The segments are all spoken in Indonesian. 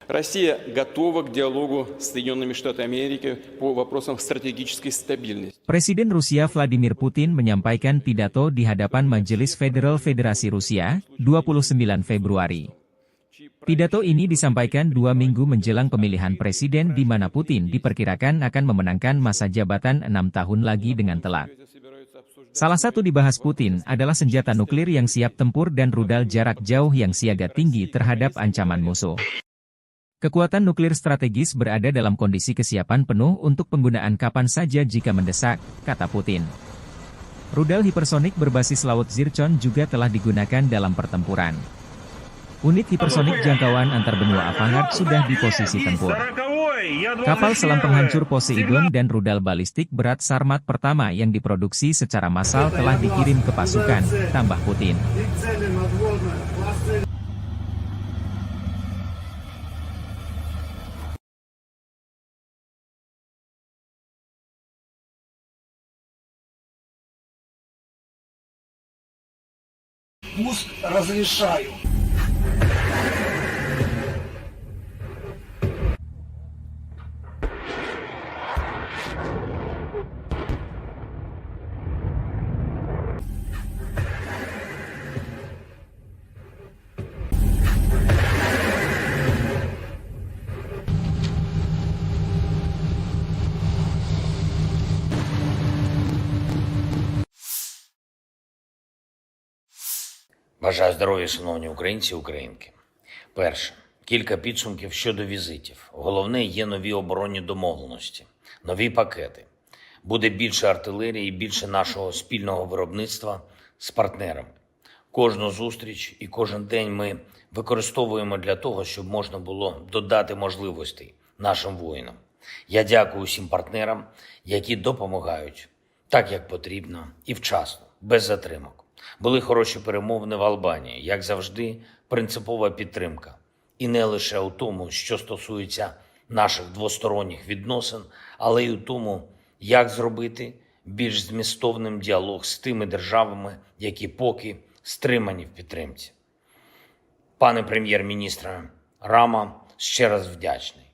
Россия готова к диалогу с Соединенными Штатами Америки по вопросам стратегической стабильности. Presiden Rusia Vladimir Putin menyampaikan pidato di hadapan Majelis Federal Federasi Rusia, 29 Februari. Pidato ini disampaikan 2 minggu menjelang pemilihan presiden di mana Putin diperkirakan akan memenangkan masa jabatan 6 tahun lagi dengan telak. Salah satu dibahas Putin adalah senjata nuklir yang siap tempur dan rudal jarak jauh yang siaga tinggi terhadap ancaman musuh. Kekuatan nuklir strategis berada dalam kondisi kesiapan penuh untuk penggunaan kapan saja jika mendesak, kata Putin. Rudal hipersonik berbasis laut Zircon juga telah digunakan dalam pertempuran. Unit hipersonik jangkauan antar benua Avangard sudah di posisi tempur. Kapal selam penghancur Poseidon dan rudal balistik berat Sarmat pertama yang diproduksi secara massal telah dikirim ke pasukan, tambah Putin. Пуск разрешаю. Бажаю здоров'я, шановні українці і українки. Перше. Кілька підсумків щодо візитів. Головне, є нові оборонні домовленості, нові пакети. Буде більше артилерії і більше нашого спільного виробництва з партнерами. Кожну зустріч і кожен день ми використовуємо для того, щоб можна було додати можливостей нашим воїнам. Я дякую усім партнерам, які допомагають так, як потрібно і вчасно, без затримок. Були хороші перемовини в Албанії, як завжди, принципова підтримка. І не лише у тому, що стосується наших двосторонніх відносин, але й у тому, як зробити більш змістовним діалог з тими державами, які поки стримані в підтримці. Пане прем'єр-міністре Рама, ще раз вдячний.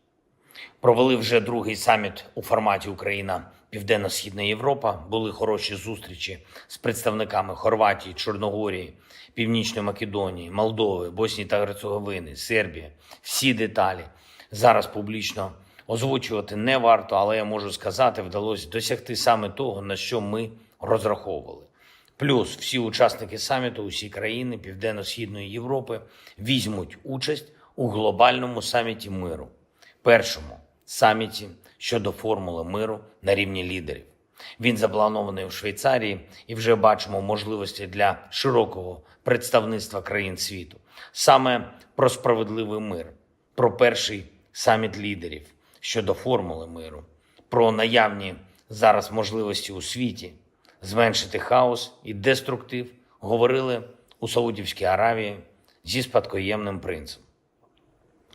Провели вже другий саміт у форматі Україна-Південно-Східна Європа. Були хороші зустрічі з представниками Хорватії, Чорногорії, Північної Македонії, Молдови, Боснії та Герцеговини, Сербії. Всі деталі зараз публічно озвучувати не варто, але я можу сказати, вдалося досягти саме того, на що ми розраховували. Плюс всі учасники саміту, усі країни Південно-Східної Європи візьмуть участь у глобальному саміті миру. Першому саміті щодо формули миру на рівні лідерів. Він запланований у Швейцарії і вже бачимо можливості для широкого представництва країн світу. Саме про справедливий мир, про перший саміт лідерів щодо формули миру, про наявні зараз можливості у світі зменшити хаос і деструктив говорили у Саудівській Аравії зі спадкоємним принцем.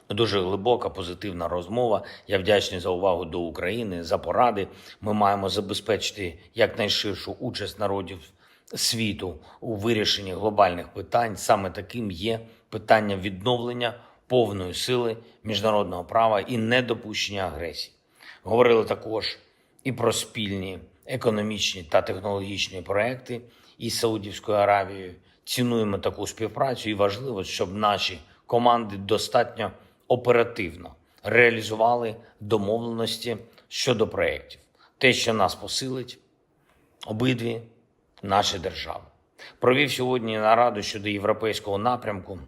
Дуже глибока, позитивна розмова. Я вдячний за увагу до України, за поради. Ми маємо забезпечити якнайширшу участь народів світу у вирішенні глобальних питань. Саме таким є питання відновлення повної сили міжнародного права і недопущення агресії. Говорили також і про спільні економічні та технологічні проекти із Саудівською Аравією. Цінуємо таку співпрацю і важливо, щоб наші команди достатньо оперативно реалізували домовленості щодо проєктів. Те, що нас посилить обидві наші держави. Провів сьогодні нараду щодо європейського напрямку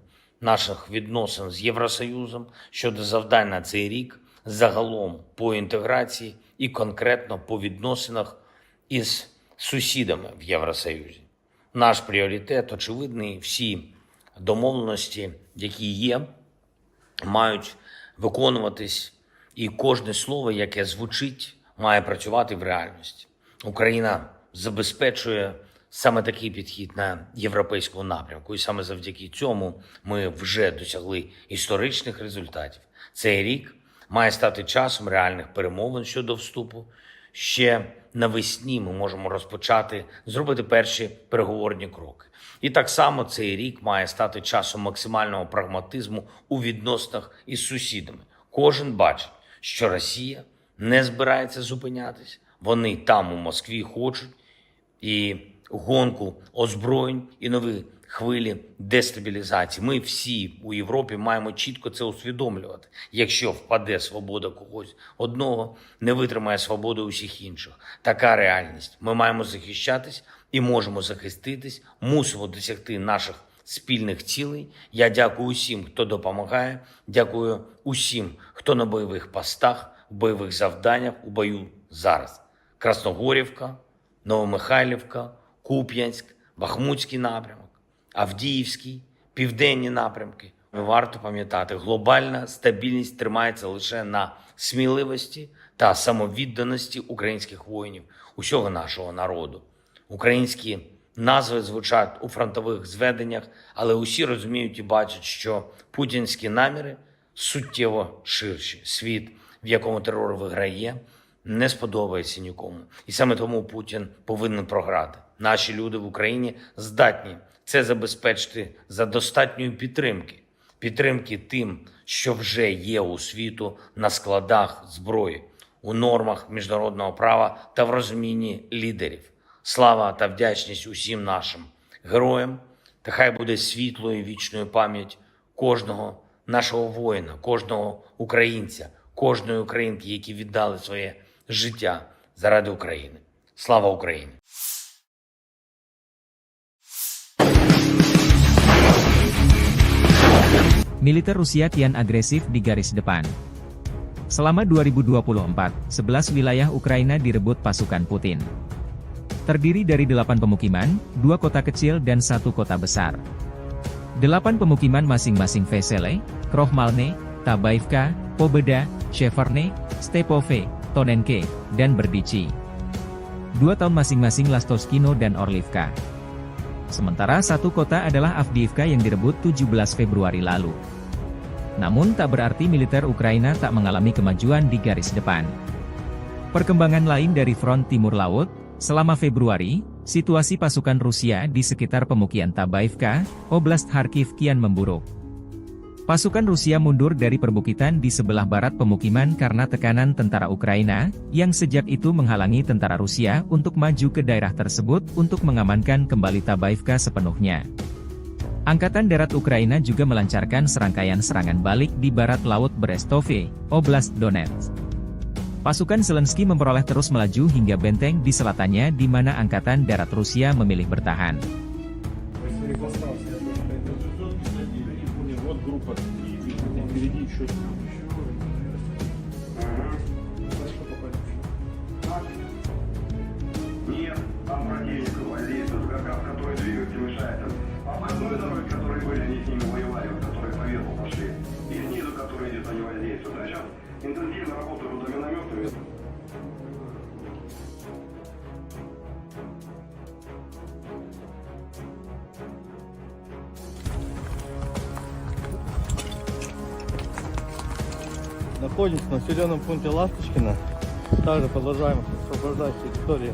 наших відносин з Євросоюзом, щодо завдань на цей рік, загалом по інтеграції і конкретно по відносинах із сусідами в Євросоюзі. Наш пріоритет очевидний, всі домовленості, які є, мають виконуватись, і кожне слово, яке звучить, має працювати в реальності. Україна забезпечує саме такий підхід на європейському напрямку, і саме завдяки цьому ми вже досягли історичних результатів. Цей рік має стати часом реальних перемовин щодо вступу Ще навесні ми можемо розпочати, зробити перші переговорні кроки. І так само цей рік має стати часом максимального прагматизму у відносинах із сусідами. Кожен бачить, що Росія не збирається зупинятися. Вони там у Москві хочуть і гонку озброєнь, і нові хвилі дестабілізації. Ми всі у Європі маємо чітко це усвідомлювати. Якщо впаде свобода когось одного, не витримає свободи усіх інших. Така реальність. Ми маємо захищатись і можемо захиститись, мусимо досягти наших спільних цілей. Я дякую усім, хто допомагає, дякую усім, хто на бойових постах, в бойових завданнях, у бою зараз. Красногорівка, Новомихайлівка, Куп'янськ, Бахмутський напрямок, Авдіївський, південні напрямки. Варто пам'ятати, глобальна стабільність тримається лише на сміливості та самовідданості українських воїнів, усього нашого народу. Українські назви звучать у фронтових зведеннях, але усі розуміють і бачать, що путінські наміри суттєво ширші. Світ, в якому терор виграє, не сподобається нікому. І саме тому Путін повинен програти. Наші люди в Україні здатні це забезпечити за достатньої підтримки. Підтримки тим, що вже є у світу на складах зброї, у нормах міжнародного права та в розумінні лідерів. Слава та вдячність усім нашим героям, та хай буде світлою і вічною пам'ять кожного нашого воїна, кожного українця, кожної українки, які віддали своє життя заради України. Слава Україні! Militer Rusia kian agresif di garis depan. Selama 2024, 11 wilayah Ukraina direbut pasukan Putin. Terdiri dari 8 pemukiman, 2 kota kecil dan 1 kota besar. 8 pemukiman masing-masing Vesele, Krohmalne, Tabaivka, Pobeda, Sheverne, Stepove, Tonenke, dan Berdichi. 2 tahun masing-masing Lastoskino dan Orlivka. Sementara 1 kota adalah Avdiivka yang direbut 17 Februari lalu. Namun tak berarti militer Ukraina tak mengalami kemajuan di garis depan. Perkembangan lain dari front timur laut, selama Februari, situasi pasukan Rusia di sekitar pemukiman Tabaivka, Oblast Kharkiv kian memburuk. Pasukan Rusia mundur dari perbukitan di sebelah barat pemukiman karena tekanan tentara Ukraina, yang sejak itu menghalangi tentara Rusia untuk maju ke daerah tersebut untuk mengamankan kembali Tabaivka sepenuhnya. Angkatan Darat Ukraina juga melancarkan serangkaian serangan balik di barat laut Brestove, Oblast Donetsk. Pasukan Zelensky memperoleh terus melaju hingga benteng di selatannya di mana Angkatan Darat Rusia memilih bertahan. Нет, там противник гвардейцев, который двигается, мешает. Обходной дороги, которые были, они с ними воевали, которые поверху пошли. И снизу, которые идет, они воздействуют. А сейчас интенсивно работают водоминометами. Находимся в населенном пункте Ласточкино. Также продолжаем освобождать территории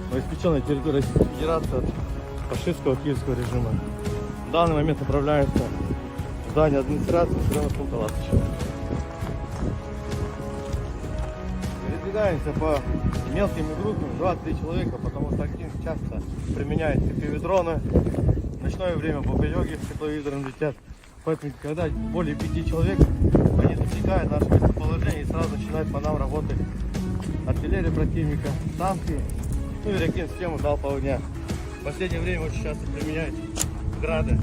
новоиспеченной территории Российской Федерации от фашистского киевского режима. В данный момент направляемся в здание администрации населенного пункта Ласточкино. Передвигаемся по мелкими группами, 2-3 человека, потому что актив часто применяет FPV-дроны. В ночное время бабайоги с тепловизором летят. Поэтому, когда более 5 человек, они засекают наше местоположение и сразу начинают по нам работать артиллерия противника, танки, ну и реактивную систему залпового огня. В последнее время очень часто применяют грады.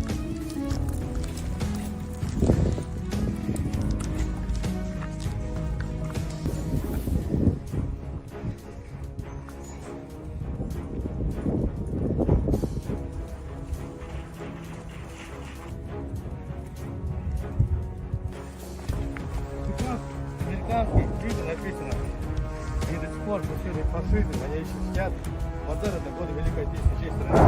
Американские книги написано, они до сих пор мужчины фашизм, они еще сидят. Бандера это годы Великой Отечественной честь страны.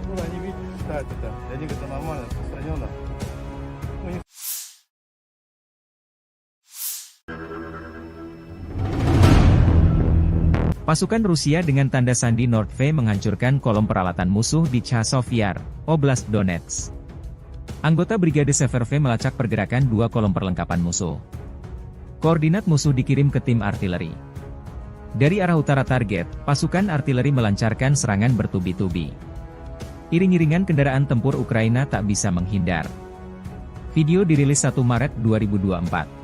Ну, они, видите, считают это, для них это нормально, распространенно. Ну, не... Pasukan Rusia dengan tanda sandi Nordv menghancurkan kolom peralatan musuh di Chasiv Yar, Oblast Donetsk. Anggota Brigade Severve melacak pergerakan dua kolom perlengkapan musuh. Koordinat musuh dikirim ke tim artileri. Dari arah utara target, pasukan artileri melancarkan serangan bertubi-tubi. Iring-iringan kendaraan tempur Ukraina tak bisa menghindar. Video dirilis 1 Maret 2024.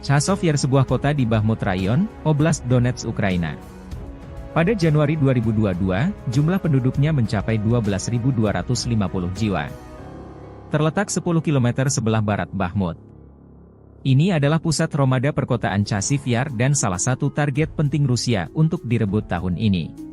Chasiv Yar sebuah kota di Bakhmut Rayon, Oblast Donetsk, Ukraina. Pada Januari 2022, jumlah penduduknya mencapai 12.250 jiwa. Terletak 10 km sebelah barat Bakhmut. Ini adalah pusat romada perkotaan Chasiv Yar dan salah satu target penting Rusia untuk direbut tahun ini.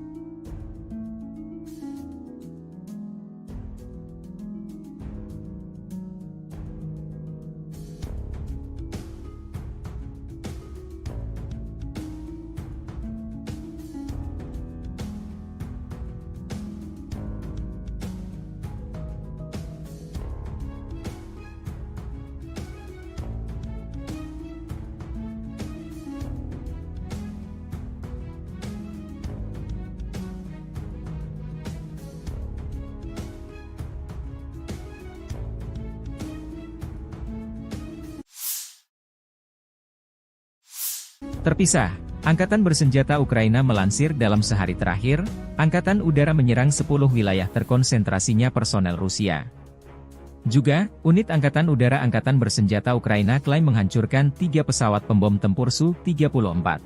Terpisah, Angkatan Bersenjata Ukraina melansir dalam sehari terakhir, Angkatan Udara menyerang 10 wilayah terkonsentrasinya personel Rusia. Juga, unit Angkatan Udara Angkatan Bersenjata Ukraina klaim menghancurkan 3 pesawat pembom tempur Su-34.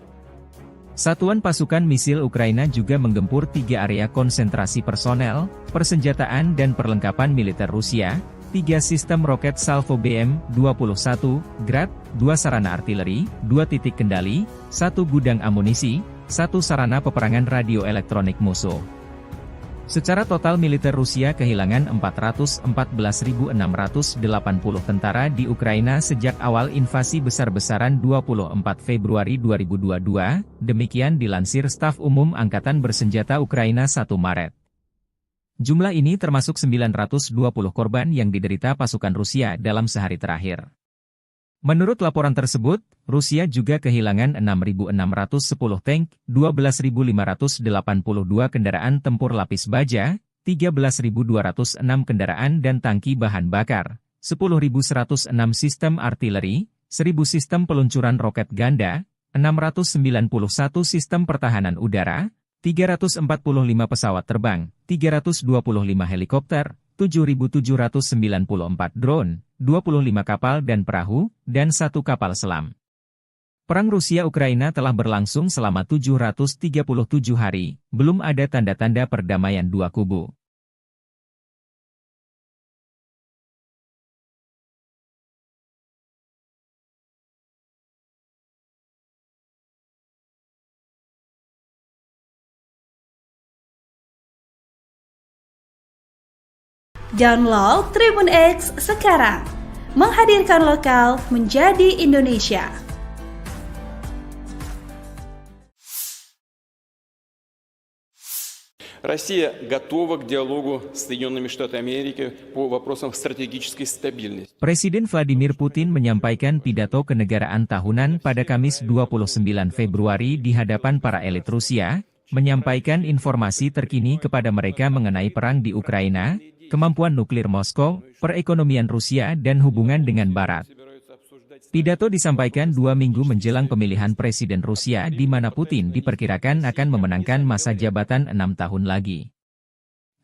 Satuan pasukan misil Ukraina juga menggempur 3 area konsentrasi personel, persenjataan dan perlengkapan militer Rusia, 3 sistem roket Salvo BM-21, Grad, 2 sarana artileri, 2 titik kendali, 1 gudang amunisi, 1 sarana peperangan radio elektronik musuh. Secara total militer Rusia kehilangan 414.680 tentara di Ukraina sejak awal invasi besar-besaran 24 Februari 2022, demikian dilansir Staf Umum Angkatan Bersenjata Ukraina 1 Maret. Jumlah ini termasuk 920 korban yang diderita pasukan Rusia dalam sehari terakhir. Menurut laporan tersebut, Rusia juga kehilangan 6.610 tank, 12.582 kendaraan tempur lapis baja, 13.206 kendaraan dan tangki bahan bakar, 10.106 sistem artileri, 1.000 sistem peluncuran roket ganda, 691 sistem pertahanan udara, 345 pesawat terbang, 325 helikopter, 7.794 drone, 25 kapal dan perahu, dan 1 kapal selam. Perang Rusia-Ukraina telah berlangsung selama 737 hari, belum ada tanda-tanda perdamaian dua kubu. Download Tribun X sekarang, menghadirkan lokal menjadi Indonesia. Россия готова к диалогу с Соединенными Штатами Америки по вопросам стратегической стабильности. Presiden Vladimir Putin menyampaikan pidato kenegaraan tahunan pada Kamis 29 Februari di hadapan para elit Rusia, menyampaikan informasi terkini kepada mereka mengenai perang di Ukraina, kemampuan nuklir Moskow, perekonomian Rusia dan hubungan dengan Barat. Pidato disampaikan 2 minggu menjelang pemilihan Presiden Rusia di mana Putin diperkirakan akan memenangkan masa jabatan 6 tahun lagi.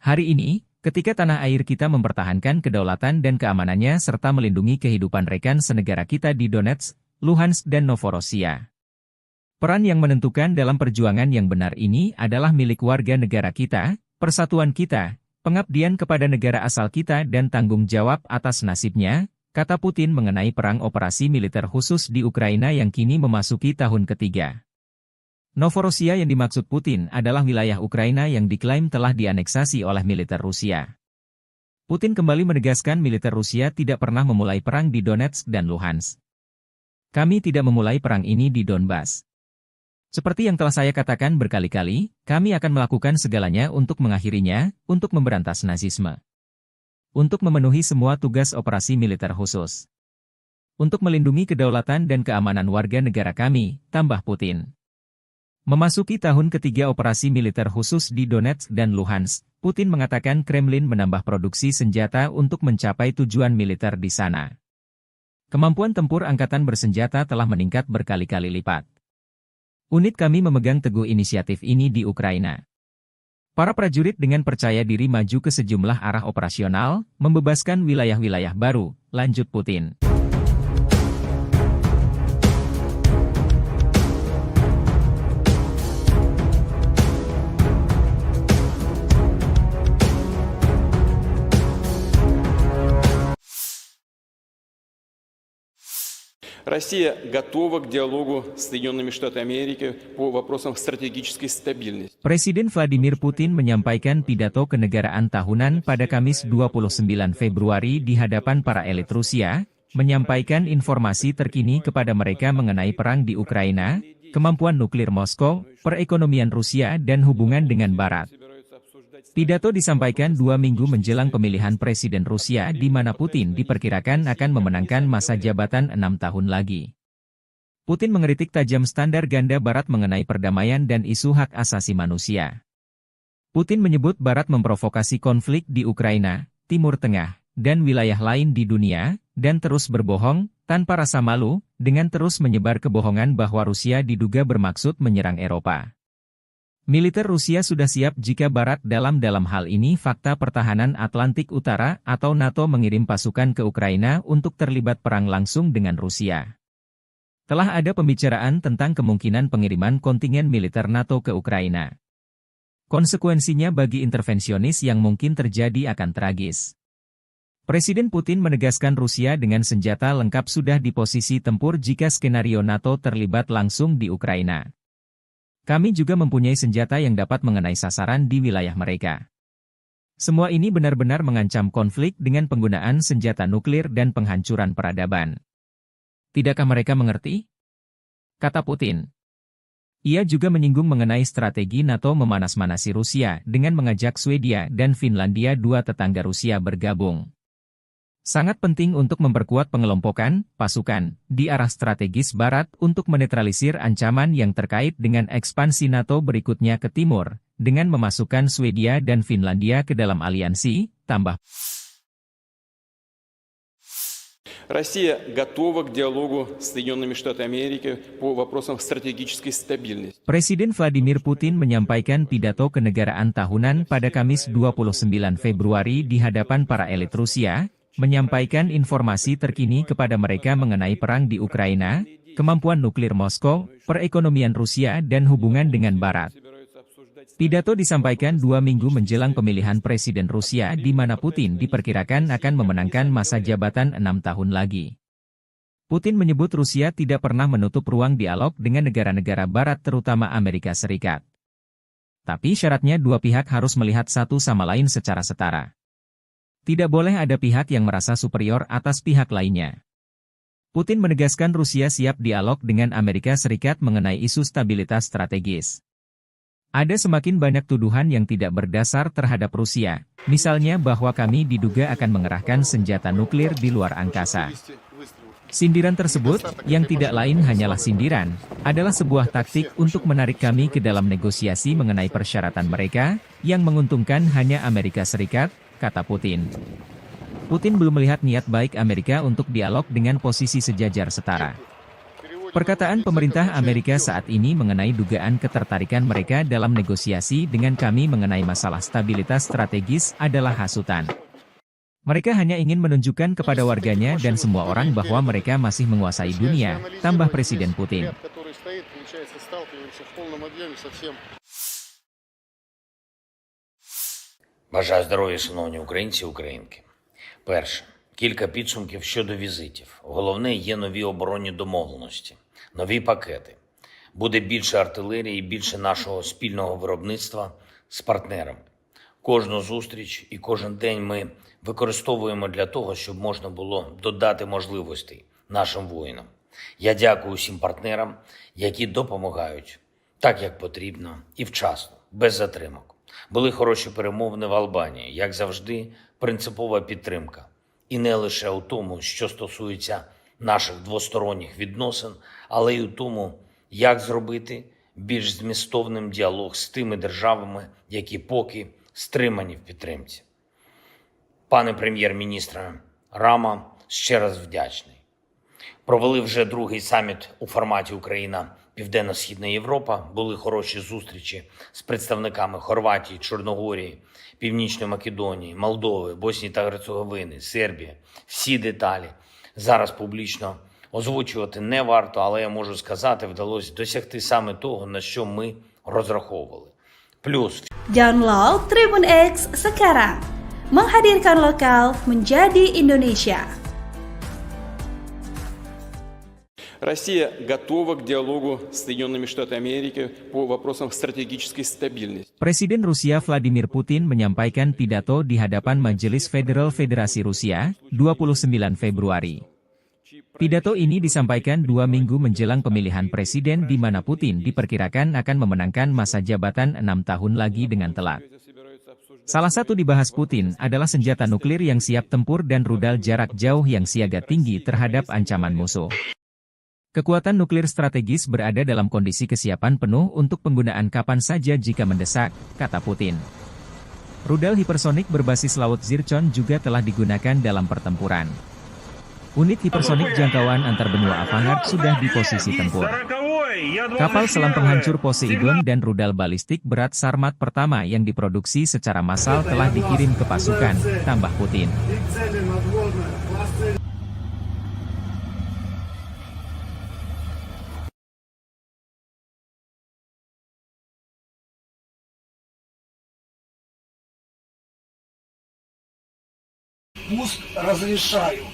Hari ini, ketika tanah air kita mempertahankan kedaulatan dan keamanannya serta melindungi kehidupan rekan senegara kita di Donetsk, Luhansk dan Novorossiya. Peran yang menentukan dalam perjuangan yang benar ini adalah milik warga negara kita, persatuan kita, pengabdian kepada negara asal kita dan tanggung jawab atas nasibnya, kata Putin mengenai perang operasi militer khusus di Ukraina yang kini memasuki tahun ketiga. Novorossiya yang dimaksud Putin adalah wilayah Ukraina yang diklaim telah dianeksasi oleh militer Rusia. Putin kembali menegaskan militer Rusia tidak pernah memulai perang di Donetsk dan Luhansk. Kami tidak memulai perang ini di Donbas. Seperti yang telah saya katakan berkali-kali, kami akan melakukan segalanya untuk mengakhirinya, untuk memberantas Nazisme. Untuk memenuhi semua tugas operasi militer khusus. Untuk melindungi kedaulatan dan keamanan warga negara kami, tambah Putin. Memasuki tahun ketiga operasi militer khusus di Donetsk dan Luhansk, Putin mengatakan Kremlin menambah produksi senjata untuk mencapai tujuan militer di sana. Kemampuan tempur angkatan bersenjata telah meningkat berkali-kali lipat. Unit kami memegang teguh inisiatif ini di Ukraina. Para prajurit dengan percaya diri maju ke sejumlah arah operasional, membebaskan wilayah-wilayah baru, lanjut Putin. Россия готова к диалогу с Соединенными Штатами Америки по вопросам стратегической стабильности. Presiden Vladimir Putin menyampaikan pidato kenegaraan tahunan pada Kamis 29 Februari di hadapan para elit Rusia, menyampaikan informasi terkini kepada mereka mengenai perang di Ukraina, kemampuan nuklir Moskow, perekonomian Rusia dan hubungan dengan Barat. Pidato disampaikan 2 minggu menjelang pemilihan Presiden Rusia di mana Putin diperkirakan akan memenangkan masa jabatan 6 tahun lagi. Putin mengkritik tajam standar ganda Barat mengenai perdamaian dan isu hak asasi manusia. Putin menyebut Barat memprovokasi konflik di Ukraina, Timur Tengah, dan wilayah lain di dunia, dan terus berbohong, tanpa rasa malu, dengan terus menyebar kebohongan bahwa Rusia diduga bermaksud menyerang Eropa. Militer Rusia sudah siap jika Barat dalam hal ini Fakta Pertahanan Atlantik Utara atau NATO mengirim pasukan ke Ukraina untuk terlibat perang langsung dengan Rusia. Telah ada pembicaraan tentang kemungkinan pengiriman kontingen militer NATO ke Ukraina. Konsekuensinya bagi intervensionis yang mungkin terjadi akan tragis. Presiden Putin menegaskan Rusia dengan senjata lengkap sudah di posisi tempur jika skenario NATO terlibat langsung di Ukraina. Kami juga mempunyai senjata yang dapat mengenai sasaran di wilayah mereka. Semua ini benar-benar mengancam konflik dengan penggunaan senjata nuklir dan penghancuran peradaban. Tidakkah mereka mengerti? Kata Putin. Ia juga menyinggung mengenai strategi NATO memanas-manasi Rusia dengan mengajak Swedia dan Finlandia, 2 tetangga Rusia, bergabung. Sangat penting untuk memperkuat pengelompokan pasukan di arah strategis Barat untuk menetralisir ancaman yang terkait dengan ekspansi NATO berikutnya ke timur, dengan memasukkan Swedia dan Finlandia ke dalam aliansi, tambah. Россия готова к диалогу с Соединенными Штатами Америки по вопросам стратегической стабильности. Presiden Vladimir Putin menyampaikan pidato kenegaraan tahunan pada Kamis 29 Februari di hadapan para elit Rusia, menyampaikan informasi terkini kepada mereka mengenai perang di Ukraina, kemampuan nuklir Moskow, perekonomian Rusia dan hubungan dengan Barat. Pidato disampaikan 2 minggu menjelang pemilihan Presiden Rusia di mana Putin diperkirakan akan memenangkan masa jabatan 6 tahun lagi. Putin menyebut Rusia tidak pernah menutup ruang dialog dengan negara-negara Barat terutama Amerika Serikat. Tapi syaratnya dua pihak harus melihat satu sama lain secara setara. Tidak boleh ada pihak yang merasa superior atas pihak lainnya. Putin menegaskan Rusia siap dialog dengan Amerika Serikat mengenai isu stabilitas strategis. Ada semakin banyak tuduhan yang tidak berdasar terhadap Rusia, misalnya bahwa kami diduga akan mengerahkan senjata nuklir di luar angkasa. Sindiran tersebut, yang tidak lain hanyalah sindiran, adalah sebuah taktik untuk menarik kami ke dalam negosiasi mengenai persyaratan mereka, yang menguntungkan hanya Amerika Serikat, kata Putin. Putin belum melihat niat baik Amerika untuk dialog dengan posisi sejajar setara. Perkataan pemerintah Amerika saat ini mengenai dugaan ketertarikan mereka dalam negosiasi dengan kami mengenai masalah stabilitas strategis adalah hasutan. Mereka hanya ingin menunjukkan kepada warganya dan semua orang bahwa mereka masih menguasai dunia, tambah Presiden Putin. Бажаю здоров'я, шановні українці і українки. Перше. Кілька підсумків щодо візитів. Головне, є нові оборонні домовленості, нові пакети. Буде більше артилерії і більше нашого спільного виробництва з партнерами. Кожну зустріч і кожен день ми використовуємо для того, щоб можна було додати можливостей нашим воїнам. Я дякую всім партнерам, які допомагають так, як потрібно і вчасно, без затримок. Були хороші перемовини в Албанії, як завжди, принципова підтримка. І не лише у тому, що стосується наших двосторонніх відносин, але й у тому, як зробити більш змістовним діалог з тими державами, які поки стримані в підтримці. Пане прем'єр-міністре Рама, ще раз вдячний. Провели вже другий саміт у форматі Україна-Південно-Східна Європа. Були хороші зустрічі з представниками Хорватії, Чорногорії, Північної Македонії, Молдови, Боснії та Герцеговини, Сербії. Всі деталі зараз публічно озвучувати не варто, але я можу сказати, вдалося досягти саме того, на що ми розраховували. Плюс Download Tribun X sekarang, menghadirkan lokal menjadi Indonesia. Россия готова к диалогу с Соединенными Штатами Америки по вопросам стратегической стабильности. Presiden Rusia Vladimir Putin menyampaikan pidato di hadapan Majelis Federal Federasi Rusia, 29 Februari. Pidato ini disampaikan 2 minggu menjelang pemilihan presiden di mana Putin diperkirakan akan memenangkan masa jabatan 6 tahun lagi dengan telak. Salah satu dibahas Putin adalah senjata nuklir yang siap tempur dan rudal jarak jauh yang siaga tinggi terhadap ancaman musuh. Kekuatan nuklir strategis berada dalam kondisi kesiapan penuh untuk penggunaan kapan saja jika mendesak, kata Putin. Rudal hipersonik berbasis laut Zircon juga telah digunakan dalam pertempuran. Unit hipersonik jangkauan antar benua Avangard sudah di posisi tempur. Kapal selam penghancur Poseidon dan rudal balistik berat Sarmat pertama yang diproduksi secara massal telah dikirim ke pasukan, tambah Putin. Пуск разрешаю.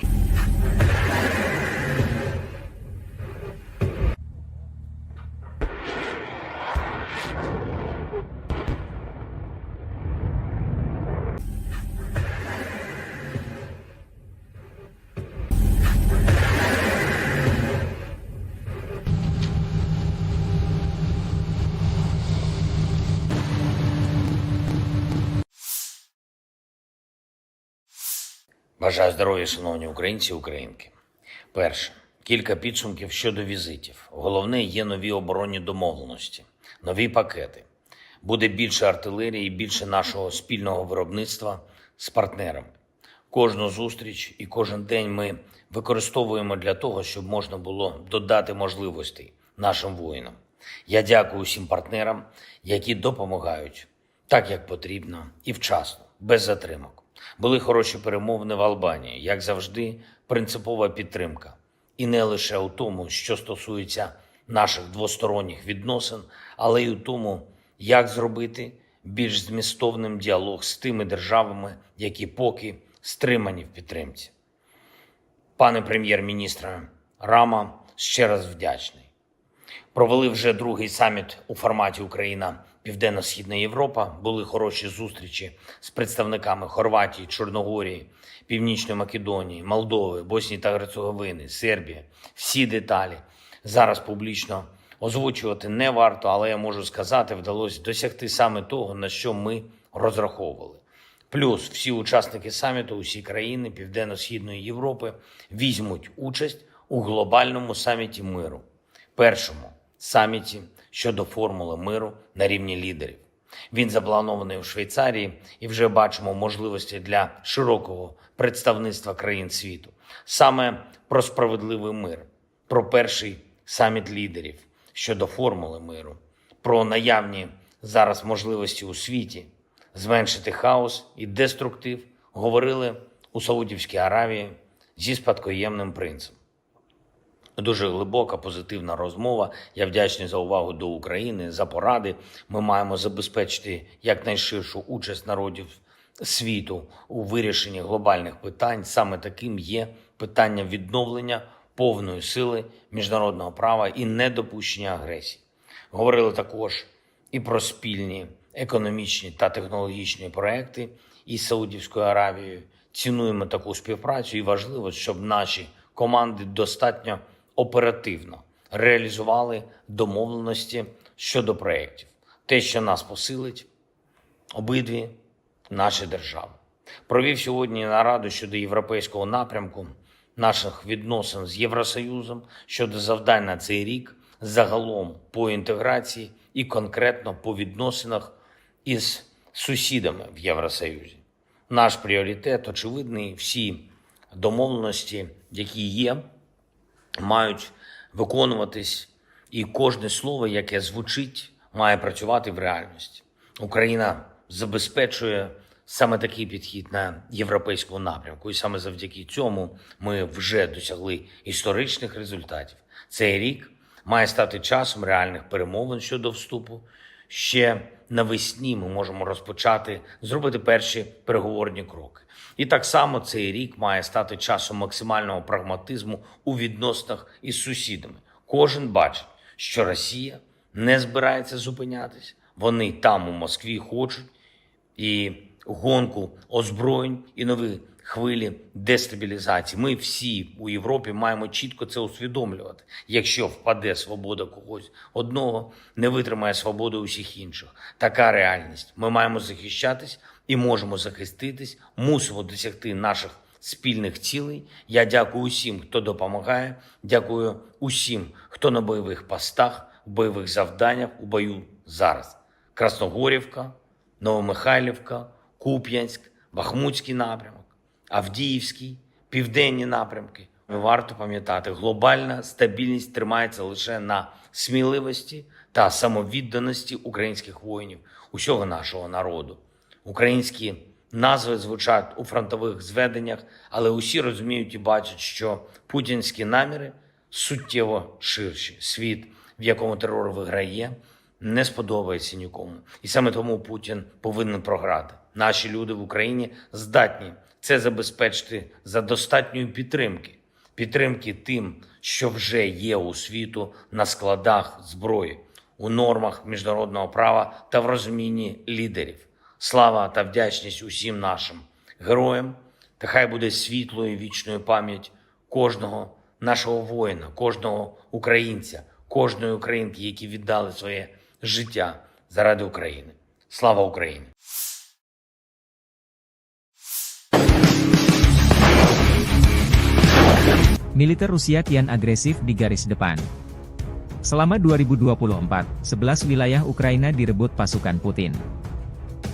Бажаю здоров'я, шановні українці і українки. Перше. Кілька підсумків щодо візитів. Головне, є нові оборонні домовленості, нові пакети. Буде більше артилерії і більше нашого спільного виробництва з партнерами. Кожну зустріч і кожен день ми використовуємо для того, щоб можна було додати можливостей нашим воїнам. Я дякую усім партнерам, які допомагають так, як потрібно і вчасно, без затримок. Були хороші перемовини в Албанії, як завжди, принципова підтримка. І не лише у тому, що стосується наших двосторонніх відносин, але й у тому, як зробити більш змістовним діалог з тими державами, які поки стримані в підтримці. Пане прем'єр-міністре Рама, ще раз вдячний. Провели вже другий саміт у форматі Україна-Південно-Східна Європа. Були хороші зустрічі з представниками Хорватії, Чорногорії, Північної Македонії, Молдови, Боснії та Герцеговини, Сербії. Всі деталі зараз публічно озвучувати не варто, але я можу сказати, вдалося досягти саме того, на що ми розраховували. Плюс всі учасники саміту, усі країни Південно-Східної Європи візьмуть участь у глобальному саміті миру. Першому саміті щодо формули миру на рівні лідерів. Він запланований у Швейцарії і вже бачимо можливості для широкого представництва країн світу. Саме про справедливий мир, про перший саміт лідерів щодо формули миру, про наявні зараз можливості у світі зменшити хаос і деструктив говорили у Саудівській Аравії зі спадкоємним принцем. Дуже глибока, позитивна розмова. Я вдячний за увагу до України, за поради. Ми маємо забезпечити якнайширшу участь народів світу у вирішенні глобальних питань. Саме таким є питання відновлення повної сили міжнародного права і недопущення агресії. Говорили також і про спільні економічні та технологічні проекти із Саудівською Аравією. Цінуємо таку співпрацю і важливо, щоб наші команди достатньо оперативно реалізували домовленості щодо проєктів. Те, що нас посилить обидві наші держави. Провів сьогодні нараду щодо європейського напрямку наших відносин з Євросоюзом, щодо завдань на цей рік, загалом по інтеграції і конкретно по відносинах із сусідами в Євросоюзі. Наш пріоритет очевидний. Всі домовленості, які є, мають виконуватись, і кожне слово, яке звучить, має працювати в реальності. Україна забезпечує саме такий підхід на європейському напрямку. І саме завдяки цьому ми вже досягли історичних результатів. Цей рік має стати часом реальних перемовин щодо вступу. Ще навесні ми можемо розпочати, зробити перші переговорні кроки. І так само цей рік має стати часом максимального прагматизму у відносинах із сусідами. Кожен бачить, що Росія не збирається зупинятись. Вони там, у Москві, хочуть і гонку озброєнь, і нові хвилі дестабілізації. Ми всі у Європі маємо чітко це усвідомлювати. Якщо впаде свобода когось одного, не витримає свободу усіх інших. Така реальність. Ми маємо захищатись і можемо захиститись, мусимо досягти наших спільних цілей. Я дякую усім, хто допомагає, дякую усім, хто на бойових постах, в бойових завданнях, у бою зараз. Красногорівка, Новомихайлівка, Куп'янськ, Бахмутський напрямок, Авдіївський, південні напрямки. Варто пам'ятати, глобальна стабільність тримається лише на сміливості та самовідданості українських воїнів, усього нашого народу. Українські назви звучать у фронтових зведеннях, але усі розуміють і бачать, що путінські наміри суттєво ширші. Світ, в якому терор виграє, не сподобається нікому. І саме тому Путін повинен програти. Наші люди в Україні здатні це забезпечити за достатньої підтримки. Підтримки тим, що вже є у світу на складах зброї, у нормах міжнародного права та в розумінні лідерів. Слава та вдячність усім нашим героям, та хай буде світлою і вічною пам'ять кожного нашого воїна, кожного українця, кожної українки, які віддали своє життя заради України. Слава Україні! Militer Rusia kian agresif di garis depan. Selama 2024, 11 wilayah Ukraina direbut pasukan Putin.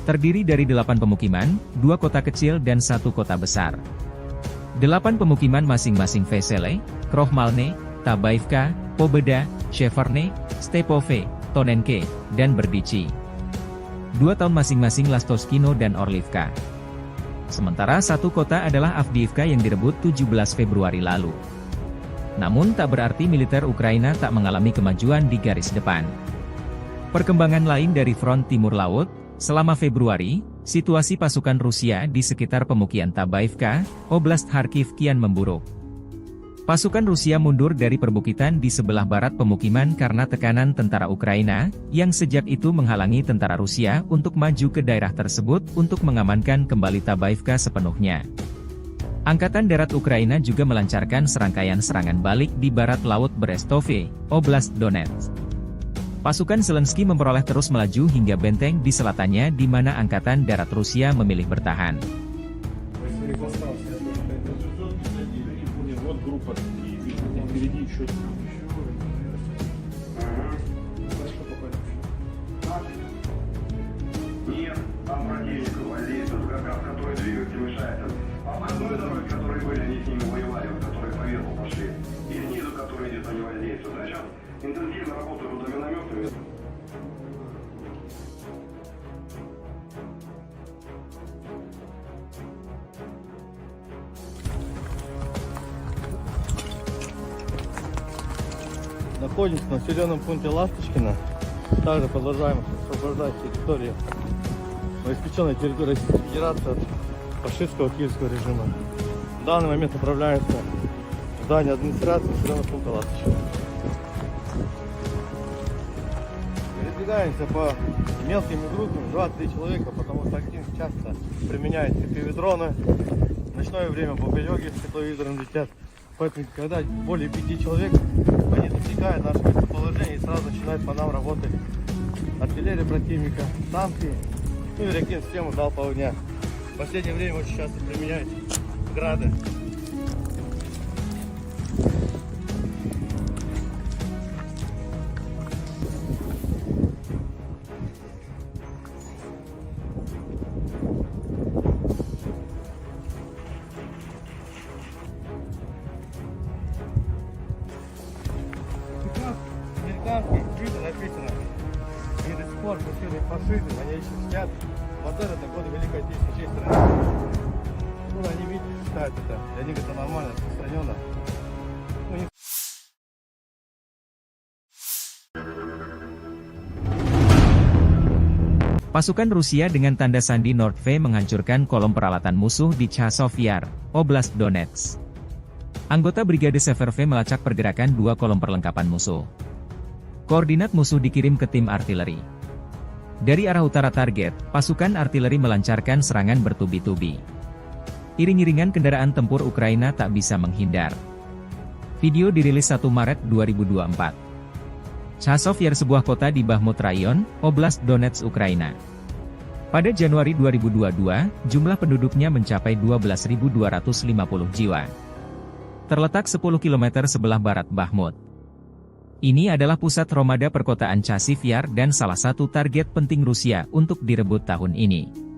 Terdiri dari 8 pemukiman, 2 kota kecil dan 1 kota besar. 8 pemukiman masing-masing Vesele, Krohmalne, Tabaivka, Pobeda, Sheverne, Stepove, Tonenke, dan Berdichi. 2 tahun masing-masing Lastoskino dan Orlivka. Sementara 1 kota adalah Avdiivka yang direbut 17 Februari lalu. Namun tak berarti militer Ukraina tak mengalami kemajuan di garis depan. Perkembangan lain dari front timur laut, selama Februari, situasi pasukan Rusia di sekitar pemukiman Tabaivka, Oblast Kharkiv kian memburuk. Pasukan Rusia mundur dari perbukitan di sebelah barat pemukiman karena tekanan tentara Ukraina, yang sejak itu menghalangi tentara Rusia untuk maju ke daerah tersebut untuk mengamankan kembali Tabaivka sepenuhnya. Angkatan Darat Ukraina juga melancarkan serangkaian serangan balik di barat laut Berestove, Oblast Donetsk. Pasukan Zelensky memperoleh terus melaju hingga benteng di selatannya di mana Angkatan Darat Rusia memilih bertahan. Нет, там противник гвардейцев, который двигается, мешается. Обходной дороги, которые были, они с ними воевали, которые по верху пошли. И снизу, которые идет, они воздействуют. А сейчас интенсивно работают за минометами. Находимся в населенном пункте Ласточкино. Также продолжаем освобождать территорию, новоиспеченной территории Российской Федерации от фашистского киевского режима. В данный момент направляется в здание администрации населенного пункта Ласточкино. Передвигаемся по мелкими группами, 2-3 человека, потому что актив часто применяет FPV-дроны. В ночное время бомбелёги с тепловизором летят. Поэтому, когда более 5 человек, они достигают нашего местоположения и сразу начинают по нам работать артиллерия противника, танки, ну и реактивную систему залпового огня. В последнее время очень часто применяют грады. пор носили фашизм, они еще сидят. Вот это годы Великой Отечественной страны. Ну, они, видите, считают это. Для них это нормально, распространенно. Ну, не Pasukan Rusia dengan tanda sandi Nord-V menghancurkan kolom peralatan musuh di Chasiv Yar, Oblast Donetsk. Anggota Brigade Sever-V melacak pergerakan dua kolom perlengkapan musuh. Koordinat musuh dikirim ke tim artileri. Dari arah utara target, pasukan artileri melancarkan serangan bertubi-tubi. Iring-iringan kendaraan tempur Ukraina tak bisa menghindar. Video dirilis 1 Maret 2024. Chasiv Yar sebuah kota di Bakhmut Rayon, Oblast Donetsk, Ukraina. Pada Januari 2022, jumlah penduduknya mencapai 12.250 jiwa. Terletak 10 km sebelah barat Bakhmut. Ini adalah pusat Romada perkotaan Chasiv Yar dan salah satu target penting Rusia untuk direbut tahun ini.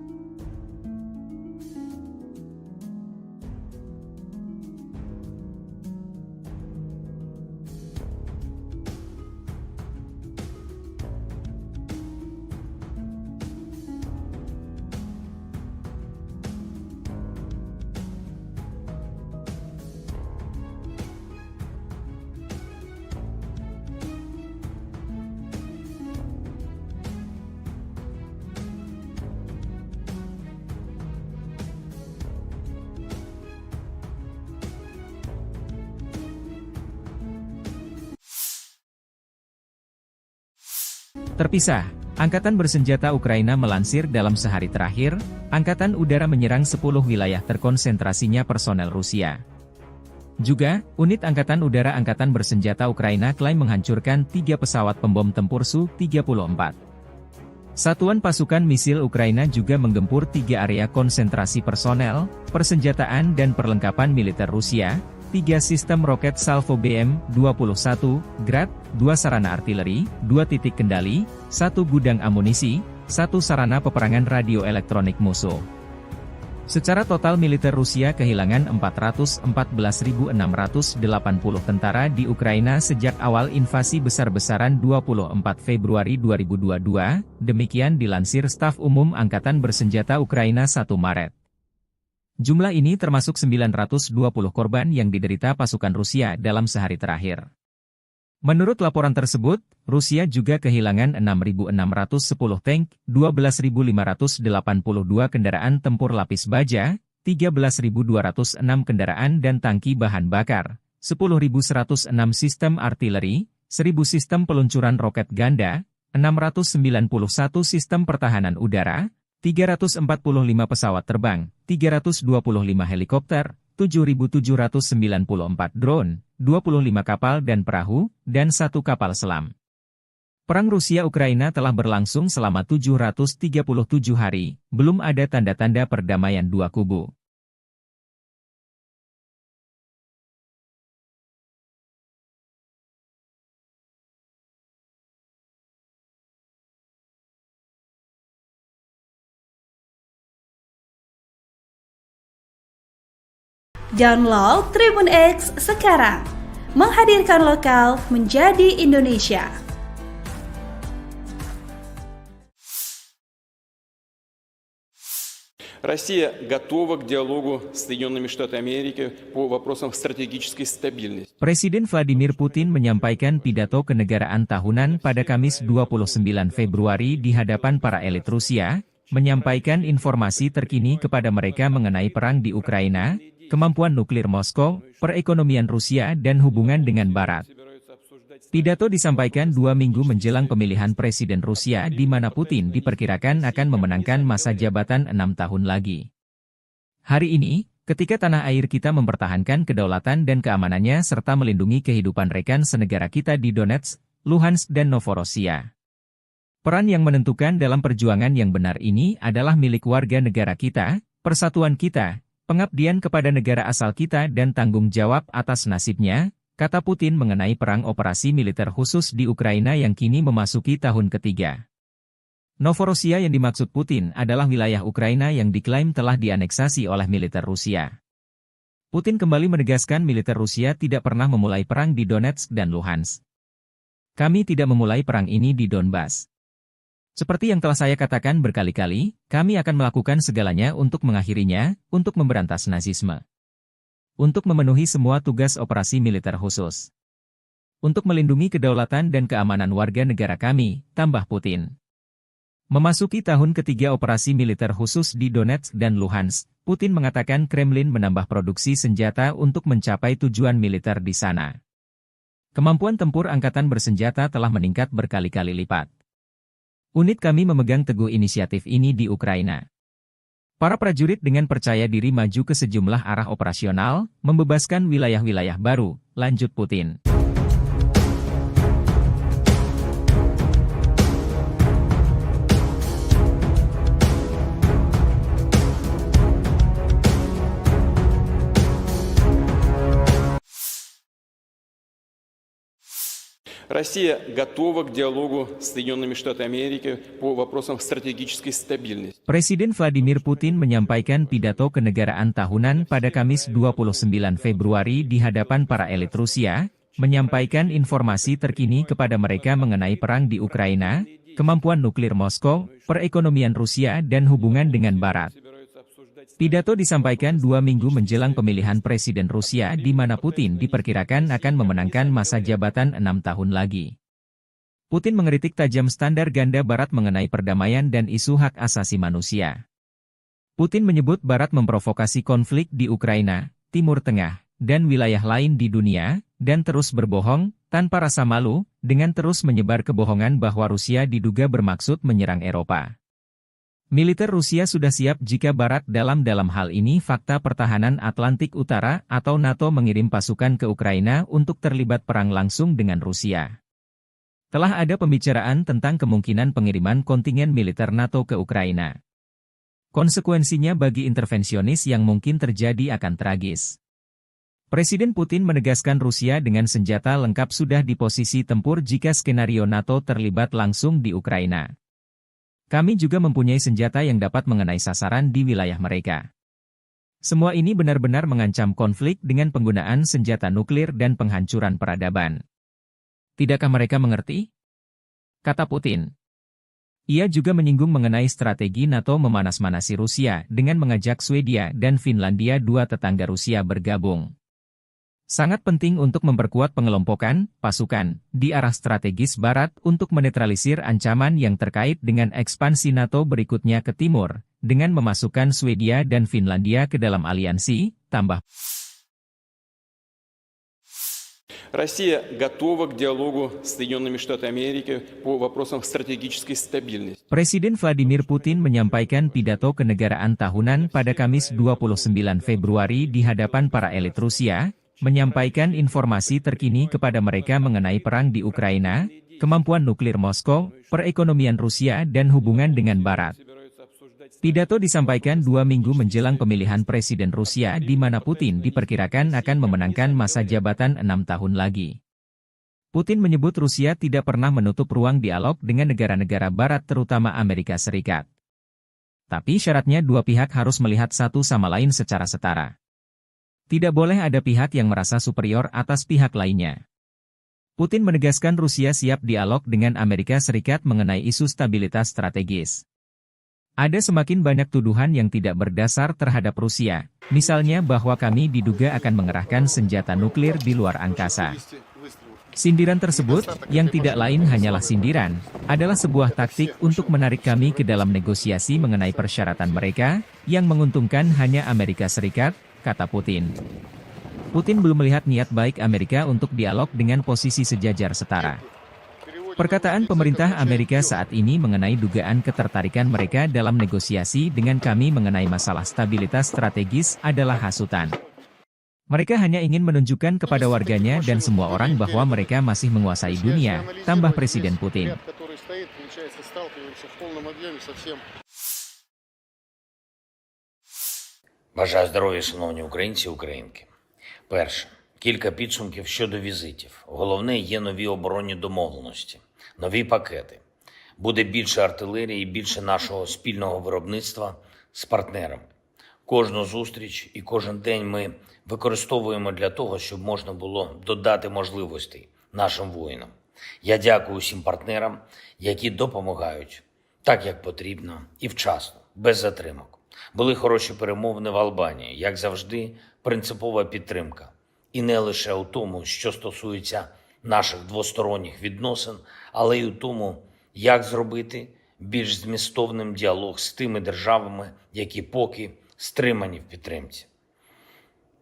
Terpisah, Angkatan Bersenjata Ukraina melansir dalam sehari terakhir, Angkatan Udara menyerang 10 wilayah terkonsentrasinya personel Rusia. Juga, unit Angkatan Udara Angkatan Bersenjata Ukraina klaim menghancurkan 3 pesawat pembom tempur Su-34. Satuan pasukan misil Ukraina juga menggempur 3 area konsentrasi personel, persenjataan dan perlengkapan militer Rusia, 3 sistem roket Salvo BM-21, Grad, 2 sarana artileri, 2 titik kendali, 1 gudang amunisi, 1 sarana peperangan radio elektronik musuh. Secara total militer Rusia kehilangan 414.680 tentara di Ukraina sejak awal invasi besar-besaran 24 Februari 2022, demikian dilansir Staf Umum Angkatan Bersenjata Ukraina 1 Maret. Jumlah ini termasuk 920 korban yang diderita pasukan Rusia dalam sehari terakhir. Menurut laporan tersebut, Rusia juga kehilangan 6.610 tank, 12.582 kendaraan tempur lapis baja, 13.206 kendaraan dan tangki bahan bakar, 10.106 sistem artileri, 1.000 sistem peluncuran roket ganda, 691 sistem pertahanan udara, 345 pesawat terbang, 325 helikopter, 7.794 drone, 25 kapal dan perahu, dan 1 kapal selam. Perang Rusia-Ukraina telah berlangsung selama 737 hari, belum ada tanda-tanda perdamaian dua kubu. Download Tribun X sekarang, menghadirkan lokal menjadi Indonesia. Россия готова к диалогу с Соединенными Штатами Америки по вопросам стратегической стабильности. Presiden Vladimir Putin menyampaikan pidato kenegaraan tahunan pada Kamis 29 Februari di hadapan para elit Rusia, menyampaikan informasi terkini kepada mereka mengenai perang di Ukraina, kemampuan nuklir Moskow, perekonomian Rusia dan hubungan dengan Barat. Pidato disampaikan 2 minggu menjelang pemilihan Presiden Rusia di mana Putin diperkirakan akan memenangkan masa jabatan 6 tahun lagi. Hari ini, ketika tanah air kita mempertahankan kedaulatan dan keamanannya serta melindungi kehidupan rekan senegara kita di Donetsk, Luhansk dan Novorossiya. Peran yang menentukan dalam perjuangan yang benar ini adalah milik warga negara kita, persatuan kita, pengabdian kepada negara asal kita dan tanggung jawab atas nasibnya, kata Putin mengenai perang operasi militer khusus di Ukraina yang kini memasuki tahun ketiga. Novorossiya yang dimaksud Putin adalah wilayah Ukraina yang diklaim telah dianeksasi oleh militer Rusia. Putin kembali menegaskan militer Rusia tidak pernah memulai perang di Donetsk dan Luhansk. Kami tidak memulai perang ini di Donbas. Seperti yang telah saya katakan berkali-kali, kami akan melakukan segalanya untuk mengakhirinya, untuk memberantas nazisme. Untuk memenuhi semua tugas operasi militer khusus. Untuk melindungi kedaulatan dan keamanan warga negara kami, tambah Putin. Memasuki tahun ketiga operasi militer khusus di Donetsk dan Luhansk, Putin mengatakan Kremlin menambah produksi senjata untuk mencapai tujuan militer di sana. Kemampuan tempur angkatan bersenjata telah meningkat berkali-kali lipat. Unit kami memegang teguh inisiatif ini di Ukraina. Para prajurit dengan percaya diri maju ke sejumlah arah operasional, membebaskan wilayah-wilayah baru, lanjut Putin. Россия готова к диалогу с Соединенными Штатами Америки по вопросам стратегической стабильности. Presiden Vladimir Putin menyampaikan pidato kenegaraan tahunan pada Kamis 29 Februari di hadapan para elit Rusia, menyampaikan informasi terkini kepada mereka mengenai perang di Ukraina, kemampuan nuklir Moskow, perekonomian Rusia dan hubungan dengan Barat. Pidato disampaikan 2 minggu menjelang pemilihan Presiden Rusia di mana Putin diperkirakan akan memenangkan masa jabatan 6 tahun lagi. Putin mengkritik tajam standar ganda Barat mengenai perdamaian dan isu hak asasi manusia. Putin menyebut Barat memprovokasi konflik di Ukraina, Timur Tengah, dan wilayah lain di dunia, dan terus berbohong, tanpa rasa malu, dengan terus menyebar kebohongan bahwa Rusia diduga bermaksud menyerang Eropa. Militer Rusia sudah siap jika Barat dalam hal ini fakta pertahanan Atlantik Utara atau NATO mengirim pasukan ke Ukraina untuk terlibat perang langsung dengan Rusia. Telah ada pembicaraan tentang kemungkinan pengiriman kontingen militer NATO ke Ukraina. Konsekuensinya bagi intervensionis yang mungkin terjadi akan tragis. Presiden Putin menegaskan Rusia dengan senjata lengkap sudah di posisi tempur jika skenario NATO terlibat langsung di Ukraina. Kami juga mempunyai senjata yang dapat mengenai sasaran di wilayah mereka. Semua ini benar-benar mengancam konflik dengan penggunaan senjata nuklir dan penghancuran peradaban. Tidakkah mereka mengerti? Kata Putin. Ia juga menyinggung mengenai strategi NATO memanas-manasi Rusia dengan mengajak Swedia dan Finlandia, 2 tetangga Rusia, bergabung. Sangat penting untuk memperkuat pengelompokan pasukan di arah strategis Barat untuk menetralisir ancaman yang terkait dengan ekspansi NATO berikutnya ke timur, dengan memasukkan Swedia dan Finlandia ke dalam aliansi, tambah. Россия готова к диалогу с Соединенными Штатами Америки по вопросам стратегической стабильности. Presiden Vladimir Putin menyampaikan pidato kenegaraan tahunan pada Kamis 29 Februari di hadapan para elit Rusia, menyampaikan informasi terkini kepada mereka mengenai perang di Ukraina, kemampuan nuklir Moskow, perekonomian Rusia dan hubungan dengan Barat. Pidato disampaikan 2 minggu menjelang pemilihan Presiden Rusia di mana Putin diperkirakan akan memenangkan masa jabatan 6 tahun lagi. Putin menyebut Rusia tidak pernah menutup ruang dialog dengan negara-negara Barat terutama Amerika Serikat. Tapi syaratnya dua pihak harus melihat satu sama lain secara setara. Tidak boleh ada pihak yang merasa superior atas pihak lainnya. Putin menegaskan Rusia siap dialog dengan Amerika Serikat mengenai isu stabilitas strategis. Ada semakin banyak tuduhan yang tidak berdasar terhadap Rusia, misalnya bahwa kami diduga akan mengerahkan senjata nuklir di luar angkasa. Sindiran tersebut, yang tidak lain hanyalah sindiran, adalah sebuah taktik untuk menarik kami ke dalam negosiasi mengenai persyaratan mereka, yang menguntungkan hanya Amerika Serikat, kata Putin. Putin belum melihat niat baik Amerika untuk dialog dengan posisi sejajar setara. Perkataan pemerintah Amerika saat ini mengenai dugaan ketertarikan mereka dalam negosiasi dengan kami mengenai masalah stabilitas strategis adalah hasutan. Mereka hanya ingin menunjukkan kepada warganya dan semua orang bahwa mereka masih menguasai dunia, tambah Presiden Putin. Бажаю здоров'я, шановні українці і українки. Перше. Кілька підсумків щодо візитів. Головне, є нові оборонні домовленості, нові пакети. Буде більше артилерії і більше нашого спільного виробництва з партнерами. Кожну зустріч і кожен день ми використовуємо для того, щоб можна було додати можливостей нашим воїнам. Я дякую усім партнерам, які допомагають так, як потрібно, і вчасно, без затримок. Були хороші перемовини в Албанії, як завжди, принципова підтримка. І не лише у тому, що стосується наших двосторонніх відносин, але й у тому, як зробити більш змістовним діалог з тими державами, які поки стримані в підтримці.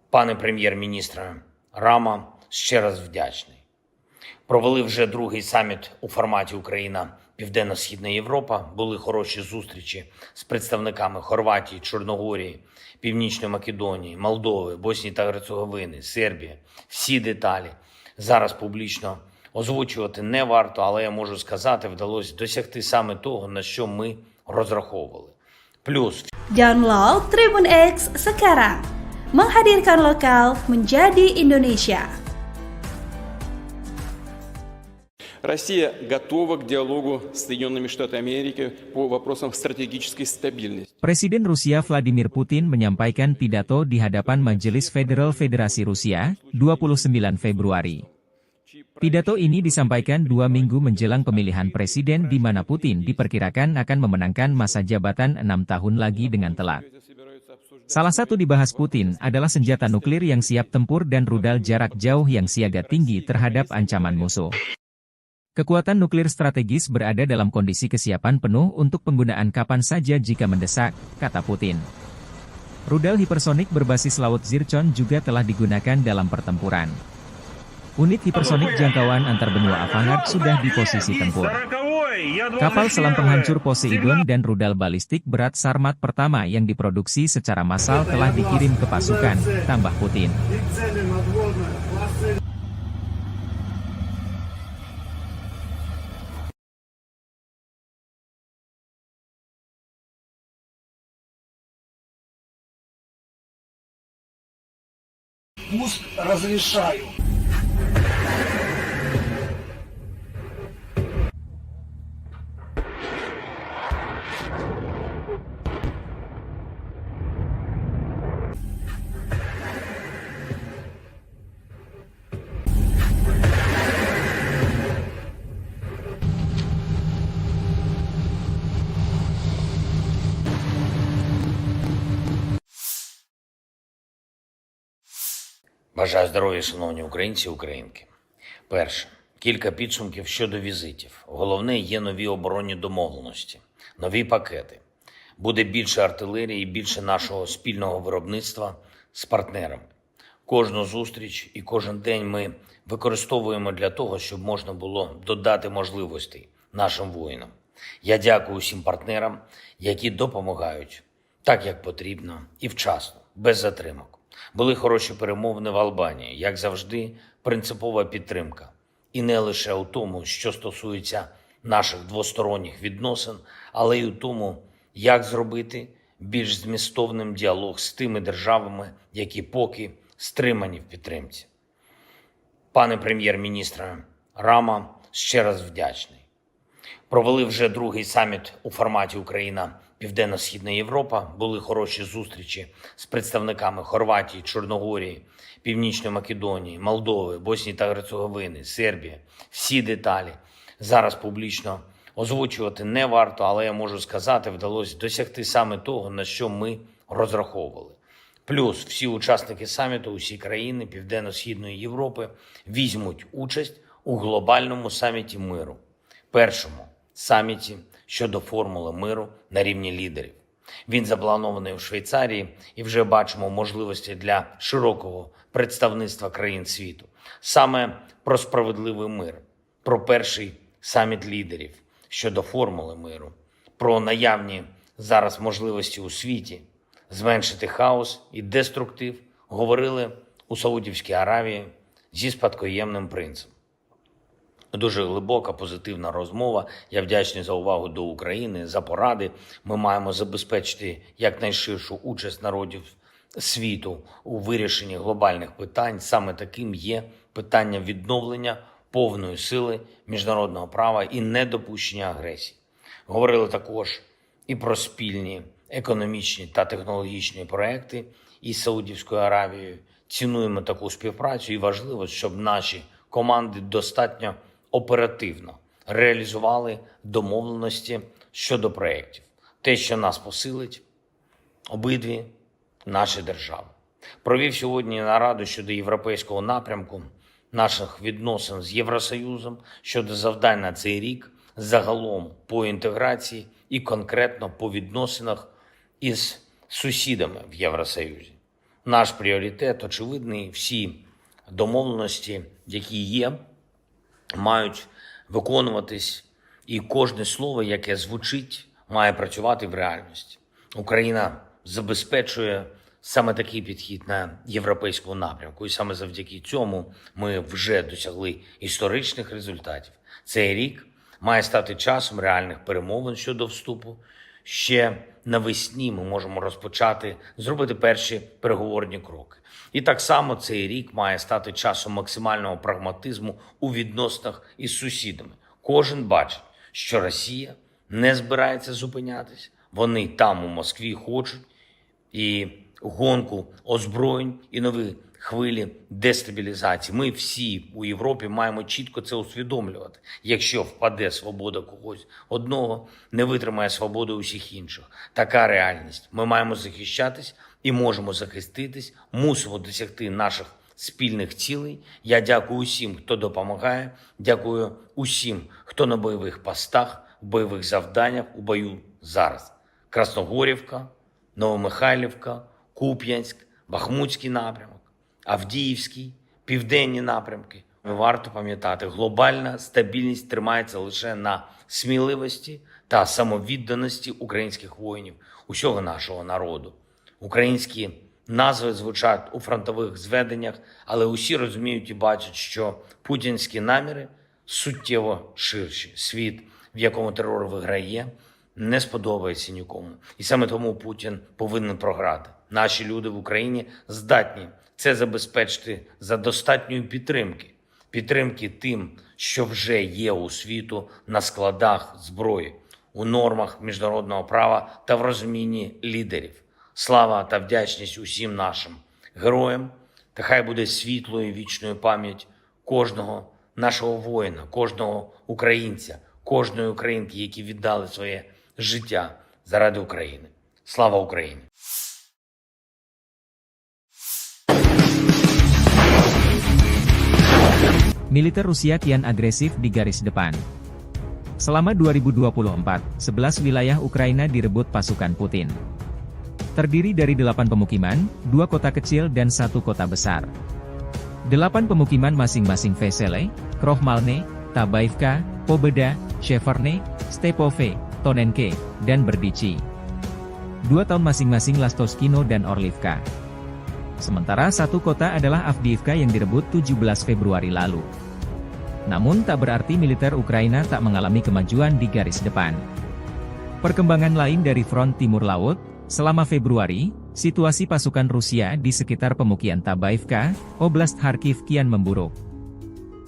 Пане прем'єр-міністре Рама, ще раз вдячний. Провели вже другий саміт у форматі Україна-Південно-Східна Європа. Були хороші зустрічі з представниками Хорватії, Чорногорії, Північної Македонії, Молдови, Боснії та Герцеговини, Сербії. Всі деталі зараз публічно озвучувати не варто, але я можу сказати, вдалося досягти саме того, на що ми розраховували. Плюс Download Tribun X sekarang, menghadirkan lokal menjadi Indonesia. Россия готова к диалогу с Соединенными Штатами Америки по вопросам стратегической стабильности. Presiden Rusia Vladimir Putin menyampaikan pidato di hadapan Majelis Federal Federasi Rusia, 29 Februari. Pidato ini disampaikan 2 minggu menjelang pemilihan presiden di mana Putin diperkirakan akan memenangkan masa jabatan 6 tahun lagi dengan telak. Salah satu dibahas Putin adalah senjata nuklir yang siap tempur dan rudal jarak jauh yang siaga tinggi terhadap ancaman musuh. Kekuatan nuklir strategis berada dalam kondisi kesiapan penuh untuk penggunaan kapan saja jika mendesak, kata Putin. Rudal hipersonik berbasis laut Zircon juga telah digunakan dalam pertempuran. Unit hipersonik jangkauan antar benua Avangard sudah di posisi tempur. Kapal selam penghancur Poseidon dan rudal balistik berat Sarmat pertama yang diproduksi secara massal telah dikirim ke pasukan, tambah Putin. Пусть разрешаю. Бажаю здоров'я, шановні українці і українки. Перше. Кілька підсумків щодо візитів. Головне, є нові оборонні домовленості, нові пакети. Буде більше артилерії і більше нашого спільного виробництва з партнерами. Кожну зустріч і кожен день ми використовуємо для того, щоб можна було додати можливостей нашим воїнам. Я дякую усім партнерам, які допомагають так, як потрібно і вчасно, без затримок. Були хороші перемовини в Албанії, як завжди, принципова підтримка. І не лише у тому, що стосується наших двосторонніх відносин, але й у тому, як зробити більш змістовним діалог з тими державами, які поки стримані в підтримці. Пане прем'єр-міністре Рама, ще раз вдячний. Провели вже другий саміт у форматі Україна-Південно-Східна Європа. Були хороші зустрічі з представниками Хорватії, Чорногорії, Північної Македонії, Молдови, Боснії та Герцеговини, Сербії. Всі деталі зараз публічно озвучувати не варто, але я можу сказати, вдалося досягти саме того, на що ми розраховували. Плюс всі учасники саміту, усі країни Південно-Східної Європи візьмуть участь у глобальному саміті миру. Першому саміті щодо формули миру на рівні лідерів. Він запланований у Швейцарії і вже бачимо можливості для широкого представництва країн світу. Саме про справедливий мир, про перший саміт лідерів щодо формули миру, про наявні зараз можливості у світі зменшити хаос і деструктив говорили у Саудівській Аравії зі спадкоємним принцем. Дуже глибока, позитивна розмова. Я вдячний за увагу до України, за поради. Ми маємо забезпечити якнайширшу участь народів світу у вирішенні глобальних питань. Саме таким є питання відновлення повної сили міжнародного права і недопущення агресії. Говорили також і про спільні економічні та технологічні проекти із Саудівською Аравією. Цінуємо таку співпрацю і важливо, щоб наші команди достатньо оперативно реалізували домовленості щодо проєктів. Те, що нас посилить, обидві наші держави. Провів сьогодні нараду щодо європейського напрямку наших відносин з Євросоюзом, щодо завдань на цей рік, загалом по інтеграції і конкретно по відносинах із сусідами в Євросоюзі. Наш пріоритет очевидний, всі домовленості, які є, мають виконуватись, і кожне слово, яке звучить, має працювати в реальності. Україна забезпечує саме такий підхід на європейському напрямку, і саме завдяки цьому ми вже досягли історичних результатів. Цей рік має стати часом реальних перемовин щодо вступу. Ще навесні ми можемо розпочати, зробити перші переговорні кроки. І так само цей рік має стати часом максимального прагматизму у відносинах із сусідами. Кожен бачить, що Росія не збирається зупинятись. Вони там у Москві хочуть і гонку озброєнь, і нові хвилі дестабілізації. Ми всі у Європі маємо чітко це усвідомлювати. Якщо впаде свобода когось одного, не витримає свободи усіх інших. Така реальність. Ми маємо захищатись і можемо захиститись, мусимо досягти наших спільних цілей. Я дякую усім, хто допомагає, дякую усім, хто на бойових постах, в бойових завданнях, у бою зараз. Красногорівка, Новомихайлівка, Куп'янськ, Бахмутський напрямок, Авдіївський, південні напрямки. Варто пам'ятати, глобальна стабільність тримається лише на сміливості та самовідданості українських воїнів, усього нашого народу. Українські назви звучать у фронтових зведеннях, але усі розуміють і бачать, що путінські наміри суттєво ширші. Світ, в якому терор виграє, не сподобається нікому. І саме тому Путін повинен програти. Наші люди в Україні здатні це забезпечити за достатньої підтримки. Підтримки тим, що вже є у світу на складах зброї, у нормах міжнародного права та в розумінні лідерів. Слава та вдячність усім нашим героям. Та хай буде світлою і вічною пам'ять кожного нашого воїна, кожного українця, кожної українки, які віддали своє життя заради України. Слава Україні! Militer Rusia kian agresif di garis depan. Selama 2024, 11 wilayah Ukraina direbut pasukan Putin. Terdiri dari 8 pemukiman, 2 kota kecil dan 1 kota besar. 8 pemukiman masing-masing Vesele, Krohmalne, Tabaivka, Pobeda, Sheverne, Stepove, Tonenke, dan Berdichi. 2 tahun masing-masing Lastoskino dan Orlivka. Sementara 1 kota adalah Avdiivka yang direbut 17 Februari lalu. Namun tak berarti militer Ukraina tak mengalami kemajuan di garis depan. Perkembangan lain dari front timur laut, selama Februari, situasi pasukan Rusia di sekitar pemukiman Tabaivka, Oblast Kharkiv kian memburuk.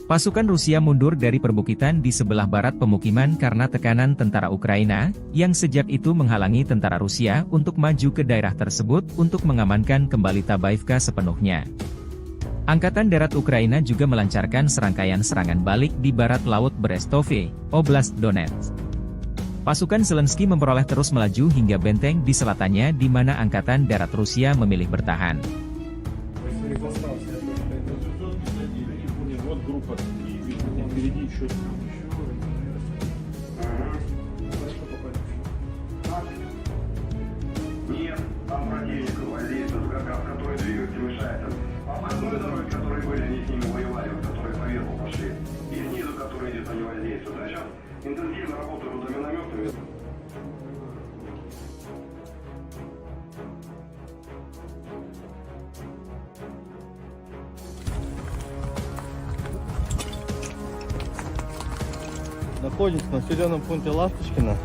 Pasukan Rusia mundur dari perbukitan di sebelah barat pemukiman karena tekanan tentara Ukraina, yang sejak itu menghalangi tentara Rusia untuk maju ke daerah tersebut untuk mengamankan kembali Tabaivka sepenuhnya. Angkatan Darat Ukraina juga melancarkan serangkaian serangan balik di barat laut Berestove, Oblast Donetsk. Pasukan Zelensky memperoleh terus melaju hingga benteng di selatannya di mana Angkatan Darat Rusia memilih bertahan. Нет, там противник воздействует, как раз который двигатель мешает. Обходной дороги, которые были, они с ними воевали, которые поверху пошли. И снизу, которые где-то не воздействуют. А сейчас интенсивно работают за минометами. Находимся на населенном пункте Ласточкино.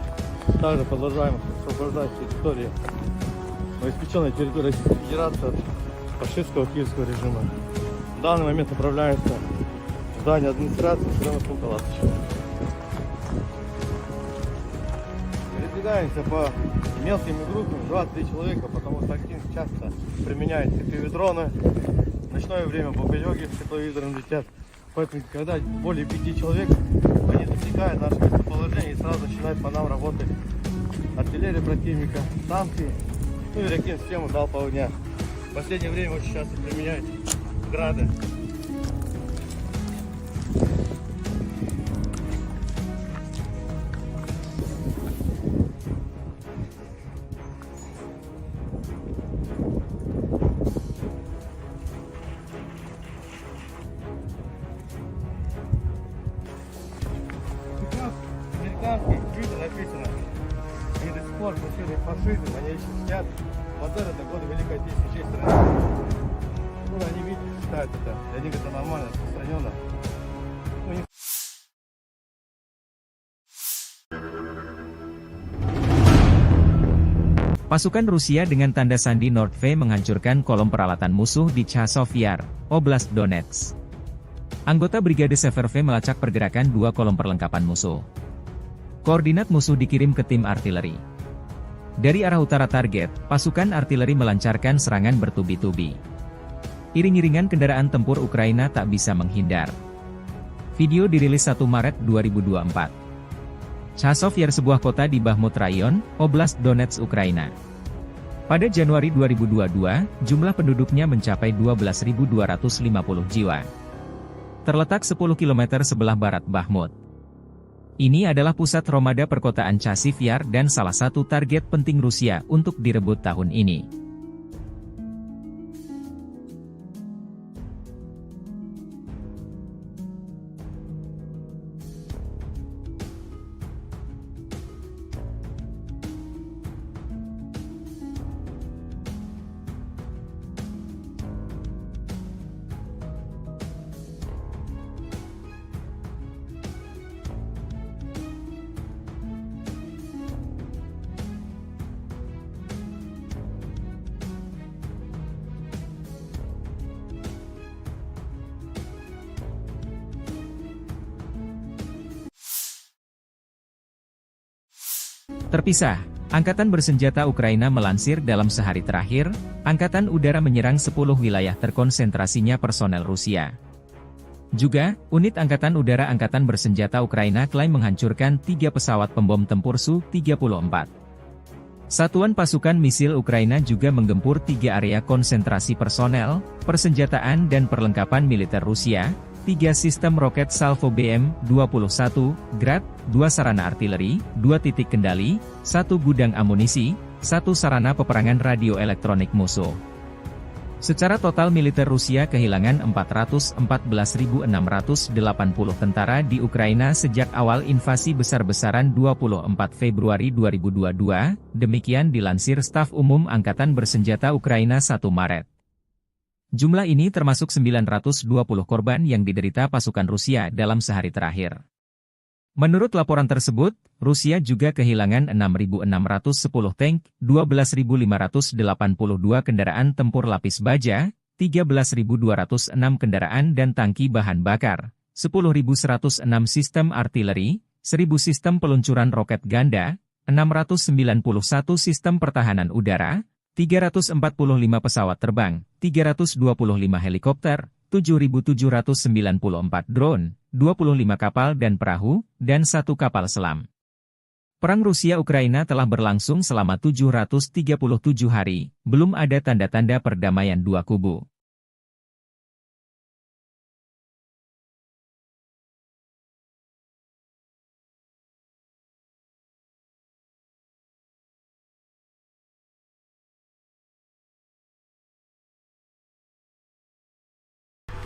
Также продолжаем освобождать территории, обеспеченной территории Российской Федерации от фашистского киевского режима. В данный момент направляемся в здание администрации населенного пункта Ласточкино. Передвигаемся по мелким группам, 2-3 человека, потому что активно часто применяют FPV-дроны. В ночное время бомбелёги с тепловизором летят. Поэтому, когда более 5 человек, они засекает наше местоположение и сразу начинает по нам работать артиллерия противника, танки, ну и ракет-систему залпового огня. В последнее время очень часто применяют грады. Американские виды написано. Они до сих пор носили фашизм, они еще сидят. Бандера это годы Великой Отечественной страны. Ну, они видят, считают это. Для них это нормально, распространенно. Ну, не... Pasukan Rusia dengan tanda sandi Nordv menghancurkan kolom peralatan musuh di Chasov Yar, Oblast Donetsk. Anggota Brigade Severve melacak pergerakan dua kolom perlengkapan musuh. Koordinat musuh dikirim ke tim artileri. Dari arah utara target, pasukan artileri melancarkan serangan bertubi-tubi. Iring-iringan kendaraan tempur Ukraina tak bisa menghindar. Video dirilis 1 Maret 2024. Chasov Yar sebuah kota di Bakhmut Rayon, Oblast Donetsk, Ukraina. Pada Januari 2022, jumlah penduduknya mencapai 12.250 jiwa. Terletak 10 km sebelah barat Bakhmut. Ini adalah pusat Romada perkotaan Chasiv Yar dan salah satu target penting Rusia untuk direbut tahun ini. Terpisah, Angkatan Bersenjata Ukraina melansir dalam sehari terakhir, Angkatan Udara menyerang 10 wilayah terkonsentrasinya personel Rusia. Juga, unit Angkatan Udara Angkatan Bersenjata Ukraina klaim menghancurkan 3 pesawat pembom tempur Su-34. Satuan pasukan misil Ukraina juga menggempur 3 area konsentrasi personel, persenjataan dan perlengkapan militer Rusia, 3 sistem roket Salvo BM-21, Grad, 2 sarana artileri, 2 titik kendali, 1 gudang amunisi, 1 sarana peperangan radio elektronik musuh. Secara total militer Rusia kehilangan 414.680 tentara di Ukraina sejak awal invasi besar-besaran 24 Februari 2022, demikian dilansir Staf Umum Angkatan Bersenjata Ukraina 1 Maret. Jumlah ini termasuk 920 korban yang diderita pasukan Rusia dalam sehari terakhir. Menurut laporan tersebut, Rusia juga kehilangan 6.610 tank, 12.582 kendaraan tempur lapis baja, 13.206 kendaraan dan tangki bahan bakar, 10.106 sistem artileri, 1.000 sistem peluncuran roket ganda, 691 sistem pertahanan udara, 345 pesawat terbang, 325 helikopter, 7.794 drone, 25 kapal dan perahu, dan 1 kapal selam. Perang Rusia-Ukraina telah berlangsung selama 737 hari, belum ada tanda-tanda perdamaian dua kubu.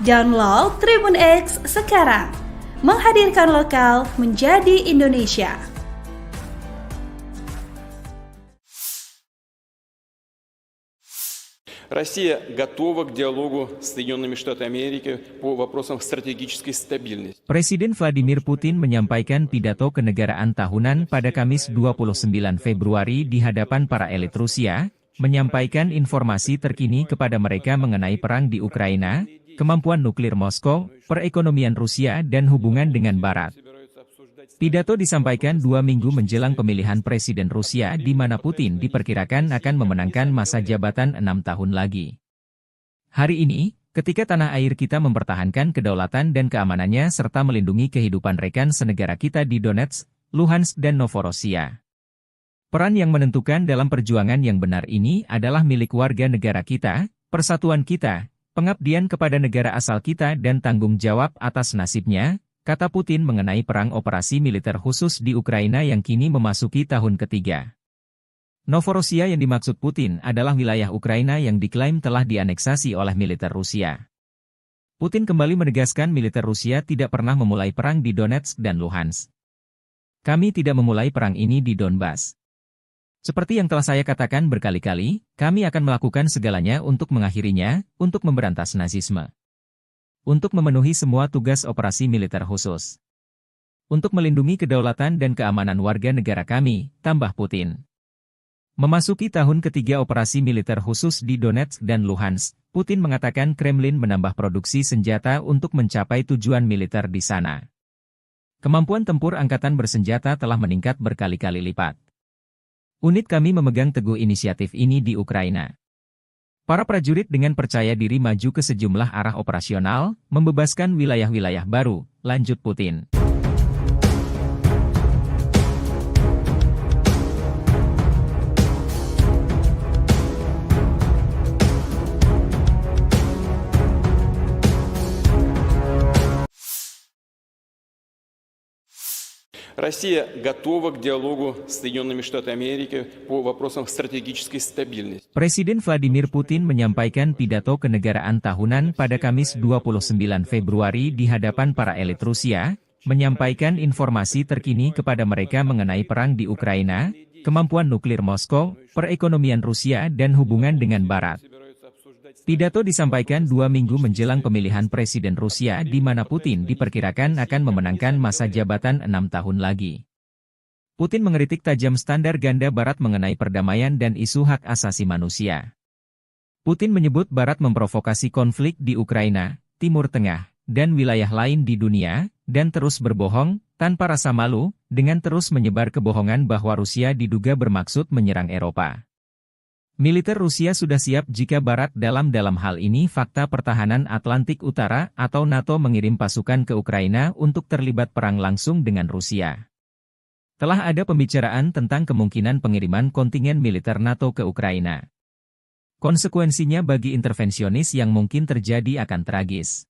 Download Tribun X sekarang, menghadirkan lokal menjadi Indonesia. Россия готова к диалогу с Соединенными Штатами Америки по вопросам стратегической стабильности. Presiden Vladimir Putin menyampaikan pidato kenegaraan tahunan pada Kamis 29 Februari di hadapan para elit Rusia, menyampaikan informasi terkini kepada mereka mengenai perang di Ukraina, kemampuan nuklir Moskow, perekonomian Rusia dan hubungan dengan Barat. Pidato disampaikan 2 minggu menjelang pemilihan Presiden Rusia di mana Putin diperkirakan akan memenangkan masa jabatan 6 tahun lagi. Hari ini, Ketika tanah air kita mempertahankan kedaulatan dan keamanannya serta melindungi kehidupan rekan senegara kita di Donetsk, Luhansk dan Novorossiya. Peran yang menentukan dalam perjuangan yang benar ini adalah milik warga negara kita, persatuan kita, pengabdian kepada negara asal kita dan tanggung jawab atas nasibnya, kata Putin mengenai perang operasi militer khusus di Ukraina yang kini memasuki tahun ketiga. Novorossiya yang dimaksud Putin adalah wilayah Ukraina yang diklaim telah dianeksasi oleh militer Rusia. Putin kembali menegaskan militer Rusia tidak pernah memulai perang di Donetsk dan Luhansk. Kami tidak memulai perang ini di Donbas. Seperti yang telah saya katakan berkali-kali, kami akan melakukan segalanya untuk mengakhirinya, untuk memberantas nazisme. Untuk memenuhi semua tugas operasi militer khusus. Untuk melindungi kedaulatan dan keamanan warga negara kami, tambah Putin. Memasuki tahun ketiga operasi militer khusus di Donetsk dan Luhansk, Putin mengatakan Kremlin menambah produksi senjata untuk mencapai tujuan militer di sana. Kemampuan tempur angkatan bersenjata telah meningkat berkali-kali lipat. Unit kami memegang teguh inisiatif ini di Ukraina. Para prajurit dengan percaya diri maju ke sejumlah arah operasional, membebaskan wilayah-wilayah baru, lanjut Putin. Россия готова к диалогу с Соединенными Штатами Америки по вопросам стратегической стабильности. Presiden Vladimir Putin menyampaikan pidato kenegaraan tahunan pada Kamis 29 Februari di hadapan para elit Rusia, menyampaikan informasi terkini kepada mereka mengenai perang di Ukraina, kemampuan nuklir Moskow, perekonomian Rusia dan hubungan dengan Barat. Pidato disampaikan 2 minggu menjelang pemilihan Presiden Rusia di mana Putin diperkirakan akan memenangkan masa jabatan 6 tahun lagi. Putin mengkritik tajam standar ganda Barat mengenai perdamaian dan isu hak asasi manusia. Putin menyebut Barat memprovokasi konflik di Ukraina, Timur Tengah, dan wilayah lain di dunia, dan terus berbohong, tanpa rasa malu, dengan terus menyebar kebohongan bahwa Rusia diduga bermaksud menyerang Eropa. Militer Rusia sudah siap jika Barat dalam hal ini fakta pertahanan Atlantik Utara atau NATO mengirim pasukan ke Ukraina untuk terlibat perang langsung dengan Rusia. Telah ada pembicaraan tentang kemungkinan pengiriman kontingen militer NATO ke Ukraina. Konsekuensinya bagi intervensionis yang mungkin terjadi akan tragis.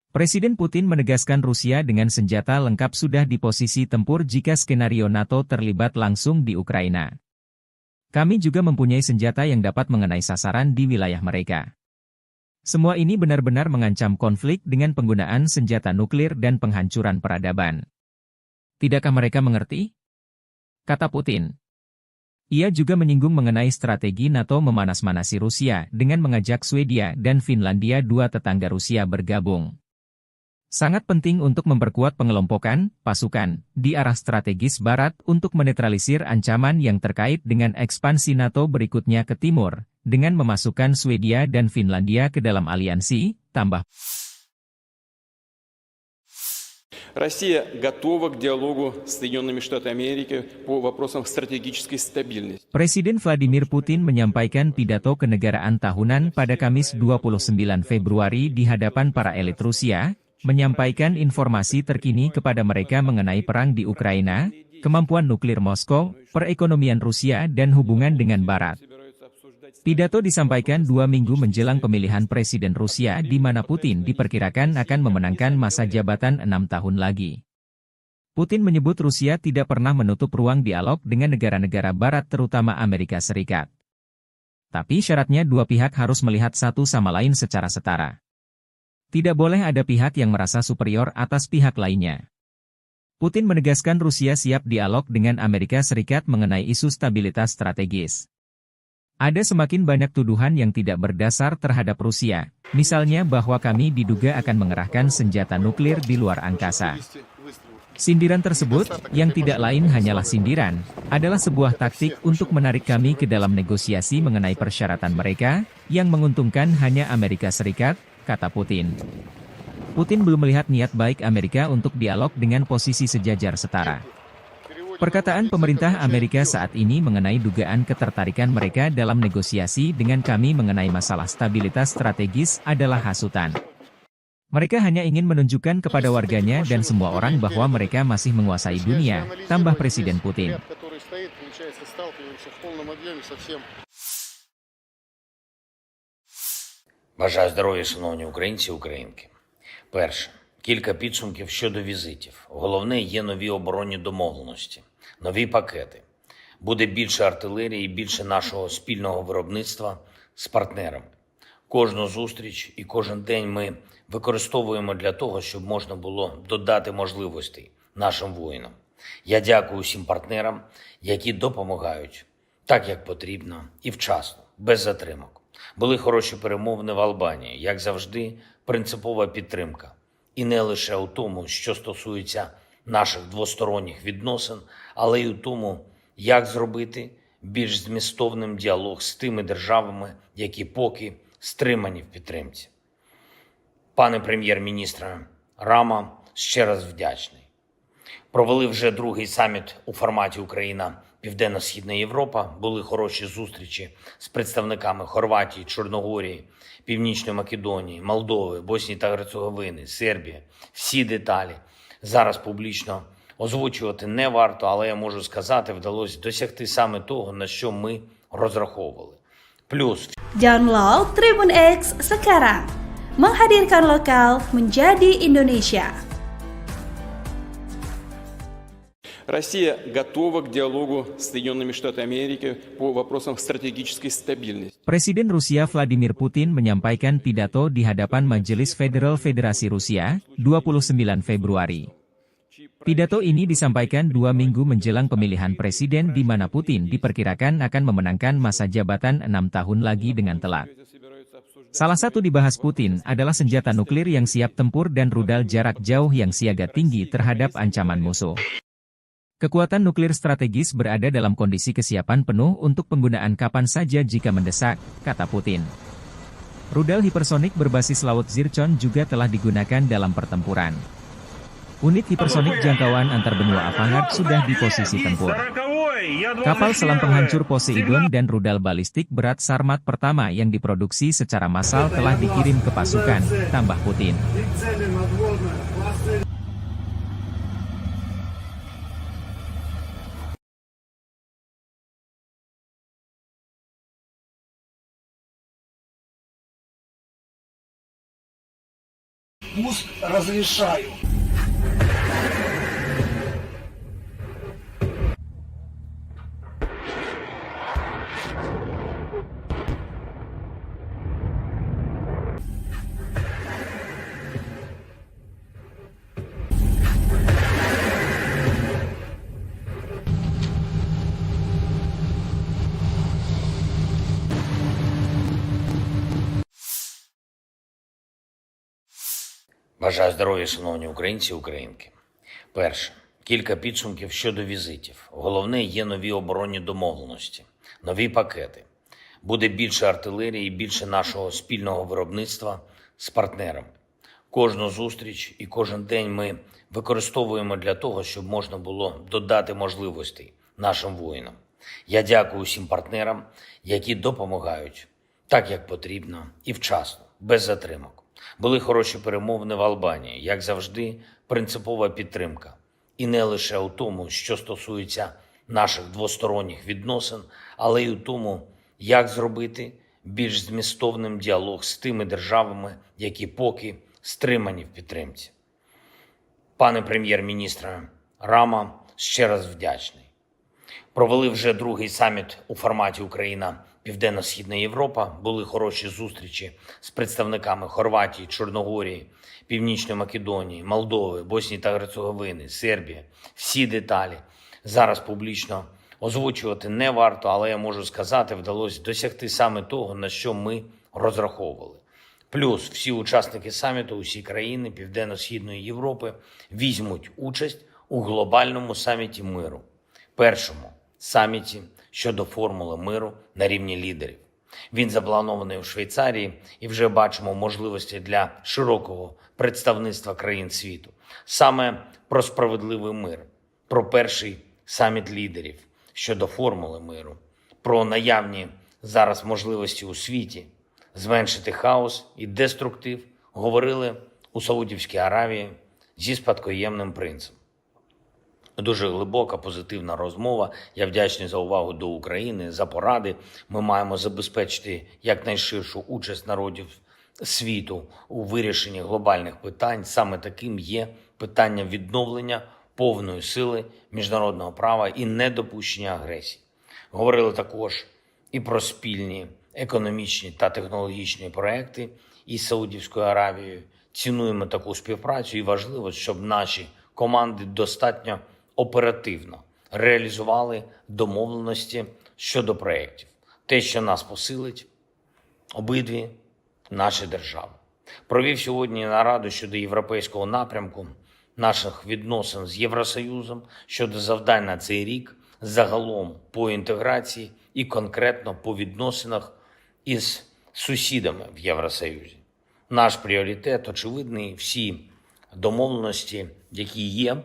Presiden Putin menegaskan Rusia dengan senjata lengkap sudah di posisi tempur jika skenario NATO terlibat langsung di Ukraina. Kami juga mempunyai senjata yang dapat mengenai sasaran di wilayah mereka. Semua ini benar-benar mengancam konflik dengan penggunaan senjata nuklir dan penghancuran peradaban. Tidakkah mereka mengerti? Kata Putin. Ia juga menyinggung mengenai strategi NATO memanas-manasi Rusia dengan mengajak Swedia dan Finlandia, dua tetangga Rusia, bergabung. Sangat penting untuk memperkuat pengelompokan pasukan di arah strategis Barat untuk menetralisir ancaman yang terkait dengan ekspansi NATO berikutnya ke timur, dengan memasukkan Swedia dan Finlandia ke dalam aliansi, tambah. Россия готова к диалогу с Соединенными Штатами Америки по вопросам стратегической стабильности. Presiden Vladimir Putin menyampaikan pidato kenegaraan tahunan pada Kamis 29 Februari di hadapan para elit Rusia, menyampaikan informasi terkini kepada mereka mengenai perang di Ukraina, kemampuan nuklir Moskow, perekonomian Rusia dan hubungan dengan Barat. Pidato disampaikan 2 minggu menjelang pemilihan Presiden Rusia di mana Putin diperkirakan akan memenangkan masa jabatan 6 tahun lagi. Putin menyebut Rusia tidak pernah menutup ruang dialog dengan negara-negara Barat terutama Amerika Serikat. Tapi syaratnya dua pihak harus melihat satu sama lain secara setara. Tidak boleh ada pihak yang merasa superior atas pihak lainnya. Putin menegaskan Rusia siap dialog dengan Amerika Serikat mengenai isu stabilitas strategis. Ada semakin banyak tuduhan yang tidak berdasar terhadap Rusia, misalnya bahwa kami diduga akan mengerahkan senjata nuklir di luar angkasa. Sindiran tersebut, yang tidak lain hanyalah sindiran, adalah sebuah taktik untuk menarik kami ke dalam negosiasi mengenai persyaratan mereka, yang menguntungkan hanya Amerika Serikat, kata Putin. Putin belum melihat niat baik Amerika untuk dialog dengan posisi sejajar setara. Perkataan pemerintah Amerika saat ini mengenai dugaan ketertarikan mereka dalam negosiasi dengan kami mengenai masalah stabilitas strategis adalah hasutan. Mereka hanya ingin menunjukkan kepada warganya dan semua orang bahwa mereka masih menguasai dunia, tambah Presiden Putin. Бажаю здоров'я, шановні українці і українки. Перше. Кілька підсумків щодо візитів. Головне, є нові оборонні домовленості, нові пакети. Буде більше артилерії і більше нашого спільного виробництва з партнерами. Кожну зустріч і кожен день ми використовуємо для того, щоб можна було додати можливостей нашим воїнам. Я дякую всім партнерам, які допомагають так, як потрібно і вчасно, без затримок. Були хороші перемовини в Албанії, як завжди, принципова підтримка. І не лише у тому, що стосується наших двосторонніх відносин, але й у тому, як зробити більш змістовним діалог з тими державами, які поки стримані в підтримці. Пане прем'єр-міністре Рама, ще раз вдячний. Провели вже другий саміт у форматі Україна-Південно-Східна Європа. Були хороші зустрічі з представниками Хорватії, Чорногорії, Північної Македонії, Молдови, Боснії та Герцеговини, Сербії. Всі деталі зараз публічно озвучувати не варто, але я можу сказати, вдалося досягти саме того, на що ми розраховували. Плюс Download Tribun X sekarang, menghadirkan lokal menjadi Indonesia. Россия готова к диалогу с Соединенными Штатами Америки по вопросам стратегической стабильности. Presiden Rusia Vladimir Putin menyampaikan pidato di hadapan Majelis Federal Federasi Rusia, 29 Februari. Pidato ini disampaikan 2 minggu menjelang pemilihan presiden di mana Putin diperkirakan akan memenangkan masa jabatan 6 tahun lagi dengan telak. Salah satu dibahas Putin adalah senjata nuklir yang siap tempur dan rudal jarak jauh yang siaga tinggi terhadap ancaman musuh. Kekuatan nuklir strategis berada dalam kondisi kesiapan penuh untuk penggunaan kapan saja jika mendesak, kata Putin. Rudal hipersonik berbasis laut Zircon juga telah digunakan dalam pertempuran. Unit hipersonik jangkauan antar benua Avangard sudah di posisi tempur. Kapal selam penghancur Poseidon dan rudal balistik berat Sarmat pertama yang diproduksi secara massal telah dikirim ke pasukan, tambah Putin. Пуск разрешаю. Бажаю здоров'я, шановні українці і українки. Перше. Кілька підсумків щодо візитів. Головне, є нові оборонні домовленості, нові пакети. Буде більше артилерії і більше нашого спільного виробництва з партнерами. Кожну зустріч і кожен день ми використовуємо для того, щоб можна було додати можливостей нашим воїнам. Я дякую всім партнерам, які допомагають так, як потрібно і вчасно, без затримок. Були хороші перемовини в Албанії, як завжди, принципова підтримка. І не лише у тому, що стосується наших двосторонніх відносин, але й у тому, як зробити більш змістовним діалог з тими державами, які поки стримані в підтримці. Пане прем'єр-міністре Рама, ще раз вдячний. Провели вже другий саміт у форматі Україна-Південно-Східна Європа. Були хороші зустрічі з представниками Хорватії, Чорногорії, Північної Македонії, Молдови, Боснії та Герцеговини, Сербії. Всі деталі зараз публічно озвучувати не варто, але я можу сказати, вдалося досягти саме того, на що ми розраховували. Плюс всі учасники саміту, усі країни Південно-Східної Європи візьмуть участь у глобальному саміті миру. Першому саміті щодо формули миру на рівні лідерів. Він запланований у Швейцарії і вже бачимо можливості для широкого представництва країн світу. Саме про справедливий мир, про перший саміт лідерів щодо формули миру, про наявні зараз можливості у світі зменшити хаос і деструктив говорили у Саудівській Аравії зі спадкоємним принцем. Дуже глибока, позитивна розмова. Я вдячний за увагу до України, за поради. Ми маємо забезпечити якнайширшу участь народів світу у вирішенні глобальних питань. Саме таким є питання відновлення повної сили міжнародного права і недопущення агресії. Говорили також і про спільні економічні та технологічні проекти із Саудівською Аравією. Цінуємо таку співпрацю і важливо, щоб наші команди достатньо оперативно реалізували домовленості щодо проєктів. Те, що нас посилить, обидві наші держави. Провів сьогодні нараду щодо європейського напрямку наших відносин з Євросоюзом, щодо завдань на цей рік, загалом по інтеграції і конкретно по відносинах із сусідами в Євросоюзі. Наш пріоритет очевидний, всі домовленості, які є,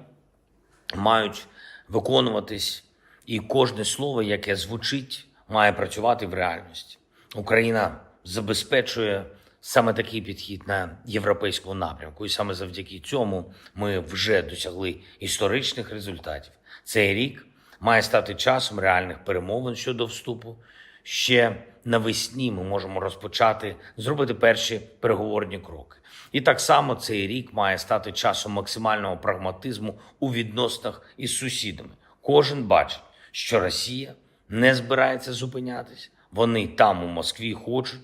мають виконуватись, і кожне слово, яке звучить, має працювати в реальності. Україна забезпечує саме такий підхід на європейському напрямку, і саме завдяки цьому ми вже досягли історичних результатів. Цей рік має стати часом реальних перемовин щодо вступу. Ще навесні ми можемо розпочати, зробити перші переговорні кроки. І так само цей рік має стати часом максимального прагматизму у відносинах із сусідами. Кожен бачить, що Росія не збирається зупинятись. Вони там у Москві хочуть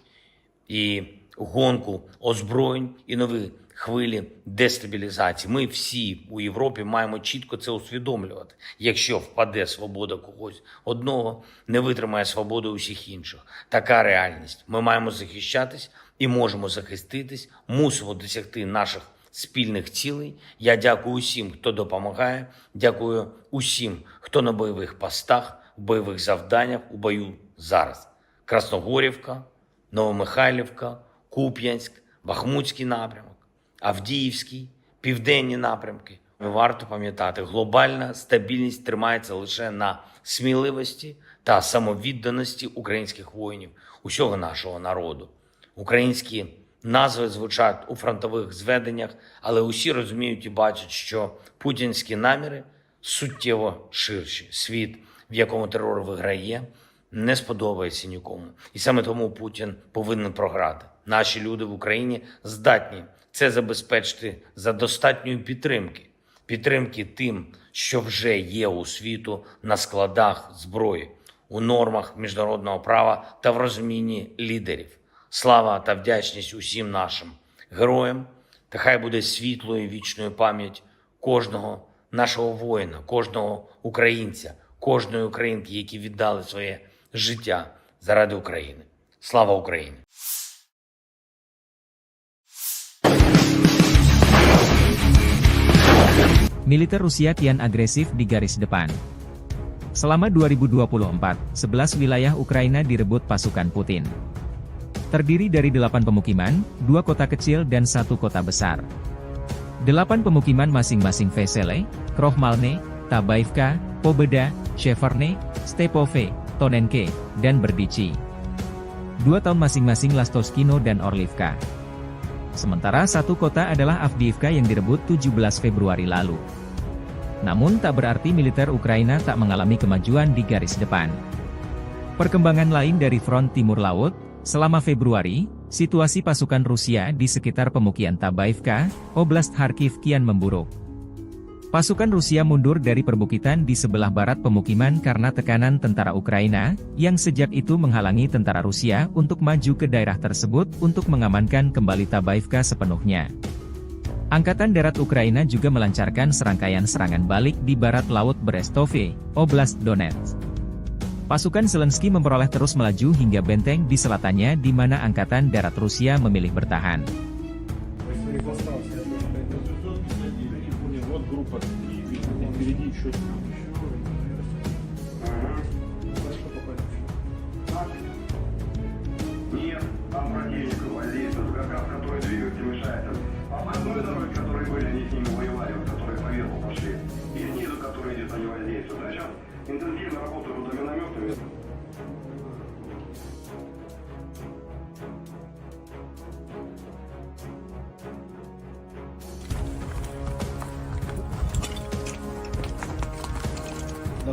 і гонку озброєнь, і нові хвилі дестабілізації. Ми всі у Європі маємо чітко це усвідомлювати. Якщо впаде свобода когось одного, не витримає свободи усіх інших. Така реальність. Ми маємо захищатись і можемо захиститись, мусимо досягти наших спільних цілей. Я дякую усім, хто допомагає, дякую усім, хто на бойових постах, в бойових завданнях, у бою зараз. Красногорівка, Новомихайлівка, Куп'янськ, Бахмутський напрямок, Авдіївський, південні напрямки. Варто пам'ятати, глобальна стабільність тримається лише на сміливості та самовідданості українських воїнів, усього нашого народу. Українські назви звучать у фронтових зведеннях, але усі розуміють і бачать, що путінські наміри суттєво ширші. Світ, в якому терор виграє, не сподобається нікому. І саме тому Путін повинен програти. Наші люди в Україні здатні це забезпечити за достатньої підтримки. Підтримки тим, що вже є у світу на складах зброї, у нормах міжнародного права та в розумінні лідерів. Слава та вдячність усім нашим героям, та хай буде світлою і вічною пам'ять кожного нашого воїна, кожного українця, кожної українки, які віддали своє життя заради України. Слава Україні! Militer Rusia kian agresif di garis depan. Selama 2024, 11 wilayah Ukraina direbut pasukan Putin. Terdiri dari 8 pemukiman, 2 kota kecil dan 1 kota besar. 8 pemukiman masing-masing Vesele, Krohmalne, Tabaivka, Pobeda, Sheverne, Stepove, Tonenke, dan Berdichi. 2 tahun masing-masing Lastoskino dan Orlivka. Sementara 1 kota adalah Avdiivka yang direbut 17 Februari lalu. Namun tak berarti militer Ukraina tak mengalami kemajuan di garis depan. Perkembangan lain dari front timur laut, selama Februari, situasi pasukan Rusia di sekitar pemukiman Tabaivka, Oblast Kharkiv kian memburuk. Pasukan Rusia mundur dari perbukitan di sebelah barat pemukiman karena tekanan tentara Ukraina, yang sejak itu menghalangi tentara Rusia untuk maju ke daerah tersebut untuk mengamankan kembali Tabaivka sepenuhnya. Angkatan Darat Ukraina juga melancarkan serangkaian serangan balik di barat laut Berestove, Oblast Donetsk. Pasukan Zelensky memperoleh terus melaju hingga benteng di selatannya di mana Angkatan Darat Rusia memilih bertahan. Нет, там противник воздействует, который двигатель мешает. Одной дороги, которые были, они с ними воевали, которые по верху пошли. И снизу, которые где-то не воздействуют. А сейчас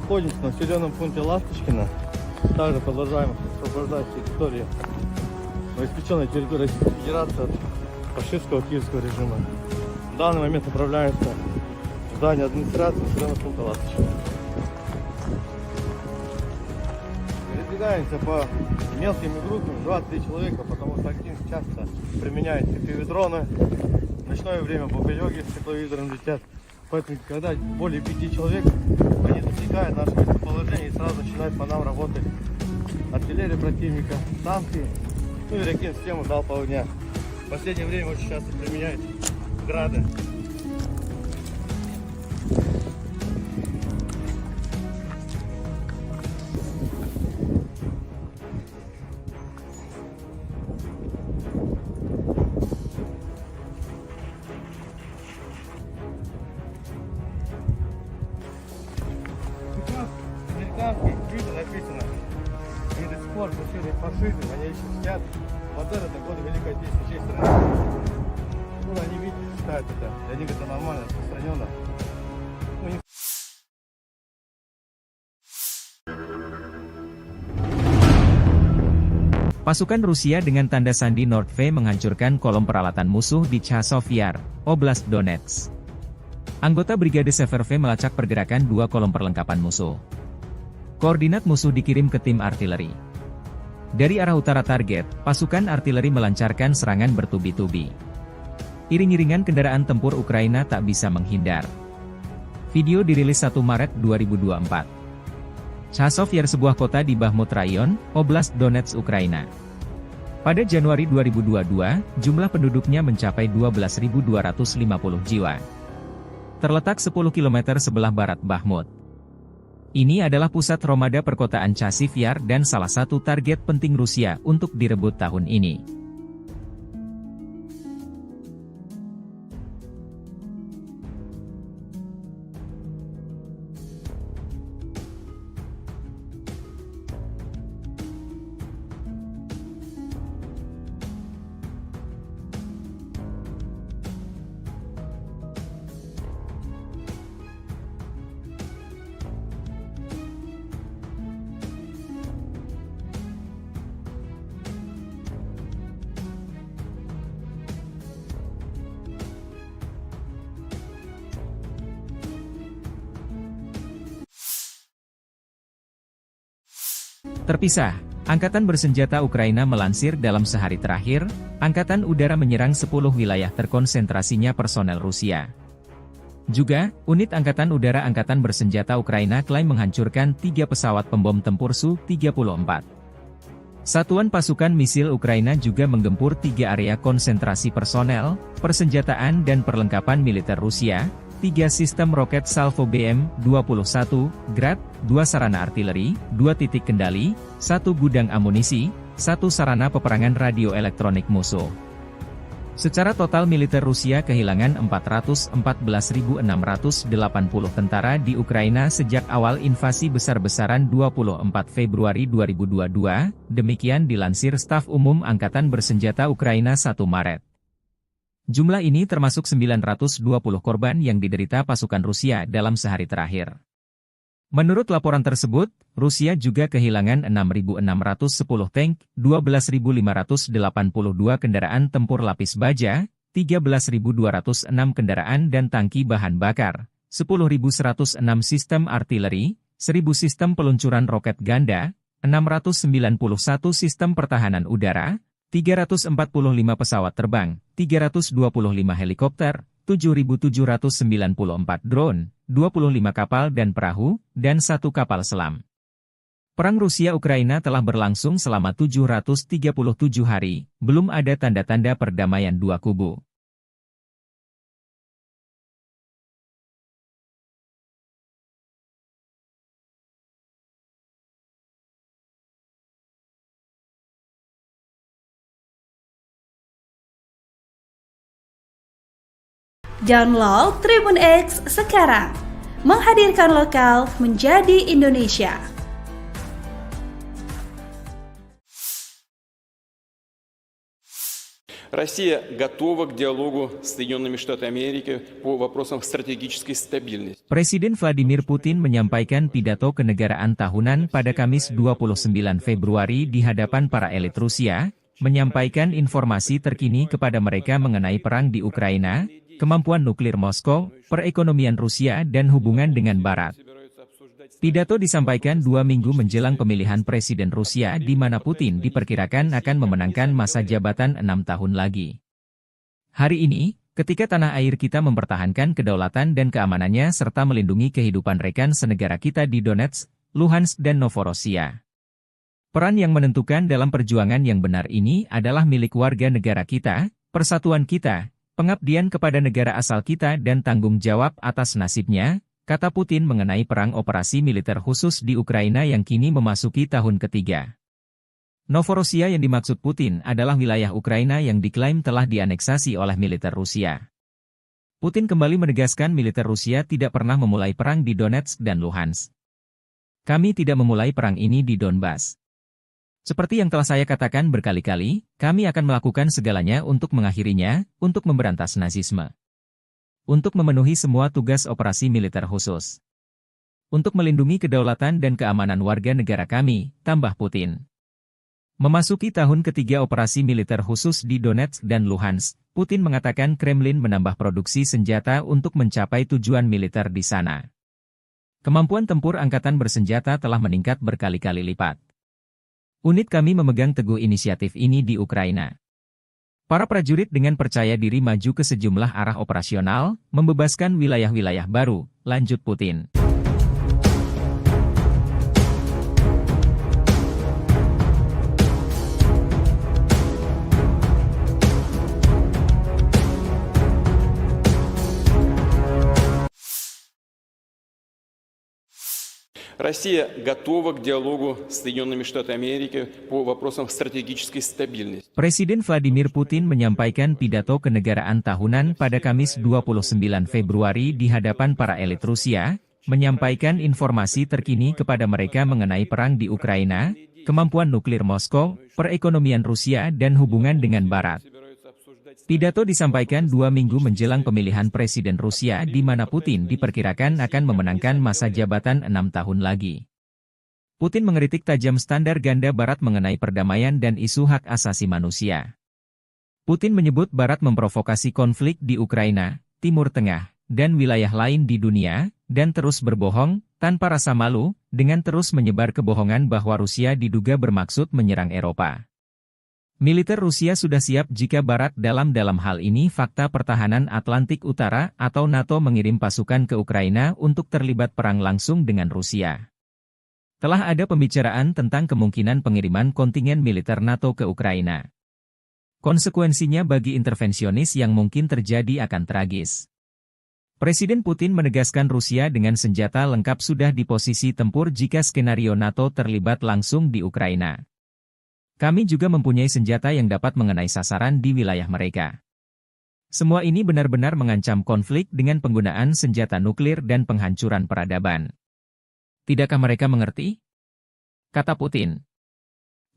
находимся на населенном пункте Ласточкино. Также продолжаем освобождать территорию, обеспеченной территории Российской Федерации от фашистского киевского режима. В данный момент направляемся в здание администрации населенного пункта Ласточкино. Передвигаемся по мелкими группами, 2-3 человека, потому что активно часто применяют FPV-дроны. В ночное время бомбелёги с тепловизором летят. Поэтому, когда более 5 человек, они засекают наше местоположение и сразу начинают по нам работать артиллерия противника, танки, ну и ракет-систему залпового огня. В последнее время очень часто применяют грады. Американские виды написано. И до сих пор пошли фашизм, они еще сидят. Вот это годы Великой Отечественной честь страны. Ну, они видят, считают это. Для них это нормально, распространенно. Ну, не... Pasukan Rusia dengan tanda sandi Nord-V menghancurkan kolom peralatan musuh di Chasov Yar, Oblast Donetsk. Anggota Brigade Sever V melacak pergerakan 2 kolom perlengkapan musuh. Koordinat musuh dikirim ke tim artileri. Dari arah utara target, pasukan artileri melancarkan serangan bertubi-tubi. Iring-iringan kendaraan tempur Ukraina tak bisa menghindar. Video dirilis 1 Maret 2024. Chasov Yar sebuah kota di Bakhmut Rayon, Oblast Donetsk, Ukraina. Pada Januari 2022, jumlah penduduknya mencapai 12.250 jiwa. Terletak 10 km sebelah barat Bakhmut. Ini adalah pusat Romada perkotaan Chasiv Yar dan salah satu target penting Rusia untuk direbut tahun ini. Terpisah, Angkatan Bersenjata Ukraina melansir dalam sehari terakhir, Angkatan Udara menyerang 10 wilayah terkonsentrasinya personel Rusia. Juga, unit Angkatan Udara Angkatan Bersenjata Ukraina klaim menghancurkan 3 pesawat pembom tempur Su-34. Satuan pasukan misil Ukraina juga menggempur 3 area konsentrasi personel, persenjataan dan perlengkapan militer Rusia, 3 sistem roket Salvo BM-21, Grad, 2 sarana artileri, 2 titik kendali, 1 gudang amunisi, 1 sarana peperangan radio elektronik musuh. Secara total militer Rusia kehilangan 414.680 tentara di Ukraina sejak awal invasi besar-besaran 24 Februari 2022, demikian dilansir Staf Umum Angkatan Bersenjata Ukraina 1 Maret. Jumlah ini termasuk 920 korban yang diderita pasukan Rusia dalam sehari terakhir. Menurut laporan tersebut, Rusia juga kehilangan 6.610 tank, 12.582 kendaraan tempur lapis baja, 13.206 kendaraan dan tangki bahan bakar, 10.106 sistem artileri, 1.000 sistem peluncuran roket ganda, 691 sistem pertahanan udara, 345 pesawat terbang, 325 helikopter, 7.794 drone, 25 kapal dan perahu, dan 1 kapal selam. Perang Rusia-Ukraina telah berlangsung selama 737 hari, belum ada tanda-tanda perdamaian dua kubu. Download Tribun X sekarang, menghadirkan lokal menjadi Indonesia. Россия готова к диалогу с Соединенными Штатами Америки по вопросам стратегической стабильности. Presiden Vladimir Putin menyampaikan pidato kenegaraan tahunan pada Kamis 29 Februari di hadapan para elit Rusia, menyampaikan informasi terkini kepada mereka mengenai perang di Ukraina, kemampuan nuklir Moskow, perekonomian Rusia dan hubungan dengan Barat. Pidato disampaikan 2 minggu menjelang pemilihan Presiden Rusia di mana Putin diperkirakan akan memenangkan masa jabatan 6 tahun lagi. Hari ini, ketika tanah air kita mempertahankan kedaulatan dan keamanannya serta melindungi kehidupan rekan senegara kita di Donetsk, Luhansk dan Novorossiya. Peran yang menentukan dalam perjuangan yang benar ini adalah milik warga negara kita, persatuan kita, pengabdian kepada negara asal kita dan tanggung jawab atas nasibnya, kata Putin mengenai perang operasi militer khusus di Ukraina yang kini memasuki tahun ketiga. Novorossiya yang dimaksud Putin adalah wilayah Ukraina yang diklaim telah dianeksasi oleh militer Rusia. Putin kembali menegaskan militer Rusia tidak pernah memulai perang di Donetsk dan Luhansk. Kami tidak memulai perang ini di Donbas. Seperti yang telah saya katakan berkali-kali, kami akan melakukan segalanya untuk mengakhirinya, untuk memberantas nazisme. Untuk memenuhi semua tugas operasi militer khusus. Untuk melindungi kedaulatan dan keamanan warga negara kami, tambah Putin. Memasuki tahun ketiga operasi militer khusus di Donetsk dan Luhansk, Putin mengatakan Kremlin menambah produksi senjata untuk mencapai tujuan militer di sana. Kemampuan tempur angkatan bersenjata telah meningkat berkali-kali lipat. Unit kami memegang teguh inisiatif ini di Ukraina. Para prajurit dengan percaya diri maju ke sejumlah arah operasional, membebaskan wilayah-wilayah baru, lanjut Putin. Россия готова к диалогу с Соединенными Штатами Америки по вопросам стратегической стабильности. Presiden Vladimir Putin menyampaikan pidato kenegaraan tahunan pada Kamis 29 Februari di hadapan para elit Rusia, menyampaikan informasi terkini kepada mereka mengenai perang di Ukraina, kemampuan nuklir Moskow, perekonomian Rusia dan hubungan dengan Barat. Pidato disampaikan 2 minggu menjelang pemilihan Presiden Rusia di mana Putin diperkirakan akan memenangkan masa jabatan 6 tahun lagi. Putin mengkritik tajam standar ganda Barat mengenai perdamaian dan isu hak asasi manusia. Putin menyebut Barat memprovokasi konflik di Ukraina, Timur Tengah, dan wilayah lain di dunia, dan terus berbohong, tanpa rasa malu, dengan terus menyebar kebohongan bahwa Rusia diduga bermaksud menyerang Eropa. Militer Rusia sudah siap jika Barat dalam hal ini fakta pertahanan Atlantik Utara atau NATO mengirim pasukan ke Ukraina untuk terlibat perang langsung dengan Rusia. Telah ada pembicaraan tentang kemungkinan pengiriman kontingen militer NATO ke Ukraina. Konsekuensinya bagi intervensionis yang mungkin terjadi akan tragis. Presiden Putin menegaskan Rusia dengan senjata lengkap sudah di posisi tempur jika skenario NATO terlibat langsung di Ukraina. Kami juga mempunyai senjata yang dapat mengenai sasaran di wilayah mereka. Semua ini benar-benar mengancam konflik dengan penggunaan senjata nuklir dan penghancuran peradaban. Tidakkah mereka mengerti? Kata Putin.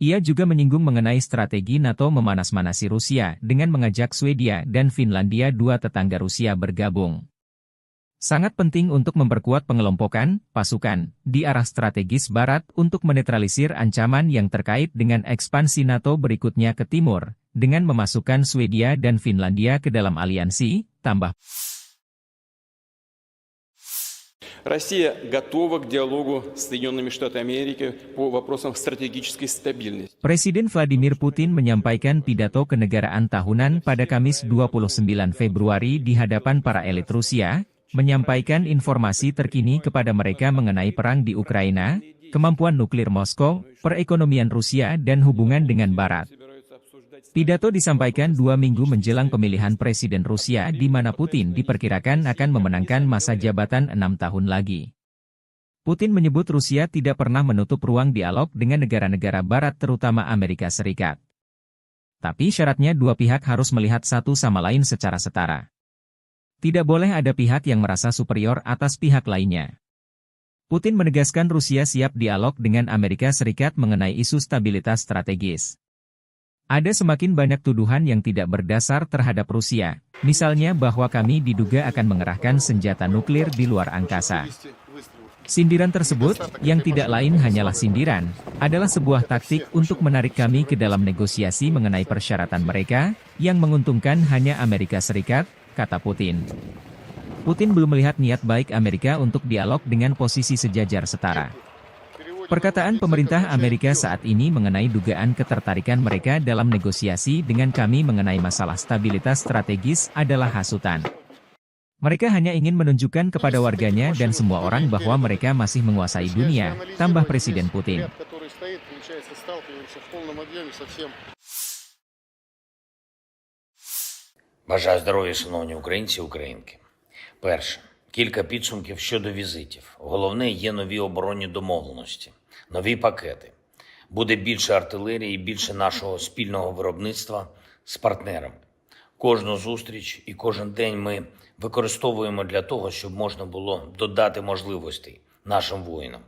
Ia juga menyinggung mengenai strategi NATO memanas-manasi Rusia dengan mengajak Swedia dan Finlandia, dua tetangga Rusia, bergabung. Sangat penting untuk memperkuat pengelompokan pasukan di arah strategis Barat untuk menetralisir ancaman yang terkait dengan ekspansi NATO berikutnya ke timur, dengan memasukkan Swedia dan Finlandia ke dalam aliansi, tambah. Россия готова к диалогу с Соединенными Штатами Америки по вопросам стратегической стабильности. Presiden Vladimir Putin menyampaikan pidato kenegaraan tahunan pada Kamis 29 Februari di hadapan para elit Rusia, menyampaikan informasi terkini kepada mereka mengenai perang di Ukraina, kemampuan nuklir Moskow, perekonomian Rusia dan hubungan dengan Barat. Pidato disampaikan 2 minggu menjelang pemilihan Presiden Rusia di mana Putin diperkirakan akan memenangkan masa jabatan 6 tahun lagi. Putin menyebut Rusia tidak pernah menutup ruang dialog dengan negara-negara Barat terutama Amerika Serikat. Tapi syaratnya dua pihak harus melihat satu sama lain secara setara. Tidak boleh ada pihak yang merasa superior atas pihak lainnya. Putin menegaskan Rusia siap dialog dengan Amerika Serikat mengenai isu stabilitas strategis. Ada semakin banyak tuduhan yang tidak berdasar terhadap Rusia, misalnya bahwa kami diduga akan mengerahkan senjata nuklir di luar angkasa. Sindiran tersebut, yang tidak lain hanyalah sindiran, adalah sebuah taktik untuk menarik kami ke dalam negosiasi mengenai persyaratan mereka, yang menguntungkan hanya Amerika Serikat, kata Putin. Putin belum melihat niat baik Amerika untuk dialog dengan posisi sejajar setara. Perkataan pemerintah Amerika saat ini mengenai dugaan ketertarikan mereka dalam negosiasi dengan kami mengenai masalah stabilitas strategis adalah hasutan. Mereka hanya ingin menunjukkan kepada warganya dan semua orang bahwa mereka masih menguasai dunia, tambah Presiden Putin. Бажаю здоров'я, шановні українці і українки. Перше. Кілька підсумків щодо візитів. Головне, є нові оборонні домовленості, нові пакети. Буде більше артилерії і більше нашого спільного виробництва з партнерами. Кожну зустріч і кожен день ми використовуємо для того, щоб можна було додати можливостей нашим воїнам.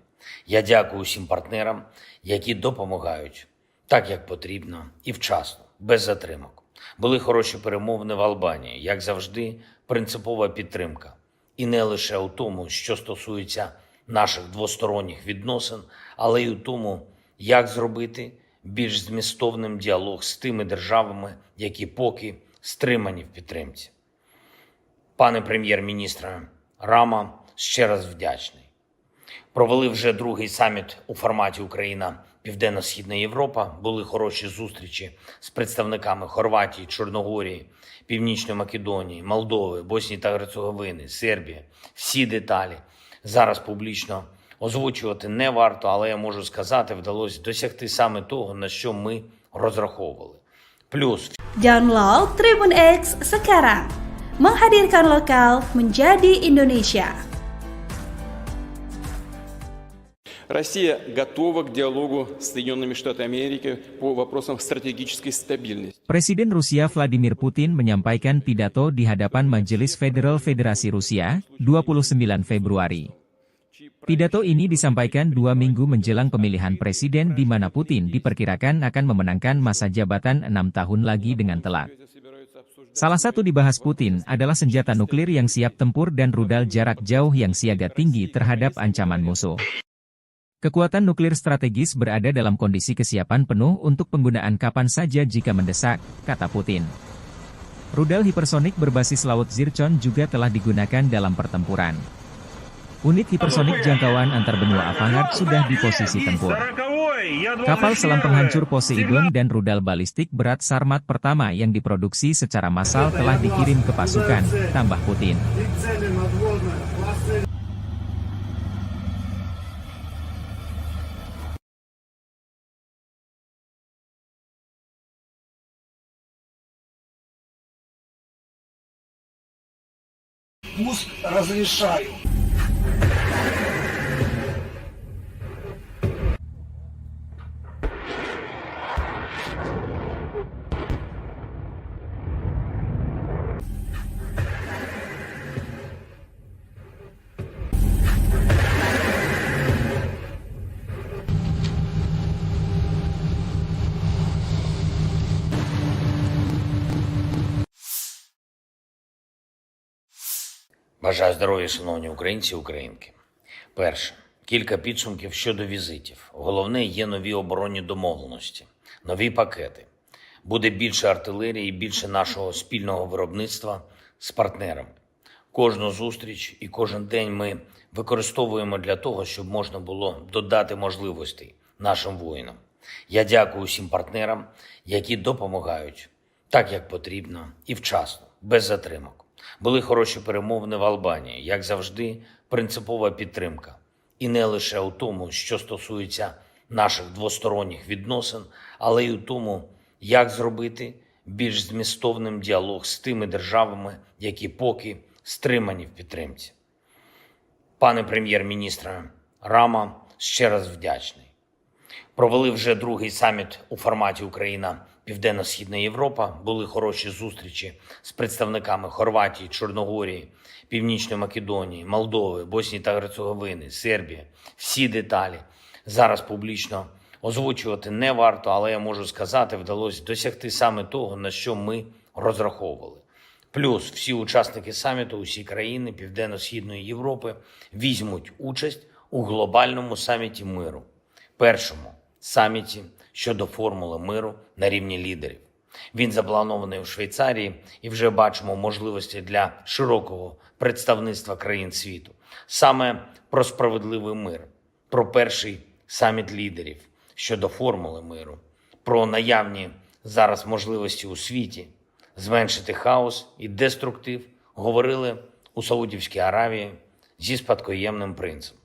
Я дякую усім партнерам, які допомагають так, як потрібно і вчасно, без затримок. Були хороші перемовини в Албанії, як завжди, принципова підтримка. І не лише у тому, що стосується наших двосторонніх відносин, але й у тому, як зробити більш змістовним діалог з тими державами, які поки стримані в підтримці. Пане прем'єр-міністре Рама, ще раз вдячний. Провели вже другий саміт у форматі Україна-Південно-Східна Європа. Були хороші зустрічі з представниками Хорватії, Чорногорії, Північної Македонії, Молдови, Боснії та Герцеговини, Сербії. Всі деталі зараз публічно озвучувати не варто, але я можу сказати, вдалося досягти саме того, на що ми розраховували. Плюс Download Tribun X sekarang, menghadirkan lokal menjadi Indonesia. Россия готова к диалогу с Соединенными Штатами Америки по вопросам стратегической стабильности. Presiden Rusia Vladimir Putin menyampaikan pidato di hadapan Majelis Federal Federasi Rusia, 29 Februari. Pidato ini disampaikan 2 minggu menjelang pemilihan presiden di mana Putin diperkirakan akan memenangkan masa jabatan 6 tahun lagi dengan telak. Salah satu dibahas Putin adalah senjata nuklir yang siap tempur dan rudal jarak jauh yang siaga tinggi terhadap ancaman musuh. Kekuatan nuklir strategis berada dalam kondisi kesiapan penuh untuk penggunaan kapan saja jika mendesak, kata Putin. Rudal hipersonik berbasis laut Zircon juga telah digunakan dalam pertempuran. Unit hipersonik jangkauan antar benua Avangard sudah di posisi tempur. Kapal selam penghancur Poseidon dan rudal balistik berat Sarmat pertama yang diproduksi secara massal telah dikirim ke pasukan, tambah Putin. Пуск разрешаю. Бажаю здоров'я, шановні українці і українки. Перше. Кілька підсумків щодо візитів. Головне, є нові оборонні домовленості, нові пакети. Буде більше артилерії і більше нашого спільного виробництва з партнерами. Кожну зустріч і кожен день ми використовуємо для того, щоб можна було додати можливостей нашим воїнам. Я дякую усім партнерам, які допомагають так, як потрібно і вчасно, без затримок. Були хороші перемовини в Албанії, як завжди, принципова підтримка. І не лише у тому, що стосується наших двосторонніх відносин, але й у тому, як зробити більш змістовним діалог з тими державами, які поки стримані в підтримці. Пане прем'єр-міністре Рама, ще раз вдячний. Провели вже другий саміт у форматі Україна-Південно-Східна Європа. Були хороші зустрічі з представниками Хорватії, Чорногорії, Північної Македонії, Молдови, Боснії та Герцеговини, Сербії. Всі деталі зараз публічно Озвучувати не варто, але я можу сказати, вдалося досягти саме того, на що ми розраховували. Плюс всі учасники саміту, усі країни Південно-Східної Європи візьмуть участь у глобальному саміті миру. Першому саміті щодо формули миру на рівні лідерів. Він запланований у Швейцарії і вже бачимо можливості для широкого представництва країн світу. Саме про справедливий мир, про перший саміт лідерів щодо формули миру, про наявні зараз можливості у світі зменшити хаос і деструктив говорили у Саудівській Аравії зі спадкоємним принцем.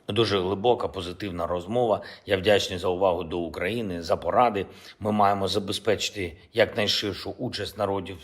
Дуже глибока, позитивна розмова. Я вдячний за увагу до України, за поради. Ми маємо забезпечити якнайширшу участь народів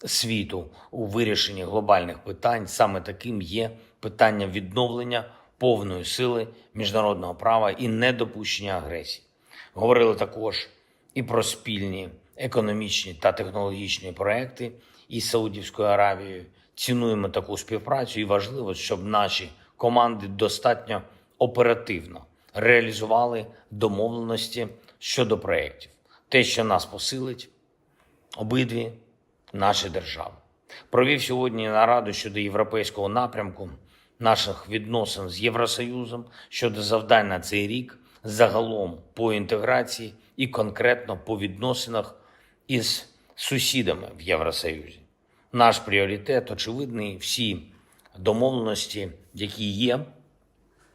світу у вирішенні глобальних питань. Саме таким є питання відновлення повної сили міжнародного права і недопущення агресії. Говорили також і про спільні економічні та технологічні проекти із Саудівською Аравією. Цінуємо таку співпрацю і важливо, щоб наші команди достатньо оперативно реалізували домовленості щодо проєктів. Те, що нас посилить, обидві наші держави. Провів сьогодні нараду щодо європейського напрямку наших відносин з Євросоюзом, щодо завдань на цей рік, загалом по інтеграції і конкретно по відносинах із сусідами в Євросоюзі. Наш пріоритет очевидний, всі домовленості, які є,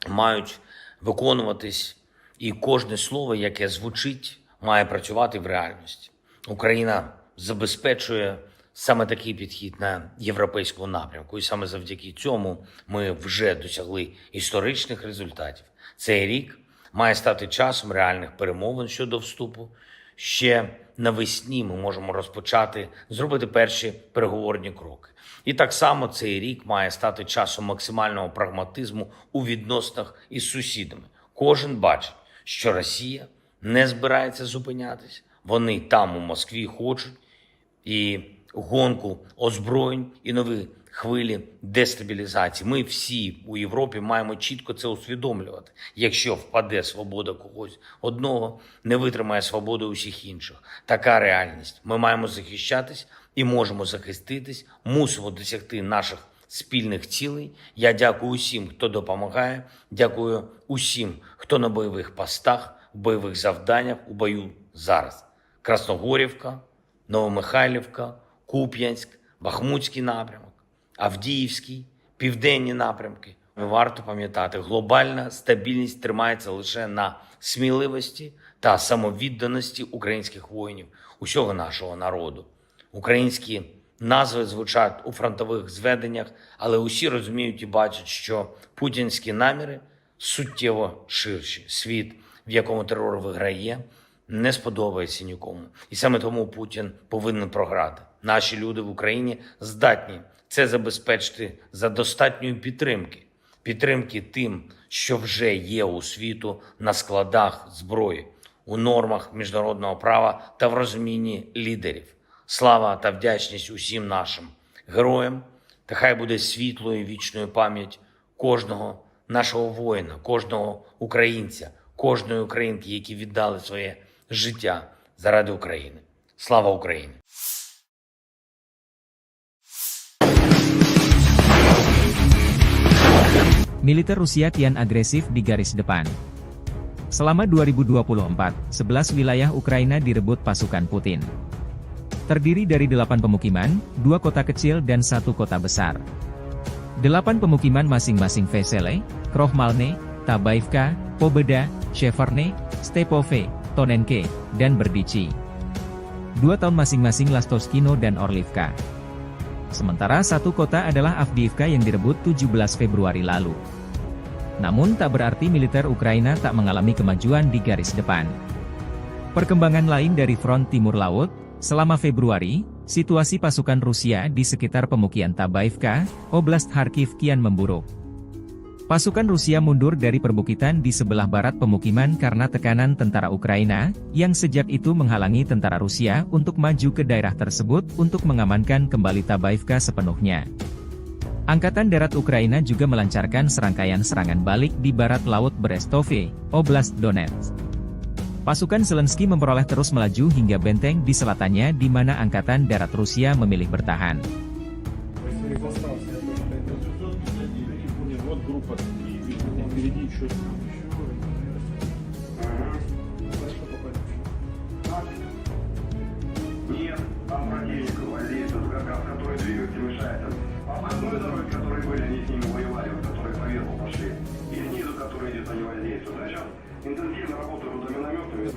мають виконуватись, і кожне слово, яке звучить, має працювати в реальності. Україна забезпечує саме такий підхід на європейському напрямку, і саме завдяки цьому ми вже досягли історичних результатів. Цей рік має стати часом реальних перемовин щодо вступу. Ще навесні ми можемо розпочати, зробити перші переговорні кроки. І так само цей рік має стати часом максимального прагматизму у відносинах із сусідами. Кожен бачить, що Росія не збирається зупинятись. Вони там у Москві хочуть і гонку озброєнь, і нові хвилі дестабілізації. Ми всі у Європі маємо чітко це усвідомлювати. Якщо впаде свобода когось одного, не витримає свободи усіх інших. Така реальність. Ми маємо захищатись і можемо захиститись, мусимо досягти наших спільних цілей. Я дякую усім, хто допомагає, дякую усім, хто на бойових постах, в бойових завданнях, у бою зараз. Красногорівка, Новомихайлівка, Куп'янськ, Бахмутський напрямок, Авдіївський, південні напрямки. Варто пам'ятати, глобальна стабільність тримається лише на сміливості та самовідданості українських воїнів, усього нашого народу. Українські назви звучать у фронтових зведеннях, але усі розуміють і бачать, що путінські наміри суттєво ширші. Світ, в якому терор виграє, не сподобається нікому. І саме тому Путін повинен програти. Наші люди в Україні здатні це забезпечити за достатньої підтримки. Підтримки тим, що вже є у світу на складах зброї, у нормах міжнародного права та в розумінні лідерів. Слава та вдячність усім нашим героям, та хай буде світлою і вічною пам'ять кожного нашого воїна, кожного українця, кожної українки, які віддали своє життя заради України. Слава Україні! Militer Rusia kian agresif di garis depan. Selama 2024, 11 wilayah Ukraina direbut pasukan Putin. Terdiri dari 8 pemukiman, 2 kota kecil dan 1 kota besar. 8 pemukiman masing-masing Vesele, Krohmalne, Tabaivka, Pobeda, Sheverne, Stepove, Tonenke, dan Berdichi. 2 tahun masing-masing Lastoskino dan Orlivka. Sementara 1 kota adalah Avdiivka yang direbut 17 Februari lalu. Namun tak berarti militer Ukraina tak mengalami kemajuan di garis depan. Perkembangan lain dari front timur laut, selama Februari, situasi pasukan Rusia di sekitar pemukiman Tabaivka, Oblast Kharkiv kian memburuk. Pasukan Rusia mundur dari perbukitan di sebelah barat pemukiman karena tekanan tentara Ukraina, yang sejak itu menghalangi tentara Rusia untuk maju ke daerah tersebut untuk mengamankan kembali Tabaivka sepenuhnya. Angkatan Darat Ukraina juga melancarkan serangkaian serangan balik di barat laut Brestove, Oblast Donetsk. Pasukan Zelensky memperoleh terus melaju hingga benteng di selatannya di mana Angkatan Darat Rusia memilih bertahan. Нет, там противник воздействует, как раз который двигатель мешает. Обходной дороги, которые были, они с ними воевали, вот, которые по верху пошли. И снизу, которые где-то не воздействуют. А сейчас интенсивно работают вот минометами.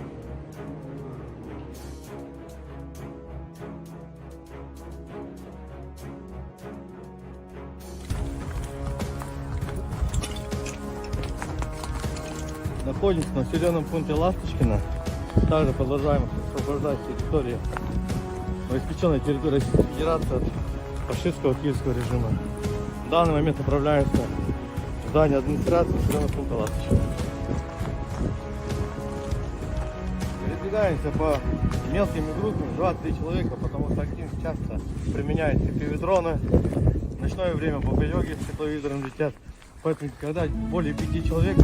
Находимся на населенном пункте Ласточкино. Также продолжаем освобождать территории, обеспеченной территории Российской Федерации от фашистского киевского режима. В данный момент направляемся в здание администрации населенного пункта Ласточкино. Передвигаемся по мелкими группами, 2-3 человека, потому что активно часто применяют FPV-дроны. В ночное время бомбелёги с тепловизором летят. Поэтому, когда более 5 человек,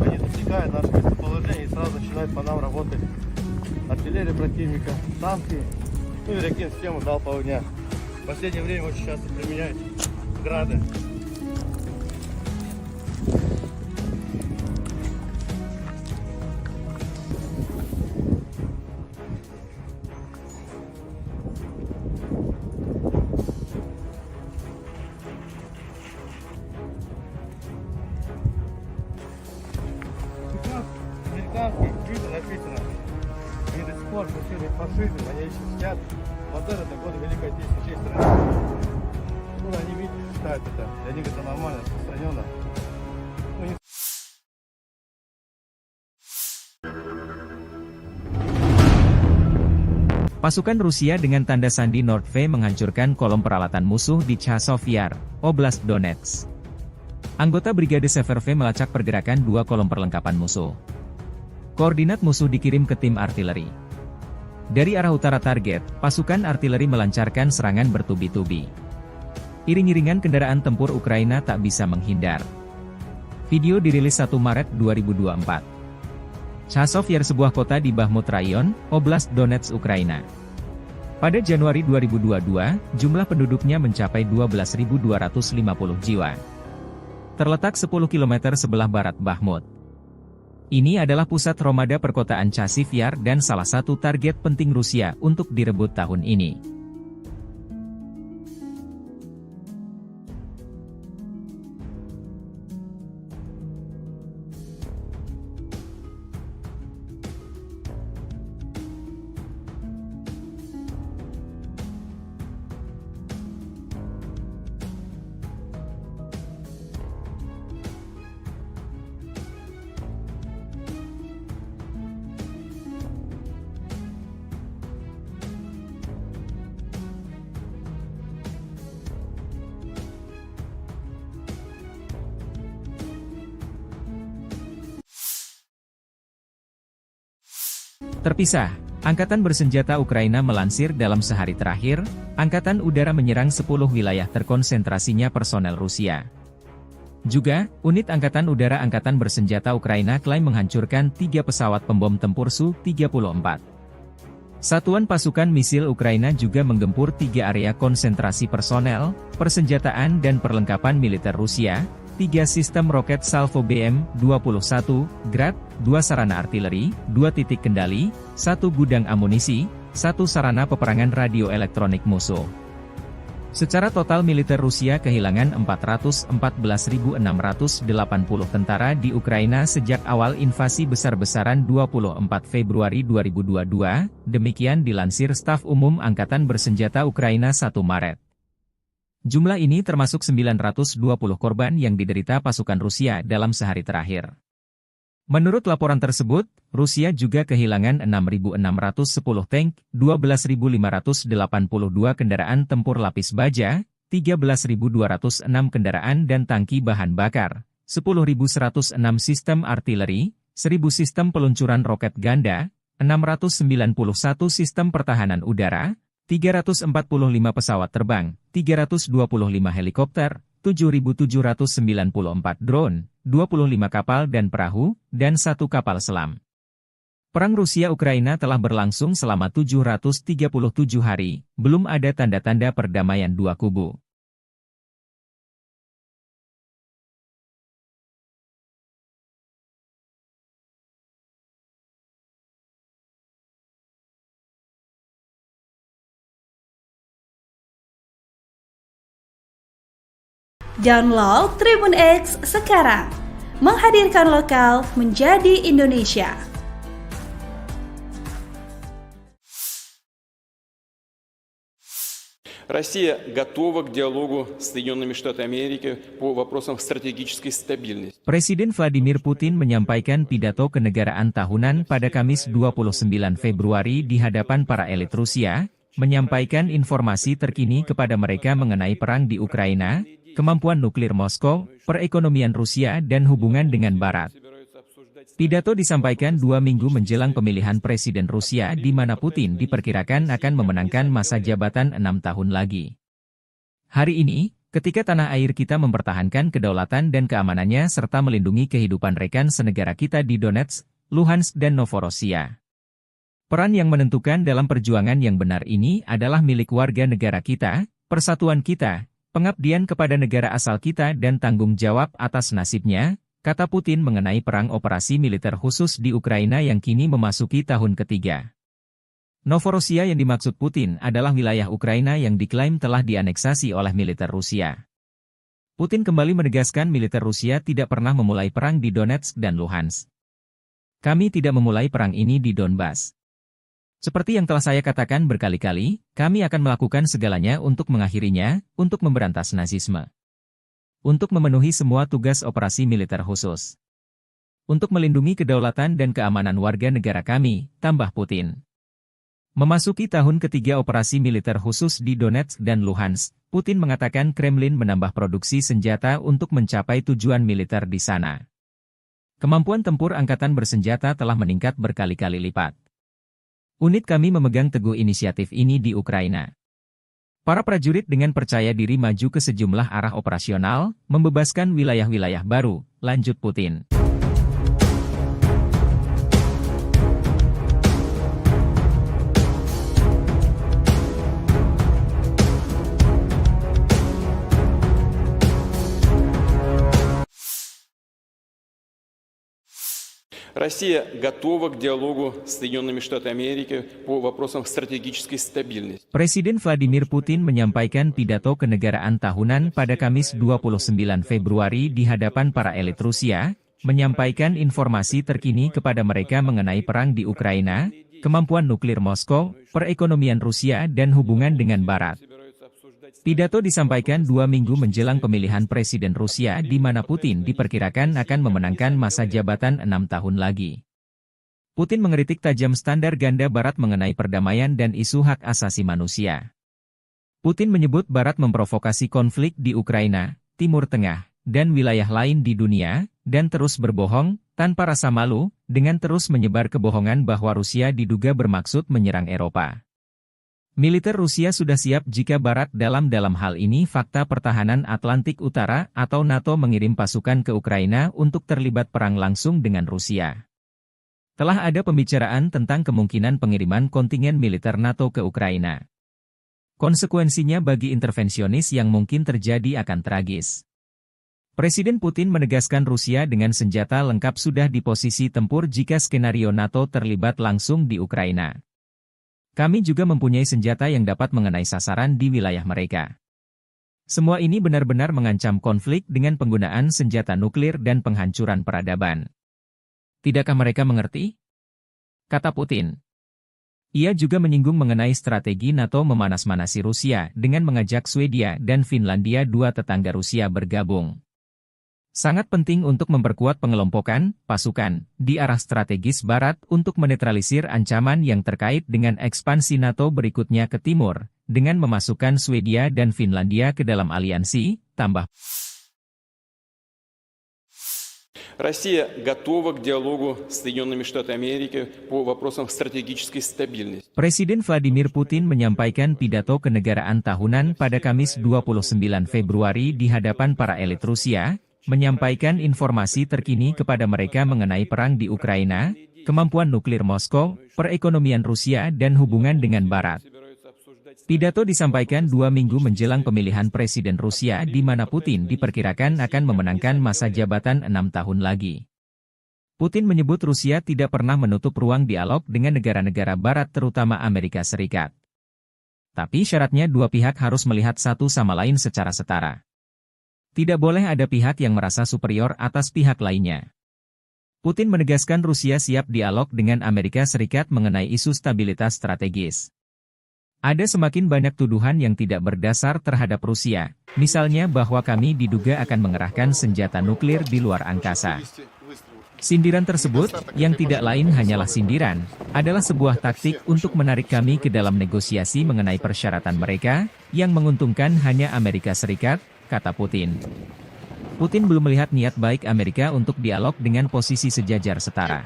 они засекают наше местоположение и сразу начинают по нам работать артиллерия противника, танки, ну и ракет-систему залпового огня. В последнее время очень часто применяют грады. Американские книги написано, они до сих пор преследуют фашизм, они еще сидят. Вот это годы Великой Отечественной страны. Ну, они видят, считают это, для них это нормально, распространенно. Ну, не... Pasukan Rusia dengan tanda sandi Nord-V menghancurkan kolom peralatan musuh di Chasov Yar, Oblast Donetsk. Anggota Brigade Sever-V melacak pergerakan dua kolom perlengkapan musuh. Koordinat musuh dikirim ke tim artileri. Dari arah utara target, pasukan artileri melancarkan serangan bertubi-tubi. Iring-iringan kendaraan tempur Ukraina tak bisa menghindar. Video dirilis 1 Maret 2024. Chasov Yar sebuah kota di Bakhmut Rayon, Oblast Donetsk, Ukraina. Pada Januari 2022, jumlah penduduknya mencapai 12.250 jiwa. Terletak 10 km sebelah barat Bakhmut. Ini adalah pusat Romada perkotaan Chasiv Yar dan salah satu target penting Rusia untuk direbut tahun ini. Terpisah, Angkatan Bersenjata Ukraina melansir dalam sehari terakhir, Angkatan Udara menyerang 10 wilayah terkonsentrasinya personel Rusia. Juga, unit Angkatan Udara Angkatan Bersenjata Ukraina klaim menghancurkan 3 pesawat pembom tempur Su-34. Satuan pasukan misil Ukraina juga menggempur 3 area konsentrasi personel, persenjataan dan perlengkapan militer Rusia, 3 sistem roket Salvo BM-21, Grad, 2 sarana artileri, 2 titik kendali, 1 gudang amunisi, 1 sarana peperangan radio elektronik musuh. Secara total militer Rusia kehilangan 414.680 tentara di Ukraina sejak awal invasi besar-besaran 24 Februari 2022, demikian dilansir Staf Umum Angkatan Bersenjata Ukraina 1 Maret. Jumlah ini termasuk 920 korban yang diderita pasukan Rusia dalam sehari terakhir. Menurut laporan tersebut, Rusia juga kehilangan 6.610 tank, 12.582 kendaraan tempur lapis baja, 13.206 kendaraan dan tangki bahan bakar, 10.106 sistem artileri, 1.000 sistem peluncuran roket ganda, 691 sistem pertahanan udara, 345 pesawat terbang, 325 helikopter, 7.794 drone, 25 kapal dan perahu, dan 1 kapal selam. Perang Rusia-Ukraina telah berlangsung selama 737 hari, belum ada tanda-tanda perdamaian dua kubu. Download Tribun X sekarang, menghadirkan lokal menjadi Indonesia. Россия готова к диалогу с Соединенными Штатами Америки по вопросам стратегической стабильности. Presiden Vladimir Putin menyampaikan pidato kenegaraan tahunan pada Kamis 29 Februari di hadapan para elit Rusia, menyampaikan informasi terkini kepada mereka mengenai perang di Ukraina, kemampuan nuklir Moskow, perekonomian Rusia dan hubungan dengan Barat. Pidato disampaikan 2 minggu menjelang pemilihan Presiden Rusia di mana Putin diperkirakan akan memenangkan masa jabatan 6 tahun lagi. Hari ini, ketika tanah air kita mempertahankan kedaulatan dan keamanannya serta melindungi kehidupan rekan senegara kita di Donetsk, Luhansk dan Novorossiya. Peran yang menentukan dalam perjuangan yang benar ini adalah milik warga negara kita, persatuan kita, pengabdian kepada negara asal kita dan tanggung jawab atas nasibnya, kata Putin mengenai perang operasi militer khusus di Ukraina yang kini memasuki tahun ketiga. Novorossiya yang dimaksud Putin adalah wilayah Ukraina yang diklaim telah dianeksasi oleh militer Rusia. Putin kembali menegaskan militer Rusia tidak pernah memulai perang di Donetsk dan Luhansk. Kami tidak memulai perang ini di Donbas. Seperti yang telah saya katakan berkali-kali, kami akan melakukan segalanya untuk mengakhirinya, untuk memberantas Nazisme. Untuk memenuhi semua tugas operasi militer khusus. Untuk melindungi kedaulatan dan keamanan warga negara kami, tambah Putin. Memasuki tahun ketiga operasi militer khusus di Donetsk dan Luhansk, Putin mengatakan Kremlin menambah produksi senjata untuk mencapai tujuan militer di sana. Kemampuan tempur angkatan bersenjata telah meningkat berkali-kali lipat. Unit kami memegang teguh inisiatif ini di Ukraina. Para prajurit dengan percaya diri maju ke sejumlah arah operasional, membebaskan wilayah-wilayah baru, lanjut Putin. Россия готова к диалогу с Соединенными Штатами Америки по вопросам стратегической стабильности. Presiden Vladimir Putin menyampaikan pidato kenegaraan tahunan pada Kamis 29 Februari di hadapan para elit Rusia, menyampaikan informasi terkini kepada mereka mengenai perang di Ukraina, kemampuan nuklir Moskow, perekonomian Rusia dan hubungan dengan Barat. Pidato disampaikan 2 minggu menjelang pemilihan Presiden Rusia di mana Putin diperkirakan akan memenangkan masa jabatan 6 tahun lagi. Putin mengkritik tajam standar ganda Barat mengenai perdamaian dan isu hak asasi manusia. Putin menyebut Barat memprovokasi konflik di Ukraina, Timur Tengah, dan wilayah lain di dunia, dan terus berbohong, tanpa rasa malu, dengan terus menyebar kebohongan bahwa Rusia diduga bermaksud menyerang Eropa. Militer Rusia sudah siap jika Barat dalam hal ini fakta pertahanan Atlantik Utara atau NATO mengirim pasukan ke Ukraina untuk terlibat perang langsung dengan Rusia. Telah ada pembicaraan tentang kemungkinan pengiriman kontingen militer NATO ke Ukraina. Konsekuensinya bagi intervensionis yang mungkin terjadi akan tragis. Presiden Putin menegaskan Rusia dengan senjata lengkap sudah di posisi tempur jika skenario NATO terlibat langsung di Ukraina. Kami juga mempunyai senjata yang dapat mengenai sasaran di wilayah mereka. Semua ini benar-benar mengancam konflik dengan penggunaan senjata nuklir dan penghancuran peradaban. Tidakkah mereka mengerti? Kata Putin. Ia juga menyinggung mengenai strategi NATO memanas-manasi Rusia dengan mengajak Swedia dan Finlandia, dua tetangga Rusia, bergabung. Sangat penting untuk memperkuat pengelompokan pasukan di arah strategis Barat untuk menetralisir ancaman yang terkait dengan ekspansi NATO berikutnya ke timur, dengan memasukkan Swedia dan Finlandia ke dalam aliansi, tambah. Россия готова к диалогу с Соединенными Штатами Америки по вопросам стратегической стабильности. Presiden Vladimir Putin menyampaikan pidato kenegaraan tahunan pada Kamis 29 Februari di hadapan para elit Rusia, menyampaikan informasi terkini kepada mereka mengenai perang di Ukraina, kemampuan nuklir Moskow, perekonomian Rusia dan hubungan dengan Barat. Pidato disampaikan 2 minggu menjelang pemilihan Presiden Rusia di mana Putin diperkirakan akan memenangkan masa jabatan 6 tahun lagi. Putin menyebut Rusia tidak pernah menutup ruang dialog dengan negara-negara Barat terutama Amerika Serikat. Tapi syaratnya dua pihak harus melihat satu sama lain secara setara. Tidak boleh ada pihak yang merasa superior atas pihak lainnya. Putin menegaskan Rusia siap dialog dengan Amerika Serikat mengenai isu stabilitas strategis. Ada semakin banyak tuduhan yang tidak berdasar terhadap Rusia, misalnya bahwa kami diduga akan mengerahkan senjata nuklir di luar angkasa. Sindiran tersebut, yang tidak lain hanyalah sindiran, adalah sebuah taktik untuk menarik kami ke dalam negosiasi mengenai persyaratan mereka, yang menguntungkan hanya Amerika Serikat, kata Putin. Putin belum melihat niat baik Amerika untuk dialog dengan posisi sejajar setara.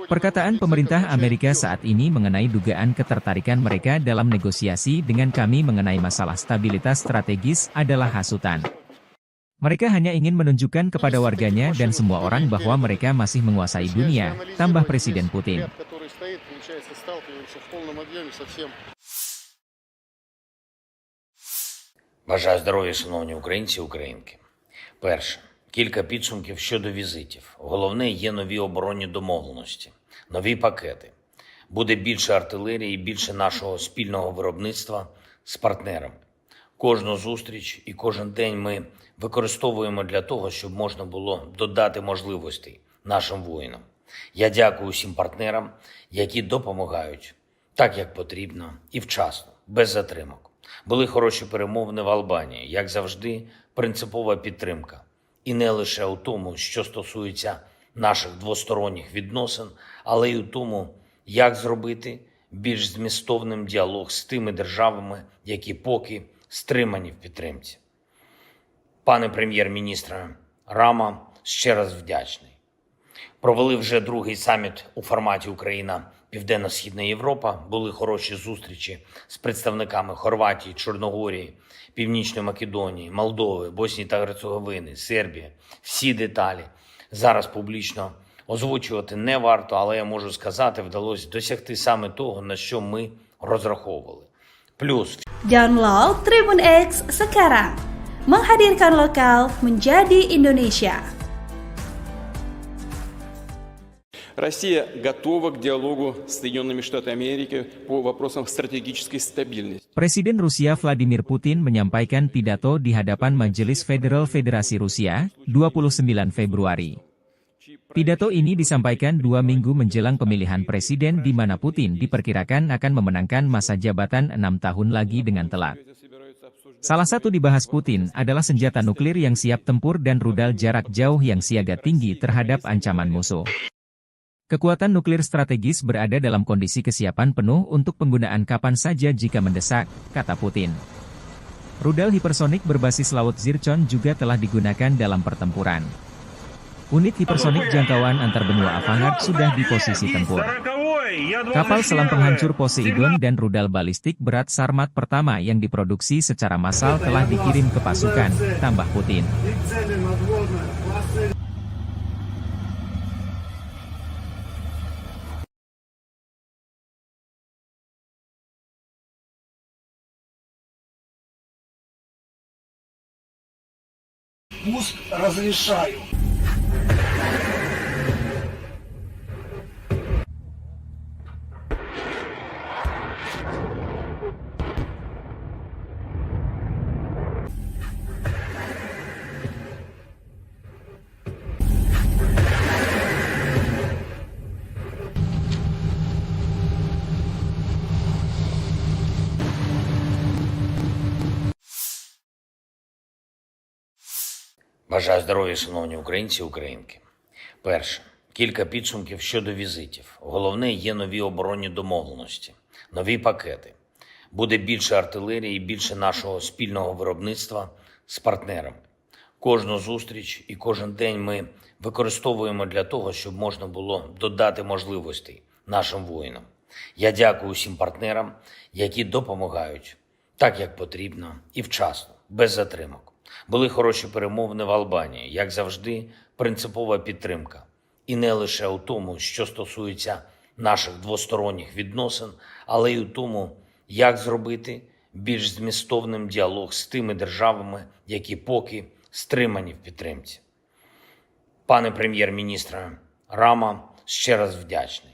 Perkataan pemerintah Amerika saat ini mengenai dugaan ketertarikan mereka dalam negosiasi dengan kami mengenai masalah stabilitas strategis adalah hasutan. Mereka hanya ingin menunjukkan kepada warganya dan semua orang bahwa mereka masih menguasai dunia, tambah Presiden Putin. Бажаю здоров'я, шановні українці і українки. Перше. Кілька підсумків щодо візитів. Головне, є нові оборонні домовленості, нові пакети. Буде більше артилерії, більше нашого спільного виробництва з партнерами. Кожну зустріч і кожен день ми використовуємо для того, щоб можна було додати можливостей нашим воїнам. Я дякую усім партнерам, які допомагають так, як потрібно і вчасно, без затримок. Були хороші перемовини в Албанії, як завжди, принципова підтримка. І не лише у тому, що стосується наших двосторонніх відносин, але й у тому, як зробити більш змістовним діалог з тими державами, які поки стримані в підтримці. Пане прем'єр-міністре Рама, ще раз вдячний. Провели вже другий саміт у форматі Україна-Південно-Східна Європа. Були хороші зустрічі з представниками Хорватії, Чорногорії, Північної Македонії, Молдови, Боснії та Герцеговини, Сербії. Всі деталі зараз публічно озвучувати не варто, але я можу сказати, вдалося досягти саме того, на що ми розраховували. Плюс Download Tribun X sekarang, menghadirkan lokal menjadi Indonesia. Россия готова к диалогу с Соединенными Штатами Америки по вопросам стратегической стабильности. Presiden Rusia Vladimir Putin menyampaikan pidato di hadapan Majelis Federal Federasi Rusia, 29 Februari. Pidato ini disampaikan 2 minggu menjelang pemilihan presiden di mana Putin diperkirakan akan memenangkan masa jabatan 6 tahun lagi dengan telat. Salah satu dibahas Putin adalah senjata nuklir yang siap tempur dan rudal jarak jauh yang siaga tinggi terhadap ancaman musuh. Kekuatan nuklir strategis berada dalam kondisi kesiapan penuh untuk penggunaan kapan saja jika mendesak, kata Putin. Rudal hipersonik berbasis laut Zircon juga telah digunakan dalam pertempuran. Unit hipersonik jangkauan antar benua Avangard sudah di posisi tempur. Kapal selam penghancur Poseidon dan rudal balistik berat Sarmat pertama yang diproduksi secara massal telah dikirim ke pasukan, tambah Putin. Пуск разрешаю. Бажаю здоров'я, шановні українці і українки. Перше. Кілька підсумків щодо візитів. Головне, є нові оборонні домовленості, нові пакети. Буде більше артилерії, більше нашого спільного виробництва з партнерами. Кожну зустріч і кожен день ми використовуємо для того, щоб можна було додати можливостей нашим воїнам. Я дякую усім партнерам, які допомагають так, як потрібно і вчасно, без затримок. Були хороші перемовини в Албанії, як завжди, принципова підтримка. І не лише у тому, що стосується наших двосторонніх відносин, але й у тому, як зробити більш змістовним діалог з тими державами, які поки стримані в підтримці. Пане прем'єр-міністре, Рама ще раз вдячний.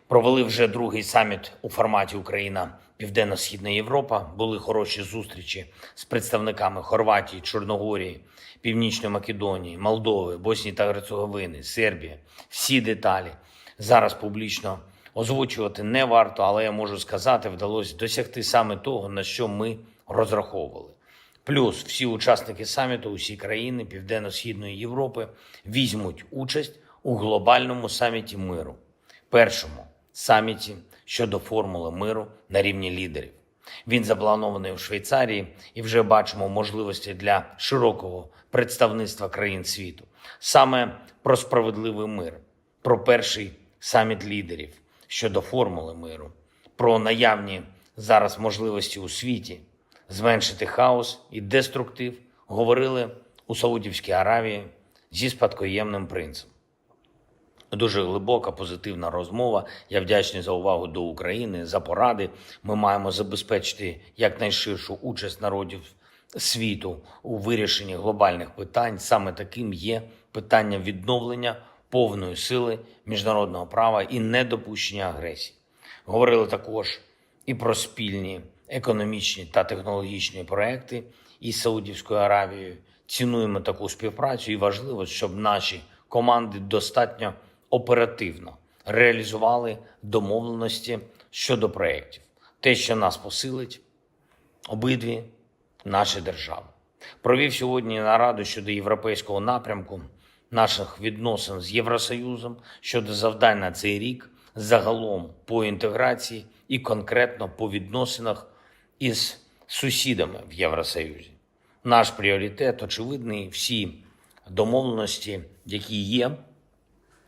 Провели вже другий саміт у форматі Україна-Південно-Східна Європа. Були хороші зустрічі з представниками Хорватії, Чорногорії, Північної Македонії, Молдови, Боснії та Герцеговини, Сербії. Всі деталі зараз публічно озвучувати не варто, але я можу сказати, вдалося досягти саме того, на що ми розраховували. Плюс всі учасники саміту, усі країни Південно-Східної Європи візьмуть участь у глобальному саміті миру. Першому саміті щодо формули миру на рівні лідерів. Він запланований у Швейцарії і вже бачимо можливості для широкого представництва країн світу. Саме про справедливий мир, про перший саміт лідерів щодо формули миру, про наявні зараз можливості у світі зменшити хаос і деструктив говорили у Саудівській Аравії зі спадкоємним принцем. Дуже глибока, позитивна розмова. Я вдячний за увагу до України, за поради. Ми маємо забезпечити якнайширшу участь народів світу у вирішенні глобальних питань. Саме таким є питання відновлення повної сили міжнародного права і недопущення агресії. Говорили також і про спільні економічні та технологічні проекти із Саудівською Аравією. Цінуємо таку співпрацю і важливо, щоб наші команди достатньо оперативно реалізували домовленості щодо проєктів. Те, що нас посилить, обидві наші держави. Провів сьогодні нараду щодо європейського напрямку наших відносин з Євросоюзом, щодо завдань на цей рік, загалом по інтеграції і конкретно по відносинах із сусідами в Євросоюзі. Наш пріоритет очевидний, всі домовленості, які є,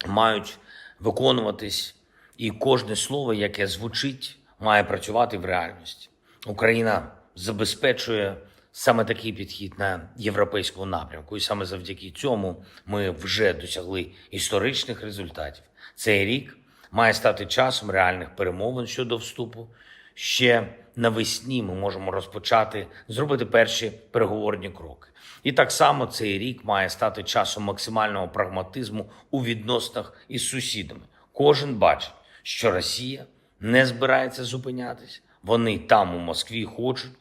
мають виконуватись, і кожне слово, яке звучить, має працювати в реальності. Україна забезпечує саме такий підхід на європейському напрямку, і саме завдяки цьому ми вже досягли історичних результатів. Цей рік має стати часом реальних перемовин щодо вступу. Ще навесні ми можемо розпочати, зробити перші переговорні кроки. І так само цей рік має стати часом максимального прагматизму у відносинах із сусідами. Кожен бачить, що Росія не збирається зупинятись. Вони там у Москві хочуть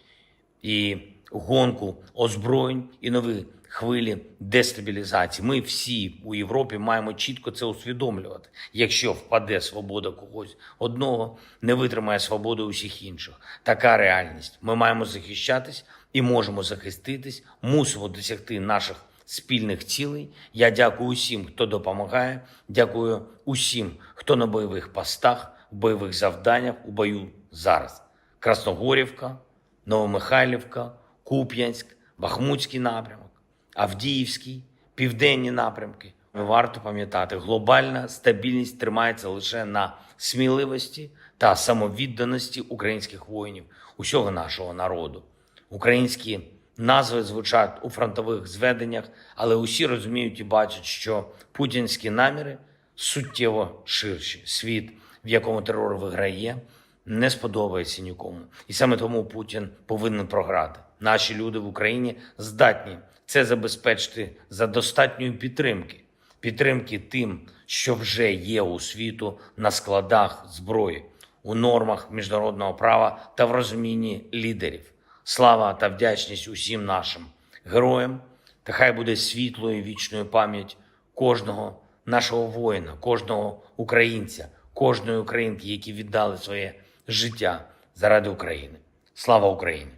і гонку озброєнь, і нові хвилі дестабілізації. Ми всі у Європі маємо чітко це усвідомлювати. Якщо впаде свобода когось одного, не витримає свободу усіх інших. Така реальність. Ми маємо захищатись і можемо захиститись, мусимо досягти наших спільних цілей. Я дякую усім, хто допомагає, дякую усім, хто на бойових постах, в бойових завданнях, у бою зараз. Красногорівка, Новомихайлівка, Куп'янськ, Бахмутський напрямок, Авдіївський, південні напрямки. Варто пам'ятати, глобальна стабільність тримається лише на сміливості та самовідданості українських воїнів, усього нашого народу. Українські назви звучать у фронтових зведеннях, але усі розуміють і бачать, що путінські наміри суттєво ширші. Світ, в якому терор виграє, не сподобається нікому. І саме тому Путін повинен програти. Наші люди в Україні здатні це забезпечити за достатньої підтримки. Підтримки тим, що вже є у світу на складах зброї, у нормах міжнародного права та в розумінні лідерів. Слава та вдячність усім нашим героям, та хай буде світлою і вічною пам'ять кожного нашого воїна, кожного українця, кожної українки, які віддали своє життя заради України. Слава Україні!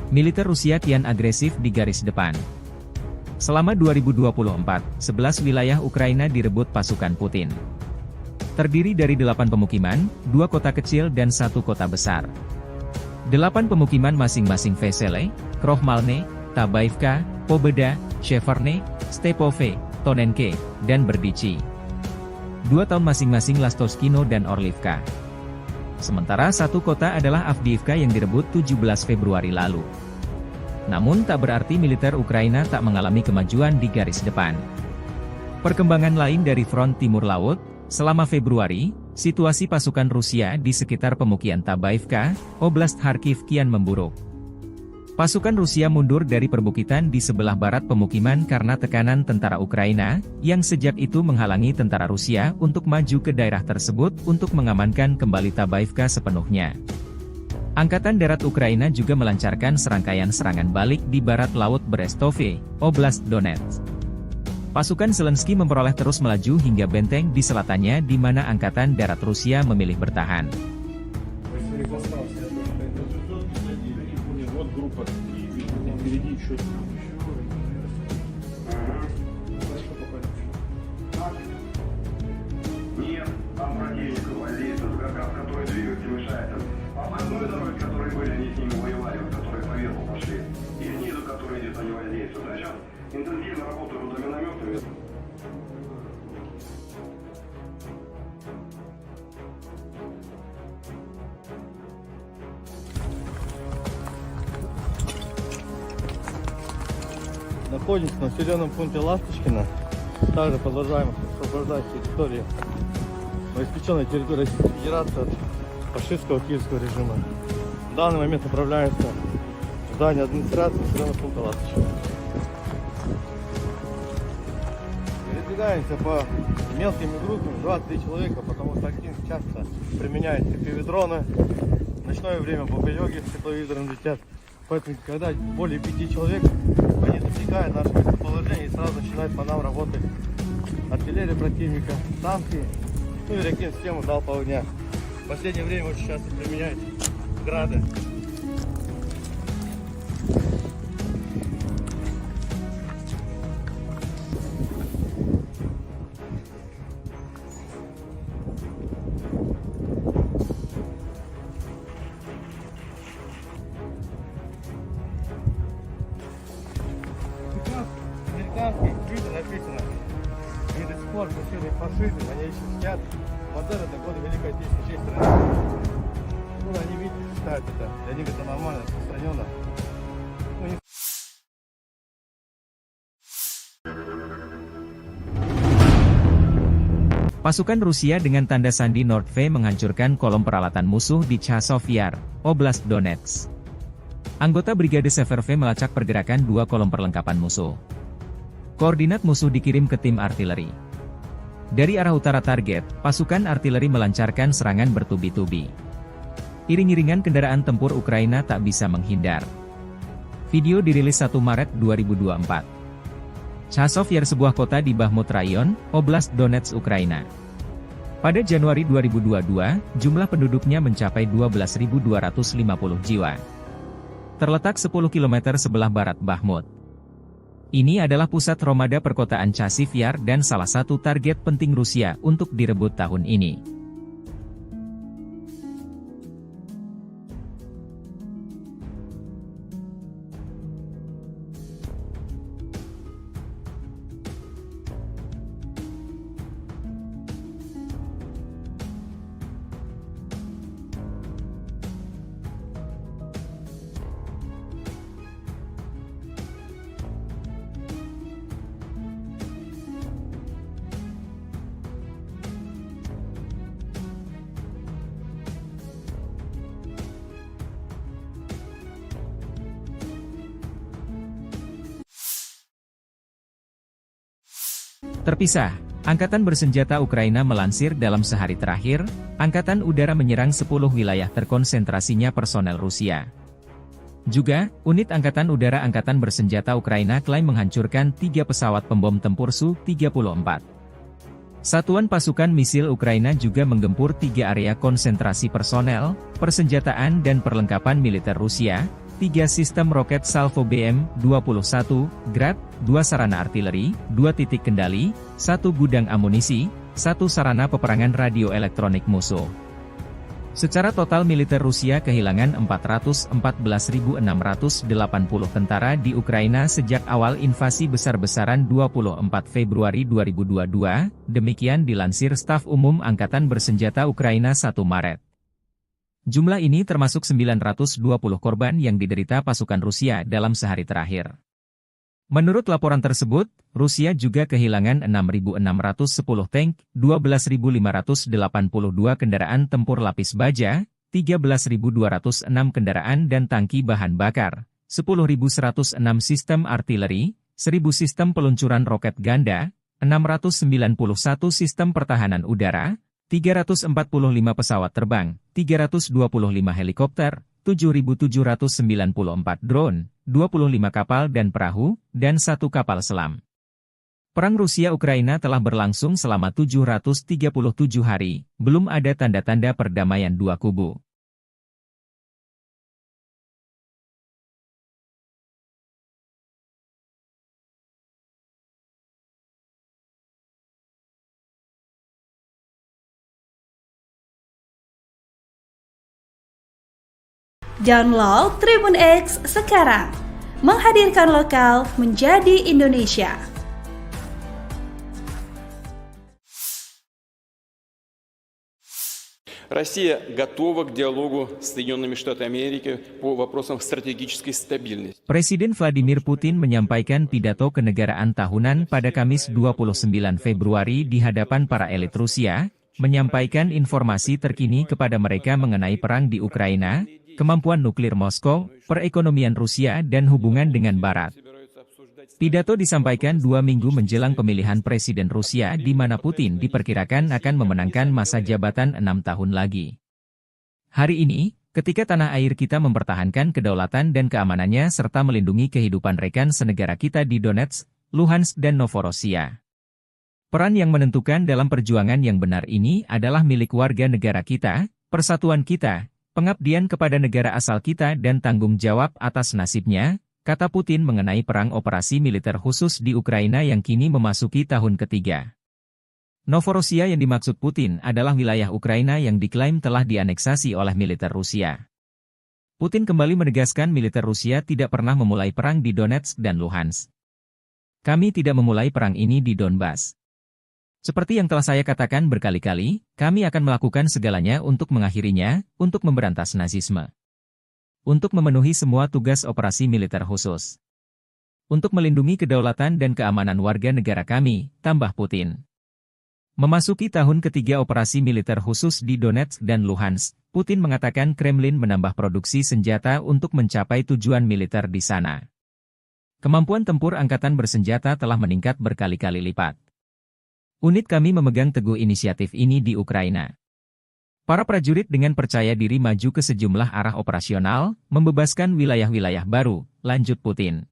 Militer Rusia kian agresif di garis depan. Selama 2024, 11 wilayah Ukraina direbut pasukan Putin. Terdiri dari 8 pemukiman, 2 kota kecil dan 1 kota besar. 8 pemukiman masing-masing Vesele, Krohmalne, Tabaivka, Pobeda, Sheverne, Stepove, Tonenke, dan Berdichi. 2 tahun masing-masing Lastoskino dan Orlivka. Sementara 1 kota adalah Avdiivka yang direbut 17 Februari lalu. Namun tak berarti militer Ukraina tak mengalami kemajuan di garis depan. Perkembangan lain dari front timur laut, selama Februari, situasi pasukan Rusia di sekitar pemukiman Tabaivka, Oblast Kharkiv kian memburuk. Pasukan Rusia mundur dari perbukitan di sebelah barat pemukiman karena tekanan tentara Ukraina, yang sejak itu menghalangi tentara Rusia untuk maju ke daerah tersebut untuk mengamankan kembali Tabaivka sepenuhnya. Angkatan Darat Ukraina juga melancarkan serangkaian serangan balik di barat laut Brestove, Oblast Donetsk. Pasukan Zelensky memperoleh terus melaju hingga benteng di selatannya di mana Angkatan Darat Rusia memilih bertahan. Нет, там противник гвардейцев, как раз который двигатель мешает. Обходной дороги, которые были, они с ними воевали, вот, которые по ветру пошли. И снизу, которые где-то не воздействуют. А сейчас интенсивно работают вот минометами. Находимся в населенном пункте Ласточкино. Также продолжаем освобождать территории, новоиспеченной территории Российской Федерации от фашистского киевского режима. В данный момент направляемся в здание администрации населенного пункта Ласточкино. Передвигаемся по мелкими группами, 2-3 человека, потому что актив часто применяет FPV-дроны. В ночное время бомбелёги с тепловизором летят. Поэтому, когда более 5 человек, они засекают наше местоположение и сразу начинают по нам работать артиллерия противника, танки, ну и ракет-систему залпового огня. В последнее время очень часто применяют грады. Американские виды написано. И до сих пор пустили фашизм, они еще снят. Модель это годы Великой Отечественной всей страны. Ну, они видят, считают это. Для них это нормально, распространенно. Ну, не... Pasukan Rusia dengan tanda sandi Nordve menghancurkan kolom peralatan musuh di Chasov Yar, Oblast Donetsk. Anggota Brigade Severve melacak pergerakan dua kolom perlengkapan musuh. Koordinat musuh dikirim ke tim artileri. Dari arah utara target, pasukan artileri melancarkan serangan bertubi-tubi. Iring-iringan kendaraan tempur Ukraina tak bisa menghindar. Video dirilis 1 Maret 2024. Chasov Yar sebuah kota di Bakhmut Rayon, Oblast Donetsk, Ukraina. Pada Januari 2022, jumlah penduduknya mencapai 12.250 jiwa. Terletak 10 km sebelah barat Bakhmut. Ini adalah pusat Romada perkotaan Chasiv Yar dan salah satu target penting Rusia untuk direbut tahun ini. Terpisah, Angkatan Bersenjata Ukraina melansir dalam sehari terakhir, Angkatan Udara menyerang 10 wilayah terkonsentrasinya personel Rusia. Juga, unit Angkatan Udara Angkatan Bersenjata Ukraina klaim menghancurkan 3 pesawat pembom tempur Su-34. Satuan pasukan misil Ukraina juga menggempur 3 area konsentrasi personel, persenjataan dan perlengkapan militer Rusia, 3 sistem roket Salvo BM-21, Grad, 2 sarana artileri, 2 titik kendali, 1 gudang amunisi, 1 sarana peperangan radio elektronik musuh. Secara total militer Rusia kehilangan 414.680 tentara di Ukraina sejak awal invasi besar-besaran 24 Februari 2022, demikian dilansir Staf Umum Angkatan Bersenjata Ukraina 1 Maret. Jumlah ini termasuk 920 korban yang diderita pasukan Rusia dalam sehari terakhir. Menurut laporan tersebut, Rusia juga kehilangan 6.610 tank, 12.582 kendaraan tempur lapis baja, 13.206 kendaraan dan tangki bahan bakar, 10.106 sistem artileri, 1.000 sistem peluncuran roket ganda, 691 sistem pertahanan udara, 345 pesawat terbang, 325 helikopter, 7.794 drone, 25 kapal dan perahu, dan 1 kapal selam. Perang Rusia-Ukraina telah berlangsung selama 737 hari, belum ada tanda-tanda perdamaian dua kubu. Download Tribun X sekarang, menghadirkan lokal menjadi Indonesia. Россия готова к диалогу с Соединенными Штатами Америки по вопросам стратегической стабильности. Presiden Vladimir Putin menyampaikan pidato kenegaraan tahunan pada Kamis 29 Februari di hadapan para elit Rusia, menyampaikan informasi terkini kepada mereka mengenai perang di Ukraina, kemampuan nuklir Moskow, perekonomian Rusia dan hubungan dengan Barat. Pidato disampaikan 2 minggu menjelang pemilihan Presiden Rusia di mana Putin diperkirakan akan memenangkan masa jabatan 6 tahun lagi. Hari ini, ketika tanah air kita mempertahankan kedaulatan dan keamanannya serta melindungi kehidupan rekan senegara kita di Donetsk, Luhansk dan Novorossiya. Peran yang menentukan dalam perjuangan yang benar ini adalah milik warga negara kita, persatuan kita, pengabdian kepada negara asal kita dan tanggung jawab atas nasibnya, kata Putin mengenai perang operasi militer khusus di Ukraina yang kini memasuki tahun ketiga. Novorossiya yang dimaksud Putin adalah wilayah Ukraina yang diklaim telah dianeksasi oleh militer Rusia. Putin kembali menegaskan militer Rusia tidak pernah memulai perang di Donetsk dan Luhansk. Kami tidak memulai perang ini di Donbas. Seperti yang telah saya katakan berkali-kali, kami akan melakukan segalanya untuk mengakhirinya, untuk memberantas Nazisme. Untuk memenuhi semua tugas operasi militer khusus. Untuk melindungi kedaulatan dan keamanan warga negara kami, tambah Putin. Memasuki tahun ketiga operasi militer khusus di Donetsk dan Luhansk, Putin mengatakan Kremlin menambah produksi senjata untuk mencapai tujuan militer di sana. Kemampuan tempur angkatan bersenjata telah meningkat berkali-kali lipat. Unit kami memegang teguh inisiatif ini di Ukraina. Para prajurit dengan percaya diri maju ke sejumlah arah operasional, membebaskan wilayah-wilayah baru, lanjut Putin.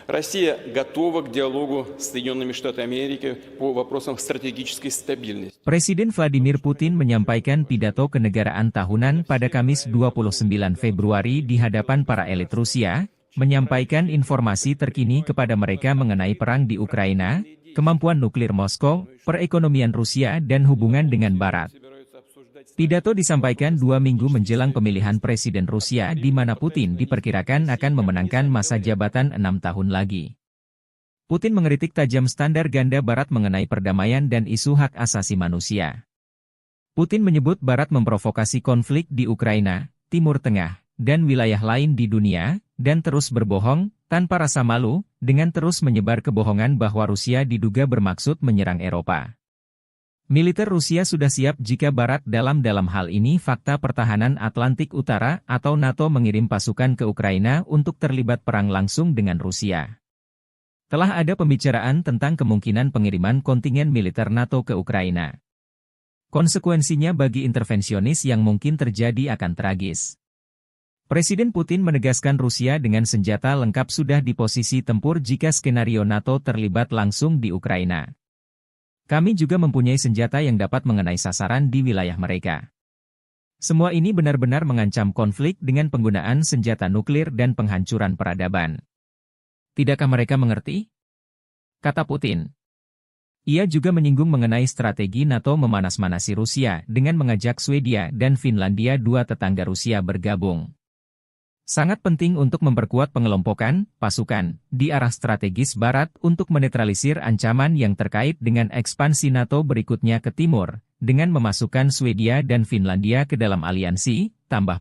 Россия готова к диалогу с Соединенными Штатами Америки по вопросам стратегической стабильности. Presiden Vladimir Putin menyampaikan pidato kenegaraan tahunan pada Kamis 29 Februari di hadapan para elit Rusia, menyampaikan informasi terkini kepada mereka mengenai perang di Ukraina, kemampuan nuklir Moskow, perekonomian Rusia dan hubungan dengan Barat. Pidato disampaikan 2 minggu menjelang pemilihan Presiden Rusia di mana Putin diperkirakan akan memenangkan masa jabatan 6 tahun lagi. Putin mengkritik tajam standar ganda Barat mengenai perdamaian dan isu hak asasi manusia. Putin menyebut Barat memprovokasi konflik di Ukraina, Timur Tengah, dan wilayah lain di dunia, dan terus berbohong, tanpa rasa malu, dengan terus menyebar kebohongan bahwa Rusia diduga bermaksud menyerang Eropa. Militer Rusia sudah siap jika Barat dalam hal ini Fakta Pertahanan Atlantik Utara atau NATO mengirim pasukan ke Ukraina untuk terlibat perang langsung dengan Rusia. Telah ada pembicaraan tentang kemungkinan pengiriman kontingen militer NATO ke Ukraina. Konsekuensinya bagi intervensionis yang mungkin terjadi akan tragis. Presiden Putin menegaskan Rusia dengan senjata lengkap sudah di posisi tempur jika skenario NATO terlibat langsung di Ukraina. Kami juga mempunyai senjata yang dapat mengenai sasaran di wilayah mereka. Semua ini benar-benar mengancam konflik dengan penggunaan senjata nuklir dan penghancuran peradaban. Tidakkah mereka mengerti? Kata Putin. Ia juga menyinggung mengenai strategi NATO memanas-manasi Rusia dengan mengajak Swedia dan Finlandia, dua tetangga Rusia, bergabung. Sangat penting untuk memperkuat pengelompokan pasukan di arah strategis Barat untuk menetralisir ancaman yang terkait dengan ekspansi NATO berikutnya ke timur, dengan memasukkan Swedia dan Finlandia ke dalam aliansi, tambah.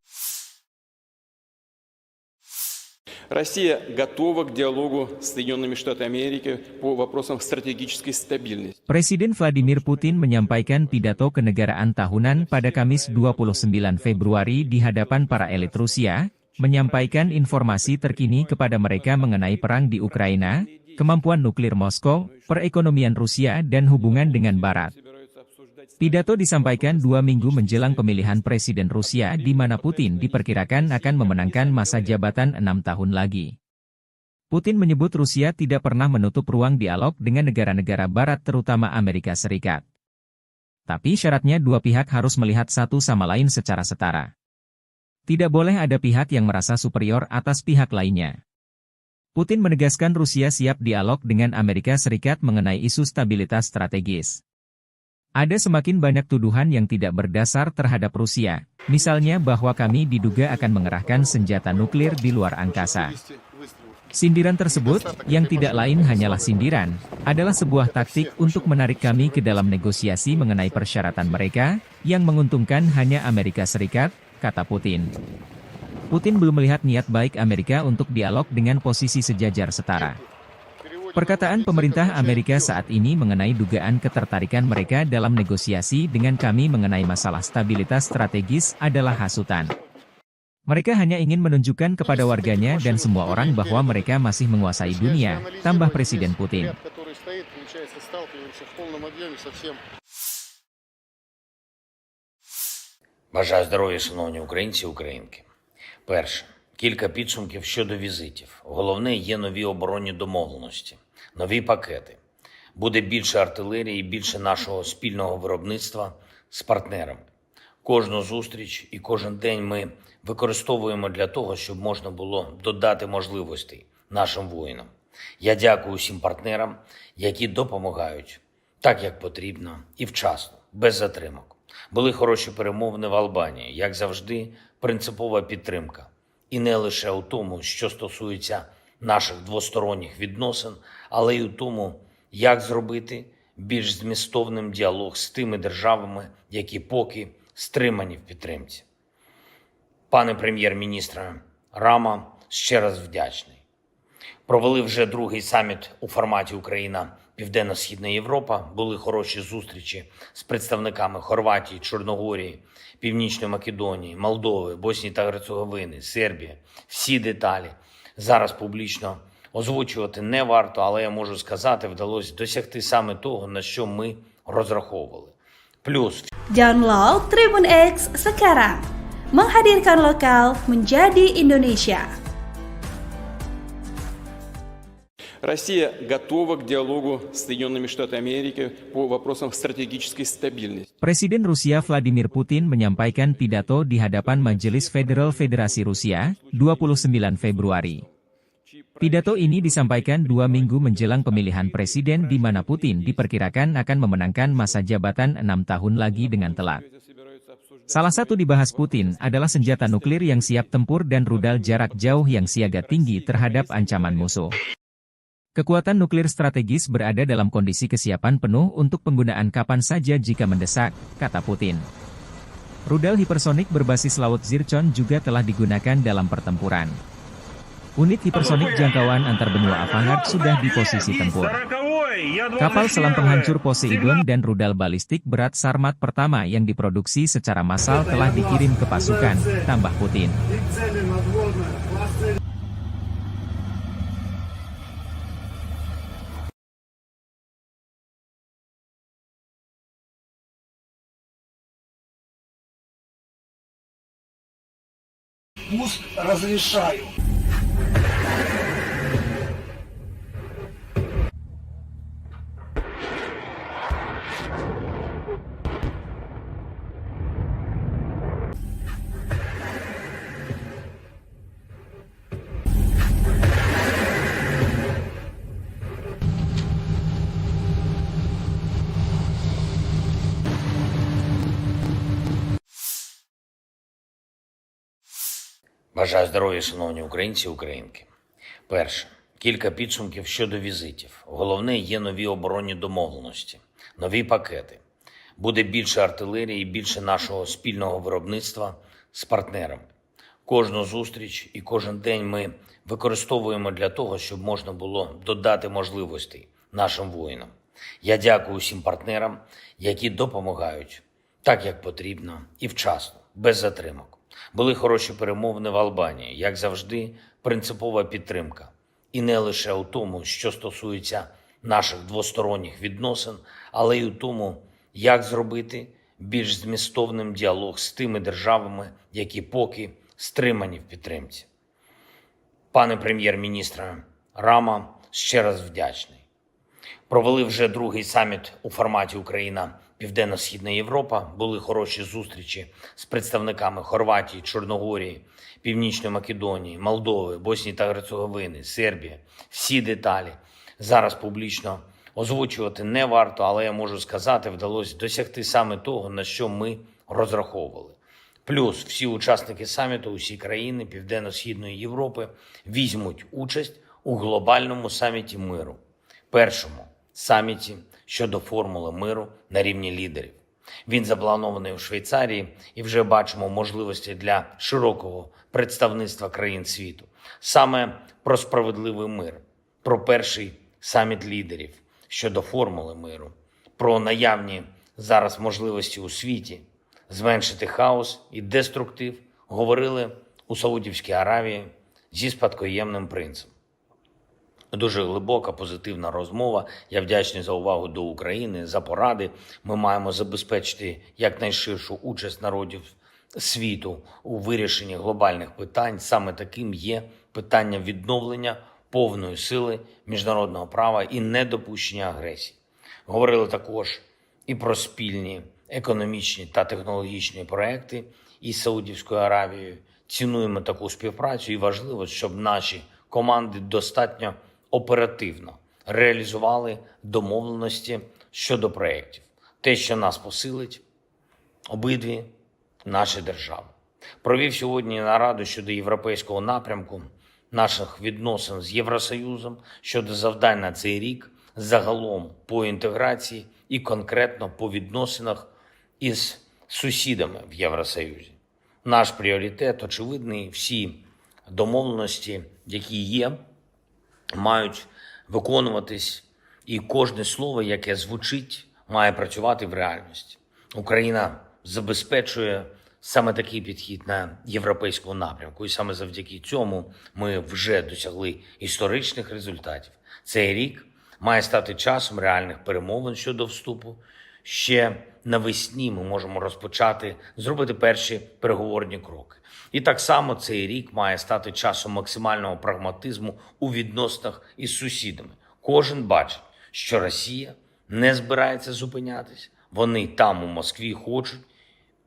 Россия готова к диалогу с Соединенными Штатами Америки по вопросам стратегической стабильности. Presiden Vladimir Putin menyampaikan pidato kenegaraan tahunan pada Kamis 29 Februari di hadapan para elit Rusia, menyampaikan informasi terkini kepada mereka mengenai perang di Ukraina, kemampuan nuklir Moskow, perekonomian Rusia dan hubungan dengan Barat. Pidato disampaikan 2 minggu menjelang pemilihan Presiden Rusia di mana Putin diperkirakan akan memenangkan masa jabatan 6 tahun lagi. Putin menyebut Rusia tidak pernah menutup ruang dialog dengan negara-negara Barat terutama Amerika Serikat. Tapi syaratnya dua pihak harus melihat satu sama lain secara setara. Tidak boleh ada pihak yang merasa superior atas pihak lainnya. Putin menegaskan Rusia siap dialog dengan Amerika Serikat mengenai isu stabilitas strategis. Ada semakin banyak tuduhan yang tidak berdasar terhadap Rusia, misalnya bahwa kami diduga akan mengerahkan senjata nuklir di luar angkasa. Sindiran tersebut, yang tidak lain hanyalah sindiran, adalah sebuah taktik untuk menarik kami ke dalam negosiasi mengenai persyaratan mereka, yang menguntungkan hanya Amerika Serikat, kata Putin. Putin belum melihat niat baik Amerika untuk dialog dengan posisi sejajar setara. Perkataan pemerintah Amerika saat ini mengenai dugaan ketertarikan mereka dalam negosiasi dengan kami mengenai masalah stabilitas strategis adalah hasutan. Mereka hanya ingin menunjukkan kepada warganya dan semua orang bahwa mereka masih menguasai dunia, tambah Presiden Putin. Бажаю здоров'я, шановні українці і українки. Перше. Кілька підсумків щодо візитів. Головне, є нові оборонні домовленості, нові пакети. Буде більше артилерії, більше нашого спільного виробництва з партнерами. Кожну зустріч і кожен день ми використовуємо для того, щоб можна було додати можливостей нашим воїнам. Я дякую усім партнерам, які допомагають так, як потрібно і вчасно, без затримок. Були хороші перемовини в Албанії, як завжди, принципова підтримка. І не лише у тому, що стосується наших двосторонніх відносин, але й у тому, як зробити більш змістовним діалог з тими державами, які поки стримані в підтримці. Пане прем'єр-міністре Рама, ще раз вдячний. Провели вже другий саміт у форматі Україна Південно-Східна Європа. Були хороші зустрічі з представниками Хорватії, Чорногорії, Північної Македонії, Молдови, Боснії та Герцеговини, Сербії. Всі деталі зараз публічно озвучувати не варто, але я можу сказати, вдалося досягти саме того, на що ми розраховували. Плюс Download Tribun X sekarang, menghadirkan lokal menjadi Indonesia. Россия готова к диалогу с Соединенными Штатами Америки по вопросам стратегической стабильности. Presiden Rusia Vladimir Putin menyampaikan pidato di hadapan Majelis Federal Federasi Rusia, 29 Februari. Pidato ini disampaikan 2 minggu menjelang pemilihan presiden di mana Putin diperkirakan akan memenangkan masa jabatan 6 tahun lagi dengan telat. Salah satu dibahas Putin adalah senjata nuklir yang siap tempur dan rudal jarak jauh yang siaga tinggi terhadap ancaman musuh. Kekuatan nuklir strategis berada dalam kondisi kesiapan penuh untuk penggunaan kapan saja jika mendesak, kata Putin. Rudal hipersonik berbasis laut Zircon juga telah digunakan dalam pertempuran. Unit hipersonik jangkauan antar benua Avangard sudah di posisi tempur. Kapal selam penghancur Poseidon dan rudal balistik berat Sarmat pertama yang diproduksi secara massal telah dikirim ke pasukan, tambah Putin. Пуск разрешаю. Бажаю здоров'я, шановні українці і українки. Перше. Кілька підсумків щодо візитів. Головне, є нові оборонні домовленості, нові пакети. Буде більше артилерії і більше нашого спільного виробництва з партнерами. Кожну зустріч і кожен день ми використовуємо для того, щоб можна було додати можливостей нашим воїнам. Я дякую усім партнерам, які допомагають так, як потрібно і вчасно, без затримок. Були хороші перемовини в Албанії, як завжди, принципова підтримка. І не лише у тому, що стосується наших двосторонніх відносин, але й у тому, як зробити більш змістовним діалог з тими державами, які поки стримані в підтримці. Пане прем'єр-міністре Рама, ще раз вдячний. Провели вже другий саміт у форматі Україна-Південно-Східна Європа. Були хороші зустрічі з представниками Хорватії, Чорногорії, Північної Македонії, Молдови, Боснії та Герцеговини, Сербії. Всі деталі зараз публічно озвучувати не варто, але я можу сказати, вдалося досягти саме того, на що ми розраховували. Плюс всі учасники саміту, усі країни Південно-Східної Європи візьмуть участь у глобальному саміті миру. Першому саміті щодо формули миру на рівні лідерів. Він запланований у Швейцарії і вже бачимо можливості для широкого представництва країн світу. Саме про справедливий мир, про перший саміт лідерів щодо формули миру, про наявні зараз можливості у світі зменшити хаос і деструктив говорили у Саудівській Аравії зі спадкоємним принцем. Дуже глибока, позитивна розмова. Я вдячний за увагу до України, за поради. Ми маємо забезпечити якнайширшу участь народів світу у вирішенні глобальних питань. Саме таким є питання відновлення повної сили міжнародного права і недопущення агресії. Говорили також і про спільні економічні та технологічні проекти із Саудівською Аравією. Цінуємо таку співпрацю і важливо, щоб наші команди достатньо оперативно реалізували домовленості щодо проєктів. Те, що нас посилить обидві наші держави. Провів сьогодні нараду щодо європейського напрямку наших відносин з Євросоюзом, щодо завдань на цей рік, загалом по інтеграції і конкретно по відносинах із сусідами в Євросоюзі. Наш пріоритет очевидний, всі домовленості, які є, мають виконуватись, і кожне слово, яке звучить, має працювати в реальності. Україна забезпечує саме такий підхід на європейському напрямку, і саме завдяки цьому ми вже досягли історичних результатів. Цей рік має стати часом реальних перемовин щодо вступу. Ще навесні ми можемо розпочати, зробити перші переговорні кроки. І так само цей рік має стати часом максимального прагматизму у відносинах із сусідами. Кожен бачить, що Росія не збирається зупинятись. Вони там у Москві хочуть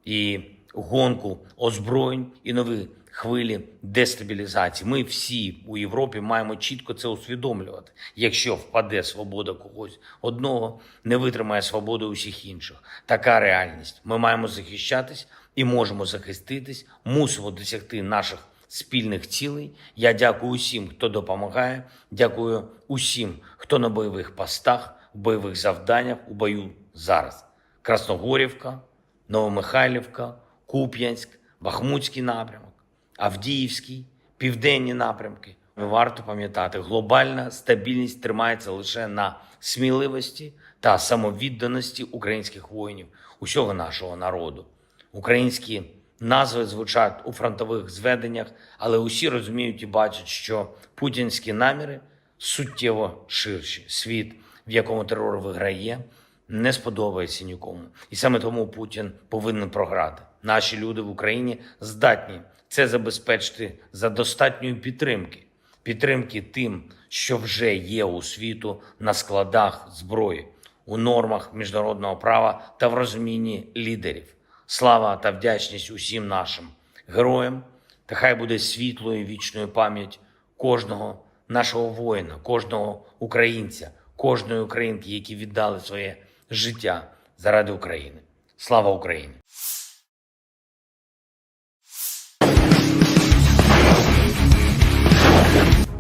і гонку озброєнь, і нові хвилі дестабілізації. Ми всі у Європі маємо чітко це усвідомлювати. Якщо впаде свобода когось одного, не витримає свободу усіх інших. Така реальність. Ми маємо захищатись і можемо захиститись, мусимо досягти наших спільних цілей. Я дякую усім, хто допомагає, дякую усім, хто на бойових постах, в бойових завданнях, у бою зараз. Красногорівка, Новомихайлівка, Куп'янськ, Бахмутський напрямок, Авдіївський, південні напрямки. Варто пам'ятати, глобальна стабільність тримається лише на сміливості та самовідданості українських воїнів, усього нашого народу. Українські назви звучать у фронтових зведеннях, але усі розуміють і бачать, що путінські наміри суттєво ширші. Світ, в якому терор виграє, не сподобається нікому. І саме тому Путін повинен програти. Наші люди в Україні здатні це забезпечити за достатньої підтримки. Підтримки тим, що вже є у світу на складах зброї, у нормах міжнародного права та в розумінні лідерів. Слава та вдячність усім нашим героям, та хай буде світлою і вічною пам'ять кожного нашого воїна, кожного українця, кожної українки, які віддали своє життя заради України. Слава Україні!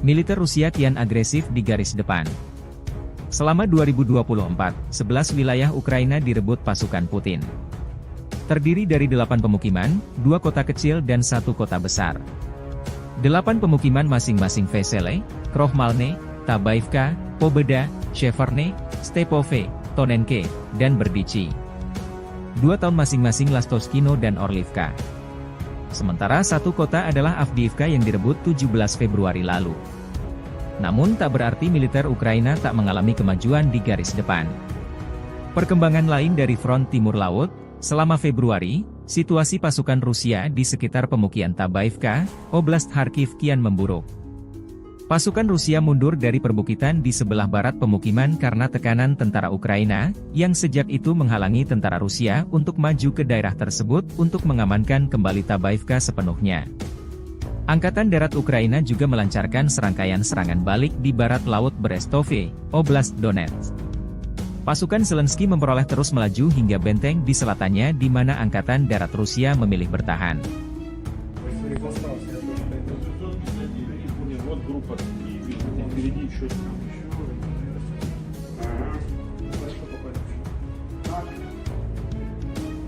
Militer Rusia kian agresif di garis depan. Selama 2024, 11 wilayah Ukraina direbut pasukan Putin. Terdiri dari 8 pemukiman, 2 kota kecil dan 1 kota besar. 8 pemukiman masing-masing Vesele, Krohmalne, Tabaivka, Pobeda, Sheverne, Stepove, Tonenke, dan Berdichi. 2 tahun masing-masing Lastoskino dan Orlivka. Sementara 1 kota adalah Avdiivka yang direbut 17 Februari lalu. Namun tak berarti militer Ukraina tak mengalami kemajuan di garis depan. Perkembangan lain dari front timur laut, selama Februari, situasi pasukan Rusia di sekitar pemukiman Tabaivka, Oblast Kharkiv kian memburuk. Pasukan Rusia mundur dari perbukitan di sebelah barat pemukiman karena tekanan tentara Ukraina, yang sejak itu menghalangi tentara Rusia untuk maju ke daerah tersebut untuk mengamankan kembali Tabaivka sepenuhnya. Angkatan Darat Ukraina juga melancarkan serangkaian serangan balik di barat laut Berestove, Oblast Donetsk. Pasukan Zelensky memperoleh terus melaju hingga benteng di selatannya di mana Angkatan Darat Rusia memilih bertahan.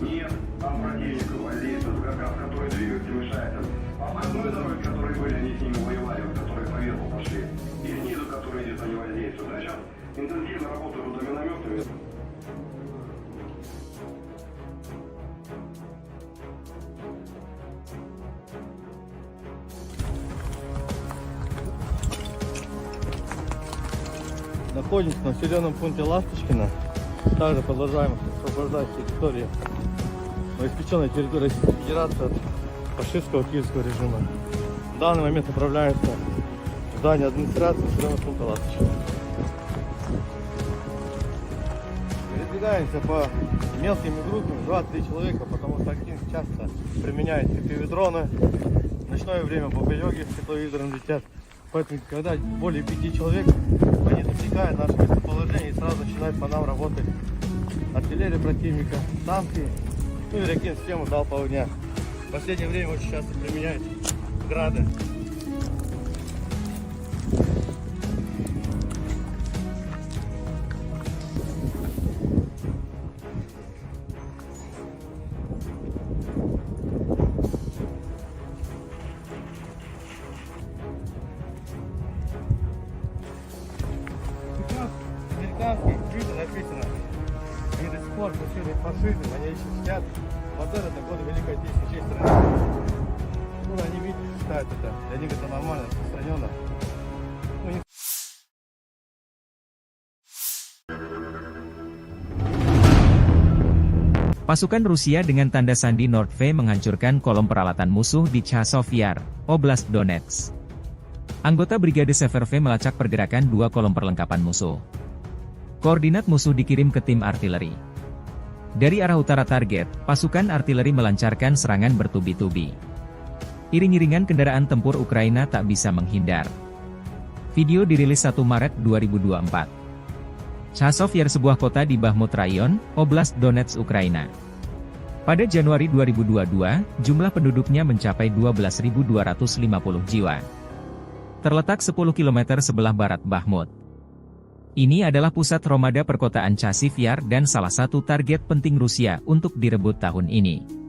Нет, там противник гвардейцев, который двигаться мешает. Обходной дороги, которые были, они с ними воевали, которые по верху пошли. И снизу, которые где-то не воздействуют. А сейчас интенсивно работают туда минометами. Находимся в населенном пункте Ласточкино. Также продолжаем освобождать территории, новоиспеченной территории Российской Федерации от фашистского киевского режима. В данный момент направляется в здание администрации населенного пункта Ласточкино. Передвигаемся по мелкими группами, 2-3 человека, потому что актив часто применяет FPV-дроны. В ночное время бомбелёги с тепловизором летят. Поэтому, когда более 5 человек, они засекают наше местоположение и сразу начинает по нам работать артиллерия противника, танки, ну и ракет-систему залпового огня. В последнее время очень часто применяют грады. Американские твиты написано, они до сих пор пустили фашизм, они еще сидят. Вот это годы Великой Отечественной чьей страны. Ну, они видят, считают это, для них это нормально, распространенно. Ну, не... Pasukan Rusia dengan tanda sandi Nordve menghancurkan kolom peralatan musuh di Chasov Yar, Oblast Donetsk. Anggota Brigade Severve melacak pergerakan 2 kolom perlengkapan musuh. Koordinat musuh dikirim ke tim artileri. Dari arah utara target, pasukan artileri melancarkan serangan bertubi-tubi. Iring-iringan kendaraan tempur Ukraina tak bisa menghindar. Video dirilis 1 Maret 2024. Chasov Yar sebuah kota di Bakhmut Rayon, Oblast Donetsk, Ukraina. Pada Januari 2022, jumlah penduduknya mencapai 12.250 jiwa. Terletak 10 km sebelah barat Bakhmut. Ini adalah pusat Romada perkotaan Chasiv Yar dan salah satu target penting Rusia untuk direbut tahun ini.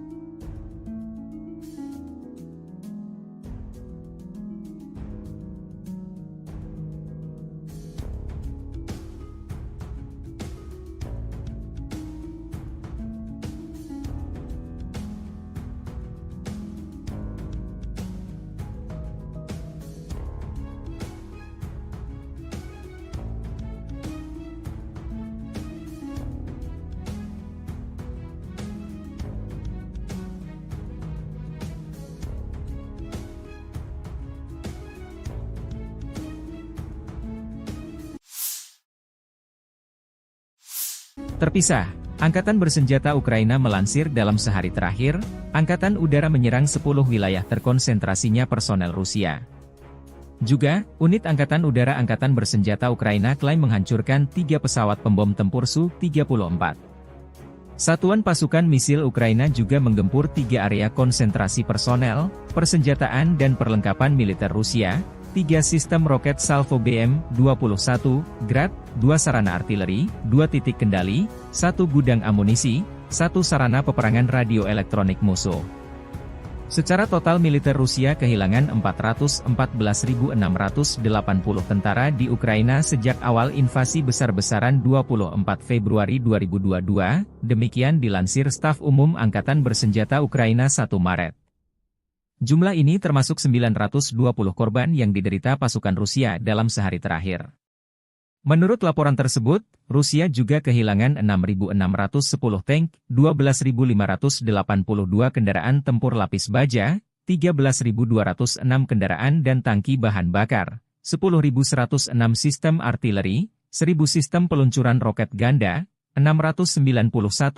Terpisah, Angkatan Bersenjata Ukraina melansir dalam sehari terakhir, Angkatan Udara menyerang 10 wilayah terkonsentrasinya personel Rusia. Juga, unit Angkatan Udara Angkatan Bersenjata Ukraina klaim menghancurkan 3 pesawat pembom tempur Su-34. Satuan pasukan misil Ukraina juga menggempur 3 area konsentrasi personel, persenjataan dan perlengkapan militer Rusia, 3 sistem roket Salvo BM-21, Grad, 2 sarana artileri, 2 titik kendali, 1 gudang amunisi, 1 sarana peperangan radio elektronik musuh. Secara total militer Rusia kehilangan 414.680 tentara di Ukraina sejak awal invasi besar-besaran 24 Februari 2022, demikian dilansir Staf Umum Angkatan Bersenjata Ukraina 1 Maret. Jumlah ini termasuk 920 korban yang diderita pasukan Rusia dalam sehari terakhir. Menurut laporan tersebut, Rusia juga kehilangan 6.610 tank, 12.582 kendaraan tempur lapis baja, 13.206 kendaraan dan tangki bahan bakar, 10.106 sistem artileri, 1.000 sistem peluncuran roket ganda, 691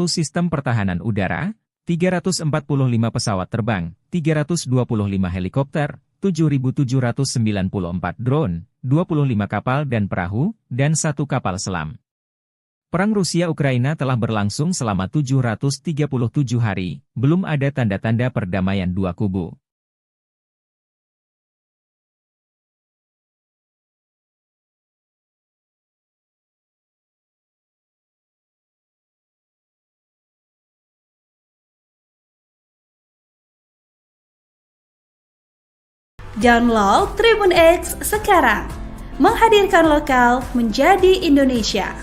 sistem pertahanan udara, 345 pesawat terbang, 325 helikopter, 7.794 drone, 25 kapal dan perahu, dan 1 kapal selam. Perang Rusia-Ukraina telah berlangsung selama 737 hari, belum ada tanda-tanda perdamaian dua kubu. Download Tribun X sekarang, menghadirkan lokal menjadi Indonesia.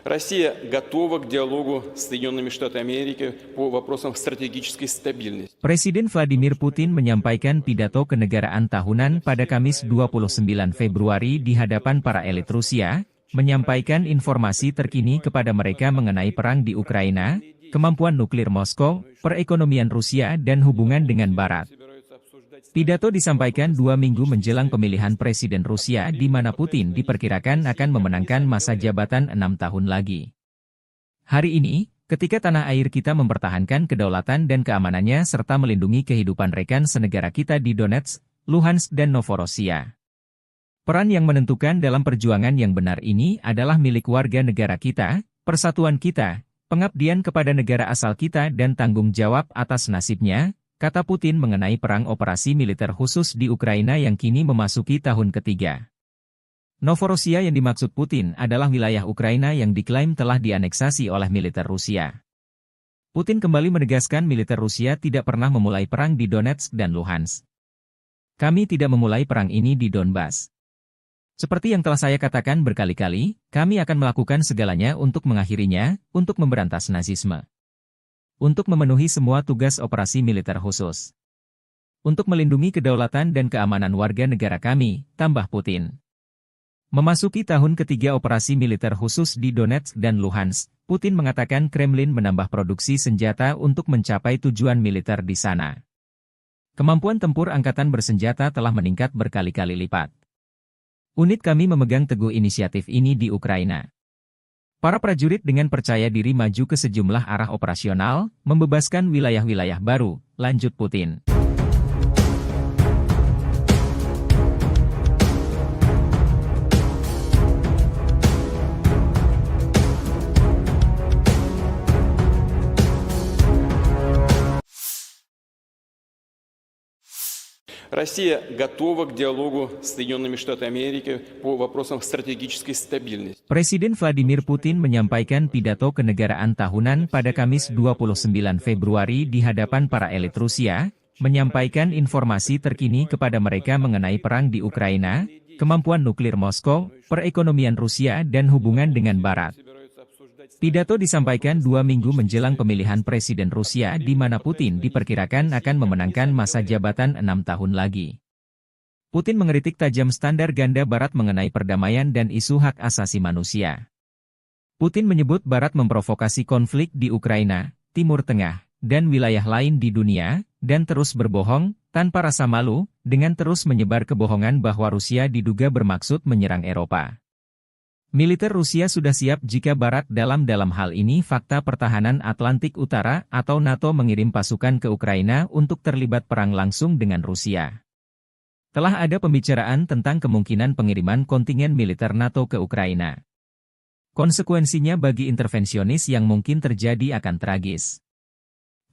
Россия готова к диалогу с Соединенными Штатами Америки по вопросам стратегической стабильности. Presiden Vladimir Putin menyampaikan pidato kenegaraan tahunan pada Kamis 29 Februari di hadapan para elit Rusia, menyampaikan informasi terkini kepada mereka mengenai perang di Ukraina, kemampuan nuklir Moskow, perekonomian Rusia dan hubungan dengan Barat. Pidato disampaikan 2 minggu menjelang pemilihan Presiden Rusia di mana Putin diperkirakan akan memenangkan masa jabatan 6 tahun lagi. Hari ini, ketika tanah air kita mempertahankan kedaulatan dan keamanannya serta melindungi kehidupan rekan senegara kita di Donetsk, Luhansk dan Novorossiya. Peran yang menentukan dalam perjuangan yang benar ini adalah milik warga negara kita, persatuan kita, pengabdian kepada negara asal kita dan tanggung jawab atas nasibnya, kata Putin mengenai perang operasi militer khusus di Ukraina yang kini memasuki tahun ketiga. Novorossiya yang dimaksud Putin adalah wilayah Ukraina yang diklaim telah dianeksasi oleh militer Rusia. Putin kembali menegaskan militer Rusia tidak pernah memulai perang di Donetsk dan Luhansk. Kami tidak memulai perang ini di Donbas. Seperti yang telah saya katakan berkali-kali, kami akan melakukan segalanya untuk mengakhirinya, untuk memberantas nazisme. Untuk memenuhi semua tugas operasi militer khusus. Untuk melindungi kedaulatan dan keamanan warga negara kami, tambah Putin. Memasuki tahun ketiga operasi militer khusus di Donetsk dan Luhansk, Putin mengatakan Kremlin menambah produksi senjata untuk mencapai tujuan militer di sana. Kemampuan tempur angkatan bersenjata telah meningkat berkali-kali lipat. Unit kami memegang teguh inisiatif ini di Ukraina. Para prajurit dengan percaya diri maju ke sejumlah arah operasional, membebaskan wilayah-wilayah baru, lanjut Putin. Россия готова к диалогу с Соединенными Штатами Америки по вопросам стратегической стабильности. Presiden Vladimir Putin menyampaikan pidato kenegaraan tahunan pada Kamis 29 Februari di hadapan para elit Rusia, menyampaikan informasi terkini kepada mereka mengenai perang di Ukraina, kemampuan nuklir Moskow, perekonomian Rusia dan hubungan dengan Barat. Pidato disampaikan 2 minggu menjelang pemilihan Presiden Rusia di mana Putin diperkirakan akan memenangkan masa jabatan 6 tahun lagi. Putin mengkritik tajam standar ganda Barat mengenai perdamaian dan isu hak asasi manusia. Putin menyebut Barat memprovokasi konflik di Ukraina, Timur Tengah, dan wilayah lain di dunia, dan terus berbohong, tanpa rasa malu, dengan terus menyebar kebohongan bahwa Rusia diduga bermaksud menyerang Eropa. Militer Rusia sudah siap jika Barat dalam hal ini fakta pertahanan Atlantik Utara atau NATO mengirim pasukan ke Ukraina untuk terlibat perang langsung dengan Rusia. Telah ada pembicaraan tentang kemungkinan pengiriman kontingen militer NATO ke Ukraina. Konsekuensinya bagi intervensionis yang mungkin terjadi akan tragis.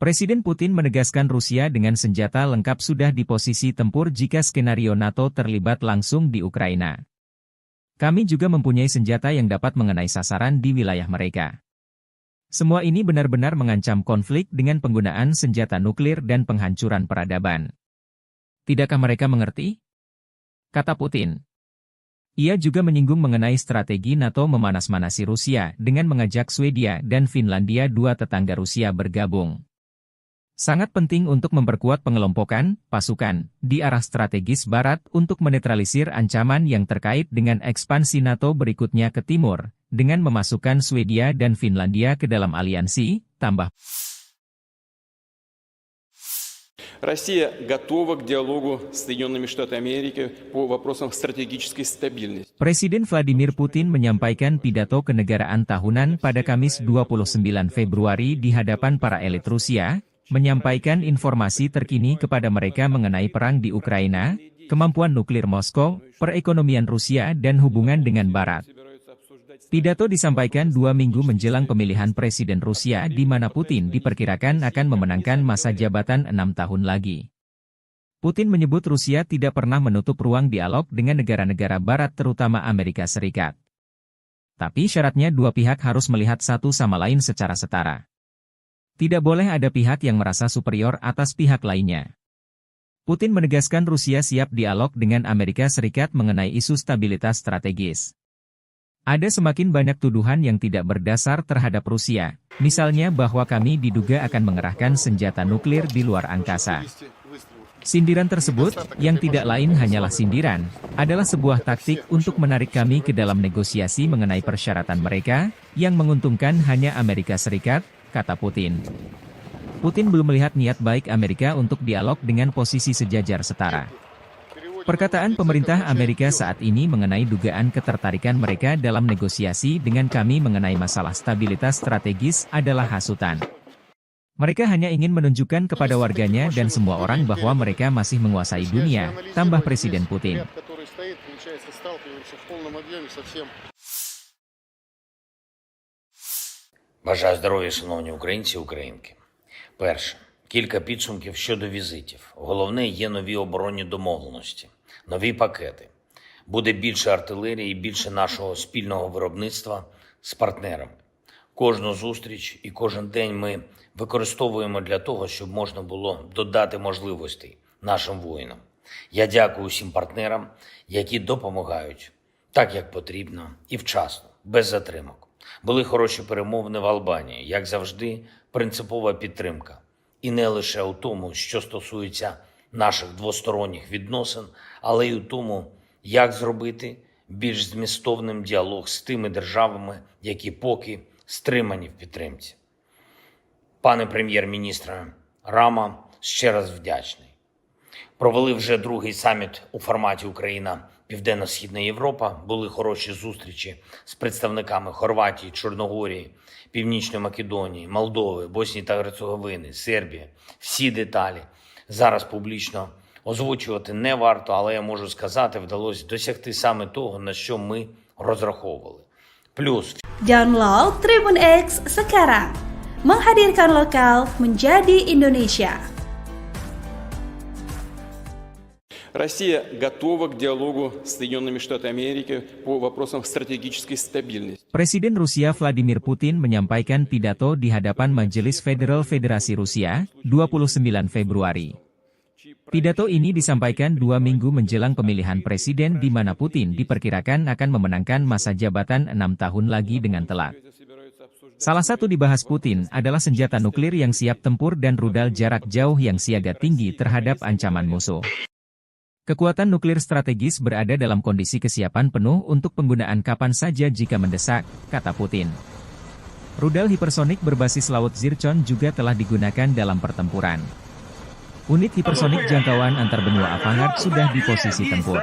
Presiden Putin menegaskan Rusia dengan senjata lengkap sudah di posisi tempur jika skenario NATO terlibat langsung di Ukraina. Kami juga mempunyai senjata yang dapat mengenai sasaran di wilayah mereka. Semua ini benar-benar mengancam konflik dengan penggunaan senjata nuklir dan penghancuran peradaban. Tidakkah mereka mengerti? Kata Putin. Ia juga menyinggung mengenai strategi NATO memanas-manasi Rusia dengan mengajak Swedia dan Finlandia, dua tetangga Rusia, bergabung. Sangat penting untuk memperkuat pengelompokan pasukan di arah strategis Barat untuk menetralisir ancaman yang terkait dengan ekspansi NATO berikutnya ke timur, dengan memasukkan Swedia dan Finlandia ke dalam aliansi, tambah. Россия готова к диалогу с Соединенными Штатами Америки по вопросам стратегической стабильности. Presiden Vladimir Putin menyampaikan pidato kenegaraan tahunan pada Kamis 29 Februari di hadapan para elit Rusia, menyampaikan informasi terkini kepada mereka mengenai perang di Ukraina, kemampuan nuklir Moskow, perekonomian Rusia dan hubungan dengan Barat. Pidato disampaikan 2 minggu menjelang pemilihan Presiden Rusia di mana Putin diperkirakan akan memenangkan masa jabatan 6 tahun lagi. Putin menyebut Rusia tidak pernah menutup ruang dialog dengan negara-negara Barat terutama Amerika Serikat. Tapi syaratnya dua pihak harus melihat satu sama lain secara setara. Tidak boleh ada pihak yang merasa superior atas pihak lainnya. Putin menegaskan Rusia siap dialog dengan Amerika Serikat mengenai isu stabilitas strategis. Ada semakin banyak tuduhan yang tidak berdasar terhadap Rusia, misalnya bahwa kami diduga akan mengerahkan senjata nuklir di luar angkasa. Sindiran tersebut, yang tidak lain hanyalah sindiran, adalah sebuah taktik untuk menarik kami ke dalam negosiasi mengenai persyaratan mereka, yang menguntungkan hanya Amerika Serikat, kata Putin. Putin belum melihat niat baik Amerika untuk dialog dengan posisi sejajar setara. Perkataan pemerintah Amerika saat ini mengenai dugaan ketertarikan mereka dalam negosiasi dengan kami mengenai masalah stabilitas strategis adalah hasutan. Mereka hanya ingin menunjukkan kepada warganya dan semua orang bahwa mereka masih menguasai dunia, tambah Presiden Putin. Бажаю здоров'я, шановні українці і українки. Перше. Кілька підсумків щодо візитів. Головне, є нові оборонні домовленості, нові пакети. Буде більше артилерії, більше нашого спільного виробництва з партнерами. Кожну зустріч і кожен день ми використовуємо для того, щоб можна було додати можливостей нашим воїнам. Я дякую усім партнерам, які допомагають так, як потрібно і вчасно, без затримок. Були хороші перемовини в Албанії, як завжди, принципова підтримка. І не лише у тому, що стосується наших двосторонніх відносин, але й у тому, як зробити більш змістовним діалог з тими державами, які поки стримані в підтримці. Пане прем'єр-міністре Рама, ще раз вдячний. Провели вже другий саміт у форматі Україна-Південно-Східна Європа. Були хороші зустрічі з представниками Хорватії, Чорногорії, Північної Македонії, Молдови, Боснії та Герцеговини, Сербії. Всі деталі зараз публічно озвучувати не варто, але я можу сказати, вдалося досягти саме того, на що ми розраховували. Плюс Download Tribun X sekarang. Menghadirkan lokal menjadi Indonesia. Россия готова к диалогу с Соединенными Штатами Америки по вопросам стратегической стабильности. Presiden Rusia Vladimir Putin menyampaikan pidato di hadapan Majelis Federal Federasi Rusia, 29 Februari. Pidato ini disampaikan 2 minggu menjelang pemilihan presiden di mana Putin diperkirakan akan memenangkan masa jabatan 6 tahun lagi dengan telak. Salah satu dibahas Putin adalah senjata nuklir yang siap tempur dan rudal jarak jauh yang siaga tinggi terhadap ancaman musuh. Kekuatan nuklir strategis berada dalam kondisi kesiapan penuh untuk penggunaan kapan saja jika mendesak, kata Putin. Rudal hipersonik berbasis laut Zircon juga telah digunakan dalam pertempuran. Unit hipersonik jangkauan antar benua Avangard sudah di posisi tempur.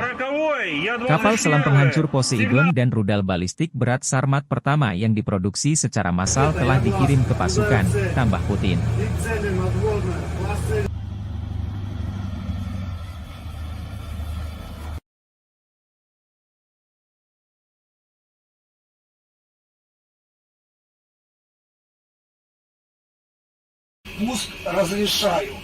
Kapal selam penghancur Poseidon dan rudal balistik berat Sarmat pertama yang diproduksi secara massal telah dikirim ke pasukan, tambah Putin. Пуск разрешаю.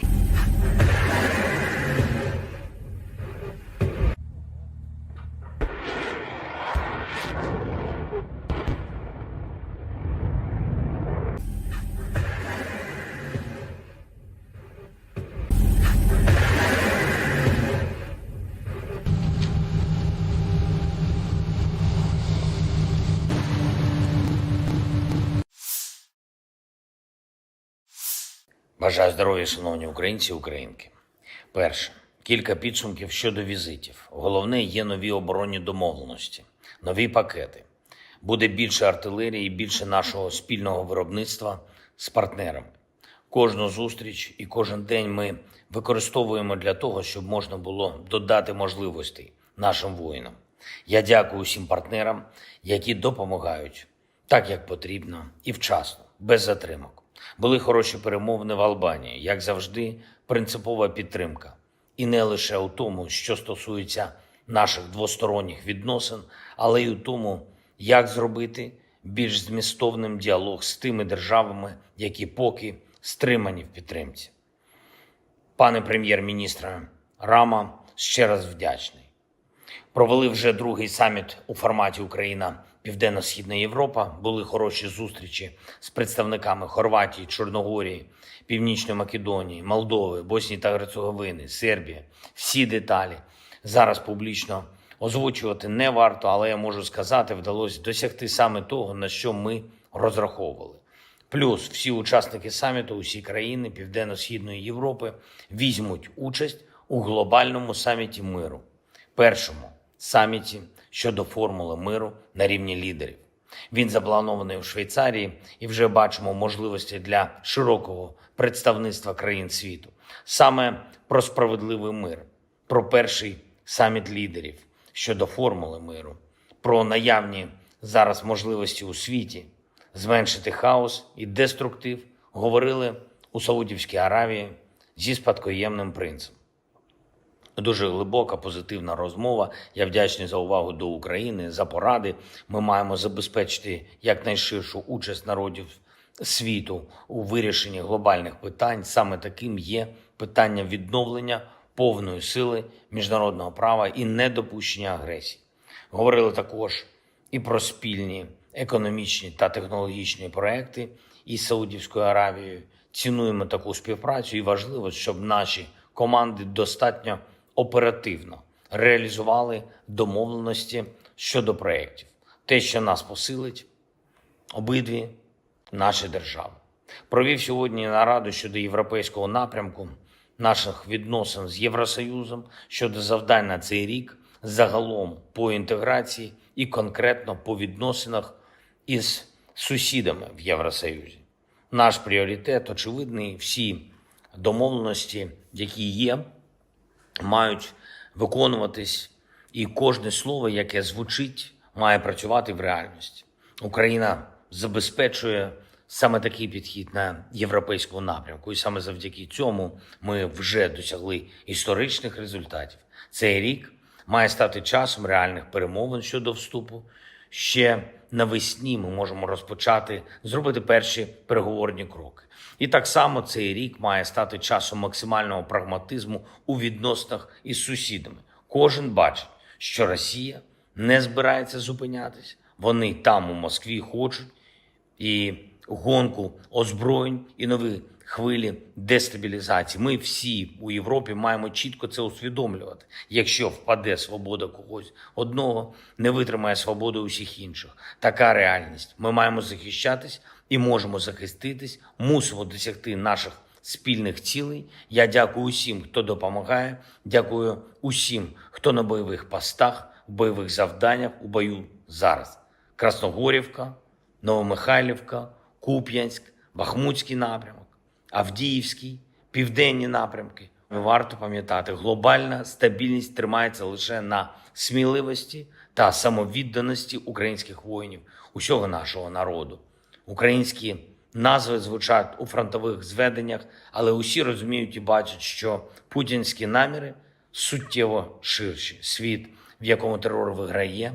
Бажаю здоров'я, шановні українці і українки. Перше. Кілька підсумків щодо візитів. Головне, є нові оборонні домовленості, нові пакети. Буде більше артилерії, більше нашого спільного виробництва з партнерами. Кожну зустріч і кожен день ми використовуємо для того, щоб можна було додати можливостей нашим воїнам. Я дякую усім партнерам, які допомагають так, як потрібно і вчасно, без затримок. Були хороші перемовини в Албанії, як завжди, принципова підтримка. І не лише у тому, що стосується наших двосторонніх відносин, але й у тому, як зробити більш змістовним діалог з тими державами, які поки стримані в підтримці. Пане прем'єр-міністре Рама, ще раз вдячний. Провели вже другий саміт у форматі Україна Південно-Східна Європа. Були хороші зустрічі з представниками Хорватії, Чорногорії, Північної Македонії, Молдови, Боснії та Герцеговини, Сербії. Всі деталі зараз публічно озвучувати не варто, але я можу сказати, вдалося досягти саме того, на що ми розраховували. Плюс всі учасники саміту, усі країни Південно-Східної Європи візьмуть участь у глобальному саміті миру. Першому саміті щодо формули миру на рівні лідерів. Він запланований у Швейцарії і вже бачимо можливості для широкого представництва країн світу. Саме про справедливий мир, про перший саміт лідерів щодо формули миру, про наявні зараз можливості у світі зменшити хаос і деструктив говорили у Саудівській Аравії зі спадкоємним принцем. Дуже глибока, позитивна розмова. Я вдячний за увагу до України, за поради. Ми маємо забезпечити якнайширшу участь народів світу у вирішенні глобальних питань. Саме таким є питання відновлення повної сили міжнародного права і недопущення агресії. Говорили також і про спільні економічні та технологічні проекти із Саудівською Аравією. Цінуємо таку співпрацю і важливо, щоб наші команди достатньо оперативно реалізували домовленості щодо проєктів. Те, що нас посилить обидві наші держави. Провів сьогодні нараду щодо європейського напрямку наших відносин з Євросоюзом, щодо завдань на цей рік, загалом по інтеграції і конкретно по відносинах із сусідами в Євросоюзі. Наш пріоритет очевидний, всі домовленості, які є, мають виконуватись, і кожне слово, яке звучить, має працювати в реальності. Україна забезпечує саме такий підхід на європейському напрямку, і саме завдяки цьому ми вже досягли історичних результатів. Цей рік має стати часом реальних перемовин щодо вступу. Ще навесні ми можемо розпочати, зробити перші переговорні кроки. І так само цей рік має стати часом максимального прагматизму у відносинах із сусідами. Кожен бачить, що Росія не збирається зупинятись. Вони там, у Москві, хочуть і гонку озброєнь, і нові хвилі дестабілізації. Ми всі у Європі маємо чітко це усвідомлювати. Якщо впаде свобода когось одного, не витримає свободу усіх інших. Така реальність. Ми маємо захищатись і можемо захиститись, мусимо досягти наших спільних цілей. Я дякую усім, хто допомагає, дякую усім, хто на бойових постах, в бойових завданнях, у бою зараз. Красногорівка, Новомихайлівка, Куп'янськ, Бахмутський напрямок, Авдіївський, південні напрямки. Варто пам'ятати, глобальна стабільність тримається лише на сміливості та самовідданості українських воїнів, усього нашого народу. Українські назви звучать у фронтових зведеннях, але усі розуміють і бачать, що путінські наміри суттєво ширші. Світ, в якому терор виграє,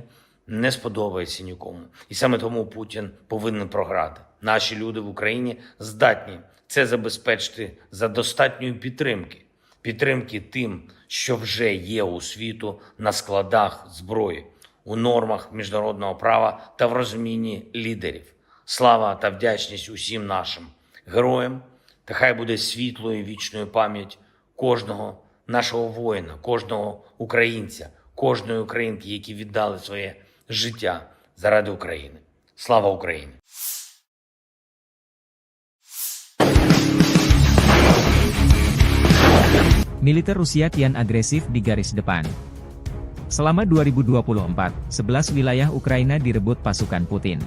не сподобається нікому. І саме тому Путін повинен програти. Наші люди в Україні здатні це забезпечити за достатньої підтримки. Підтримки тим, що вже є у світу на складах зброї, у нормах міжнародного права та в розумінні лідерів. Слава та вдячність усім нашим героям, та хай буде світлою вічною пам'ять кожного нашого воїна, кожного українця, кожної українки, які віддали своє життя заради України. Слава Україні! Militer Rusia kian agresif di garis depan. Selama 2024, 11 wilayah Ukraina direbut pasukan Putin.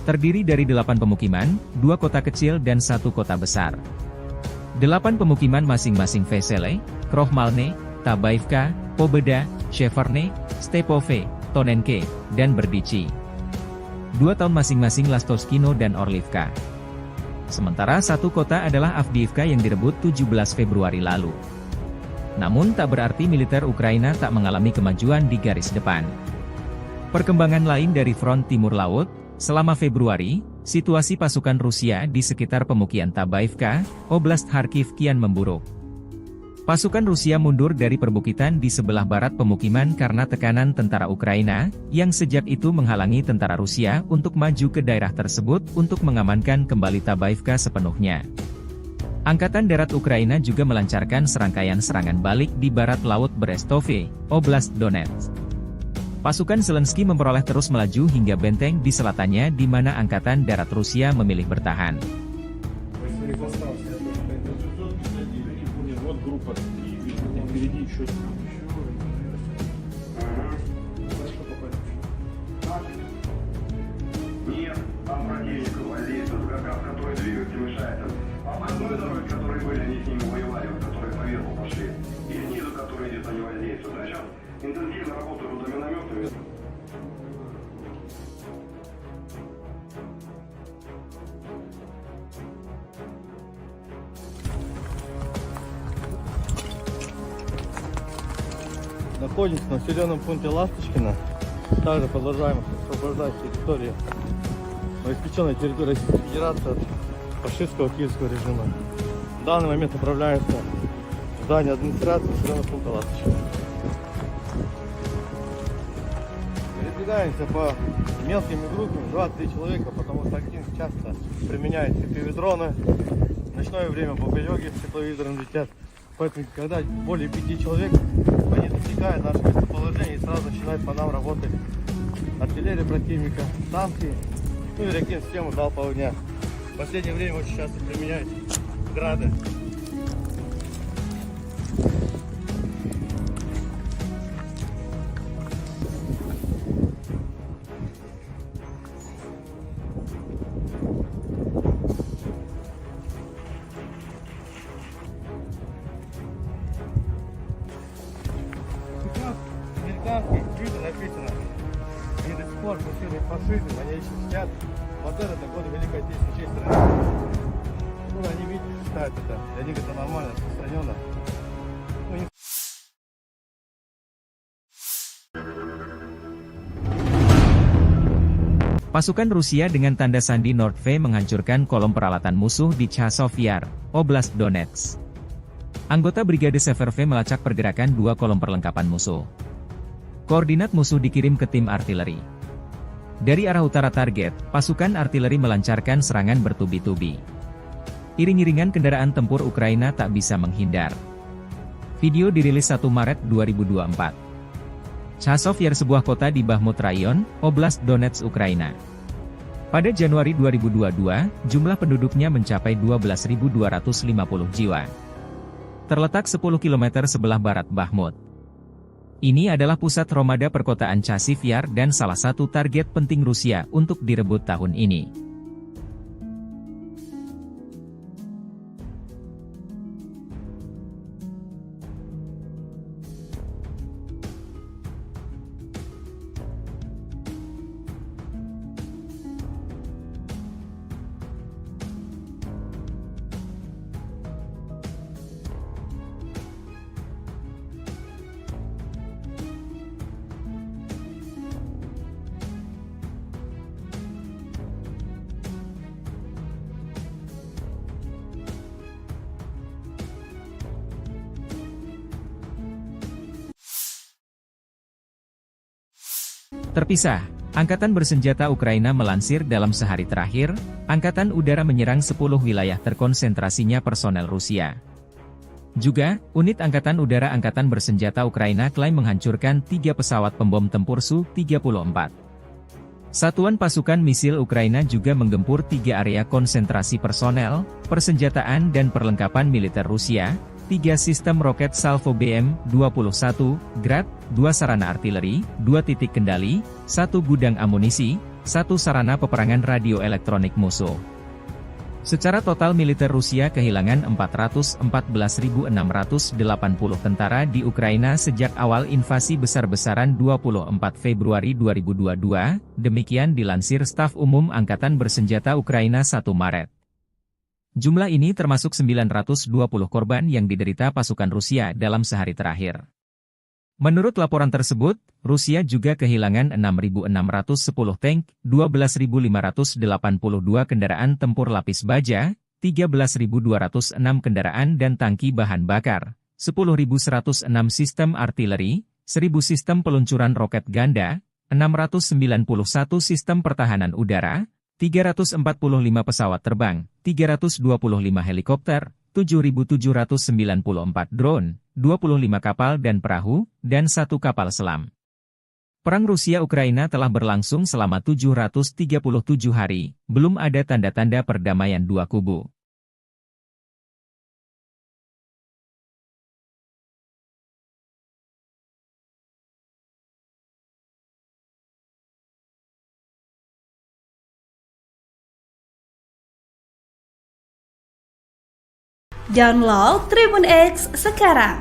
Terdiri dari 8 pemukiman, 2 kota kecil dan 1 kota besar. 8 pemukiman masing-masing Vesele, Krohmalne, Tabaivka, Pobeda, Sheverne, Stepove, Tonenke, dan Berdichi. 2 tahun masing-masing Lastoskino dan Orlivka. Sementara 1 kota adalah Avdiivka yang direbut 17 Februari lalu. Namun tak berarti militer Ukraina tak mengalami kemajuan di garis depan. Perkembangan lain dari front timur laut, selama Februari, situasi pasukan Rusia di sekitar pemukiman Tabaivka, Oblast Kharkiv kian memburuk. Pasukan Rusia mundur dari perbukitan di sebelah barat pemukiman karena tekanan tentara Ukraina, yang sejak itu menghalangi tentara Rusia untuk maju ke daerah tersebut untuk mengamankan kembali Tabaivka sepenuhnya. Angkatan Darat Ukraina juga melancarkan serangkaian serangan balik di barat laut Brestove, Oblast Donetsk. Pasukan Zelensky memperoleh terus melaju hingga benteng di selatannya di mana Angkatan Darat Rusia memilih bertahan. Нет, там противник гвардейцев, который двигается, мешает. Обходной дороги, которые были, они с ними воевали, которые по верху пошли. И снизу, которые где-то не воздействуют. А сейчас интенсивно работают минометами. Находимся в населенном пункте Ласточкино. Также продолжаем освобождать территорию, обеспеченной территории Российской Федерации от фашистского киевского режима. В данный момент направляемся в здание администрации населенного пункта Ласточкино. Передвигаемся по мелкими группами, 2-3 человека, потому что один часто применяет FPV-дроны. В ночное время бомбелёги с тепловизором летят. Поэтому, когда более 5 человек, они засекают наше местоположение и сразу начинают по нам работать артиллерия противника, танки, ну и ракет-систему залпового огня. В последнее время очень часто применяют грады. Американские виды написано. Они до сих пор пустили фашизм, они еще сидят. Вот это годы Великой Отечественной чьей страны. Ну, они видят, считают это. Для них это нормально, распространенно. Ну, не... Pasukan Rusia dengan tanda sandi Nordve menghancurkan kolom peralatan musuh di Chasov Yar, Oblast Donetsk. Anggota Brigade Severve melacak pergerakan 2 kolom perlengkapan musuh. Koordinat musuh dikirim ke tim artileri. Dari arah utara target, pasukan artileri melancarkan serangan bertubi-tubi. Iring-iringan kendaraan tempur Ukraina tak bisa menghindar. Video dirilis 1 Maret 2024. Chasov Yar sebuah kota di Bakhmut Rayon, Oblast Donetsk, Ukraina. Pada Januari 2022, jumlah penduduknya mencapai 12.250 jiwa. Terletak 10 km sebelah barat Bakhmut. Ini adalah pusat Romada perkotaan Chasiv Yar dan salah satu target penting Rusia untuk direbut tahun ini. terpisah. Angkatan bersenjata Ukraina melansir dalam sehari terakhir, Angkatan Udara menyerang 10 wilayah terkonsentrasinya personel Rusia. Juga, unit Angkatan Udara Angkatan bersenjata Ukraina klaim menghancurkan 3 pesawat pembom tempur Su-34. Satuan pasukan misil Ukraina juga menggempur 3 area konsentrasi personel, persenjataan dan perlengkapan militer Rusia, 3 sistem roket Salvo BM-21, Grad, 2 sarana artileri, 2 titik kendali, 1 gudang amunisi, 1 sarana peperangan radio elektronik musuh. Secara total militer Rusia kehilangan 414.680 tentara di Ukraina sejak awal invasi besar-besaran 24 Februari 2022, demikian dilansir Staf Umum Angkatan Bersenjata Ukraina 1 Maret. Jumlah ini termasuk 920 korban yang diderita pasukan Rusia dalam sehari terakhir. Menurut laporan tersebut, Rusia juga kehilangan 6.610 tank, 12.582 kendaraan tempur lapis baja, 13.206 kendaraan dan tangki bahan bakar, 10.106 sistem artileri, 1.000 sistem peluncuran roket ganda, 691 sistem pertahanan udara, 345 pesawat terbang, 325 helikopter, 7.794 drone, 25 kapal dan perahu, dan 1 kapal selam. Perang Rusia-Ukraina telah berlangsung selama 737 hari, belum ada tanda-tanda perdamaian dua kubu. Download Tribun X sekarang,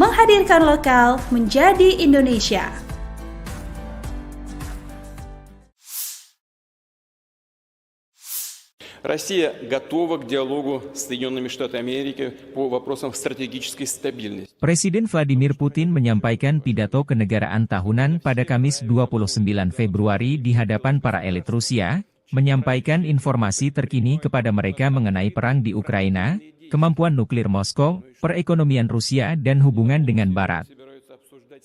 menghadirkan lokal menjadi Indonesia. Россия готова к диалогу с Соединенными Штатами Америки по вопросам стратегической стабильности. Presiden Vladimir Putin menyampaikan pidato kenegaraan tahunan pada Kamis 29 Februari di hadapan para elit Rusia, menyampaikan informasi terkini kepada mereka mengenai perang di Ukraina, kemampuan nuklir Moskow, perekonomian Rusia dan hubungan dengan Barat.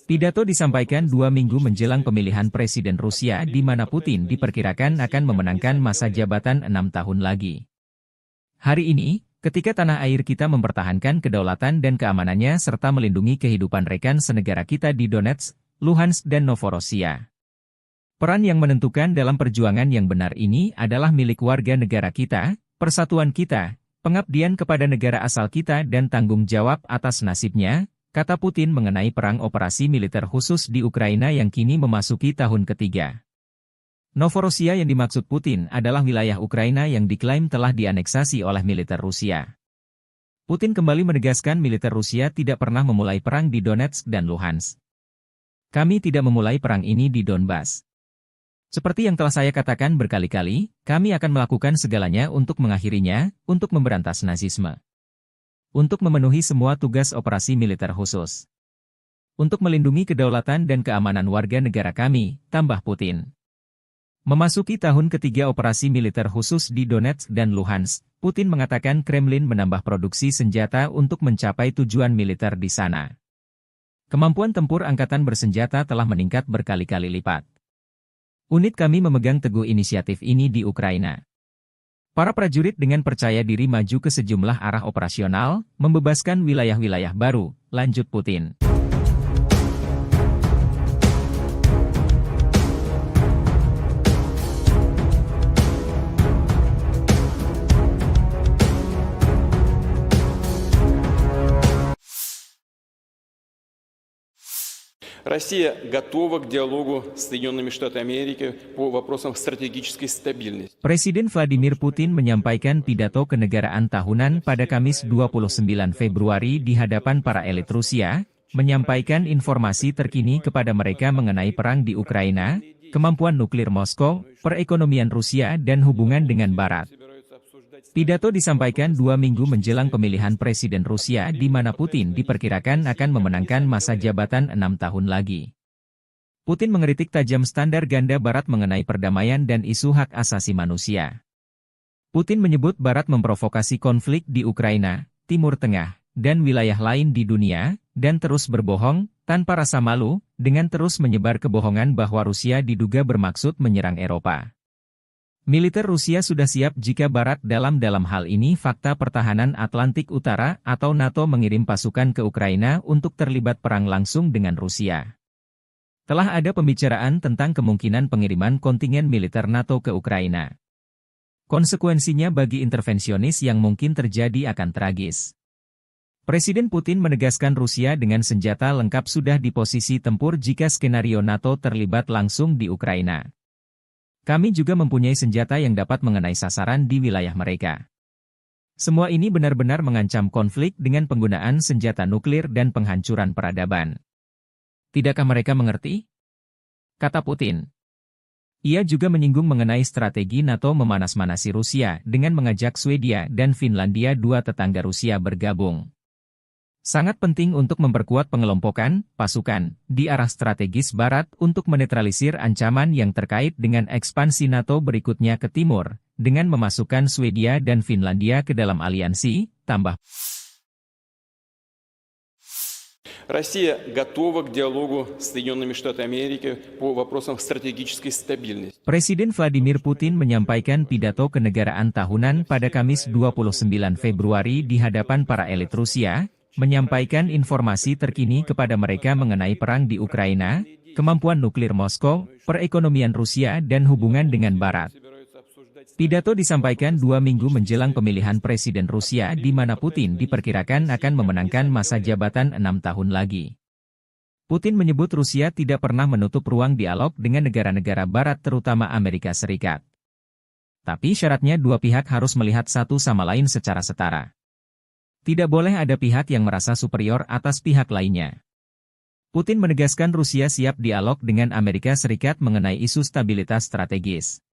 Pidato disampaikan 2 minggu menjelang pemilihan Presiden Rusia di mana Putin diperkirakan akan memenangkan masa jabatan 6 tahun lagi. Hari ini, ketika tanah air kita mempertahankan kedaulatan dan keamanannya serta melindungi kehidupan rekan senegara kita di Donetsk, Luhansk dan Novorossiya. Peran yang menentukan dalam perjuangan yang benar ini adalah milik warga negara kita, persatuan kita, pengabdian kepada negara asal kita dan tanggung jawab atas nasibnya, kata Putin mengenai perang operasi militer khusus di Ukraina yang kini memasuki tahun ketiga. Novorossiya yang dimaksud Putin adalah wilayah Ukraina yang diklaim telah dianeksasi oleh militer Rusia. Putin kembali menegaskan militer Rusia tidak pernah memulai perang di Donetsk dan Luhansk. Kami tidak memulai perang ini di Donbas. Seperti yang telah saya katakan berkali-kali, kami akan melakukan segalanya untuk mengakhirinya, untuk memberantas Nazisme. Untuk memenuhi semua tugas operasi militer khusus. Untuk melindungi kedaulatan dan keamanan warga negara kami, tambah Putin. Memasuki tahun ketiga operasi militer khusus di Donetsk dan Luhansk, Putin mengatakan Kremlin menambah produksi senjata untuk mencapai tujuan militer di sana. Kemampuan tempur angkatan bersenjata telah meningkat berkali-kali lipat. Unit kami memegang teguh inisiatif ini di Ukraina. Para prajurit dengan percaya diri maju ke sejumlah arah operasional, membebaskan wilayah-wilayah baru, lanjut Putin. Россия готова к диалогу с Соединенными Штатами Америки по вопросам стратегической стабильности. Presiden Vladimir Putin menyampaikan pidato kenegaraan tahunan pada Kamis 29 Februari di hadapan para elit Rusia, menyampaikan informasi terkini kepada mereka mengenai perang di Ukraina, kemampuan nuklir Moskow, perekonomian Rusia dan hubungan dengan Barat. Pidato disampaikan 2 minggu menjelang pemilihan Presiden Rusia di mana Putin diperkirakan akan memenangkan masa jabatan 6 tahun lagi. Putin mengkritik tajam standar ganda Barat mengenai perdamaian dan isu hak asasi manusia. Putin menyebut Barat memprovokasi konflik di Ukraina, Timur Tengah, dan wilayah lain di dunia, dan terus berbohong, tanpa rasa malu, dengan terus menyebar kebohongan bahwa Rusia diduga bermaksud menyerang Eropa. Militer Rusia sudah siap jika Barat dalam hal ini Fakta Pertahanan Atlantik Utara atau NATO mengirim pasukan ke Ukraina untuk terlibat perang langsung dengan Rusia. Telah ada pembicaraan tentang kemungkinan pengiriman kontingen militer NATO ke Ukraina. Konsekuensinya bagi intervensionis yang mungkin terjadi akan tragis. Presiden Putin menegaskan Rusia dengan senjata lengkap sudah di posisi tempur jika skenario NATO terlibat langsung di Ukraina. Kami juga mempunyai senjata yang dapat mengenai sasaran di wilayah mereka. Semua ini benar-benar mengancam konflik dengan penggunaan senjata nuklir dan penghancuran peradaban. Tidakkah mereka mengerti? Kata Putin. Ia juga menyinggung mengenai strategi NATO memanas-manasi Rusia dengan mengajak Swedia dan Finlandia, dua tetangga Rusia, bergabung. Sangat penting untuk memperkuat pengelompokan pasukan di arah strategis Barat untuk menetralisir ancaman yang terkait dengan ekspansi NATO berikutnya ke timur, dengan memasukkan Swedia dan Finlandia ke dalam aliansi, tambah. Россия готова к диалогу с Соединенными Штатами Америки по вопросам стратегической стабильности. Presiden Vladimir Putin menyampaikan pidato kenegaraan tahunan pada Kamis 29 Februari di hadapan para elit Rusia, menyampaikan informasi terkini kepada mereka mengenai perang di Ukraina, kemampuan nuklir Moskow, perekonomian Rusia dan hubungan dengan Barat. Pidato disampaikan 2 minggu menjelang pemilihan Presiden Rusia di mana Putin diperkirakan akan memenangkan masa jabatan 6 tahun lagi. Putin menyebut Rusia tidak pernah menutup ruang dialog dengan negara-negara Barat terutama Amerika Serikat. Tapi syaratnya dua pihak harus melihat satu sama lain secara setara. Tidak boleh ada pihak yang merasa superior atas pihak lainnya. Putin menegaskan Rusia siap dialog dengan Amerika Serikat mengenai isu stabilitas strategis.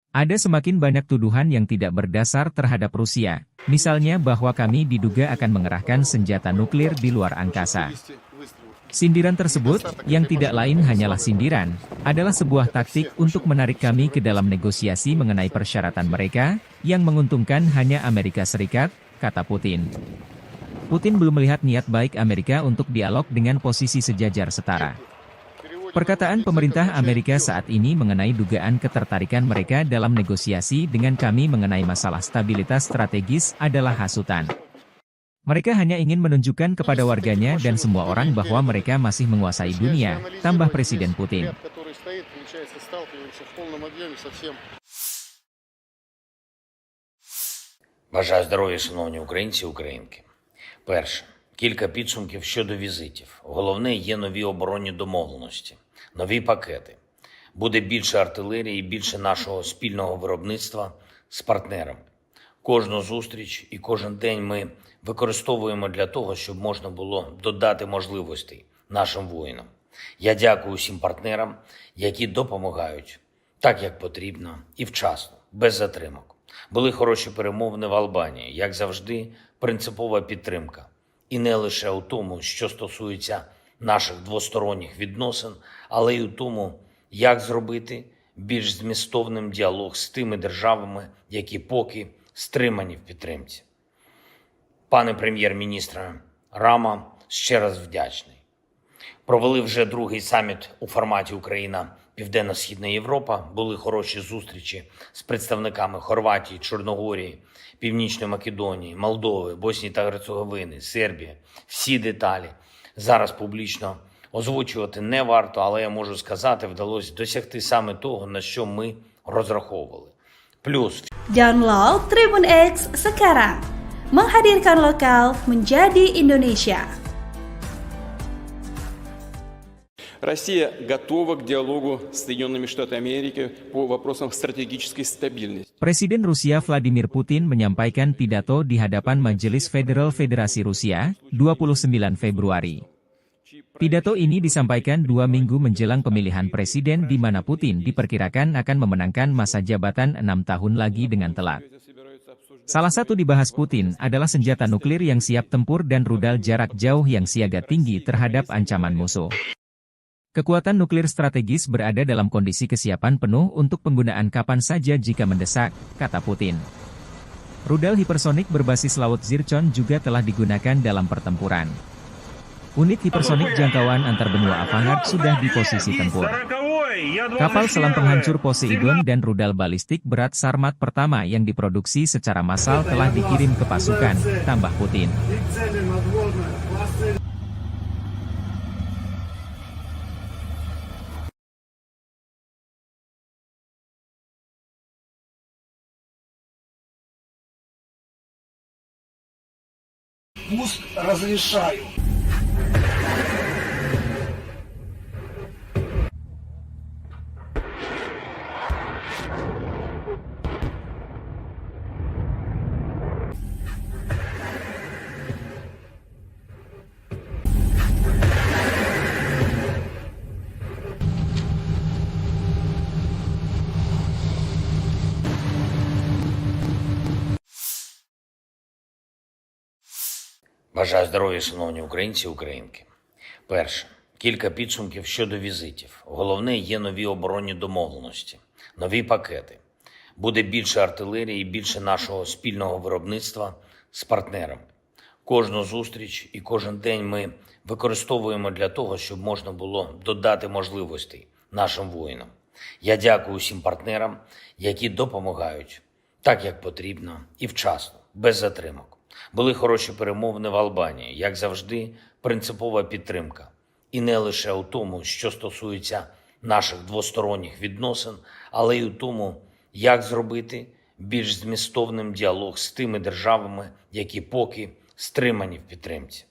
Ada semakin banyak tuduhan yang tidak berdasar terhadap Rusia, misalnya bahwa kami diduga akan mengerahkan senjata nuklir di luar angkasa. Sindiran tersebut, yang tidak lain hanyalah sindiran, adalah sebuah taktik untuk menarik kami ke dalam negosiasi mengenai persyaratan mereka, yang menguntungkan hanya Amerika Serikat, kata Putin. Putin belum melihat niat baik Amerika untuk dialog dengan posisi sejajar setara. Perkataan pemerintah Amerika saat ini mengenai dugaan ketertarikan mereka dalam negosiasi dengan kami mengenai masalah stabilitas strategis adalah hasutan. Mereka hanya ingin menunjukkan kepada warganya dan semua orang bahwa mereka masih menguasai dunia, tambah Presiden Putin. Бажаю здоров'я, шановні українці і українки. Перше. Кілька підсумків щодо візитів. Головне, є нові оборонні домовленості, нові пакети. Буде більше артилерії, більше нашого спільного виробництва з партнерами. Кожну зустріч і кожен день ми використовуємо для того, щоб можна було додати можливостей нашим воїнам. Я дякую усім партнерам, які допомагають так, як потрібно і вчасно, без затримок. Були хороші перемовини в Албанії, як завжди, принципова підтримка. І не лише у тому, що стосується наших двосторонніх відносин, але й у тому, як зробити більш змістовним діалог з тими державами, які поки стримані в підтримці. Пане прем'єр-міністре Рама, ще раз вдячний. Провели вже другий саміт у форматі Україна-Південно-Східна Європа. Були хороші зустрічі з представниками Хорватії, Чорногорії, Північної Македонії, Молдови, Боснії та Герцеговини, Сербії. Всі деталі зараз публічно озвучувати не варто, але я можу сказати, вдалося досягти саме того, на що ми розраховували. Плюс Download Tribun X sekarang, menghadirkan lokal menjadi Indonesia. Россия готова к диалогу с Соединенными Штатами Америки по вопросам стратегической стабильности. Presiden Rusia Vladimir Putin menyampaikan pidato di hadapan Majelis Federal Federasi Rusia, 29 Februari. Pidato ini disampaikan 2 minggu menjelang pemilihan presiden di mana Putin diperkirakan akan memenangkan masa jabatan 6 tahun lagi dengan telat. Salah satu dibahas Putin adalah senjata nuklir yang siap tempur dan rudal jarak jauh yang siaga tinggi terhadap ancaman musuh. Kekuatan nuklir strategis berada dalam kondisi kesiapan penuh untuk penggunaan kapan saja jika mendesak, kata Putin. Rudal hipersonik berbasis laut Zircon juga telah digunakan dalam pertempuran. Unit hipersonik jangkauan antar benua Avangard sudah di posisi tempur. Kapal selam penghancur Poseidon dan rudal balistik berat Sarmat pertama yang diproduksi secara massal telah dikirim ke pasukan, tambah Putin. Пуск разрешаю. Бажаю здоров'я, шановні українці і українки. Перше. Кілька підсумків щодо візитів. Головне, є нові оборонні домовленості, нові пакети. Буде більше артилерії, більше нашого спільного виробництва з партнерами. Кожну зустріч і кожен день ми використовуємо для того, щоб можна було додати можливостей нашим воїнам. Я дякую усім партнерам, які допомагають так, як потрібно і вчасно, без затримок. Були хороші перемовини в Албанії, як завжди, принципова підтримка. І не лише у тому, що стосується наших двосторонніх відносин, але й у тому, як зробити більш змістовним діалог з тими державами, які поки стримані в підтримці.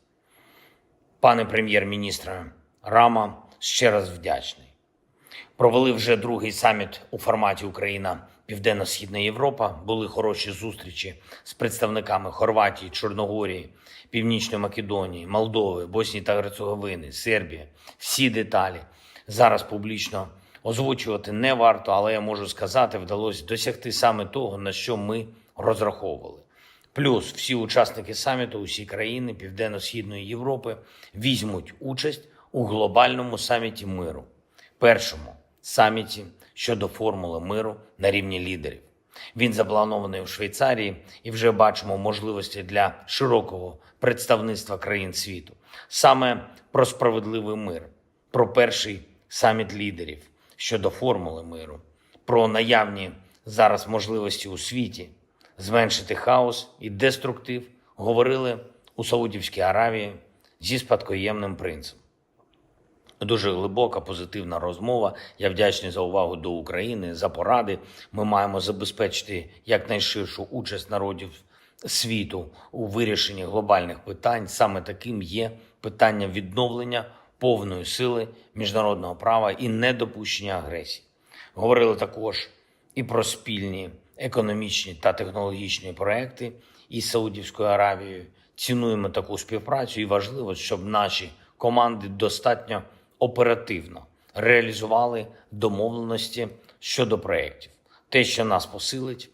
Пане прем'єр-міністре Рама, ще раз вдячний. Провели вже другий саміт у форматі Україна-Південно-Східна Європа. Були хороші зустрічі з представниками Хорватії, Чорногорії, Північної Македонії, Молдови, Боснії та Герцеговини, Сербії. Всі деталі зараз публічно озвучувати не варто, але я можу сказати, вдалося досягти саме того, на що ми розраховували. Плюс всі учасники саміту, усі країни Південно-Східної Європи візьмуть участь у глобальному саміті миру. Першому саміті щодо формули миру на рівні лідерів. Він запланований у Швейцарії і вже бачимо можливості для широкого представництва країн світу. Саме про справедливий мир, про перший саміт лідерів щодо формули миру, про наявні зараз можливості у світі зменшити хаос і деструктив говорили у Саудівській Аравії зі спадкоємним принцем. Дуже глибока, позитивна розмова. Я вдячний за увагу до України, за поради. Ми маємо забезпечити якнайширшу участь народів світу у вирішенні глобальних питань. Саме таким є питання відновлення повної сили міжнародного права і недопущення агресії. Говорили також і про спільні економічні та технологічні проекти із Саудівською Аравією. Цінуємо таку співпрацю і важливо, щоб наші команди достатньо оперативно реалізували домовленості щодо проєктів. Те, що нас посилить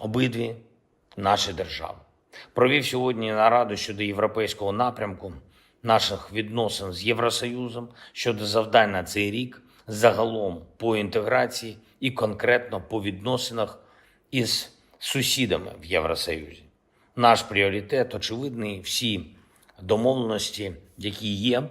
обидві наші держави. Провів сьогодні нараду щодо європейського напрямку наших відносин з Євросоюзом, щодо завдань на цей рік, загалом по інтеграції і конкретно по відносинах із сусідами в Євросоюзі. Наш пріоритет очевидний, всі домовленості, які є,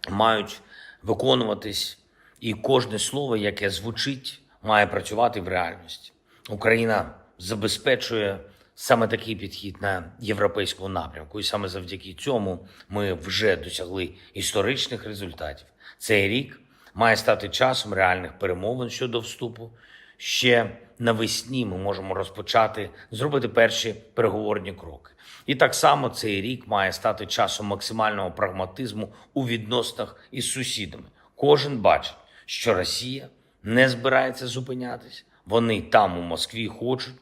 мають виконуватись, і кожне слово, яке звучить, має працювати в реальності. Україна забезпечує саме такий підхід на європейському напрямку, і саме завдяки цьому ми вже досягли історичних результатів. Цей рік має стати часом реальних перемовин щодо вступу. Ще навесні ми можемо розпочати, зробити перші переговорні кроки. І так само цей рік має стати часом максимального прагматизму у відносинах із сусідами. Кожен бачить, що Росія не збирається зупинятись. Вони там у Москві хочуть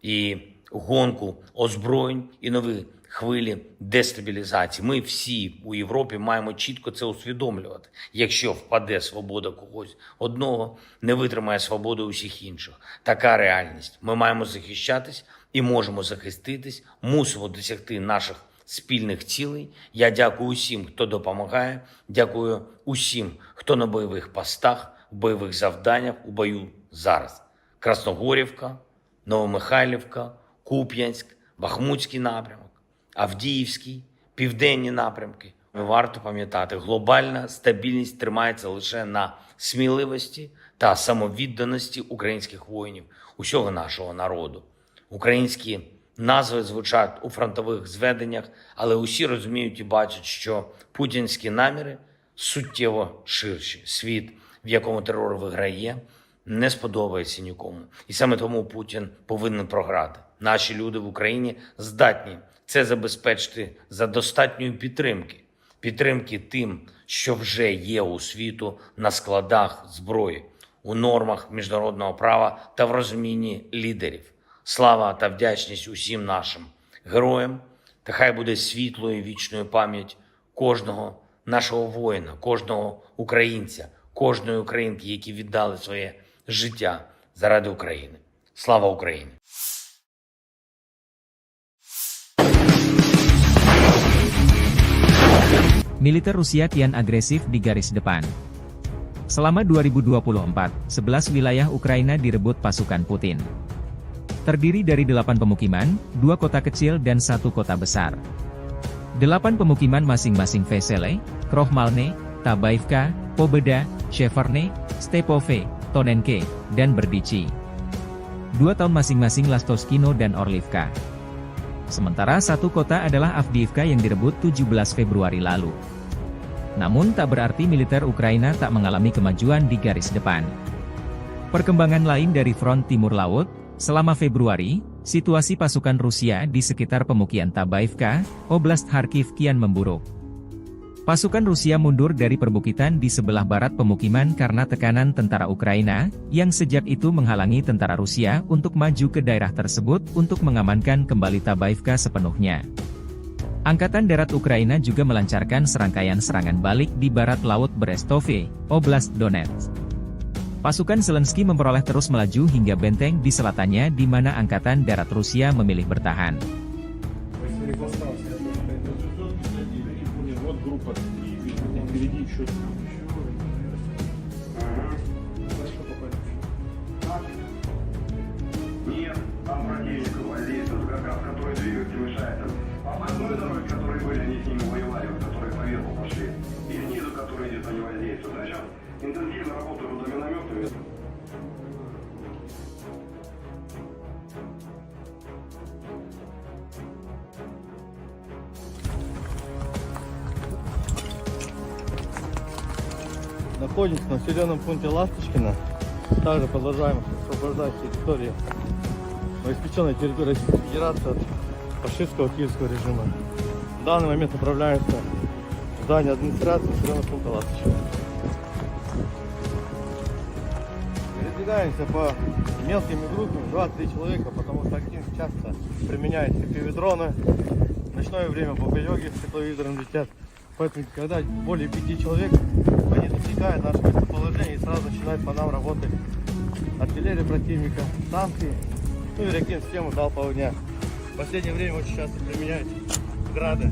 і гонку озброєнь, і нові хвилі дестабілізації. Ми всі у Європі маємо чітко це усвідомлювати. Якщо впаде свобода когось одного, не витримає свободу усіх інших. Така реальність. Ми маємо захищатись і можемо захиститись, мусимо досягти наших спільних цілей. Я дякую усім, хто допомагає, дякую усім, хто на бойових постах, в бойових завданнях, у бою зараз. Красногорівка, Новомихайлівка, Куп'янськ, Бахмутський напрямок, Авдіївський, південні напрямки, Варто пам'ятати, глобальна стабільність тримається лише на сміливості та самовідданості українських воїнів, усього нашого народу. Українські назви звучать у фронтових зведеннях, але усі розуміють і бачать, що путінські наміри суттєво ширші. Світ, в якому терор виграє, не сподобається нікому. І саме тому Путін повинен програти. Наші люди в Україні здатні це забезпечити за достатньої підтримки. Підтримки тим, що вже є у світу на складах зброї, у нормах міжнародного права та в розумінні лідерів. Слава та вдячність усім нашим героям, та хай буде світлою вічною пам'ять кожного нашого воїна, кожного українця, кожної українки, які віддали своє життя заради України. Слава Україні! Militer Rusia kian agresif di garis depan. Selama 2024, 11 wilayah Ukraina direbut pasukan Putin. Terdiri dari 8 pemukiman, 2 kota kecil dan 1 kota besar. 8 pemukiman masing-masing Vesele, Krohmalne, Tabaivka, Pobeda, Sheverne, Stepove, Tonenke, dan Berdichi. 2 tahun masing-masing Lastoskino dan Orlivka. Sementara 1 kota adalah Avdiivka yang direbut 17 Februari lalu. Namun tak berarti militer Ukraina tak mengalami kemajuan di garis depan. Perkembangan lain dari front timur laut, selama Februari, situasi pasukan Rusia di sekitar pemukiman Tabaivka, Oblast Kharkiv kian memburuk. Pasukan Rusia mundur dari perbukitan di sebelah barat pemukiman karena tekanan tentara Ukraina, yang sejak itu menghalangi tentara Rusia untuk maju ke daerah tersebut untuk mengamankan kembali Tabaivka sepenuhnya. Angkatan Darat Ukraina juga melancarkan serangkaian serangan balik di barat laut Brestove, Oblast Donetsk. Pasukan Zelensky memperoleh terus melaju hingga benteng di selatannya di mana Angkatan Darat Rusia memilih bertahan. Нет, там противник гвардейцев, как раз который двигаться мешает. Обходной дороги, которые были, они с ними воевали, вот, которые по верху пошли. И снизу, которые где-то не воздействуют. А сейчас интенсивно работают за минометами. Находимся в населенном пункте Ласточкино. Также продолжаем освобождать территорию, новоиспеченной территории Российской Федерации от фашистского киевского режима. В данный момент направляемся в здание администрации населенного пункта Ласточкино. Передвигаемся по мелкими группами, 2-3 человека, потому что актив часто применяет FPV-дроны. В ночное время бабайоги с тепловизором летят. Поэтому, когда более 5 человек, они засекают наше местоположение и сразу начинают по нам работать артиллерия противника, танки, ну и реактивную систему залпового огня. В последнее время очень часто применяют грады.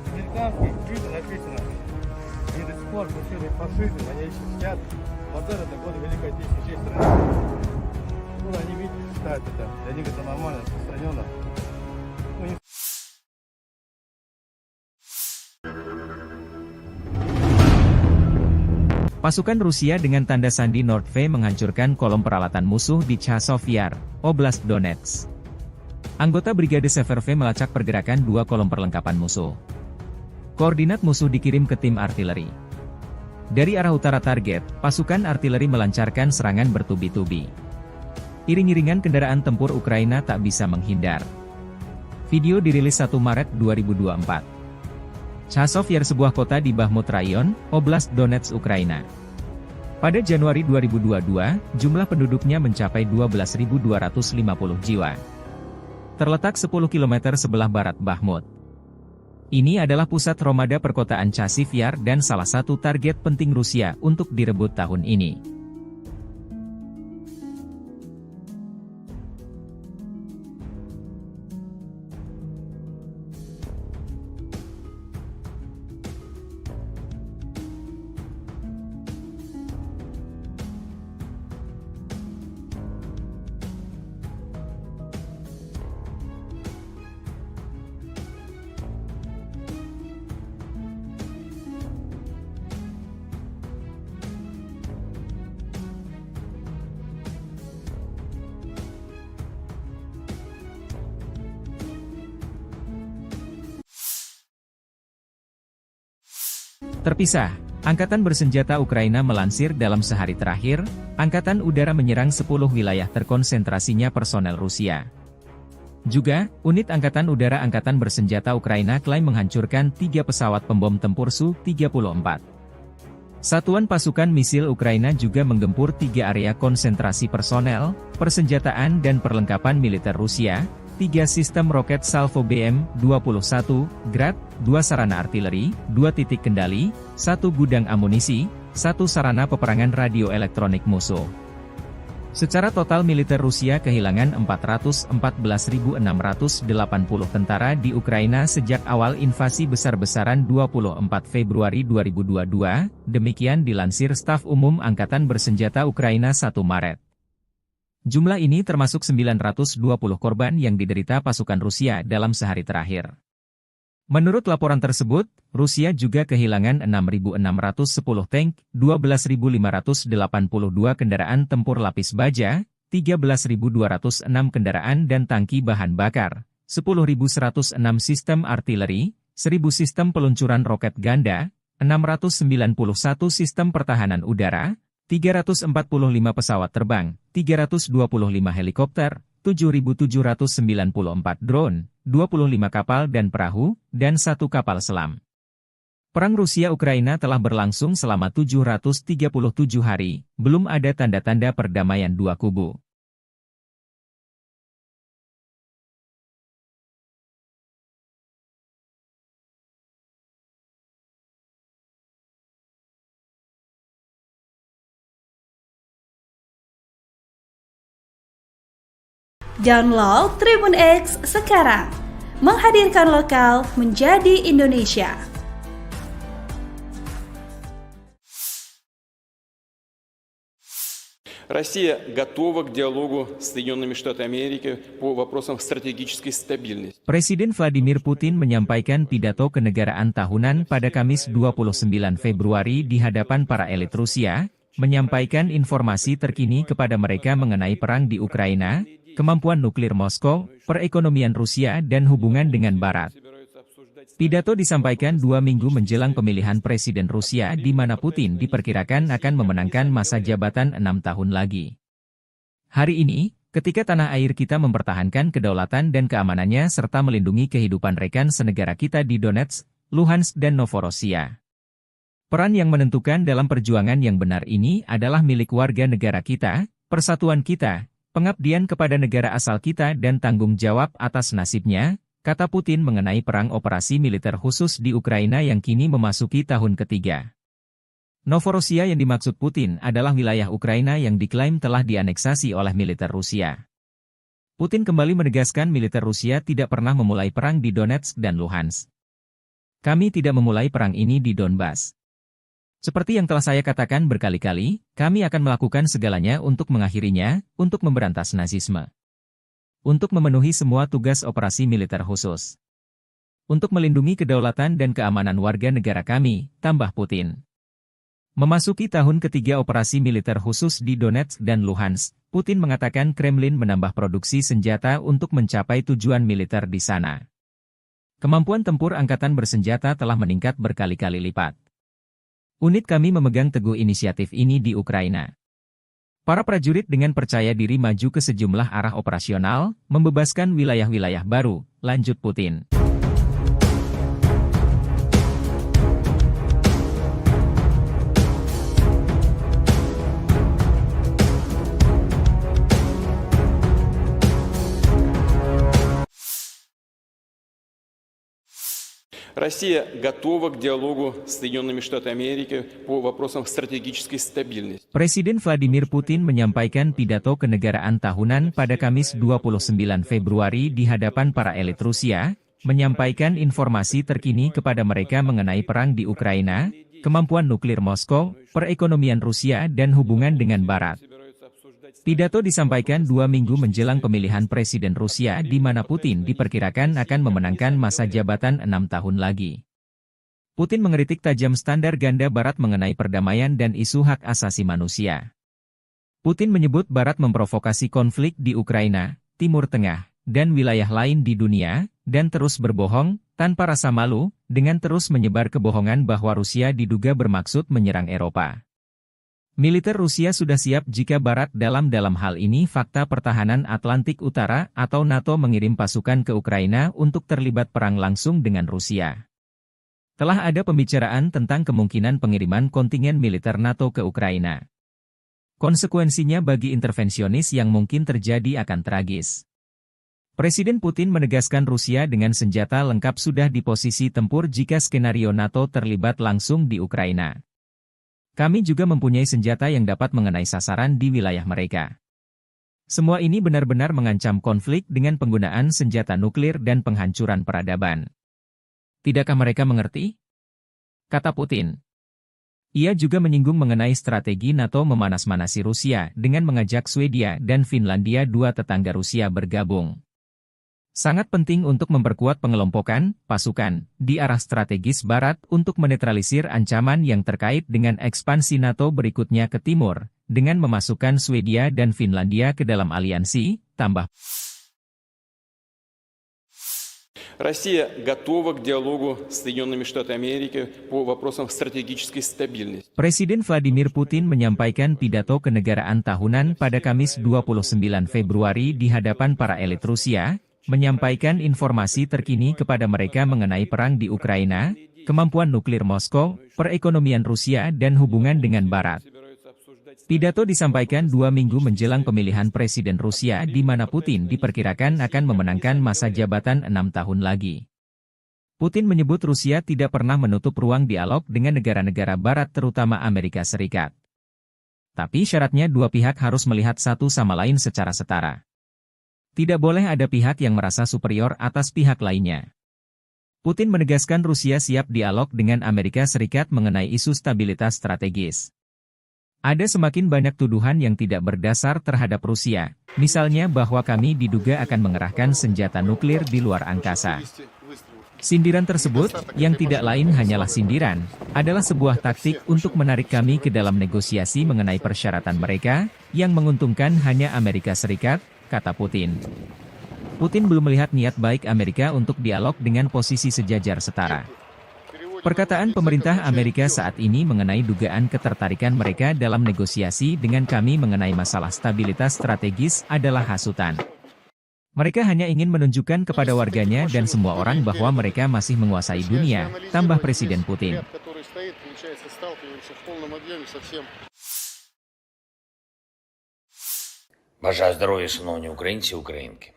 Американские твиты написано: не до сих пор мужчины фашизм, они еще сидят. Бандера — это годы Великой Отечественной всей страны. Ну, они видят, считают это. Для них это нормально, распространенно. Ну, не... Pasukan Rusia dengan tanda sandi Nordve menghancurkan kolom peralatan musuh di Chasov Yar, Oblast Donetsk. Anggota Brigade Severve melacak pergerakan 2 kolom perlengkapan musuh. Koordinat musuh dikirim ke tim artileri. Dari arah utara target, pasukan artileri melancarkan serangan bertubi-tubi. Iring-iringan kendaraan tempur Ukraina tak bisa menghindar. Video dirilis 1 Maret 2024. Chasov Yar, sebuah kota di Bakhmut Rayon, Oblast Donetsk, Ukraina. Pada Januari 2022, jumlah penduduknya mencapai 12.250 jiwa. Terletak 10 km sebelah barat Bakhmut. Ini adalah pusat Romada perkotaan Chasiv Yar dan salah satu target penting Rusia untuk direbut tahun ini. Terpisah, Angkatan Bersenjata Ukraina melansir dalam sehari terakhir, Angkatan Udara menyerang 10 wilayah terkonsentrasinya personel Rusia. Juga, unit Angkatan Udara Angkatan Bersenjata Ukraina klaim menghancurkan 3 pesawat pembom tempur Su-34. Satuan pasukan misil Ukraina juga menggempur 3 area konsentrasi personel, persenjataan dan perlengkapan militer Rusia, 3 sistem roket Salvo BM-21, Grad, 2 sarana artileri, 2 titik kendali, 1 gudang amunisi, 1 sarana peperangan radio elektronik musuh. Secara total militer Rusia kehilangan 414.680 tentara di Ukraina sejak awal invasi besar-besaran 24 Februari 2022, demikian dilansir Staf Umum Angkatan Bersenjata Ukraina 1 Maret. Jumlah ini termasuk 920 korban yang diderita pasukan Rusia dalam sehari terakhir. Menurut laporan tersebut, Rusia juga kehilangan 6.610 tank, 12.582 kendaraan tempur lapis baja, 13.206 kendaraan dan tangki bahan bakar, 10.106 sistem artileri, 1.000 sistem peluncuran roket ganda, 691 sistem pertahanan udara, 345 pesawat terbang, 325 helikopter, 7.794 drone, 25 kapal dan perahu, dan 1 kapal selam. Perang Rusia-Ukraina telah berlangsung selama 737 hari, belum ada tanda-tanda perdamaian dua kubu. Download Tribun X sekarang, menghadirkan lokal menjadi Indonesia. Россия готова к диалогу с Соединенными Штатами Америки по вопросам стратегической стабильности. Presiden Vladimir Putin menyampaikan pidato kenegaraan tahunan pada Kamis 29 Februari di hadapan para elit Rusia, menyampaikan informasi terkini kepada mereka mengenai perang di Ukraina, kemampuan nuklir Moskow, perekonomian Rusia dan hubungan dengan Barat. Pidato disampaikan 2 minggu menjelang pemilihan Presiden Rusia di mana Putin diperkirakan akan memenangkan masa jabatan 6 tahun lagi. Hari ini, ketika tanah air kita mempertahankan kedaulatan dan keamanannya serta melindungi kehidupan rekan senegara kita di Donetsk, Luhansk dan Novorossiya. Peran yang menentukan dalam perjuangan yang benar ini adalah milik warga negara kita, persatuan kita, pengabdian kepada negara asal kita dan tanggung jawab atas nasibnya, kata Putin mengenai perang operasi militer khusus di Ukraina yang kini memasuki tahun ketiga. Novorossiya yang dimaksud Putin adalah wilayah Ukraina yang diklaim telah dianeksasi oleh militer Rusia. Putin kembali menegaskan militer Rusia tidak pernah memulai perang di Donetsk dan Luhansk. Kami tidak memulai perang ini di Donbas. Seperti yang telah saya katakan berkali-kali, kami akan melakukan segalanya untuk mengakhirinya, untuk memberantas nazisme. Untuk memenuhi semua tugas operasi militer khusus. Untuk melindungi kedaulatan dan keamanan warga negara kami, tambah Putin. Memasuki tahun ketiga operasi militer khusus di Donetsk dan Luhansk, Putin mengatakan Kremlin menambah produksi senjata untuk mencapai tujuan militer di sana. Kemampuan tempur angkatan bersenjata telah meningkat berkali-kali lipat. Unit kami memegang teguh inisiatif ini di Ukraina. Para prajurit dengan percaya diri maju ke sejumlah arah operasional, membebaskan wilayah-wilayah baru, lanjut Putin. Россия готова к диалогу с Соединенными Штатами Америки по вопросам стратегической стабильности. Presiden Vladimir Putin menyampaikan pidato kenegaraan tahunan pada Kamis 29 Februari di hadapan para elit Rusia, menyampaikan informasi terkini kepada mereka mengenai perang di Ukraina, kemampuan nuklir Moskow, perekonomian Rusia dan hubungan dengan Barat. Pidato disampaikan 2 minggu menjelang pemilihan Presiden Rusia di mana Putin diperkirakan akan memenangkan masa jabatan 6 tahun lagi. Putin mengkritik tajam standar ganda Barat mengenai perdamaian dan isu hak asasi manusia. Putin menyebut Barat memprovokasi konflik di Ukraina, Timur Tengah, dan wilayah lain di dunia, dan terus berbohong, tanpa rasa malu, dengan terus menyebar kebohongan bahwa Rusia diduga bermaksud menyerang Eropa. Militer Rusia sudah siap jika Barat dalam hal ini Fakta Pertahanan Atlantik Utara atau NATO mengirim pasukan ke Ukraina untuk terlibat perang langsung dengan Rusia. Telah ada pembicaraan tentang kemungkinan pengiriman kontingen militer NATO ke Ukraina. Konsekuensinya bagi intervensionis yang mungkin terjadi akan tragis. Presiden Putin menegaskan Rusia dengan senjata lengkap sudah di posisi tempur jika skenario NATO terlibat langsung di Ukraina. Kami juga mempunyai senjata yang dapat mengenai sasaran di wilayah mereka. Semua ini benar-benar mengancam konflik dengan penggunaan senjata nuklir dan penghancuran peradaban. Tidakkah mereka mengerti? Kata Putin. Ia juga menyinggung mengenai strategi NATO memanas-manasi Rusia dengan mengajak Swedia dan Finlandia, dua tetangga Rusia, bergabung. Sangat penting untuk memperkuat pengelompokan pasukan di arah strategis Barat untuk menetralisir ancaman yang terkait dengan ekspansi NATO berikutnya ke timur, dengan memasukkan Swedia dan Finlandia ke dalam aliansi, tambah. Россия готова к диалогу с Соединенными Штатами Америки по вопросам стратегической стабильности. Presiden Vladimir Putin menyampaikan pidato kenegaraan tahunan pada Kamis 29 Februari di hadapan para elit Rusia, menyampaikan informasi terkini kepada mereka mengenai perang di Ukraina, kemampuan nuklir Moskow, perekonomian Rusia dan hubungan dengan Barat. Pidato disampaikan 2 minggu menjelang pemilihan Presiden Rusia di mana Putin diperkirakan akan memenangkan masa jabatan 6 tahun lagi. Putin menyebut Rusia tidak pernah menutup ruang dialog dengan negara-negara Barat terutama Amerika Serikat. Tapi syaratnya dua pihak harus melihat satu sama lain secara setara. Tidak boleh ada pihak yang merasa superior atas pihak lainnya. Putin menegaskan Rusia siap dialog dengan Amerika Serikat mengenai isu stabilitas strategis. Ada semakin banyak tuduhan yang tidak berdasar terhadap Rusia, misalnya bahwa kami diduga akan mengerahkan senjata nuklir di luar angkasa. Sindiran tersebut, yang tidak lain hanyalah sindiran, adalah sebuah taktik untuk menarik kami ke dalam negosiasi mengenai persyaratan mereka, yang menguntungkan hanya Amerika Serikat, kata Putin. Putin belum melihat niat baik Amerika untuk dialog dengan posisi sejajar setara. Perkataan pemerintah Amerika saat ini mengenai dugaan ketertarikan mereka dalam negosiasi dengan kami mengenai masalah stabilitas strategis adalah hasutan. Mereka hanya ingin menunjukkan kepada warganya dan semua orang bahwa mereka masih menguasai dunia, tambah Presiden Putin. Бажаю здоров'я, шановні українці і українки.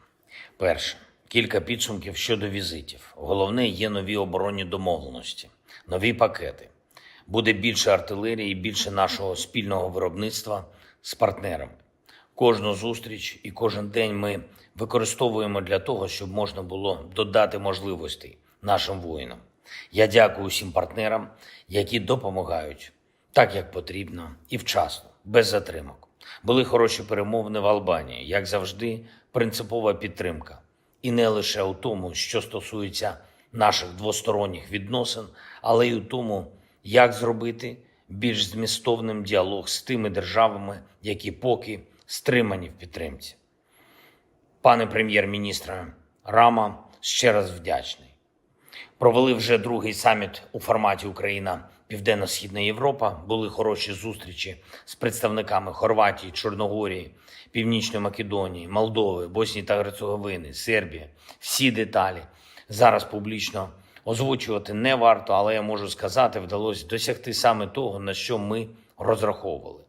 Перше. Кілька підсумків щодо візитів. Головне, є нові оборонні домовленості, нові пакети. Буде більше артилерії і більше нашого спільного виробництва з партнерами. Кожну зустріч і кожен день ми використовуємо для того, щоб можна було додати можливостей нашим воїнам. Я дякую усім партнерам, які допомагають так, як потрібно і вчасно, без затримок. Були хороші перемовини в Албанії, як завжди, принципова підтримка. І не лише у тому, що стосується наших двосторонніх відносин, але й у тому, як зробити більш змістовним діалог з тими державами, які поки стримані в підтримці. Пане прем'єр-міністре Рама, ще раз вдячний. Провели вже другий саміт у форматі Україна-Південно-Східна Європа. Були хороші зустрічі з представниками Хорватії, Чорногорії, Північної Македонії, Молдови, Боснії та Герцеговини, Сербії. Всі деталі зараз публічно озвучувати не варто, але я можу сказати, вдалося досягти саме того, на що ми розраховували.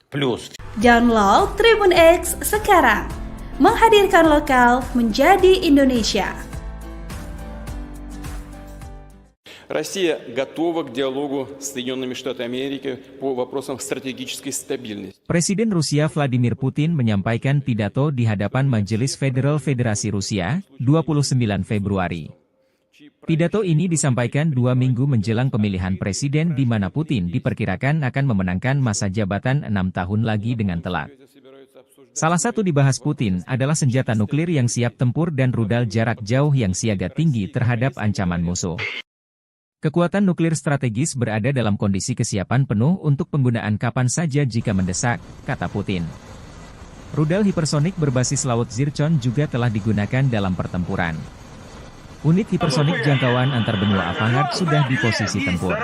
Плюс Download Tribun X sekarang. Menghadirkan lokal menjadi Indonesia. Россия готова к диалогу с Соединенными Штатами Америки по вопросам стратегической стабильности. Presiden Rusia Vladimir Putin menyampaikan pidato di hadapan Majelis Federal Federasi Rusia, 29 Februari. Pidato ini disampaikan 2 minggu menjelang pemilihan presiden di mana Putin diperkirakan akan memenangkan masa jabatan 6 tahun lagi dengan telak. Salah satu dibahas Putin adalah senjata nuklir yang siap tempur dan rudal jarak jauh yang siaga tinggi terhadap ancaman musuh. Kekuatan nuklir strategis berada dalam kondisi kesiapan penuh untuk penggunaan kapan saja jika mendesak, kata Putin. Rudal hipersonik berbasis laut Zircon juga telah digunakan dalam pertempuran. Unit hipersonik jangkauan antar benua Avangard sudah di posisi tempur.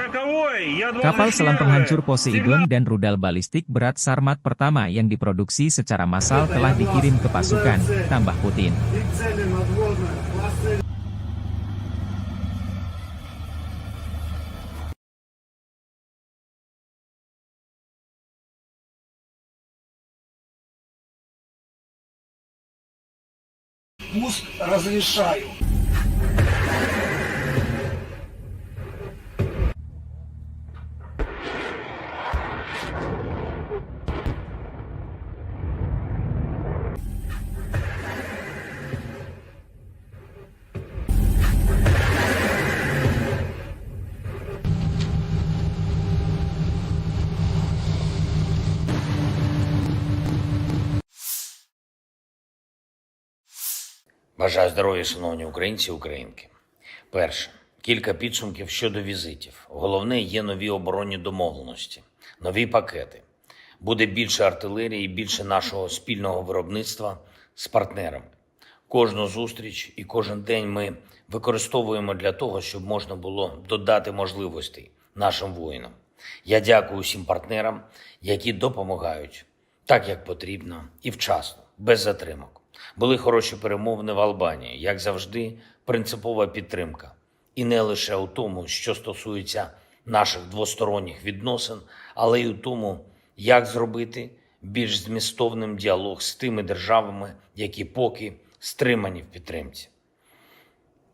Kapal selam penghancur Poseidon dan rudal balistik berat Sarmat pertama yang diproduksi secara massal telah dikirim ke pasukan, tambah Putin. И цели надводные, классы пуск разрешаю. Бажаю здоров'я, шановні українці і українки. Перше. Кілька підсумків щодо візитів. Головне, є нові оборонні домовленості, нові пакети. Буде більше артилерії, більше нашого спільного виробництва з партнерами. Кожну зустріч і кожен день ми використовуємо для того, щоб можна було додати можливостей нашим воїнам. Я дякую усім партнерам, які допомагають так, як потрібно і вчасно, без затримок. Були хороші перемовини в Албанії, як завжди, принципова підтримка. І не лише у тому, що стосується наших двосторонніх відносин, але й у тому, як зробити більш змістовним діалог з тими державами, які поки стримані в підтримці.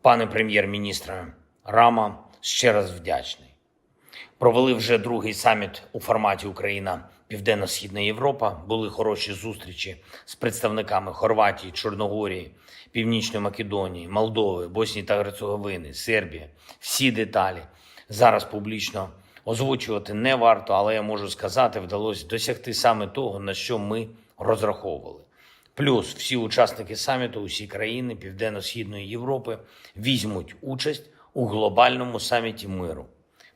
Пане прем'єр-міністре Рама, ще раз вдячний. Провели вже другий саміт у форматі Україна Південно-Східна Європа. Були хороші зустрічі з представниками Хорватії, Чорногорії, Північної Македонії, Молдови, Боснії та Герцеговини, Сербії. Всі деталі зараз публічно озвучувати не варто, але я можу сказати, вдалося досягти саме того, на що ми розраховували. Плюс всі учасники саміту, усі країни Південно-Східної Європи візьмуть участь у глобальному саміті миру.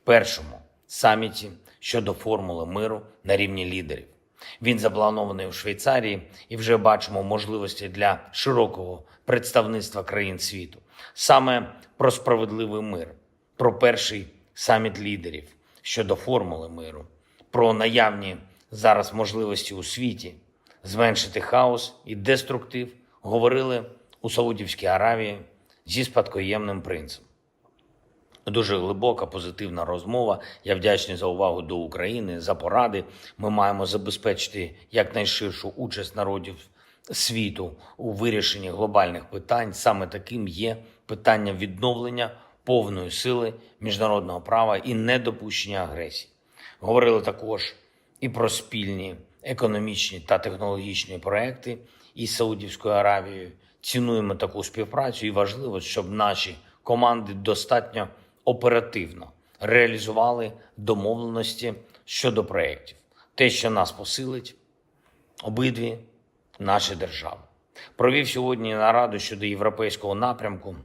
Першому саміті щодо формули миру на рівні лідерів. Він запланований у Швейцарії і вже бачимо можливості для широкого представництва країн світу. Саме про справедливий мир, про перший саміт лідерів щодо формули миру, про наявні зараз можливості у світі зменшити хаос і деструктив говорили у Саудівській Аравії зі спадкоємним принцем. Дуже глибока, позитивна розмова. Я вдячний за увагу до України, за поради. Ми маємо забезпечити якнайширшу участь народів світу у вирішенні глобальних питань. Саме таким є питання відновлення повної сили міжнародного права і недопущення агресії. Говорили також і про спільні економічні та технологічні проекти із Саудівською Аравією. Цінуємо таку співпрацю і важливо, щоб наші команди достатньо оперативно реалізували домовленості щодо проєктів. Те, що нас посилить обидві наші держави. Провів сьогодні нараду щодо європейського напрямку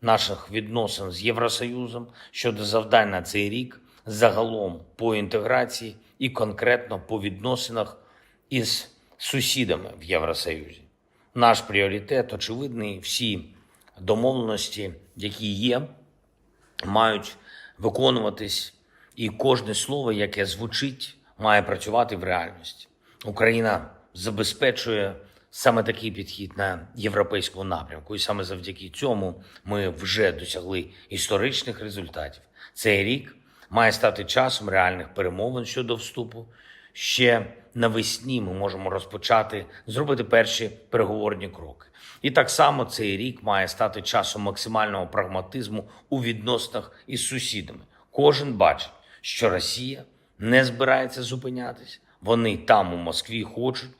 наших відносин з Євросоюзом, щодо завдань на цей рік, загалом по інтеграції і конкретно по відносинах із сусідами в Євросоюзі. Наш пріоритет очевидний, всі домовленості, які є, мають виконуватись, і кожне слово, яке звучить, має працювати в реальності. Україна забезпечує саме такий підхід на європейському напрямку, і саме завдяки цьому ми вже досягли історичних результатів. Цей рік має стати часом реальних перемовин щодо вступу. Ще навесні ми можемо розпочати, зробити перші переговорні кроки. І так само цей рік має стати часом максимального прагматизму у відносинах із сусідами. Кожен бачить, що Росія не збирається зупинятись. Вони там у Москві хочуть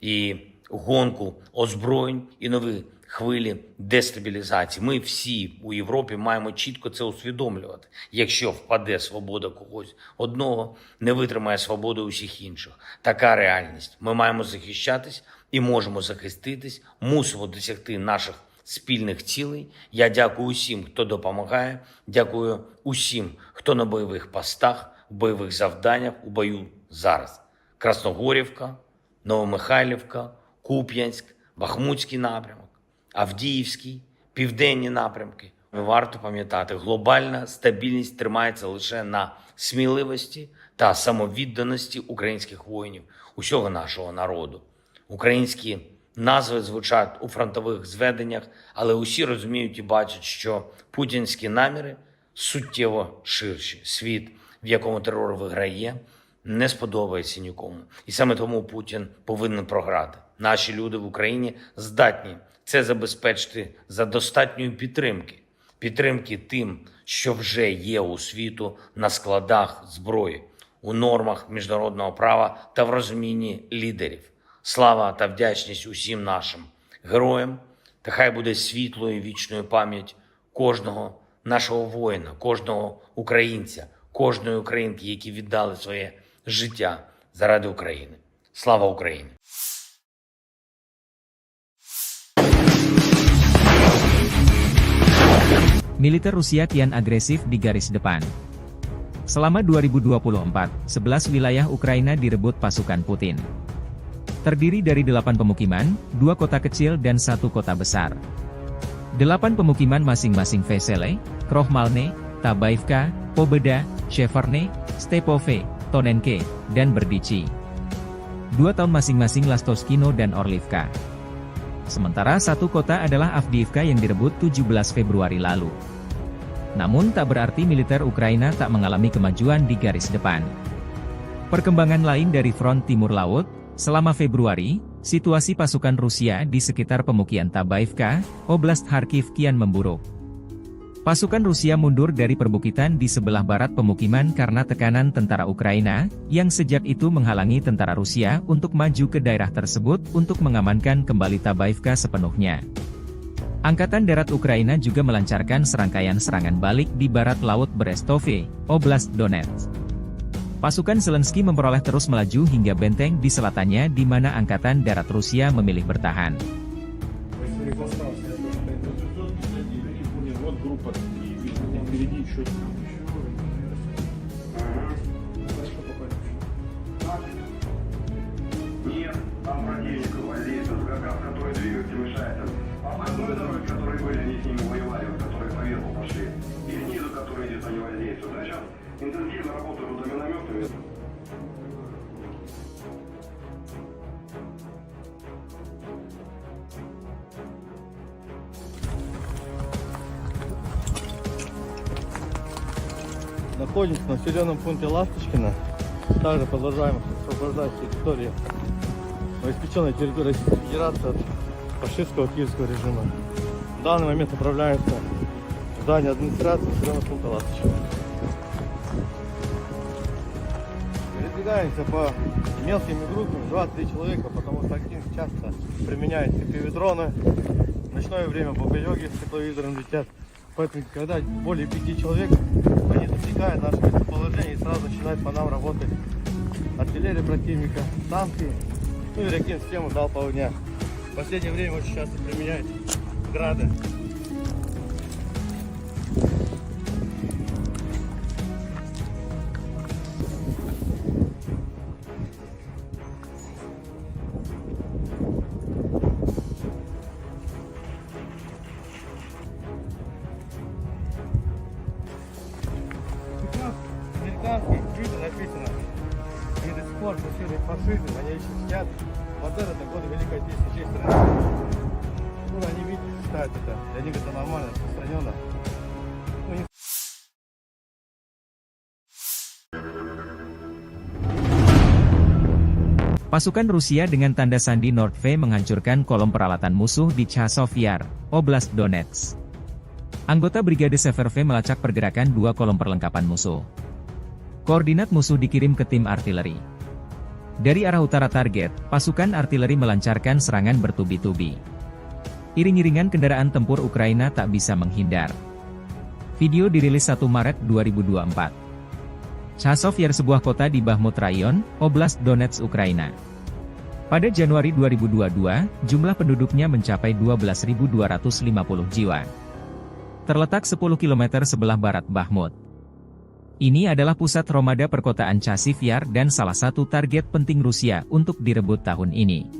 і гонку озброєнь, і нові хвилі дестабілізації. Ми всі у Європі маємо чітко це усвідомлювати. Якщо впаде свобода когось одного, не витримає свободу усіх інших. Така реальність. Ми маємо захищатись і можемо захиститись, мусимо досягти наших спільних цілей. Я дякую усім, хто допомагає, дякую усім, хто на бойових постах, в бойових завданнях, у бою зараз. Красногорівка, Новомихайлівка, Куп'янськ, Бахмутський напрямок, Авдіївський, південні напрямки, Варто пам'ятати, глобальна стабільність тримається лише на сміливості та самовідданості українських воїнів, усього нашого народу. Українські назви звучать у фронтових зведеннях, але усі розуміють і бачать, що путінські наміри суттєво ширші. Світ, в якому терор виграє, не сподобається нікому. І саме тому Путін повинен програти. Наші люди в Україні здатні це забезпечити за достатньої підтримки. Підтримки тим, що вже є у світу на складах зброї, у нормах міжнародного права та в розумінні лідерів. Слава та вдячність усім нашим героям, та хай буде світлою і вічною пам'ять кожного нашого воїна, кожного українця, кожної українки, які віддали своє життя заради України. Слава Україні! Militer Rusia kian agresif di garis depan. Selama 2024, 11 wilayah Ukraina direbut pasukan Putin. Terdiri dari 8 pemukiman, 2 kota kecil dan 1 kota besar. 8 pemukiman masing-masing Vesele, Krohmalne, Tabaivka, Pobeda, Sheverne, Stepove, Tonenke, dan Berdichi. 2 tahun masing-masing Lastoskino dan Orlivka. Sementara 1 kota adalah Avdiivka yang direbut 17 Februari lalu. Namun tak berarti militer Ukraina tak mengalami kemajuan di garis depan. Perkembangan lain dari front timur laut, selama Februari, situasi pasukan Rusia di sekitar pemukiman Tabaivka, Oblast Kharkiv kian memburuk. Pasukan Rusia mundur dari perbukitan di sebelah barat pemukiman karena tekanan tentara Ukraina, yang sejak itu menghalangi tentara Rusia untuk maju ke daerah tersebut untuk mengamankan kembali Tabaivka sepenuhnya. Angkatan Darat Ukraina juga melancarkan serangkaian serangan balik di barat laut Brestove, Oblast Donetsk. Pasukan Zelensky memperoleh terus melaju hingga benteng di selatannya di mana Angkatan Darat Rusia memilih bertahan. Нет, там противник гвардейцев, который двигаться мешает. Обходной дороги, которые были, они с ними воевали, которые по верху пошли. И снизу, которые идет, они воздействуют. А сейчас интенсивно работают минометами. Находимся на населенном пункте Ласточкино. Также продолжаем освобождать территорию, новоиспеченной территории Российской Федерации от фашистского киевского режима. В данный момент направляемся в здание администрации населенного пункта Ласточкино. Передвигаемся по мелкими группами, 2-3 человека, потому что актив часто применяет FPV-дроны. В ночное время бомбелёги с тепловизором летят. Поэтому, когда более 5 человек, они засекают наше местоположение и сразу начинают по нам работать артиллерия противника, танки, ну и реактивную систему залпового огня. В последнее время очень часто применяют грады. Американские виды написано. И до сих пор преследуют фашизм, они еще сидят. Вот это годы Великой Отечественной страны. Ну, они видят, считают это. Для них это нормально, распространенно. Ну, не... Pasukan Rusia dengan tanda sandi Nordve menghancurkan kolom peralatan musuh di Chasov Yar, Oblast Donetsk. Anggota Brigade Severve melacak pergerakan 2 kolom perlengkapan musuh. Koordinat musuh dikirim ke tim artileri. Dari arah utara target, pasukan artileri melancarkan serangan bertubi-tubi. Iring-iringan kendaraan tempur Ukraina tak bisa menghindar. Video dirilis 1 Maret 2024. Chasov Yar sebuah kota di Bakhmut Rayon, Oblast Donetsk, Ukraina. Pada Januari 2022, jumlah penduduknya mencapai 12.250 jiwa. Terletak 10 km sebelah barat Bakhmut. Ini adalah pusat Romada perkotaan Chasiv Yar dan salah satu target penting Rusia untuk direbut tahun ini.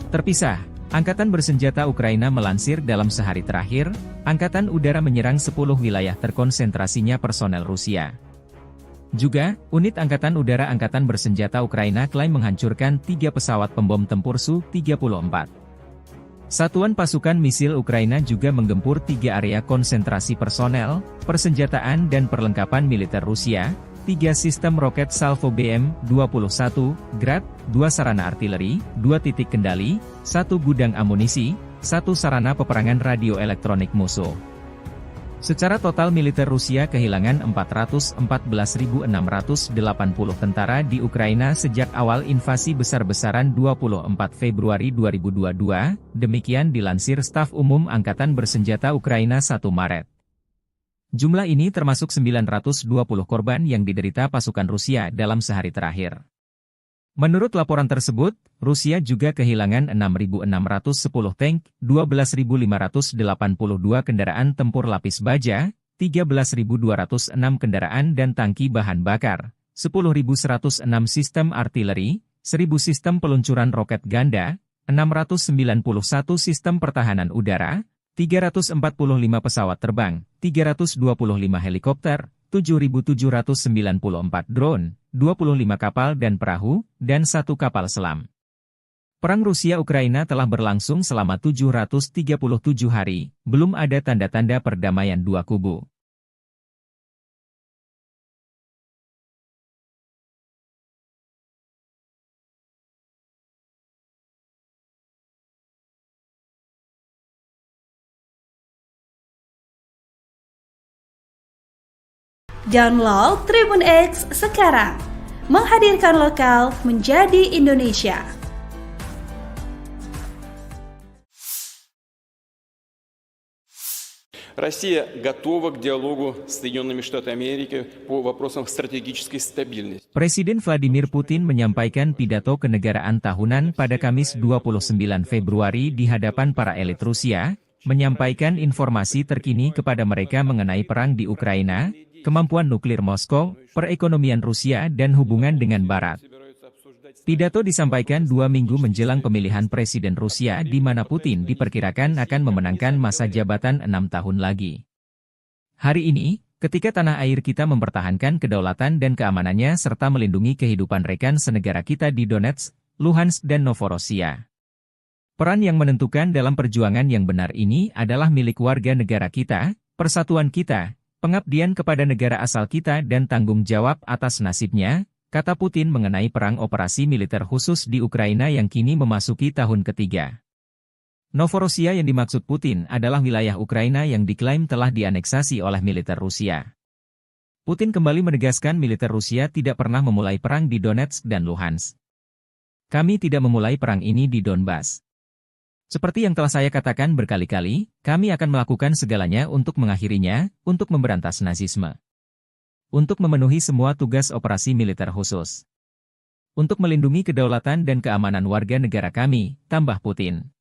Terpisah, Angkatan Bersenjata Ukraina melansir dalam sehari terakhir, Angkatan Udara menyerang 10 wilayah terkonsentrasinya personel Rusia. Juga, unit Angkatan Udara Angkatan Bersenjata Ukraina klaim menghancurkan 3 pesawat pembom tempur Su-34. Satuan pasukan misil Ukraina juga menggempur 3 area konsentrasi personel, persenjataan dan perlengkapan militer Rusia, 3 sistem roket Salvo BM-21, Grad, 2 sarana artileri, 2 titik kendali, 1 gudang amunisi, 1 sarana peperangan radioelektronik musuh. Secara total militer Rusia kehilangan 414.680 tentara di Ukraina sejak awal invasi besar-besaran 24 Februari 2022, demikian dilansir Staf Umum Angkatan Bersenjata Ukraina 1 Maret. Jumlah ini termasuk 920 korban yang diderita pasukan Rusia dalam sehari terakhir. Menurut laporan tersebut, Rusia juga kehilangan 6.610 tank, 12.582 kendaraan tempur lapis baja, 13.206 kendaraan dan tangki bahan bakar, 10.106 sistem artileri, 1.000 sistem peluncuran roket ganda, 691 sistem pertahanan udara, 345 pesawat terbang, 325 helikopter, 7.794 drone, 25 kapal dan perahu, dan 1 kapal selam. Perang Rusia-Ukraina telah berlangsung selama 737 hari, belum ada tanda-tanda perdamaian dua kubu. Download Tribun X sekarang, menghadirkan lokal menjadi Indonesia. Россия готова к диалогу с Соединенными Штатами Америки по вопросам стратегической стабильности. Presiden Vladimir Putin menyampaikan pidato kenegaraan tahunan pada Kamis 29 Februari di hadapan para elit Rusia, menyampaikan informasi terkini kepada mereka mengenai perang di Ukraina, kemampuan nuklir Moskow, perekonomian Rusia dan hubungan dengan Barat. Pidato disampaikan 2 minggu menjelang pemilihan Presiden Rusia di mana Putin diperkirakan akan memenangkan masa jabatan 6 tahun lagi. Hari ini, ketika tanah air kita mempertahankan kedaulatan dan keamanannya serta melindungi kehidupan rekan senegara kita di Donetsk, Luhansk dan Novorossiya. Peran yang menentukan dalam perjuangan yang benar ini adalah milik warga negara kita, persatuan kita, pengabdian kepada negara asal kita dan tanggung jawab atas nasibnya, kata Putin mengenai perang operasi militer khusus di Ukraina yang kini memasuki tahun ketiga. Novorossiya yang dimaksud Putin adalah wilayah Ukraina yang diklaim telah dianeksasi oleh militer Rusia. Putin kembali menegaskan militer Rusia tidak pernah memulai perang di Donetsk dan Luhansk. Kami tidak memulai perang ini di Donbas. Seperti yang telah saya katakan berkali-kali, kami akan melakukan segalanya untuk mengakhirinya, untuk memberantas nazisme. Untuk memenuhi semua tugas operasi militer khusus. Untuk melindungi kedaulatan dan keamanan warga negara kami, tambah Putin.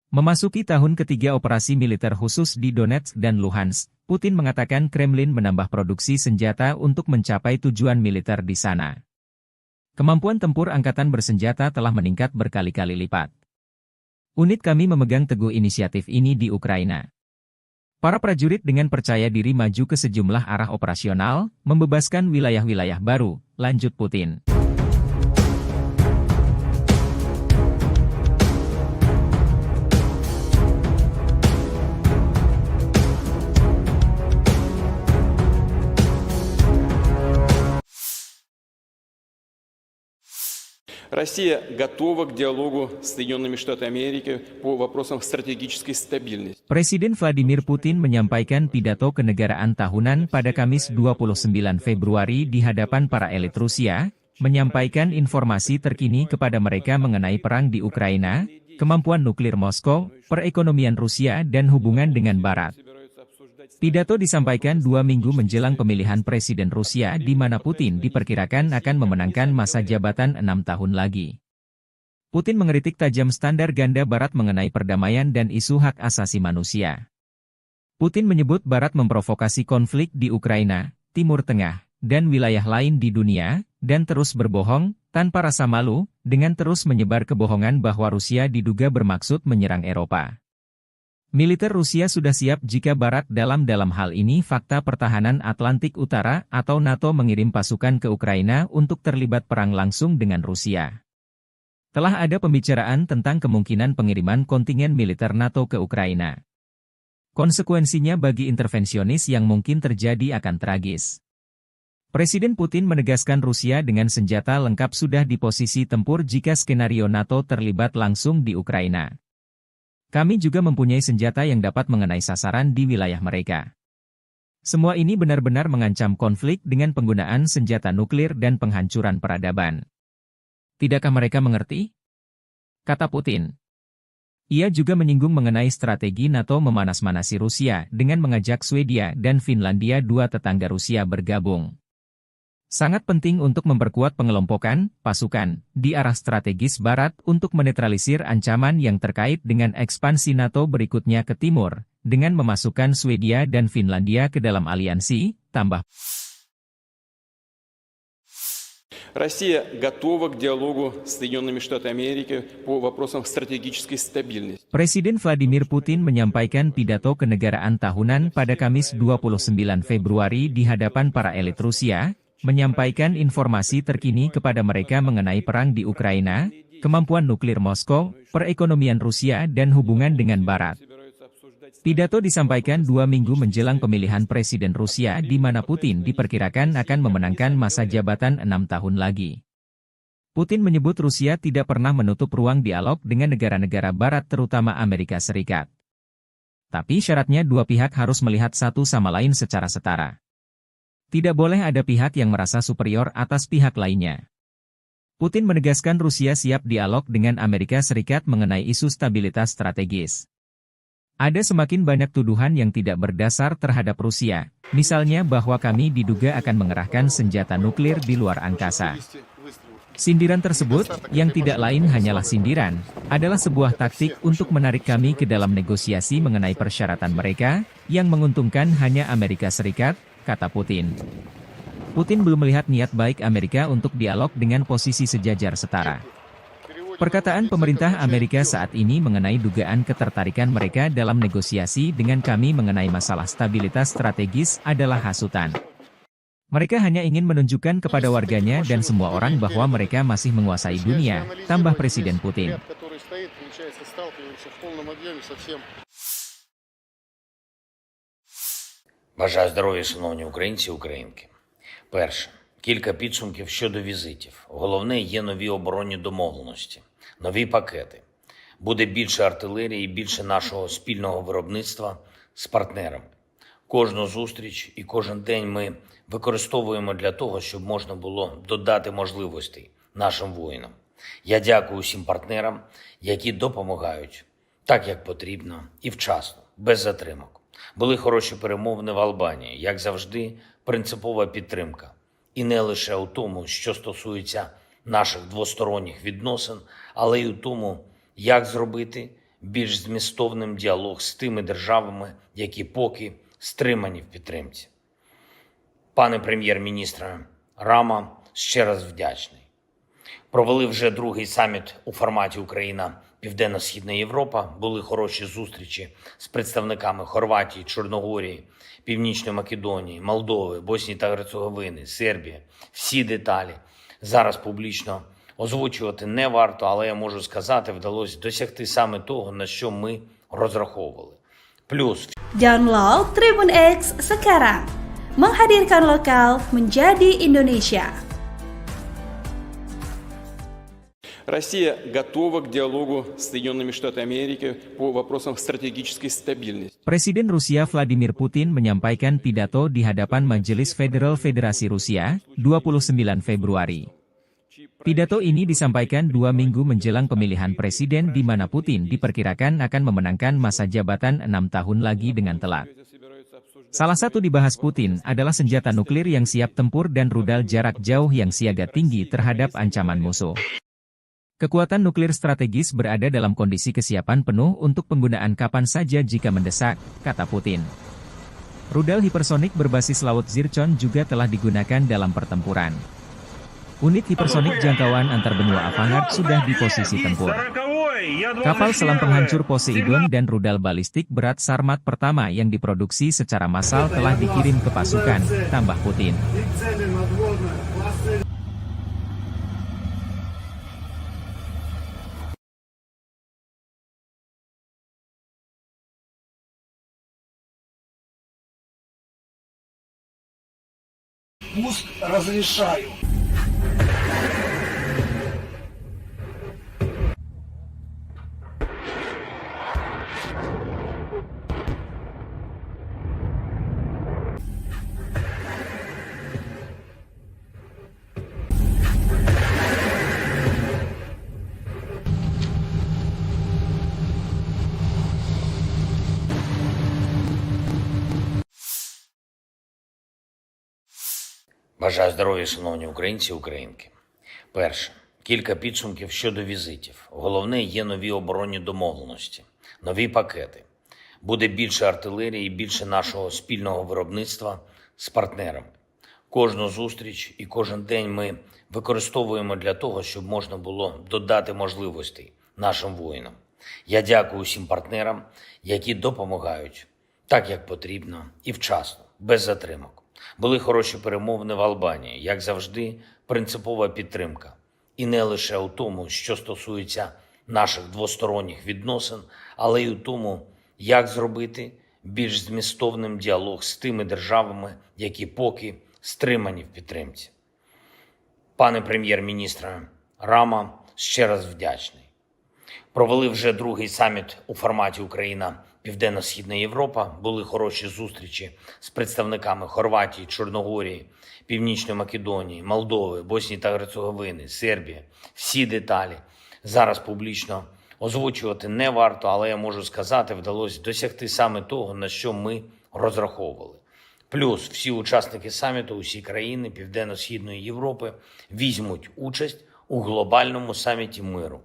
Memasuki tahun ketiga operasi militer khusus di Donetsk dan Luhansk, Putin mengatakan Kremlin menambah produksi senjata untuk mencapai tujuan militer di sana. Kemampuan tempur angkatan bersenjata telah meningkat berkali-kali lipat. Unit kami memegang teguh inisiatif ini di Ukraina. Para prajurit dengan percaya diri maju ke sejumlah arah operasional, membebaskan wilayah-wilayah baru, lanjut Putin. Россия готова к диалогу с Соединенными Штатами Америки по вопросам стратегической стабильности. Presiden Vladimir Putin menyampaikan pidato kenegaraan tahunan pada Kamis 29 Februari di hadapan para elit Rusia, menyampaikan informasi terkini kepada mereka mengenai perang di Ukraina, kemampuan nuklir Moskow, perekonomian Rusia dan hubungan dengan Barat. Pidato disampaikan 2 minggu menjelang pemilihan Presiden Rusia di mana Putin diperkirakan akan memenangkan masa jabatan 6 tahun lagi. Putin mengkritik tajam standar ganda Barat mengenai perdamaian dan isu hak asasi manusia. Putin menyebut Barat memprovokasi konflik di Ukraina, Timur Tengah, dan wilayah lain di dunia, dan terus berbohong, tanpa rasa malu, dengan terus menyebar kebohongan bahwa Rusia diduga bermaksud menyerang Eropa. Militer Rusia sudah siap jika Barat dalam hal ini Fakta Pertahanan Atlantik Utara atau NATO mengirim pasukan ke Ukraina untuk terlibat perang langsung dengan Rusia. Telah ada pembicaraan tentang kemungkinan pengiriman kontingen militer NATO ke Ukraina. Konsekuensinya bagi intervensionis yang mungkin terjadi akan tragis. Presiden Putin menegaskan Rusia dengan senjata lengkap sudah di posisi tempur jika skenario NATO terlibat langsung di Ukraina. Kami juga mempunyai senjata yang dapat mengenai sasaran di wilayah mereka. Semua ini benar-benar mengancam konflik dengan penggunaan senjata nuklir dan penghancuran peradaban. Tidakkah mereka mengerti? Kata Putin. Ia juga menyinggung mengenai strategi NATO memanas-manasi Rusia dengan mengajak Swedia dan Finlandia, dua tetangga Rusia, bergabung. Sangat penting untuk memperkuat pengelompokan pasukan di arah strategis Barat untuk menetralisir ancaman yang terkait dengan ekspansi NATO berikutnya ke timur, dengan memasukkan Swedia dan Finlandia ke dalam aliansi, tambah. Россия готова к диалогу с Соединенными Штатами Америки по вопросам стратегической стабильности. Presiden Vladimir Putin menyampaikan pidato kenegaraan tahunan pada Kamis 29 Februari di hadapan para elit Rusia, menyampaikan informasi terkini kepada mereka mengenai perang di Ukraina, kemampuan nuklir Moskow, perekonomian Rusia dan hubungan dengan Barat. Pidato disampaikan 2 minggu menjelang pemilihan Presiden Rusia di mana Putin diperkirakan akan memenangkan masa jabatan 6 tahun lagi. Putin menyebut Rusia tidak pernah menutup ruang dialog dengan negara-negara Barat terutama Amerika Serikat. Tapi syaratnya dua pihak harus melihat satu sama lain secara setara. Tidak boleh ada pihak yang merasa superior atas pihak lainnya. Putin menegaskan Rusia siap dialog dengan Amerika Serikat mengenai isu stabilitas strategis. Ada semakin banyak tuduhan yang tidak berdasar terhadap Rusia, misalnya bahwa kami diduga akan mengerahkan senjata nuklir di luar angkasa. Sindiran tersebut, yang tidak lain hanyalah sindiran, adalah sebuah taktik untuk menarik kami ke dalam negosiasi mengenai persyaratan mereka, yang menguntungkan hanya Amerika Serikat, kata Putin. Putin belum melihat niat baik Amerika untuk dialog dengan posisi sejajar setara. Perkataan pemerintah Amerika saat ini mengenai dugaan ketertarikan mereka dalam negosiasi dengan kami mengenai masalah stabilitas strategis adalah hasutan. Mereka hanya ingin menunjukkan kepada warganya dan semua orang bahwa mereka masih menguasai dunia, tambah Presiden Putin. Бажаю здоров'я, шановні українці і українки. Перше. Кілька підсумків щодо візитів. Головне, є нові оборонні домовленості, нові пакети. Буде більше артилерії і більше нашого спільного виробництва з партнерами. Кожну зустріч і кожен день ми використовуємо для того, щоб можна було додати можливостей нашим воїнам. Я дякую усім партнерам, які допомагають так, як потрібно і вчасно, без затримок. Були хороші перемовини в Албанії, як завжди, принципова підтримка. І не лише у тому, що стосується наших двосторонніх відносин, але й у тому, як зробити більш змістовним діалог з тими державами, які поки стримані в підтримці. Пане прем'єр-міністре Рама, ще раз вдячний. Провели вже другий саміт у форматі Україна-Південно-Східна Європа. Були хороші зустрічі з представниками Хорватії, Чорногорії, Північної Македонії, Молдови, Боснії та Герцеговини, Сербії. Всі деталі зараз публічно озвучувати не варто, але я можу сказати, вдалося досягти саме того, на що ми розраховували. Плюс Download Tribun X sekarang, menghadirkan lokal menjadi Indonesia. Россия готова к диалогу с Соединенными Штатами Америки по вопросам стратегической стабильности. Presiden Rusia Vladimir Putin menyampaikan pidato di hadapan Majelis Federal Federasi Rusia, 29 Februari. Pidato ini disampaikan 2 minggu menjelang pemilihan presiden di mana Putin diperkirakan akan memenangkan masa jabatan 6 tahun lagi dengan telak. Salah satu dibahas Putin adalah senjata nuklir yang siap tempur dan rudal jarak jauh yang siaga tinggi terhadap ancaman musuh. Kekuatan nuklir strategis berada dalam kondisi kesiapan penuh untuk penggunaan kapan saja jika mendesak, kata Putin. Rudal hipersonik berbasis laut Zircon juga telah digunakan dalam pertempuran. Unit hipersonik jangkauan antar benua Avangard sudah di posisi tempur. Kapal selam penghancur Poseidon dan rudal balistik berat Sarmat pertama yang diproduksi secara massal telah dikirim ke pasukan, tambah Putin. И цели надводные, классы пуск разрешаю. Бажаю здоров'я, шановні українці і українки. Перше. Кілька підсумків щодо візитів. Головне, є нові оборонні домовленості, нові пакети. Буде більше артилерії і більше нашого спільного виробництва з партнерами. Кожну зустріч і кожен день ми використовуємо для того, щоб можна було додати можливостей нашим воїнам. Я дякую усім партнерам, які допомагають так, як потрібно і вчасно, без затримок. Були хороші перемовини в Албанії, як завжди, принципова підтримка. І не лише у тому, що стосується наших двосторонніх відносин, але й у тому, як зробити більш змістовним діалог з тими державами, які поки стримані в підтримці. Пане прем'єр-міністре Рама, ще раз вдячний. Провели вже другий саміт у форматі Україна-Південно-Східна Європа. Були хороші зустрічі з представниками Хорватії, Чорногорії, Північної Македонії, Молдови, Боснії та Герцеговини, Сербії. Всі деталі зараз публічно озвучувати не варто, але я можу сказати, вдалося досягти саме того, на що ми розраховували. Плюс всі учасники саміту, усі країни Південно-Східної Європи візьмуть участь у глобальному саміті миру.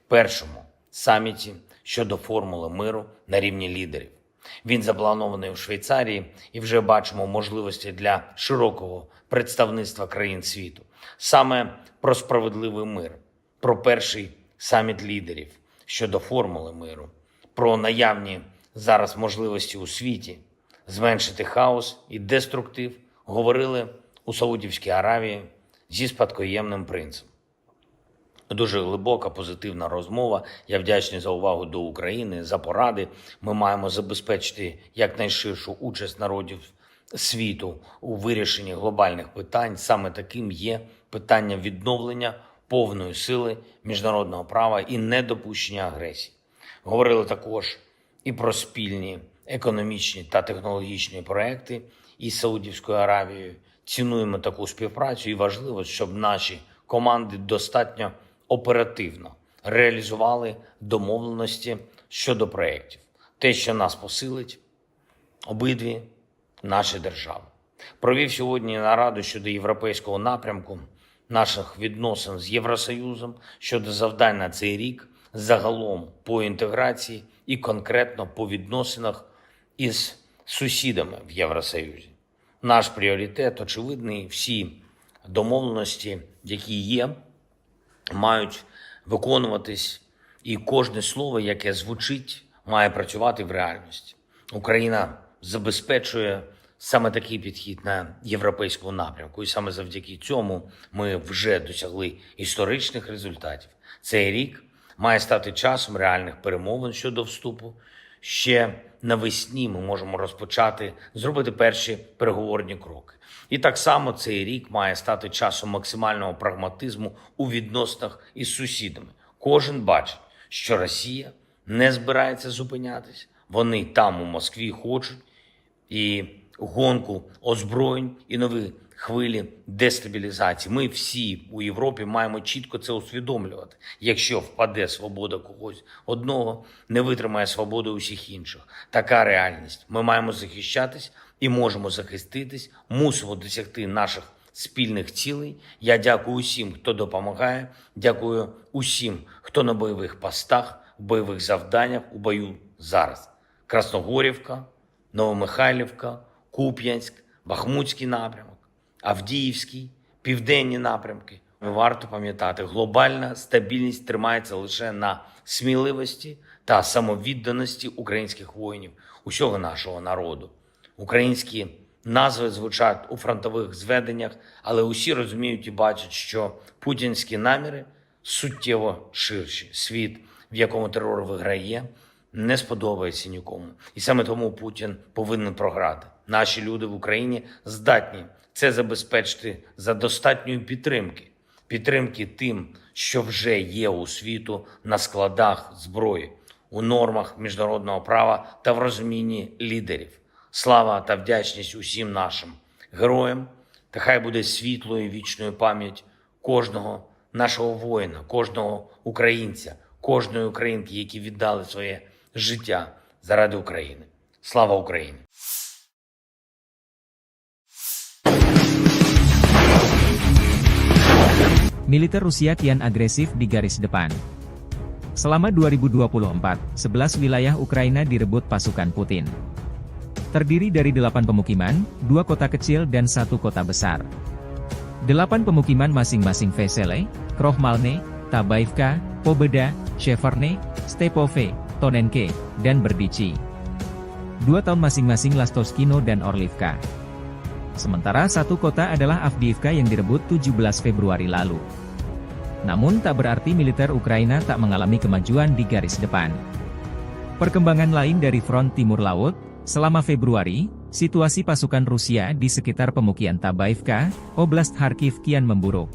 Першому саміті щодо формули миру на рівні лідерів. Він запланований у Швейцарії і вже бачимо можливості для широкого представництва країн світу. Саме про справедливий мир, про перший саміт лідерів щодо формули миру, про наявні зараз можливості у світі зменшити хаос і деструктив говорили у Саудівській Аравії зі спадкоємним принцем. Дуже глибока, позитивна розмова. Я вдячний за увагу до України, за поради. Ми маємо забезпечити якнайширшу участь народів світу у вирішенні глобальних питань. Саме таким є питання відновлення повної сили міжнародного права і недопущення агресії. Говорили також і про спільні економічні та технологічні проекти із Саудівською Аравією. Цінуємо таку співпрацю і важливо, щоб наші команди достатньо оперативно реалізували домовленості щодо проєктів. Те, що нас посилить обидві наші держави. Провів сьогодні нараду щодо європейського напрямку наших відносин з Євросоюзом, щодо завдань на цей рік, загалом по інтеграції і конкретно по відносинах із сусідами в Євросоюзі. Наш пріоритет очевидний, всі домовленості, які є, мають виконуватись, і кожне слово, яке звучить, має працювати в реальності. Україна забезпечує саме такий підхід на європейському напрямку, і саме завдяки цьому ми вже досягли історичних результатів. Цей рік має стати часом реальних перемовин щодо вступу. Ще навесні ми можемо розпочати, зробити перші переговорні кроки. І так само цей рік має стати часом максимального прагматизму у відносинах із сусідами. Кожен бачить, що Росія не збирається зупинятися. Вони там у Москві хочуть і гонку озброєнь, і нові хвилі дестабілізації. Ми всі у Європі маємо чітко це усвідомлювати. Якщо впаде свобода когось одного, не витримає свободу усіх інших. Така реальність. Ми маємо захищатись і можемо захиститись, мусимо досягти наших спільних цілей. Я дякую усім, хто допомагає, дякую усім, хто на бойових постах, в бойових завданнях, у бою зараз. Красногорівка, Новомихайлівка, Куп'янськ, Бахмутський напрямок, Авдіївський, південні напрямки, Варто пам'ятати, глобальна стабільність тримається лише на сміливості та самовідданості українських воїнів, усього нашого народу. Українські назви звучать у фронтових зведеннях, але усі розуміють і бачать, що путінські наміри суттєво ширші. Світ, в якому терор виграє, не сподобається нікому. І саме тому Путін повинен програти. Наші люди в Україні здатні це забезпечити за достатньої підтримки. Підтримки тим, що вже є у світу на складах зброї, у нормах міжнародного права та в розумінні лідерів. Слава та вдячність усім нашим героям, та хай буде світлою і вічною пам'ять кожного нашого воїна, кожного українця, кожної українки, які віддали своє життя заради України. Слава Україні! Militer Rusia kian agresif di garis depan. Selama 2024, 11 wilayah Ukraina direbut pasukan Putin. Terdiri dari 8 pemukiman, 2 kota kecil dan 1 kota besar. 8 pemukiman masing-masing Vesele, Krohmalne, Tabaivka, Pobeda, Sheverne, Stepove, Tonenke, dan Berdichi. 2 tahun masing-masing Lastoskino dan Orlivka. Sementara 1 kota adalah Avdiivka yang direbut 17 Februari lalu. Namun tak berarti militer Ukraina tak mengalami kemajuan di garis depan. Perkembangan lain dari front timur laut, selama Februari, situasi pasukan Rusia di sekitar pemukiman Tabaivka, Oblast Kharkiv kian memburuk.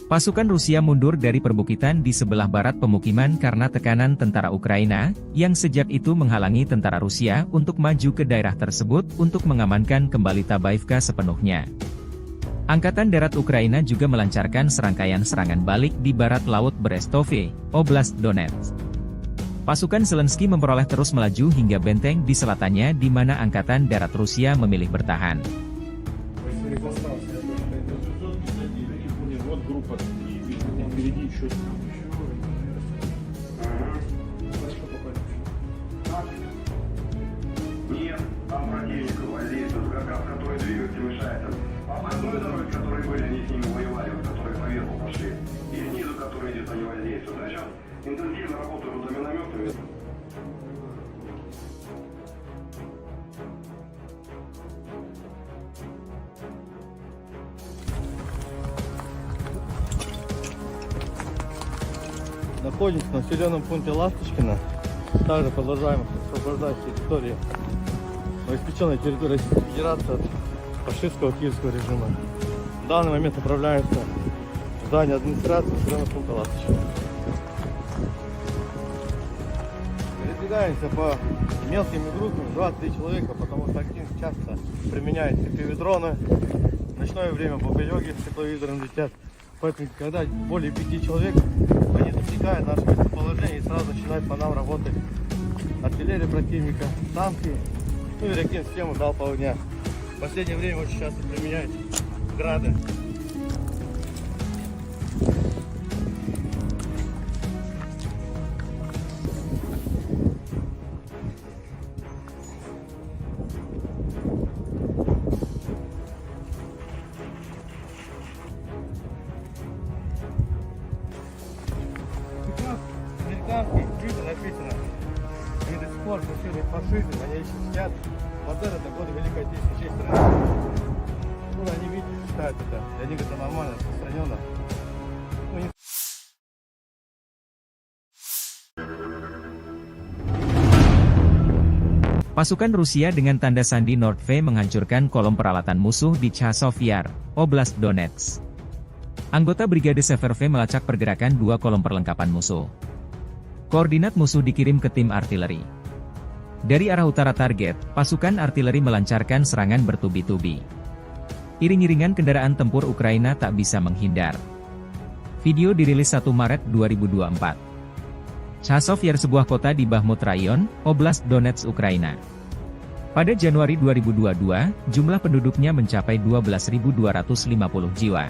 Pasukan Rusia mundur dari perbukitan di sebelah barat pemukiman karena tekanan tentara Ukraina, yang sejak itu menghalangi tentara Rusia untuk maju ke daerah tersebut untuk mengamankan kembali Tabaivka sepenuhnya. Angkatan Darat Ukraina juga melancarkan serangkaian serangan balik di barat laut Berestove, Oblast Donetsk. Pasukan Zelensky memperoleh terus melaju hingga benteng di selatannya di mana Angkatan Darat Rusia memilih bertahan. Нет, там противник гвоздеется, который двигаться мешает. Обходной дороги, которые были, они с ними воевали, которые поверху пошли. И снизу, которые где-то не воздействуют. А сейчас интенсивно работают за минометами. Находимся в населенном пункте Ласточкино. Также продолжаем освобождать территорию, новоиспеченной территории Российской Федерации от фашистского киевского режима. В данный момент направляемся в здание администрации населенного пункта Ласточкино. Передвигаемся по мелкими группами, 2-3 человека, потому что активно часто применяют FPV-дроны. В ночное время бомбелёги с тепловизором летят. Поэтому, когда более 5 человек, они засекают наше местоположение и сразу начинают по нам работать артиллерия противника, танки, ну и реактивную систему залпового огня. В последнее время очень часто применяют грады. Американские виды написано. Они до сих пор фашируют фашизм, они еще сидят. Модерн это годы Великой Отечественной части страны. Ну, они видят, считают это. Для них это нормально, распространенно. Ну, не... Pasukan Rusia dengan tanda sandi Nordve menghancurkan kolom peralatan musuh di Chasov Yar, Oblast Donetsk. Anggota Brigade Severve melacak pergerakan 2 kolom perlengkapan musuh. Koordinat musuh dikirim ke tim artileri. Dari arah utara target, pasukan artileri melancarkan serangan bertubi-tubi. Iring-iringan kendaraan tempur Ukraina tak bisa menghindar. Video dirilis 1 Maret 2024. Chasov Yar sebuah kota di Bakhmut Rayon, Oblast Donetsk, Ukraina. Pada Januari 2022, jumlah penduduknya mencapai 12.250 jiwa.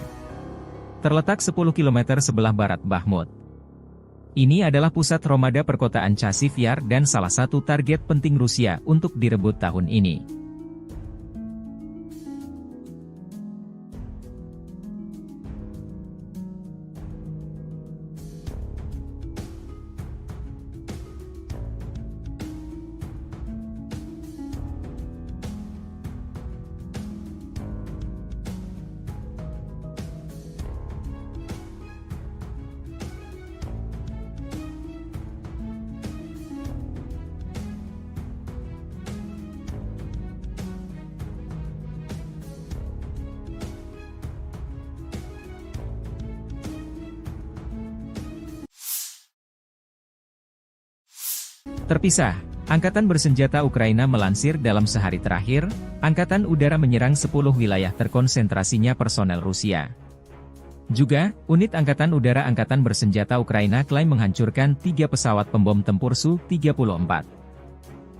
Terletak 10 km sebelah barat Bakhmut. Ini adalah pusat Romada perkotaan Chasiv Yar dan salah satu target penting Rusia untuk direbut tahun ini. Terpisah, Angkatan Bersenjata Ukraina melansir dalam sehari terakhir, Angkatan Udara menyerang 10 wilayah terkonsentrasinya personel Rusia. Juga, unit Angkatan Udara Angkatan Bersenjata Ukraina klaim menghancurkan 3 pesawat pembom tempur Su-34.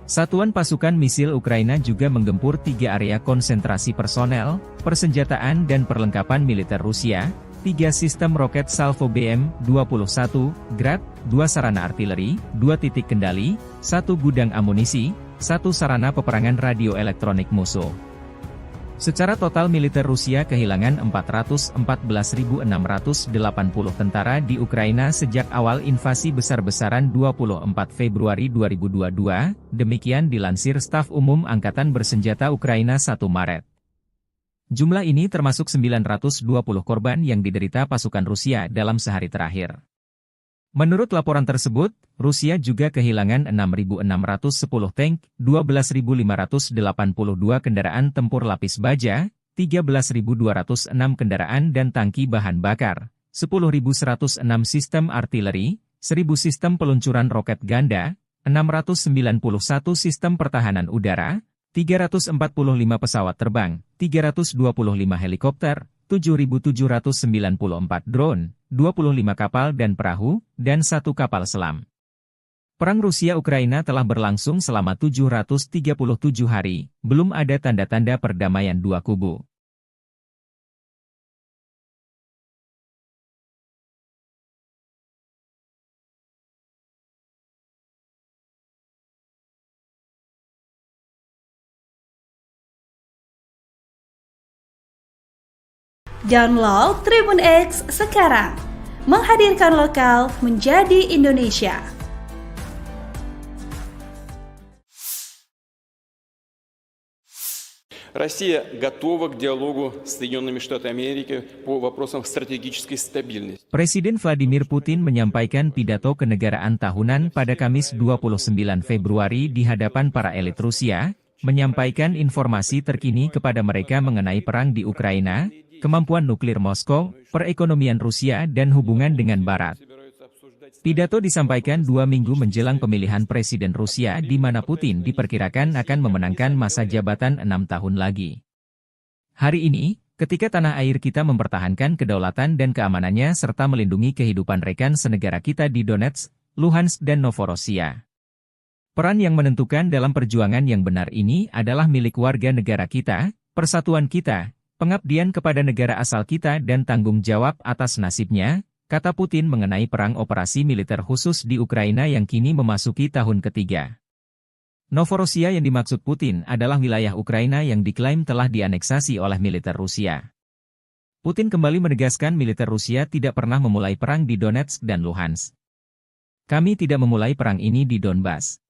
Satuan pasukan misil Ukraina juga menggempur 3 area konsentrasi personel, persenjataan dan perlengkapan militer Rusia, 3 sistem roket Salvo BM-21, Grad, 2 sarana artileri, 2 titik kendali, 1 gudang amunisi, 1 sarana peperangan radio elektronik musuh. Secara total militer Rusia kehilangan 414.680 tentara di Ukraina sejak awal invasi besar-besaran 24 Februari 2022, demikian dilansir Staf Umum Angkatan Bersenjata Ukraina 1 Maret. Jumlah ini termasuk 920 korban yang diderita pasukan Rusia dalam sehari terakhir. Menurut laporan tersebut, Rusia juga kehilangan 6.610 tank, 12.582 kendaraan tempur lapis baja, 13.206 kendaraan dan tangki bahan bakar, 10.106 sistem artileri, 1.000 sistem peluncuran roket ganda, 691 sistem pertahanan udara, 345 pesawat terbang, 325 helikopter, 7.794 drone, 25 kapal dan perahu, dan 1 kapal selam. Perang Rusia-Ukraina telah berlangsung selama 737 hari, belum ada tanda-tanda perdamaian dua kubu. Download Tribun X sekarang, menghadirkan lokal menjadi Indonesia. Россия готова к диалогу с Соединенными Штатами Америки по вопросам стратегической стабильности. Presiden Vladimir Putin menyampaikan pidato kenegaraan tahunan pada Kamis 29 Februari di hadapan para elit Rusia, menyampaikan informasi terkini kepada mereka mengenai perang di Ukraina, kemampuan nuklir Moskow, perekonomian Rusia dan hubungan dengan Barat. Pidato disampaikan 2 minggu menjelang pemilihan Presiden Rusia di mana Putin diperkirakan akan memenangkan masa jabatan 6 tahun lagi. Hari ini, ketika tanah air kita mempertahankan kedaulatan dan keamanannya serta melindungi kehidupan rekan senegara kita di Donetsk, Luhansk dan Novorossiya. Peran yang menentukan dalam perjuangan yang benar ini adalah milik warga negara kita, persatuan kita, pengabdian kepada negara asal kita dan tanggung jawab atas nasibnya, kata Putin mengenai perang operasi militer khusus di Ukraina yang kini memasuki tahun ketiga. Novorossiya yang dimaksud Putin adalah wilayah Ukraina yang diklaim telah dianeksasi oleh militer Rusia. Putin kembali menegaskan militer Rusia tidak pernah memulai perang di Donetsk dan Luhansk. Kami tidak memulai perang ini di Donbas.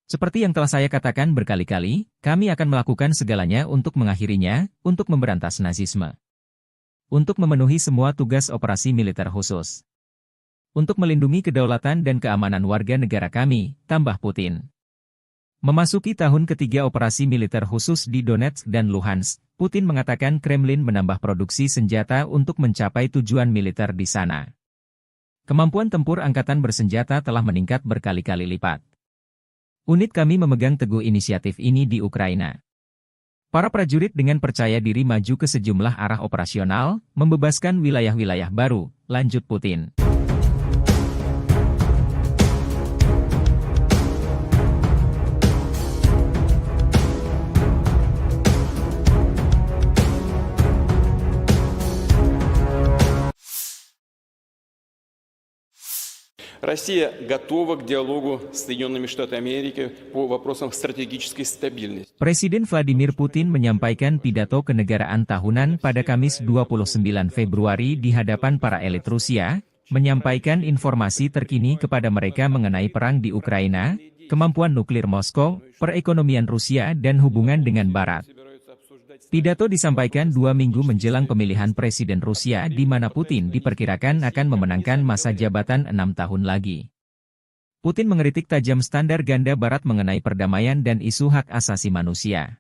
Seperti yang telah saya katakan berkali-kali, kami akan melakukan segalanya untuk mengakhirinya, untuk memberantas nazisme. Untuk memenuhi semua tugas operasi militer khusus. Untuk melindungi kedaulatan dan keamanan warga negara kami, tambah Putin. Memasuki tahun ketiga operasi militer khusus di Donetsk dan Luhansk, Putin mengatakan Kremlin menambah produksi senjata untuk mencapai tujuan militer di sana. Kemampuan tempur angkatan bersenjata telah meningkat berkali-kali lipat. Unit kami memegang teguh inisiatif ini di Ukraina. Para prajurit dengan percaya diri maju ke sejumlah arah operasional, membebaskan wilayah-wilayah baru, lanjut Putin. Россия готова к диалогу с Соединенными Штатами Америки по вопросам стратегической стабильности. Presiden Vladimir Putin menyampaikan pidato kenegaraan tahunan pada Kamis 29 Februari di hadapan para elit Rusia, menyampaikan informasi terkini kepada mereka mengenai perang di Ukraina, kemampuan nuklir Moskow, perekonomian Rusia dan hubungan dengan Barat. Pidato disampaikan 2 minggu menjelang pemilihan Presiden Rusia di mana Putin diperkirakan akan memenangkan masa jabatan 6 tahun lagi. Putin mengkritik tajam standar ganda Barat mengenai perdamaian dan isu hak asasi manusia.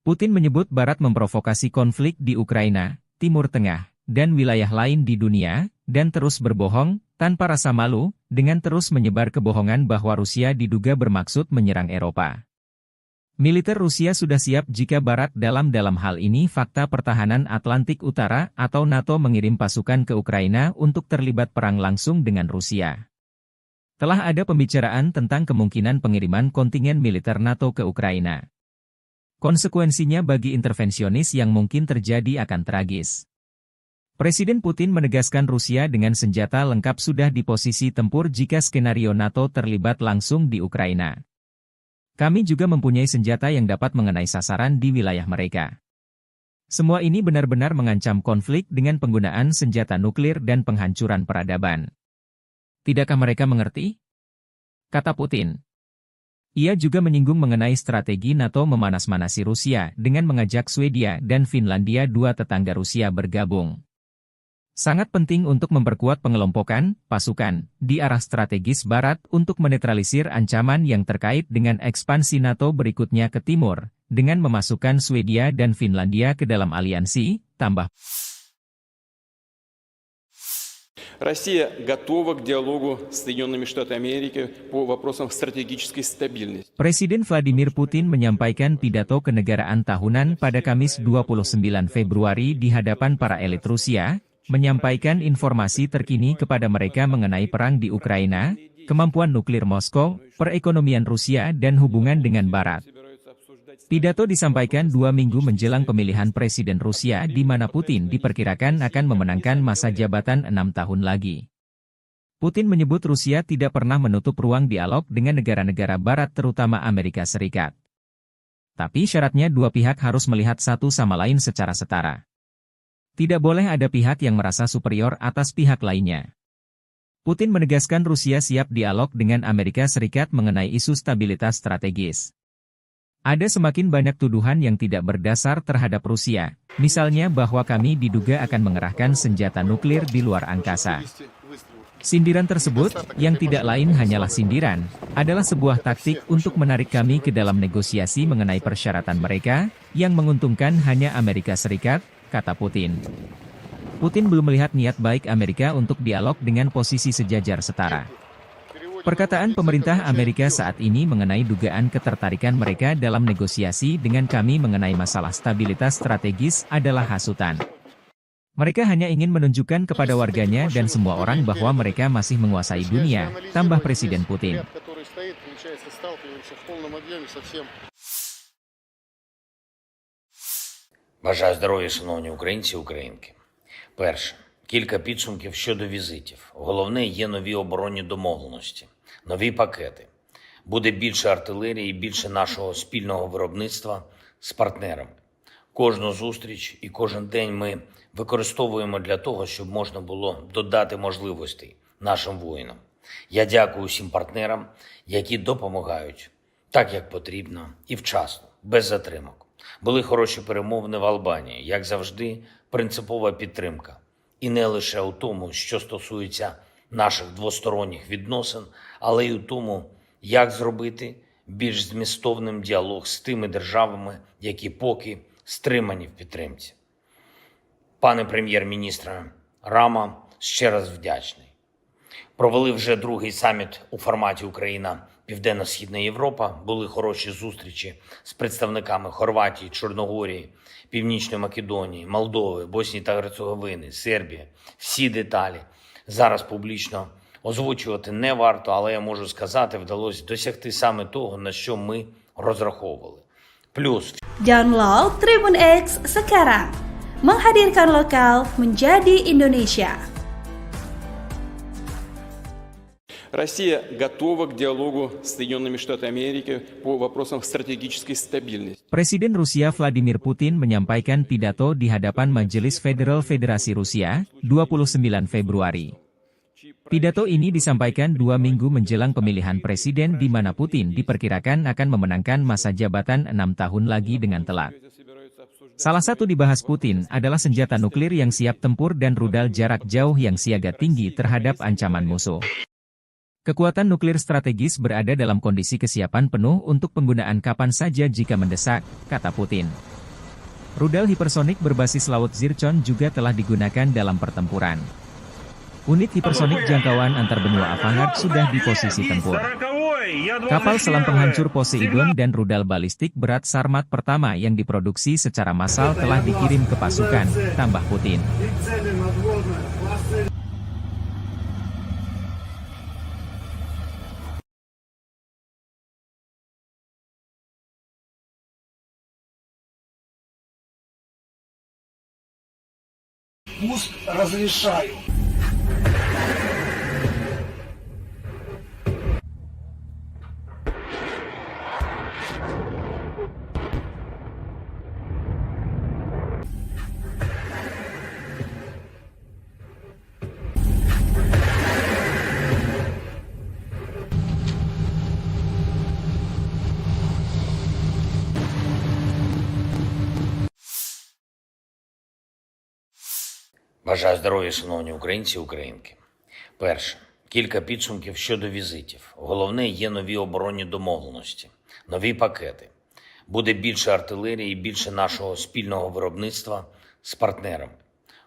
Putin menyebut Barat memprovokasi konflik di Ukraina, Timur Tengah, dan wilayah lain di dunia, dan terus berbohong, tanpa rasa malu, dengan terus menyebar kebohongan bahwa Rusia diduga bermaksud menyerang Eropa. Militer Rusia sudah siap jika Barat dalam hal ini Fakta Pertahanan Atlantik Utara atau NATO mengirim pasukan ke Ukraina untuk terlibat perang langsung dengan Rusia. Telah ada pembicaraan tentang kemungkinan pengiriman kontingen militer NATO ke Ukraina. Konsekuensinya bagi intervensionis yang mungkin terjadi akan tragis. Presiden Putin menegaskan Rusia dengan senjata lengkap sudah di posisi tempur jika skenario NATO terlibat langsung di Ukraina. Kami juga mempunyai senjata yang dapat mengenai sasaran di wilayah mereka. Semua ini benar-benar mengancam konflik dengan penggunaan senjata nuklir dan penghancuran peradaban. Tidakkah mereka mengerti? Kata Putin. Ia juga menyinggung mengenai strategi NATO memanas-manasi Rusia dengan mengajak Swedia dan Finlandia, dua tetangga Rusia, bergabung. Sangat penting untuk memperkuat pengelompokan pasukan di arah strategis Barat untuk menetralisir ancaman yang terkait dengan ekspansi NATO berikutnya ke timur, dengan memasukkan Swedia dan Finlandia ke dalam aliansi, tambah. Россия готова к диалогу с Соединенными Штатами Америки по вопросам стратегической стабильности. Presiden Vladimir Putin menyampaikan pidato kenegaraan tahunan pada Kamis 29 Februari di hadapan para elit Rusia, menyampaikan informasi terkini kepada mereka mengenai perang di Ukraina, kemampuan nuklir Moskow, perekonomian Rusia dan hubungan dengan Barat. Pidato disampaikan 2 minggu menjelang pemilihan Presiden Rusia di mana Putin diperkirakan akan memenangkan masa jabatan 6 tahun lagi. Putin menyebut Rusia tidak pernah menutup ruang dialog dengan negara-negara Barat terutama Amerika Serikat. Tapi syaratnya dua pihak harus melihat satu sama lain secara setara. Tidak boleh ada pihak yang merasa superior atas pihak lainnya. Putin menegaskan Rusia siap dialog dengan Amerika Serikat mengenai isu stabilitas strategis. Ada semakin banyak tuduhan yang tidak berdasar terhadap Rusia, misalnya bahwa kami diduga akan mengerahkan senjata nuklir di luar angkasa. Sindiran tersebut, yang tidak lain hanyalah sindiran, adalah sebuah taktik untuk menarik kami ke dalam negosiasi mengenai persyaratan mereka, yang menguntungkan hanya Amerika Serikat, kata Putin. Putin belum melihat niat baik Amerika untuk dialog dengan posisi sejajar setara. Perkataan pemerintah Amerika saat ini mengenai dugaan ketertarikan mereka dalam negosiasi dengan kami mengenai masalah stabilitas strategis adalah hasutan. Mereka hanya ingin menunjukkan kepada warganya dan semua orang bahwa mereka masih menguasai dunia, tambah Presiden Putin. Бажаю здоров'я, шановні українці і українки. Перше. Кілька підсумків щодо візитів. Головне, є нові оборонні домовленості, нові пакети. Буде більше артилерії і більше нашого спільного виробництва з партнерами. Кожну зустріч і кожен день ми використовуємо для того, щоб можна було додати можливостей нашим воїнам. Я дякую всім партнерам, які допомагають так, як потрібно і вчасно, без затримок. Були хороші перемовини в Албанії, як завжди, принципова підтримка. І не лише у тому, що стосується наших двосторонніх відносин, але й у тому, як зробити більш змістовним діалог з тими державами, які поки стримані в підтримці. Пане прем'єр-міністре Рама, ще раз вдячний. Провели вже другий саміт у форматі Україна Південно-Східна Європа. Були хороші зустрічі з представниками Хорватії, Чорногорії, Північної Македонії, Молдови, Боснії та Герцеговини, Сербії. Всі деталі зараз публічно озвучувати не варто, але я можу сказати, вдалося досягти саме того, на що ми розраховували. Плюс. Download Tribun X sekarang. Menghadirkan lokal menjadi Indonesia. Россия готова к диалогу с Соединенными Штатами Америки по вопросам стратегической стабильности. Presiden Rusia Vladimir Putin menyampaikan pidato di hadapan Majelis Federal Federasi Rusia, 29 Februari. Pidato ini disampaikan 2 minggu menjelang pemilihan presiden di mana Putin diperkirakan akan memenangkan masa jabatan 6 tahun lagi dengan telak. Salah satu dibahas Putin adalah senjata nuklir yang siap tempur dan rudal jarak jauh yang siaga tinggi terhadap ancaman musuh. Kekuatan nuklir strategis berada dalam kondisi kesiapan penuh untuk penggunaan kapan saja jika mendesak, kata Putin. Rudal hipersonik berbasis laut Zircon juga telah digunakan dalam pertempuran. Unit hipersonik jangkauan antar benua Avangard sudah di posisi tempur. Kapal selam penghancur Poseidon dan rudal balistik berat Sarmat pertama yang diproduksi secara massal telah dikirim ke pasukan, tambah Putin. И цели надводные классы пуск разрешаю. Бажаю здоров'я, шановні українці і українки. Перше. Кілька підсумків щодо візитів. Головне, є нові оборонні домовленості, нові пакети. Буде більше артилерії і більше нашого спільного виробництва з партнерами.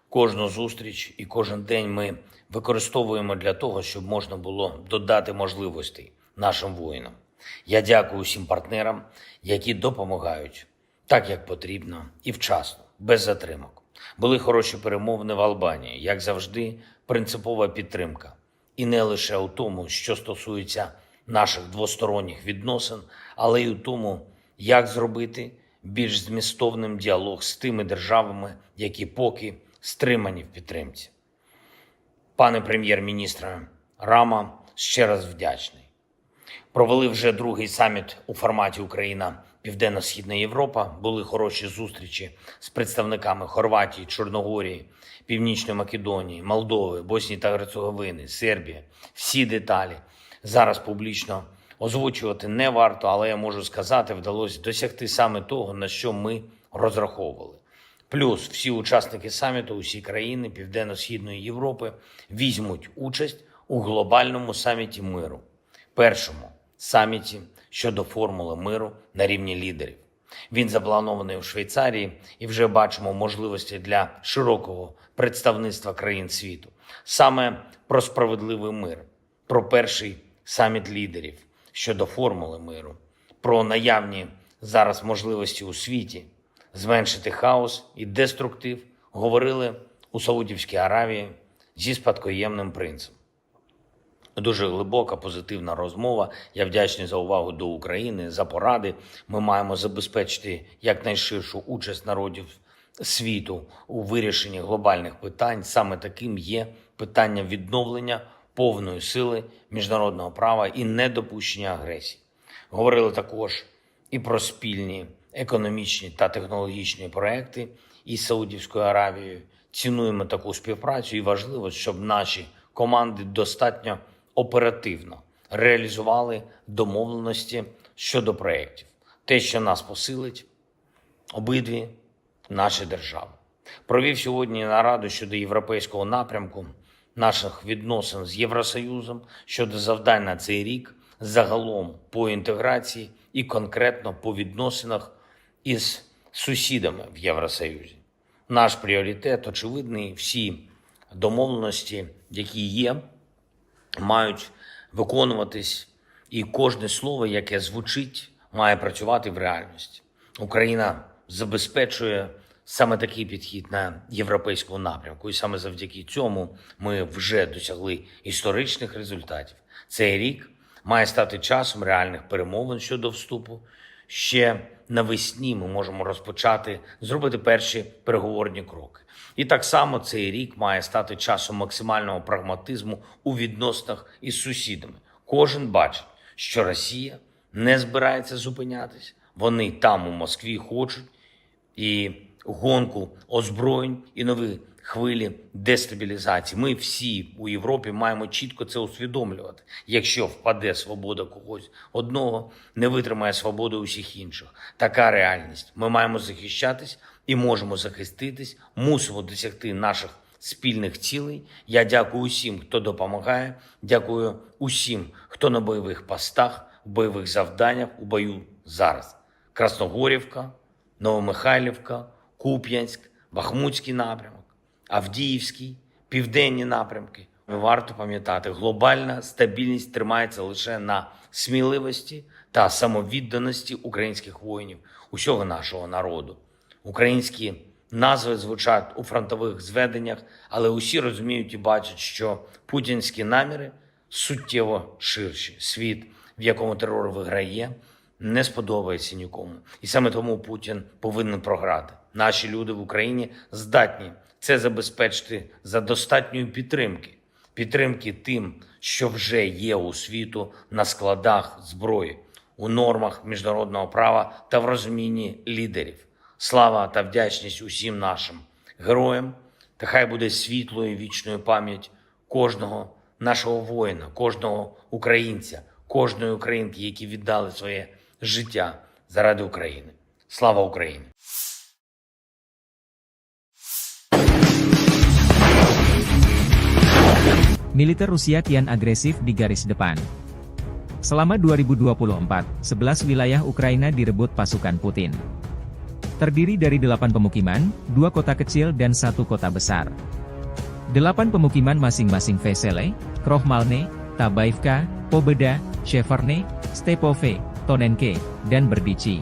Кожну зустріч і кожен день ми використовуємо для того, щоб можна було додати можливостей нашим воїнам. Я дякую усім партнерам, які допомагають так, як потрібно і вчасно, без затримок. Були хороші перемовини в Албанії, як завжди, принципова підтримка. І не лише у тому, що стосується наших двосторонніх відносин, але й у тому, як зробити більш змістовним діалог з тими державами, які поки стримані в підтримці. Пане прем'єр-міністре Рама, ще раз вдячний. Провели вже другий саміт у форматі Україна Південно-Східна Європа. Були хороші зустрічі з представниками Хорватії, Чорногорії, Північної Македонії, Молдови, Боснії та Герцеговини, Сербії. Всі деталі зараз публічно озвучувати не варто, але я можу сказати, вдалося досягти саме того, на що ми розраховували. Плюс всі учасники саміту, усі країни Південно-Східної Європи візьмуть участь у глобальному саміті миру. Першому саміті щодо формули миру на рівні лідерів. Він запланований у Швейцарії і вже бачимо можливості для широкого представництва країн світу. Саме про справедливий мир, про перший саміт лідерів щодо формули миру, про наявні зараз можливості у світі зменшити хаос і деструктив говорили у Саудівській Аравії зі спадкоємним принцем. Дуже глибока, позитивна розмова. Я вдячний за увагу до України, за поради. Ми маємо забезпечити якнайширшу участь народів світу у вирішенні глобальних питань. Саме таким є питання відновлення повної сили міжнародного права і недопущення агресії. Говорили також і про спільні економічні та технологічні проекти із Саудівською Аравією. Цінуємо таку співпрацю і важливо, щоб наші команди достатньо оперативно реалізували домовленості щодо проєктів. Те, що нас посилить, обидві наші держави. Провів сьогодні нараду щодо європейського напрямку наших відносин з Євросоюзом, щодо завдань на цей рік, загалом по інтеграції і конкретно по відносинах із сусідами в Євросоюзі. Наш пріоритет очевидний, всі домовленості, які є, мають виконуватись, і кожне слово, яке звучить, має працювати в реальності. Україна забезпечує саме такий підхід на європейському напрямку, і саме завдяки цьому ми вже досягли історичних результатів. Цей рік має стати часом реальних перемовин щодо вступу. Ще навесні ми можемо розпочати, зробити перші переговорні кроки. І так само цей рік має стати часом максимального прагматизму у відносинах із сусідами. Кожен бачить, що Росія не збирається зупинятися. Вони там у Москві хочуть і гонку озброєнь, і нові хвилі дестабілізації. Ми всі у Європі маємо чітко це усвідомлювати. Якщо впаде свобода когось одного, не витримає свободу усіх інших. Така реальність. Ми маємо захищатись і можемо захиститись, мусимо досягти наших спільних цілей. Я дякую усім, хто допомагає, дякую усім, хто на бойових постах, в бойових завданнях, у бою зараз. Красногорівка, Новомихайлівка, Куп'янськ, Бахмутський напрямок, Авдіївський, південні напрямки, Варто пам'ятати, глобальна стабільність тримається лише на сміливості та самовідданості українських воїнів, усього нашого народу. Українські назви звучать у фронтових зведеннях, але усі розуміють і бачать, що путінські наміри суттєво ширші. Світ, в якому терор виграє, не сподобається нікому. І саме тому Путін повинен програти. Наші люди в Україні здатні це забезпечити за достатньої підтримки. Підтримки тим, що вже є у світу на складах зброї, у нормах міжнародного права та в розумінні лідерів. Слава та вдячність усім нашим героям, та хай буде світлою і вічною пам'ять кожного нашого воїна, кожного українця, кожної українки, які віддали своє життя заради України. Слава Україні! Militer Rusia kian agresif di garis depan. Selama 2024, 11 wilayah Ukraina direbut pasukan Putin. Terdiri dari 8 pemukiman, 2 kota kecil dan 1 kota besar. 8 pemukiman masing-masing Vesele, Krohmalne, Tabaivka, Pobeda, Sheverne, Stepove, Tonenke, dan Berdichi.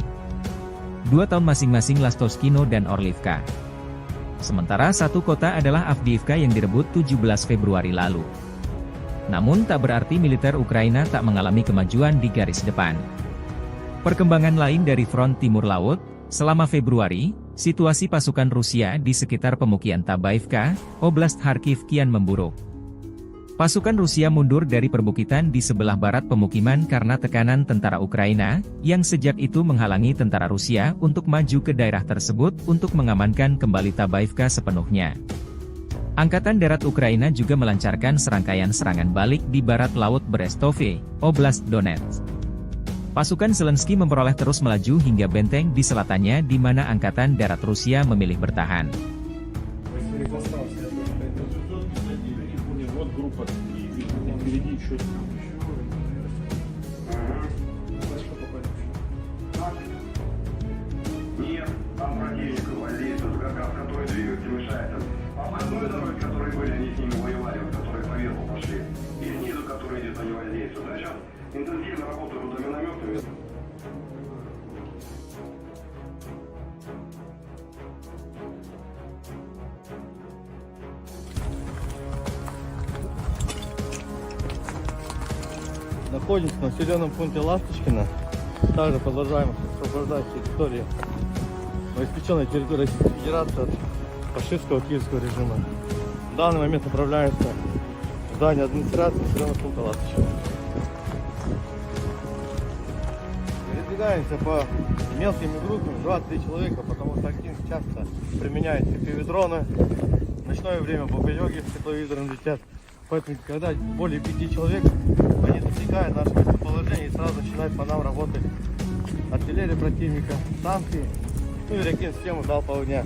2 tahun masing-masing Lastoskino dan Orlivka. Sementara 1 kota adalah Avdiivka yang direbut 17 Februari lalu. Namun tak berarti militer Ukraina tak mengalami kemajuan di garis depan. Perkembangan lain dari front timur laut, selama Februari, situasi pasukan Rusia di sekitar pemukiman Tabaivka, Oblast Kharkiv kian memburuk. Pasukan Rusia mundur dari perbukitan di sebelah barat pemukiman karena tekanan tentara Ukraina, yang sejak itu menghalangi tentara Rusia untuk maju ke daerah tersebut untuk mengamankan kembali Tabaivka sepenuhnya. Angkatan Darat Ukraina juga melancarkan serangkaian serangan balik di barat laut Brestove, Oblast Donetsk. Pasukan Zelensky memperoleh terus melaju hingga benteng di selatannya di mana Angkatan Darat Rusia memilih bertahan. Нет, там противник воздействует, как раз который двигатель мешает. Обходной дороги, которые были, они с ними воевали, вот, которые по верху пошли. И снизу, которые где-то не воздействуют. А сейчас интенсивно работают минометами. Находимся в населенном пункте Ласточкино. Также продолжаем освобождать территорию новоиспеченной территории Российской Федерации от фашистского киевского режима. В данный момент направляемся в здание администрации населенного пункта Ласточкино. Передвигаемся по мелкими группами, 2-3 человека, потому что активно часто применяют FPV-дроны. В ночное время бомбелёги с тепловизором летят. Поэтому, когда более 5 человек, они засекают наше местоположение и сразу начинают по нам работать артиллерия противника, танки, ну и реактивную систему залпового огня.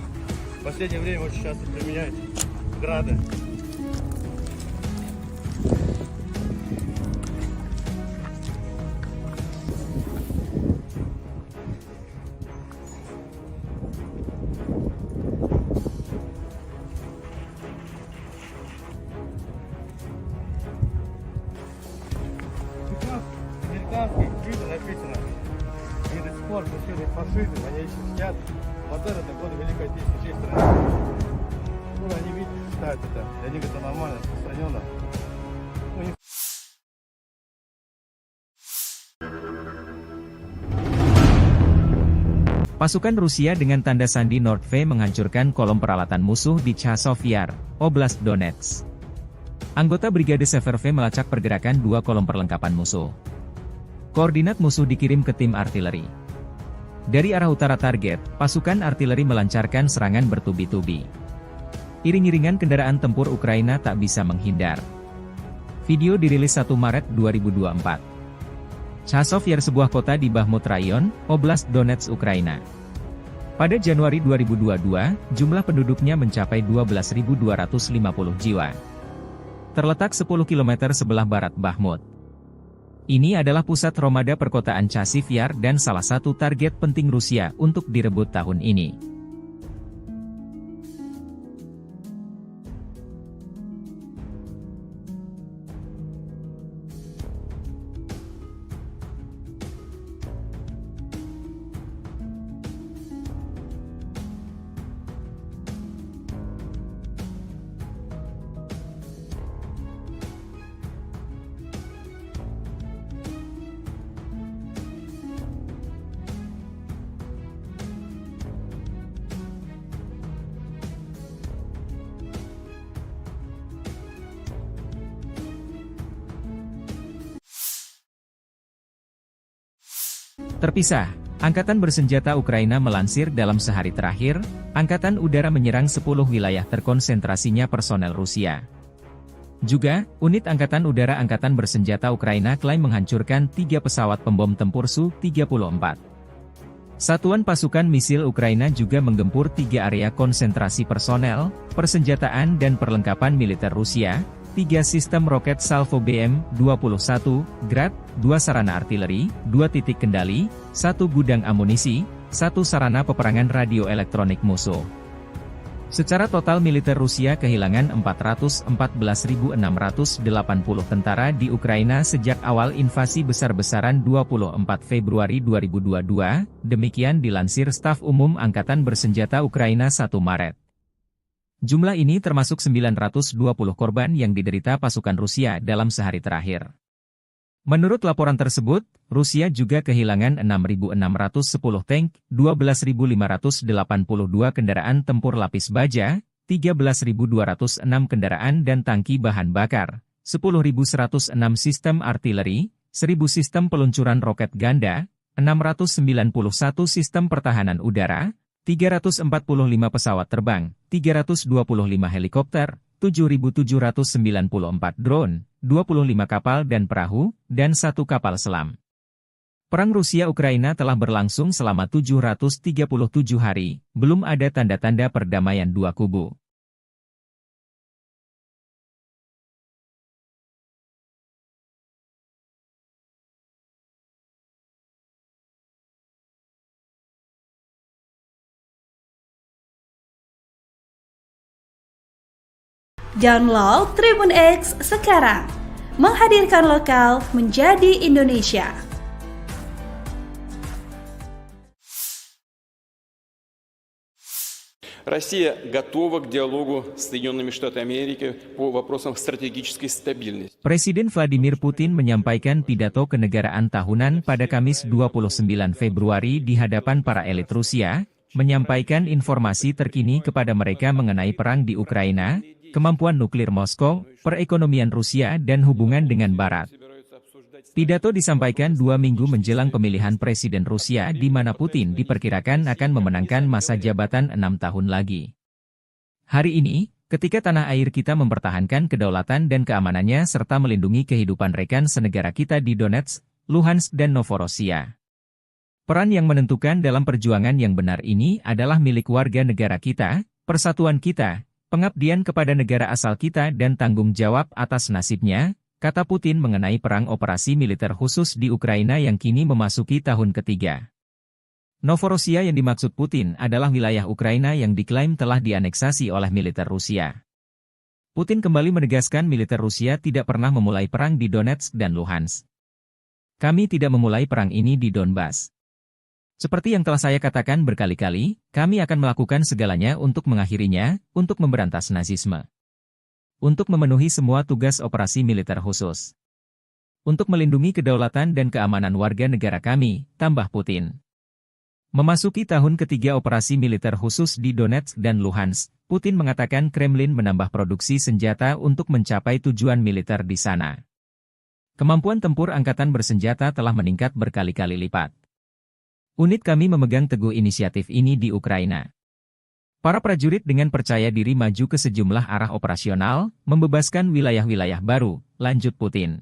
В последнее время очень часто применяют грады. Американские виды написано. Они до сих пор преследуют фашизм, они еще сидят. ВДР это годы Великой Отечественной всей страны. Ну, они видят, считают это. Для них это нормально, распространенно. Ну, не... Pasukan Rusia dengan tanda sandi Nordve menghancurkan kolom peralatan musuh di Chasov Yar, Oblast Donetsk. Anggota Brigade Severve melacak pergerakan 2 kolom perlengkapan musuh. Koordinat musuh dikirim ke tim artileri. Dari arah utara target, pasukan artileri melancarkan serangan bertubi-tubi. Iring-iringan kendaraan tempur Ukraina tak bisa menghindar. Video dirilis 1 Maret 2024. Chasov Yar sebuah kota di Bakhmut Rayon, Oblast Donetsk, Ukraina. Pada Januari 2022, jumlah penduduknya mencapai 12.250 jiwa. Terletak 10 km sebelah barat Bakhmut. Ini adalah pusat Romada perkotaan Chasiv Yar dan salah satu target penting Rusia untuk direbut tahun ini. Terpisah, Angkatan Bersenjata Ukraina melansir dalam sehari terakhir, Angkatan Udara menyerang 10 wilayah terkonsentrasinya personel Rusia. Juga, unit Angkatan Udara Angkatan Bersenjata Ukraina klaim menghancurkan 3 pesawat pembom tempur Su-34. Satuan pasukan misil Ukraina juga menggempur 3 area konsentrasi personel, persenjataan dan perlengkapan militer Rusia, 3 sistem roket Salvo BM-21, Grad, 2 sarana artileri, 2 titik kendali, 1 gudang amunisi, 1 sarana peperangan radio elektronik musuh. Secara total militer Rusia kehilangan 414.680 tentara di Ukraina sejak awal invasi besar-besaran 24 Februari 2022, demikian dilansir Staf Umum Angkatan Bersenjata Ukraina 1 Maret. Jumlah ini termasuk 920 korban yang diderita pasukan Rusia dalam sehari terakhir. Menurut laporan tersebut, Rusia juga kehilangan 6.610 tank, 12.582 kendaraan tempur lapis baja, 13.206 kendaraan dan tangki bahan bakar, 10.106 sistem artileri, 1.000 sistem peluncuran roket ganda, 691 sistem pertahanan udara, 345 pesawat terbang, 325 helikopter, 7.794 drone, 25 kapal dan perahu, dan 1 kapal selam. Perang Rusia-Ukraina telah berlangsung selama 737 hari, belum ada tanda-tanda perdamaian dua kubu. Download Tribun X sekarang, menghadirkan lokal menjadi Indonesia. Россия готова к диалогу с Соединенными Штатами Америки по вопросам стратегической стабильности. Presiden Vladimir Putin menyampaikan pidato kenegaraan tahunan pada Kamis 29 Februari di hadapan para elit Rusia, menyampaikan informasi terkini kepada mereka mengenai perang di Ukraina, kemampuan nuklir Moskow, perekonomian Rusia dan hubungan dengan Barat. Pidato disampaikan 2 minggu menjelang pemilihan Presiden Rusia di mana Putin diperkirakan akan memenangkan masa jabatan 6 tahun lagi. Hari ini, ketika tanah air kita mempertahankan kedaulatan dan keamanannya serta melindungi kehidupan rekan senegara kita di Donetsk, Luhansk dan Novorossiya. Peran yang menentukan dalam perjuangan yang benar ini adalah milik warga negara kita, persatuan kita, pengabdian kepada negara asal kita dan tanggung jawab atas nasibnya, kata Putin mengenai perang operasi militer khusus di Ukraina yang kini memasuki tahun ketiga. Novorossiya yang dimaksud Putin adalah wilayah Ukraina yang diklaim telah dianeksasi oleh militer Rusia. Putin kembali menegaskan militer Rusia tidak pernah memulai perang di Donetsk dan Luhansk. Kami tidak memulai perang ini di Donbas. Seperti yang telah saya katakan berkali-kali, kami akan melakukan segalanya untuk mengakhirinya, untuk memberantas nazisme. Untuk memenuhi semua tugas operasi militer khusus. Untuk melindungi kedaulatan dan keamanan warga negara kami, tambah Putin. Memasuki tahun ketiga operasi militer khusus di Donetsk dan Luhansk, Putin mengatakan Kremlin menambah produksi senjata untuk mencapai tujuan militer di sana. Kemampuan tempur angkatan bersenjata telah meningkat berkali-kali lipat. Unit kami memegang teguh inisiatif ini di Ukraina. Para prajurit dengan percaya diri maju ke sejumlah arah operasional, membebaskan wilayah-wilayah baru, lanjut Putin.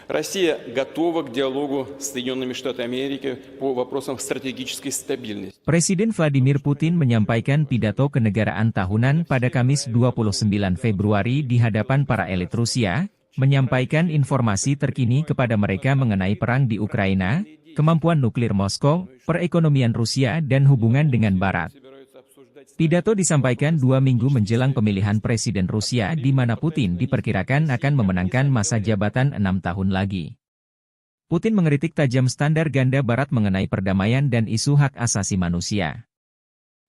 Россия готова к диалогу с Соединенными Штатами Америки по вопросам стратегической стабильности. Presiden Vladimir Putin menyampaikan pidato kenegaraan tahunan pada Kamis 29 Februari di hadapan para elit Rusia, menyampaikan informasi terkini kepada mereka mengenai perang di Ukraina, kemampuan nuklir Moskow, perekonomian Rusia dan hubungan dengan Barat. Pidato disampaikan 2 minggu menjelang pemilihan Presiden Rusia di mana Putin diperkirakan akan memenangkan masa jabatan 6 tahun lagi. Putin mengkritik tajam standar ganda Barat mengenai perdamaian dan isu hak asasi manusia.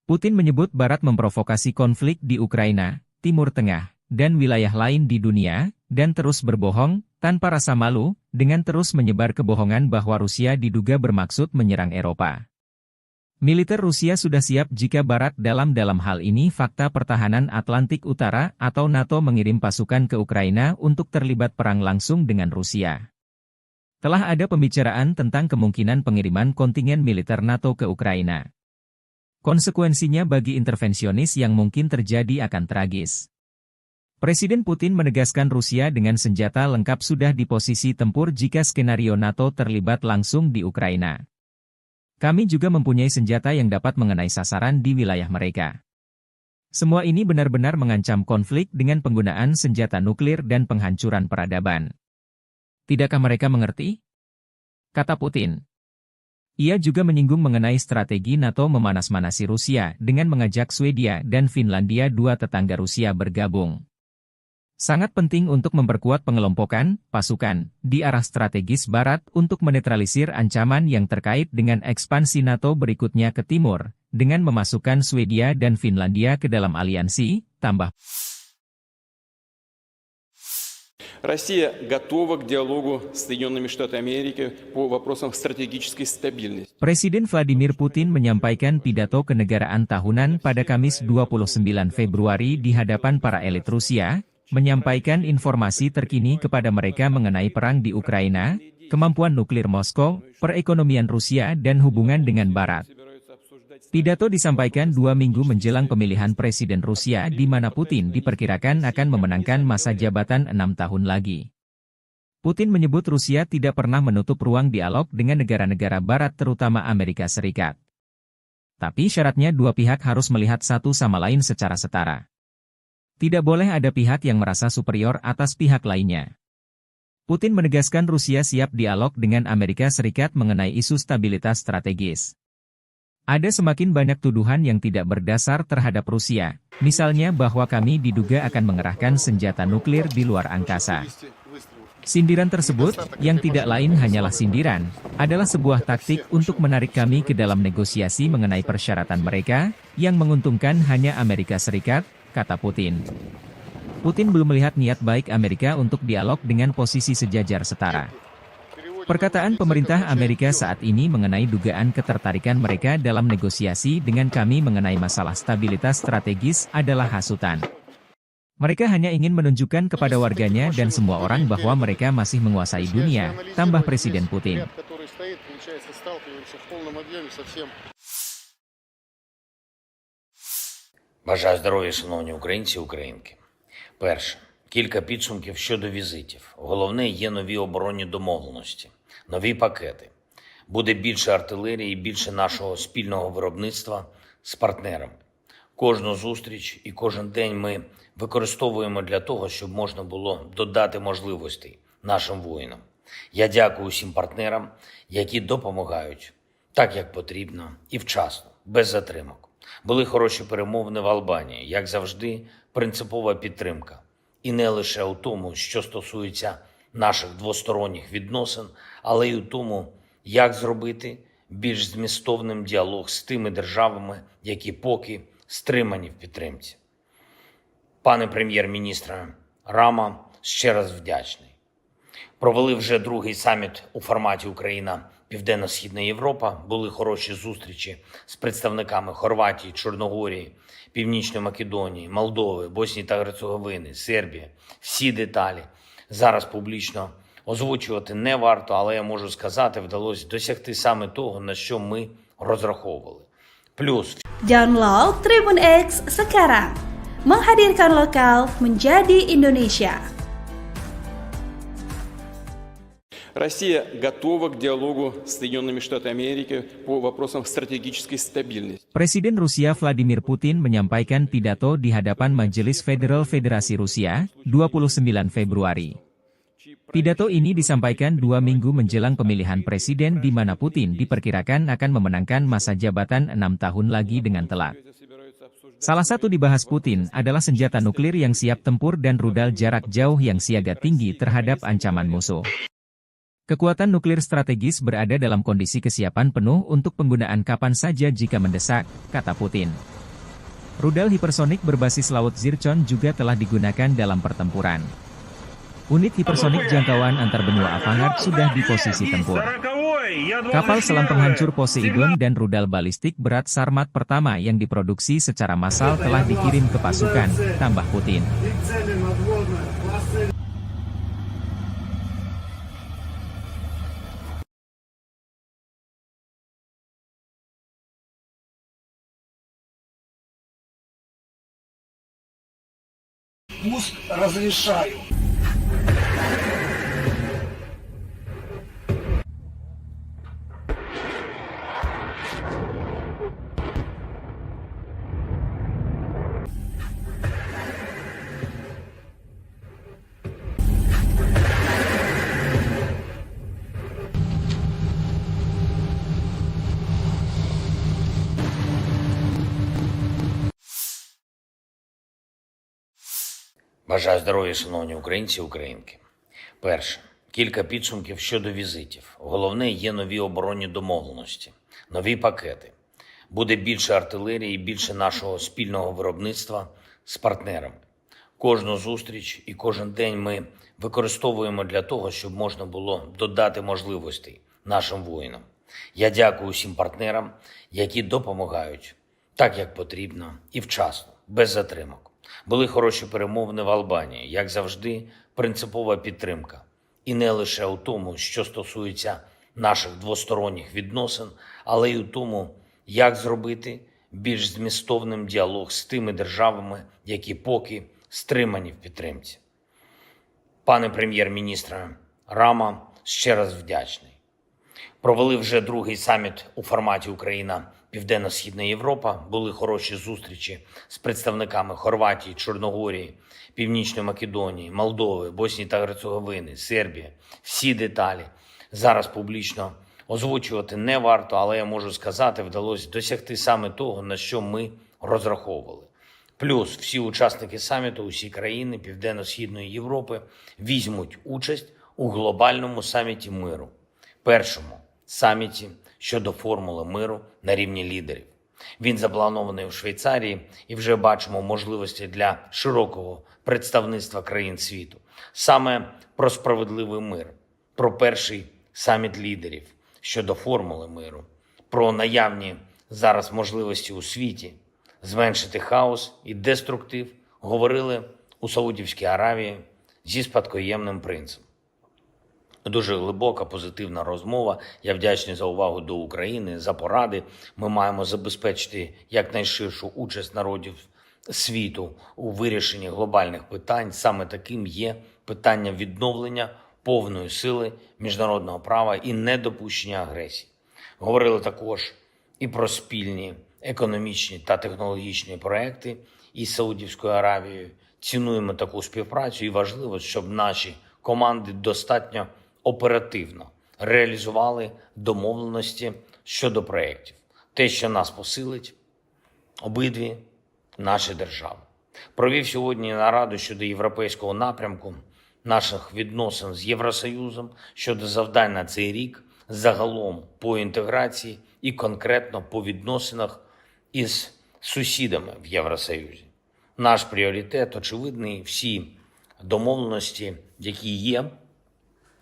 Putin menyebut Barat memprovokasi konflik di Ukraina, Timur Tengah, dan wilayah lain di dunia, dan terus berbohong, tanpa rasa malu, dengan terus menyebar kebohongan bahwa Rusia diduga bermaksud menyerang Eropa. Militer Rusia sudah siap jika Barat dalam hal ini Fakta Pertahanan Atlantik Utara atau NATO mengirim pasukan ke Ukraina untuk terlibat perang langsung dengan Rusia. Telah ada pembicaraan tentang kemungkinan pengiriman kontingen militer NATO ke Ukraina. Konsekuensinya bagi intervensionis yang mungkin terjadi akan tragis. Presiden Putin menegaskan Rusia dengan senjata lengkap sudah di posisi tempur jika skenario NATO terlibat langsung di Ukraina. Kami juga mempunyai senjata yang dapat mengenai sasaran di wilayah mereka. Semua ini benar-benar mengancam konflik dengan penggunaan senjata nuklir dan penghancuran peradaban. Tidakkah mereka mengerti? Kata Putin. Ia juga menyinggung mengenai strategi NATO memanas-manasi Rusia dengan mengajak Swedia dan Finlandia, dua tetangga Rusia, bergabung. Sangat penting untuk memperkuat pengelompokan pasukan di arah strategis Barat untuk menetralisir ancaman yang terkait dengan ekspansi NATO berikutnya ke timur, dengan memasukkan Swedia dan Finlandia ke dalam aliansi, tambah. Россия готова к диалогу с Соединенными Штатами Америки по вопросам стратегической стабильности. Presiden Vladimir Putin menyampaikan pidato kenegaraan tahunan pada Kamis 29 Februari di hadapan para elit Rusia, menyampaikan informasi terkini kepada mereka mengenai perang di Ukraina, kemampuan nuklir Moskow, perekonomian Rusia dan hubungan dengan Barat. Pidato disampaikan 2 minggu menjelang pemilihan Presiden Rusia di mana Putin diperkirakan akan memenangkan masa jabatan 6 tahun lagi. Putin menyebut Rusia tidak pernah menutup ruang dialog dengan negara-negara Barat terutama Amerika Serikat. Tapi syaratnya dua pihak harus melihat satu sama lain secara setara. Tidak boleh ada pihak yang merasa superior atas pihak lainnya. Putin menegaskan Rusia siap dialog dengan Amerika Serikat mengenai isu stabilitas strategis. Ada semakin banyak tuduhan yang tidak berdasar terhadap Rusia, misalnya bahwa kami diduga akan mengerahkan senjata nuklir di luar angkasa. Sindiran tersebut, yang tidak lain hanyalah sindiran, adalah sebuah taktik untuk menarik kami ke dalam negosiasi mengenai persyaratan mereka, yang menguntungkan hanya Amerika Serikat, kata Putin. Putin belum melihat niat baik Amerika untuk dialog dengan posisi sejajar setara. Perkataan pemerintah Amerika saat ini mengenai dugaan ketertarikan mereka dalam negosiasi dengan kami mengenai masalah stabilitas strategis adalah hasutan. Mereka hanya ingin menunjukkan kepada warganya dan semua orang bahwa mereka masih menguasai dunia, tambah Presiden Putin. Бажаю здоров'я, шановні українці і українки. Перше. Кілька підсумків щодо візитів. Головне, є нові оборонні домовленості, нові пакети. Буде більше артилерії, більше нашого спільного виробництва з партнерами. Кожну зустріч і кожен день ми використовуємо для того, щоб можна було додати можливостей нашим воїнам. Я дякую усім партнерам, які допомагають так, як потрібно і вчасно, без затримок. Були хороші перемовини в Албанії, як завжди, принципова підтримка. І не лише у тому, що стосується наших двосторонніх відносин, але й у тому, як зробити більш змістовним діалог з тими державами, які поки стримані в підтримці. Пане прем'єр-міністре Рама, ще раз вдячний. Провели вже другий саміт у форматі Україна-Південно-Східна Європа. Були хороші зустрічі з представниками Хорватії, Чорногорії, Північної Македонії, Молдови, Боснії та Герцеговини, Сербії. Всі деталі зараз публічно озвучувати не варто, але я можу сказати, вдалося досягти саме того, на що ми розраховували. Плюс Download Tribun X sekarang. Menghadirkan lokal menjadi Indonesia. Россия готова к диалогу с Соединенными Штатами Америки по вопросам стратегической стабильности. Presiden Rusia Vladimir Putin menyampaikan pidato di hadapan Majelis Federal Federasi Rusia, 29 Februari. Pidato ini disampaikan 2 minggu menjelang pemilihan presiden di mana Putin diperkirakan akan memenangkan masa jabatan 6 tahun lagi dengan telak. Salah satu dibahas Putin adalah senjata nuklir yang siap tempur dan rudal jarak jauh yang siaga tinggi terhadap ancaman musuh. Kekuatan nuklir strategis berada dalam kondisi kesiapan penuh untuk penggunaan kapan saja jika mendesak, kata Putin. Rudal hipersonik berbasis laut Zircon juga telah digunakan dalam pertempuran. Unit hipersonik jangkauan antar benua Avangard sudah di posisi tempur. Kapal selam penghancur Poseidon dan rudal balistik berat Sarmat pertama yang diproduksi secara massal telah dikirim ke pasukan, tambah Putin. И цели надводные, классы пуск разрешаю. Бажаю здоров'я, шановні українці і українки. Перше. Кілька підсумків щодо візитів. Головне, є нові оборонні домовленості, нові пакети. Буде більше артилерії і більше нашого спільного виробництва з партнерами. Кожну зустріч і кожен день ми використовуємо для того, щоб можна було додати можливостей нашим воїнам. Я дякую усім партнерам, які допомагають так, як потрібно і вчасно, без затримок. Були хороші перемовини в Албанії, як завжди, принципова підтримка. І не лише у тому, що стосується наших двосторонніх відносин, але й у тому, як зробити більш змістовним діалог з тими державами, які поки стримані в підтримці. Пане прем'єр-міністре Рама, ще раз вдячний. Провели вже другий саміт у форматі Україна-Південно-Східна Європа. Були хороші зустрічі з представниками Хорватії, Чорногорії, Північної Македонії, Молдови, Боснії та Герцеговини, Сербії. Всі деталі зараз публічно озвучувати не варто, але я можу сказати, вдалося досягти саме того, на що ми розраховували. Плюс всі учасники саміту, усі країни Південно-Східної Європи візьмуть участь у глобальному саміті миру. Першому саміті щодо формули миру на рівні лідерів. Він запланований у Швейцарії і вже бачимо можливості для широкого представництва країн світу. Саме про справедливий мир, про перший саміт лідерів щодо формули миру, про наявні зараз можливості у світі зменшити хаос і деструктив говорили у Саудівській Аравії зі спадкоємним принцем. Дуже глибока, позитивна розмова. Я вдячний за увагу до України, за поради. Ми маємо забезпечити якнайширшу участь народів світу у вирішенні глобальних питань. Саме таким є питання відновлення повної сили міжнародного права і недопущення агресії. Говорили також і про спільні економічні та технологічні проекти із Саудівською Аравією. Цінуємо таку співпрацю і важливо, щоб наші команди достатньо оперативно реалізували домовленості щодо проєктів. Те, що нас посилить, обидві наші держави. Провів сьогодні нараду щодо європейського напрямку наших відносин з Євросоюзом, щодо завдань на цей рік, загалом по інтеграції і конкретно по відносинах із сусідами в Євросоюзі. Наш пріоритет очевидний, всі домовленості, які є,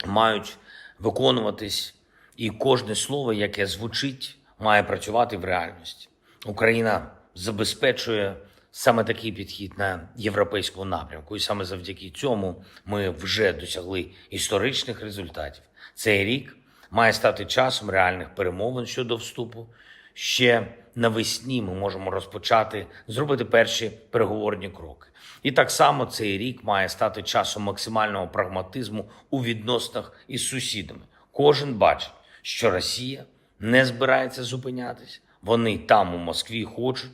мають виконуватись, і кожне слово, яке звучить, має працювати в реальності. Україна забезпечує саме такий підхід на європейському напрямку, і саме завдяки цьому ми вже досягли історичних результатів. Цей рік має стати часом реальних перемовин щодо вступу. Ще навесні ми можемо розпочати, зробити перші переговорні кроки. І так само цей рік має стати часом максимального прагматизму у відносинах із сусідами. Кожен бачить, що Росія не збирається зупинятись. Вони там у Москві хочуть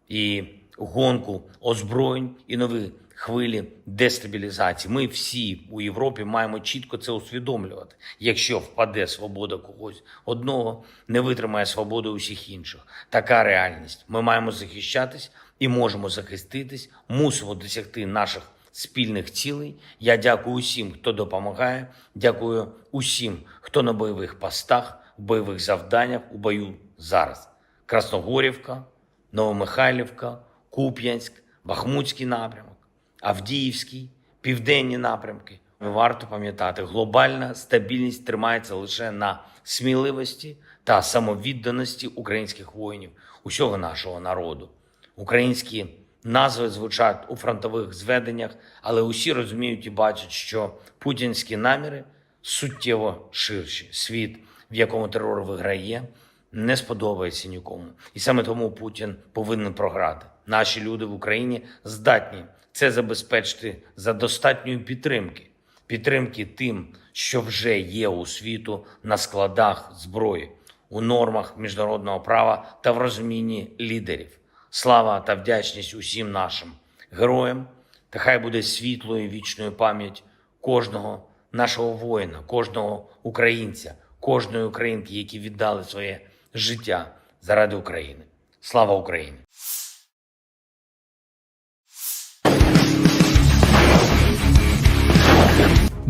і гонку озброєнь, і нові хвилі дестабілізації. Ми всі у Європі маємо чітко це усвідомлювати. Якщо впаде свобода когось одного, не витримає свободи усіх інших. Така реальність. Ми маємо захищатись і можемо захиститись, мусимо досягти наших спільних цілей. Я дякую усім, хто допомагає, дякую усім, хто на бойових постах, в бойових завданнях, у бою зараз. Красногорівка, Новомихайлівка, Куп'янськ, Бахмутський напрямок, Авдіївський, південні напрямки, Варто пам'ятати, глобальна стабільність тримається лише на сміливості та самовідданості українських воїнів, усього нашого народу. Українські назви звучать у фронтових зведеннях, але усі розуміють і бачать, що путінські наміри суттєво ширші. Світ, в якому терор виграє, не сподобається нікому. І саме тому Путін повинен програти. Наші люди в Україні здатні це забезпечити за достатньої підтримки. Підтримки тим, що вже є у світу на складах зброї, у нормах міжнародного права та в розумінні лідерів. Слава та вдячність усім нашим героям, та хай буде світлою і вічною пам'ять кожного нашого воїна, кожного українця, кожної українки, які віддали своє життя заради України. Слава Україні!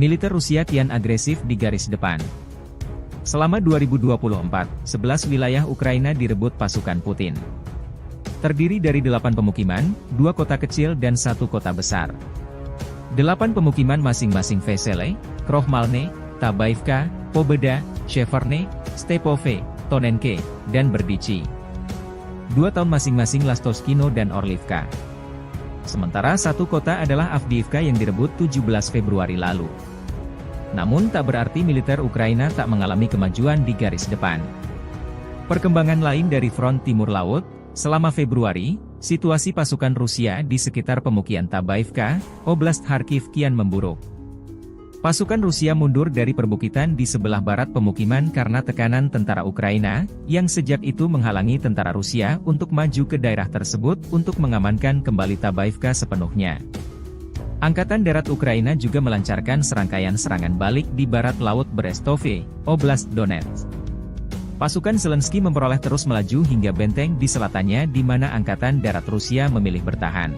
Militer Rusia kian agresif di garis depan. Selama 2024, 11 wilayah Ukraina direbut pasukan Putin. Terdiri dari 8 pemukiman, 2 kota kecil dan 1 kota besar. 8 pemukiman masing-masing Vesele, Krohmalne, Tabaivka, Pobeda, Sheverne, Stepove, Tonenke, dan Berdichi. 2 tahun masing-masing Lastoskino dan Orlivka. Sementara 1 kota adalah Avdiivka yang direbut 17 Februari lalu. Namun tak berarti militer Ukraina tak mengalami kemajuan di garis depan. Perkembangan lain dari front timur laut, selama Februari, situasi pasukan Rusia di sekitar pemukiman Tabaivka, Oblast Kharkiv kian memburuk. Pasukan Rusia mundur dari perbukitan di sebelah barat pemukiman karena tekanan tentara Ukraina, yang sejak itu menghalangi tentara Rusia untuk maju ke daerah tersebut untuk mengamankan kembali Tabaivka sepenuhnya. Angkatan Darat Ukraina juga melancarkan serangkaian serangan balik di barat laut Brestove, Oblast Donetsk. Pasukan Zelensky memperoleh terus melaju hingga benteng di selatannya di mana Angkatan Darat Rusia memilih bertahan.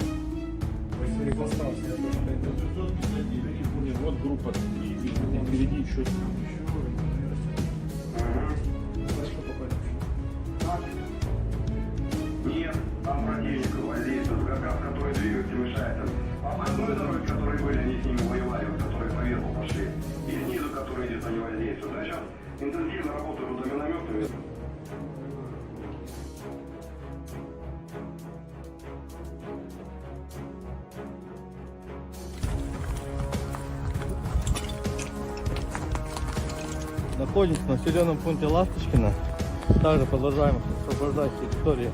Нет, там противник воздействует, который двигатель мешает. Обходной дороги, которые были, они с ними воевали, которые по верху пошли. И снизу, которые где-то не воздействуют. А сейчас интенсивно работают водометами. Находимся на населенном пункте Ласточкино. Также продолжаем освобождать территории,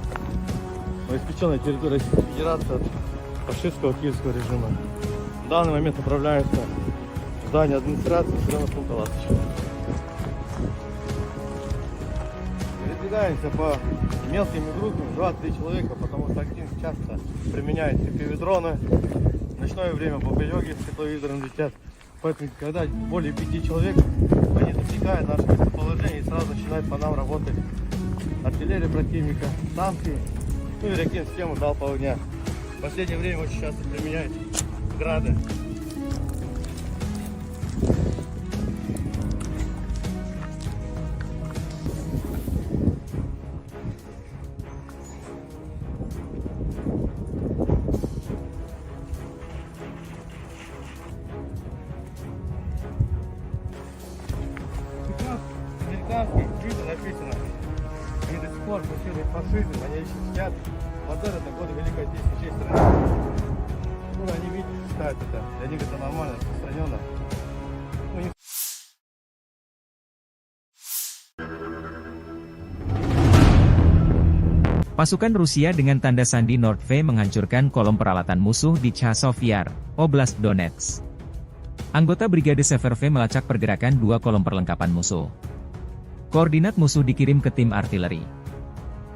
обеспеченной территории Российской Федерации от фашистского киевского режима. В данный момент направляемся в здание администрации населенного пункта Ласточкино. Передвигаемся по мелкими группами, 2-3 человека, потому что активно часто применяют FPV-дроны. В ночное время бомбелёги с тепловизором летят. Поэтому, когда более 5 человек, они засекают наше местоположение и сразу начинает по нам работать артиллерия противника, танки, ну и ракет-систему залпового огня. В последнее время очень часто применяют грады. Американские виды написано, они до сих пор мужчины фашизм, они еще сидят. Модерн это годы Великой Отечественной страны. Ну, они видят, считают это, для них это нормально, распространенно. Ну, не... Pasukan Rusia dengan tanda sandi Nordve menghancurkan kolom peralatan musuh di Chasov Yar, Oblast Donetsk. Anggota Brigade Severve melacak pergerakan 2 kolom perlengkapan musuh. Koordinat musuh dikirim ke tim artileri.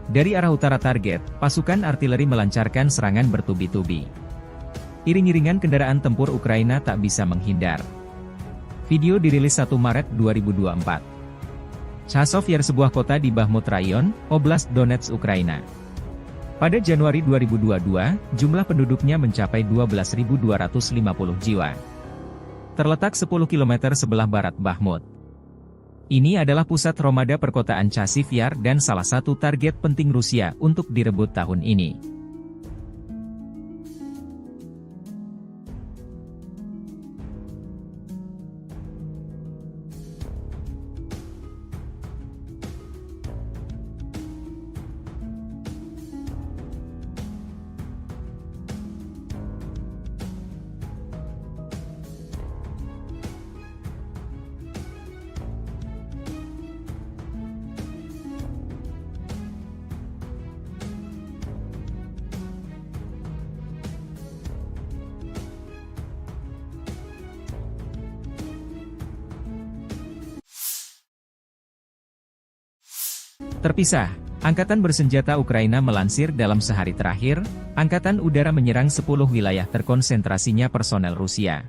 Dari arah utara target, pasukan artileri melancarkan serangan bertubi-tubi. Iring-iringan kendaraan tempur Ukraina tak bisa menghindar. Video dirilis 1 Maret 2024. Chasov Yar sebuah kota di Bakhmut Rayon, Oblast Donetsk, Ukraina. Pada Januari 2022, jumlah penduduknya mencapai 12.250 jiwa. Terletak 10 km sebelah barat Bakhmut. Ini adalah pusat Romada perkotaan Chasiv Yar dan salah satu target penting Rusia untuk direbut tahun ini. Terpisah, Angkatan Bersenjata Ukraina melansir dalam sehari terakhir, Angkatan Udara menyerang 10 wilayah terkonsentrasinya personel Rusia.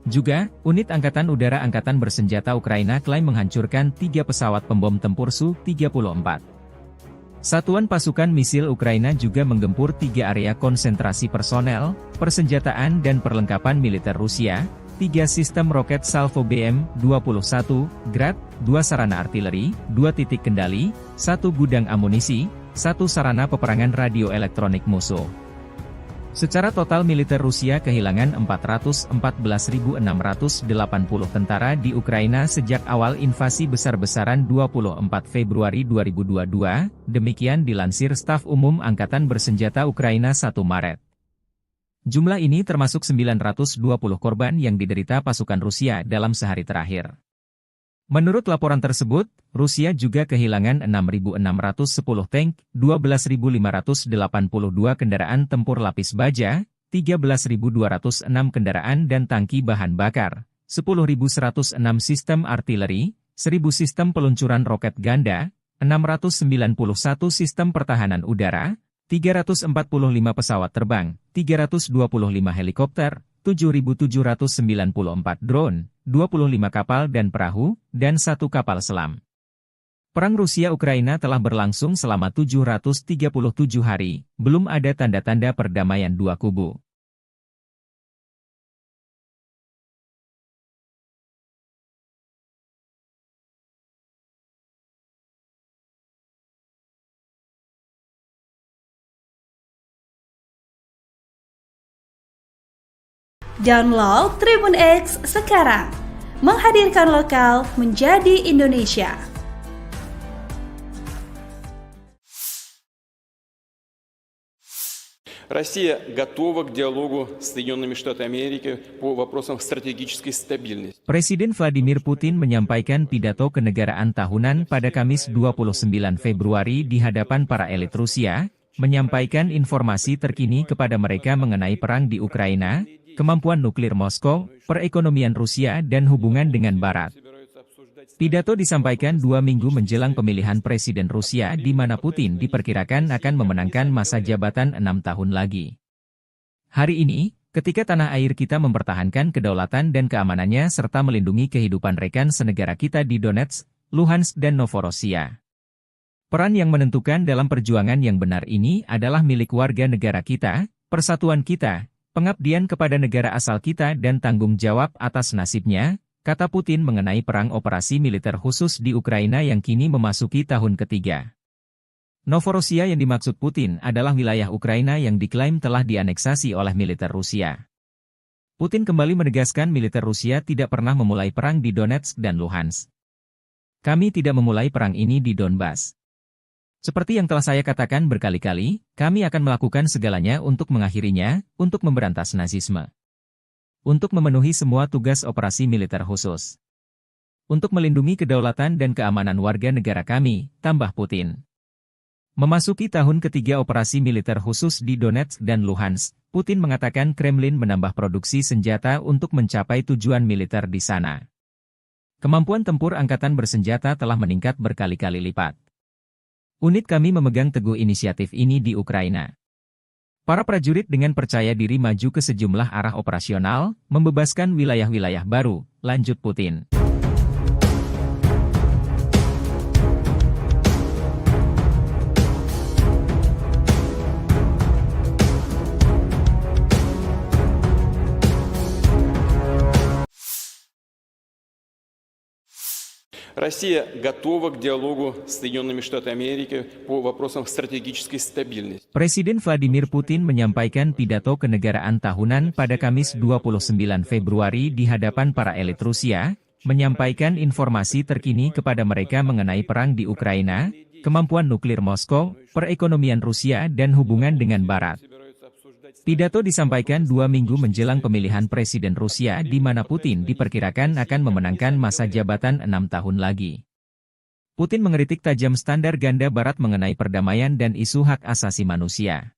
Juga, unit Angkatan Udara Angkatan Bersenjata Ukraina klaim menghancurkan 3 pesawat pembom tempur Su-34. Satuan pasukan misil Ukraina juga menggempur 3 area konsentrasi personel, persenjataan dan perlengkapan militer Rusia, 3 sistem roket Salvo BM-21, Grad, 2 sarana artileri, 2 titik kendali, 1 gudang amunisi, 1 sarana peperangan radio elektronik musuh. Secara total militer Rusia kehilangan 414.680 tentara di Ukraina sejak awal invasi besar-besaran 24 Februari 2022, demikian dilansir Staf Umum Angkatan Bersenjata Ukraina 1 Maret. Jumlah ini termasuk 920 korban yang diderita pasukan Rusia dalam sehari terakhir. Menurut laporan tersebut, Rusia juga kehilangan 6.610 tank, 12.582 kendaraan tempur lapis baja, 13.206 kendaraan dan tangki bahan bakar, 10.106 sistem artileri, 1.000 sistem peluncuran roket ganda, 691 sistem pertahanan udara, 345 pesawat terbang, 325 helikopter, 7.794 drone, 25 kapal dan perahu, dan 1 kapal selam. Perang Rusia-Ukraina telah berlangsung selama 737 hari, belum ada tanda-tanda perdamaian dua kubu. Download Tribun X sekarang, menghadirkan lokal menjadi Indonesia. Россия готова к диалогу с Соединенными Штатами Америки по вопросам стратегической стабильности. Presiden Vladimir Putin menyampaikan pidato kenegaraan tahunan pada Kamis 29 Februari di hadapan para elit Rusia, menyampaikan informasi terkini kepada mereka mengenai perang di Ukraina, kemampuan nuklir Moskow, perekonomian Rusia dan hubungan dengan Barat. Pidato disampaikan 2 minggu menjelang pemilihan Presiden Rusia di mana Putin diperkirakan akan memenangkan masa jabatan 6 tahun lagi. Hari ini, ketika tanah air kita mempertahankan kedaulatan dan keamanannya serta melindungi kehidupan rekan senegara kita di Donetsk, Luhansk dan Novorossiya. Peran yang menentukan dalam perjuangan yang benar ini adalah milik warga negara kita, persatuan kita, pengabdian kepada negara asal kita dan tanggung jawab atas nasibnya, kata Putin mengenai perang operasi militer khusus di Ukraina yang kini memasuki tahun ketiga. Novorossiya yang dimaksud Putin adalah wilayah Ukraina yang diklaim telah dianeksasi oleh militer Rusia. Putin kembali menegaskan militer Rusia tidak pernah memulai perang di Donetsk dan Luhansk. Kami tidak memulai perang ini di Donbas. Seperti yang telah saya katakan berkali-kali, kami akan melakukan segalanya untuk mengakhirinya, untuk memberantas nazisme. Untuk memenuhi semua tugas operasi militer khusus. Untuk melindungi kedaulatan dan keamanan warga negara kami, tambah Putin. Memasuki tahun ketiga operasi militer khusus di Donetsk dan Luhansk, Putin mengatakan Kremlin menambah produksi senjata untuk mencapai tujuan militer di sana. Kemampuan tempur angkatan bersenjata telah meningkat berkali-kali lipat. Unit kami memegang teguh inisiatif ini di Ukraina. Para prajurit dengan percaya diri maju ke sejumlah arah operasional, membebaskan wilayah-wilayah baru, lanjut Putin. Россия готова к диалогу с Соединенными Штатами Америки по вопросам стратегической стабильности. Presiden Vladimir Putin menyampaikan pidato kenegaraan tahunan pada Kamis 29 Februari di hadapan para elit Rusia, menyampaikan informasi terkini kepada mereka mengenai perang di Ukraina, kemampuan nuklir Moskow, perekonomian Rusia dan hubungan dengan Barat. Pidato disampaikan 2 minggu menjelang pemilihan Presiden Rusia di mana Putin diperkirakan akan memenangkan masa jabatan 6 tahun lagi. Putin mengkritik tajam standar ganda Barat mengenai perdamaian dan isu hak asasi manusia.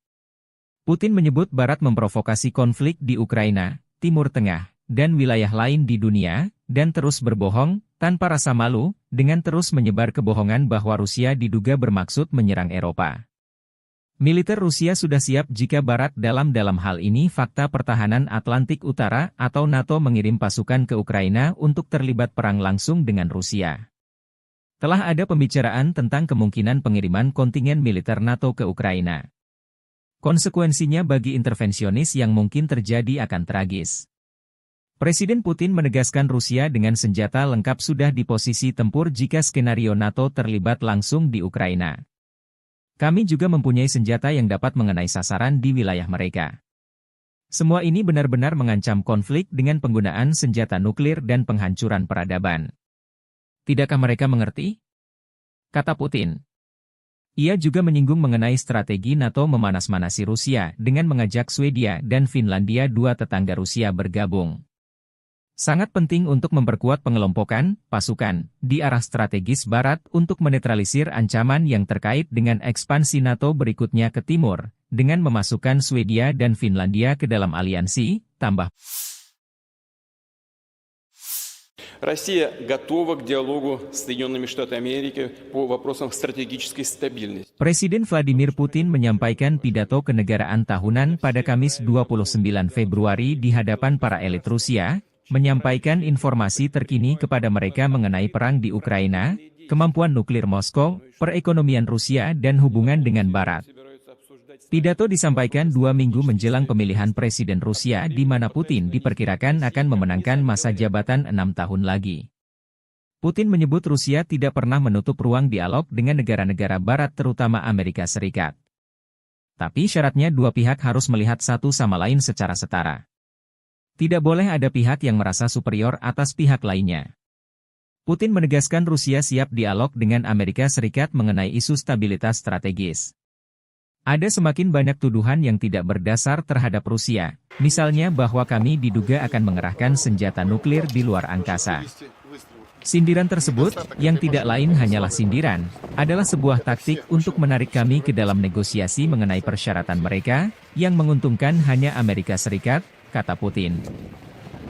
Putin menyebut Barat memprovokasi konflik di Ukraina, Timur Tengah, dan wilayah lain di dunia, dan terus berbohong, tanpa rasa malu, dengan terus menyebar kebohongan bahwa Rusia diduga bermaksud menyerang Eropa. Militer Rusia sudah siap jika Barat dalam hal ini fakta pertahanan Atlantik Utara atau NATO mengirim pasukan ke Ukraina untuk terlibat perang langsung dengan Rusia. Telah ada pembicaraan tentang kemungkinan pengiriman kontingen militer NATO ke Ukraina. Konsekuensinya bagi intervensionis yang mungkin terjadi akan tragis. Presiden Putin menegaskan Rusia dengan senjata lengkap sudah di posisi tempur jika skenario NATO terlibat langsung di Ukraina. Kami juga mempunyai senjata yang dapat mengenai sasaran di wilayah mereka. Semua ini benar-benar mengancam konflik dengan penggunaan senjata nuklir dan penghancuran peradaban. Tidakkah mereka mengerti? Kata Putin. Ia juga menyinggung mengenai strategi NATO memanas-manasi Rusia dengan mengajak Swedia dan Finlandia, dua tetangga Rusia, bergabung. Sangat penting untuk memperkuat pengelompokan pasukan di arah strategis Barat untuk menetralisir ancaman yang terkait dengan ekspansi NATO berikutnya ke timur, dengan memasukkan Swedia dan Finlandia ke dalam aliansi, tambah. Россия готова к диалогу с Соединенными Штатами Америки по вопросам стратегической стабильности. Presiden Vladimir Putin menyampaikan pidato kenegaraan tahunan pada Kamis 29 Februari di hadapan para elit Rusia, menyampaikan informasi terkini kepada mereka mengenai perang di Ukraina, kemampuan nuklir Moskow, perekonomian Rusia dan hubungan dengan Barat. Pidato disampaikan 2 minggu menjelang pemilihan Presiden Rusia di mana Putin diperkirakan akan memenangkan masa jabatan 6 tahun lagi. Putin menyebut Rusia tidak pernah menutup ruang dialog dengan negara-negara Barat terutama Amerika Serikat. Tapi syaratnya dua pihak harus melihat satu sama lain secara setara. Tidak boleh ada pihak yang merasa superior atas pihak lainnya. Putin menegaskan Rusia siap dialog dengan Amerika Serikat mengenai isu stabilitas strategis. Ada semakin banyak tuduhan yang tidak berdasar terhadap Rusia, misalnya bahwa kami diduga akan mengerahkan senjata nuklir di luar angkasa. Sindiran tersebut, yang tidak lain hanyalah sindiran, adalah sebuah taktik untuk menarik kami ke dalam negosiasi mengenai persyaratan mereka, yang menguntungkan hanya Amerika Serikat, kata Putin.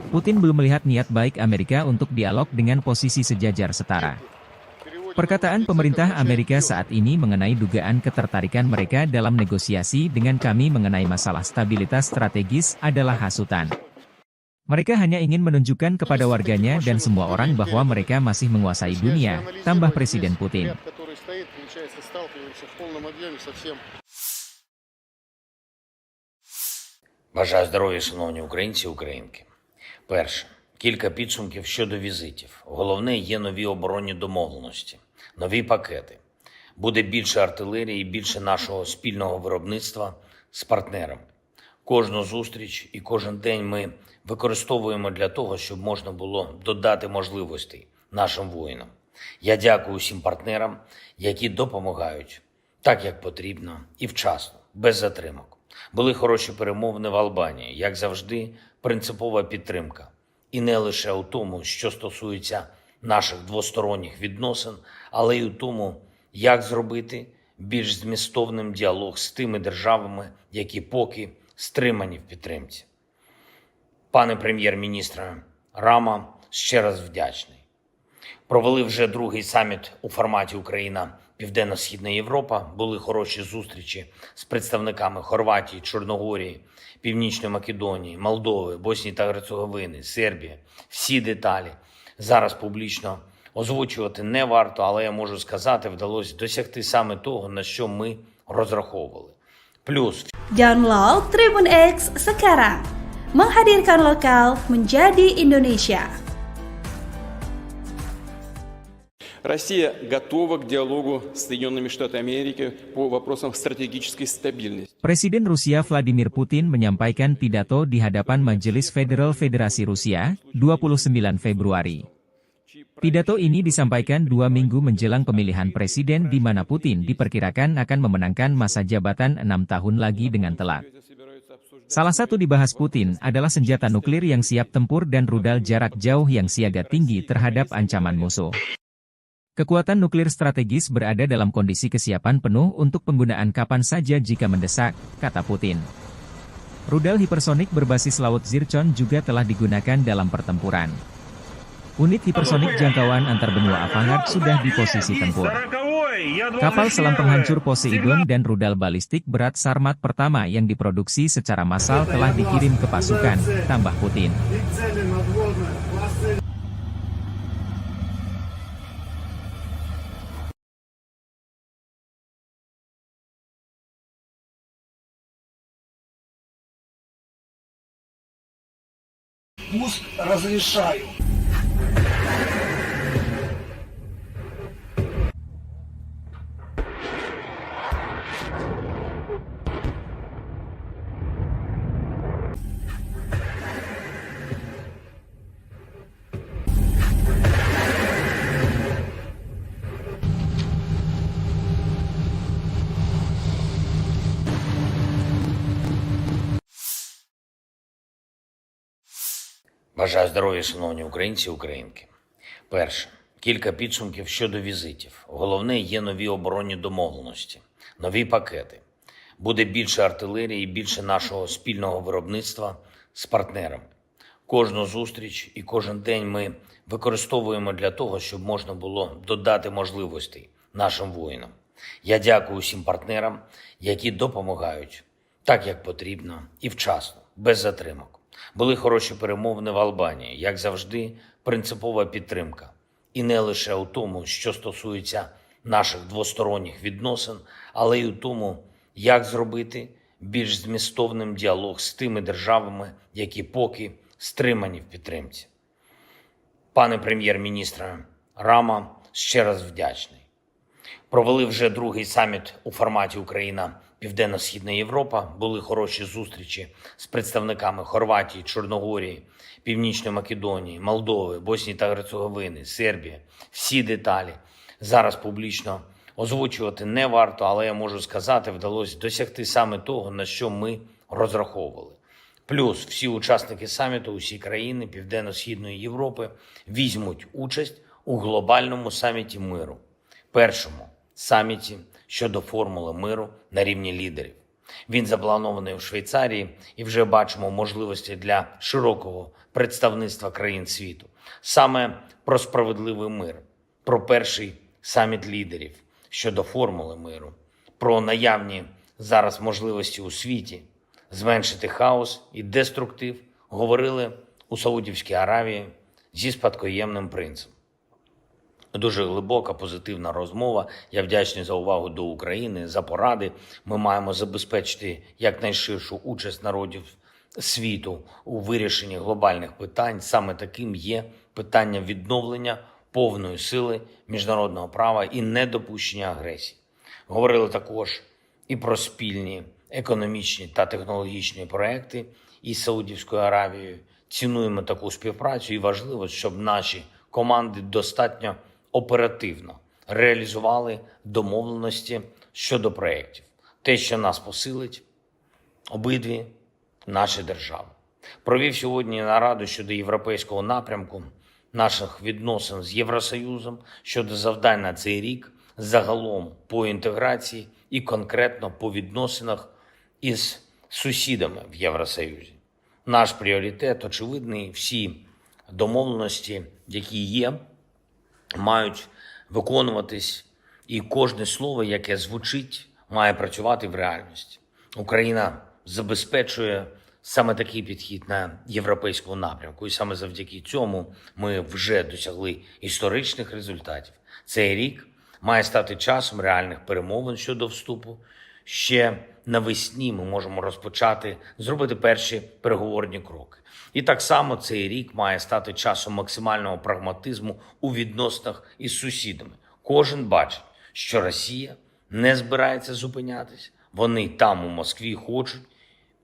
Putin belum melihat niat baik Amerika untuk dialog dengan posisi sejajar setara. Perkataan pemerintah Amerika saat ini mengenai dugaan ketertarikan mereka dalam negosiasi dengan kami mengenai masalah stabilitas strategis adalah hasutan. Mereka hanya ingin menunjukkan kepada warganya dan semua orang bahwa mereka masih menguasai dunia, tambah Presiden Putin. Бажаю здоров'я, шановні українці і українки. Перше. Кілька підсумків щодо візитів. Головне, є нові оборонні домовленості, нові пакети. Буде більше артилерії, більше нашого спільного виробництва з партнерами. Кожну зустріч і кожен день ми використовуємо для того, щоб можна було додати можливостей нашим воїнам. Я дякую усім партнерам, які допомагають так, як потрібно і вчасно, без затримок. Були хороші перемовини в Албанії, як завжди, принципова підтримка. І не лише у тому, що стосується наших двосторонніх відносин, але й у тому, як зробити більш змістовним діалог з тими державами, які поки стримані в підтримці. Пане прем'єр-міністре Рама, ще раз вдячний. Провели вже другий саміт у форматі Україна-Південно-Східна Європа. Були хороші зустрічі з представниками Хорватії, Чорногорії, Північної Македонії, Молдови, Боснії та Герцеговини, Сербії. Всі деталі зараз публічно озвучувати не варто, але я можу сказати, вдалося досягти саме того, на що ми розраховували. Плюс Download Tribun X sekarang, menghadirkan lokal menjadi Indonesia. Россия готова к диалогу с Соединенными Штатами Америки по вопросам стратегической стабильности. Presiden Rusia Vladimir Putin menyampaikan pidato di hadapan Majelis Federal Federasi Rusia, 29 Februari. Pidato ini disampaikan 2 minggu menjelang pemilihan presiden di mana Putin diperkirakan akan memenangkan masa jabatan 6 tahun lagi dengan telak. Salah satu dibahas Putin adalah senjata nuklir yang siap tempur dan rudal jarak jauh yang siaga tinggi terhadap ancaman musuh. Kekuatan nuklir strategis berada dalam kondisi kesiapan penuh untuk penggunaan kapan saja jika mendesak, kata Putin. Rudal hipersonik berbasis laut Zircon juga telah digunakan dalam pertempuran. Unit hipersonik jangkauan antar benua Avangard sudah di posisi tempur. Kapal selam penghancur Poseidon dan rudal balistik berat Sarmat pertama yang diproduksi secara massal telah dikirim ke pasukan, tambah Putin. И цели надводные, классы пуск разрешаю. Бажаю здоров'я, шановні українці і українки. Перше. Кілька підсумків щодо візитів. Головне, є нові оборонні домовленості, нові пакети. Буде більше артилерії і більше нашого спільного виробництва з партнерами. Кожну зустріч і кожен день ми використовуємо для того, щоб можна було додати можливостей нашим воїнам. Я дякую усім партнерам, які допомагають так, як потрібно і вчасно, без затримок. Були хороші перемовини в Албанії, як завжди, принципова підтримка. І не лише у тому, що стосується наших двосторонніх відносин, але й у тому, як зробити більш змістовним діалог з тими державами, які поки стримані в підтримці. Пане прем'єр-міністре Рама, ще раз вдячний. Провели вже другий саміт у форматі Україна-Південно-Східна Європа. Були хороші зустрічі з представниками Хорватії, Чорногорії, Північної Македонії, Молдови, Боснії та Герцеговини, Сербії. Всі деталі зараз публічно озвучувати не варто, але я можу сказати, вдалося досягти саме того, на що ми розраховували. Плюс всі учасники саміту, усі країни Південно-Східної Європи візьмуть участь у глобальному саміті миру. Першому саміті щодо формули миру на рівні лідерів. Він запланований у Швейцарії і вже бачимо можливості для широкого представництва країн світу. Саме про справедливий мир, про перший саміт лідерів щодо формули миру, про наявні зараз можливості у світі зменшити хаос і деструктив говорили у Саудівській Аравії зі спадкоємним принцем. Дуже глибока, позитивна розмова. Я вдячний за увагу до України, за поради. Ми маємо забезпечити якнайширшу участь народів світу у вирішенні глобальних питань. Саме таким є питання відновлення повної сили міжнародного права і недопущення агресії. Говорили також і про спільні економічні та технологічні проекти із Саудівською Аравією. Цінуємо таку співпрацю і важливо, щоб наші команди достатньо оперативно реалізували домовленості щодо проєктів. Те, що нас посилить, обидві наші держави. Провів сьогодні нараду щодо європейського напрямку наших відносин з Євросоюзом, щодо завдань на цей рік, загалом по інтеграції і конкретно по відносинах із сусідами в Євросоюзі. Наш пріоритет очевидний, всі домовленості, які є, мають виконуватись, і кожне слово, яке звучить, має працювати в реальності. Україна забезпечує саме такий підхід на європейському напрямку, і саме завдяки цьому ми вже досягли історичних результатів. Цей рік має стати часом реальних перемовин щодо вступу. Ще навесні ми можемо розпочати, зробити перші переговорні кроки. І так само цей рік має стати часом максимального прагматизму у відносинах із сусідами. Кожен бачить, що Росія не збирається зупинятись. Вони там у Москві хочуть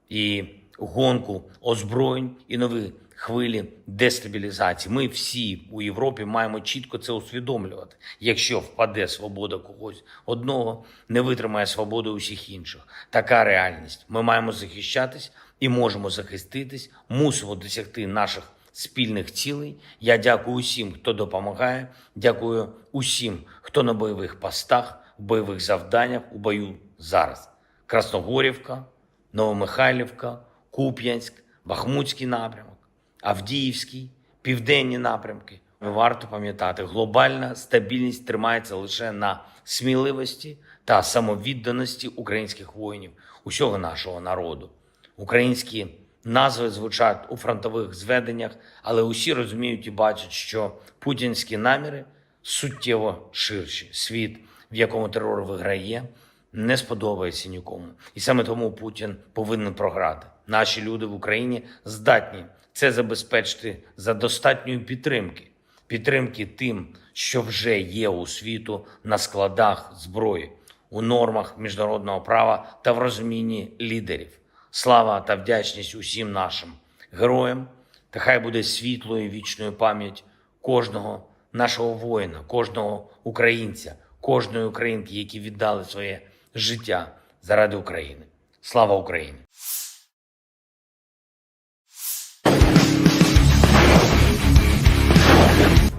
і гонку озброєнь, і нові хвилі дестабілізації. Ми всі у Європі маємо чітко це усвідомлювати. Якщо впаде свобода когось одного, не витримає свободи усіх інших. Така реальність. Ми маємо захищатись і можемо захиститись, мусимо досягти наших спільних цілей. Я дякую усім, хто допомагає, дякую усім, хто на бойових постах, в бойових завданнях, у бою зараз. Красногорівка, Новомихайлівка, Куп'янськ, Бахмутський напрямок, Авдіївський, південні напрямки. Варто пам'ятати, глобальна стабільність тримається лише на сміливості та самовідданості українських воїнів, усього нашого народу. Українські назви звучать у фронтових зведеннях, але усі розуміють і бачать, що путінські наміри суттєво ширші. Світ, в якому терор виграє, не сподобається нікому. І саме тому Путін повинен програти. Наші люди в Україні здатні це забезпечити за достатньої підтримки. Підтримки тим, що вже є у світу на складах зброї, у нормах міжнародного права та в розумінні лідерів. Слава та вдячність усім нашим героям, та хай буде світлою і вічною пам'ять кожного нашого воїна, кожного українця, кожної українки, які віддали своє життя заради України. Слава Україні!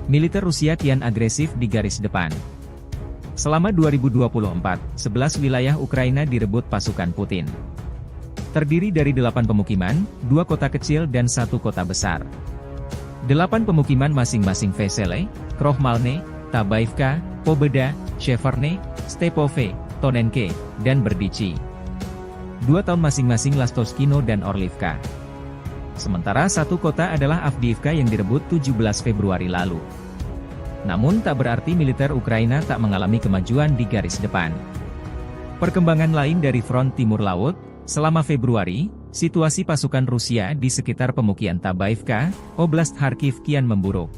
Militer Rusia kian agresif di garis depan. Selama 2024, 11 wilayah Ukraina direbut pasukan Putin. Terdiri dari 8 pemukiman, 2 kota kecil dan 1 kota besar. 8 pemukiman masing-masing Vesele, Krohmalne, Tabaivka, Pobeda, Sheverne, Stepove, Tonenke, dan Berdichi. 2 tahun masing-masing Lastoskino dan Orlivka. Sementara 1 kota adalah Avdiivka yang direbut 17 Februari lalu. Namun tak berarti militer Ukraina tak mengalami kemajuan di garis depan. Perkembangan lain dari front timur laut, selama Februari, situasi pasukan Rusia di sekitar pemukiman Tabaivka, Oblast Kharkiv kian memburuk.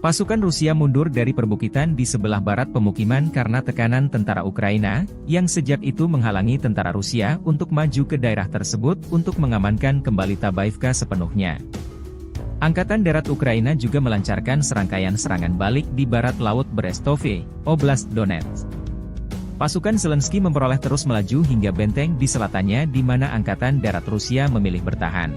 Pasukan Rusia mundur dari perbukitan di sebelah barat pemukiman karena tekanan tentara Ukraina, yang sejak itu menghalangi tentara Rusia untuk maju ke daerah tersebut untuk mengamankan kembali Tabaivka sepenuhnya. Angkatan Darat Ukraina juga melancarkan serangkaian serangan balik di barat laut Brestove, Oblast Donetsk. Pasukan Zelensky memperoleh terus melaju hingga benteng di selatannya di mana Angkatan Darat Rusia memilih bertahan.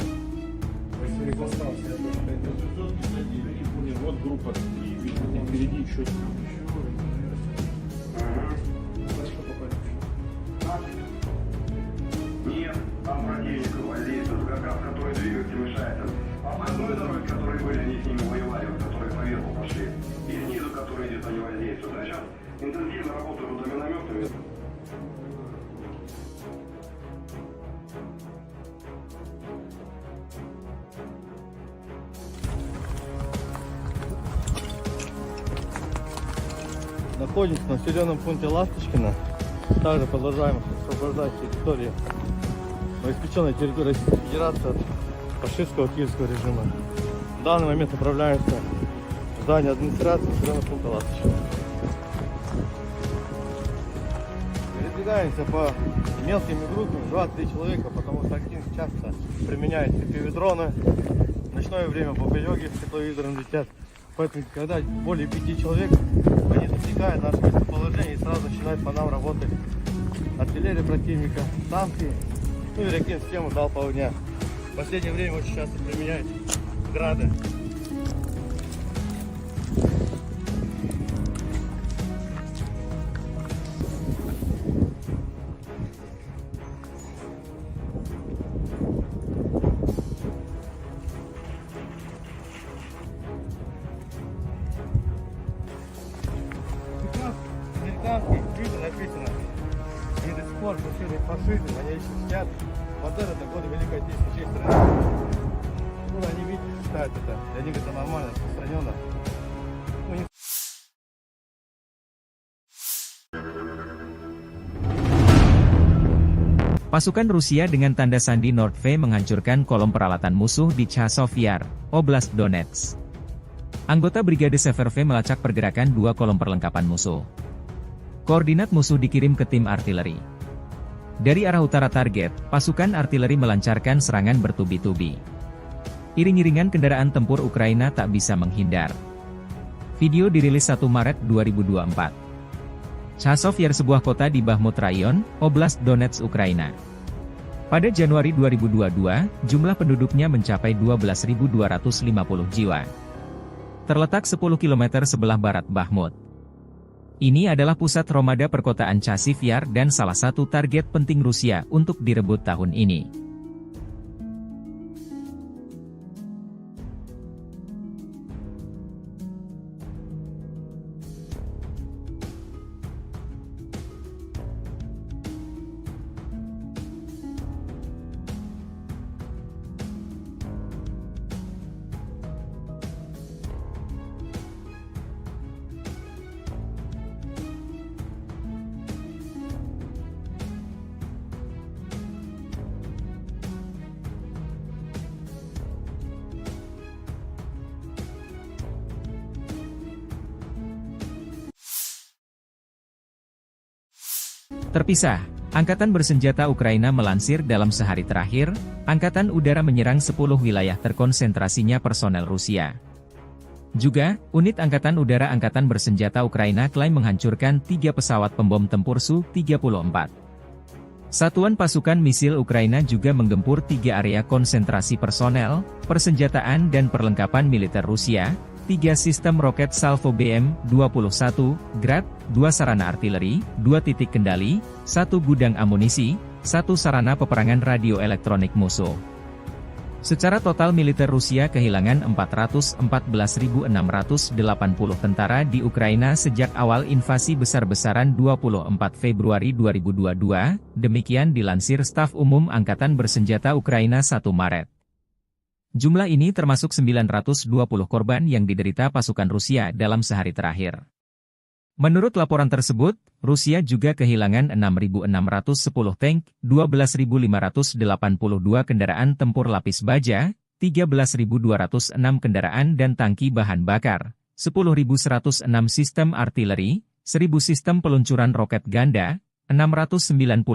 Нет, там противник воздействует как раз, который двигатель мешает. Обходной дороги, которые были, они с ними воевали, вот, которые по верху пошли. И снизу, которые где-то не воздействуют. А сейчас интенсивно работают вот минометами. Находимся на населенном пункте Ласточкино. Также продолжаем освобождать территорию, новоиспеченной территории Российской Федерации от фашистского киевского режима. В данный момент направляемся в здание администрации населенного пункта Ласточкино. Передвигаемся по мелкими группами, 2-3 человека, потому что актив часто применяет FPV-дроны. В ночное время бомбелёги с тепловизором летят. Поэтому, когда более 5 человек, они засекают наше местоположение и сразу начинают по нам работать артиллерия противника, танки, ну и ракет-систему залпового огня. В последнее время очень часто применяют грады. Американские книги написано, и до сих пор пошли фашизм, они еще сидят. Вот это годы Великой Отечественной честь страны. Ну, они, видите, считают это, для них это нормально, распространенно. Ну, не... Pasukan Rusia dengan tanda sandi Nordve menghancurkan kolom peralatan musuh di Chasov Yar, Oblast Donetsk. Anggota Brigade Severve melacak pergerakan 2 kolom perlengkapan musuh. Koordinat musuh dikirim ke tim artileri. Dari arah utara target, pasukan artileri melancarkan serangan bertubi-tubi. Iring-iringan kendaraan tempur Ukraina tak bisa menghindar. Video dirilis 1 Maret 2024. Chasov Yar sebuah kota di Bahmut Rayon, Oblast Donetsk, Ukraina. Pada Januari 2022, jumlah penduduknya mencapai 12.250 jiwa. Terletak 10 km sebelah barat Bahmut. Ini adalah pusat Romada perkotaan Chasiv Yar dan salah satu target penting Rusia untuk direbut tahun ini. terpisah. Angkatan bersenjata Ukraina melansir dalam sehari terakhir, Angkatan Udara menyerang 10 wilayah terkonsentrasinya personel Rusia. Juga, unit Angkatan Udara Angkatan Bersenjata Ukraina klaim menghancurkan 3 pesawat pembom tempur Su-34. Satuan pasukan misil Ukraina juga menggempur 3 area konsentrasi personel, persenjataan dan perlengkapan militer Rusia, 3 sistem roket Salvo BM-21, Grad, 2 sarana artileri, 2 titik kendali, 1 gudang amunisi, 1 sarana peperangan radio elektronik musuh. Secara total militer Rusia kehilangan 414.680 tentara di Ukraina sejak awal invasi besar-besaran 24 Februari 2022, demikian dilansir Staf Umum Angkatan Bersenjata Ukraina 1 Maret. Jumlah ini termasuk 920 korban yang diderita pasukan Rusia dalam sehari terakhir. Menurut laporan tersebut, Rusia juga kehilangan 6.610 tank, 12.582 kendaraan tempur lapis baja, 13.206 kendaraan dan tangki bahan bakar, 10.106 sistem artileri, 1.000 sistem peluncuran roket ganda, 691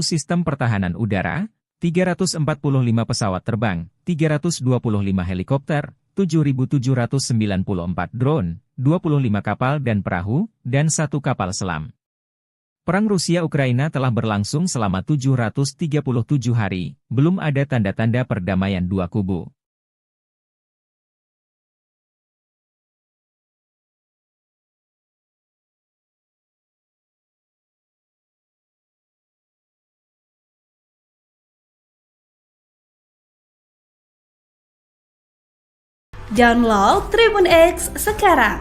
sistem pertahanan udara, 345 pesawat terbang, 325 helikopter, 7.794 drone, 25 kapal dan perahu, dan 1 kapal selam. Perang Rusia-Ukraina telah berlangsung selama 737 hari, belum ada tanda-tanda perdamaian dua kubu. Download Tribun X sekarang,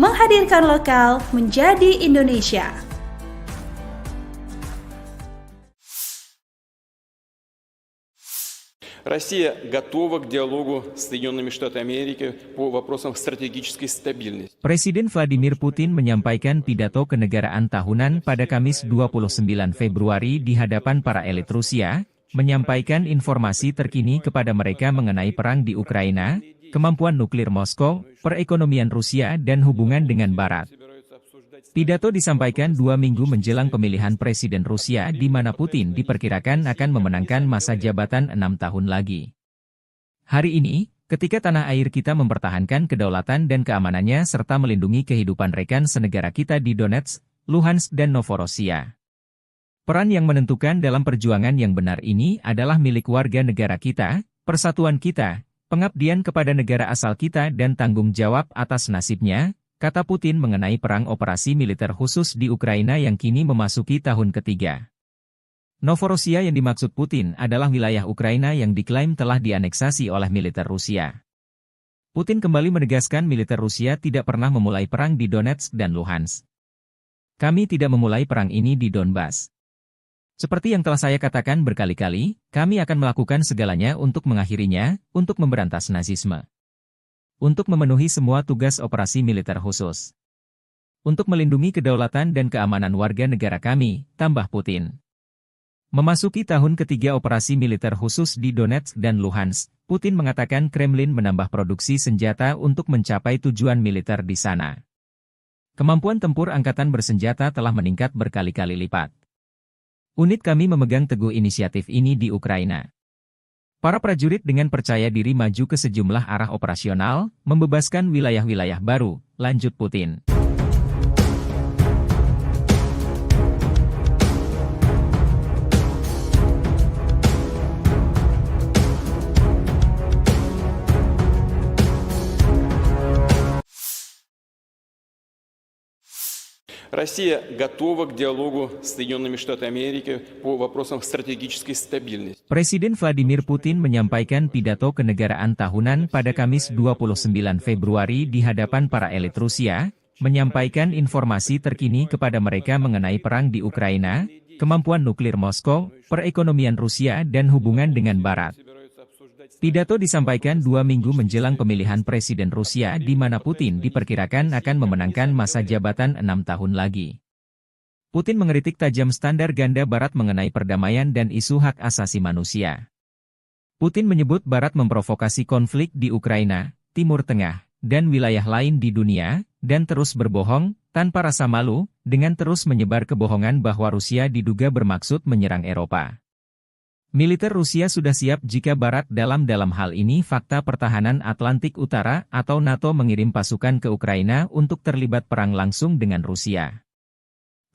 menghadirkan lokal menjadi Indonesia. Россия готова к диалогу с Соединенными Штатами Америки по вопросам стратегической стабильности. Presiden Vladimir Putin menyampaikan pidato kenegaraan tahunan pada Kamis 29 Februari di hadapan para elit Rusia, menyampaikan informasi terkini kepada mereka mengenai perang di Ukraina, kemampuan nuklir Moskow, perekonomian Rusia dan hubungan dengan Barat. Pidato disampaikan 2 minggu menjelang pemilihan Presiden Rusia di mana Putin diperkirakan akan memenangkan masa jabatan 6 tahun lagi. Hari ini, ketika tanah air kita mempertahankan kedaulatan dan keamanannya serta melindungi kehidupan rekan senegara kita di Donetsk, Luhansk dan Novorossiya. Peran yang menentukan dalam perjuangan yang benar ini adalah milik warga negara kita, persatuan kita, pengabdian kepada negara asal kita dan tanggung jawab atas nasibnya, kata Putin mengenai perang operasi militer khusus di Ukraina yang kini memasuki tahun ketiga. Novorossiya yang dimaksud Putin adalah wilayah Ukraina yang diklaim telah dianeksasi oleh militer Rusia. Putin kembali menegaskan militer Rusia tidak pernah memulai perang di Donetsk dan Luhansk. Kami tidak memulai perang ini di Donbas. Seperti yang telah saya katakan berkali-kali, kami akan melakukan segalanya untuk mengakhirinya, untuk memberantas Nazisme. Untuk memenuhi semua tugas operasi militer khusus. Untuk melindungi kedaulatan dan keamanan warga negara kami, tambah Putin. Memasuki tahun ketiga operasi militer khusus di Donetsk dan Luhansk, Putin mengatakan Kremlin menambah produksi senjata untuk mencapai tujuan militer di sana. Kemampuan tempur angkatan bersenjata telah meningkat berkali-kali lipat. Unit kami memegang teguh inisiatif ini di Ukraina. Para prajurit dengan percaya diri maju ke sejumlah arah operasional, membebaskan wilayah-wilayah baru, lanjut Putin. Россия готова к диалогу с Соединенными Штатами Америки по вопросам стратегической стабильности. Presiden Vladimir Putin menyampaikan pidato kenegaraan tahunan pada Kamis 29 Februari di hadapan para elit Rusia, menyampaikan informasi terkini kepada mereka mengenai perang di Ukraina, kemampuan nuklir Moskow, perekonomian Rusia dan hubungan dengan Barat. Pidato disampaikan 2 minggu menjelang pemilihan Presiden Rusia di mana Putin diperkirakan akan memenangkan masa jabatan 6 tahun lagi. Putin mengkritik tajam standar ganda Barat mengenai perdamaian dan isu hak asasi manusia. Putin menyebut Barat memprovokasi konflik di Ukraina, Timur Tengah, dan wilayah lain di dunia, dan terus berbohong, tanpa rasa malu, dengan terus menyebar kebohongan bahwa Rusia diduga bermaksud menyerang Eropa. Militer Rusia sudah siap jika Barat dalam hal ini Fakta Pertahanan Atlantik Utara atau NATO mengirim pasukan ke Ukraina untuk terlibat perang langsung dengan Rusia.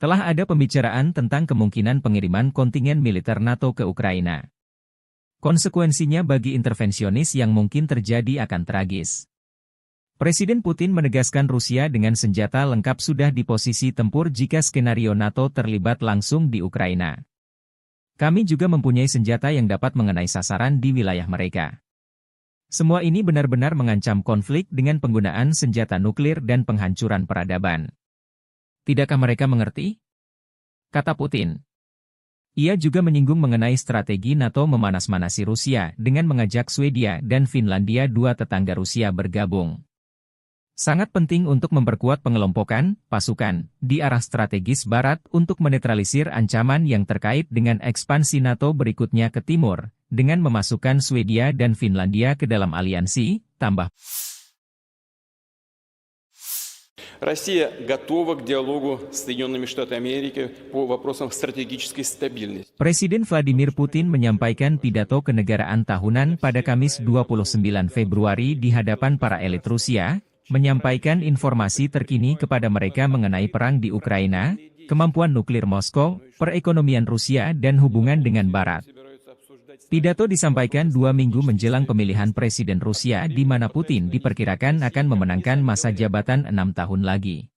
Telah ada pembicaraan tentang kemungkinan pengiriman kontingen militer NATO ke Ukraina. Konsekuensinya bagi intervensionis yang mungkin terjadi akan tragis. Presiden Putin menegaskan Rusia dengan senjata lengkap sudah di posisi tempur jika skenario NATO terlibat langsung di Ukraina. Kami juga mempunyai senjata yang dapat mengenai sasaran di wilayah mereka. Semua ini benar-benar mengancam konflik dengan penggunaan senjata nuklir dan penghancuran peradaban. Tidakkah mereka mengerti? Kata Putin. Ia juga menyinggung mengenai strategi NATO memanas-manasi Rusia dengan mengajak Swedia dan Finlandia, dua tetangga Rusia, bergabung. Sangat penting untuk memperkuat pengelompokan pasukan di arah strategis Barat untuk menetralisir ancaman yang terkait dengan ekspansi NATO berikutnya ke timur, dengan memasukkan Swedia dan Finlandia ke dalam aliansi, tambah. Россия готова к диалогу с Соединенными Штатами Америки по вопросам стратегической стабильности. Presiden Vladimir Putin menyampaikan pidato kenegaraan tahunan pada Kamis 29 Februari di hadapan para elit Rusia, menyampaikan informasi terkini kepada mereka mengenai perang di Ukraina, kemampuan nuklir Moskow, perekonomian Rusia dan hubungan dengan Barat. Pidato disampaikan 2 minggu menjelang pemilihan Presiden Rusia di mana Putin diperkirakan akan memenangkan masa jabatan 6 tahun lagi.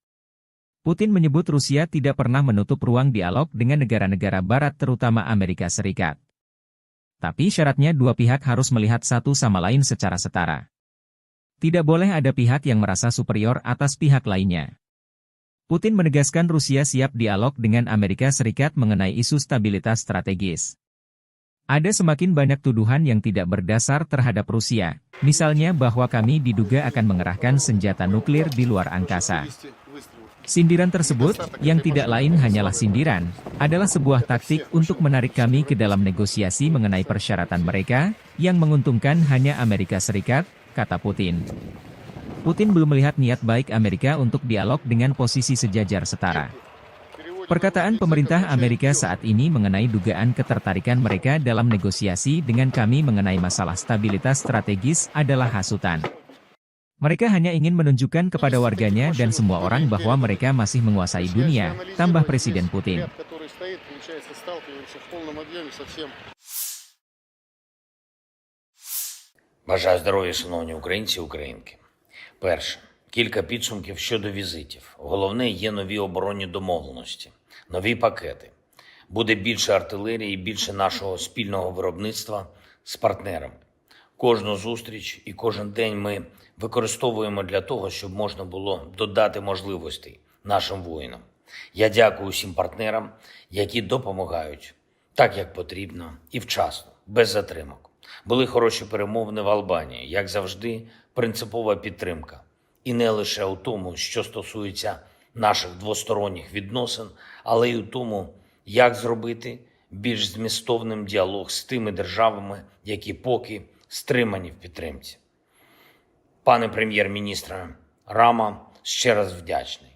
Putin menyebut Rusia tidak pernah menutup ruang dialog dengan negara-negara Barat terutama Amerika Serikat. Tapi syaratnya dua pihak harus melihat satu sama lain secara setara. Tidak boleh ada pihak yang merasa superior atas pihak lainnya. Putin menegaskan Rusia siap dialog dengan Amerika Serikat mengenai isu stabilitas strategis. Ada semakin banyak tuduhan yang tidak berdasar terhadap Rusia, misalnya bahwa kami diduga akan mengerahkan senjata nuklir di luar angkasa. Sindiran tersebut, yang tidak lain hanyalah sindiran, adalah sebuah taktik untuk menarik kami ke dalam negosiasi mengenai persyaratan mereka, yang menguntungkan hanya Amerika Serikat, kata Putin. Putin belum melihat niat baik Amerika untuk dialog dengan posisi sejajar setara. Perkataan pemerintah Amerika saat ini mengenai dugaan ketertarikan mereka dalam negosiasi dengan kami mengenai masalah stabilitas strategis adalah hasutan. Mereka hanya ingin menunjukkan kepada warganya dan semua orang bahwa mereka masih menguasai dunia, tambah Presiden Putin. Бажаю здоров'я, шановні українці і українки. Перше. Кілька підсумків щодо візитів. Головне, є нові оборонні домовленості, нові пакети. Буде більше артилерії, більше нашого спільного виробництва з партнерами. Кожну зустріч і кожен день ми використовуємо для того, щоб можна було додати можливостей нашим воїнам. Я дякую усім партнерам, які допомагають так, як потрібно і вчасно, без затримок. Були хороші перемовини в Албанії, як завжди, принципова підтримка. І не лише у тому, що стосується наших двосторонніх відносин, але й у тому, як зробити більш змістовним діалог з тими державами, які поки стримані в підтримці. Пане прем'єр-міністре Рама, ще раз вдячний.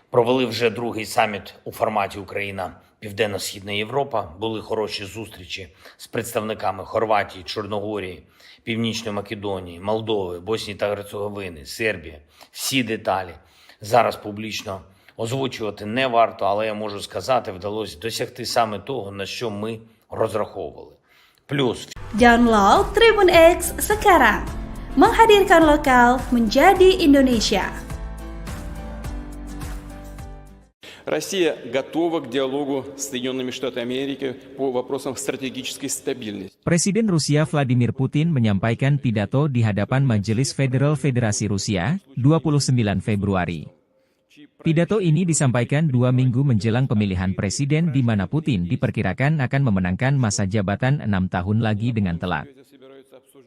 Провели вже другий саміт у форматі Україна Південно-Східна Європа. Були хороші зустрічі з представниками Хорватії, Чорногорії, Північної Македонії, Молдови, Боснії та Герцеговини, Сербії. Всі деталі зараз публічно озвучувати не варто, але я можу сказати, вдалося досягти саме того, на що ми розраховували. Плюс Download Tribun X sekarang, menghadirkan lokal menjadi Indonesia. Россия готова к диалогу с Соединенными Штатами Америки по вопросам стратегической стабильности. Presiden Rusia Vladimir Putin menyampaikan pidato di hadapan Majelis Federal Federasi Rusia, 29 Februari. Pidato ini disampaikan 2 minggu menjelang pemilihan presiden di mana Putin diperkirakan akan memenangkan masa jabatan 6 tahun lagi dengan telat.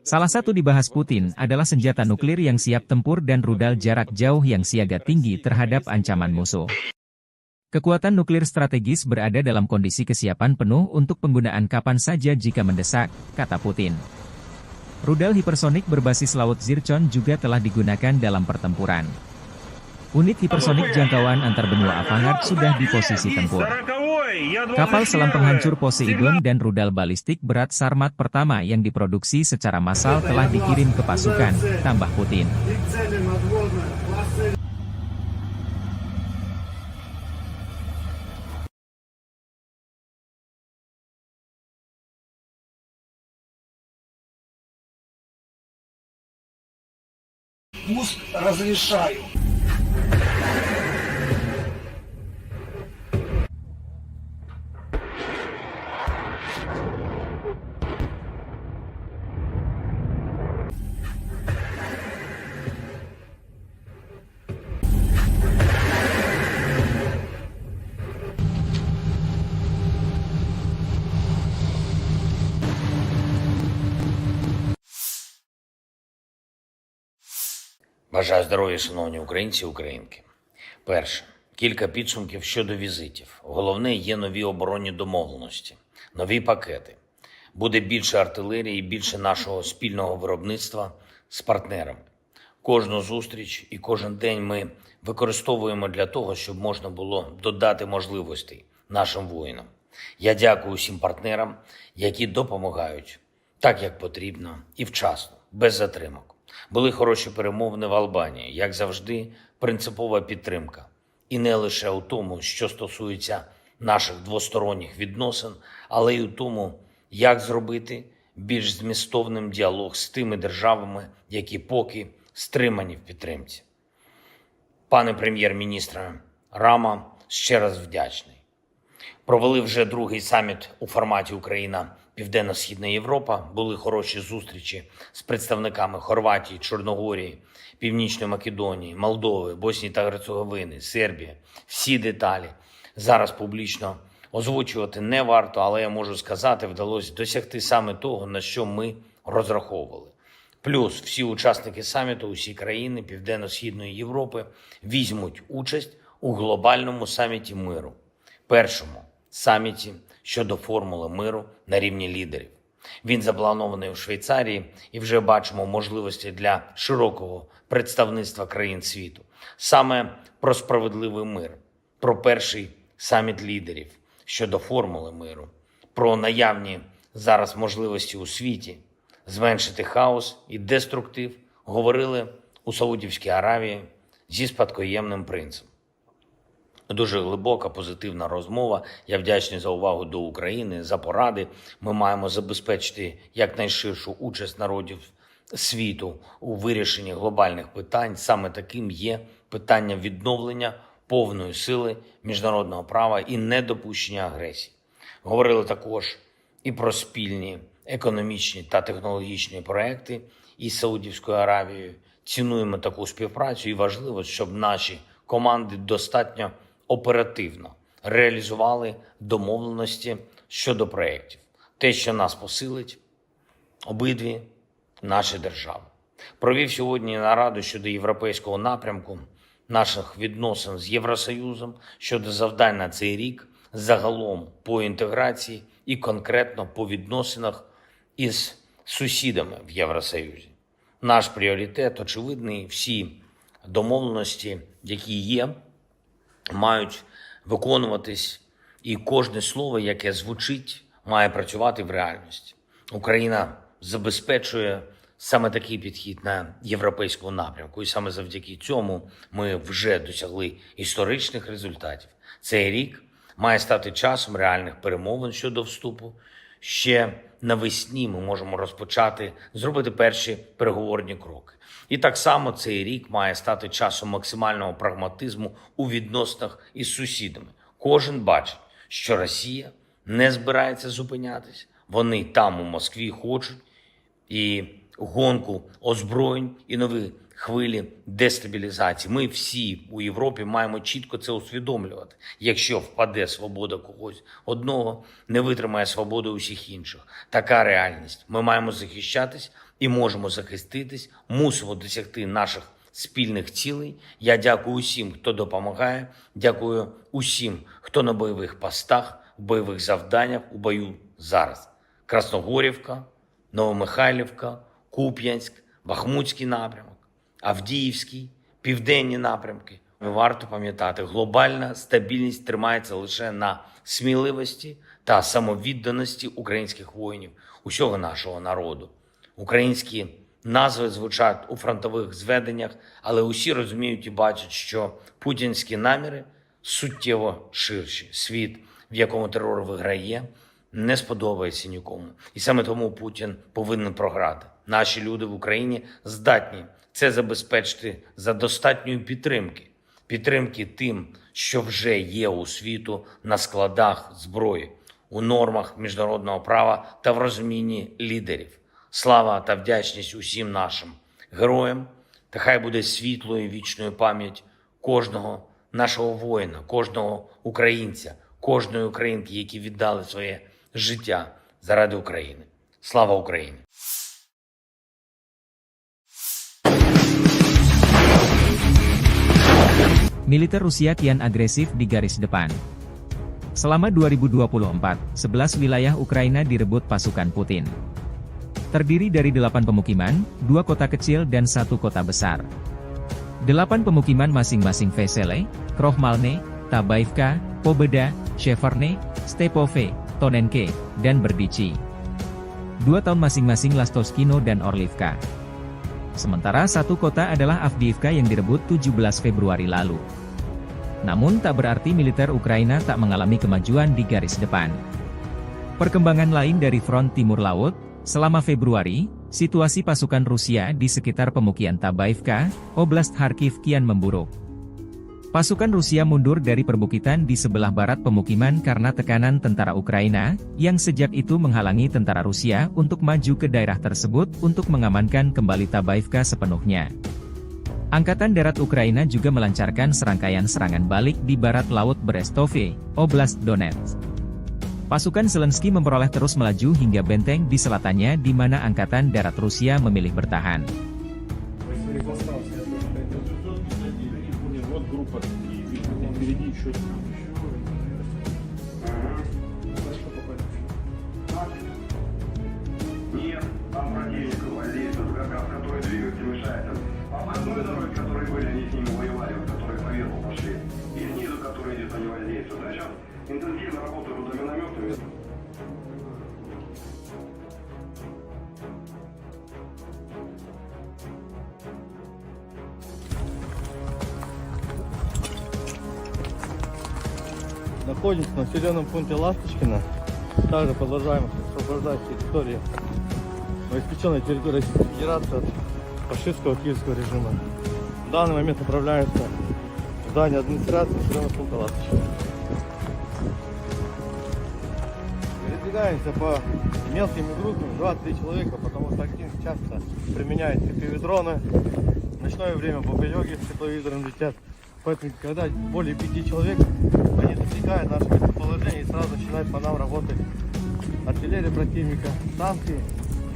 Salah satu dibahas Putin adalah senjata nuklir yang siap tempur dan rudal jarak jauh yang siaga tinggi terhadap ancaman musuh. Kekuatan nuklir strategis berada dalam kondisi kesiapan penuh untuk penggunaan kapan saja jika mendesak, kata Putin. Rudal hipersonik berbasis laut Zircon juga telah digunakan dalam pertempuran. Unit hipersonik jangkauan antar benua Avangard sudah di posisi tempur. Kapal selam penghancur Poseidon dan rudal balistik berat Sarmat pertama yang diproduksi secara massal telah dikirim ke pasukan, tambah Putin. И цели надводные классы пуск разрешаю. Бажаю здоров'я, шановні українці і українки. Перше. Кілька підсумків щодо візитів. Головне, є нові оборонні домовленості, нові пакети. Буде більше артилерії і більше нашого спільного виробництва з партнерами. Кожну зустріч і кожен день ми використовуємо для того, щоб можна було додати можливостей нашим воїнам. Я дякую усім партнерам, які допомагають так, як потрібно і вчасно, без затримок. Були хороші перемовини в Албанії, як завжди, принципова підтримка. І не лише у тому, що стосується наших двосторонніх відносин, але й у тому, як зробити більш змістовним діалог з тими державами, які поки стримані в підтримці. Пане прем'єр-міністре Рама, ще раз вдячний. Провели вже другий саміт у форматі Україна-Південно-Східна Європа. Були хороші зустрічі з представниками Хорватії, Чорногорії, Північної Македонії, Молдови, Боснії та Герцеговини, Сербії. Всі деталі зараз публічно озвучувати не варто, але я можу сказати, вдалося досягти саме того, на що ми розраховували. Плюс всі учасники саміту, усі країни Південно-Східної Європи візьмуть участь у глобальному саміті миру. Першому саміті щодо формули миру на рівні лідерів. Він запланований у Швейцарії і вже бачимо можливості для широкого представництва країн світу. Саме про справедливий мир, про перший саміт лідерів щодо формули миру, про наявні зараз можливості у світі зменшити хаос і деструктив говорили у Саудівській Аравії зі спадкоємним принцем. Дуже глибока, позитивна розмова. Я вдячний за увагу до України, за поради. Ми маємо забезпечити якнайширшу участь народів світу у вирішенні глобальних питань. Саме таким є питання відновлення повної сили міжнародного права і недопущення агресії. Говорили також і про спільні економічні та технологічні проекти із Саудівською Аравією. Цінуємо таку співпрацю і важливо, щоб наші команди достатньо оперативно реалізували домовленості щодо проєктів. Те, що нас посилить, обидві наші держави. Провів сьогодні нараду щодо європейського напрямку наших відносин з Євросоюзом, щодо завдань на цей рік, загалом по інтеграції і конкретно по відносинах із сусідами в Євросоюзі. Наш пріоритет очевидний, всі домовленості, які є, мають виконуватись, і кожне слово, яке звучить, має працювати в реальності. Україна забезпечує саме такий підхід на європейському напрямку, і саме завдяки цьому ми вже досягли історичних результатів. Цей рік має стати часом реальних перемовин щодо вступу. Ще навесні ми можемо розпочати, зробити перші переговорні кроки. І так само цей рік має стати часом максимального прагматизму у відносинах із сусідами. Кожен бачить, що Росія не збирається зупинятись. Вони там, у Москві, хочуть і гонку озброєнь, і нові хвилі дестабілізації. Ми всі у Європі маємо чітко це усвідомлювати. Якщо впаде свобода когось одного, не витримає свободу усіх інших. Така реальність. Ми маємо захищатись і можемо захиститись, мусимо досягти наших спільних цілей. Я дякую усім, хто допомагає, дякую усім, хто на бойових постах, в бойових завданнях, у бою зараз. Красногорівка, Новомихайлівка, Куп'янськ, Бахмутський напрямок, Авдіївський, південні напрямки. Варто пам'ятати, глобальна стабільність тримається лише на сміливості та самовідданості українських воїнів, усього нашого народу. Українські назви звучать у фронтових зведеннях, але усі розуміють і бачать, що путінські наміри суттєво ширші. Світ, в якому терор виграє, не сподобається нікому. І саме тому Путін повинен програти. Наші люди в Україні здатні це забезпечити за достатньої підтримки. Підтримки тим, що вже є у світу на складах зброї, у нормах міжнародного права та в розумінні лідерів. Слава та вдячність усім нашим героям, та хай буде світлою вічною пам'ять кожного нашого воїна, кожного українця, кожної українки, які віддали своє життя заради України. Слава Україні! Militer Rusia kian agresif di garis depan. Selama 2024, 11 wilayah Ukraina direbut pasukan Putin. Terdiri dari 8 pemukiman, 2 kota kecil dan 1 kota besar. 8 pemukiman masing-masing Vesele, Krohmalne, Tabaivka, Pobeda, Sheverne, Stepove, Tonenke, dan Berdichi. 2 tahun masing-masing Lastoskino dan Orlivka. Sementara 1 kota adalah Avdiivka yang direbut 17 Februari lalu. Namun tak berarti militer Ukraina tak mengalami kemajuan di garis depan. Perkembangan lain dari front timur laut, selama Februari, situasi pasukan Rusia di sekitar pemukiman Tabaivka, Oblast Kharkiv kian memburuk. Pasukan Rusia mundur dari perbukitan di sebelah barat pemukiman karena tekanan tentara Ukraina, yang sejak itu menghalangi tentara Rusia untuk maju ke daerah tersebut untuk mengamankan kembali Tabaivka sepenuhnya. Angkatan Darat Ukraina juga melancarkan serangkaian serangan balik di barat laut Brestove, Oblast Donetsk. Pasukan Zelensky memperoleh terus melaju hingga benteng di selatannya di mana Angkatan Darat Rusia memilih bertahan. Нет, там противник гвардейцев, который двигается, мешает. Обходной дороги, которые были, они с ними воевали, которые поверху пошли. И снизу, которые идет, они воздействуют. А сейчас интенсивно работают туда минометами. Находимся в населенном пункте Ласточкино. Также продолжаем освобождать территории, новоиспеченной территории Российской Федерации от фашистского киевского режима. В данный момент направляется в здание администрации населенного пункта Ласточкино. Передвигаемся по мелкими группами, 2-3 человека, потому что актив часто применяет FPV-дроны. В ночное время бомбелёги с тепловизором летят. Поэтому, когда более 5 человек, они засекают наше местоположение и сразу начинают по нам работать артиллерия противника, танки,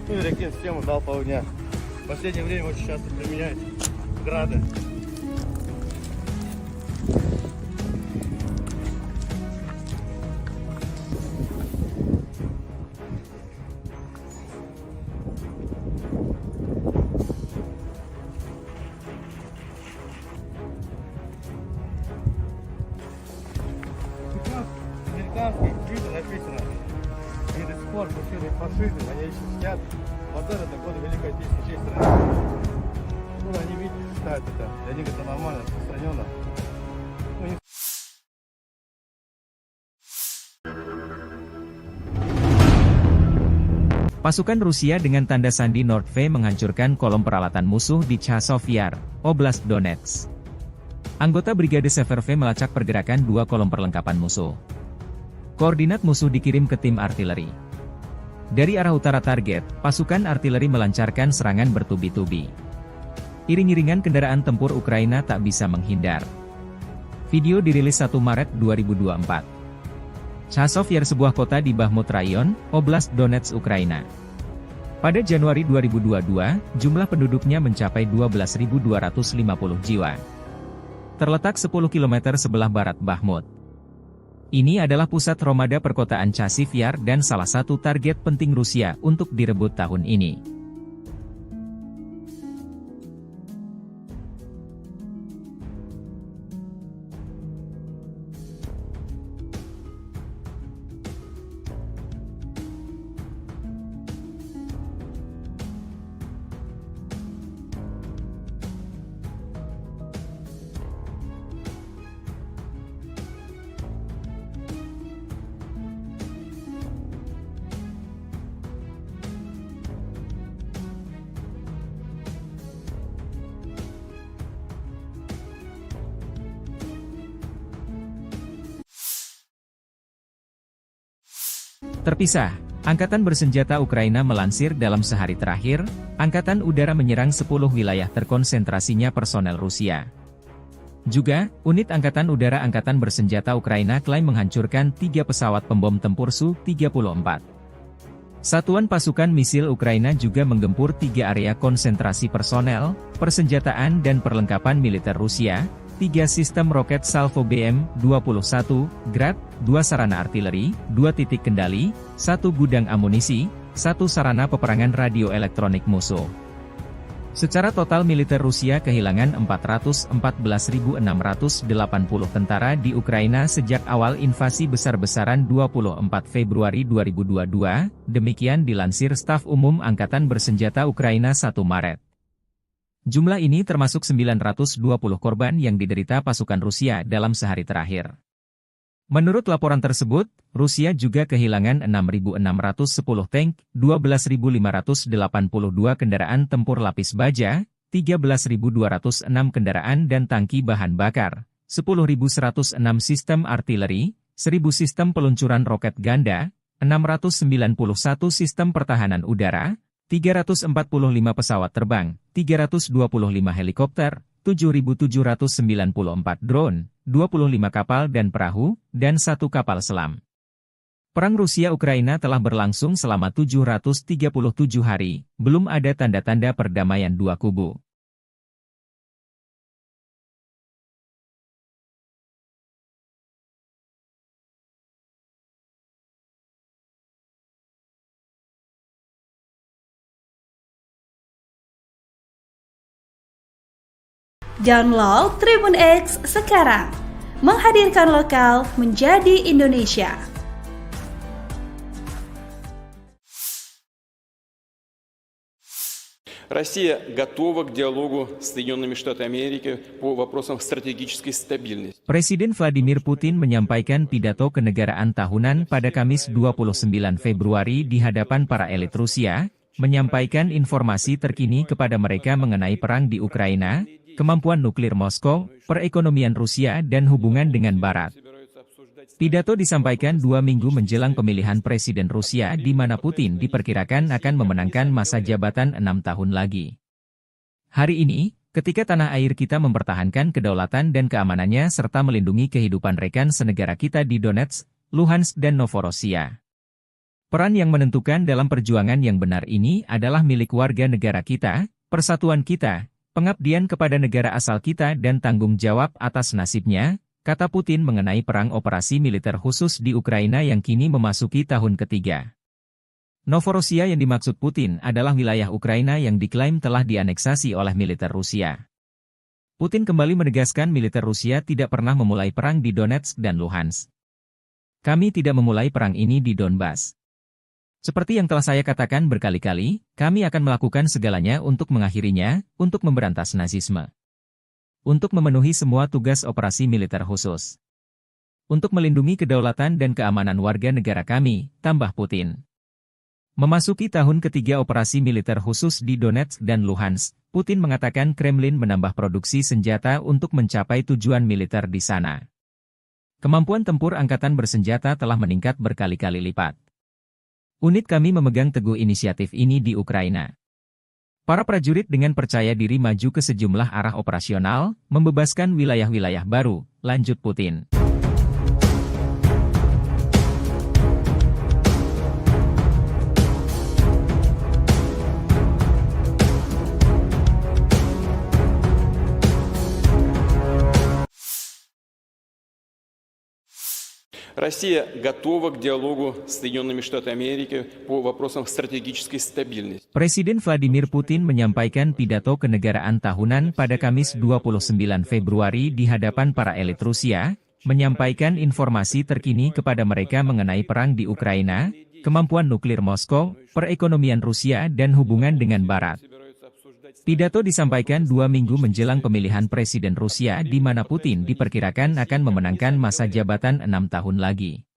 ну и ракет-систему залпового огня. В последнее время очень часто применяют грады. Американские виды написано. И до сих пор пошли фашизм, они еще сидят. Вот это годы Великой Отечественной всей страны. Ну, они видят, считают это. Для них это нормально, распространенно. Ну, не... Pasukan Rusia dengan tanda sandi Nordv menghancurkan kolom peralatan musuh di Chasov Yar, Oblast Donetsk. Anggota Brigade Severve melacak pergerakan 2 kolom perlengkapan musuh. Koordinat musuh dikirim ke tim artileri. Dari arah utara target, pasukan artileri melancarkan serangan bertubi-tubi. Iring-iringan kendaraan tempur Ukraina tak bisa menghindar. Video dirilis 1 Maret 2024. Chasov Yar sebuah kota di Bakhmut Rayon, Oblast Donetsk, Ukraina. Pada Januari 2022, jumlah penduduknya mencapai 12.250 jiwa. Terletak 10 km sebelah barat Bakhmut. Ini adalah pusat Romada perkotaan Chasiv Yar dan salah satu target penting Rusia untuk direbut tahun ini. terpisah. Angkatan bersenjata Ukraina melansir dalam sehari terakhir, Angkatan Udara menyerang 10 wilayah terkonsentrasinya personel Rusia. Juga, unit Angkatan Udara Angkatan bersenjata Ukraina klaim menghancurkan 3 pesawat pembom tempur Su-34. Satuan pasukan misil Ukraina juga menggempur 3 area konsentrasi personel, persenjataan dan perlengkapan militer Rusia, 3 sistem roket Salvo BM-21, Grad, 2 sarana artileri, 2 titik kendali, 1 gudang amunisi, 1 sarana peperangan radio elektronik musuh. Secara total militer Rusia kehilangan 414.680 tentara di Ukraina sejak awal invasi besar-besaran 24 Februari 2022, demikian dilansir Staf Umum Angkatan Bersenjata Ukraina 1 Maret. Jumlah ini termasuk 920 korban yang diderita pasukan Rusia dalam sehari terakhir. Menurut laporan tersebut, Rusia juga kehilangan 6.610 tank, 12.582 kendaraan tempur lapis baja, 13.206 kendaraan dan tangki bahan bakar, 10.106 sistem artileri, 1.000 sistem peluncuran roket ganda, 691 sistem pertahanan udara, 345 pesawat terbang, 325 helikopter, 7.794 drone, 25 kapal dan perahu, dan 1 kapal selam. Perang Rusia-Ukraina telah berlangsung selama 737 hari, belum ada tanda-tanda perdamaian dua kubu. Download Tribun X sekarang, menghadirkan lokal menjadi Indonesia. Россия готова к диалогу с Соединенными Штатами Америки по вопросам стратегической стабильности. Presiden Vladimir Putin menyampaikan pidato kenegaraan tahunan pada Kamis 29 Februari di hadapan para elit Rusia, menyampaikan informasi terkini kepada mereka mengenai perang di Ukraina, kemampuan nuklir Moskow, perekonomian Rusia dan hubungan dengan Barat. Pidato disampaikan 2 minggu menjelang pemilihan Presiden Rusia di mana Putin diperkirakan akan memenangkan masa jabatan 6 tahun lagi. Hari ini, ketika tanah air kita mempertahankan kedaulatan dan keamanannya serta melindungi kehidupan rekan senegara kita di Donetsk, Luhansk dan Novorossiya. Peran yang menentukan dalam perjuangan yang benar ini adalah milik warga negara kita, persatuan kita, pengabdian kepada negara asal kita dan tanggung jawab atas nasibnya, kata Putin mengenai perang operasi militer khusus di Ukraina yang kini memasuki tahun ketiga. Novorossiya yang dimaksud Putin adalah wilayah Ukraina yang diklaim telah dianeksasi oleh militer Rusia. Putin kembali menegaskan militer Rusia tidak pernah memulai perang di Donetsk dan Luhansk. Kami tidak memulai perang ini di Donbas. Seperti yang telah saya katakan berkali-kali, kami akan melakukan segalanya untuk mengakhirinya, untuk memberantas Nazisme. Untuk memenuhi semua tugas operasi militer khusus. Untuk melindungi kedaulatan dan keamanan warga negara kami, tambah Putin. Memasuki tahun ketiga operasi militer khusus di Donetsk dan Luhansk, Putin mengatakan Kremlin menambah produksi senjata untuk mencapai tujuan militer di sana. Kemampuan tempur angkatan bersenjata telah meningkat berkali-kali lipat. Unit kami memegang teguh inisiatif ini di Ukraina. Para prajurit dengan percaya diri maju ke sejumlah arah operasional, membebaskan wilayah-wilayah baru, lanjut Putin. Россия готова к диалогу с Соединенными Штатами Америки по вопросам стратегической стабильности. Presiden Vladimir Putin menyampaikan pidato kenegaraan tahunan pada Kamis 29 Februari di hadapan para elit Rusia, menyampaikan informasi terkini kepada mereka mengenai perang di Ukraina, kemampuan nuklir Moskow, perekonomian Rusia dan hubungan dengan Barat. Pidato disampaikan 2 minggu menjelang pemilihan Presiden Rusia di mana Putin diperkirakan akan memenangkan masa jabatan 6 tahun lagi.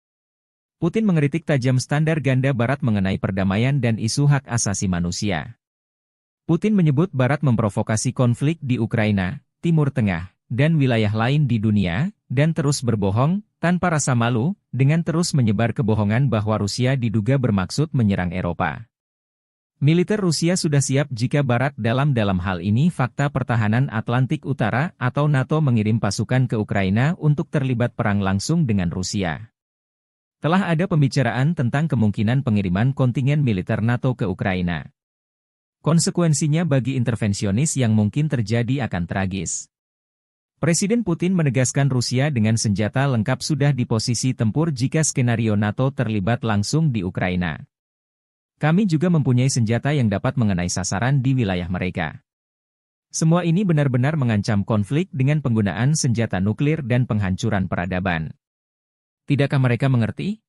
Putin mengkritik tajam standar ganda Barat mengenai perdamaian dan isu hak asasi manusia. Putin menyebut Barat memprovokasi konflik di Ukraina, Timur Tengah, dan wilayah lain di dunia, dan terus berbohong, tanpa rasa malu, dengan terus menyebar kebohongan bahwa Rusia diduga bermaksud menyerang Eropa. Militer Rusia sudah siap jika Barat dalam hal ini Fakta Pertahanan Atlantik Utara atau NATO mengirim pasukan ke Ukraina untuk terlibat perang langsung dengan Rusia. Telah ada pembicaraan tentang kemungkinan pengiriman kontingen militer NATO ke Ukraina. Konsekuensinya bagi intervensionis yang mungkin terjadi akan tragis. Presiden Putin menegaskan Rusia dengan senjata lengkap sudah di posisi tempur jika skenario NATO terlibat langsung di Ukraina. Kami juga mempunyai senjata yang dapat mengenai sasaran di wilayah mereka. Semua ini benar-benar mengancam konflik dengan penggunaan senjata nuklir dan penghancuran peradaban. Tidakkah mereka mengerti?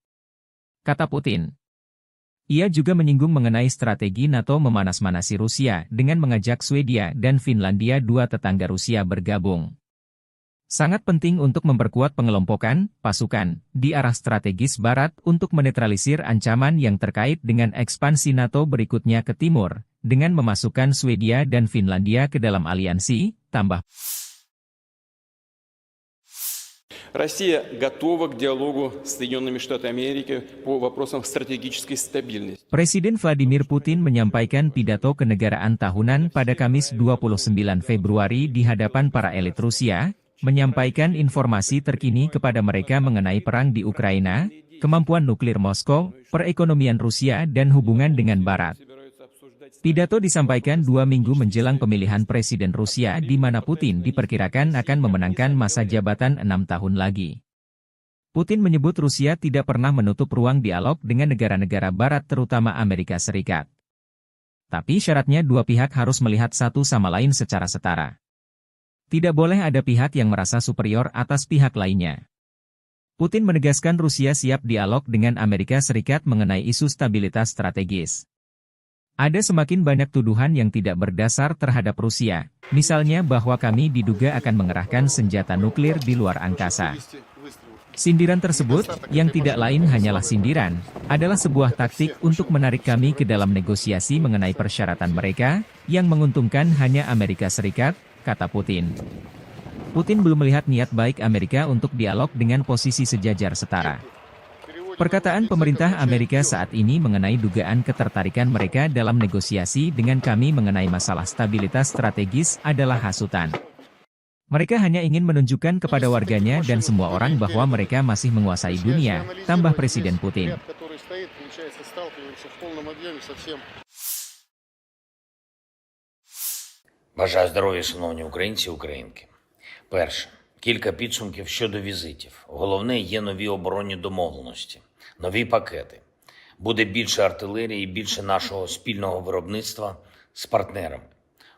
Kata Putin. Ia juga menyinggung mengenai strategi NATO memanas-manasi Rusia dengan mengajak Swedia dan Finlandia, dua tetangga Rusia, bergabung. Sangat penting untuk memperkuat pengelompokan pasukan di arah strategis Barat untuk menetralisir ancaman yang terkait dengan ekspansi NATO berikutnya ke timur, dengan memasukkan Swedia dan Finlandia ke dalam aliansi, tambah. Россия готова к диалогу с Соединенными Штатами Америки по вопросам стратегической стабильности. Presiden Vladimir Putin menyampaikan pidato kenegaraan tahunan pada Kamis 29 Februari di hadapan para elit Rusia, menyampaikan informasi terkini kepada mereka mengenai perang di Ukraina, kemampuan nuklir Moskow, perekonomian Rusia dan hubungan dengan Barat. Pidato disampaikan 2 minggu menjelang pemilihan Presiden Rusia di mana Putin diperkirakan akan memenangkan masa jabatan 6 tahun lagi. Putin menyebut Rusia tidak pernah menutup ruang dialog dengan negara-negara Barat terutama Amerika Serikat. Tapi syaratnya dua pihak harus melihat satu sama lain secara setara. Tidak boleh ada pihak yang merasa superior atas pihak lainnya. Putin menegaskan Rusia siap dialog dengan Amerika Serikat mengenai isu stabilitas strategis. Ada semakin banyak tuduhan yang tidak berdasar terhadap Rusia, misalnya bahwa kami diduga akan mengerahkan senjata nuklir di luar angkasa. Sindiran tersebut, yang tidak lain hanyalah sindiran, adalah sebuah taktik untuk menarik kami ke dalam negosiasi mengenai persyaratan mereka, yang menguntungkan hanya Amerika Serikat, kata Putin. Putin belum melihat niat baik Amerika untuk dialog dengan posisi sejajar setara. Perkataan pemerintah Amerika saat ini mengenai dugaan ketertarikan mereka dalam negosiasi dengan kami mengenai masalah stabilitas strategis adalah hasutan. Mereka hanya ingin menunjukkan kepada warganya dan semua orang bahwa mereka masih menguasai dunia, tambah Presiden Putin. Бажаю здоров'я, шановні українці і українки. Перше. Кілька підсумків щодо візитів. Головне, є нові оборонні домовленості, нові пакети. Буде більше артилерії, більше нашого спільного виробництва з партнерами.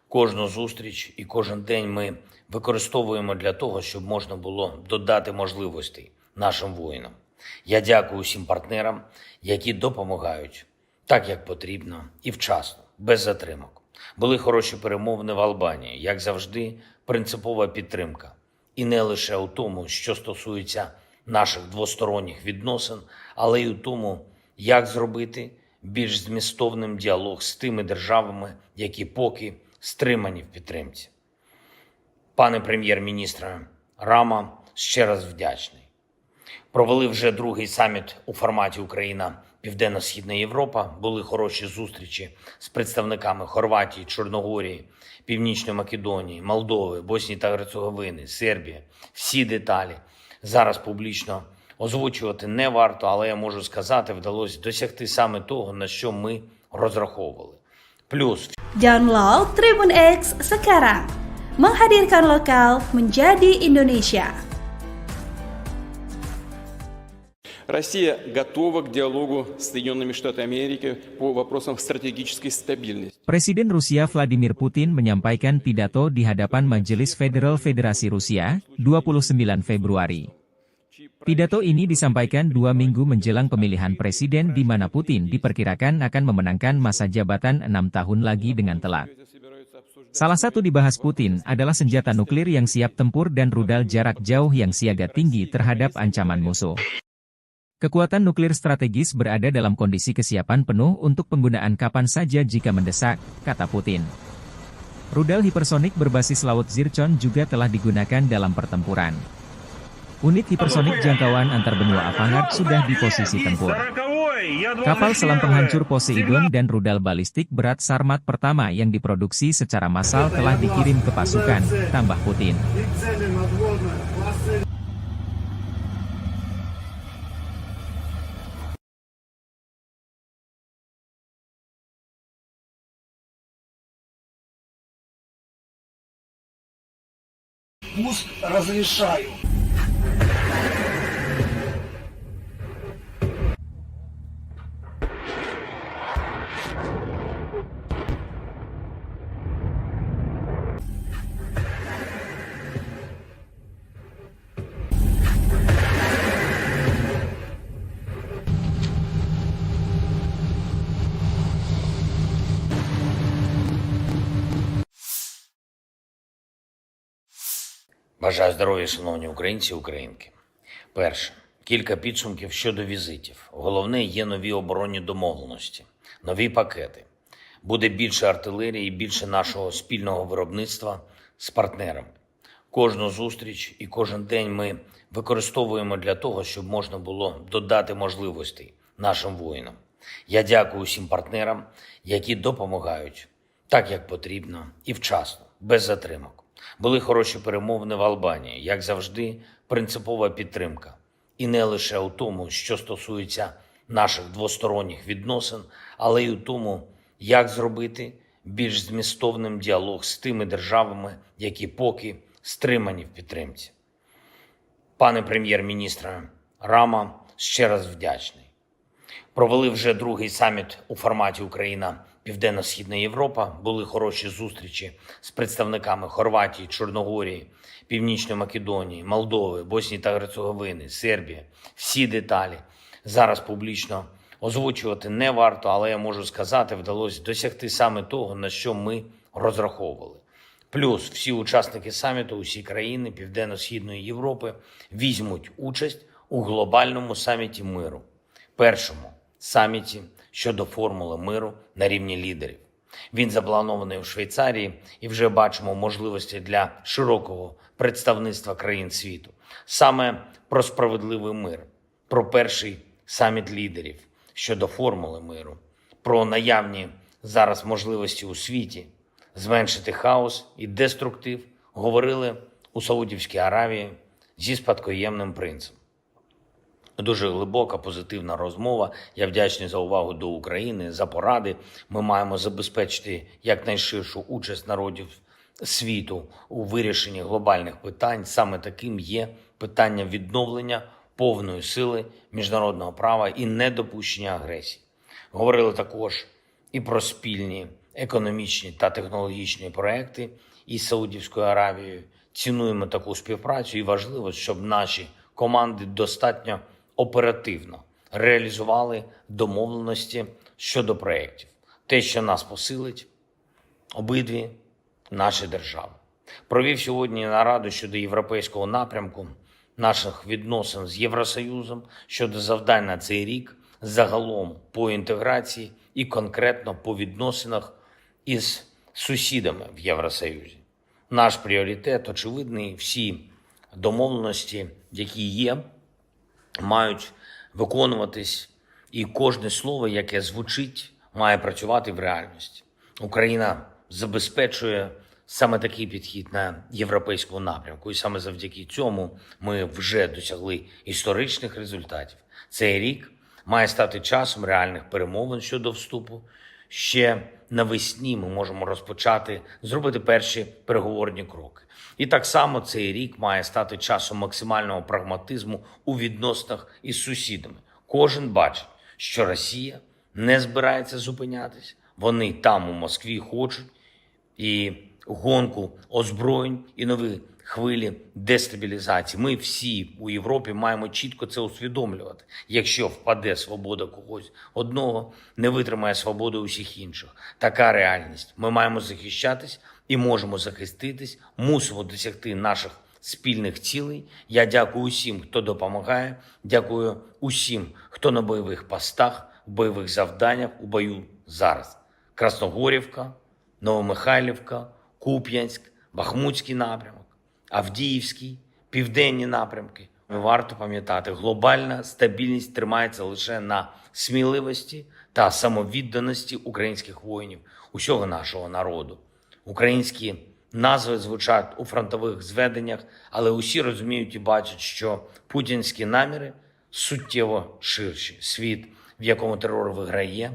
Кожну зустріч і кожен день ми використовуємо для того, щоб можна було додати можливостей нашим воїнам. Я дякую усім партнерам, які допомагають так, як потрібно і вчасно, без затримок. Були хороші перемовини в Албанії, як завжди, принципова підтримка. І не лише у тому, що стосується наших двосторонніх відносин, але й у тому, як зробити більш змістовним діалог з тими державами, які поки стримані в підтримці. Пане прем'єр-міністре Рама, ще раз вдячний. Провели вже другий саміт у форматі Україна-Південно-Східна Європа. Були хороші зустрічі з представниками Хорватії, Чорногорії, Північної Македонії, Молдови, Боснії та Герцеговини, Сербії. Всі деталі зараз публічно озвучувати не варто, але я можу сказати, вдалося досягти саме того, на що ми розраховували. Плюс Download Tribun X sekarang. Menghadirkan lokal menjadi Indonesia. Россия готова к диалогу с Соединенными Штатами Америки по вопросам стратегической стабильности. Presiden Rusia Vladimir Putin menyampaikan pidato di hadapan Majelis Federal Federasi Rusia, 29 Februari. Pidato ini disampaikan 2 minggu menjelang pemilihan presiden di mana Putin diperkirakan akan memenangkan masa jabatan 6 tahun lagi dengan telak. Salah satu dibahas Putin adalah senjata nuklir yang siap tempur dan rudal jarak jauh yang siaga tinggi terhadap ancaman musuh. Kekuatan nuklir strategis berada dalam kondisi kesiapan penuh untuk penggunaan kapan saja jika mendesak, kata Putin. Rudal hipersonik berbasis laut Zircon juga telah digunakan dalam pertempuran. Unit hipersonik jangkauan antar benua Avangard sudah di posisi tempur. Kapal selam penghancur Poseidon dan rudal balistik berat Sarmat pertama yang diproduksi secara massal telah dikirim ke pasukan, tambah Putin. И цели надводные классы пуск разрешаю. Бажаю здоров'я, шановні українці і українки. Перше. Кілька підсумків щодо візитів. Головне, є нові оборонні домовленості, нові пакети. Буде більше артилерії, більше нашого спільного виробництва з партнерами. Кожну зустріч і кожен день ми використовуємо для того, щоб можна було додати можливостей нашим воїнам. Я дякую усім партнерам, які допомагають так, як потрібно і вчасно, без затримок. Були хороші перемовини в Албанії, як завжди, принципова підтримка. І не лише у тому, що стосується наших двосторонніх відносин, але й у тому, як зробити більш змістовним діалог з тими державами, які поки стримані в підтримці. Пане прем'єр-міністре Рама, ще раз вдячний. Провели вже другий саміт у форматі Україна-Південно-Східна Європа. Були хороші зустрічі з представниками Хорватії, Чорногорії, Північної Македонії, Молдови, Боснії та Герцеговини, Сербії. Всі деталі зараз публічно озвучувати не варто, але я можу сказати, вдалося досягти саме того, на що ми розраховували. Плюс всі учасники саміту, усі країни Південно-Східної Європи візьмуть участь у глобальному саміті миру. Першому саміті щодо формули миру на рівні лідерів. Він запланований у Швейцарії і вже бачимо можливості для широкого представництва країн світу. Саме про справедливий мир, про перший саміт лідерів щодо формули миру, про наявні зараз можливості у світі зменшити хаос і деструктив говорили у Саудівській Аравії зі спадкоємним принцем. Дуже глибока, позитивна розмова. Я вдячний за увагу до України, за поради. Ми маємо забезпечити якнайширшу участь народів світу у вирішенні глобальних питань. Саме таким є питання відновлення повної сили міжнародного права і недопущення агресії. Говорили також і про спільні економічні та технологічні проекти із Саудівською Аравією. Цінуємо таку співпрацю і важливо, щоб наші команди достатньо оперативно реалізували домовленості щодо проєктів. Те, що нас посилить, обидві наші держави. Провів сьогодні нараду щодо європейського напрямку наших відносин з Євросоюзом, щодо завдань на цей рік, загалом по інтеграції і конкретно по відносинах із сусідами в Євросоюзі. Наш пріоритет очевидний, всі домовленості, які є, мають виконуватись, і кожне слово, яке звучить, має працювати в реальності. Україна забезпечує саме такий підхід на європейському напрямку, і саме завдяки цьому ми вже досягли історичних результатів. Цей рік має стати часом реальних перемовин щодо вступу. Ще навесні ми можемо розпочати, зробити перші переговорні кроки. І так само цей рік має стати часом максимального прагматизму у відносинах із сусідами. Кожен бачить, що Росія не збирається зупинятись. Вони там у Москві хочуть і гонку озброєнь, і нові хвилі дестабілізації. Ми всі у Європі маємо чітко це усвідомлювати. Якщо впаде свобода когось одного, не витримає свободу усіх інших. Така реальність. Ми маємо захищатись і можемо захиститись, мусимо досягти наших спільних цілей. Я дякую усім, хто допомагає, дякую усім, хто на бойових постах, в бойових завданнях, у бою зараз. Красногорівка, Новомихайлівка, Куп'янськ, Бахмутський напрямок, Авдіївський, південні напрямки, Варто пам'ятати, глобальна стабільність тримається лише на сміливості та самовідданості українських воїнів, усього нашого народу. Українські назви звучать у фронтових зведеннях, але усі розуміють і бачать, що путінські наміри суттєво ширші. Світ, в якому терор виграє,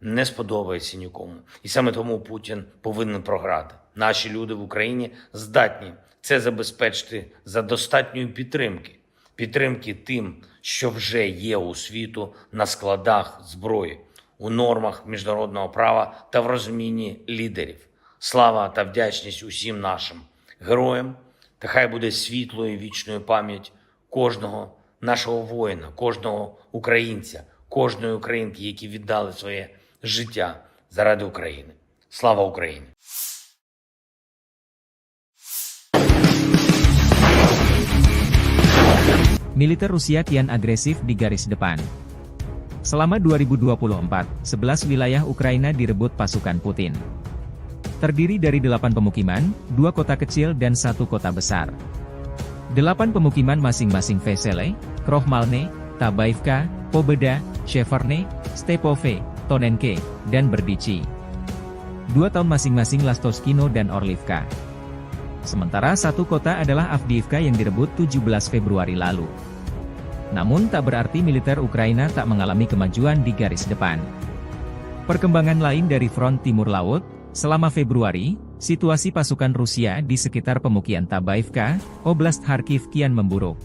не сподобається нікому. І саме тому Путін повинен програти. Наші люди в Україні здатні це забезпечити за достатньої підтримки. Підтримки тим, що вже є у світу на складах зброї, у нормах міжнародного права та в розумінні лідерів. Слава та вдячність усім нашим героям, та хай буде світлою вічною пам'ять кожного нашого воїна, кожного українця, кожної українки, які віддали своє життя заради України. Слава Україні! Militer Rusia kian agresif di garis depan. Selama 2024, 11 wilayah Ukraina direbut pasukan Putin. Terdiri dari 8 pemukiman, 2 kota kecil dan 1 kota besar. 8 pemukiman masing-masing Vesele, Krohmalne, Tabaivka, Pobeda, Sheverne, Stepove, Tonenke, dan Berdichi. 2 tahun masing-masing Lastoskino dan Orlivka. Sementara 1 kota adalah Avdiivka yang direbut 17 Februari lalu. Namun tak berarti militer Ukraina tak mengalami kemajuan di garis depan. Perkembangan lain dari front timur laut, selama Februari, situasi pasukan Rusia di sekitar pemukiman Tabaivka, Oblast Kharkiv kian memburuk.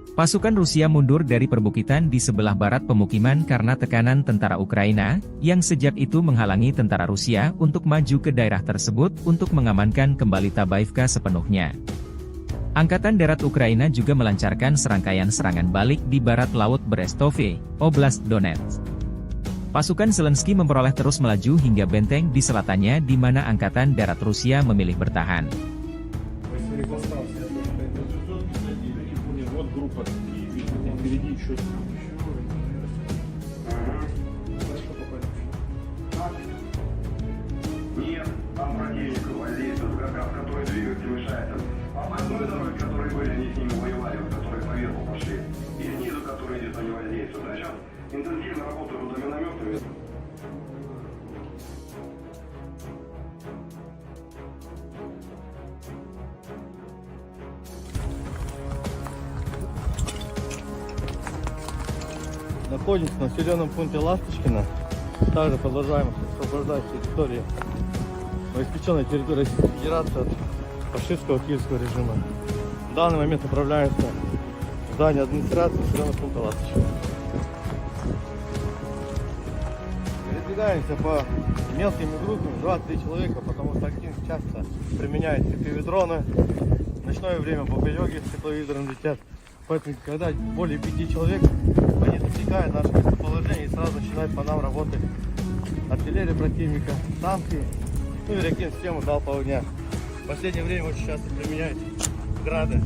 Pasukan Rusia mundur dari perbukitan di sebelah barat pemukiman karena tekanan tentara Ukraina, yang sejak itu menghalangi tentara Rusia untuk maju ke daerah tersebut untuk mengamankan kembali Tabaivka sepenuhnya. Angkatan Darat Ukraina juga melancarkan serangkaian serangan balik di barat laut Brestove, Oblast Donetsk. Pasukan Zelensky memperoleh terus melaju hingga benteng di selatannya di mana Angkatan Darat Rusia memilih bertahan. Нет, там противник гвардейцев, который двигаться мешает. Обходной дороги, которые были, они с ними воевали, которые по верху пошли. И снизу, которые где-то не воздействуют. А сейчас интенсивно работают за минометами. Находимся в населенном пункте Ласточкино. Также продолжаем освобождать территории, обеспеченной территории Российской Федерации от фашистского киевского режима. В данный момент направляемся в здание администрации населенного пункта Ласточкино. Передвигаемся по мелкими группами, 2-3 человека, потому что активно часто применяют FPV-дроны. В ночное время бомбелёги с тепловизором летят. Поэтому, когда более 5 человек, они засекают наше местоположение и сразу начинают по нам работать артиллерия противника, танки, ну и реактивную систему залпового огня. В последнее время очень часто применяют грады.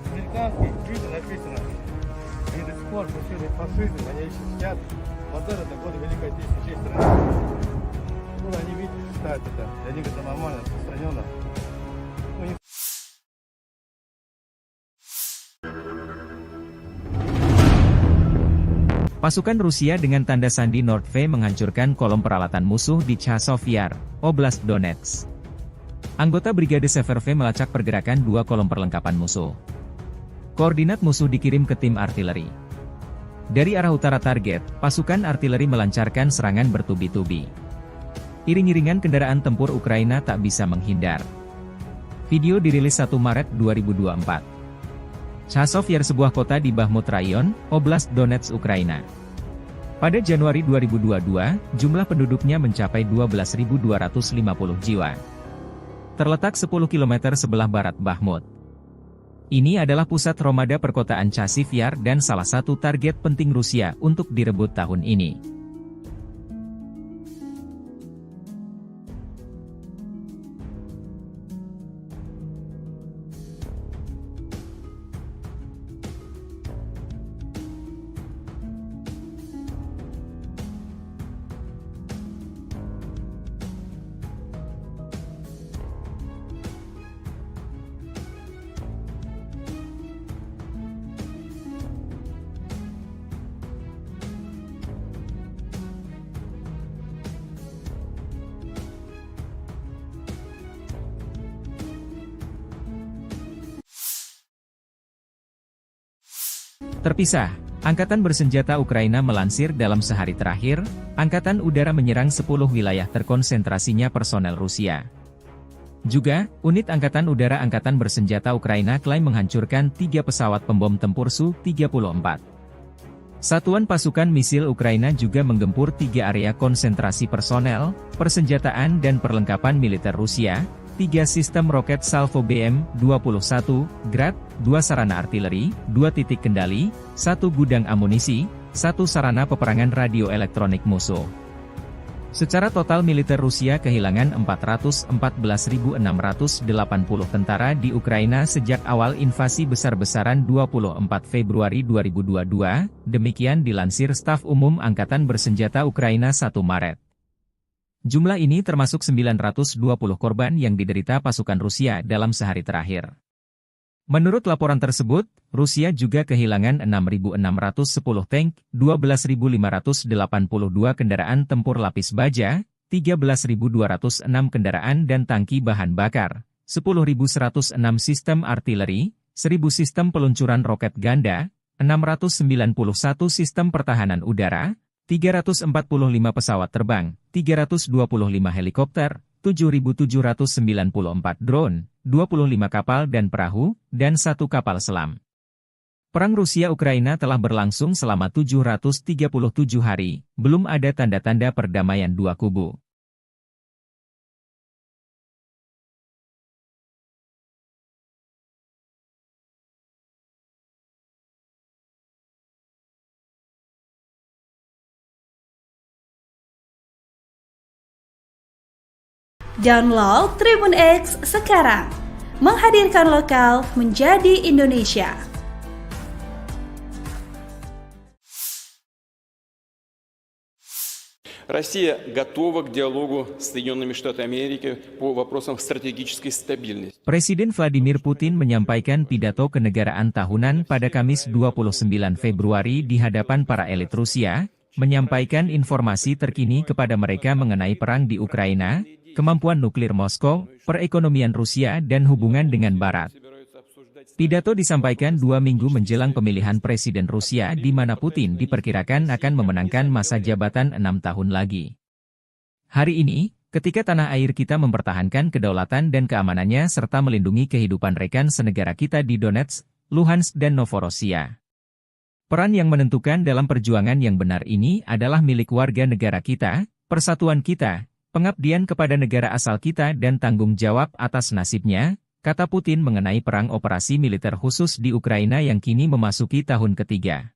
Американские твиты написано: они до сих пор мужчины фашизм, они еще сидят. Бандера до года Великой Отечественной страны. Ну, они, видите, считают это. Для них это нормально, распространенно. Ну, не... Pasukan Rusia dengan tanda sandi Nordve menghancurkan kolom peralatan musuh di Chasov Yar, Oblast Donetsk. Anggota Brigade Severve melacak pergerakan 2 kolom perlengkapan musuh. Koordinat musuh dikirim ke tim artileri. Dari arah utara target, pasukan artileri melancarkan serangan bertubi-tubi. Iring-iringan kendaraan tempur Ukraina tak bisa menghindar. Video dirilis 1 Maret 2024. Chasov Yar sebuah kota di Bakhmut Rayon, Oblast Donetsk, Ukraina. Pada Januari 2022, jumlah penduduknya mencapai 12.250 jiwa. Terletak 10 km sebelah barat Bakhmut. Ini adalah pusat Romada perkotaan Chasiv Yar dan salah satu target penting Rusia untuk direbut tahun ini. Terpisah, Angkatan Bersenjata Ukraina melansir dalam sehari terakhir, Angkatan Udara menyerang 10 wilayah terkonsentrasinya personel Rusia. Juga, unit Angkatan Udara Angkatan Bersenjata Ukraina klaim menghancurkan 3 pesawat pembom tempur Su-34. Satuan pasukan misil Ukraina juga menggempur 3 area konsentrasi personel, persenjataan dan perlengkapan militer Rusia, 3 sistem roket Salvo BM-21, Grad, 2 sarana artileri, 2 titik kendali, 1 gudang amunisi, 1 sarana peperangan radioelektronik musuh. Secara total militer Rusia kehilangan 414.680 tentara di Ukraina sejak awal invasi besar-besaran 24 Februari 2022, demikian dilansir Staf Umum Angkatan Bersenjata Ukraina 1 Maret. Jumlah ini termasuk 920 korban yang diderita pasukan Rusia dalam sehari terakhir. Menurut laporan tersebut, Rusia juga kehilangan 6.610 tank, 12.582 kendaraan tempur lapis baja, 13.206 kendaraan dan tangki bahan bakar, 10.106 sistem artileri, 1.000 sistem peluncuran roket ganda, 691 sistem pertahanan udara, 345 pesawat terbang, 325 helikopter, 7.794 drone, 25 kapal dan perahu, dan 1 kapal selam. Perang Rusia-Ukraina telah berlangsung selama 737 hari, belum ada tanda-tanda perdamaian dua kubu. Download Tribun X sekarang, menghadirkan lokal menjadi Indonesia. Россия готова к диалогу с Соединенными Штатами Америки по вопросам стратегической стабильности. Presiden Vladimir Putin menyampaikan pidato kenegaraan tahunan pada Kamis 29 Februari di hadapan para elit Rusia, menyampaikan informasi terkini kepada mereka mengenai perang di Ukraina, kemampuan nuklir Moskow, perekonomian Rusia dan hubungan dengan Barat. Pidato disampaikan 2 minggu menjelang pemilihan Presiden Rusia di mana Putin diperkirakan akan memenangkan masa jabatan 6 tahun lagi. Hari ini, ketika tanah air kita mempertahankan kedaulatan dan keamanannya serta melindungi kehidupan rekan senegara kita di Donetsk, Luhansk dan Novorossiya. Peran yang menentukan dalam perjuangan yang benar ini adalah milik warga negara kita, persatuan kita, pengabdian kepada negara asal kita dan tanggung jawab atas nasibnya, kata Putin mengenai perang operasi militer khusus di Ukraina yang kini memasuki tahun ketiga.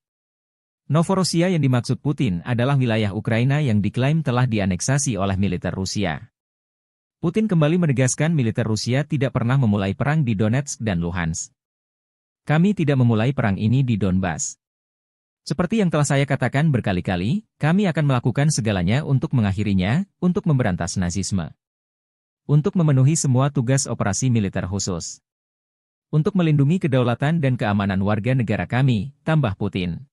Novorossiya yang dimaksud Putin adalah wilayah Ukraina yang diklaim telah dianeksasi oleh militer Rusia. Putin kembali menegaskan militer Rusia tidak pernah memulai perang di Donetsk dan Luhansk. Kami tidak memulai perang ini di Donbas. Seperti yang telah saya katakan berkali-kali, kami akan melakukan segalanya untuk mengakhirinya, untuk memberantas nazisme. Untuk memenuhi semua tugas operasi militer khusus. Untuk melindungi kedaulatan dan keamanan warga negara kami, tambah Putin.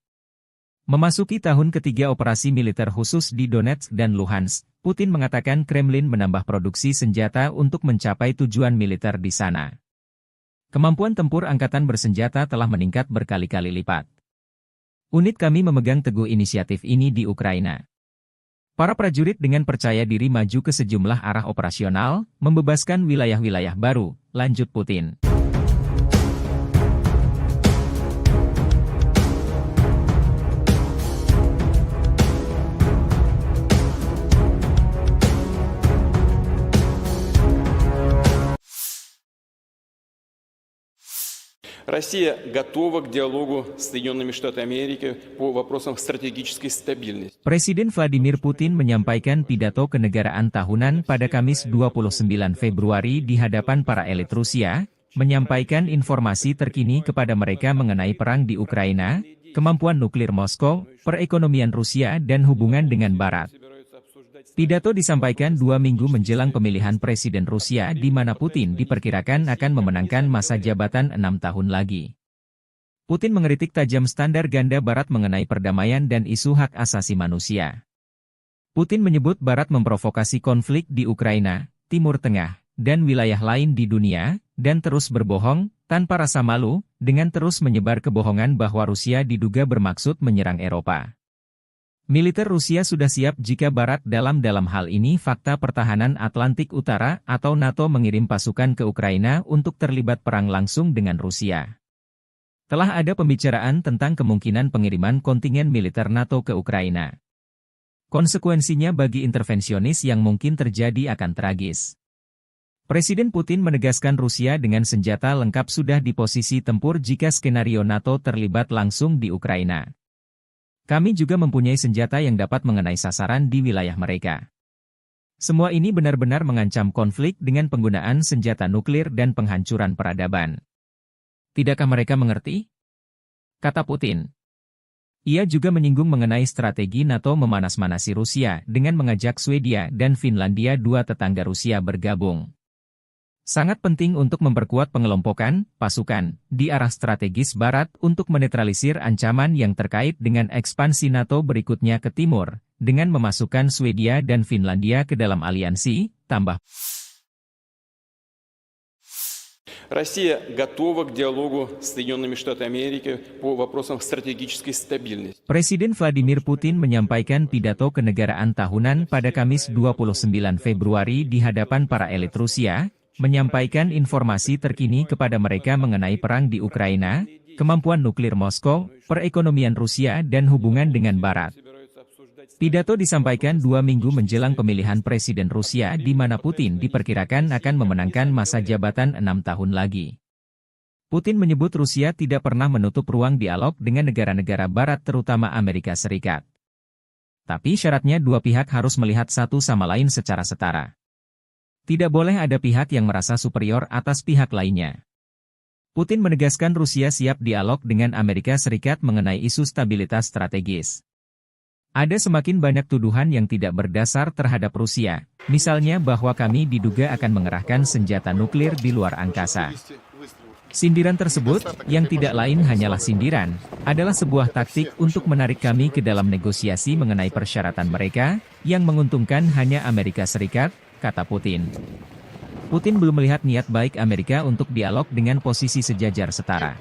Memasuki tahun ketiga operasi militer khusus di Donetsk dan Luhansk, Putin mengatakan Kremlin menambah produksi senjata untuk mencapai tujuan militer di sana. Kemampuan tempur angkatan bersenjata telah meningkat berkali-kali lipat. Unit kami memegang teguh inisiatif ini di Ukraina. Para prajurit dengan percaya diri maju ke sejumlah arah operasional, membebaskan wilayah-wilayah baru, lanjut Putin. Россия готова к диалогу с Соединенными Штатами Америки по вопросам стратегической стабильности. Presiden Vladimir Putin menyampaikan pidato kenegaraan tahunan pada Kamis 29 Februari di hadapan para elit Rusia, menyampaikan informasi terkini kepada mereka mengenai perang di Ukraina, kemampuan nuklir Moskow, perekonomian Rusia dan hubungan dengan Barat. Pidato disampaikan 2 minggu menjelang pemilihan Presiden Rusia di mana Putin diperkirakan akan memenangkan masa jabatan 6 tahun lagi. Putin mengkritik tajam standar ganda Barat mengenai perdamaian dan isu hak asasi manusia. Putin menyebut Barat memprovokasi konflik di Ukraina, Timur Tengah, dan wilayah lain di dunia, dan terus berbohong, tanpa rasa malu, dengan terus menyebar kebohongan bahwa Rusia diduga bermaksud menyerang Eropa. Militer Rusia sudah siap jika Barat dalam hal ini Fakta Pertahanan Atlantik Utara atau NATO mengirim pasukan ke Ukraina untuk terlibat perang langsung dengan Rusia. Telah ada pembicaraan tentang kemungkinan pengiriman kontingen militer NATO ke Ukraina. Konsekuensinya bagi intervensionis yang mungkin terjadi akan tragis. Presiden Putin menegaskan Rusia dengan senjata lengkap sudah di posisi tempur jika skenario NATO terlibat langsung di Ukraina. Kami juga mempunyai senjata yang dapat mengenai sasaran di wilayah mereka. Semua ini benar-benar mengancam konflik dengan penggunaan senjata nuklir dan penghancuran peradaban. Tidakkah mereka mengerti? Kata Putin. Ia juga menyinggung mengenai strategi NATO memanas-manasi Rusia dengan mengajak Swedia dan Finlandia, dua tetangga Rusia, bergabung. Sangat penting untuk memperkuat pengelompokan pasukan di arah strategis Barat untuk menetralisir ancaman yang terkait dengan ekspansi NATO berikutnya ke timur, dengan memasukkan Swedia dan Finlandia ke dalam aliansi, tambah. Россия готова к диалогу с Соединенными Штатами Америки по вопросам стратегической стабильности. Presiden Vladimir Putin menyampaikan pidato kenegaraan tahunan pada Kamis 29 Februari di hadapan para elit Rusia, menyampaikan informasi terkini kepada mereka mengenai perang di Ukraina, kemampuan nuklir Moskow, perekonomian Rusia dan hubungan dengan Barat. Pidato disampaikan 2 minggu menjelang pemilihan Presiden Rusia di mana Putin diperkirakan akan memenangkan masa jabatan 6 tahun lagi. Putin menyebut Rusia tidak pernah menutup ruang dialog dengan negara-negara Barat terutama Amerika Serikat. Tapi syaratnya dua pihak harus melihat satu sama lain secara setara. Tidak boleh ada pihak yang merasa superior atas pihak lainnya. Putin menegaskan Rusia siap dialog dengan Amerika Serikat mengenai isu stabilitas strategis. Ada semakin banyak tuduhan yang tidak berdasar terhadap Rusia, misalnya bahwa kami diduga akan mengerahkan senjata nuklir di luar angkasa. Sindiran tersebut, yang tidak lain hanyalah sindiran, adalah sebuah taktik untuk menarik kami ke dalam negosiasi mengenai persyaratan mereka, yang menguntungkan hanya Amerika Serikat, kata Putin. Putin belum melihat niat baik Amerika untuk dialog dengan posisi sejajar setara.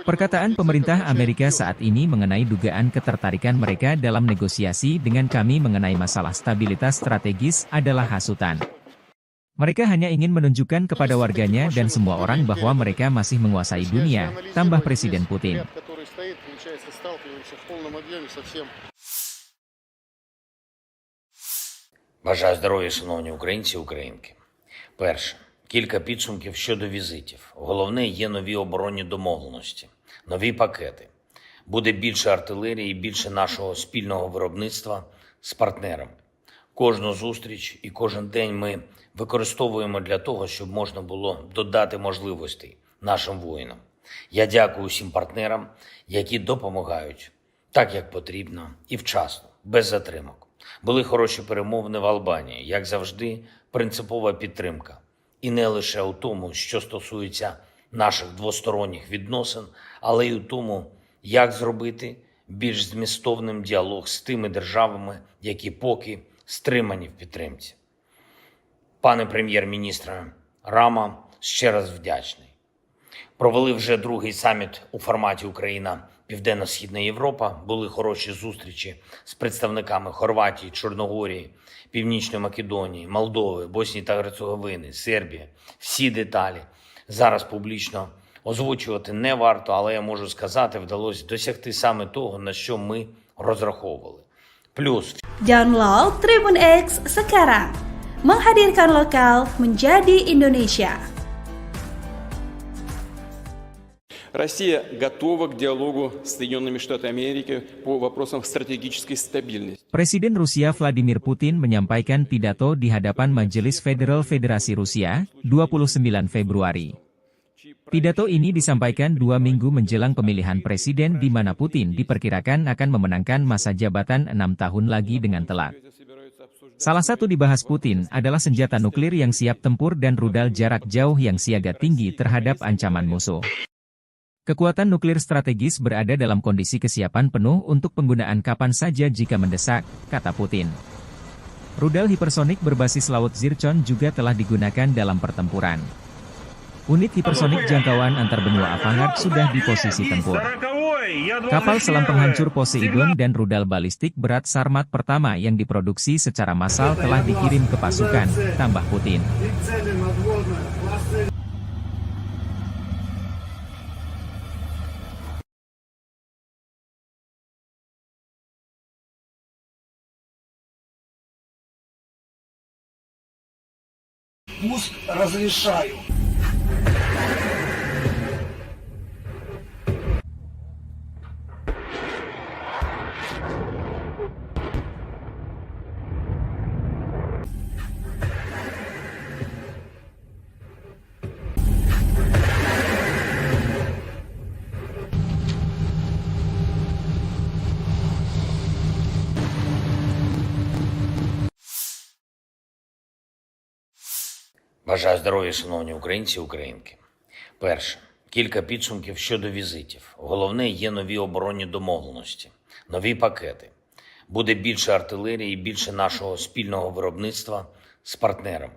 Perkataan pemerintah Amerika saat ini mengenai dugaan ketertarikan mereka dalam negosiasi dengan kami mengenai masalah stabilitas strategis adalah hasutan. Mereka hanya ingin menunjukkan kepada warganya dan semua orang bahwa mereka masih menguasai dunia, tambah Presiden Putin. Бажаю здоров'я, шановні українці і українки. Перше. Кілька підсумків щодо візитів. Головне, є нові оборонні домовленості, нові пакети. Буде більше артилерії, більше нашого спільного виробництва з партнерами. Кожну зустріч і кожен день ми використовуємо для того, щоб можна було додати можливостей нашим воїнам. Я дякую всім партнерам, які допомагають так, як потрібно і вчасно, без затримок. Були хороші перемовини в Албанії, як завжди, принципова підтримка. І не лише у тому, що стосується наших двосторонніх відносин, але й у тому, як зробити більш змістовним діалог з тими державами, які поки стримані в підтримці. Пане прем'єр-міністре Рама, ще раз вдячний. Провели вже другий саміт у форматі Україна-Південно-Східна Європа. Були хороші зустрічі з представниками Хорватії, Чорногорії, Північної Македонії, Молдови, Боснії та Герцеговини, Сербії. Всі деталі зараз публічно озвучувати не варто, але я можу сказати, вдалося досягти саме того, на що ми розраховували. Плюс Download Tribun X sekarang. Menghadirkan lokal menjadi Indonesia. Россия готова к диалогу с Соединенными Штатами Америки по вопросам стратегической стабильности. Presiden Rusia Vladimir Putin menyampaikan pidato di hadapan Majelis Federal Federasi Rusia, 29 Februari. Pidato ini disampaikan 2 minggu menjelang pemilihan presiden di mana Putin diperkirakan akan memenangkan masa jabatan 6 tahun lagi dengan telak. Salah satu dibahas Putin adalah senjata nuklir yang siap tempur dan rudal jarak jauh yang siaga tinggi terhadap ancaman musuh. Kekuatan nuklir strategis berada dalam kondisi kesiapan penuh untuk penggunaan kapan saja jika mendesak, kata Putin. Rudal hipersonik berbasis laut Zircon juga telah digunakan dalam pertempuran. Unit hipersonik jangkauan antar benua Avangard sudah di posisi tempur. Kapal selam penghancur Poseidon dan rudal balistik berat Sarmat pertama yang diproduksi secara massal telah dikirim ke pasukan, tambah Putin. И цели надводные, классы пуск разрешаю. Бажаю здоров'я, шановні українці і українки. Перше. Кілька підсумків щодо візитів. Головне, є нові оборонні домовленості, нові пакети. Буде більше артилерії, більше нашого спільного виробництва з партнерами.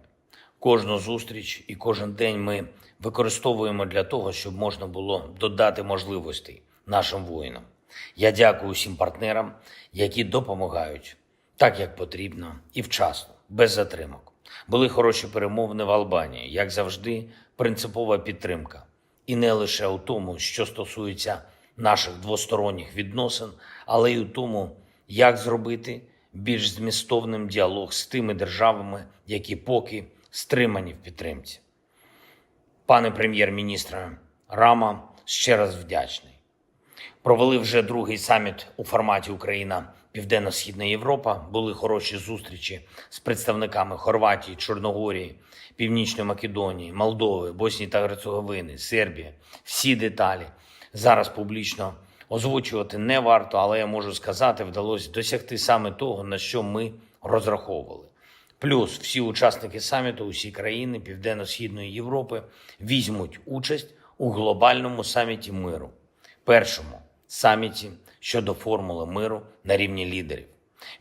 Кожну зустріч і кожен день ми використовуємо для того, щоб можна було додати можливостей нашим воїнам. Я дякую усім партнерам, які допомагають так, як потрібно і вчасно, без затримок. Були хороші перемовини в Албанії, як завжди, принципова підтримка. І не лише у тому, що стосується наших двосторонніх відносин, але й у тому, як зробити більш змістовним діалог з тими державами, які поки стримані в підтримці. Пане прем'єр-міністре Рама, ще раз вдячний. Провели вже другий саміт у форматі Україна Південно-Східна Європа. Були хороші зустрічі з представниками Хорватії, Чорногорії, Північної Македонії, Молдови, Боснії та Герцеговини, Сербії. Всі деталі зараз публічно озвучувати не варто, але я можу сказати, вдалося досягти саме того, на що ми розраховували. Плюс всі учасники саміту, усі країни Південно-Східної Європи візьмуть участь у глобальному саміті миру. Першому саміті щодо формули миру на рівні лідерів.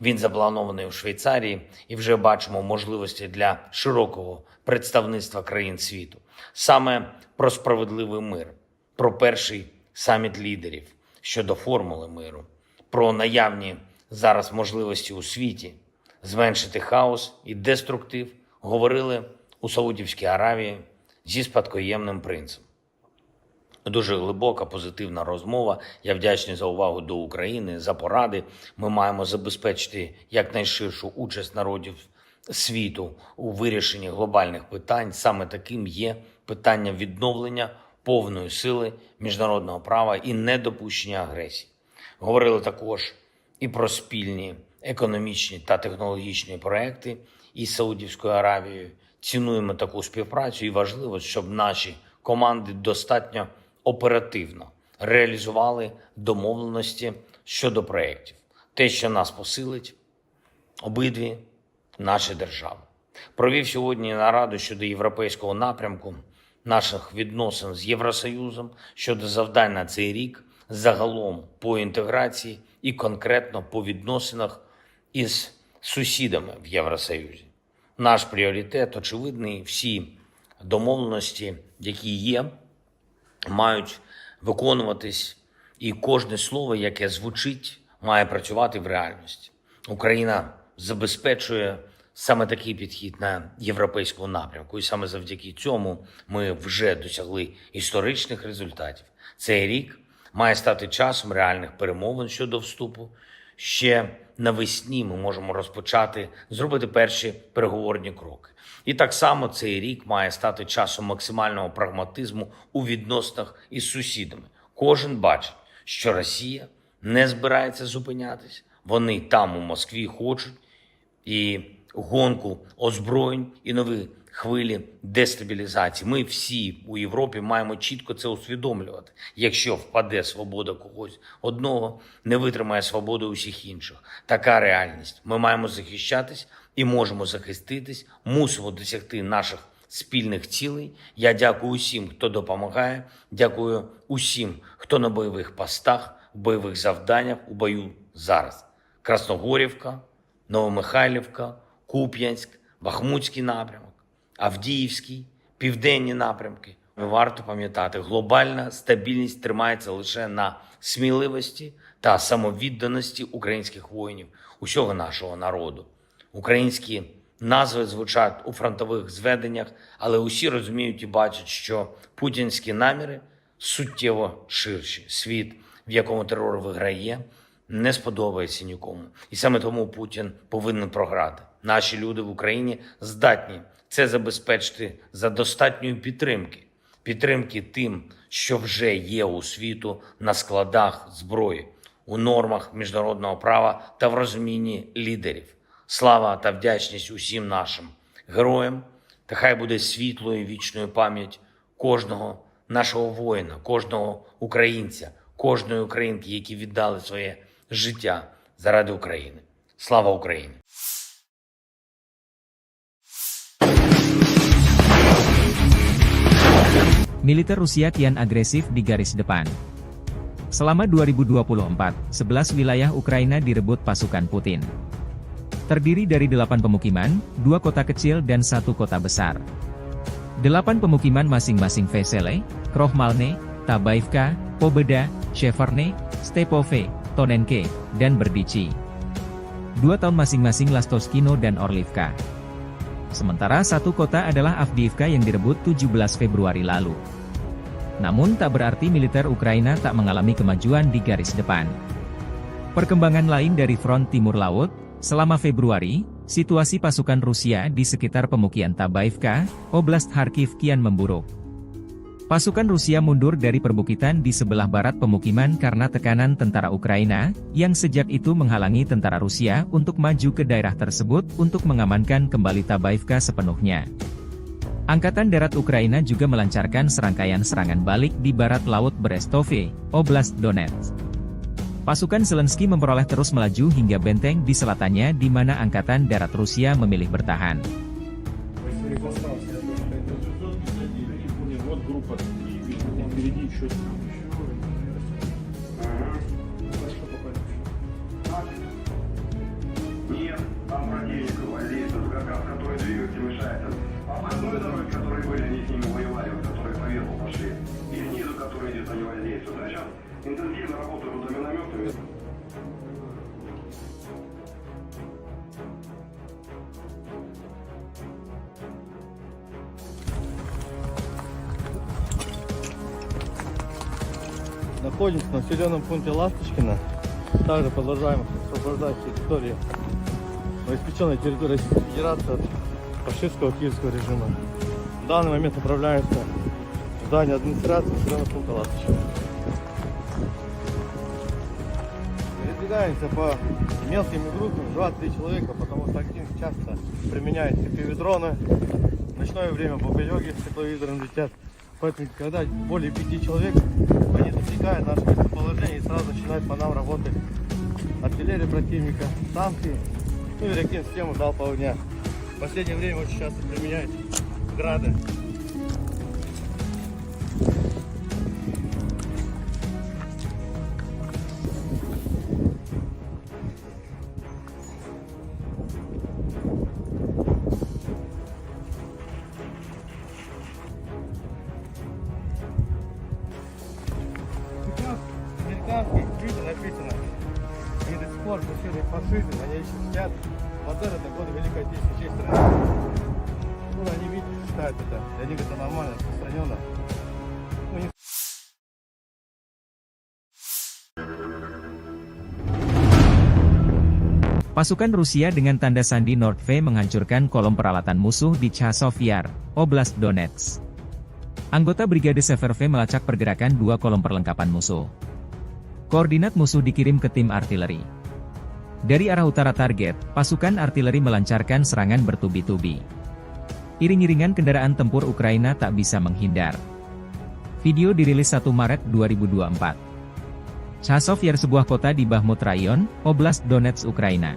Він запланований у Швейцарії і вже бачимо можливості для широкого представництва країн світу. Саме про справедливий мир, про перший саміт лідерів щодо формули миру, про наявні зараз можливості у світі зменшити хаос і деструктив говорили у Саудівській Аравії зі спадкоємним принцем. Дуже глибока, позитивна розмова. Я вдячний за увагу до України, за поради. Ми маємо забезпечити якнайширшу участь народів світу у вирішенні глобальних питань. Саме таким є питання відновлення повної сили міжнародного права і недопущення агресії. Говорили також і про спільні економічні та технологічні проекти із Саудівською Аравією. Цінуємо таку співпрацю і важливо, щоб наші команди достатньо оперативно реалізували домовленості щодо проєктів. Те, що нас посилить обидві наші держави. Провів сьогодні нараду щодо європейського напрямку наших відносин з Євросоюзом, щодо завдань на цей рік, загалом по інтеграції і конкретно по відносинах із сусідами в Євросоюзі. Наш пріоритет очевидний, всі домовленості, які є, мають виконуватись, і кожне слово, яке звучить, має працювати в реальності. Україна забезпечує саме такий підхід на європейському напрямку, і саме завдяки цьому ми вже досягли історичних результатів. Цей рік має стати часом реальних перемовин щодо вступу. Ще навесні ми можемо розпочати, зробити перші переговорні кроки. І так само цей рік має стати часом максимального прагматизму у відносинах із сусідами. Кожен бачить, що Росія не збирається зупинятись. Вони там у Москві хочуть і гонку озброєнь, і нові хвилі дестабілізації. Ми всі у Європі маємо чітко це усвідомлювати. Якщо впаде свобода когось одного, не витримає свободу усіх інших. Така реальність. Ми маємо захищатись і можемо захиститись, мусимо досягти наших спільних цілей. Я дякую усім, хто допомагає, дякую усім, хто на бойових постах, в бойових завданнях, у бою зараз. Красногорівка, Новомихайлівка, Куп'янськ, Бахмутський напрямок, Авдіївський, південні напрямки, Варто пам'ятати, глобальна стабільність тримається лише на сміливості та самовідданості українських воїнів, усього нашого народу. Українські назви звучать у фронтових зведеннях, але усі розуміють і бачать, що путінські наміри суттєво ширші. Світ, в якому терор виграє, не сподобається нікому. І саме тому Путін повинен програти. Наші люди в Україні здатні це забезпечити за достатньої підтримки. Підтримки тим, що вже є у світу на складах зброї, у нормах міжнародного права та в розумінні лідерів. Слава та вдячність усім нашим героям, та хай буде світлою і вічною пам'ять кожного нашого воїна, кожного українця, кожної українки, які віддали своє життя заради України. Слава Україні! Militer Rusia kian agresif di garis depan. Selama 2024, 11 wilayah Ukraina direbut pasukan Putin. Terdiri dari 8 pemukiman, 2 kota kecil dan 1 kota besar. 8 pemukiman masing-masing Vesele, Krohmalne, Tabaivka, Pobeda, Sheverne, Stepove, Tonenke, dan Berdichi. 2 tahun masing-masing Lastoskino dan Orlivka. Sementara 1 kota adalah Avdiivka yang direbut 17 Februari lalu. Namun tak berarti militer Ukraina tak mengalami kemajuan di garis depan. Perkembangan lain dari front timur laut, selama Februari, situasi pasukan Rusia di sekitar pemukiman Tabaivka, Oblast Kharkiv kian memburuk. Pasukan Rusia mundur dari perbukitan di sebelah barat pemukiman karena tekanan tentara Ukraina, yang sejak itu menghalangi tentara Rusia untuk maju ke daerah tersebut untuk mengamankan kembali Tabaivka sepenuhnya. Angkatan Darat Ukraina juga melancarkan serangkaian serangan balik di barat laut Brestove, Oblast Donetsk. Pasukan Zelensky memperoleh terus melaju hingga benteng di selatannya di mana Angkatan Darat Rusia memilih bertahan. Нет, там противник гвардейцев, который двигаться мешает. Обходной дороги, которые были, они с ними воевали, которые по верху пошли. И снизу, которые идет, они воздействуют. А сейчас интенсивно работают за минометами. Находимся на населенном пункте Ласточкино. Также продолжаем освобождать территорию, новоиспеченной территории Российской Федерации от фашистского киевского режима. В данный момент направляемся в здание администрации населенного пункта Ласточкино. Передвигаемся по мелкими группами, 2-3 человека, потому что актив часто применяет FPV-дроны. В ночное время бомбелёги с тепловизором летят. Поэтому, когда более 5 человек, они засекают наше местоположение и сразу начинают по нам работать артиллерия противника, танки, ну и реактивную систему залпового огня. В последнее время очень часто применяют грады. Американские виды написано. Они до сих пор преследуют фашизм, они еще сидят. Вот это годы Великой Отечественной чьей страны. Ну, они видят, считают это. Для них это нормально, распространенно. Ну, не... Pasukan Rusia dengan tanda sandi Nordve menghancurkan kolom peralatan musuh di Chasov Yar, Oblast Donetsk. Anggota Brigade Severve melacak pergerakan 2 kolom perlengkapan musuh. Koordinat musuh dikirim ke tim artileri. Dari arah utara target, pasukan artileri melancarkan serangan bertubi-tubi. Iring-iringan kendaraan tempur Ukraina tak bisa menghindar. Video dirilis 1 Maret 2024. Chasov Yar sebuah kota di Bakhmut Rayon, Oblast Donetsk, Ukraina.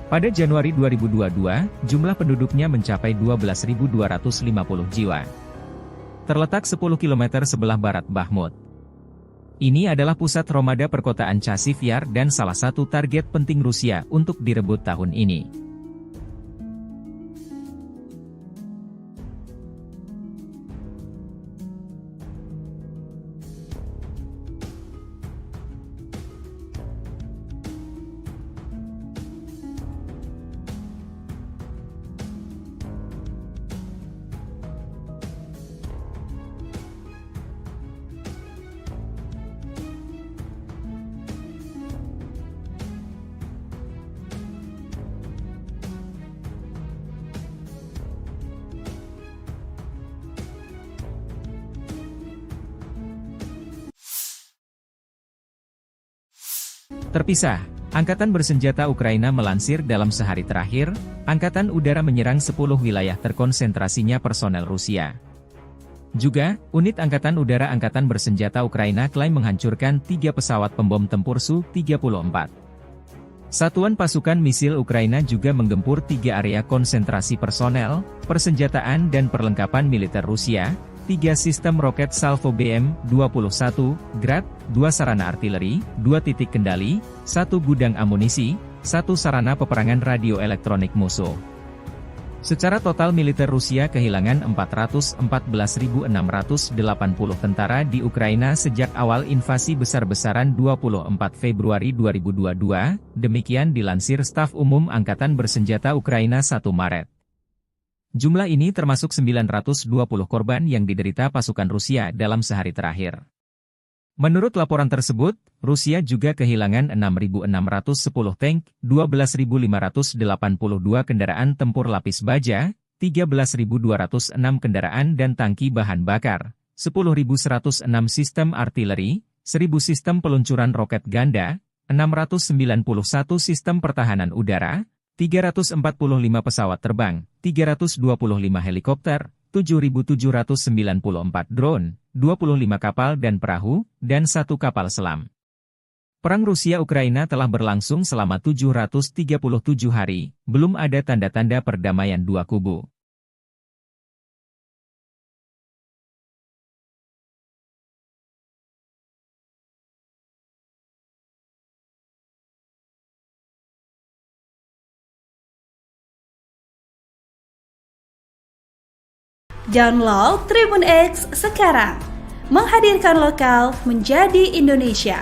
Pada Januari 2022, jumlah penduduknya mencapai 12.250 jiwa. Terletak 10 km sebelah barat Bakhmut. Ini adalah pusat Romada perkotaan Chasiv Yar dan salah satu target penting Rusia untuk direbut tahun ini. Terpisah, Angkatan Bersenjata Ukraina melansir dalam sehari terakhir, Angkatan Udara menyerang 10 wilayah terkonsentrasinya personel Rusia. Juga, unit Angkatan Udara Angkatan Bersenjata Ukraina klaim menghancurkan 3 pesawat pembom tempur Su-34. Satuan pasukan misil Ukraina juga menggempur 3 area konsentrasi personel, persenjataan dan perlengkapan militer Rusia, 3 sistem roket Salvo BM-21, Grad, 2 sarana artileri, 2 titik kendali, 1 gudang amunisi, 1 sarana peperangan radioelektronik musuh. Secara total militer Rusia kehilangan 414.680 tentara di Ukraina sejak awal invasi besar-besaran 24 Februari 2022, demikian dilansir Staf Umum Angkatan Bersenjata Ukraina 1 Maret. Jumlah ini termasuk 920 korban yang diderita pasukan Rusia dalam sehari terakhir. Menurut laporan tersebut, Rusia juga kehilangan 6.610 tank, 12.582 kendaraan tempur lapis baja, 13.206 kendaraan dan tangki bahan bakar, 10.106 sistem artileri, 1.000 sistem peluncuran roket ganda, 691 sistem pertahanan udara, 345 pesawat terbang, 325 helikopter, 7.794 drone, 25 kapal dan perahu, dan 1 kapal selam. Perang Rusia-Ukraina telah berlangsung selama 737 hari, belum ada tanda-tanda perdamaian dua kubu. Download Tribun X sekarang, menghadirkan lokal menjadi Indonesia.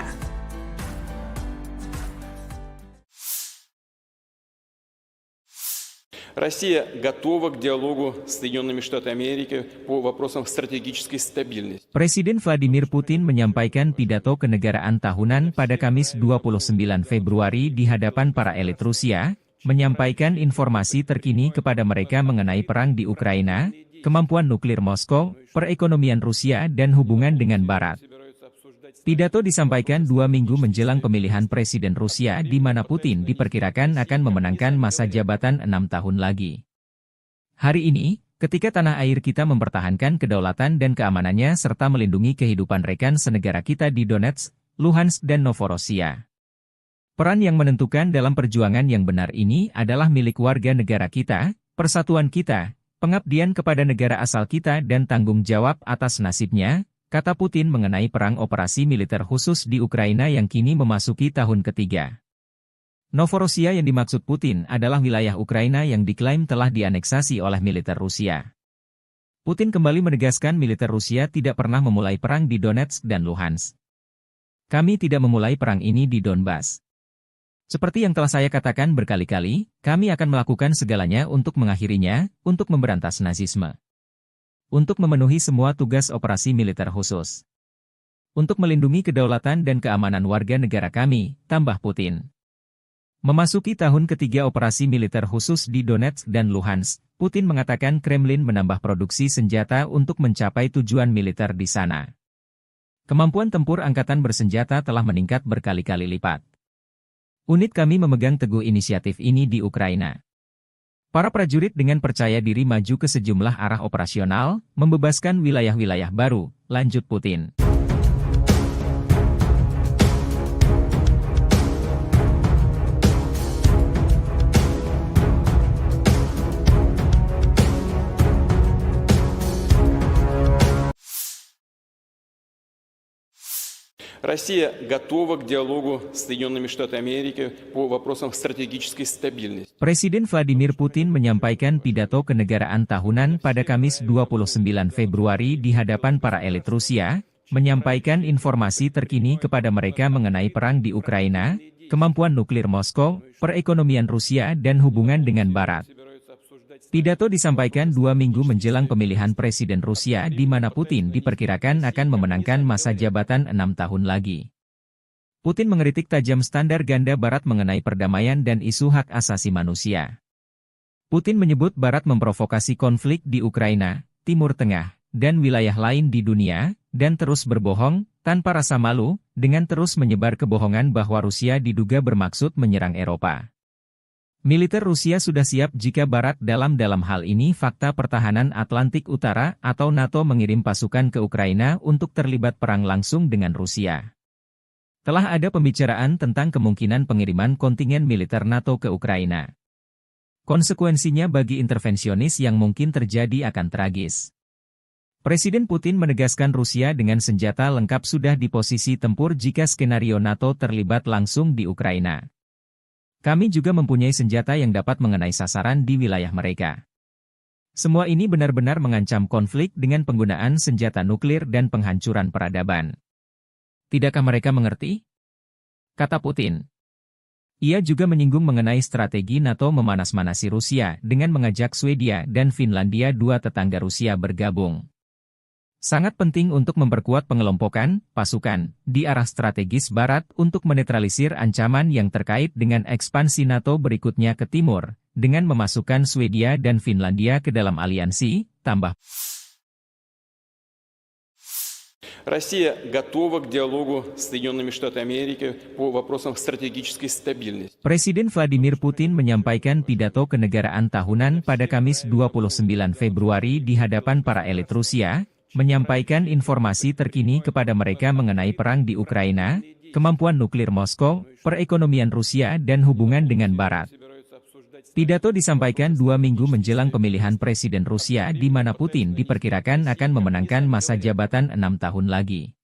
Россия готова к диалогу с Соединенными Штатами Америки по вопросам стратегической стабильности. Presiden Vladimir Putin menyampaikan pidato kenegaraan tahunan pada Kamis 29 Februari di hadapan para elit Rusia, menyampaikan informasi terkini kepada mereka mengenai perang di Ukraina, kemampuan nuklir Moskow, perekonomian Rusia dan hubungan dengan Barat. Pidato disampaikan 2 minggu menjelang pemilihan Presiden Rusia di mana Putin diperkirakan akan memenangkan masa jabatan 6 tahun lagi. Hari ini, ketika tanah air kita mempertahankan kedaulatan dan keamanannya serta melindungi kehidupan rekan senegara kita di Donetsk, Luhansk dan Novorossiya. Peran yang menentukan dalam perjuangan yang benar ini adalah milik warga negara kita, persatuan kita, pengabdian kepada negara asal kita dan tanggung jawab atas nasibnya, kata Putin mengenai perang operasi militer khusus di Ukraina yang kini memasuki tahun ketiga. Novorossiya yang dimaksud Putin adalah wilayah Ukraina yang diklaim telah dianeksasi oleh militer Rusia. Putin kembali menegaskan militer Rusia tidak pernah memulai perang di Donetsk dan Luhansk. Kami tidak memulai perang ini di Donbas. Seperti yang telah saya katakan berkali-kali, kami akan melakukan segalanya untuk mengakhirinya, untuk memberantas nazisme. Untuk memenuhi semua tugas operasi militer khusus. Untuk melindungi kedaulatan dan keamanan warga negara kami, tambah Putin. Memasuki tahun ketiga operasi militer khusus di Donetsk dan Luhansk, Putin mengatakan Kremlin menambah produksi senjata untuk mencapai tujuan militer di sana. Kemampuan tempur angkatan bersenjata telah meningkat berkali-kali lipat. Unit kami memegang teguh inisiatif ini di Ukraina. Para prajurit dengan percaya diri maju ke sejumlah arah operasional, membebaskan wilayah-wilayah baru, lanjut Putin. Россия готова к диалогу с Соединенными Штатами Америки по вопросам стратегической стабильности. Presiden Vladimir Putin menyampaikan pidato kenegaraan tahunan pada Kamis 29 Februari di hadapan para elit Rusia, menyampaikan informasi terkini kepada mereka mengenai perang di Ukraina, kemampuan nuklir Moskow, perekonomian Rusia dan hubungan dengan Barat. Pidato disampaikan 2 minggu menjelang pemilihan Presiden Rusia di mana Putin diperkirakan akan memenangkan masa jabatan 6 tahun lagi. Putin mengkritik tajam standar ganda Barat mengenai perdamaian dan isu hak asasi manusia. Putin menyebut Barat memprovokasi konflik di Ukraina, Timur Tengah, dan wilayah lain di dunia, dan terus berbohong, tanpa rasa malu, dengan terus menyebar kebohongan bahwa Rusia diduga bermaksud menyerang Eropa. Militer Rusia sudah siap jika Barat dalam hal ini Fakta Pertahanan Atlantik Utara atau NATO mengirim pasukan ke Ukraina untuk terlibat perang langsung dengan Rusia. Telah ada pembicaraan tentang kemungkinan pengiriman kontingen militer NATO ke Ukraina. Konsekuensinya bagi intervensionis yang mungkin terjadi akan tragis. Presiden Putin menegaskan Rusia dengan senjata lengkap sudah di posisi tempur jika skenario NATO terlibat langsung di Ukraina. Kami juga mempunyai senjata yang dapat mengenai sasaran di wilayah mereka. Semua ini benar-benar mengancam konflik dengan penggunaan senjata nuklir dan penghancuran peradaban. Tidakkah mereka mengerti? Kata Putin. Ia juga menyinggung mengenai strategi NATO memanas-manasi Rusia dengan mengajak Swedia dan Finlandia, dua tetangga Rusia, bergabung. Sangat penting untuk memperkuat pengelompokan pasukan di arah strategis Barat untuk menetralisir ancaman yang terkait dengan ekspansi NATO berikutnya ke timur, dengan memasukkan Swedia dan Finlandia ke dalam aliansi, tambah. Россия готова к диалогу с Соединенными Штатами Америки по вопросам стратегической стабильности. Presiden Vladimir Putin menyampaikan pidato kenegaraan tahunan pada Kamis 29 Februari di hadapan para elit Rusia, menyampaikan informasi terkini kepada mereka mengenai perang di Ukraina, kemampuan nuklir Moskow, perekonomian Rusia dan hubungan dengan Barat. Pidato disampaikan 2 minggu menjelang pemilihan Presiden Rusia di mana Putin diperkirakan akan memenangkan masa jabatan 6 tahun lagi.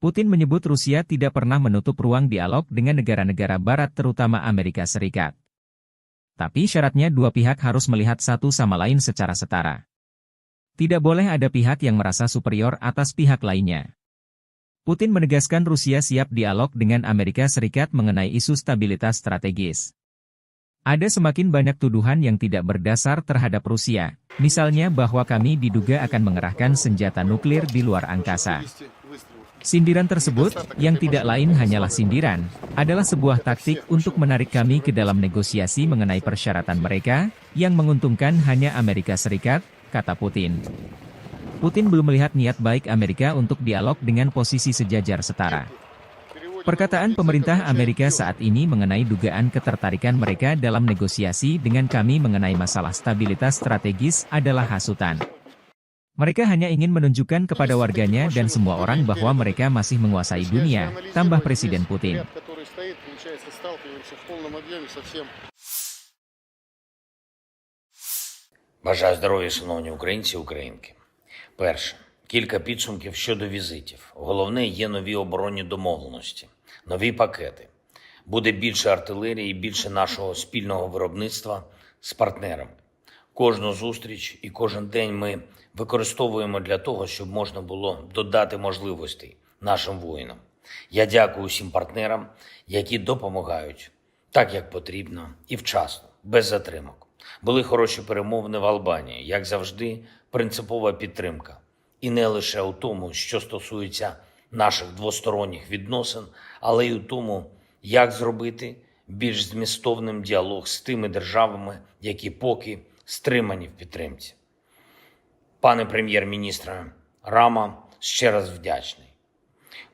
Putin menyebut Rusia tidak pernah menutup ruang dialog dengan negara-negara Barat terutama Amerika Serikat. Tapi syaratnya dua pihak harus melihat satu sama lain secara setara. Tidak boleh ada pihak yang merasa superior atas pihak lainnya. Putin menegaskan Rusia siap dialog dengan Amerika Serikat mengenai isu stabilitas strategis. Ada semakin banyak tuduhan yang tidak berdasar terhadap Rusia, misalnya bahwa kami diduga akan mengerahkan senjata nuklir di luar angkasa. Sindiran tersebut, yang tidak lain hanyalah sindiran, adalah sebuah taktik untuk menarik kami ke dalam negosiasi mengenai persyaratan mereka, yang menguntungkan hanya Amerika Serikat, kata Putin. Putin belum melihat niat baik Amerika untuk dialog dengan posisi sejajar setara. Perkataan pemerintah Amerika saat ini mengenai dugaan ketertarikan mereka dalam negosiasi dengan kami mengenai masalah stabilitas strategis adalah hasutan. Mereka hanya ingin menunjukkan kepada warganya dan semua orang bahwa mereka masih menguasai dunia, tambah Presiden Putin. Бажаю здоров'я, шановні українці і українки. Перше. Кілька підсумків щодо візитів. Головне, є нові оборонні домовленості, нові пакети. Буде більше артилерії і більше нашого спільного виробництва з партнерами. Кожну зустріч і кожен день ми використовуємо для того, щоб можна було додати можливостей нашим воїнам. Я дякую усім партнерам, які допомагають так, як потрібно і вчасно, без затримок. Були хороші перемовини в Албанії, як завжди, принципова підтримка. І не лише у тому, що стосується наших двосторонніх відносин, але й у тому, як зробити більш змістовним діалог з тими державами, які поки стримані в підтримці. Пане прем'єр-міністре Рама, ще раз вдячний.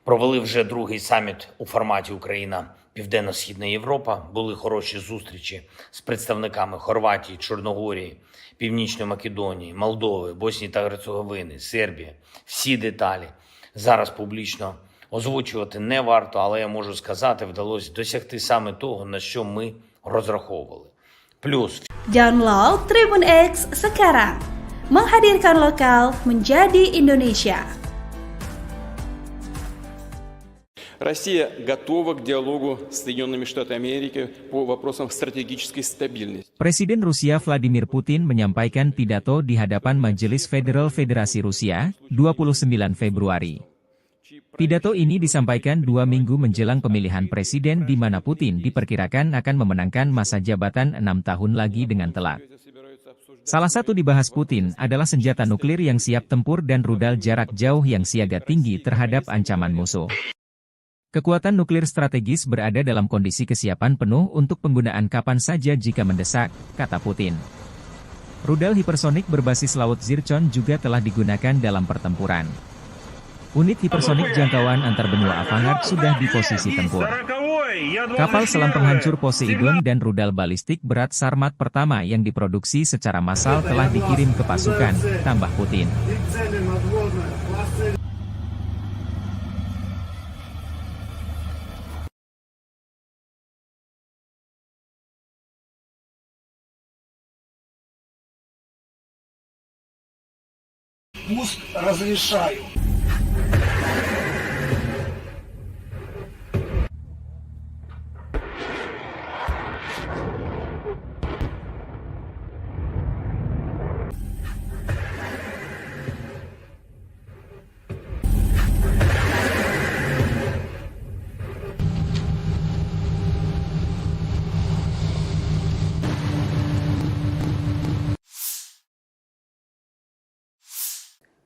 Провели вже другий саміт у форматі Україна-Південно-Східна Європа. Були хороші зустрічі з представниками Хорватії, Чорногорії, Північної Македонії, Молдови, Боснії та Герцеговини, Сербії. Всі деталі зараз публічно озвучувати не варто, але я можу сказати, вдалося досягти саме того, на що ми розраховували. Плюс Download Tribun X sekarang, menghadirkan lokal menjadi Indonesia. Россия готова к диалогу с Соединенными Штатами Америки по вопросам стратегической стабильности. Presiden Rusia Vladimir Putin menyampaikan pidato di hadapan Majelis Federal Federasi Rusia, 29 Februari. Pidato ini disampaikan 2 minggu menjelang pemilihan presiden di mana Putin diperkirakan akan memenangkan masa jabatan 6 tahun lagi dengan telak. Salah satu dibahas Putin adalah senjata nuklir yang siap tempur dan rudal jarak jauh yang siaga tinggi terhadap ancaman musuh. Kekuatan nuklir strategis berada dalam kondisi kesiapan penuh untuk penggunaan kapan saja jika mendesak, kata Putin. Rudal hipersonik berbasis laut Zircon juga telah digunakan dalam pertempuran. Unit hipersonik jangkauan antar benua Avangard sudah di posisi tempur. Kapal selam penghancur Poseidon dan rudal balistik berat Sarmat pertama yang diproduksi secara massal telah dikirim ke pasukan, tambah Putin. И цели надводные классы пуск разрешаю.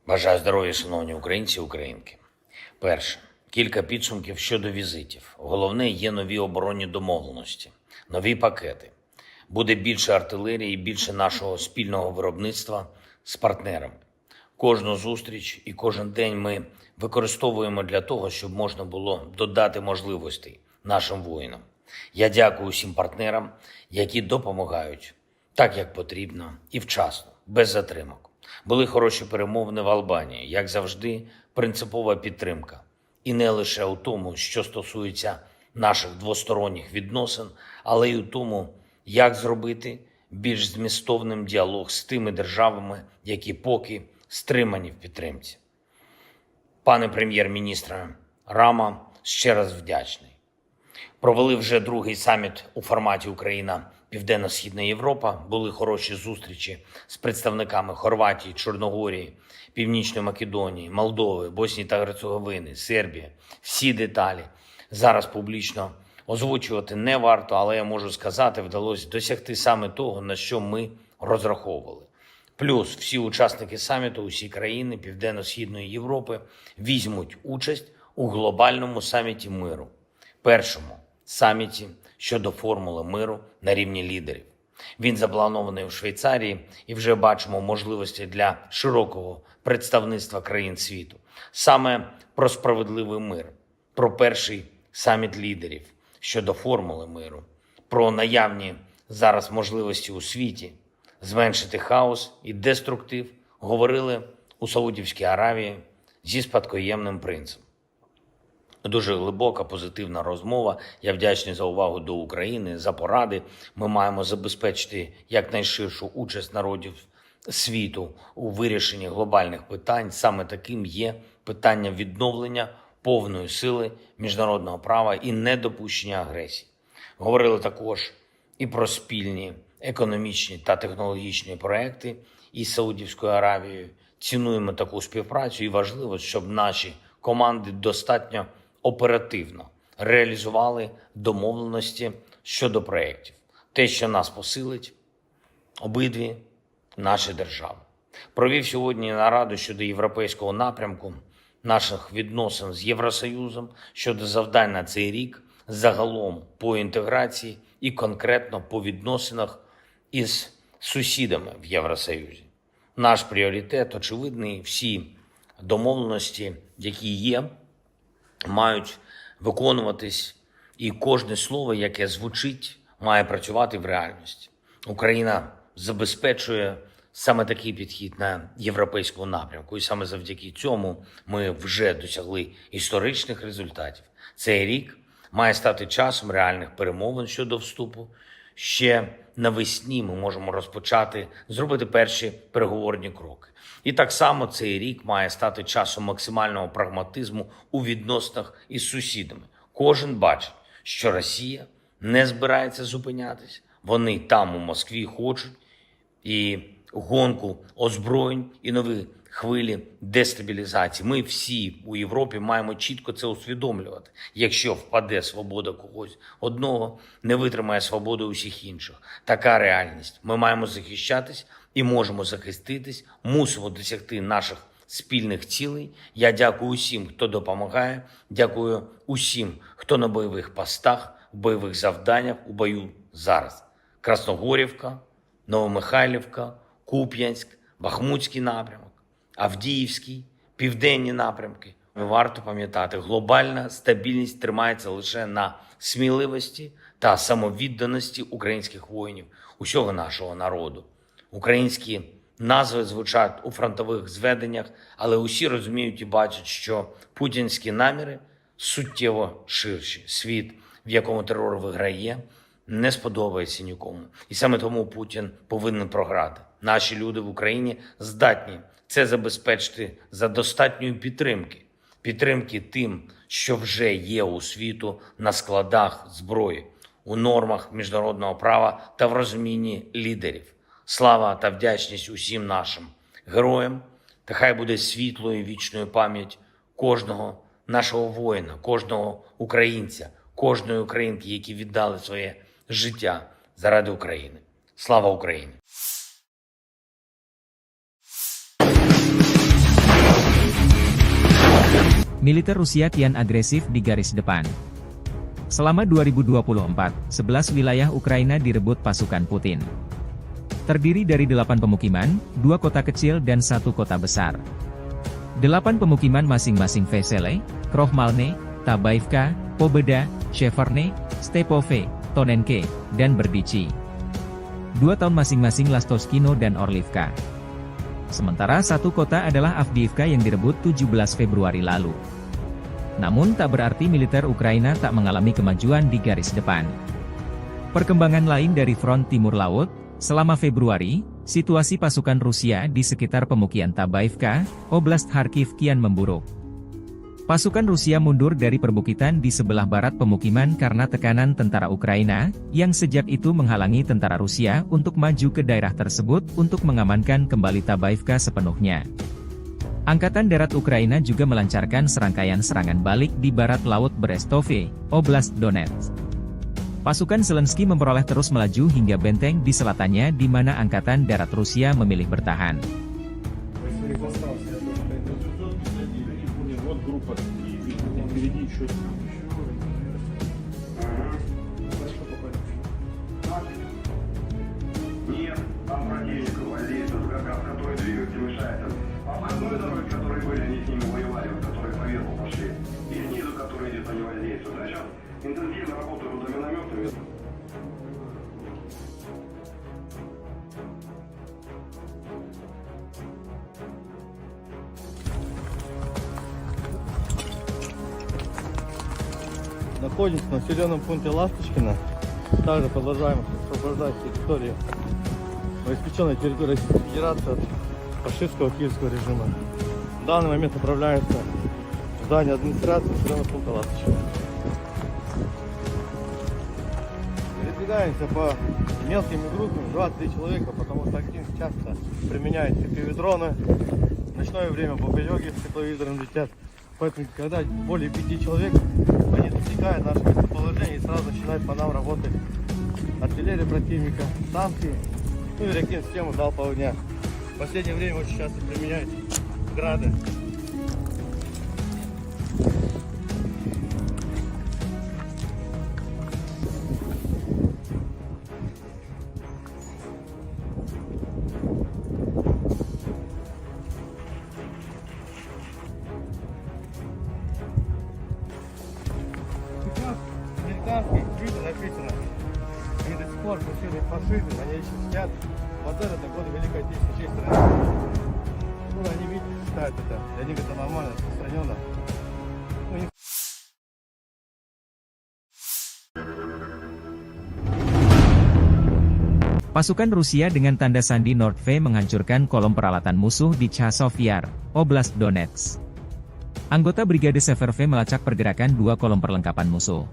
Бажаю здоров'я, шановні українці і українки. Перше. Кілька підсумків щодо візитів. Головне, є нові оборонні домовленості, нові пакети. Буде більше артилерії і більше нашого спільного виробництва з партнерами. Кожну зустріч і кожен день ми використовуємо для того, щоб можна було додати можливостей нашим воїнам. Я дякую усім партнерам, які допомагають так, як потрібно і вчасно, без затримок. Були хороші перемовини в Албанії, як завжди, принципова підтримка. І не лише у тому, що стосується наших двосторонніх відносин, але й у тому, як зробити більш змістовним діалог з тими державами, які поки стримані в підтримці. Пане прем'єр-міністре Рама, ще раз вдячний. Провели вже другий саміт у форматі Україна-Південно-Східна Європа. Були хороші зустрічі з представниками Хорватії, Чорногорії, Північної Македонії, Молдови, Боснії та Герцеговини, Сербії. Всі деталі зараз публічно озвучувати не варто, але я можу сказати, вдалося досягти саме того, на що ми розраховували. Плюс всі учасники саміту, усі країни Південно-Східної Європи візьмуть участь у глобальному саміті миру. Першому саміті щодо формули миру на рівні лідерів. Він запланований у Швейцарії і вже бачимо можливості для широкого представництва країн світу. Саме про справедливий мир, про перший саміт лідерів щодо формули миру, про наявні зараз можливості у світі зменшити хаос і деструктив говорили у Саудівській Аравії зі спадкоємним принцем. Дуже глибока, позитивна розмова. Я вдячний за увагу до України, за поради. Ми маємо забезпечити якнайширшу участь народів світу у вирішенні глобальних питань. Саме таким є питання відновлення повної сили міжнародного права і недопущення агресії. Говорили також і про спільні економічні та технологічні проекти із Саудівською Аравією. Цінуємо таку співпрацю і важливо, щоб наші команди достатньо оперативно реалізували домовленості щодо проєктів. Те, що нас посилить обидві наші держави. Провів сьогодні нараду щодо європейського напрямку наших відносин з Євросоюзом, щодо завдань на цей рік, загалом по інтеграції і конкретно по відносинах із сусідами в Євросоюзі. Наш пріоритет очевидний, всі домовленості, які є, мають виконуватись, і кожне слово, яке звучить, має працювати в реальності. Україна забезпечує саме такий підхід на європейському напрямку, і саме завдяки цьому ми вже досягли історичних результатів. Цей рік має стати часом реальних перемовин щодо вступу. Ще навесні ми можемо розпочати, зробити перші переговорні кроки. І так само цей рік має стати часом максимального прагматизму у відносинах із сусідами. Кожен бачить, що Росія не збирається зупинятися. Вони там у Москві хочуть і гонку озброєнь, і нові хвилі дестабілізації. Ми всі у Європі маємо чітко це усвідомлювати. Якщо впаде свобода когось одного, не витримає свободу усіх інших. Така реальність. Ми маємо захищатись і можемо захиститись, мусимо досягти наших спільних цілей. Я дякую усім, хто допомагає, дякую усім, хто на бойових постах, в бойових завданнях, у бою зараз. Красногорівка, Новомихайлівка, Куп'янськ, Бахмутський напрямок, Авдіївський, південні напрямки. Варто пам'ятати, глобальна стабільність тримається лише на сміливості та самовідданості українських воїнів, усього нашого народу. Українські назви звучать у фронтових зведеннях, але усі розуміють і бачать, що путінські наміри суттєво ширші. Світ, в якому терор виграє, не сподобається нікому. І саме тому Путін повинен програти. Наші люди в Україні здатні це забезпечити за достатньої підтримки. Підтримки тим, що вже є у світу на складах зброї, у нормах міжнародного права та в розумінні лідерів. Слава та вдячність усім нашим героям, та хай буде світлою і вічною пам'ять кожного нашого воїна, кожного українця, кожної українки, які віддали своє життя заради України. Слава Україні! Militer Rusia kian agresif di garis depan. Selama 2024, 11 wilayah Ukraina direbut pasukan Putin. Terdiri dari 8 pemukiman, 2 kota kecil dan 1 kota besar. 8 pemukiman masing-masing Vesele, Krohmalne, Tabaivka, Pobeda, Sheverne, Stepove, Tonenke, dan Berdichi. 2 tahun masing-masing Lastoskino dan Orlivka. Sementara 1 kota adalah Avdiivka yang direbut 17 Februari lalu. Namun tak berarti militer Ukraina tak mengalami kemajuan di garis depan. Perkembangan lain dari front timur laut, selama Februari, situasi pasukan Rusia di sekitar pemukiman Tabaivka, Oblast Kharkiv kian memburuk. Pasukan Rusia mundur dari perbukitan di sebelah barat pemukiman karena tekanan tentara Ukraina, yang sejak itu menghalangi tentara Rusia untuk maju ke daerah tersebut untuk mengamankan kembali Tabaivka sepenuhnya. Angkatan Darat Ukraina juga melancarkan serangkaian serangan balik di barat laut Brestove, Oblast Donetsk. Pasukan Zelensky memperoleh terus melaju hingga benteng di selatannya di mana Angkatan Darat Rusia memilih bertahan. Нет, там противник гвоздеется, который двигаться мешает. Обходной дороги, которые были, они с ними воевали, которые поверху пошли. И снизу, которые где-то не воздействуют. А сейчас интенсивно работают водоминометами. Находимся в населенном пункте Ласточкино. Также продолжаем освобождать территорию, новоиспеченной территории Российской Федерации от фашистского киевского режима. В данный момент направляется в здание администрации населенного пункта Ласточкино. Передвигаемся по мелкими группами, 2-3 человека, потому что активно часто применяют FPV-дроны. В ночное время бабы-йоги с тепловизором летят. Поэтому, когда более 5 человек, они достигают нашего местоположения и сразу начинают по нам работать артиллерия противника, танки, ну и реактивную систему залпового огня. В последнее время очень часто применяют грады. Американские твиты написано: они до сих пор преследуют фашизм, они еще сидят. Вот это годы Великой Отечественной чьей страны. Ну, они, видите, считают это, для них это нормально, распространенно. Ну, не... Pasukan Rusia dengan tanda sandi Nordve menghancurkan kolom peralatan musuh di Chasov Yar, Oblast Donetsk. Anggota Brigade Severve melacak pergerakan 2 kolom perlengkapan musuh.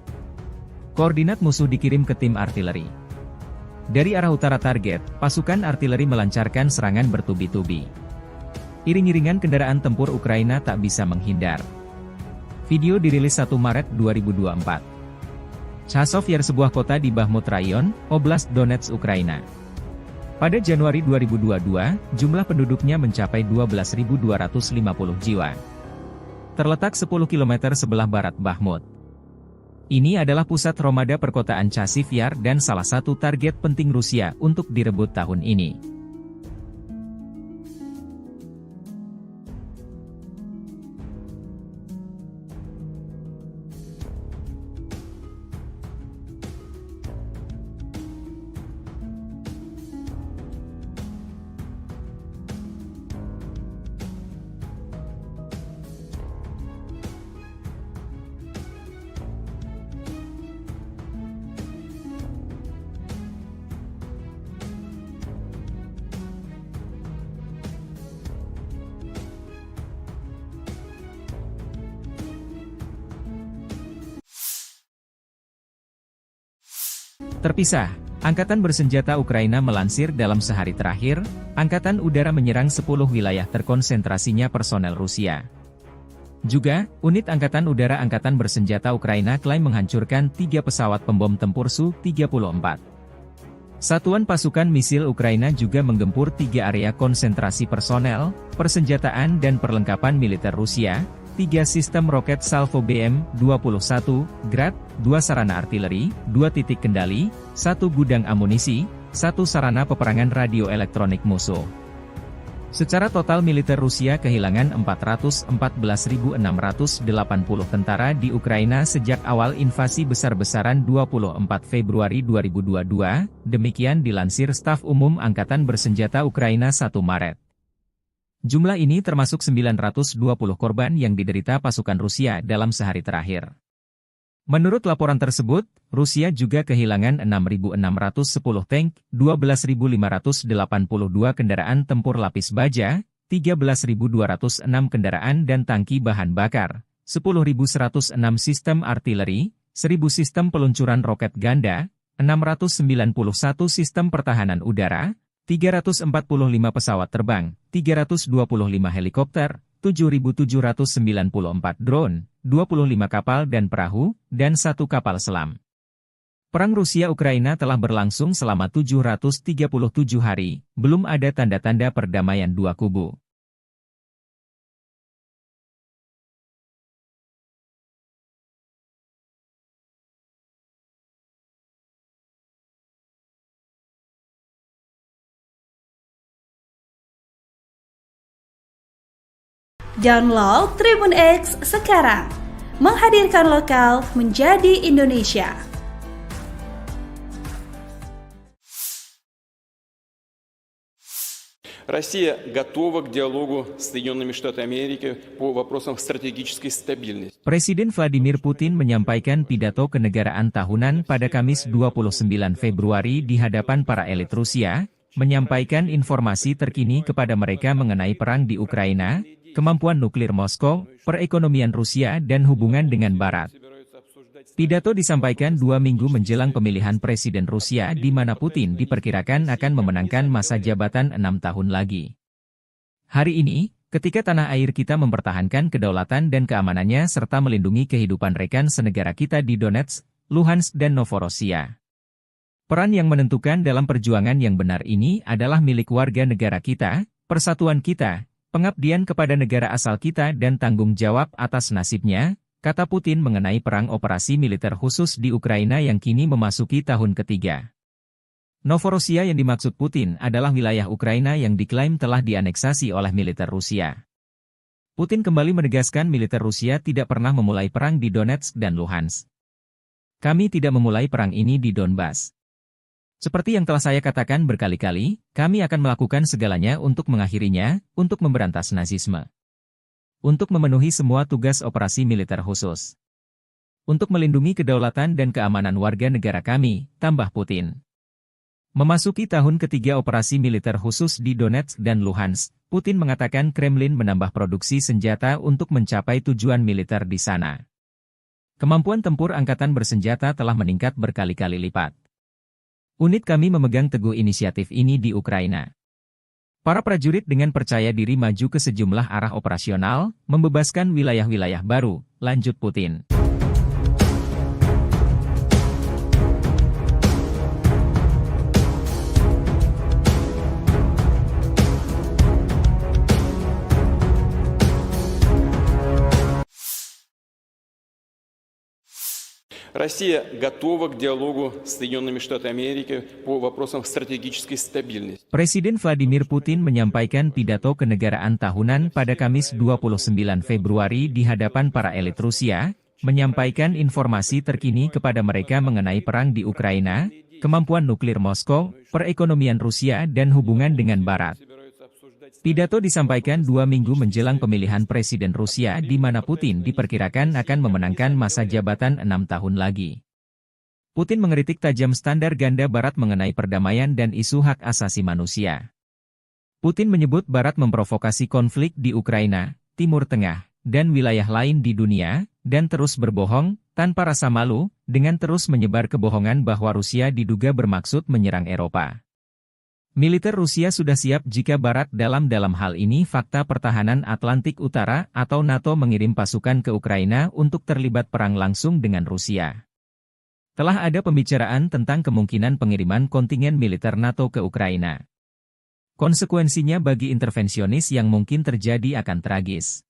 Koordinat musuh dikirim ke tim artileri. Dari arah utara target, pasukan artileri melancarkan serangan bertubi-tubi. Iring-iringan kendaraan tempur Ukraina tak bisa menghindar. Video dirilis 1 Maret 2024. Chasov Yar sebuah kota di Bakhmut Rayon, Oblast Donetsk, Ukraina. Pada Januari 2022, jumlah penduduknya mencapai 12.250 jiwa. Terletak 10 km sebelah barat Bakhmut. Ini adalah pusat Romada perkotaan Chasiv Yar dan salah satu target penting Rusia untuk direbut tahun ini. Terpisah, Angkatan Bersenjata Ukraina melansir dalam sehari terakhir, Angkatan Udara menyerang 10 wilayah terkonsentrasinya personel Rusia. Juga, unit Angkatan Udara Angkatan Bersenjata Ukraina klaim menghancurkan 3 pesawat pembom tempur Su-34. Satuan pasukan misil Ukraina juga menggempur 3 area konsentrasi personel, persenjataan dan perlengkapan militer Rusia, 3 sistem roket Salvo BM-21, Grad, 2 sarana artileri, 2 titik kendali, 1 gudang amunisi, 1 sarana peperangan radio elektronik musuh. Secara total militer Rusia kehilangan 414.680 tentara di Ukraina sejak awal invasi besar-besaran 24 Februari 2022, demikian dilansir Staf Umum Angkatan Bersenjata Ukraina 1 Maret. Jumlah ini termasuk 920 korban yang diderita pasukan Rusia dalam sehari terakhir. Menurut laporan tersebut, Rusia juga kehilangan 6.610 tank, 12.582 kendaraan tempur lapis baja, 13.206 kendaraan dan tangki bahan bakar, 10.106 sistem artileri, 1.000 sistem peluncuran roket ganda, 691 sistem pertahanan udara, 345 pesawat terbang, 325 helikopter, 7.794 drone, 25 kapal dan perahu, dan 1 kapal selam. Perang Rusia-Ukraina telah berlangsung selama 737 hari, belum ada tanda-tanda perdamaian dua kubu. Download Tribun X sekarang, menghadirkan lokal menjadi Indonesia. Россия готова к диалогу с Соединенными Штатами Америки по вопросам стратегической стабильности. Presiden Vladimir Putin menyampaikan pidato kenegaraan tahunan pada Kamis 29 Februari di hadapan para elit Rusia, menyampaikan informasi terkini kepada mereka mengenai perang di Ukraina, kemampuan nuklir Moskow, perekonomian Rusia dan hubungan dengan Barat. Pidato disampaikan 2 minggu menjelang pemilihan Presiden Rusia di mana Putin diperkirakan akan memenangkan masa jabatan 6 tahun lagi. Hari ini, ketika tanah air kita mempertahankan kedaulatan dan keamanannya serta melindungi kehidupan rekan senegara kita di Donetsk, Luhansk dan Novorossiya. Peran yang menentukan dalam perjuangan yang benar ini adalah milik warga negara kita, persatuan kita, pengabdian kepada negara asal kita dan tanggung jawab atas nasibnya, kata Putin mengenai perang operasi militer khusus di Ukraina yang kini memasuki tahun ketiga. Novorossiya yang dimaksud Putin adalah wilayah Ukraina yang diklaim telah dianeksasi oleh militer Rusia. Putin kembali menegaskan militer Rusia tidak pernah memulai perang di Donetsk dan Luhansk. Kami tidak memulai perang ini di Donbas. Seperti yang telah saya katakan berkali-kali, kami akan melakukan segalanya untuk mengakhirinya, untuk memberantas nazisme. Untuk memenuhi semua tugas operasi militer khusus. Untuk melindungi kedaulatan dan keamanan warga negara kami, tambah Putin. Memasuki tahun ketiga operasi militer khusus di Donetsk dan Luhansk, Putin mengatakan Kremlin menambah produksi senjata untuk mencapai tujuan militer di sana. Kemampuan tempur angkatan bersenjata telah meningkat berkali-kali lipat. Unit kami memegang teguh inisiatif ini di Ukraina. Para prajurit dengan percaya diri maju ke sejumlah arah operasional, membebaskan wilayah-wilayah baru, lanjut Putin. Россия готова к диалогу с Соединенными Штатами Америки по вопросам стратегической стабильности. Presiden Vladimir Putin menyampaikan pidato kenegaraan tahunan pada Kamis 29 Februari di hadapan para elit Rusia, menyampaikan informasi terkini kepada mereka mengenai perang di Ukraina, kemampuan nuklir Moskow, perekonomian Rusia dan hubungan dengan Barat. Pidato disampaikan 2 minggu menjelang pemilihan Presiden Rusia di mana Putin diperkirakan akan memenangkan masa jabatan 6 tahun lagi. Putin mengkritik tajam standar ganda Barat mengenai perdamaian dan isu hak asasi manusia. Putin menyebut Barat memprovokasi konflik di Ukraina, Timur Tengah, dan wilayah lain di dunia, dan terus berbohong, tanpa rasa malu, dengan terus menyebar kebohongan bahwa Rusia diduga bermaksud menyerang Eropa. Militer Rusia sudah siap jika Barat dalam hal ini Fakta Pertahanan Atlantik Utara atau NATO mengirim pasukan ke Ukraina untuk terlibat perang langsung dengan Rusia. Telah ada pembicaraan tentang kemungkinan pengiriman kontingen militer NATO ke Ukraina. Konsekuensinya bagi intervensionis yang mungkin terjadi akan tragis.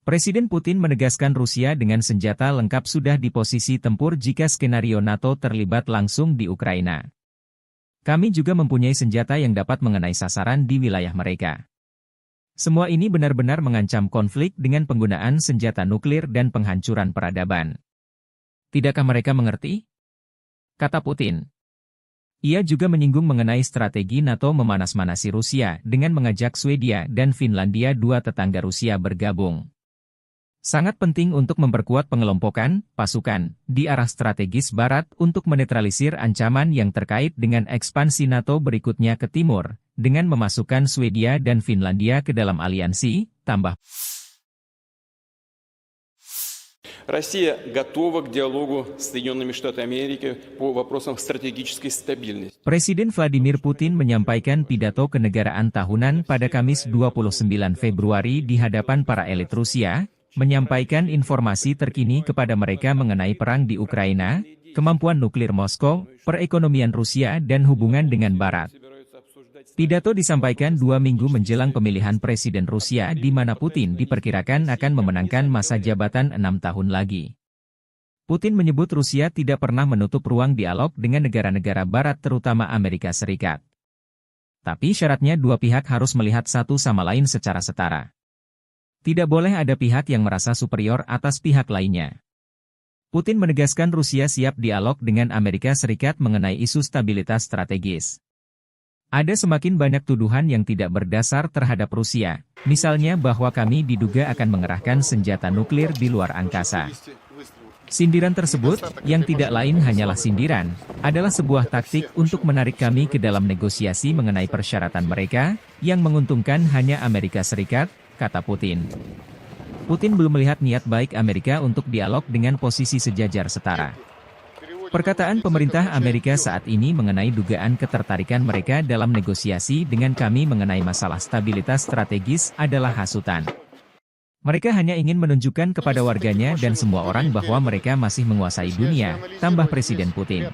Presiden Putin menegaskan Rusia dengan senjata lengkap sudah di posisi tempur jika skenario NATO terlibat langsung di Ukraina. Kami juga mempunyai senjata yang dapat mengenai sasaran di wilayah mereka. Semua ini benar-benar mengancam konflik dengan penggunaan senjata nuklir dan penghancuran peradaban. Tidakkah mereka mengerti? Kata Putin. Ia juga menyinggung mengenai strategi NATO memanas-manasi Rusia dengan mengajak Swedia dan Finlandia, dua tetangga Rusia, bergabung. Sangat penting untuk memperkuat pengelompokan pasukan di arah strategis Barat untuk menetralisir ancaman yang terkait dengan ekspansi NATO berikutnya ke timur, dengan memasukkan Swedia dan Finlandia ke dalam aliansi, tambah. Россия готова к диалогу с Соединенными Штатами Америки по вопросам стратегической стабильности. Presiden Vladimir Putin menyampaikan pidato kenegaraan tahunan pada Kamis 29 Februari di hadapan para elit Rusia, menyampaikan informasi terkini kepada mereka mengenai perang di Ukraina, kemampuan nuklir Moskow, perekonomian Rusia dan hubungan dengan Barat. Pidato disampaikan 2 minggu menjelang pemilihan Presiden Rusia di mana Putin diperkirakan akan memenangkan masa jabatan 6 tahun lagi. Putin menyebut Rusia tidak pernah menutup ruang dialog dengan negara-negara Barat terutama Amerika Serikat. Tapi syaratnya dua pihak harus melihat satu sama lain secara setara. Tidak boleh ada pihak yang merasa superior atas pihak lainnya. Putin menegaskan Rusia siap dialog dengan Amerika Serikat mengenai isu stabilitas strategis. Ada semakin banyak tuduhan yang tidak berdasar terhadap Rusia, misalnya bahwa kami diduga akan mengerahkan senjata nuklir di luar angkasa. Sindiran tersebut, yang tidak lain hanyalah sindiran, adalah sebuah taktik untuk menarik kami ke dalam negosiasi mengenai persyaratan mereka, yang menguntungkan hanya Amerika Serikat, kata Putin. Putin belum melihat niat baik Amerika untuk dialog dengan posisi sejajar setara. Perkataan pemerintah Amerika saat ini mengenai dugaan ketertarikan mereka dalam negosiasi dengan kami mengenai masalah stabilitas strategis adalah hasutan. Mereka hanya ingin menunjukkan kepada warganya dan semua orang bahwa mereka masih menguasai dunia, tambah Presiden Putin.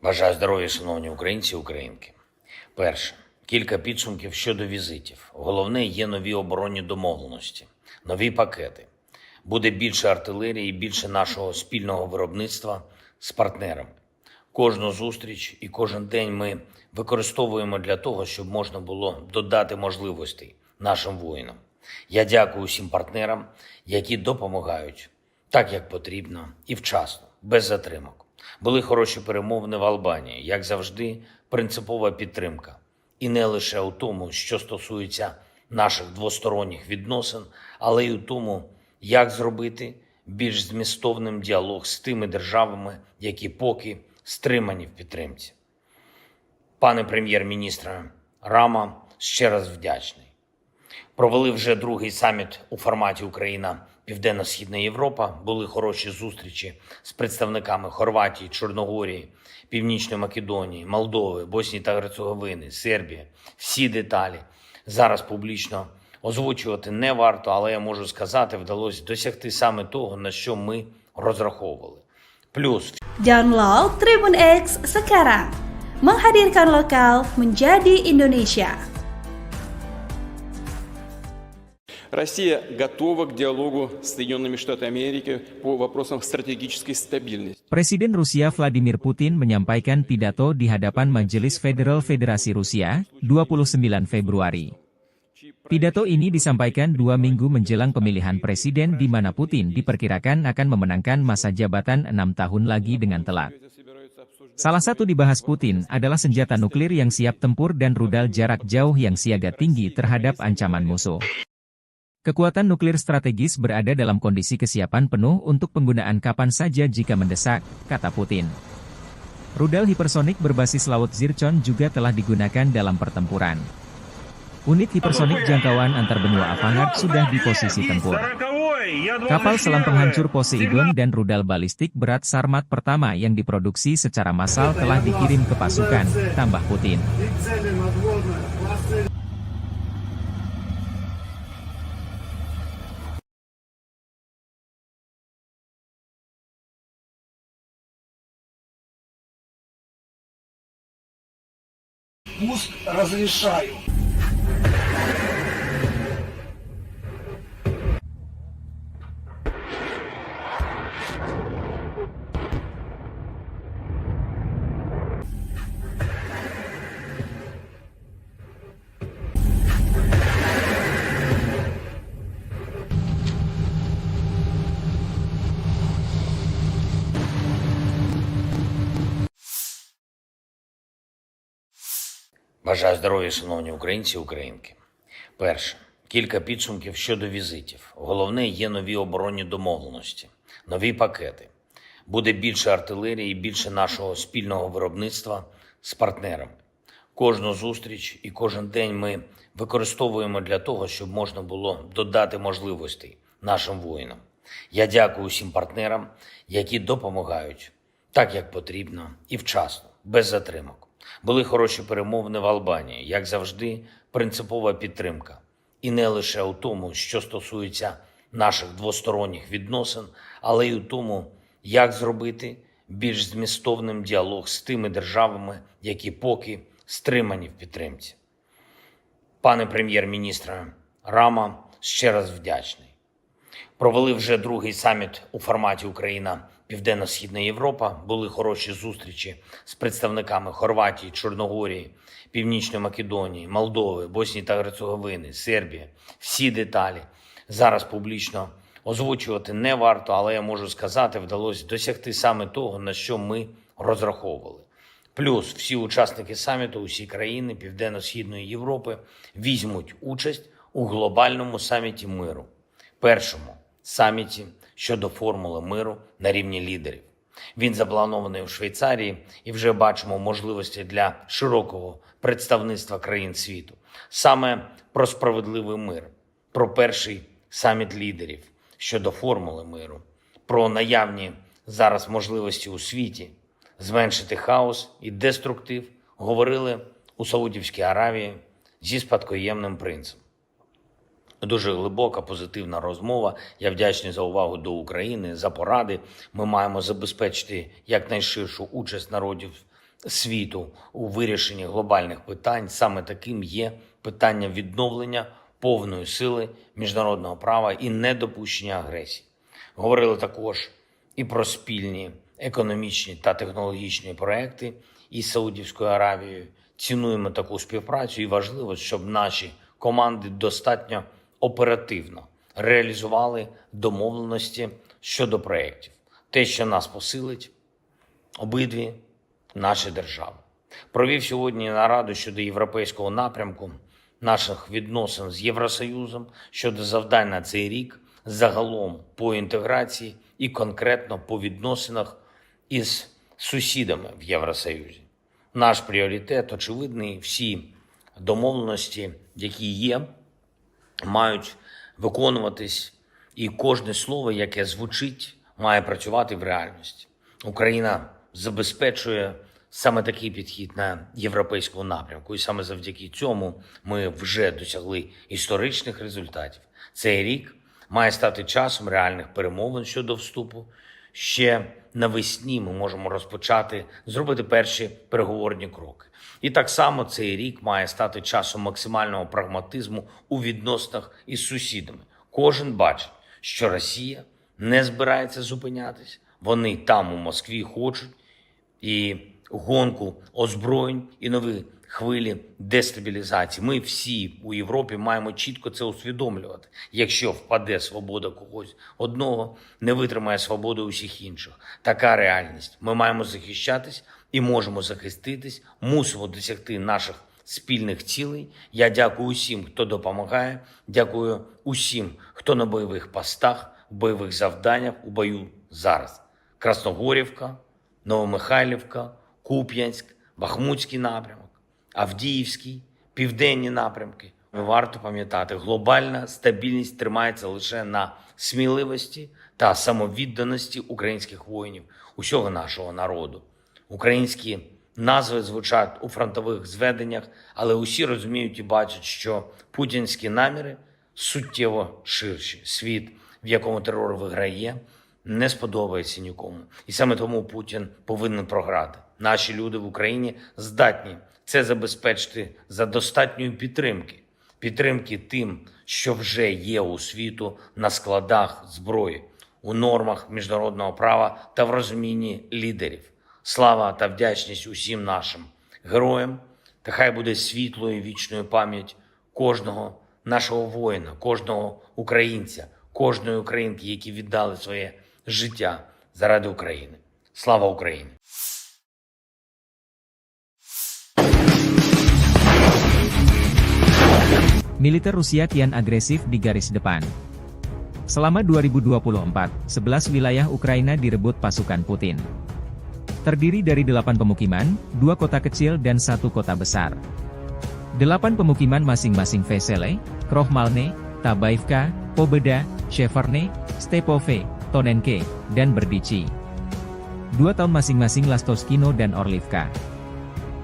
Бажаю здоров'я, шановні українці і українки. Перше. Кілька підсумків щодо візитів. Головне, є нові оборонні домовленості, нові пакети. Буде більше артилерії і більше нашого спільного виробництва з партнерами. Кожну зустріч і кожен день ми використовуємо для того, щоб можна було додати можливостей нашим воїнам. Я дякую всім партнерам, які допомагають так, як потрібно і вчасно, без затримок. Були хороші перемовини в Албанії, як завжди, принципова підтримка. І не лише у тому, що стосується наших двосторонніх відносин, але й у тому, як зробити більш змістовним діалог з тими державами, які поки стримані в підтримці. Пане прем'єр-міністре Рама, ще раз вдячний. Провели вже другий саміт у форматі Україна-Південно-Східна Європа. Були хороші зустрічі з представниками Хорватії, Чорногорії, Північної Македонії, Молдови, Боснії та Герцеговини, Сербії. Всі деталі зараз публічно озвучувати не варто, але я можу сказати, вдалося досягти саме того, на що ми розраховували. Плюс. Download Tribun X sekarang. Menghadirkan lokal menjadi Indonesia. Россия готова к диалогу с Соединенными Штатами Америки по вопросам стратегической стабильности. Presiden Rusia Vladimir Putin menyampaikan pidato di hadapan Majelis Federal Federasi Rusia, 29 Februari. Pidato ini disampaikan 2 minggu menjelang pemilihan presiden di mana Putin diperkirakan akan memenangkan masa jabatan 6 tahun lagi dengan telak. Salah satu dibahas Putin adalah senjata nuklir yang siap tempur dan rudal jarak jauh yang siaga tinggi terhadap ancaman musuh. Kekuatan nuklir strategis berada dalam kondisi kesiapan penuh untuk penggunaan kapan saja jika mendesak, kata Putin. Rudal hipersonik berbasis laut Zircon juga telah digunakan dalam pertempuran. Unit hipersonik jangkauan antar benua Avangard sudah di posisi tempur. Kapal selam penghancur Poseidon dan rudal balistik berat Sarmat pertama yang diproduksi secara massal telah dikirim ke pasukan, tambah Putin. И цели надводные, классы пуск разрешаю. Бажаю здоров'я, шановні українці і українки. Перше. Кілька підсумків щодо візитів. Головне, є нові оборонні домовленості, нові пакети. Буде більше артилерії і більше нашого спільного виробництва з партнерами. Кожну зустріч і кожен день ми використовуємо для того, щоб можна було додати можливостей нашим воїнам. Я дякую усім партнерам, які допомагають так, як потрібно і вчасно, без затримок. Були хороші перемовини в Албанії, як завжди, принципова підтримка. І не лише у тому, що стосується наших двосторонніх відносин, але й у тому, як зробити більш змістовним діалог з тими державами, які поки стримані в підтримці. Пане прем'єр-міністре Рама, ще раз вдячний. Провели вже другий саміт у форматі Україна Південно-Східна Європа. Були хороші зустрічі з представниками Хорватії, Чорногорії, Північної Македонії, Молдови, Боснії та Герцеговини, Сербії. Всі деталі зараз публічно озвучувати не варто, але я можу сказати, вдалося досягти саме того, на що ми розраховували. Плюс всі учасники саміту, усі країни Південно-Східної Європи візьмуть участь у глобальному саміті миру. Першому саміті щодо формули миру на рівні лідерів. Він запланований у Швейцарії і вже бачимо можливості для широкого представництва країн світу. Саме про справедливий мир, про перший саміт лідерів щодо формули миру, про наявні зараз можливості у світі зменшити хаос і деструктив говорили у Саудівській Аравії зі спадкоємним принцем. Дуже глибока, позитивна розмова. Я вдячний за увагу до України, за поради. Ми маємо забезпечити якнайширшу участь народів світу у вирішенні глобальних питань. Саме таким є питання відновлення повної сили міжнародного права і недопущення агресії. Говорили також і про спільні економічні та технологічні проекти із Саудівською Аравією. Цінуємо таку співпрацю і важливо, щоб наші команди достатньо оперативно реалізували домовленості щодо проєктів. Те, що нас посилить, обидві наші держави. Провів сьогодні нараду щодо європейського напрямку наших відносин з Євросоюзом, щодо завдань на цей рік, загалом по інтеграції і конкретно по відносинах із сусідами в Євросоюзі. Наш пріоритет очевидний, всі домовленості, які є, мають виконуватись, і кожне слово, яке звучить, має працювати в реальності. Україна забезпечує саме такий підхід на європейському напрямку, і саме завдяки цьому ми вже досягли історичних результатів. Цей рік має стати часом реальних перемовин щодо вступу. Ще навесні ми можемо розпочати, зробити перші переговорні кроки. І так само цей рік має стати часом максимального прагматизму у відносинах із сусідами. Кожен бачить, що Росія не збирається зупинятись. Вони там у Москві хочуть і гонку озброєнь, і нові хвилі дестабілізації. Ми всі у Європі маємо чітко це усвідомлювати. Якщо впаде свобода когось одного, не витримає свободу усіх інших. Така реальність. Ми маємо захищатись і можемо захиститись, мусимо досягти наших спільних цілей. Я дякую усім, хто допомагає, дякую усім, хто на бойових постах, в бойових завданнях, у бою зараз. Красногорівка, Новомихайлівка, Куп'янськ, Бахмутський напрямок, Авдіївський, південні напрямки, Варто пам'ятати, глобальна стабільність тримається лише на сміливості та самовідданості українських воїнів, усього нашого народу. Українські назви звучать у фронтових зведеннях, але усі розуміють і бачать, що путінські наміри суттєво ширші. Світ, в якому терор виграє, не сподобається нікому. І саме тому Путін повинен програти. Наші люди в Україні здатні це забезпечити за достатньої підтримки. Підтримки тим, що вже є у світу на складах зброї, у нормах міжнародного права та в розумінні лідерів. Слава та вдячність усім нашим героям, та хай буде світлою і вічною пам'ять кожного нашого воїна, кожного українця, кожної українки, які віддали своє життя заради України. Слава Україні! Militer Rusia kian agresif di garis depan. Selama 2024, 11 wilayah Ukraina direbut pasukan Putin. Terdiri dari 8 pemukiman, 2 kota kecil dan 1 kota besar. 8 pemukiman masing-masing Vesele, Krohmalne, Tabaivka, Pobeda, Sheverne, Stepove, Tonenke, dan Berdichi. 2 tahun masing-masing Lastoskino dan Orlivka.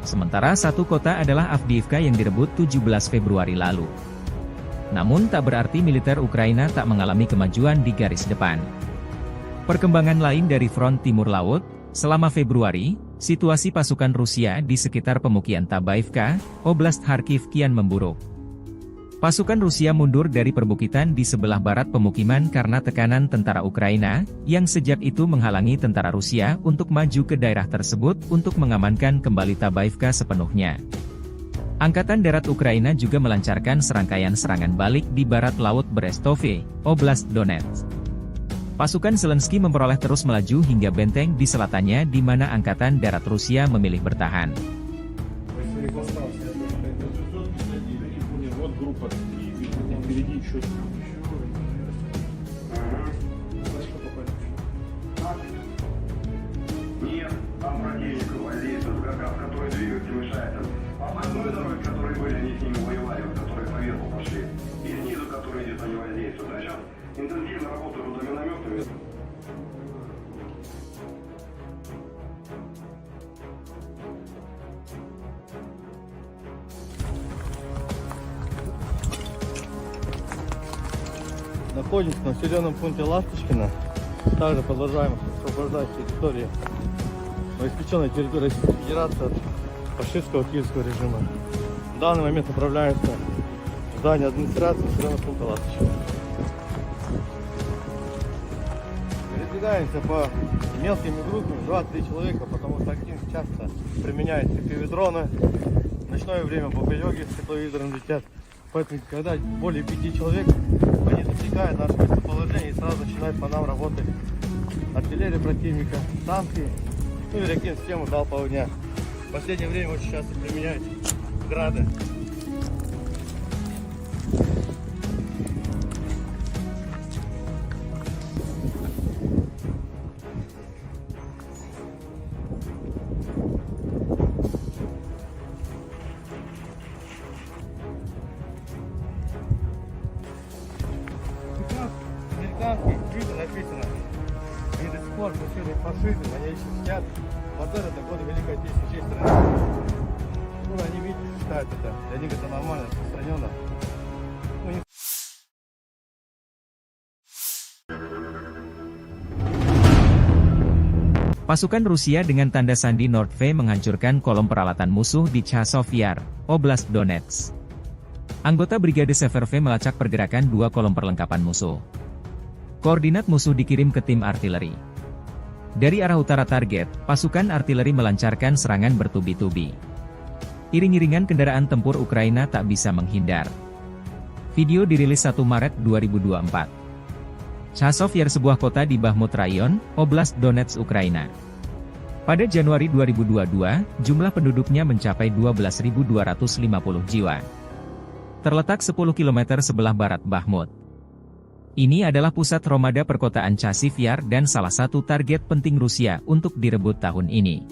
Sementara 1 kota adalah Avdiivka yang direbut 17 Februari lalu. Namun tak berarti militer Ukraina tak mengalami kemajuan di garis depan. Perkembangan lain dari front timur laut, selama Februari, situasi pasukan Rusia di sekitar pemukiman Tabaivka, Oblast Kharkiv kian memburuk. Pasukan Rusia mundur dari perbukitan di sebelah barat pemukiman karena tekanan tentara Ukraina, yang sejak itu menghalangi tentara Rusia untuk maju ke daerah tersebut untuk mengamankan kembali Tabaivka sepenuhnya. Angkatan Darat Ukraina juga melancarkan serangkaian serangan balik di barat laut Brestove, Oblast Donetsk. Pasukan Zelensky memperoleh terus melaju hingga benteng di selatannya di mana Angkatan Darat Rusia memilih bertahan. Нет, там противник гвардейцев, который двигаться мешает. Обходной дороги, которые были, они с ними воевали, которые по верху пошли. И снизу, которые где-то не воздействуют. А сейчас интенсивно работают минометами. Находимся на населенном пункте Ласточкино. Также продолжаем освобождать территории новоиспеченной территории Российской Федерации от фашистского киевского режима. В данный момент направляемся в здание администрации населенного пункта Ласточкино. Передвигаемся по мелкими группами, 2-3 человека, потому что активно часто применяют FPV-дроны. В ночное время бомбелёги с тепловизором летят. Поэтому, когда более 5 человек, они засекают наше местоположение и сразу начинают по нам работать артиллерия противника, танки, ну и реактивную систему залпового огня. В последнее время очень часто применяют грады. Американские книги написано. Они до сих пор преследуют фашизм, они еще сидят. Бандера — это годы Великой Отечественной части страны. Ну, они видят, считают это. Для них это нормально, распространенно. Ну, не... Pasukan Rusia dengan tanda sandi Nordve menghancurkan kolom peralatan musuh di Chasov Yar, Oblast Donetsk. Anggota Brigade Severve melacak pergerakan 2 kolom perlengkapan musuh. Koordinat musuh dikirim ke tim artileri. Dari arah utara target, pasukan artileri melancarkan serangan bertubi-tubi. Iring-iringan kendaraan tempur Ukraina tak bisa menghindar. Video dirilis 1 Maret 2024. Chasov Yar sebuah kota di Bakhmut Rayon, Oblast Donetsk, Ukraina. Pada Januari 2022, jumlah penduduknya mencapai 12.250 jiwa. Terletak 10 km sebelah barat Bakhmut. Ini adalah pusat Romada perkotaan Chasiv Yar dan salah satu target penting Rusia untuk direbut tahun ini.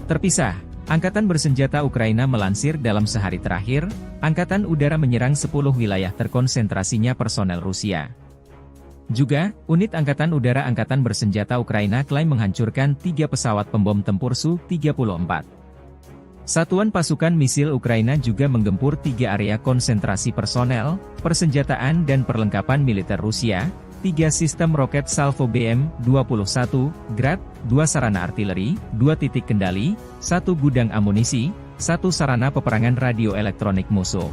Terpisah, Angkatan Bersenjata Ukraina melansir dalam sehari terakhir, Angkatan Udara menyerang 10 wilayah terkonsentrasinya personel Rusia. Juga, unit Angkatan Udara Angkatan Bersenjata Ukraina klaim menghancurkan 3 pesawat pembom tempur Su-34. Satuan pasukan misil Ukraina juga menggempur 3 area konsentrasi personel, persenjataan dan perlengkapan militer Rusia, 3 sistem roket Salvo BM-21, Grad, 2 sarana artileri, 2 titik kendali, 1 gudang amunisi, 1 sarana peperangan radio elektronik musuh.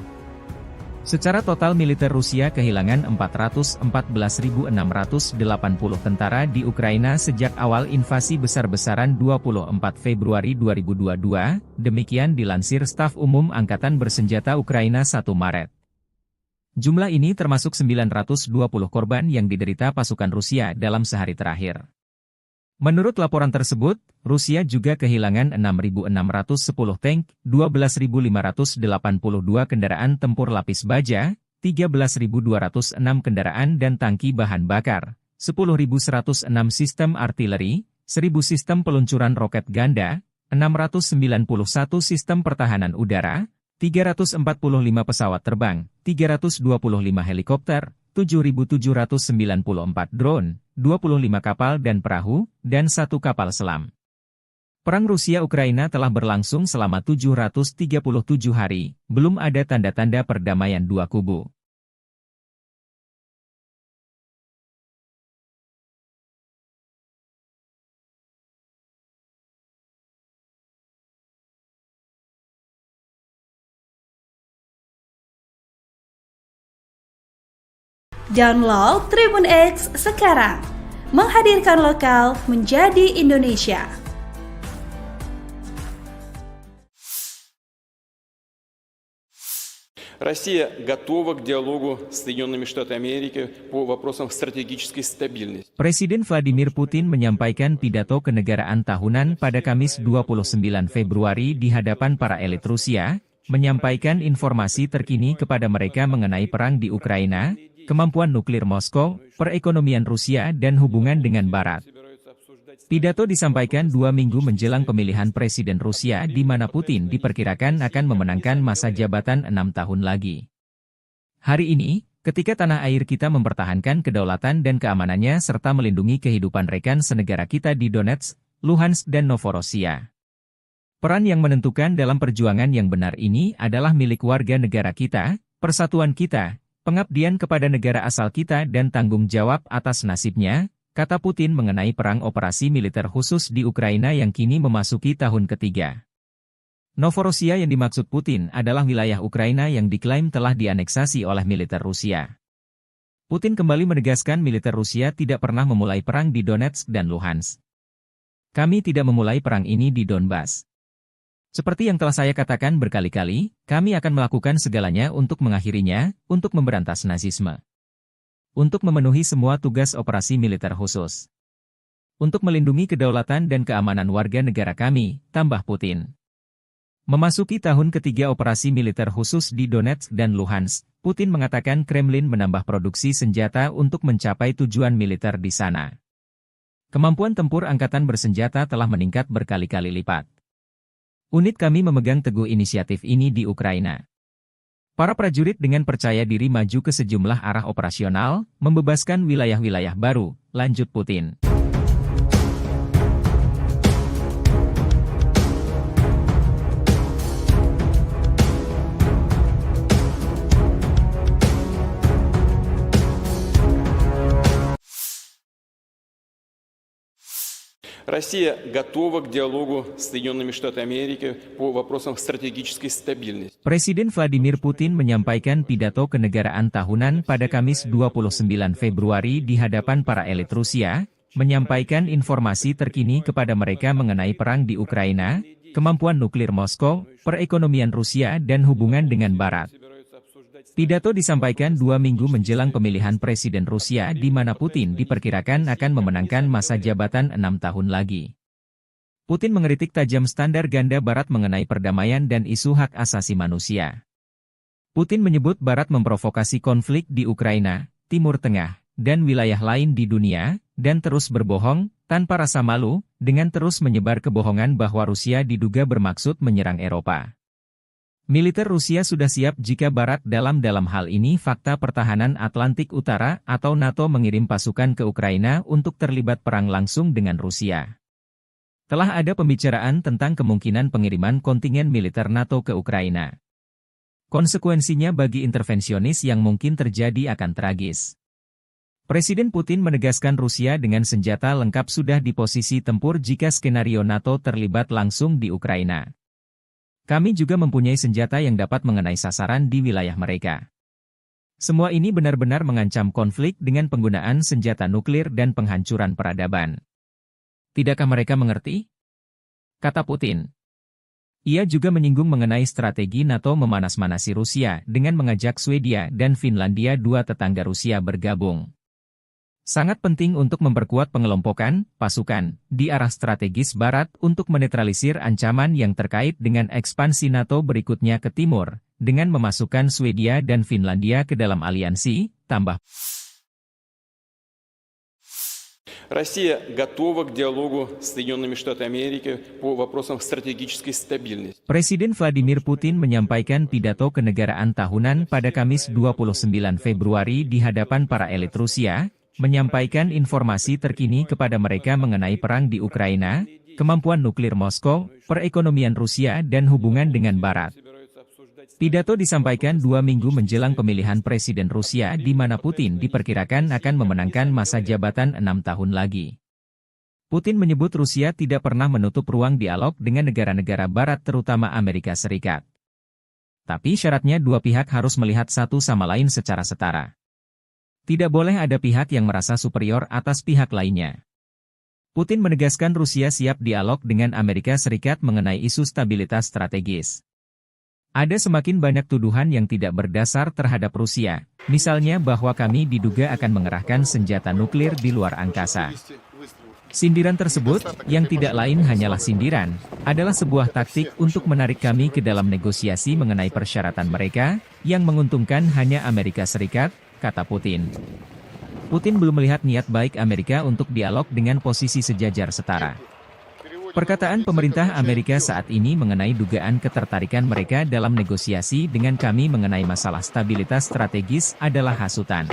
Secara total militer Rusia kehilangan 414.680 tentara di Ukraina sejak awal invasi besar-besaran 24 Februari 2022, demikian dilansir Staf Umum Angkatan Bersenjata Ukraina 1 Maret. Jumlah ini termasuk 920 korban yang diderita pasukan Rusia dalam sehari terakhir. Menurut laporan tersebut, Rusia juga kehilangan 6.610 tank, 12.582 kendaraan tempur lapis baja, 13.206 kendaraan dan tangki bahan bakar, 10.106 sistem artileri, 1.000 sistem peluncuran roket ganda, 691 sistem pertahanan udara, 345 pesawat terbang, 325 helikopter, 7.794 drone, 25 kapal dan perahu, dan 1 kapal selam. Perang Rusia-Ukraina telah berlangsung selama 737 hari, belum ada tanda-tanda perdamaian dua kubu. Download Tribun X sekarang, menghadirkan lokal menjadi Indonesia. Россия готова к диалогу с Соединенными Штатами Америки по вопросам стратегической стабильности. Presiden Vladimir Putin menyampaikan pidato kenegaraan tahunan pada Kamis 29 Februari di hadapan para elit Rusia, menyampaikan informasi terkini kepada mereka mengenai perang di Ukraina, kemampuan nuklir Moskow, perekonomian Rusia dan hubungan dengan Barat. Pidato disampaikan 2 minggu menjelang pemilihan Presiden Rusia di mana Putin diperkirakan akan memenangkan masa jabatan 6 tahun lagi. Hari ini, ketika tanah air kita mempertahankan kedaulatan dan keamanannya serta melindungi kehidupan rekan senegara kita di Donetsk, Luhansk dan Novorossiya. Peran yang menentukan dalam perjuangan yang benar ini adalah milik warga negara kita, persatuan kita, pengabdian kepada negara asal kita dan tanggung jawab atas nasibnya, kata Putin mengenai perang operasi militer khusus di Ukraina yang kini memasuki tahun ketiga. Novorossiya yang dimaksud Putin adalah wilayah Ukraina yang diklaim telah dianeksasi oleh militer Rusia. Putin kembali menegaskan militer Rusia tidak pernah memulai perang di Donetsk dan Luhansk. Kami tidak memulai perang ini di Donbas. Seperti yang telah saya katakan berkali-kali, kami akan melakukan segalanya untuk mengakhirinya, untuk memberantas nazisme. Untuk memenuhi semua tugas operasi militer khusus. Untuk melindungi kedaulatan dan keamanan warga negara kami, tambah Putin. Memasuki tahun ketiga operasi militer khusus di Donetsk dan Luhansk, Putin mengatakan Kremlin menambah produksi senjata untuk mencapai tujuan militer di sana. Kemampuan tempur angkatan bersenjata telah meningkat berkali-kali lipat. Unit kami memegang teguh inisiatif ini di Ukraina. Para prajurit dengan percaya diri maju ke sejumlah arah operasional, membebaskan wilayah-wilayah baru, lanjut Putin. Россия готова к диалогу с Соединенными Штатами Америки по вопросам стратегической стабильности. Presiden Vladimir Putin menyampaikan pidato kenegaraan tahunan pada Kamis 29 Februari di hadapan para elit Rusia, menyampaikan informasi terkini kepada mereka mengenai perang di Ukraina, kemampuan nuklir Moskow, perekonomian Rusia dan hubungan dengan Barat. Pidato disampaikan 2 minggu menjelang pemilihan Presiden Rusia di mana Putin diperkirakan akan memenangkan masa jabatan 6 tahun lagi. Putin mengkritik tajam standar ganda Barat mengenai perdamaian dan isu hak asasi manusia. Putin menyebut Barat memprovokasi konflik di Ukraina, Timur Tengah, dan wilayah lain di dunia, dan terus berbohong, tanpa rasa malu, dengan terus menyebar kebohongan bahwa Rusia diduga bermaksud menyerang Eropa. Militer Rusia sudah siap jika Barat dalam hal ini fakta pertahanan Atlantik Utara atau NATO mengirim pasukan ke Ukraina untuk terlibat perang langsung dengan Rusia. Telah ada pembicaraan tentang kemungkinan pengiriman kontingen militer NATO ke Ukraina. Konsekuensinya bagi intervensionis yang mungkin terjadi akan tragis. Presiden Putin menegaskan Rusia dengan senjata lengkap sudah di posisi tempur jika skenario NATO terlibat langsung di Ukraina. Kami juga mempunyai senjata yang dapat mengenai sasaran di wilayah mereka. Semua ini benar-benar mengancam konflik dengan penggunaan senjata nuklir dan penghancuran peradaban. Tidakkah mereka mengerti? Kata Putin. Ia juga menyinggung mengenai strategi NATO memanas-manasi Rusia dengan mengajak Swedia dan Finlandia, dua tetangga Rusia, bergabung. Sangat penting untuk memperkuat pengelompokan pasukan di arah strategis Barat untuk menetralisir ancaman yang terkait dengan ekspansi NATO berikutnya ke timur, dengan memasukkan Swedia dan Finlandia ke dalam aliansi, tambah. Россия готова к диалогу с Соединенными Штатами Америки по вопросам стратегической стабильности. Presiden Vladimir Putin menyampaikan pidato kenegaraan tahunan pada Kamis 29 Februari di hadapan para elit Rusia, menyampaikan informasi terkini kepada mereka mengenai perang di Ukraina, kemampuan nuklir Moskow, perekonomian Rusia dan hubungan dengan Barat. Pidato disampaikan 2 minggu menjelang pemilihan Presiden Rusia di mana Putin diperkirakan akan memenangkan masa jabatan 6 tahun lagi. Putin menyebut Rusia tidak pernah menutup ruang dialog dengan negara-negara Barat terutama Amerika Serikat. Tapi syaratnya dua pihak harus melihat satu sama lain secara setara. Tidak boleh ada pihak yang merasa superior atas pihak lainnya. Putin menegaskan Rusia siap dialog dengan Amerika Serikat mengenai isu stabilitas strategis. Ada semakin banyak tuduhan yang tidak berdasar terhadap Rusia, misalnya bahwa kami diduga akan mengerahkan senjata nuklir di luar angkasa. Sindiran tersebut, yang tidak lain hanyalah sindiran, adalah sebuah taktik untuk menarik kami ke dalam negosiasi mengenai persyaratan mereka, yang menguntungkan hanya Amerika Serikat, kata Putin. Putin belum melihat niat baik Amerika untuk dialog dengan posisi sejajar setara. Perkataan pemerintah Amerika saat ini mengenai dugaan ketertarikan mereka dalam negosiasi dengan kami mengenai masalah stabilitas strategis adalah hasutan.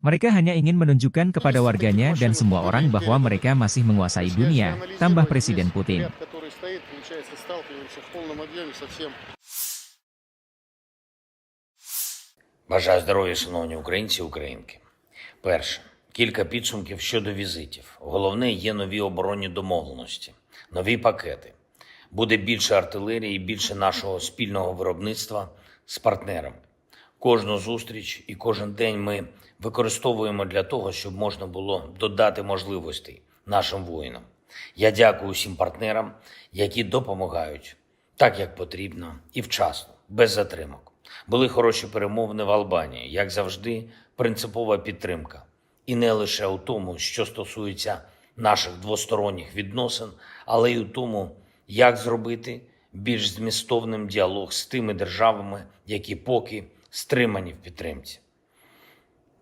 Mereka hanya ingin menunjukkan kepada warganya dan semua orang bahwa mereka masih menguasai dunia, tambah Presiden Putin. Бажаю здоров'я, шановні українці і українки. Перше. Кілька підсумків щодо візитів. Головне, є нові оборонні домовленості, нові пакети. Буде більше артилерії і більше нашого спільного виробництва з партнерами. Кожну зустріч і кожен день ми використовуємо для того, щоб можна було додати можливостей нашим воїнам. Я дякую усім партнерам, які допомагають так, як потрібно і вчасно, без затримок. Були хороші перемовини в Албанії, як завжди, принципова підтримка. І не лише у тому, що стосується наших двосторонніх відносин, але й у тому, як зробити більш змістовним діалог з тими державами, які поки стримані в підтримці.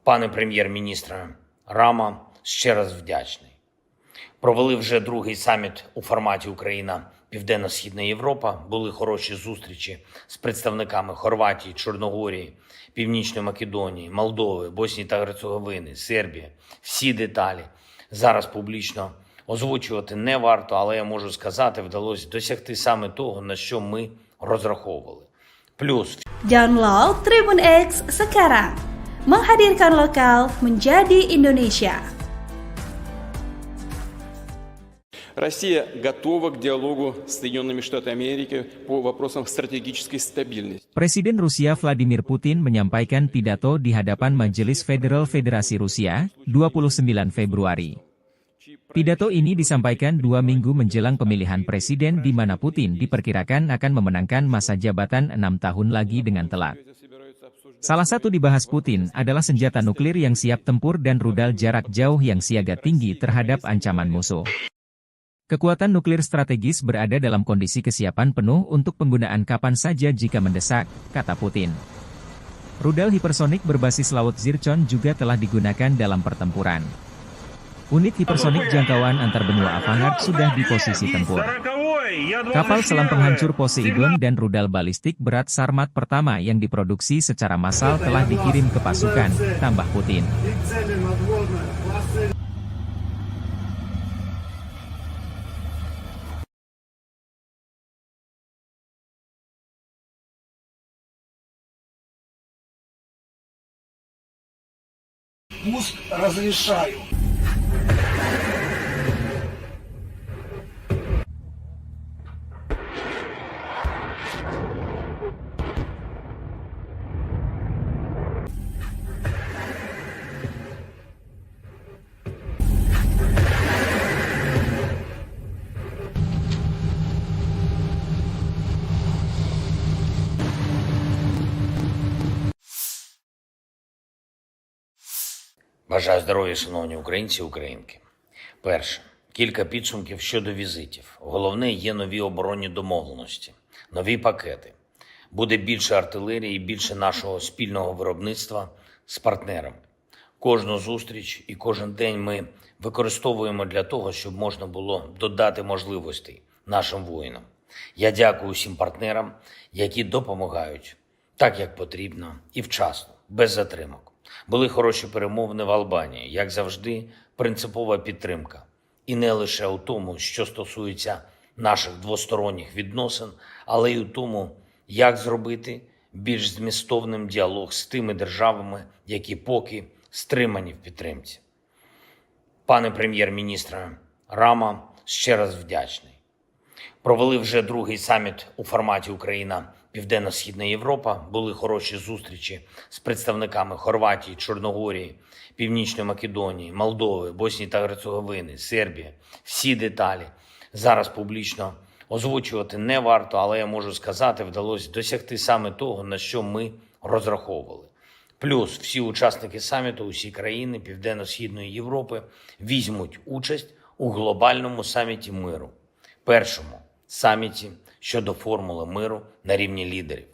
Пане прем'єр-міністре Рама, ще раз вдячний. Провели вже другий саміт у форматі Україна-Південно-Східна Європа. Були хороші зустрічі з представниками Хорватії, Чорногорії, Північної Македонії, Молдови, Боснії та Герцеговини, Сербії. Всі деталі зараз публічно озвучувати не варто, але я можу сказати, вдалося досягти саме того, на що ми розраховували. Плюс Download Tribun X sekarang. Menghadirkan lokal menjadi Indonesia. Россия готова к диалогу с Соединенными Штатами Америки по вопросам стратегической стабильности. Presiden Rusia Vladimir Putin menyampaikan pidato di hadapan Majelis Federal Federasi Rusia, 29 Februari. Pidato ini disampaikan 2 minggu menjelang pemilihan presiden di mana Putin diperkirakan akan memenangkan masa jabatan 6 tahun lagi dengan telat. Salah satu dibahas Putin adalah senjata nuklir yang siap tempur dan rudal jarak jauh yang siaga tinggi terhadap ancaman musuh. Kekuatan nuklir strategis berada dalam kondisi kesiapan penuh untuk penggunaan kapan saja jika mendesak, kata Putin. Rudal hipersonik berbasis laut Zircon juga telah digunakan dalam pertempuran. Unit hipersonik jangkauan antar benua Avangard sudah di posisi tempur. Kapal selam penghancur Poseidon dan rudal balistik berat Sarmat pertama yang diproduksi secara massal telah dikirim ke pasukan, tambah Putin. И цели надводные, классы пуск разрешаю. Бажаю здоров'я, шановні українці і українки. Перше. Кілька підсумків щодо візитів. Головне, є нові оборонні домовленості, нові пакети. Буде більше артилерії і більше нашого спільного виробництва з партнерами. Кожну зустріч і кожен день ми використовуємо для того, щоб можна було додати можливостей нашим воїнам. Я дякую всім партнерам, які допомагають так, як потрібно і вчасно, без затримок. Були хороші перемовини в Албанії, як завжди, принципова підтримка. І не лише у тому, що стосується наших двосторонніх відносин, але й у тому, як зробити більш змістовним діалог з тими державами, які поки стримані в підтримці. Пане прем'єр-міністре Рама, ще раз вдячний. Провели вже другий саміт у форматі Україна Південно-Східна Європа. Були хороші зустрічі з представниками Хорватії, Чорногорії, Північної Македонії, Молдови, Боснії та Герцеговини, Сербії. Всі деталі зараз публічно озвучувати не варто, але я можу сказати, вдалося досягти саме того, на що ми розраховували. Плюс всі учасники саміту, усі країни Південно-Східної Європи візьмуть участь у глобальному саміті миру. Першому саміті щодо формули миру на рівні лідерів.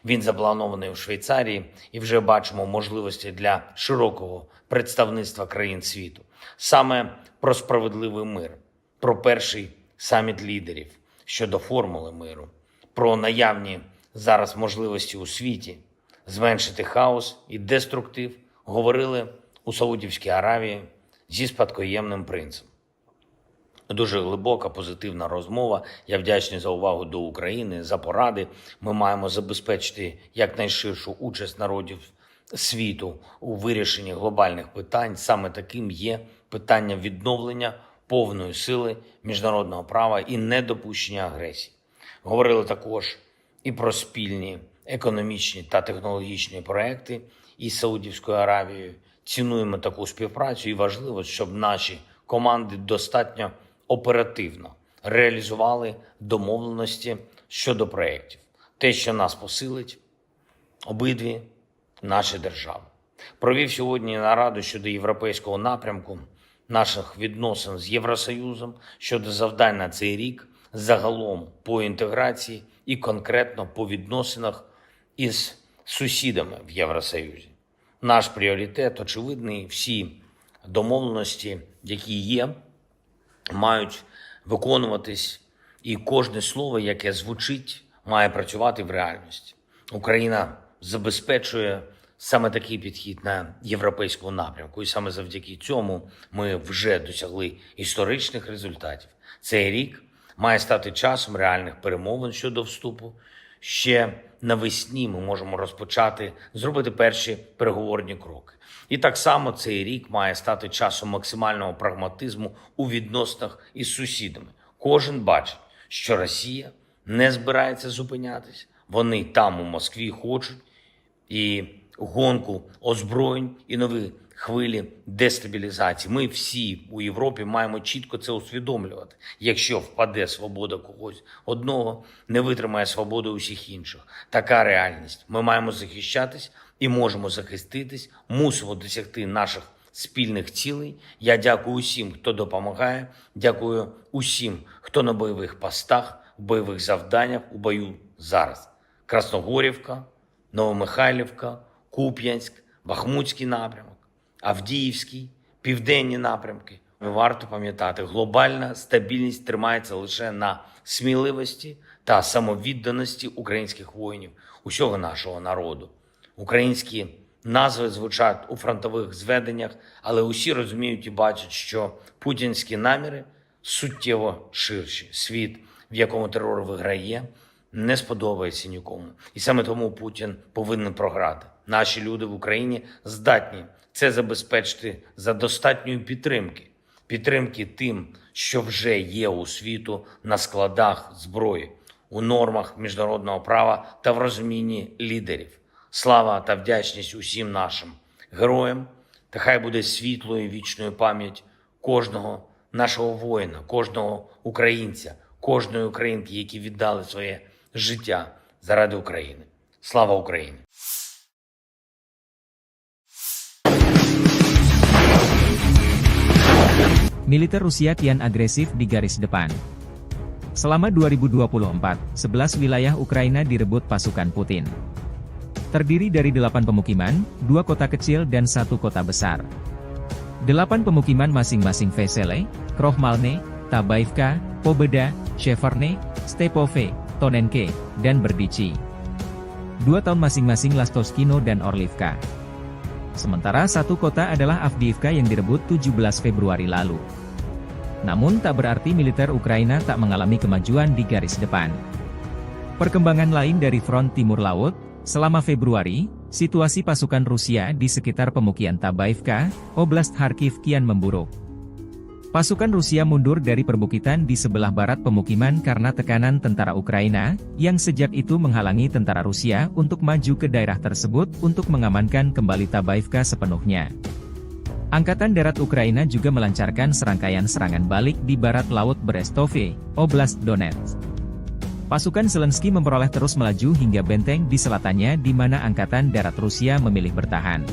Він запланований у Швейцарії і вже бачимо можливості для широкого представництва країн світу. Саме про справедливий мир, про перший саміт лідерів щодо формули миру, про наявні зараз можливості у світі зменшити хаос і деструктив говорили у Саудівській Аравії зі спадкоємним принцем. Дуже глибока, позитивна розмова. Я вдячний за увагу до України, за поради. Ми маємо забезпечити якнайширшу участь народів світу у вирішенні глобальних питань. Саме таким є питання відновлення повної сили міжнародного права і недопущення агресії. Говорили також і про спільні економічні та технологічні проекти із Саудівською Аравією. Цінуємо таку співпрацю і важливо, щоб наші команди достатньо оперативно реалізували домовленості щодо проєктів. Те, що нас посилить, обидві наші держави. Провів сьогодні нараду щодо європейського напрямку наших відносин з Євросоюзом, щодо завдань на цей рік, загалом по інтеграції і конкретно по відносинах із сусідами в Євросоюзі. Наш пріоритет очевидний, всі домовленості, які є, мають виконуватись, і кожне слово, яке звучить, має працювати в реальності. Україна забезпечує саме такий підхід на європейському напрямку, і саме завдяки цьому ми вже досягли історичних результатів. Цей рік має стати часом реальних перемовин щодо вступу. Ще навесні ми можемо розпочати, зробити перші переговорні кроки. І так само цей рік має стати часом максимального прагматизму у відносинах із сусідами. Кожен бачить, що Росія не збирається зупинятись. Вони там у Москві хочуть і гонку озброєнь, і нові хвилі дестабілізації. Ми всі у Європі маємо чітко це усвідомлювати. Якщо впаде свобода когось одного, не витримає свободи усіх інших. Така реальність. Ми маємо захищатись і можемо захиститись, мусимо досягти наших спільних цілей. Я дякую усім, хто допомагає, дякую усім, хто на бойових постах, в бойових завданнях, у бою зараз. Красногорівка, Новомихайлівка, Куп'янськ, Бахмутський напрямок, Авдіївський, південні напрямки, Варто пам'ятати, глобальна стабільність тримається лише на сміливості та самовідданості українських воїнів, усього нашого народу. Українські назви звучать у фронтових зведеннях, але усі розуміють і бачать, що путінські наміри суттєво ширші. Світ, в якому терор виграє, не сподобається нікому. І саме тому Путін повинен програти. Наші люди в Україні здатні це забезпечити за достатньої підтримки. Підтримки тим, що вже є у світу на складах зброї, у нормах міжнародного права та в розумінні лідерів. Слава та вдячність усім нашим героям, та хай буде світлою і вічною пам'ять кожного нашого воїна, кожного українця, кожної українки, які віддали своє життя заради України. Слава Україні! Militer Rusia kian agresif di garis depan. Selama 2024, 11 wilayah Ukraina direbut pasukan Putin. Terdiri dari 8 pemukiman, 2 kota kecil dan 1 kota besar. 8 pemukiman masing-masing Vesele, Krohmalne, Tabaivka, Pobeda, Sheverne, Stepove, Tonenke, dan Berdichi. 2 tahun masing-masing Lastoskino dan Orlivka. Sementara 1 kota adalah Avdiivka yang direbut 17 Februari lalu. Namun tak berarti militer Ukraina tak mengalami kemajuan di garis depan. Perkembangan lain dari front timur laut, selama Februari, situasi pasukan Rusia di sekitar pemukiman Tabaivka, Oblast Kharkiv kian memburuk. Pasukan Rusia mundur dari perbukitan di sebelah barat pemukiman karena tekanan tentara Ukraina, yang sejak itu menghalangi tentara Rusia untuk maju ke daerah tersebut untuk mengamankan kembali Tabaivka sepenuhnya. Angkatan Darat Ukraina juga melancarkan serangkaian serangan balik di barat laut Berestove, Oblast Donetsk. Pasukan Zelensky memperoleh terus melaju hingga benteng di selatannya di mana Angkatan Darat Rusia memilih bertahan.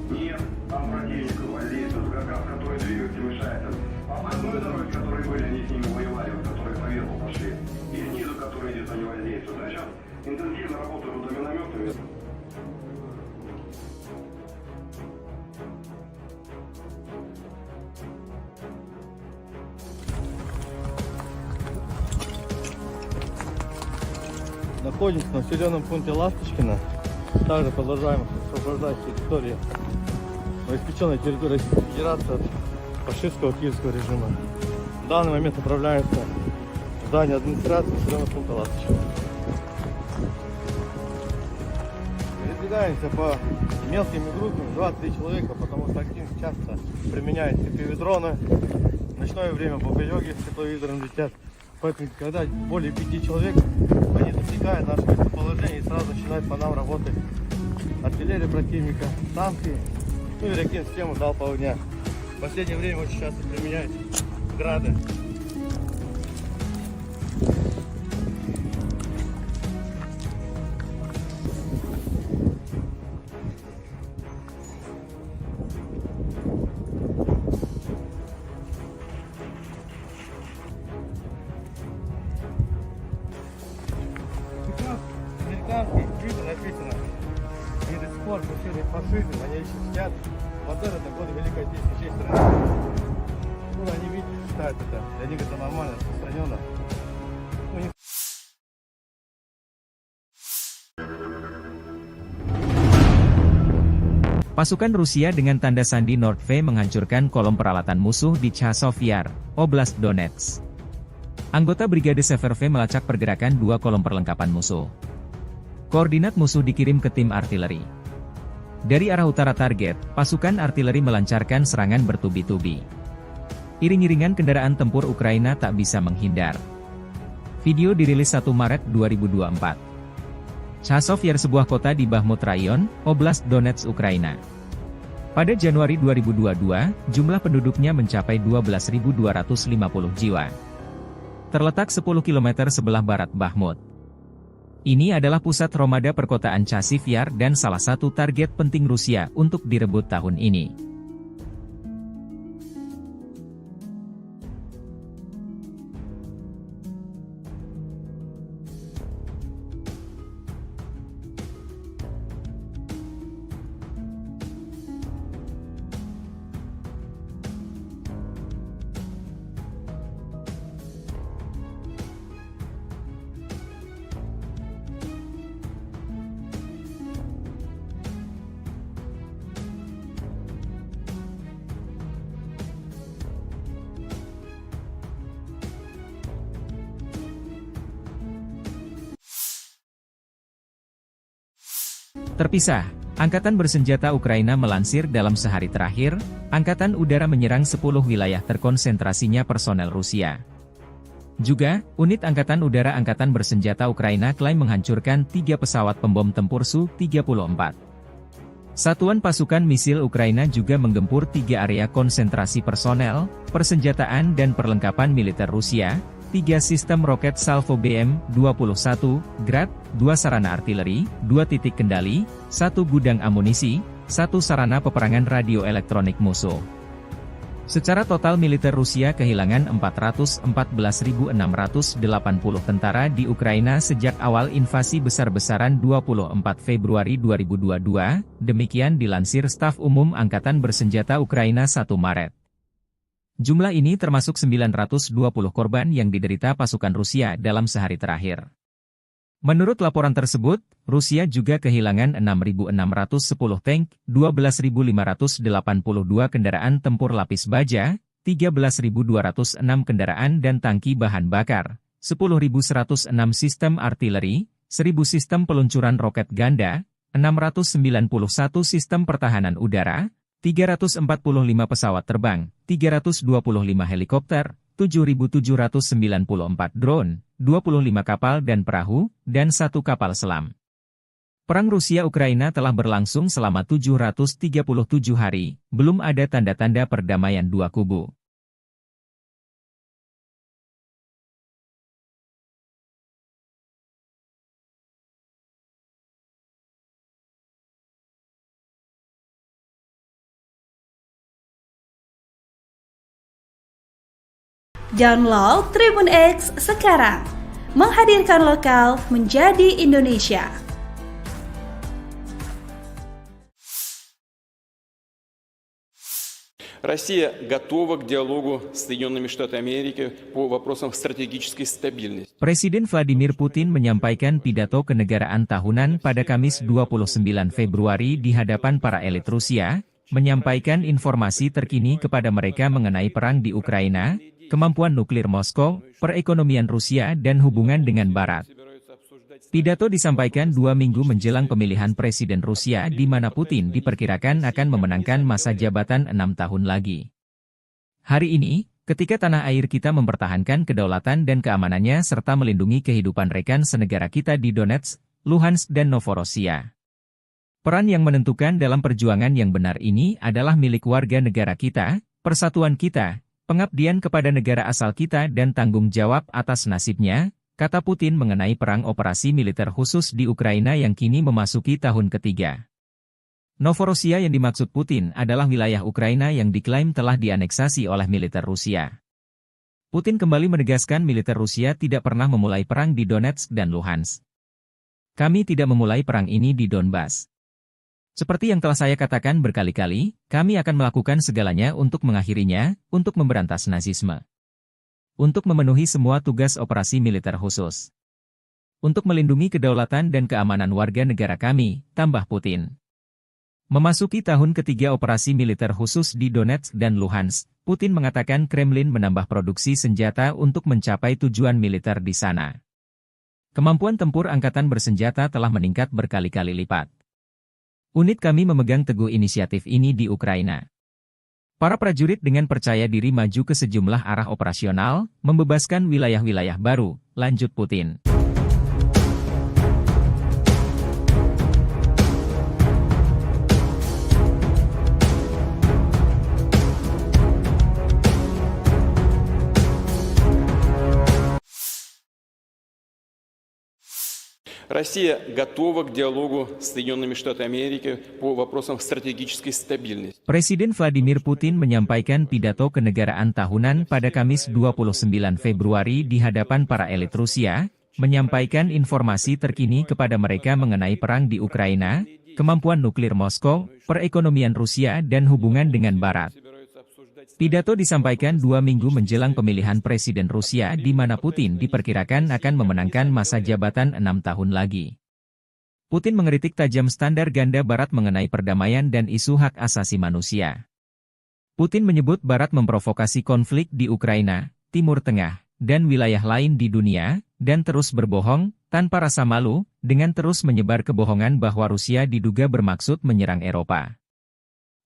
Нет, там противник воздействует, который двигатель мешает. Обходной дороги, которые были, они с ними воевали, которые по верху пошли. И снизу, которые где-то не воздействуют. А сейчас интенсивно работают минометами. Находимся на населенном пункте Ласточкино. Также продолжаем освобождать территорию новоиспеченной территории Российской Федерации от фашистского киевского режима. В данный момент направляется в здание администрации населенного пункта Ласточкино. Передвигаемся по мелкими группами, 2-3 человека, потому что активно часто применяют дроны. В ночное время бомбелёги с тепловизором летят. Поэтому, когда более 5 человек, они засекают наше местоположение и сразу начинают по нам работать артиллерия противника, танки, ну и ракет-систему залпового огня. В последнее время очень часто применяют грады. Американские твиты написано: и до сих пор фашизм, они еще сидят. Вот это годы Великой Отечественной честь страны. Ну, они видят, считают это. Для них это нормально, распространенно. Ну, не... Pasukan Rusia dengan tanda sandi Nordve menghancurkan kolom peralatan musuh di Chasov Yar, Oblast Donetsk. Anggota Brigade Severve melacak pergerakan 2 kolom perlengkapan musuh. Koordinat musuh dikirim ke tim artileri. Dari arah utara target, pasukan artileri melancarkan serangan bertubi-tubi. Iring-iringan kendaraan tempur Ukraina tak bisa menghindar. Video dirilis 1 Maret 2024. Chasov Yar sebuah kota di Bakhmut Rayon, Oblast Donetsk, Ukraina. Pada Januari 2022, jumlah penduduknya mencapai 12.250 jiwa. Terletak 10 km sebelah barat Bakhmut. Ini adalah pusat Romada perkotaan Chasiv Yar dan salah satu target penting Rusia untuk direbut tahun ini. Terpisah, Angkatan Bersenjata Ukraina melansir dalam sehari terakhir, Angkatan Udara menyerang 10 wilayah terkonsentrasinya personel Rusia. Juga, unit Angkatan Udara Angkatan Bersenjata Ukraina klaim menghancurkan 3 pesawat pembom tempur Su-34. Satuan pasukan misil Ukraina juga menggempur 3 area konsentrasi personel, persenjataan dan perlengkapan militer Rusia, 3 sistem roket Salvo BM-21, Grad, 2 sarana artileri, 2 titik kendali, 1 gudang amunisi, 1 sarana peperangan radio elektronik musuh. Secara total militer Rusia kehilangan 414.680 tentara di Ukraina sejak awal invasi besar-besaran 24 Februari 2022, demikian dilansir Staf Umum Angkatan Bersenjata Ukraina 1 Maret. Jumlah ini termasuk 920 korban yang diderita pasukan Rusia dalam sehari terakhir. Menurut laporan tersebut, Rusia juga kehilangan 6.610 tank, 12.582 kendaraan tempur lapis baja, 13.206 kendaraan dan tangki bahan bakar, 10.106 sistem artileri, 1.000 sistem peluncuran roket ganda, 691 sistem pertahanan udara, 345 pesawat terbang, 325 helikopter, 7.794 drone, 25 kapal dan perahu, dan 1 kapal selam. Perang Rusia-Ukraina telah berlangsung selama 737 hari, belum ada tanda-tanda perdamaian dua kubu. Download Tribun X sekarang, menghadirkan lokal menjadi Indonesia. Россия готова к диалогу с Соединенными Штатами Америки по вопросам стратегической стабильности. Presiden Vladimir Putin menyampaikan pidato kenegaraan tahunan pada Kamis 29 Februari di hadapan para elit Rusia, menyampaikan informasi terkini kepada mereka mengenai perang di Ukraina, kemampuan nuklir Moskow, perekonomian Rusia dan hubungan dengan Barat. Pidato disampaikan 2 minggu menjelang pemilihan Presiden Rusia di mana Putin diperkirakan akan memenangkan masa jabatan 6 tahun lagi. Hari ini, ketika tanah air kita mempertahankan kedaulatan dan keamanannya serta melindungi kehidupan rekan senegara kita di Donetsk, Luhansk dan Novorossiya. Peran yang menentukan dalam perjuangan yang benar ini adalah milik warga negara kita, persatuan kita, pengabdian kepada negara asal kita dan tanggung jawab atas nasibnya, kata Putin mengenai perang operasi militer khusus di Ukraina yang kini memasuki tahun ketiga. Novorossiya yang dimaksud Putin adalah wilayah Ukraina yang diklaim telah dianeksasi oleh militer Rusia. Putin kembali menegaskan militer Rusia tidak pernah memulai perang di Donetsk dan Luhansk. Kami tidak memulai perang ini di Donbas. Seperti yang telah saya katakan berkali-kali, kami akan melakukan segalanya untuk mengakhirinya, untuk memberantas nazisme. Untuk memenuhi semua tugas operasi militer khusus. Untuk melindungi kedaulatan dan keamanan warga negara kami, tambah Putin. Memasuki tahun ketiga operasi militer khusus di Donetsk dan Luhansk, Putin mengatakan Kremlin menambah produksi senjata untuk mencapai tujuan militer di sana. Kemampuan tempur angkatan bersenjata telah meningkat berkali-kali lipat. Unit kami memegang teguh inisiatif ini di Ukraina. Para prajurit dengan percaya diri maju ke sejumlah arah operasional, membebaskan wilayah-wilayah baru, lanjut Putin. Россия готова к диалогу с Соединенными Штатами Америки по вопросам стратегической стабильности. Presiden Vladimir Putin menyampaikan pidato kenegaraan tahunan pada Kamis 29 Februari di hadapan para elit Rusia, menyampaikan informasi terkini kepada mereka mengenai perang di Ukraina, kemampuan nuklir Moskow, perekonomian Rusia dan hubungan dengan Barat. Pidato disampaikan 2 minggu menjelang pemilihan Presiden Rusia di mana Putin diperkirakan akan memenangkan masa jabatan 6 tahun lagi. Putin mengkritik tajam standar ganda Barat mengenai perdamaian dan isu hak asasi manusia. Putin menyebut Barat memprovokasi konflik di Ukraina, Timur Tengah, dan wilayah lain di dunia, dan terus berbohong, tanpa rasa malu, dengan terus menyebar kebohongan bahwa Rusia diduga bermaksud menyerang Eropa.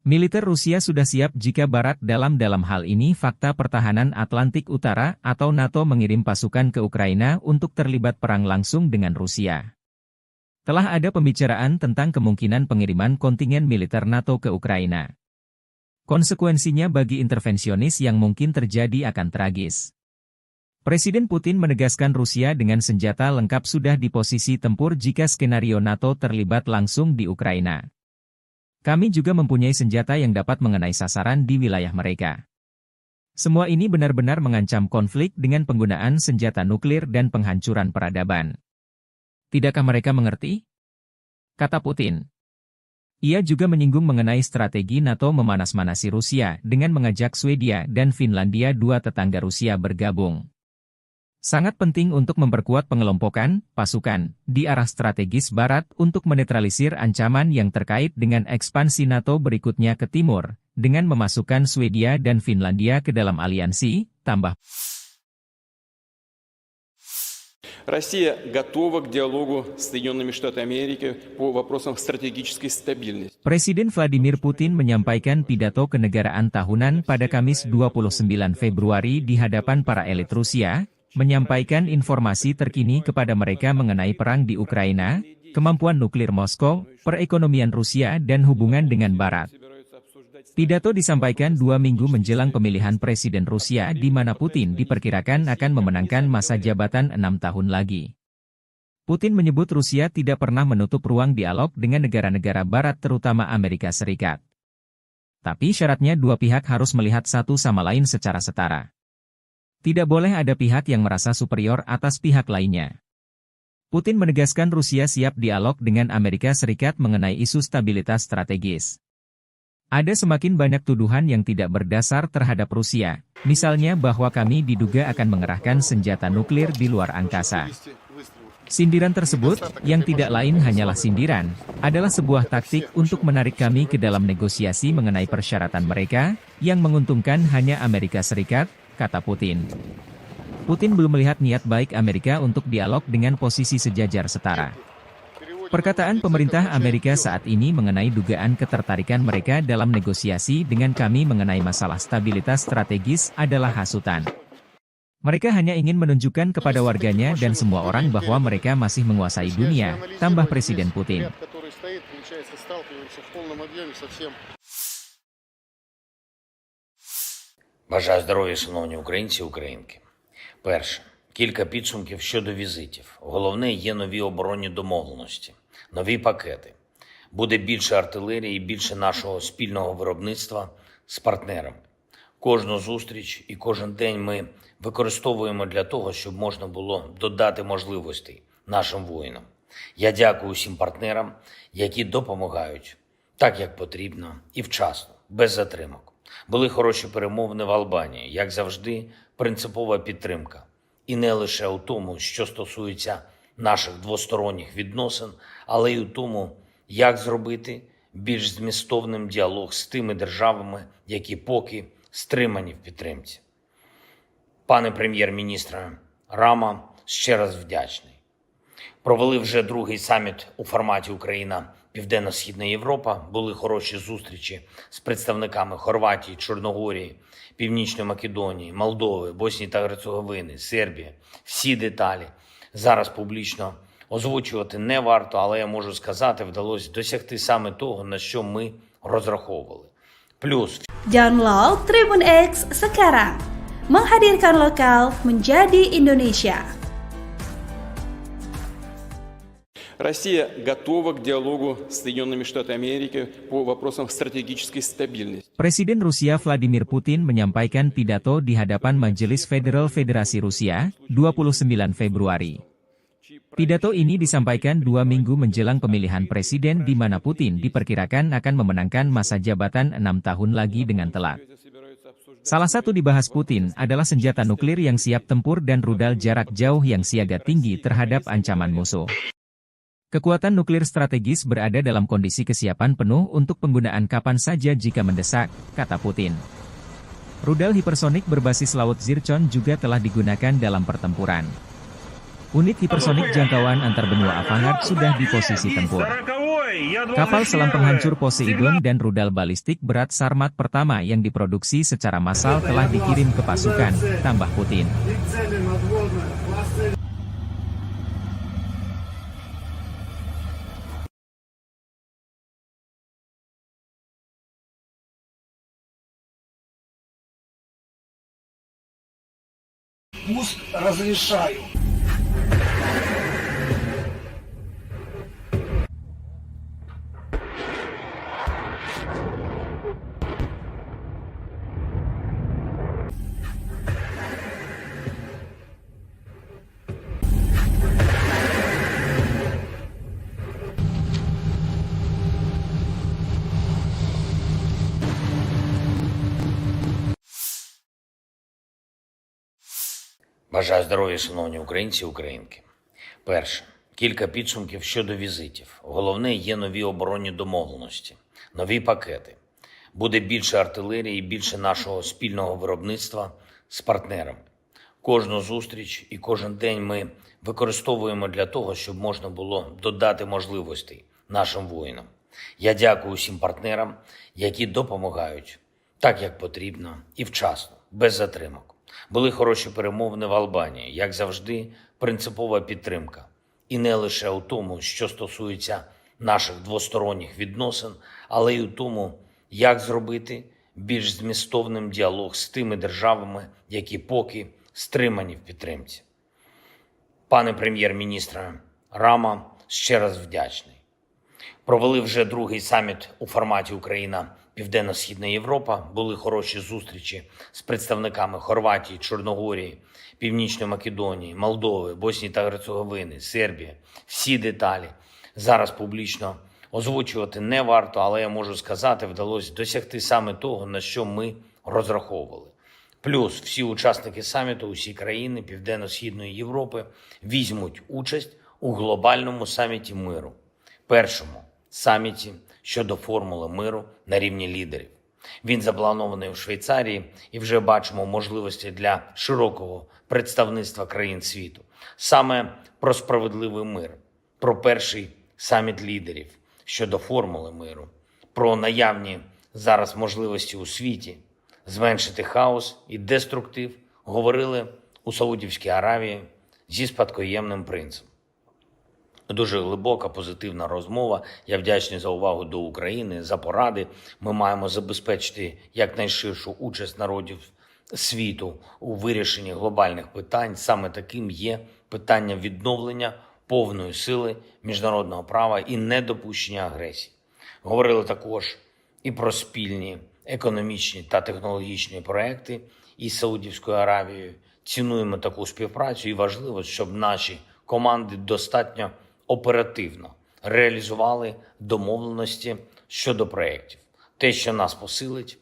Militer Rusia sudah siap jika Barat dalam hal ini fakta pertahanan Atlantik Utara atau NATO mengirim pasukan ke Ukraina untuk terlibat perang langsung dengan Rusia. Telah ada pembicaraan tentang kemungkinan pengiriman kontingen militer NATO ke Ukraina. Konsekuensinya bagi intervensionis yang mungkin terjadi akan tragis. Presiden Putin menegaskan Rusia dengan senjata lengkap sudah di posisi tempur jika skenario NATO terlibat langsung di Ukraina. Kami juga mempunyai senjata yang dapat mengenai sasaran di wilayah mereka. Semua ini benar-benar mengancam konflik dengan penggunaan senjata nuklir dan penghancuran peradaban. Tidakkah mereka mengerti? Kata Putin. Ia juga menyinggung mengenai strategi NATO memanas-manasi Rusia dengan mengajak Swedia dan Finlandia, dua tetangga Rusia, bergabung. Sangat penting untuk memperkuat pengelompokan pasukan di arah strategis Barat untuk menetralisir ancaman yang terkait dengan ekspansi NATO berikutnya ke timur, dengan memasukkan Swedia dan Finlandia ke dalam aliansi, tambah. Россия готова к диалогу с Соединенными Штатами Америки по вопросам стратегической стабильности. Presiden Vladimir Putin menyampaikan pidato kenegaraan tahunan pada Kamis 29 Februari di hadapan para elit Rusia, menyampaikan informasi terkini kepada mereka mengenai perang di Ukraina, kemampuan nuklir Moskow, perekonomian Rusia dan hubungan dengan Barat. Pidato disampaikan 2 minggu menjelang pemilihan Presiden Rusia di mana Putin diperkirakan akan memenangkan masa jabatan 6 tahun lagi. Putin menyebut Rusia tidak pernah menutup ruang dialog dengan negara-negara Barat terutama Amerika Serikat. Tapi syaratnya dua pihak harus melihat satu sama lain secara setara. Tidak boleh ada pihak yang merasa superior atas pihak lainnya. Putin menegaskan Rusia siap dialog dengan Amerika Serikat mengenai isu stabilitas strategis. Ada semakin banyak tuduhan yang tidak berdasar terhadap Rusia, misalnya bahwa kami diduga akan mengerahkan senjata nuklir di luar angkasa. Sindiran tersebut, yang tidak lain hanyalah sindiran, adalah sebuah taktik untuk menarik kami ke dalam negosiasi mengenai persyaratan mereka, yang menguntungkan hanya Amerika Serikat, kata Putin. Putin belum melihat niat baik Amerika untuk dialog dengan posisi sejajar setara. Perkataan pemerintah Amerika saat ini mengenai dugaan ketertarikan mereka dalam negosiasi dengan kami mengenai masalah stabilitas strategis adalah hasutan. Mereka hanya ingin menunjukkan kepada warganya dan semua orang bahwa mereka masih menguasai dunia, tambah Presiden Putin. Бажаю здоров'я, шановні українці і українки. Перше. Кілька підсумків щодо візитів. Головне, є нові оборонні домовленості, нові пакети. Буде більше артилерії і більше нашого спільного виробництва з партнерами. Кожну зустріч і кожен день ми використовуємо для того, щоб можна було додати можливостей нашим воїнам. Я дякую усім партнерам, які допомагають так, як потрібно і вчасно, без затримок. Були хороші перемовини в Албанії, як завжди, принципова підтримка. І не лише у тому, що стосується наших двосторонніх відносин, але й у тому, як зробити більш змістовним діалог з тими державами, які поки стримані в підтримці. Пане прем'єр-міністре Рама, ще раз вдячний. Провели вже другий саміт у форматі Україна-Південно-Східна Європа. Були хороші зустрічі з представниками Хорватії, Чорногорії, Північної Македонії, Молдови, Боснії та Герцеговини, Сербії. Всі деталі зараз публічно озвучувати не варто, але я можу сказати, вдалося досягти саме того, на що ми розраховували. Плюс Download Tribun X sekarang, menghadirkan lokal menjadi Indonesia. Россия готова к диалогу с Соединенными Штатами Америки по вопросам стратегической стабильности. Presiden Rusia Vladimir Putin menyampaikan pidato di hadapan Majelis Federal Federasi Rusia, 29 Februari. Pidato ini disampaikan 2 minggu menjelang pemilihan presiden di mana Putin diperkirakan akan memenangkan masa jabatan 6 tahun lagi dengan telat. Salah satu dibahas Putin adalah senjata nuklir yang siap tempur dan rudal jarak jauh yang siaga tinggi terhadap ancaman musuh. Kekuatan nuklir strategis berada dalam kondisi kesiapan penuh untuk penggunaan kapan saja jika mendesak, kata Putin. Rudal hipersonik berbasis laut Zircon juga telah digunakan dalam pertempuran. Unit hipersonik jangkauan antar benua Avangard sudah di posisi tempur. Kapal selam penghancur Poseidon dan rudal balistik berat Sarmat pertama yang diproduksi secara massal telah dikirim ke pasukan, tambah Putin. И цели надводные, классы пуск разрешаю. Бажаю здоров'я, шановні українці і українки. Перше. Кілька підсумків щодо візитів. Головне, є нові оборонні домовленості, нові пакети. Буде більше артилерії і більше нашого спільного виробництва з партнерами. Кожну зустріч і кожен день ми використовуємо для того, щоб можна було додати можливостей нашим воїнам. Я дякую усім партнерам, які допомагають так, як потрібно і вчасно, без затримок. Були хороші перемовини в Албанії, як завжди, принципова підтримка. І не лише у тому, що стосується наших двосторонніх відносин, але й у тому, як зробити більш змістовним діалог з тими державами, які поки стримані в підтримці. Пане прем'єр-міністре Рама, ще раз вдячний. Провели вже другий саміт у форматі Україна-Південно-Східна Європа. Були хороші зустрічі з представниками Хорватії, Чорногорії, Північної Македонії, Молдови, Боснії та Герцеговини, Сербії. Всі деталі зараз публічно озвучувати не варто, але я можу сказати, вдалося досягти саме того, на що ми розраховували. Плюс всі учасники саміту, усі країни Південно-Східної Європи візьмуть участь у глобальному саміті миру. Першому саміті щодо формули миру на рівні лідерів. Він запланований у Швейцарії і вже бачимо можливості для широкого представництва країн світу. Саме про справедливий мир, про перший саміт лідерів щодо формули миру, про наявні зараз можливості у світі зменшити хаос і деструктив говорили у Саудівській Аравії зі спадкоємним принцем. Дуже глибока, позитивна розмова. Я вдячний за увагу до України, за поради. Ми маємо забезпечити якнайширшу участь народів світу у вирішенні глобальних питань. Саме таким є питання відновлення повної сили міжнародного права і недопущення агресії. Говорили також і про спільні економічні та технологічні проекти із Саудівською Аравією. Цінуємо таку співпрацю і важливо, щоб наші команди достатньо оперативно реалізували домовленості щодо проєктів. Те, що нас посилить,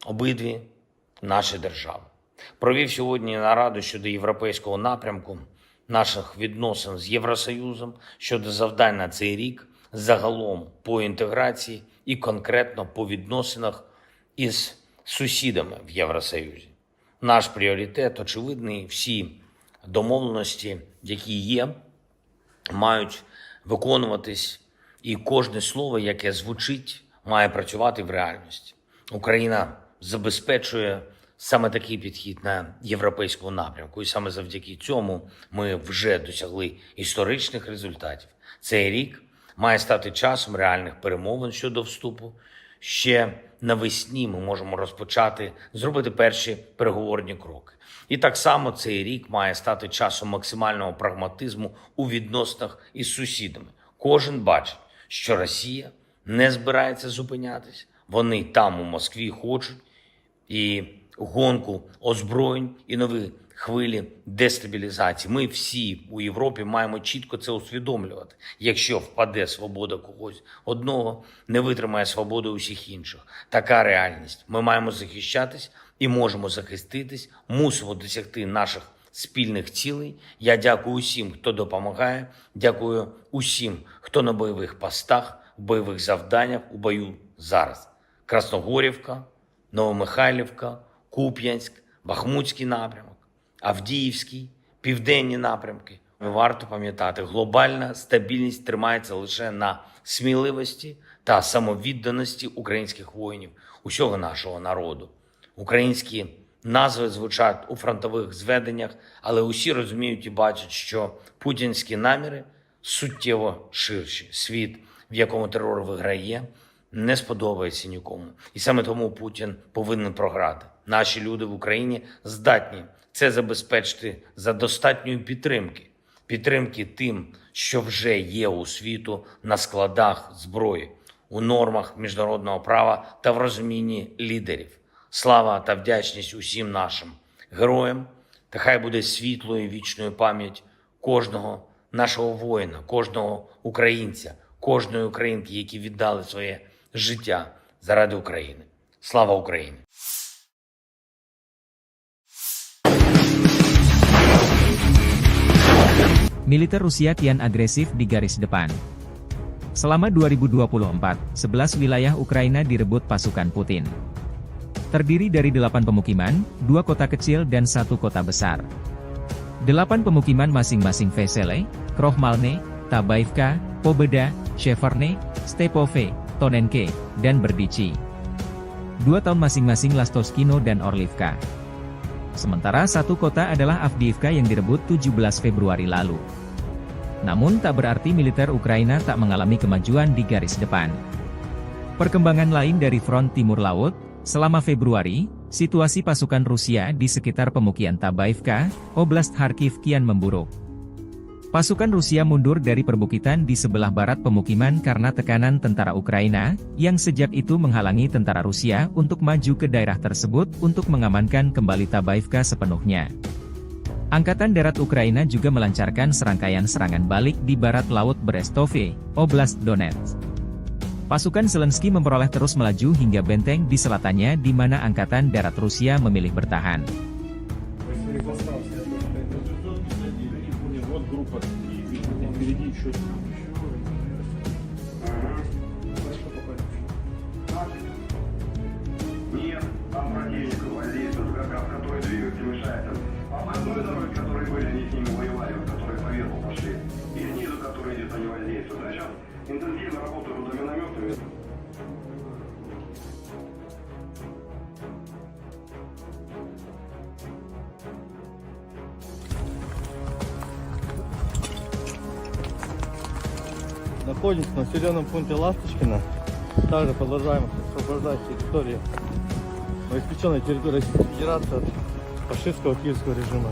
обидві наші держави. Провів сьогодні нараду щодо європейського напрямку наших відносин з Євросоюзом, щодо завдань на цей рік, загалом по інтеграції і конкретно по відносинах із сусідами в Євросоюзі. Наш пріоритет очевидний, всі домовленості, які є, мають виконуватись, і кожне слово, яке звучить, має працювати в реальності. Україна забезпечує саме такий підхід на європейському напрямку, і саме завдяки цьому ми вже досягли історичних результатів. Цей рік має стати часом реальних перемовин щодо вступу. Ще навесні ми можемо розпочати, зробити перші переговорні кроки. І так само цей рік має стати часом максимального прагматизму у відносинах із сусідами. Кожен бачить, що Росія не збирається зупинятись. Вони там у Москві хочуть і гонку озброєнь, і нові хвилі дестабілізації. Ми всі у Європі маємо чітко це усвідомлювати. Якщо впаде свобода когось одного, не витримає свободи усіх інших. Така реальність. Ми маємо захищатись і можемо захиститись, мусимо досягти наших спільних цілей. Я дякую усім, хто допомагає, дякую усім, хто на бойових постах, в бойових завданнях, у бою зараз. Красногорівка, Новомихайлівка, Куп'янськ, Бахмутський напрямок, Авдіївський, південні напрямки, Варто пам'ятати, глобальна стабільність тримається лише на сміливості та самовідданості українських воїнів, усього нашого народу. Українські назви звучать у фронтових зведеннях, але усі розуміють і бачать, що путінські наміри суттєво ширші. Світ, в якому терор виграє, не сподобається нікому. І саме тому Путін повинен програти. Наші люди в Україні здатні це забезпечити за достатньої підтримки. Підтримки тим, що вже є у світу на складах зброї, у нормах міжнародного права та в розумінні лідерів. Слава та вдячність усім нашим героям, та хай буде світлою і вічною пам'ять кожного нашого воїна, кожного українця, кожної українки, які віддали своє життя заради України. Слава Україні! Militer Rusia kian agresif di garis depan. Selama 2024, 11 wilayah Ukraina direbut pasukan Putin. Terdiri dari 8 pemukiman, 2 kota kecil dan 1 kota besar. 8 pemukiman masing-masing Vesele, Krohmalne, Tabaivka, Pobeda, Sheverne, Stepove, Tonenke, dan Berdichi. 2 tahun masing-masing Lastoskino dan Orlivka. Sementara 1 kota adalah Avdiivka yang direbut 17 Februari lalu. Namun tak berarti militer Ukraina tak mengalami kemajuan di garis depan. Perkembangan lain dari front timur laut, selama Februari, situasi pasukan Rusia di sekitar pemukiman Tabaivka, Oblast Kharkiv kian memburuk. Pasukan Rusia mundur dari perbukitan di sebelah barat pemukiman karena tekanan tentara Ukraina, yang sejak itu menghalangi tentara Rusia untuk maju ke daerah tersebut untuk mengamankan kembali Tabaivka sepenuhnya. Angkatan Darat Ukraina juga melancarkan serangkaian serangan balik di barat laut Brestove, Oblast Donetsk. Pasukan Zelensky memperoleh terus melaju hingga benteng di selatannya di mana Angkatan Darat Rusia memilih bertahan. Нет, там противник воздействует, который двигатель мешает. Обходной дороги, которые были, они с ними воевали, которые по верху пошли. И снизу, которые где-то не воздействуют. А сейчас интенсивно работают водоминометами. Находимся на населенном пункте Ласточкино. Также продолжаем освобождать территории, обеспеченной территории Российской Федерации от фашистского киевского режима.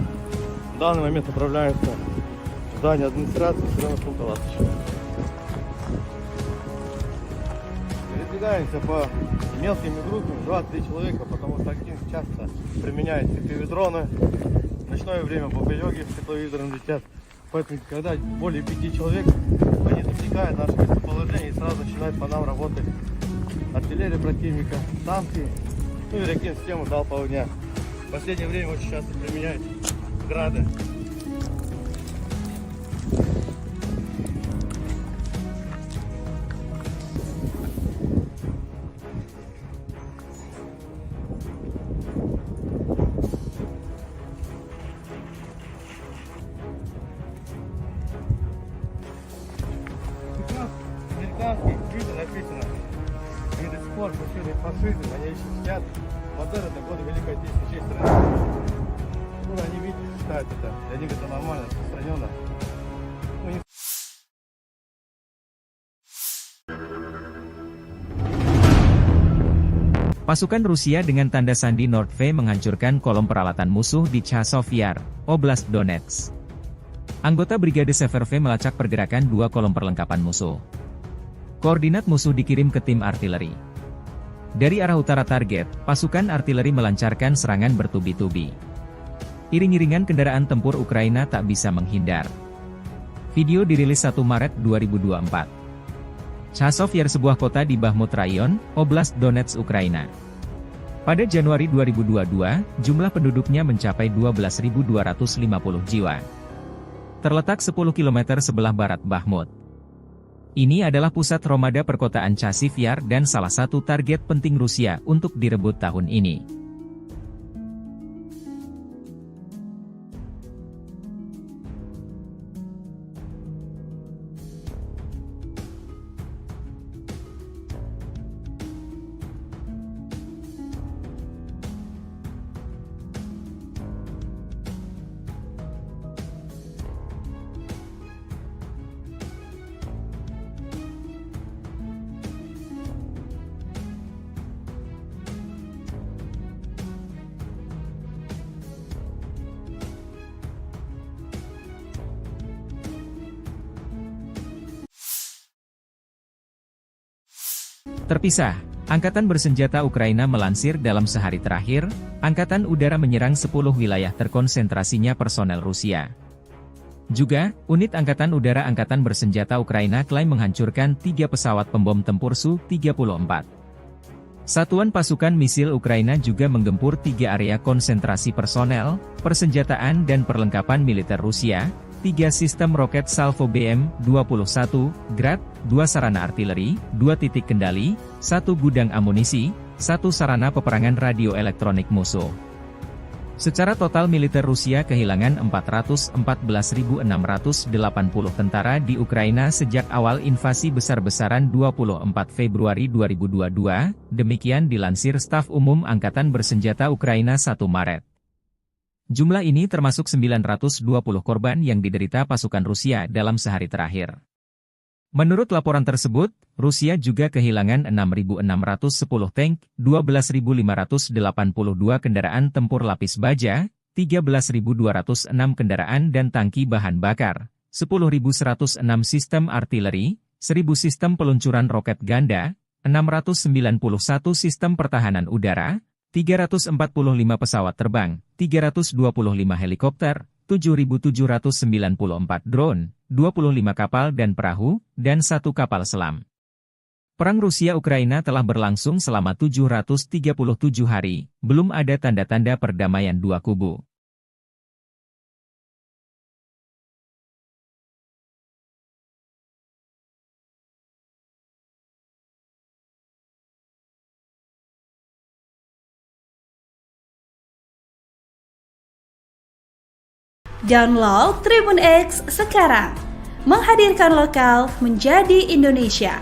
В данный момент направляемся в здание администрации населенного пункта Ласточкино. Передвигаемся по мелкими группами, 2-3 человека, потому что активно часто применяют дроны. В ночное время бомбелёги с тепловизором летят. Поэтому, когда более 5 человек, они засекают наше местоположение и сразу начинают по нам работать артиллерия противника, танки, ну и ракет-систему залпового огня. В последнее время очень часто применяют грады. Американские книги написано, они до сих пор пошли фашизм, они еще сидят. Модель это годы Великой Отечественной страны. Ну, они видят, считают это. Для них это нормально, распространенно. Ну, не... Pasukan Rusia dengan tanda sandi Nordve menghancurkan kolom peralatan musuh di Chasov Yar, Oblast Donetsk. Anggota Brigade Severve melacak pergerakan 2 kolom perlengkapan musuh. Koordinat musuh dikirim ke tim artileri. Dari arah utara target, pasukan artileri melancarkan serangan bertubi-tubi. Iring-iringan kendaraan tempur Ukraina tak bisa menghindar. Video dirilis 1 Maret 2024. Chasov Yar sebuah kota di Bakhmut Rayon, Oblast Donetsk, Ukraina. Pada Januari 2022, jumlah penduduknya mencapai 12.250 jiwa. Terletak 10 km sebelah barat Bakhmut. Ini adalah pusat Romada perkotaan Chasiv Yar dan salah satu target penting Rusia untuk direbut tahun ini. terpisah. Angkatan bersenjata Ukraina melansir dalam sehari terakhir, Angkatan Udara menyerang 10 wilayah terkonsentrasinya personel Rusia. Juga, unit Angkatan Udara Angkatan bersenjata Ukraina klaim menghancurkan 3 pesawat pembom tempur Su-34. Satuan pasukan misil Ukraina juga menggempur 3 area konsentrasi personel, persenjataan dan perlengkapan militer Rusia, 3 sistem roket Salvo BM-21, Grad, 2 sarana artileri, 2 titik kendali, 1 gudang amunisi, 1 sarana peperangan radio elektronik musuh. Secara total militer Rusia kehilangan 414.680 tentara di Ukraina sejak awal invasi besar-besaran 24 Februari 2022, demikian dilansir Staf Umum Angkatan Bersenjata Ukraina 1 Maret. Jumlah ini termasuk 920 korban yang diderita pasukan Rusia dalam sehari terakhir. Menurut laporan tersebut, Rusia juga kehilangan 6.610 tank, 12.582 kendaraan tempur lapis baja, 13.206 kendaraan dan tangki bahan bakar, 10.106 sistem artileri, 1.000 sistem peluncuran roket ganda, 691 sistem pertahanan udara, 345 pesawat terbang, 325 helikopter, 7.794 drone, 25 kapal dan perahu, dan 1 kapal selam. Perang Rusia-Ukraina telah berlangsung selama 737 hari, belum ada tanda-tanda perdamaian dua kubu. Download Tribun X sekarang, menghadirkan lokal menjadi Indonesia.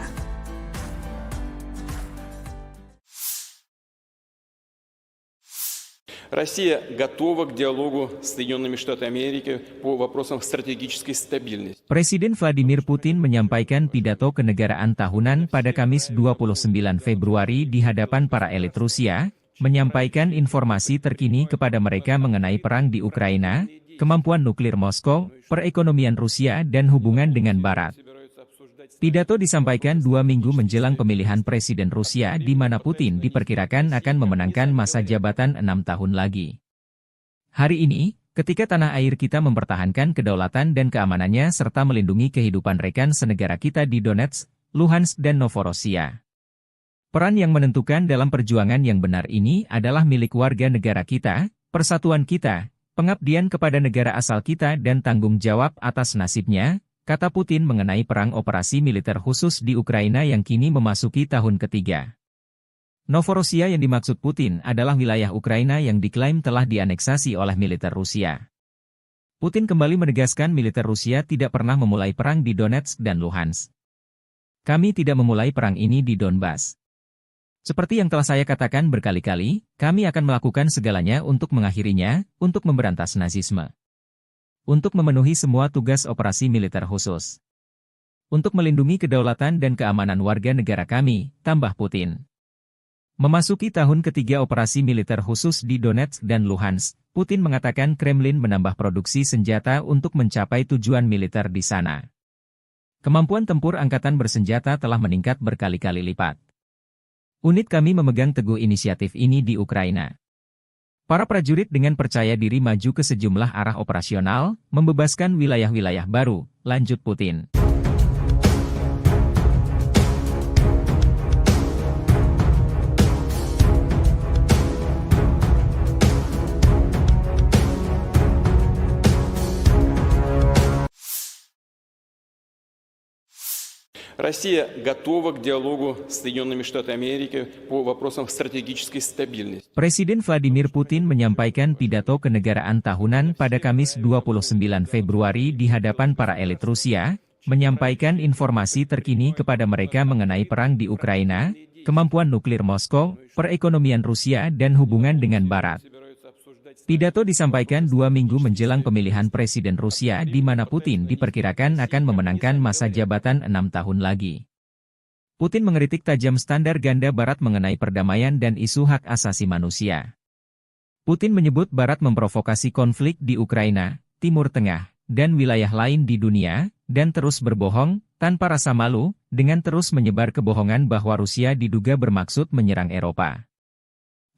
Россия готова к диалогу с Соединенными Штатами Америки по вопросам стратегической стабильности. Presiden Vladimir Putin menyampaikan pidato kenegaraan tahunan pada Kamis 29 Februari di hadapan para elit Rusia, menyampaikan informasi terkini kepada mereka mengenai perang di Ukraina, kemampuan nuklir Moskow, perekonomian Rusia dan hubungan dengan Barat. Pidato disampaikan 2 minggu menjelang pemilihan Presiden Rusia di mana Putin diperkirakan akan memenangkan masa jabatan 6 tahun lagi. Hari ini, ketika tanah air kita mempertahankan kedaulatan dan keamanannya serta melindungi kehidupan rekan senegara kita di Donetsk, Luhansk dan Novorossiya. Peran yang menentukan dalam perjuangan yang benar ini adalah milik warga negara kita, persatuan kita, pengabdian kepada negara asal kita dan tanggung jawab atas nasibnya, kata Putin mengenai perang operasi militer khusus di Ukraina yang kini memasuki tahun ketiga. Novorossiya yang dimaksud Putin adalah wilayah Ukraina yang diklaim telah dianeksasi oleh militer Rusia. Putin kembali menegaskan militer Rusia tidak pernah memulai perang di Donetsk dan Luhansk. Kami tidak memulai perang ini di Donbas. Seperti yang telah saya katakan berkali-kali, kami akan melakukan segalanya untuk mengakhirinya, untuk memberantas Nazisme. Untuk memenuhi semua tugas operasi militer khusus. Untuk melindungi kedaulatan dan keamanan warga negara kami, tambah Putin. Memasuki tahun ketiga operasi militer khusus di Donetsk dan Luhansk, Putin mengatakan Kremlin menambah produksi senjata untuk mencapai tujuan militer di sana. Kemampuan tempur angkatan bersenjata telah meningkat berkali-kali lipat. Unit kami memegang teguh inisiatif ini di Ukraina. Para prajurit dengan percaya diri maju ke sejumlah arah operasional, membebaskan wilayah-wilayah baru, lanjut Putin. Россия готова к диалогу с Соединенными Штатами Америки по вопросам стратегической стабильности. Presiden Vladimir Putin menyampaikan pidato kenegaraan tahunan pada Kamis 29 Februari di hadapan para elit Rusia, menyampaikan informasi terkini kepada mereka mengenai perang di Ukraina, kemampuan nuklir Moskow, perekonomian Rusia dan hubungan dengan Barat. Pidato disampaikan 2 minggu menjelang pemilihan Presiden Rusia di mana Putin diperkirakan akan memenangkan masa jabatan 6 tahun lagi. Putin mengkritik tajam standar ganda Barat mengenai perdamaian dan isu hak asasi manusia. Putin menyebut Barat memprovokasi konflik di Ukraina, Timur Tengah, dan wilayah lain di dunia, dan terus berbohong, Tanpa rasa malu, dengan terus menyebar kebohongan bahwa Rusia diduga bermaksud menyerang Eropa.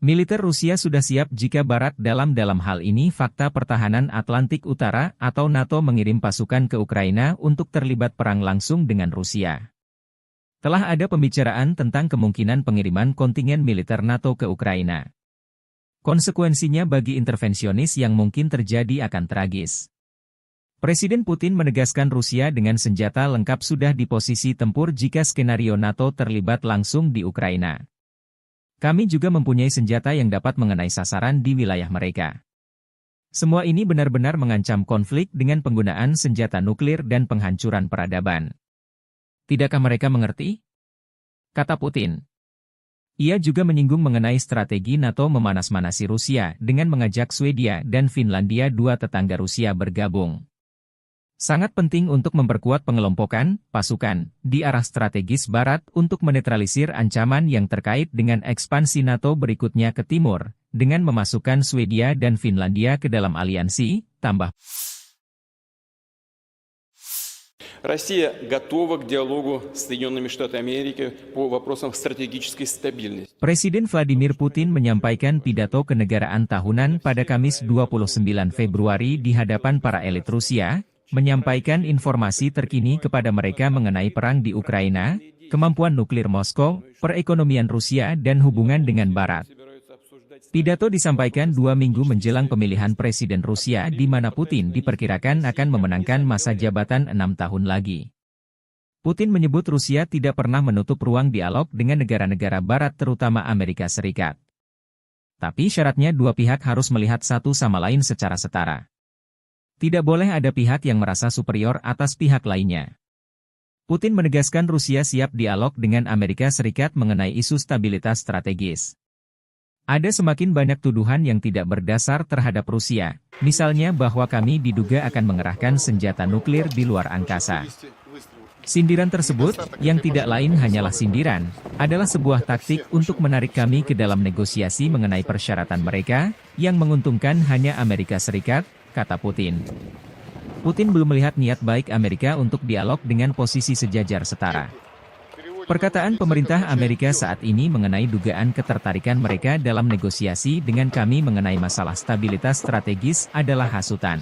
Militer Rusia sudah siap jika Barat dalam hal ini Fakta Pertahanan Atlantik Utara atau NATO mengirim pasukan ke Ukraina untuk terlibat perang langsung dengan Rusia. Telah ada pembicaraan tentang kemungkinan pengiriman kontingen militer NATO ke Ukraina. Konsekuensinya bagi intervensionis yang mungkin terjadi akan tragis. Presiden Putin menegaskan Rusia dengan senjata lengkap sudah di posisi tempur jika skenario NATO terlibat langsung di Ukraina. Kami juga mempunyai senjata yang dapat mengenai sasaran di wilayah mereka. Semua ini benar-benar mengancam konflik dengan penggunaan senjata nuklir dan penghancuran peradaban. Tidakkah mereka mengerti? Kata Putin. Ia juga menyinggung mengenai strategi NATO memanas-manasi Rusia dengan mengajak Swedia dan Finlandia, dua tetangga Rusia, bergabung. Sangat penting untuk memperkuat pengelompokan pasukan di arah strategis Barat untuk menetralisir ancaman yang terkait dengan ekspansi NATO berikutnya ke timur, dengan memasukkan Swedia dan Finlandia ke dalam aliansi, tambah. Россия готова к диалогу с Соединенными Штатами Америки по вопросам стратегической стабильности. Presiden Vladimir Putin menyampaikan pidato kenegaraan tahunan pada Kamis 29 Februari di hadapan para elit Rusia, menyampaikan informasi terkini kepada mereka mengenai perang di Ukraina, kemampuan nuklir Moskow, perekonomian Rusia dan hubungan dengan Barat. Pidato disampaikan 2 minggu menjelang pemilihan Presiden Rusia di mana Putin diperkirakan akan memenangkan masa jabatan 6 tahun lagi. Putin menyebut Rusia tidak pernah menutup ruang dialog dengan negara-negara Barat terutama Amerika Serikat. Tapi syaratnya dua pihak harus melihat satu sama lain secara setara. Tidak boleh ada pihak yang merasa superior atas pihak lainnya. Putin menegaskan Rusia siap dialog dengan Amerika Serikat mengenai isu stabilitas strategis. Ada semakin banyak tuduhan yang tidak berdasar terhadap Rusia, misalnya bahwa kami diduga akan mengerahkan senjata nuklir di luar angkasa. Sindiran tersebut, yang tidak lain hanyalah sindiran, adalah sebuah taktik untuk menarik kami ke dalam negosiasi mengenai persyaratan mereka, yang menguntungkan hanya Amerika Serikat, kata Putin. Putin belum melihat niat baik Amerika untuk dialog dengan posisi sejajar setara. Perkataan pemerintah Amerika saat ini mengenai dugaan ketertarikan mereka dalam negosiasi dengan kami mengenai masalah stabilitas strategis adalah hasutan.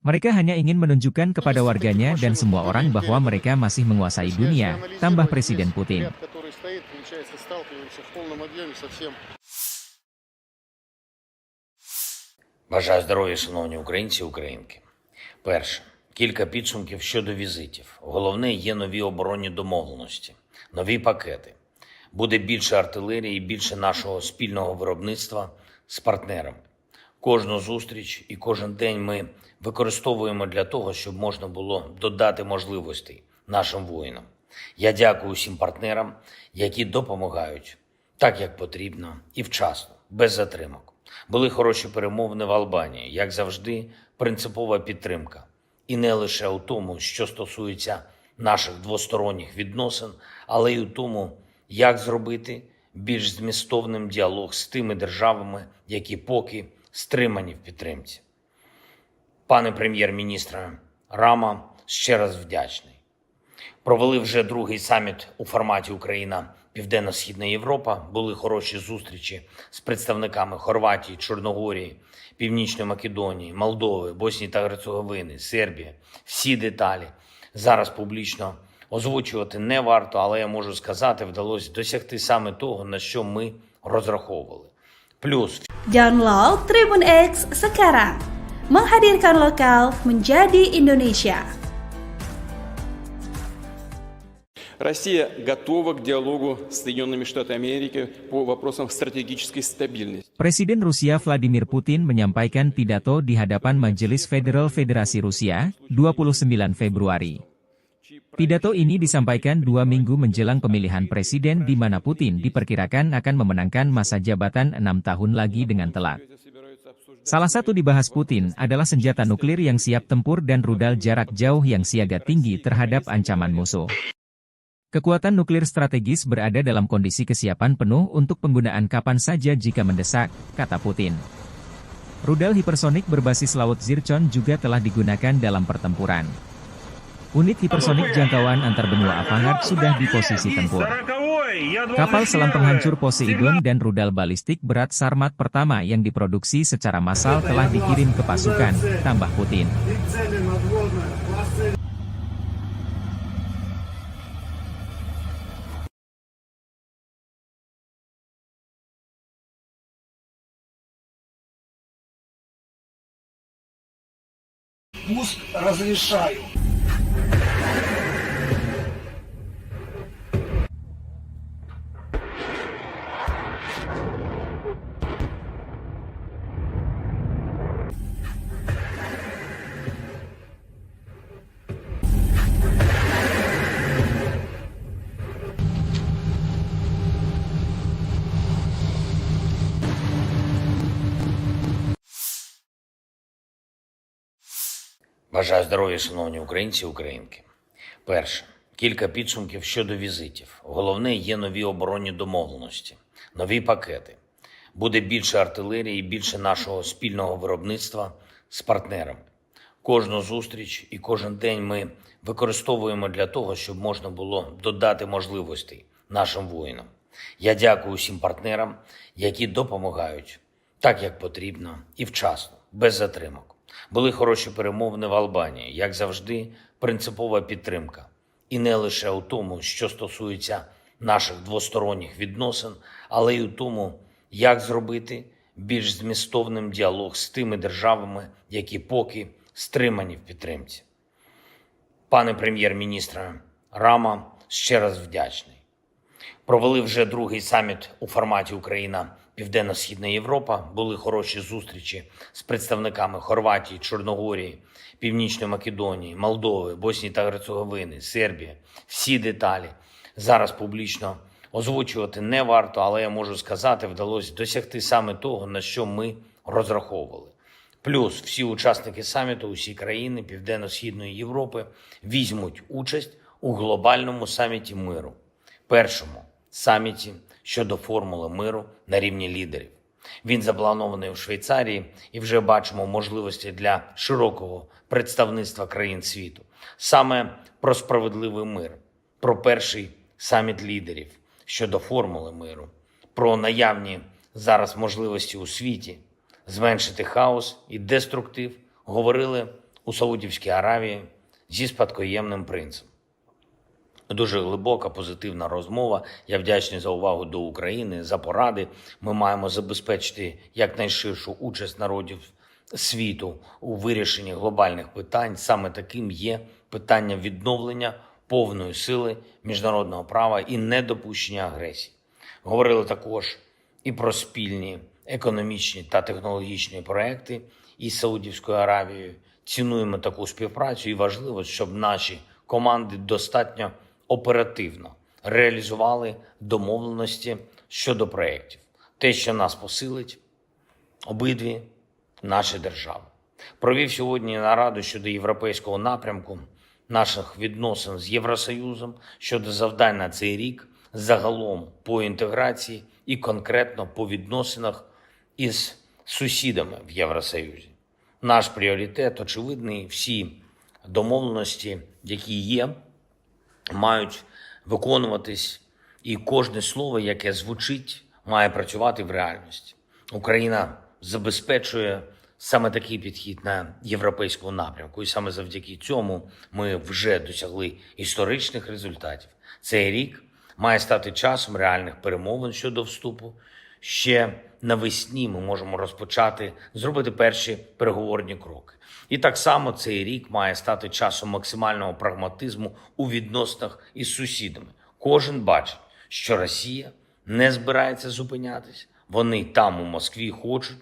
Mereka hanya ingin menunjukkan kepada warganya dan semua orang bahwa mereka masih menguasai dunia, tambah Presiden Putin. Бажаю здоров'я, шановні українці і українки. Перше. Кілька підсумків щодо візитів. Головне, є нові оборонні домовленості, нові пакети. Буде більше артилерії, більше нашого спільного виробництва з партнерами. Кожну зустріч і кожен день ми використовуємо для того, щоб можна було додати можливостей нашим воїнам. Я дякую усім партнерам, які допомагають так, як потрібно і вчасно, без затримок. Були хороші перемовини в Албанії, як завжди, принципова підтримка. І не лише у тому, що стосується наших двосторонніх відносин, але й у тому, як зробити більш змістовним діалог з тими державами, які поки стримані в підтримці. Пане прем'єр-міністре Рама, ще раз вдячний. Провели вже другий саміт у форматі Україна Південно-Східна Європа. Були хороші зустрічі з представниками Хорватії, Чорногорії, Північної Македонії, Молдови, Боснії та Герцеговини, Сербії. Всі деталі зараз публічно озвучувати не варто, але я можу сказати, вдалося досягти саме того, на що ми розраховували. Плюс Download Tribun X sekarang, menghadirkan lokal menjadi Indonesia. Россия готова к диалогу с Соединенными Штатами Америки по вопросам стратегической стабильности. Presiden Rusia Vladimir Putin menyampaikan pidato di hadapan Majelis Federal Federasi Rusia, 29 Februari. Pidato ini disampaikan 2 minggu menjelang pemilihan presiden di mana Putin diperkirakan akan memenangkan masa jabatan 6 tahun lagi dengan telat. Salah satu dibahas Putin adalah senjata nuklir yang siap tempur dan rudal jarak jauh yang siaga tinggi terhadap ancaman musuh. Kekuatan nuklir strategis berada dalam kondisi kesiapan penuh untuk penggunaan kapan saja jika mendesak, kata Putin. Rudal hipersonik berbasis laut Zircon juga telah digunakan dalam pertempuran. Unit hipersonik jangkauan antar benua Avangard sudah di posisi tempur. Kapal selam penghancur Poseidon dan rudal balistik berat Sarmat pertama yang diproduksi secara massal telah dikirim ke pasukan, tambah Putin. И цели надводные, классы пуск разрешаю. Бажаю здоров'я, шановні українці і українки. Перше. Кілька підсумків щодо візитів. Головне, є нові оборонні домовленості, нові пакети. Буде більше артилерії і більше нашого спільного виробництва з партнерами. Кожну зустріч і кожен день ми використовуємо для того, щоб можна було додати можливостей нашим воїнам. Я дякую усім партнерам, які допомагають так, як потрібно і вчасно, без затримок. Були хороші перемовини в Албанії, як завжди, принципова підтримка. І не лише у тому, що стосується наших двосторонніх відносин, але й у тому, як зробити більш змістовним діалог з тими державами, які поки стримані в підтримці. Пане прем'єр-міністре Рама, ще раз вдячний. Провели вже другий саміт у форматі Україна Південно-Східна Європа. Були хороші зустрічі з представниками Хорватії, Чорногорії, Північної Македонії, Молдови, Боснії та Герцеговини, Сербії. Всі деталі зараз публічно озвучувати не варто, але я можу сказати, вдалося досягти саме того, на що ми розраховували. Плюс всі учасники саміту, усі країни Південно-Східної Європи візьмуть участь у глобальному саміті миру. Першому саміті щодо формули миру на рівні лідерів. Він запланований у Швейцарії і вже бачимо можливості для широкого представництва країн світу. Саме про справедливий мир, про перший саміт лідерів щодо формули миру, про наявні зараз можливості у світі зменшити хаос і деструктив говорили у Саудівській Аравії зі спадкоємним принцем. Дуже глибока, позитивна розмова. Я вдячний за увагу до України, за поради. Ми маємо забезпечити якнайширшу участь народів світу у вирішенні глобальних питань. Саме таким є питання відновлення повної сили міжнародного права і недопущення агресії. Говорили також і про спільні економічні та технологічні проекти із Саудівською Аравією. Цінуємо таку співпрацю і важливо, щоб наші команди достатньо оперативно реалізували домовленості щодо проєктів. Те, що нас посилить, обидві наші держави. Провів сьогодні нараду щодо європейського напрямку наших відносин з Євросоюзом, щодо завдань на цей рік, загалом по інтеграції і конкретно по відносинах із сусідами в Євросоюзі. Наш пріоритет очевидний, всі домовленості, які є, мають виконуватись, і кожне слово, яке звучить, має працювати в реальності. Україна забезпечує саме такий підхід на європейському напрямку, і саме завдяки цьому ми вже досягли історичних результатів. Цей рік має стати часом реальних перемовин щодо вступу. Ще навесні ми можемо розпочати, зробити перші переговорні кроки. І так само цей рік має стати часом максимального прагматизму у відносинах із сусідами. Кожен бачить, що Росія не збирається зупинятись. Вони там у Москві хочуть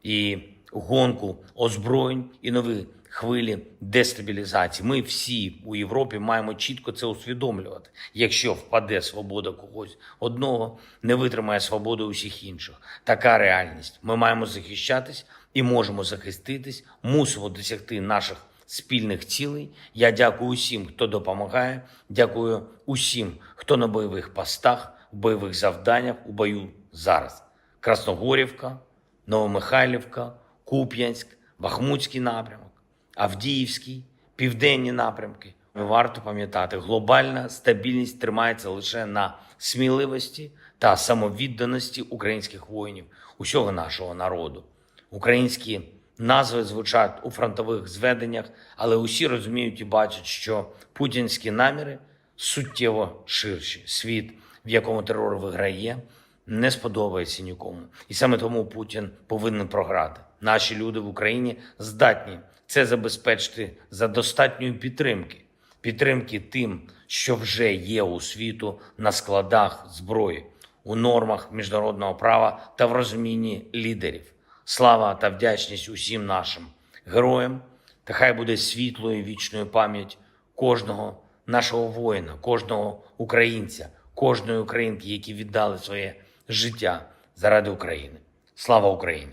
і гонку озброєнь, і нові хвилі дестабілізації. Ми всі у Європі маємо чітко це усвідомлювати. Якщо впаде свобода когось одного, не витримає свободу усіх інших. Така реальність. Ми маємо захищатись і можемо захиститись, мусимо досягти наших спільних цілей. Я дякую усім, хто допомагає, дякую усім, хто на бойових постах, в бойових завданнях, у бою зараз. Красногорівка, Новомихайлівка, Куп'янськ, Бахмутський напрямок, Авдіївський, південні напрямки. Варто пам'ятати, глобальна стабільність тримається лише на сміливості та самовідданості українських воїнів, усього нашого народу. Українські назви звучать у фронтових зведеннях, але усі розуміють і бачать, що путінські наміри суттєво ширші. Світ, в якому терор виграє, не сподобається нікому. І саме тому Путін повинен програти. Наші люди в Україні здатні це забезпечити за достатньої підтримки. Підтримки тим, що вже є у світу на складах зброї, у нормах міжнародного права та в розумінні лідерів. Слава та вдячність усім нашим героям, та хай буде світлою вічною пам'ять кожного нашого воїна, кожного українця, кожної українки, які віддали своє життя заради України. Слава Україні!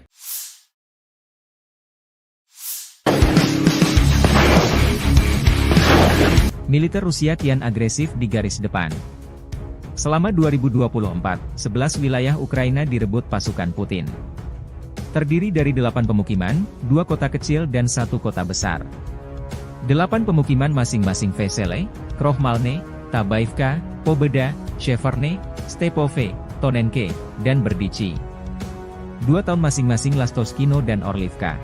Militer Rusia kian agresif di garis depan. Selama 2024, 11 wilayah Ukraina direbut pasukan Putin. Terdiri dari 8 pemukiman, 2 kota kecil dan 1 kota besar. 8 pemukiman masing-masing Vesele, Krohmalne, Tabaivka, Pobeda, Sheverne, Stepove, Tonenke, dan Berdichi. 2 tahun masing-masing Lastoskino dan Orlivka.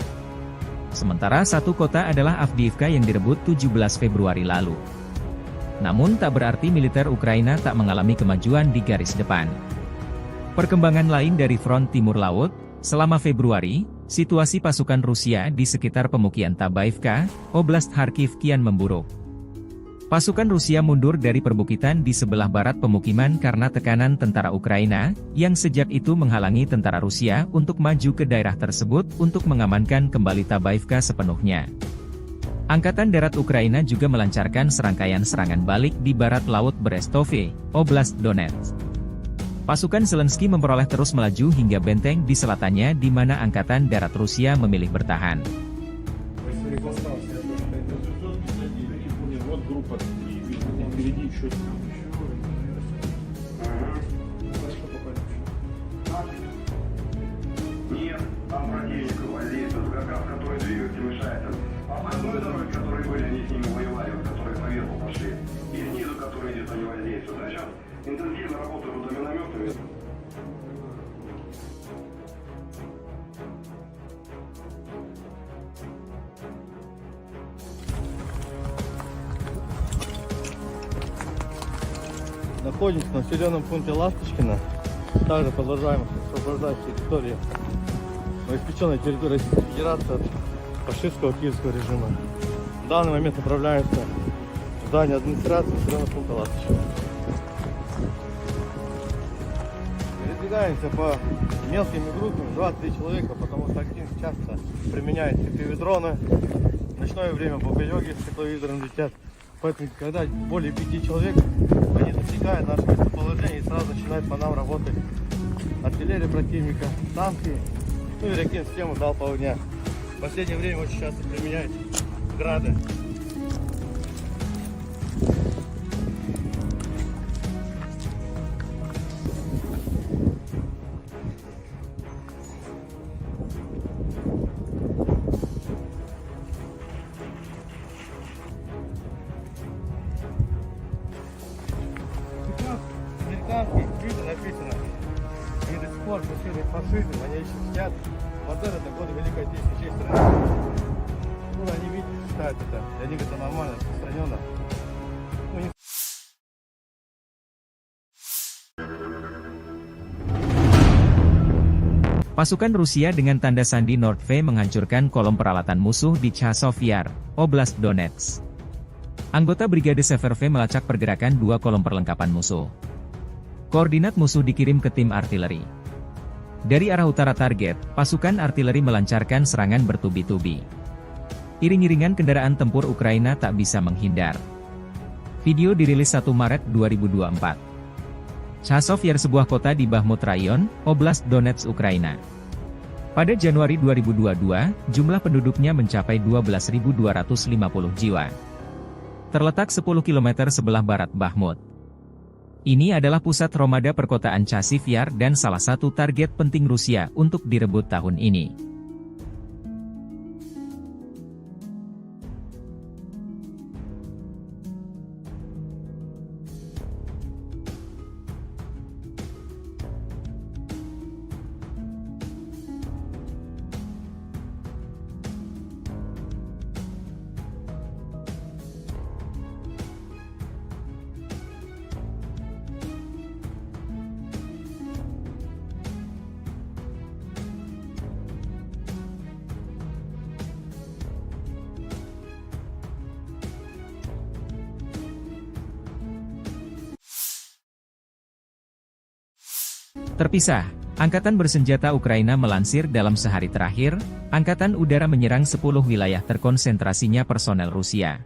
Sementara 1 kota adalah Avdiivka yang direbut 17 Februari lalu. Namun tak berarti militer Ukraina tak mengalami kemajuan di garis depan. Perkembangan lain dari front timur laut, selama Februari, situasi pasukan Rusia di sekitar pemukiman Tabaivka, Oblast Kharkiv kian memburuk. Pasukan Rusia mundur dari perbukitan di sebelah barat pemukiman karena tekanan tentara Ukraina, yang sejak itu menghalangi tentara Rusia untuk maju ke daerah tersebut untuk mengamankan kembali Tabaivka sepenuhnya. Angkatan Darat Ukraina juga melancarkan serangkaian serangan balik di barat laut Brestove, Oblast Donetsk. Pasukan Zelensky memperoleh terus melaju hingga benteng di selatannya di mana Angkatan Darat Rusia memilih bertahan. Нет, там противник воздействует, как раз который двигатель мешает. Обходной дороги, которые были, они с ними воевали, которые по ветру пошли. И снизу, которые где-то не воздействуют. А сейчас интенсивно работают минометами. Находимся в населенном пункте Ласточкино. Также продолжаем освобождать территорию, новоиспеченной территории Российской Федерации от фашистского киевского режима. В данный момент направляемся в здание администрации населенного пункта Ласточкино. Передвигаемся по мелкими группами, 2-3 человека, потому что актив часто применяет FPV-дроны. В ночное время бомбелёги с тепловизором летят. Поэтому, когда более 5 человек, они засекают наше местоположение и сразу начинают по нам работать артиллерия противника, танки, ну и ракет-систему залпового огня. В последнее время очень часто применяют грады. Американские книги написано, и до сих пор преследуют фашизм, они еще сидят. Вот это годы Великой Отечественной часть страны. Ну, они видят, считают это, для них это нормально, распространенно. Ну, не... Pasukan Rusia dengan tanda sandi Nordve menghancurkan kolom peralatan musuh di Chasov Yar, Oblast Donetsk. Anggota Brigade Severve melacak pergerakan 2 kolom perlengkapan musuh. Koordinat musuh dikirim ke tim artileri. Dari arah utara target, pasukan artileri melancarkan serangan bertubi-tubi. Iring-iringan kendaraan tempur Ukraina tak bisa menghindar. Video dirilis 1 Maret 2024. Chasov Yar sebuah kota di Bakhmut Rayon, Oblast Donetsk, Ukraina. Pada Januari 2022, jumlah penduduknya mencapai 12.250 jiwa. Terletak 10 km sebelah barat Bakhmut. Ini adalah pusat Romada perkotaan Chasiv Yar dan salah satu target penting Rusia untuk direbut tahun ini. terpisah. Angkatan bersenjata Ukraina melansir dalam sehari terakhir, Angkatan Udara menyerang 10 wilayah terkonsentrasinya personel Rusia.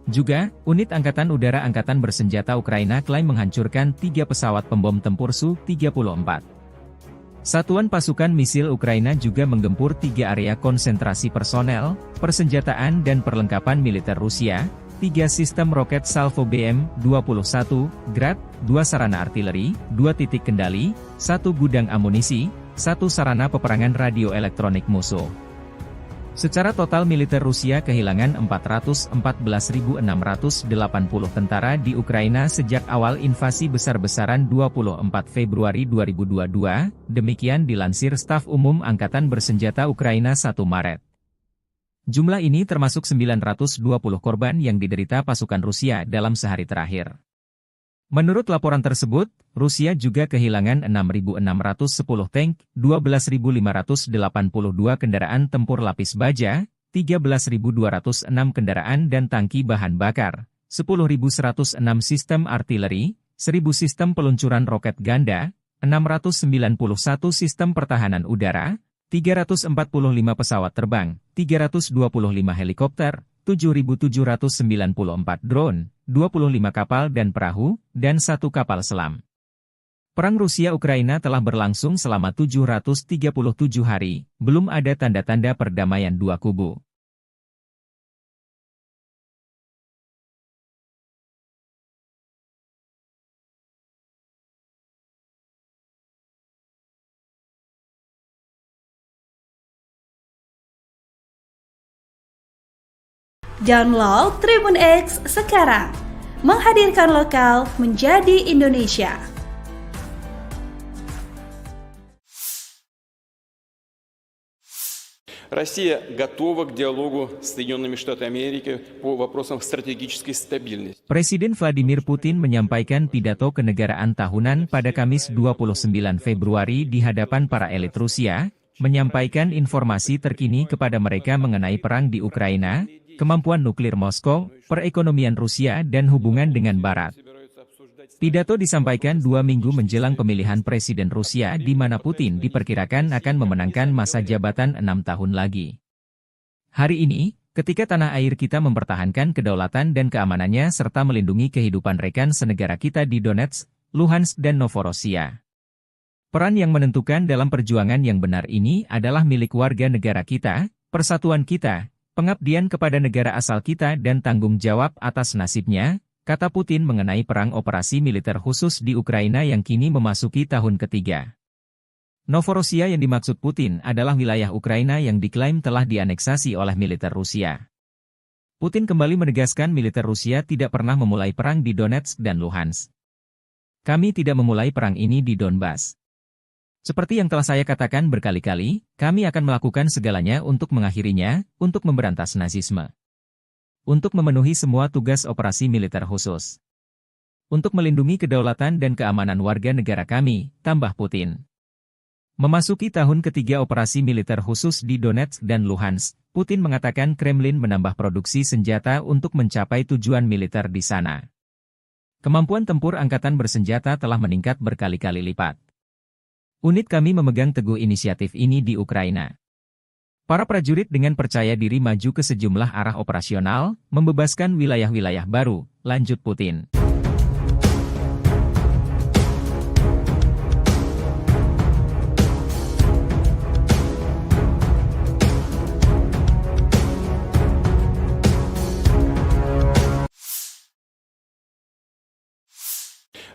Juga, unit Angkatan Udara Angkatan bersenjata Ukraina klaim menghancurkan 3 pesawat pembom tempur Su-34. Satuan pasukan misil Ukraina juga menggempur 3 area konsentrasi personel, persenjataan dan perlengkapan militer Rusia, 3 sistem roket Salvo BM-21, Grad, 2 sarana artileri, 2 titik kendali, 1 gudang amunisi, 1 sarana peperangan radio elektronik musuh. Secara total militer Rusia kehilangan 414.680 tentara di Ukraina sejak awal invasi besar-besaran 24 Februari 2022, demikian dilansir Staf Umum Angkatan Bersenjata Ukraina 1 Maret. Jumlah ini termasuk 920 korban yang diderita pasukan Rusia dalam sehari terakhir. Menurut laporan tersebut, Rusia juga kehilangan 6.610 tank, 12.582 kendaraan tempur lapis baja, 13.206 kendaraan dan tangki bahan bakar, 10.106 sistem artileri, 1.000 sistem peluncuran roket ganda, 691 sistem pertahanan udara, 345 pesawat terbang, 325 helikopter, 7.794 drone, 25 kapal dan perahu, dan 1 kapal selam. Perang Rusia-Ukraina telah berlangsung selama 737 hari, belum ada tanda-tanda perdamaian dua kubu. Download Tribun X sekarang, menghadirkan lokal menjadi Indonesia. Россия готова к диалогу с Соединенными Штатами Америки по вопросам стратегической стабильности. Presiden Vladimir Putin menyampaikan pidato kenegaraan tahunan pada Kamis 29 Februari di hadapan para elit Rusia, menyampaikan informasi terkini kepada mereka mengenai perang di Ukraina, kemampuan nuklir Moskow, perekonomian Rusia dan hubungan dengan Barat. Pidato disampaikan 2 minggu menjelang pemilihan Presiden Rusia di mana Putin diperkirakan akan memenangkan masa jabatan 6 tahun lagi. Hari ini, ketika tanah air kita mempertahankan kedaulatan dan keamanannya serta melindungi kehidupan rekan senegara kita di Donetsk, Luhansk dan Novorossiya. Peran yang menentukan dalam perjuangan yang benar ini adalah milik warga negara kita, persatuan kita, pengabdian kepada negara asal kita dan tanggung jawab atas nasibnya, kata Putin mengenai perang operasi militer khusus di Ukraina yang kini memasuki tahun ketiga. Novorossiya yang dimaksud Putin adalah wilayah Ukraina yang diklaim telah dianeksasi oleh militer Rusia. Putin kembali menegaskan militer Rusia tidak pernah memulai perang di Donetsk dan Luhansk. Kami tidak memulai perang ini di Donbas. Seperti yang telah saya katakan berkali-kali, kami akan melakukan segalanya untuk mengakhirinya, untuk memberantas Nazisme. Untuk memenuhi semua tugas operasi militer khusus. Untuk melindungi kedaulatan dan keamanan warga negara kami, tambah Putin. Memasuki tahun ketiga operasi militer khusus di Donetsk dan Luhansk, Putin mengatakan Kremlin menambah produksi senjata untuk mencapai tujuan militer di sana. Kemampuan tempur angkatan bersenjata telah meningkat berkali-kali lipat. Unit kami memegang teguh inisiatif ini di Ukraina. Para prajurit dengan percaya diri maju ke sejumlah arah operasional, membebaskan wilayah-wilayah baru, lanjut Putin.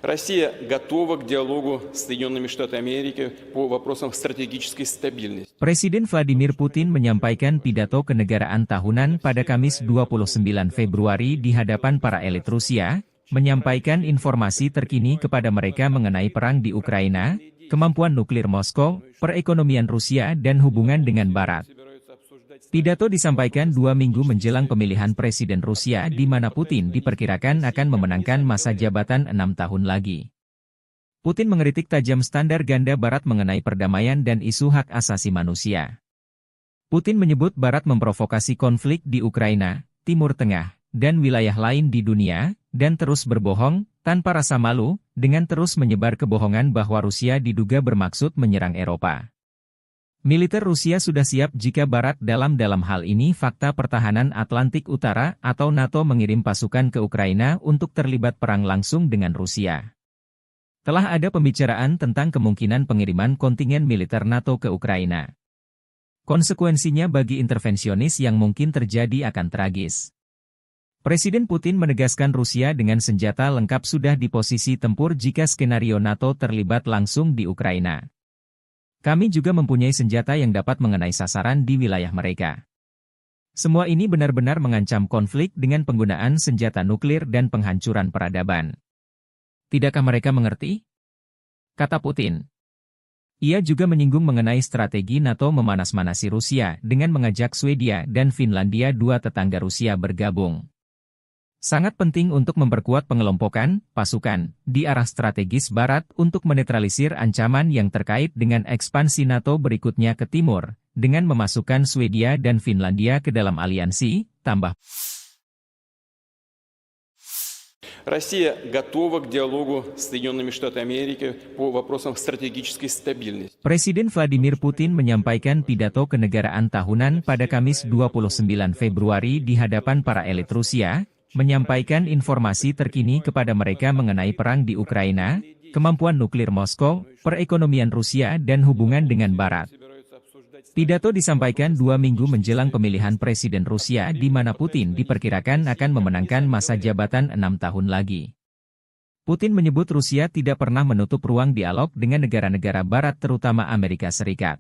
Россия готова к диалогу с Соединенными Штатами Америки по вопросам стратегической стабильности. Presiden Vladimir Putin menyampaikan pidato kenegaraan tahunan pada Kamis 29 Februari di hadapan para elit Rusia, menyampaikan informasi terkini kepada mereka mengenai perang di Ukraina, kemampuan nuklir Moskow, perekonomian Rusia dan hubungan dengan Barat. Pidato disampaikan 2 minggu menjelang pemilihan Presiden Rusia di mana Putin diperkirakan akan memenangkan masa jabatan 6 tahun lagi. Putin mengkritik tajam standar ganda Barat mengenai perdamaian dan isu hak asasi manusia. Putin menyebut Barat memprovokasi konflik di Ukraina, Timur Tengah, dan wilayah lain di dunia, dan terus berbohong, tanpa rasa malu, dengan terus menyebar kebohongan bahwa Rusia diduga bermaksud menyerang Eropa. Militer Rusia sudah siap jika Barat dalam hal ini fakta pertahanan Atlantik Utara atau NATO mengirim pasukan ke Ukraina untuk terlibat perang langsung dengan Rusia. Telah ada pembicaraan tentang kemungkinan pengiriman kontingen militer NATO ke Ukraina. Konsekuensinya bagi intervensionis yang mungkin terjadi akan tragis. Presiden Putin menegaskan Rusia dengan senjata lengkap sudah di posisi tempur jika skenario NATO terlibat langsung di Ukraina. Kami juga mempunyai senjata yang dapat mengenai sasaran di wilayah mereka. Semua ini benar-benar mengancam konflik dengan penggunaan senjata nuklir dan penghancuran peradaban. Tidakkah mereka mengerti? Kata Putin. Ia juga menyinggung mengenai strategi NATO memanas-manasi Rusia dengan mengajak Swedia dan Finlandia, dua tetangga Rusia, bergabung. Sangat penting untuk memperkuat pengelompokan pasukan di arah strategis Barat untuk menetralisir ancaman yang terkait dengan ekspansi NATO berikutnya ke timur, dengan memasukkan Swedia dan Finlandia ke dalam aliansi, tambah. Россия готова к диалогу с Соединенными Штатами Америки по вопросам стратегической стабильности. Presiden Vladimir Putin menyampaikan pidato kenegaraan tahunan pada Kamis 29 Februari di hadapan para elit Rusia, menyampaikan informasi terkini kepada mereka mengenai perang di Ukraina, kemampuan nuklir Moskow, perekonomian Rusia dan hubungan dengan Barat. Pidato disampaikan 2 minggu menjelang pemilihan Presiden Rusia di mana Putin diperkirakan akan memenangkan masa jabatan 6 tahun lagi. Putin menyebut Rusia tidak pernah menutup ruang dialog dengan negara-negara Barat terutama Amerika Serikat.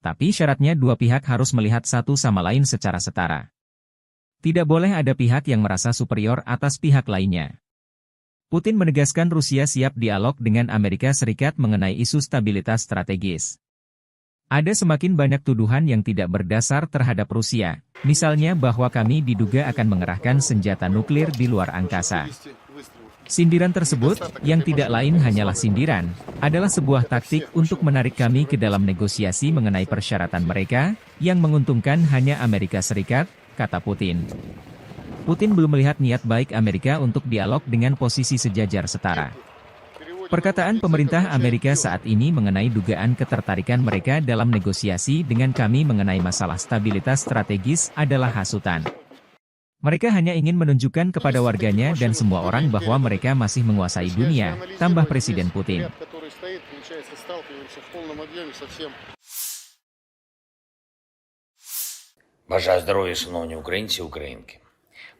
Tapi syaratnya dua pihak harus melihat satu sama lain secara setara. Tidak boleh ada pihak yang merasa superior atas pihak lainnya. Putin menegaskan Rusia siap dialog dengan Amerika Serikat mengenai isu stabilitas strategis. Ada semakin banyak tuduhan yang tidak berdasar terhadap Rusia, misalnya bahwa kami diduga akan mengerahkan senjata nuklir di luar angkasa. Sindiran tersebut, yang tidak lain hanyalah sindiran, adalah sebuah taktik untuk menarik kami ke dalam negosiasi mengenai persyaratan mereka, yang menguntungkan hanya Amerika Serikat, kata Putin. Putin belum melihat niat baik Amerika untuk dialog dengan posisi sejajar setara. Perkataan pemerintah Amerika saat ini mengenai dugaan ketertarikan mereka dalam negosiasi dengan kami mengenai masalah stabilitas strategis adalah hasutan. Mereka hanya ingin menunjukkan kepada warganya dan semua orang bahwa mereka masih menguasai dunia, tambah Presiden Putin. Бажаю здоров'я, шановні українці і українки.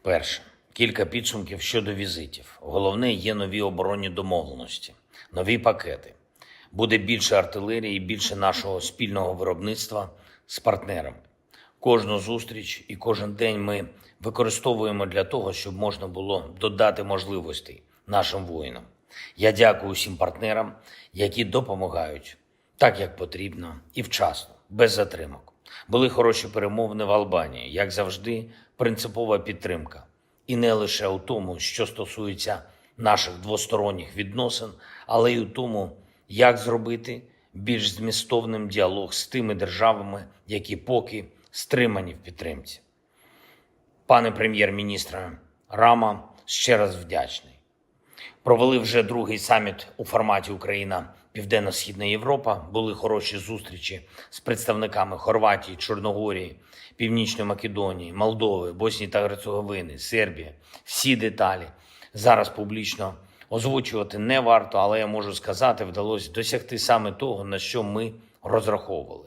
Перше. Кілька підсумків щодо візитів. Головне, є нові оборонні домовленості, нові пакети. Буде більше артилерії, більше нашого спільного виробництва з партнерами. Кожну зустріч і кожен день ми використовуємо для того, щоб можна було додати можливостей нашим воїнам. Я дякую усім партнерам, які допомагають так, як потрібно і вчасно, без затримок. Були хороші перемовини в Албанії, як завжди, принципова підтримка. І не лише у тому, що стосується наших двосторонніх відносин, але й у тому, як зробити більш змістовним діалог з тими державами, які поки стримані в підтримці. Пане прем'єр-міністре Рама, ще раз вдячний. Провели вже другий саміт у форматі Україна Південно-Східна Європа. Були хороші зустрічі з представниками Хорватії, Чорногорії, Північної Македонії, Молдови, Боснії та Герцеговини, Сербії. Всі деталі зараз публічно озвучувати не варто, але я можу сказати, вдалося досягти саме того, на що ми розраховували.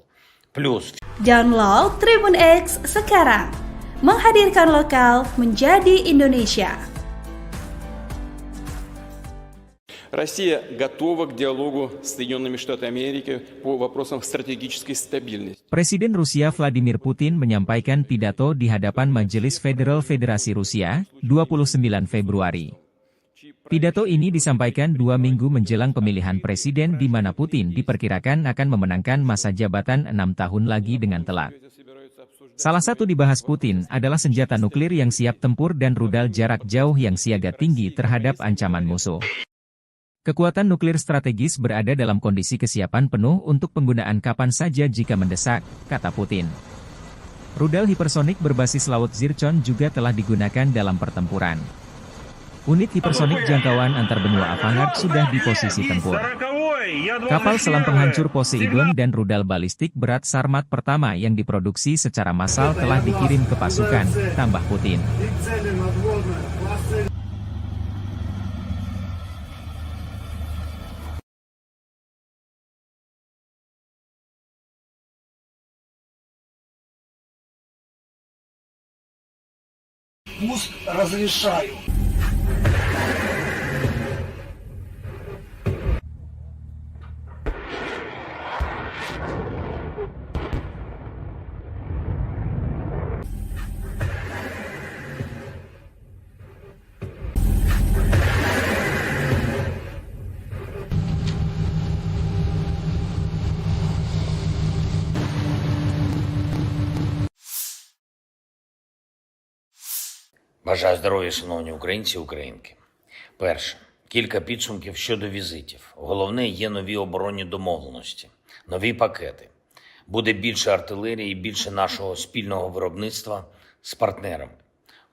Плюс Download Tribun X sekarang. Menghadirkan lokal menjadi Indonesia. Россия готова к диалогу с Соединенными Штатами Америки по вопросам стратегической стабильности. Presiden Rusia Vladimir Putin menyampaikan pidato di hadapan Majelis Federal Federasi Rusia, 29 Februari. Pidato ini disampaikan 2 minggu menjelang pemilihan presiden di mana Putin diperkirakan akan memenangkan masa jabatan 6 tahun lagi dengan telat. Salah satu dibahas Putin adalah senjata nuklir yang siap tempur dan rudal jarak jauh yang siaga tinggi terhadap ancaman musuh. Kekuatan nuklir strategis berada dalam kondisi kesiapan penuh untuk penggunaan kapan saja jika mendesak, kata Putin. Rudal hipersonik berbasis laut Zircon juga telah digunakan dalam pertempuran. Unit hipersonik jangkauan antar benua Avangard sudah di posisi tempur. Kapal selam penghancur Poseidon dan rudal balistik berat Sarmat pertama yang diproduksi secara massal telah dikirim ke pasukan, tambah Putin. И цели надводные, классы пуск разрешаю. Бажаю здоров'я, шановні українці і українки. Перше. Кілька підсумків щодо візитів. Головне, є нові оборонні домовленості, нові пакети. Буде більше артилерії і більше нашого спільного виробництва з партнерами.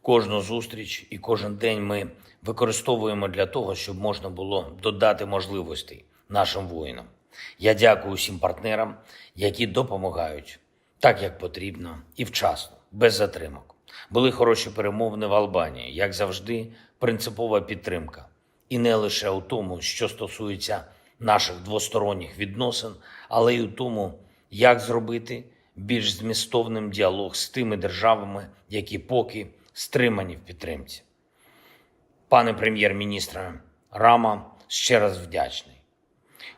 Кожну зустріч і кожен день ми використовуємо для того, щоб можна було додати можливостей нашим воїнам. Я дякую усім партнерам, які допомагають так, як потрібно і вчасно, без затримок. Були хороші перемовини в Албанії, як завжди, принципова підтримка. І не лише у тому, що стосується наших двосторонніх відносин, але й у тому, як зробити більш змістовним діалог з тими державами, які поки стримані в підтримці. Пане прем'єр-міністре Рама, ще раз вдячний.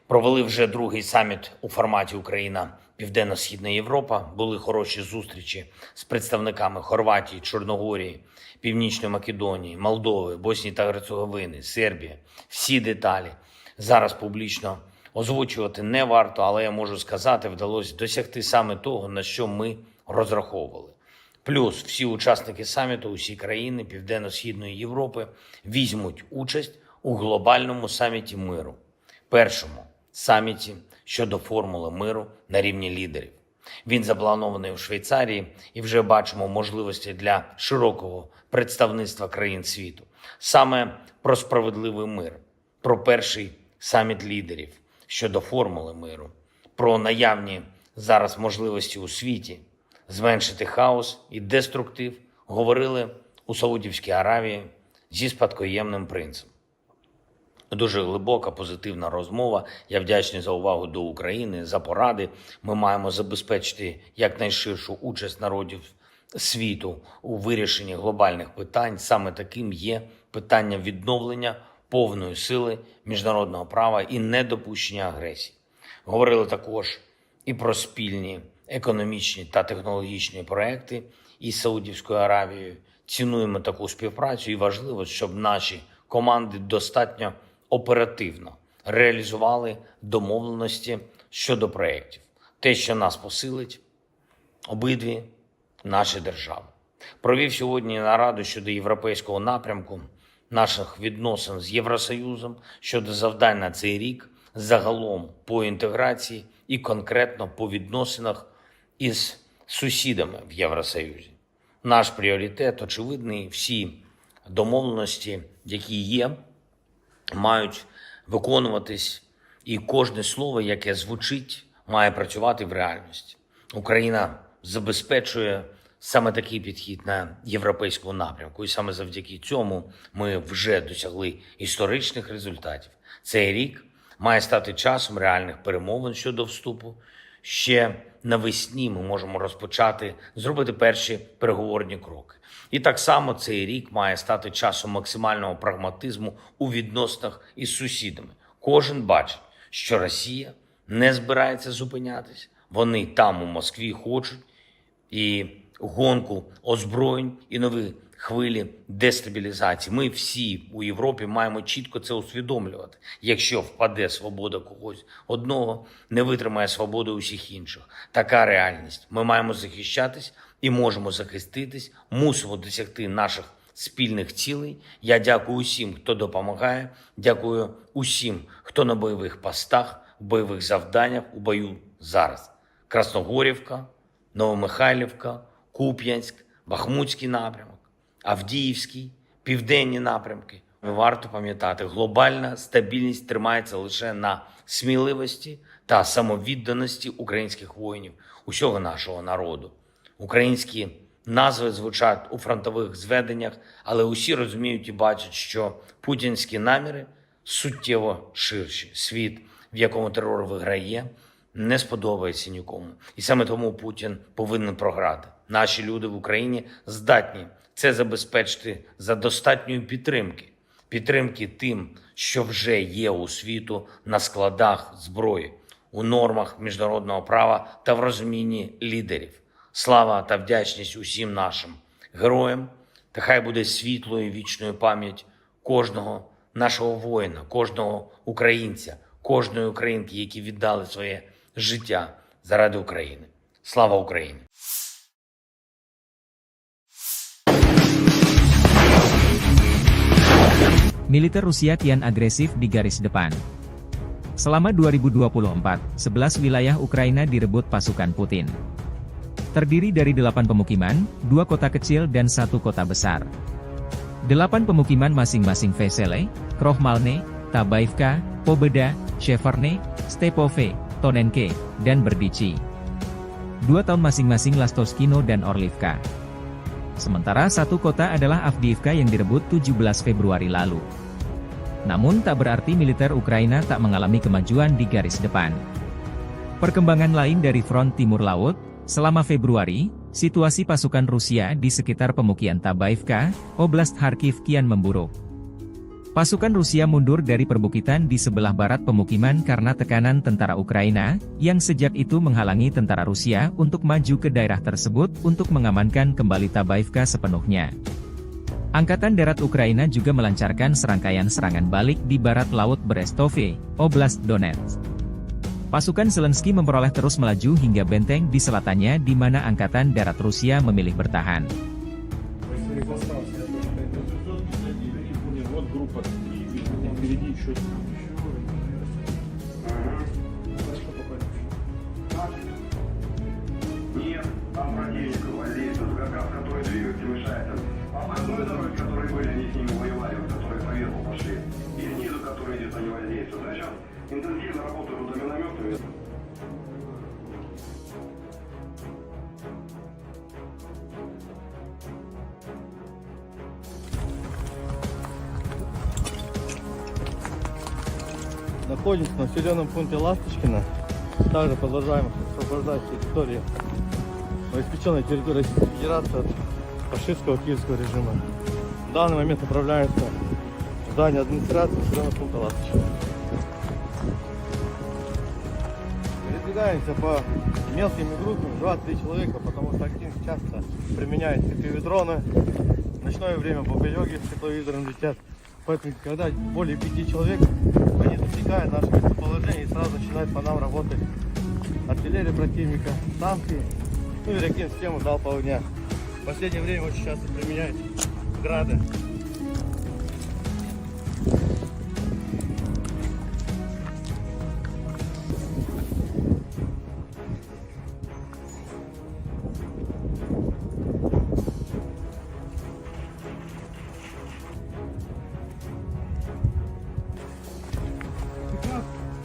Провели вже другий саміт у форматі Україна Південно-Східна Європа. Були хороші зустрічі з представниками Хорватії, Чорногорії, Північної Македонії, Молдови, Боснії та Герцеговини, Сербії. Всі деталі зараз публічно озвучувати не варто, але я можу сказати, вдалося досягти саме того, на що ми розраховували. Плюс всі учасники саміту, усі країни Південно-Східної Європи візьмуть участь у глобальному саміті миру. Першому саміті щодо формули миру на рівні лідерів. Він запланований у Швейцарії і вже бачимо можливості для широкого представництва країн світу. Саме про справедливий мир, про перший саміт лідерів щодо формули миру, про наявні зараз можливості у світі зменшити хаос і деструктив говорили у Саудівській Аравії зі спадкоємним принцем. Дуже глибока, позитивна розмова. Я вдячний за увагу до України, за поради. Ми маємо забезпечити якнайширшу участь народів світу у вирішенні глобальних питань. Саме таким є питання відновлення повної сили міжнародного права і недопущення агресії. Говорили також і про спільні економічні та технологічні проекти із Саудівською Аравією. Цінуємо таку співпрацю і важливо, щоб наші команди достатньо оперативно реалізували домовленості щодо проєктів. Те, що нас посилить обидві наші держави. Провів сьогодні нараду щодо європейського напрямку наших відносин з Євросоюзом, щодо завдань на цей рік, загалом по інтеграції і конкретно по відносинах із сусідами в Євросоюзі. Наш пріоритет очевидний, всі домовленості, які є, мають виконуватись, і кожне слово, яке звучить, має працювати в реальності. Україна забезпечує саме такий підхід на європейському напрямку, і саме завдяки цьому ми вже досягли історичних результатів. Цей рік має стати часом реальних перемовин щодо вступу. Ще навесні ми можемо розпочати, зробити перші переговорні кроки. І так само цей рік має стати часом максимального прагматизму у відносинах із сусідами. Кожен бачить, що Росія не збирається зупинятись. Вони там у Москві хочуть і гонку озброєнь, і нові хвилі дестабілізації. Ми всі у Європі маємо чітко це усвідомлювати. Якщо впаде свобода когось одного, не витримає свободу усіх інших. Така реальність. Ми маємо захищатись і можемо захиститись, мусимо досягти наших спільних цілей. Я дякую усім, хто допомагає, дякую усім, хто на бойових постах, в бойових завданнях, у бою зараз. Красногорівка, Новомихайлівка, Куп'янськ, Бахмутський напрямок, Авдіївський, південні напрямки. Варто пам'ятати, глобальна стабільність тримається лише на сміливості та самовідданості українських воїнів, усього нашого народу. Українські назви звучать у фронтових зведеннях, але усі розуміють і бачать, що путінські наміри суттєво ширші. Світ, в якому терор виграє, не сподобається нікому. І саме тому Путін повинен програти. Наші люди в Україні здатні це забезпечити за достатньої підтримки. Підтримки тим, що вже є у світу на складах зброї, у нормах міжнародного права та в розумінні лідерів. Слава та вдячність усім нашим героям, та хай буде світлою і вічною пам'ять кожного нашого воїна, кожного українця, кожної українки, які віддали своє життя заради України. Слава Україні! Militer Rusia kian agresif di garis depan. Selama 2024, 11 wilayah Ukraina direbut pasukan Putin. Terdiri dari 8 pemukiman, 2 kota kecil dan 1 kota besar. 8 pemukiman masing-masing Vesele, Krohmalne, Tabaivka, Pobeda, Sheverne, Stepove, Tonenke, dan Berdichi. 2 tahun masing-masing Lastoskino dan Orlivka. Sementara 1 kota adalah Avdiivka yang direbut 17 Februari lalu. Namun tak berarti militer Ukraina tak mengalami kemajuan di garis depan. Perkembangan lain dari front timur laut, selama Februari, situasi pasukan Rusia di sekitar pemukiman Tabaivka, Oblast Kharkiv kian memburuk. Pasukan Rusia mundur dari perbukitan di sebelah barat pemukiman karena tekanan tentara Ukraina, yang sejak itu menghalangi tentara Rusia untuk maju ke daerah tersebut untuk mengamankan kembali Tabaivka sepenuhnya. Angkatan Darat Ukraina juga melancarkan serangkaian serangan balik di barat laut Berestove, Oblast Donetsk. Pasukan Zelensky memperoleh terus melaju hingga benteng di selatannya di mana Angkatan Darat Rusia memilih bertahan. Нет, там противник гвардейцев, который двигается, мешает им. Обходной дороги, которые были, они с ними воевали, которые поверху пошли. И снизу, которые идет, они воздействуют. А сейчас интенсивно работают за минометами. Находимся в населенном пункте Ласточкино. Также продолжаем освобождать территории, обеспеченной территории Российской Федерации от фашистского киевского режима. В данный момент направляется в здание администрации населенного пункта Ласточкино. Передвигаемся по мелкими группами, 2-3 человека, потому что актив часто применяет FPV-дроны. В ночное время бомбелёги с тепловизором летят. Поэтому, когда более 5 человек, они засекают наше местоположение и сразу начинает по нам работать артиллерия противника, танки, ну и реактивную систему залпового огня. В последнее время очень часто применяют грады.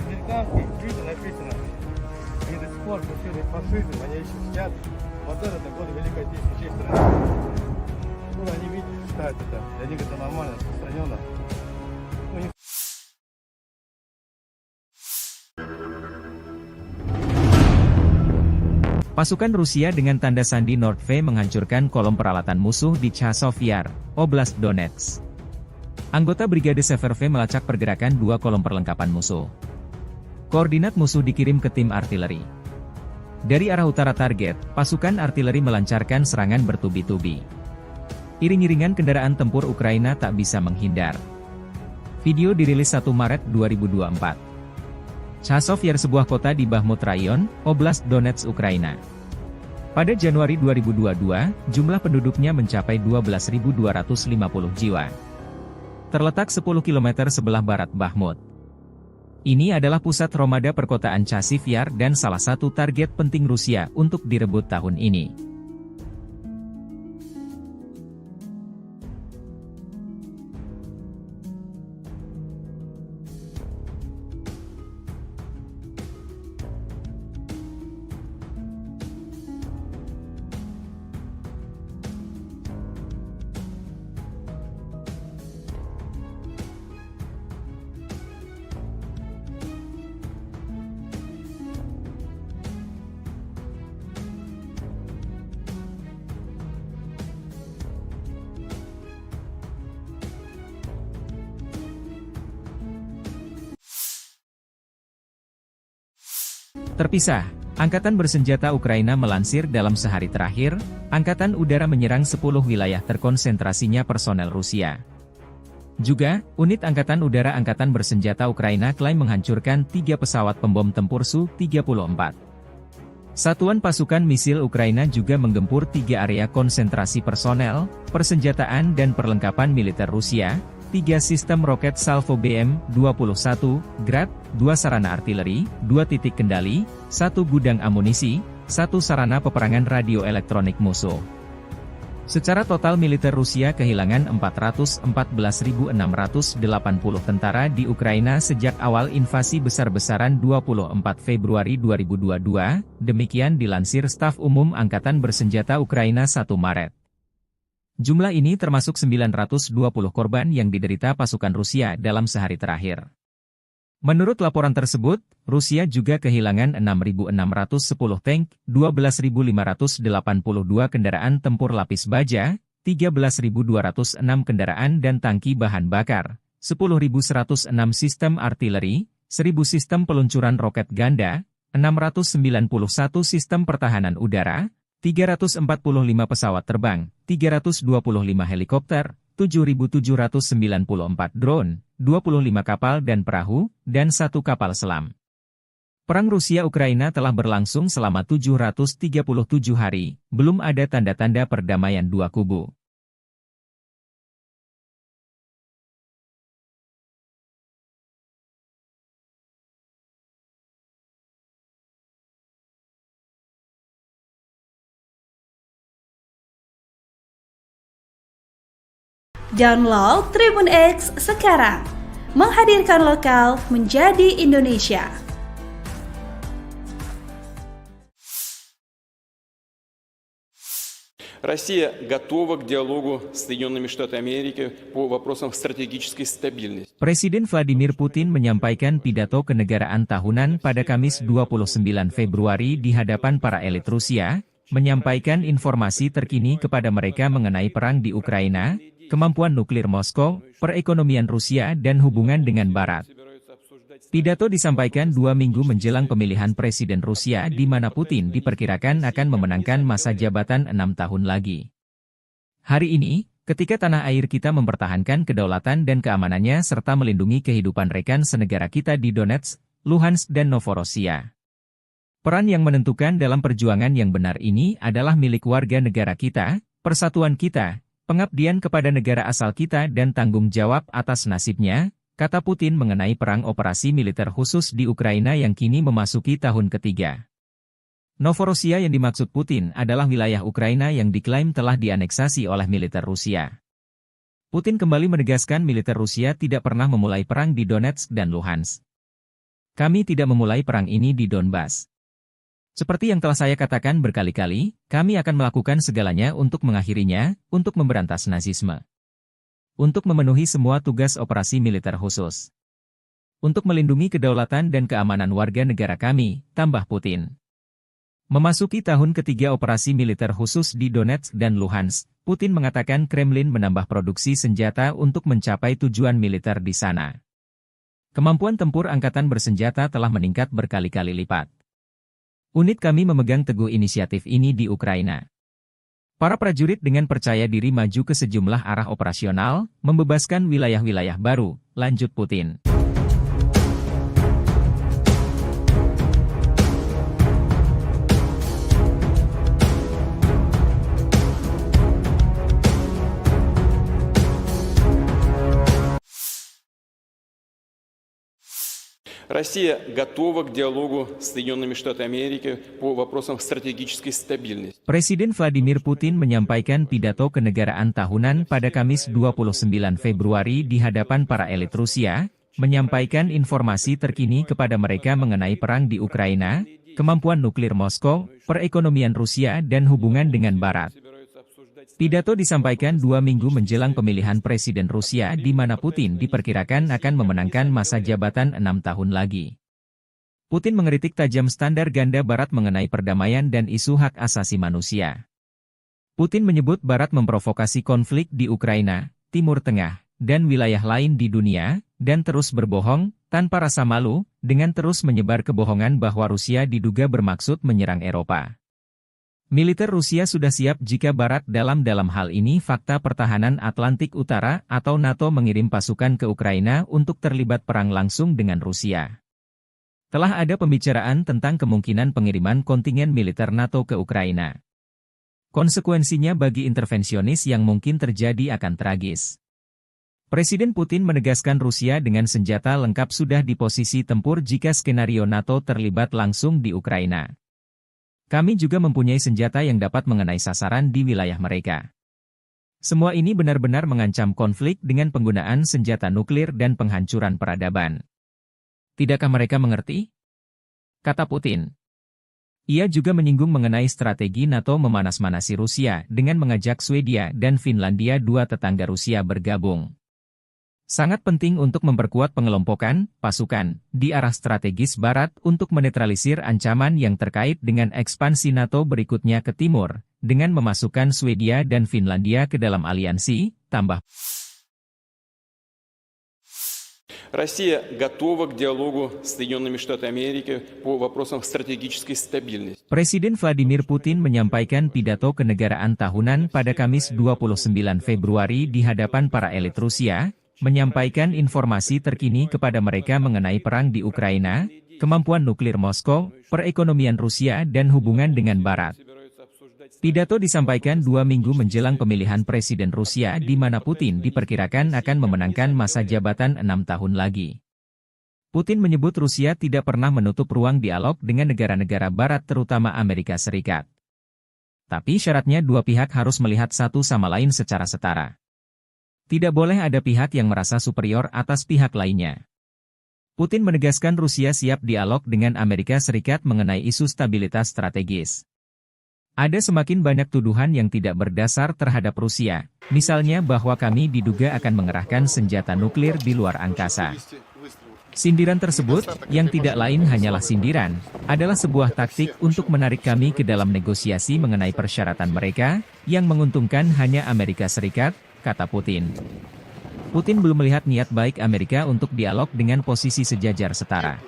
Американские твиты написано, они до сих пор пустили фашизм, они еще сидят. Вот это годы Великой Отечественной честь страны. Ну, они видят, считают это, для них это нормально, распространенно. Ну, не... Pasukan Rusia dengan tanda sandi Nordve menghancurkan kolom peralatan musuh di Chasov Yar, Oblast Donetsk. Anggota Brigade Severve melacak pergerakan 2 kolom perlengkapan musuh. Koordinat musuh dikirim ke tim artileri. Dari arah utara target, pasukan artileri melancarkan serangan bertubi-tubi. Iring-iringan kendaraan tempur Ukraina tak bisa menghindar. Video dirilis 1 Maret 2024. Chasov Yar sebuah kota di Bakhmut Rayon, Oblast Donetsk, Ukraina. Pada Januari 2022, jumlah penduduknya mencapai 12.250 jiwa. Terletak 10 km sebelah barat Bakhmut. Ini adalah pusat Romada perkotaan Chasiv Yar dan salah satu target penting Rusia untuk direbut tahun ini. Terpisah, Angkatan Bersenjata Ukraina melansir dalam sehari terakhir, Angkatan Udara menyerang 10 wilayah terkonsentrasinya personel Rusia. Juga, unit Angkatan Udara Angkatan Bersenjata Ukraina klaim menghancurkan 3 pesawat pembom tempur Su-34. Satuan pasukan misil Ukraina juga menggempur 3 area konsentrasi personel, persenjataan dan perlengkapan militer Rusia, 3 sistem roket Salvo BM-21, Grad, 2 sarana artileri, 2 titik kendali, 1 gudang amunisi, 1 sarana peperangan radio elektronik musuh. Secara total militer Rusia kehilangan 414.680 tentara di Ukraina sejak awal invasi besar-besaran 24 Februari 2022, demikian dilansir Staf Umum Angkatan Bersenjata Ukraina 1 Maret. Jumlah ini termasuk 920 korban yang diderita pasukan Rusia dalam sehari terakhir. Menurut laporan tersebut, Rusia juga kehilangan 6.610 tank, 12.582 kendaraan tempur lapis baja, 13.206 kendaraan dan tangki bahan bakar, 10.106 sistem artileri, 1.000 sistem peluncuran roket ganda, 691 sistem pertahanan udara, 345 pesawat terbang, 325 helikopter, 7.794 drone, 25 kapal dan perahu, dan 1 kapal selam. Perang Rusia-Ukraina telah berlangsung selama 737 hari, belum ada tanda-tanda perdamaian dua kubu. Download Tribun X sekarang, menghadirkan lokal menjadi Indonesia. Россия готова к диалогу с Соединенными Штатами Америки по вопросам стратегической стабильности. Presiden Vladimir Putin menyampaikan pidato kenegaraan tahunan pada Kamis 29 Februari di hadapan para elit Rusia, menyampaikan informasi terkini kepada mereka mengenai perang di Ukraina, kemampuan nuklir Moskow, perekonomian Rusia dan hubungan dengan Barat. Pidato disampaikan 2 minggu menjelang pemilihan Presiden Rusia di mana Putin diperkirakan akan memenangkan masa jabatan 6 tahun lagi. Hari ini, ketika tanah air kita mempertahankan kedaulatan dan keamanannya serta melindungi kehidupan rekan senegara kita di Donetsk, Luhansk dan Novorossiya. Peran yang menentukan dalam perjuangan yang benar ini adalah milik warga negara kita, persatuan kita, pengabdian kepada negara asal kita dan tanggung jawab atas nasibnya, kata Putin mengenai perang operasi militer khusus di Ukraina yang kini memasuki tahun ketiga. Novorossiya yang dimaksud Putin adalah wilayah Ukraina yang diklaim telah dianeksasi oleh militer Rusia. Putin kembali menegaskan militer Rusia tidak pernah memulai perang di Donetsk dan Luhansk. Kami tidak memulai perang ini di Donbas. Seperti yang telah saya katakan berkali-kali, kami akan melakukan segalanya untuk mengakhirinya, untuk memberantas nazisme. Untuk memenuhi semua tugas operasi militer khusus. Untuk melindungi kedaulatan dan keamanan warga negara kami, tambah Putin. Memasuki tahun ketiga operasi militer khusus di Donetsk dan Luhansk, Putin mengatakan Kremlin menambah produksi senjata untuk mencapai tujuan militer di sana. Kemampuan tempur angkatan bersenjata telah meningkat berkali-kali lipat. Unit kami memegang teguh inisiatif ini di Ukraina. Para prajurit dengan percaya diri maju ke sejumlah arah operasional, membebaskan wilayah-wilayah baru, lanjut Putin. Россия готова к диалогу с Соединенными Штатами Америки по вопросам стратегической стабильности. Presiden Vladimir Putin menyampaikan pidato kenegaraan tahunan pada Kamis 29 Februari di hadapan para elit Rusia, menyampaikan informasi terkini kepada mereka mengenai perang di Ukraina, kemampuan nuklir Moskow, perekonomian Rusia dan hubungan dengan Barat. Pidato disampaikan 2 minggu menjelang pemilihan Presiden Rusia di mana Putin diperkirakan akan memenangkan masa jabatan 6 tahun lagi. Putin mengkritik tajam standar ganda Barat mengenai perdamaian dan isu hak asasi manusia. Putin menyebut Barat memprovokasi konflik di Ukraina, Timur Tengah, dan wilayah lain di dunia, dan terus berbohong, tanpa rasa malu, dengan terus menyebar kebohongan bahwa Rusia diduga bermaksud menyerang Eropa. Militer Rusia sudah siap jika Barat dalam hal ini Fakta Pertahanan Atlantik Utara atau NATO mengirim pasukan ke Ukraina untuk terlibat perang langsung dengan Rusia. Telah ada pembicaraan tentang kemungkinan pengiriman kontingen militer NATO ke Ukraina. Konsekuensinya bagi intervensionis yang mungkin terjadi akan tragis. Presiden Putin menegaskan Rusia dengan senjata lengkap sudah di posisi tempur jika skenario NATO terlibat langsung di Ukraina. Kami juga mempunyai senjata yang dapat mengenai sasaran di wilayah mereka. Semua ini benar-benar mengancam konflik dengan penggunaan senjata nuklir dan penghancuran peradaban. Tidakkah mereka mengerti? Kata Putin. Ia juga menyinggung mengenai strategi NATO memanas-manasi Rusia dengan mengajak Swedia dan Finlandia, dua tetangga Rusia, bergabung. Sangat penting untuk memperkuat pengelompokan pasukan di arah strategis Barat untuk menetralisir ancaman yang terkait dengan ekspansi NATO berikutnya ke timur, dengan memasukkan Swedia dan Finlandia ke dalam aliansi, tambah. Россия готова к диалогу с Соединенными Штатами Америки по вопросам стратегической стабильности. Presiden Vladimir Putin menyampaikan pidato kenegaraan tahunan pada Kamis 29 Februari di hadapan para elit Rusia, menyampaikan informasi terkini kepada mereka mengenai perang di Ukraina, kemampuan nuklir Moskow, perekonomian Rusia dan hubungan dengan Barat. Pidato disampaikan 2 minggu menjelang pemilihan Presiden Rusia di mana Putin diperkirakan akan memenangkan masa jabatan 6 tahun lagi. Putin menyebut Rusia tidak pernah menutup ruang dialog dengan negara-negara Barat terutama Amerika Serikat. Tapi syaratnya dua pihak harus melihat satu sama lain secara setara. Tidak boleh ada pihak yang merasa superior atas pihak lainnya. Putin menegaskan Rusia siap dialog dengan Amerika Serikat mengenai isu stabilitas strategis. Ada semakin banyak tuduhan yang tidak berdasar terhadap Rusia, misalnya bahwa kami diduga akan mengerahkan senjata nuklir di luar angkasa. Sindiran tersebut, yang tidak lain hanyalah sindiran, adalah sebuah taktik untuk menarik kami ke dalam negosiasi mengenai persyaratan mereka, yang menguntungkan hanya Amerika Serikat, kata Putin. Putin belum melihat niat baik Amerika untuk dialog dengan posisi sejajar setara.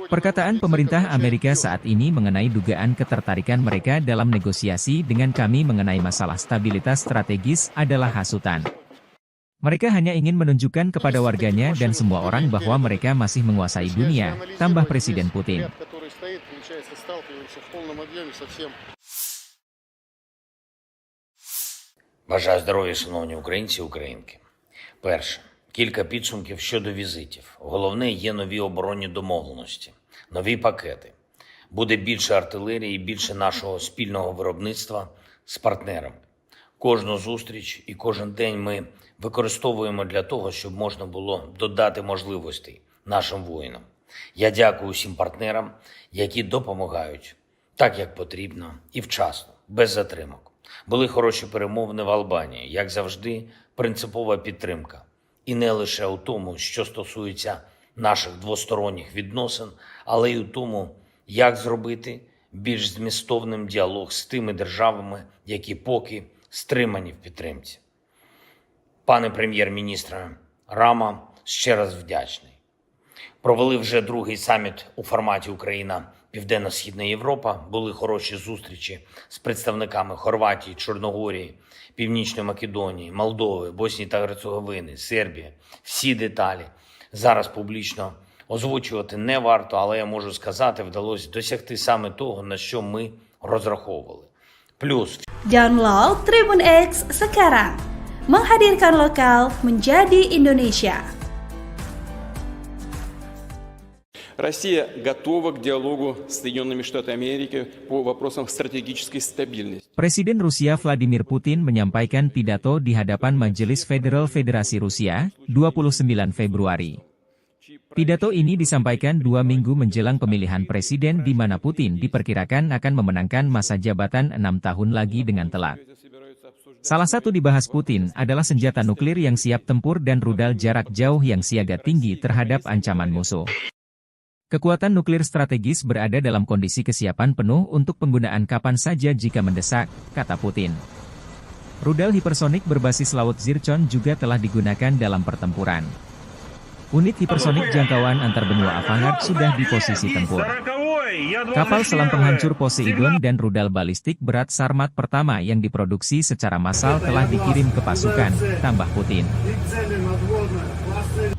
Perkataan pemerintah Amerika saat ini mengenai dugaan ketertarikan mereka dalam negosiasi dengan kami mengenai masalah stabilitas strategis adalah hasutan. Mereka hanya ingin menunjukkan kepada warganya dan semua orang bahwa mereka masih menguasai dunia, tambah Presiden Putin. Бажаю здоров'я, шановні українці і українки. Перше. Кілька підсумків щодо візитів. Головне, є нові оборонні домовленості, нові пакети. Буде більше артилерії і більше нашого спільного виробництва з партнерами. Кожну зустріч і кожен день ми використовуємо для того, щоб можна було додати можливостей нашим воїнам. Я дякую усім партнерам, які допомагають так, як потрібно і вчасно, без затримок. Були хороші перемовини в Албанії, як завжди, принципова підтримка. І не лише у тому, що стосується наших двосторонніх відносин, але й у тому, як зробити більш змістовним діалог з тими державами, які поки стримані в підтримці. Пане прем'єр-міністре Рама, ще раз вдячний. Провели вже другий саміт у форматі Україна-Південно-Східна Європа. Були хороші зустрічі з представниками Хорватії, Чорногорії, Північної Македонії, Молдови, Боснії та Герцеговини, Сербії. Всі деталі зараз публічно озвучувати не варто, але я можу сказати, вдалося досягти саме того, на що ми розраховували. Плюс Download Tribun X sekarang, menghadirkan lokal menjadi Indonesia. Россия готова к диалогу с Соединенными Штатами Америки по вопросам стратегической стабильности. Presiden Rusia Vladimir Putin menyampaikan pidato di hadapan Majelis Federal Federasi Rusia, 29 Februari. Pidato ini disampaikan 2 minggu menjelang pemilihan presiden di mana Putin diperkirakan akan memenangkan masa jabatan 6 tahun lagi dengan telak. Salah satu dibahas Putin adalah senjata nuklir yang siap tempur dan rudal jarak jauh yang siaga tinggi terhadap ancaman musuh. Kekuatan nuklir strategis berada dalam kondisi kesiapan penuh untuk penggunaan kapan saja jika mendesak, kata Putin. Rudal hipersonik berbasis laut Zircon juga telah digunakan dalam pertempuran. Unit hipersonik jangkauan antar benua Avangard sudah di posisi tempur. Kapal selam penghancur Poseidon dan rudal balistik berat Sarmat pertama yang diproduksi secara massal telah dikirim ke pasukan, tambah Putin. И цели надводные, классы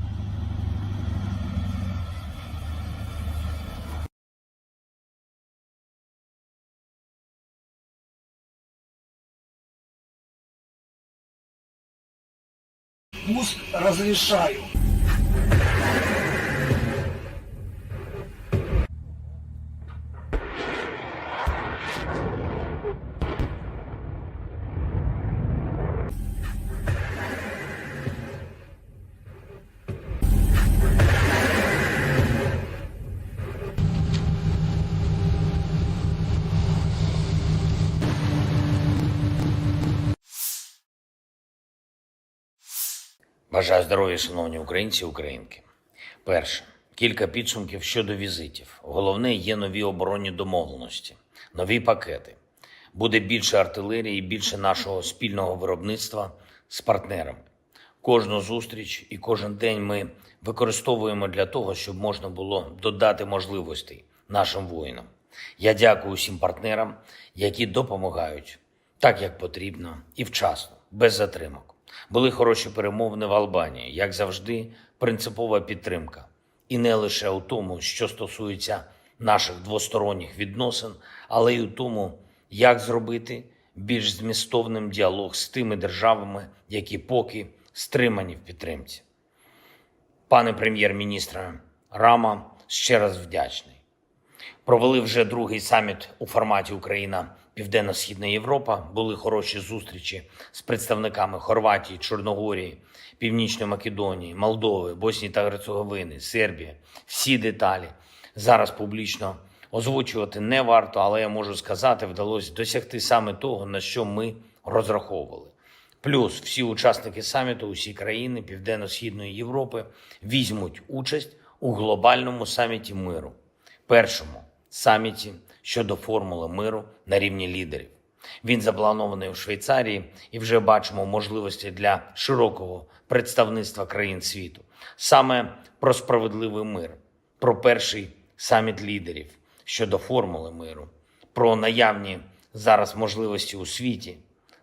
пуск разрешаю. Бажаю здоров'я, шановні українці і українки. Перше. Кілька підсумків щодо візитів. Головне, є нові оборонні домовленості, нові пакети. Буде більше артилерії, більше нашого спільного виробництва з партнерами. Кожну зустріч і кожен день ми використовуємо для того, щоб можна було додати можливостей нашим воїнам. Я дякую усім партнерам, які допомагають так, як потрібно і вчасно, без затримок. Були хороші перемовини в Албанії, як завжди, принципова підтримка. І не лише у тому, що стосується наших двосторонніх відносин, але й у тому, як зробити більш змістовним діалог з тими державами, які поки стримані в підтримці. Пане прем'єр-міністре Рама, ще раз вдячний. Провели вже другий саміт у форматі Україна Південно-Східна Європа. Були хороші зустрічі з представниками Хорватії, Чорногорії, Північної Македонії, Молдови, Боснії та Герцеговини, Сербії. Всі деталі зараз публічно озвучувати не варто, але я можу сказати, вдалося досягти саме того, на що ми розраховували. Плюс всі учасники саміту, усі країни Південно-Східної Європи візьмуть участь у глобальному саміті миру. Першому саміті щодо формули миру на рівні лідерів. Він запланований у Швейцарії і вже бачимо можливості для широкого представництва країн світу. Саме про справедливий мир, про перший саміт лідерів щодо формули миру, про наявні зараз можливості у світі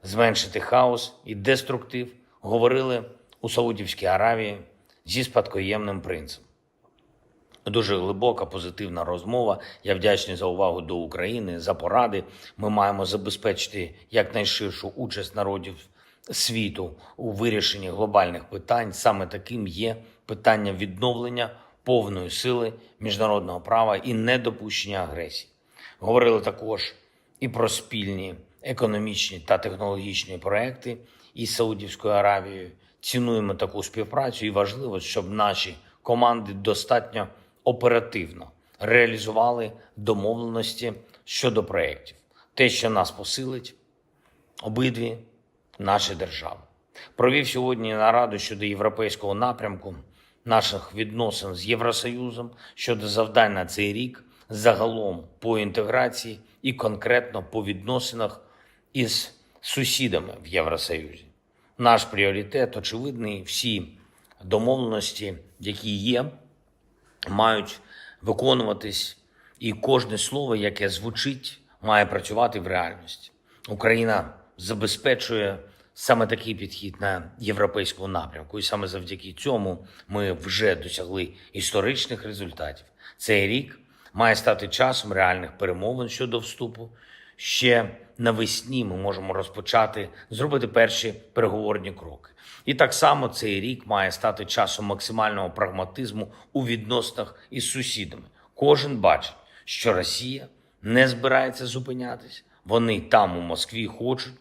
зменшити хаос і деструктив говорили у Саудівській Аравії зі спадкоємним принцем. Дуже глибока, позитивна розмова. Я вдячний за увагу до України, за поради. Ми маємо забезпечити якнайширшу участь народів світу у вирішенні глобальних питань. Саме таким є питання відновлення повної сили міжнародного права і недопущення агресії. Говорили також і про спільні економічні та технологічні проекти із Саудівською Аравією. Цінуємо таку співпрацю і важливо, щоб наші команди достатньо оперативно реалізували домовленості щодо проєктів. Те, що нас посилить обидві наші держави. Провів сьогодні нараду щодо європейського напрямку наших відносин з Євросоюзом, щодо завдань на цей рік, загалом по інтеграції і конкретно по відносинах із сусідами в Євросоюзі. Наш пріоритет очевидний, всі домовленості, які є, мають виконуватись, і кожне слово, яке звучить, має працювати в реальності. Україна забезпечує саме такий підхід на європейському напрямку, і саме завдяки цьому ми вже досягли історичних результатів. Цей рік має стати часом реальних перемовин щодо вступу. Ще навесні ми можемо розпочати, зробити перші переговорні кроки. І так само цей рік має стати часом максимального прагматизму у відносинах із сусідами. Кожен бачить, що Росія не збирається зупинятись. Вони там у Москві хочуть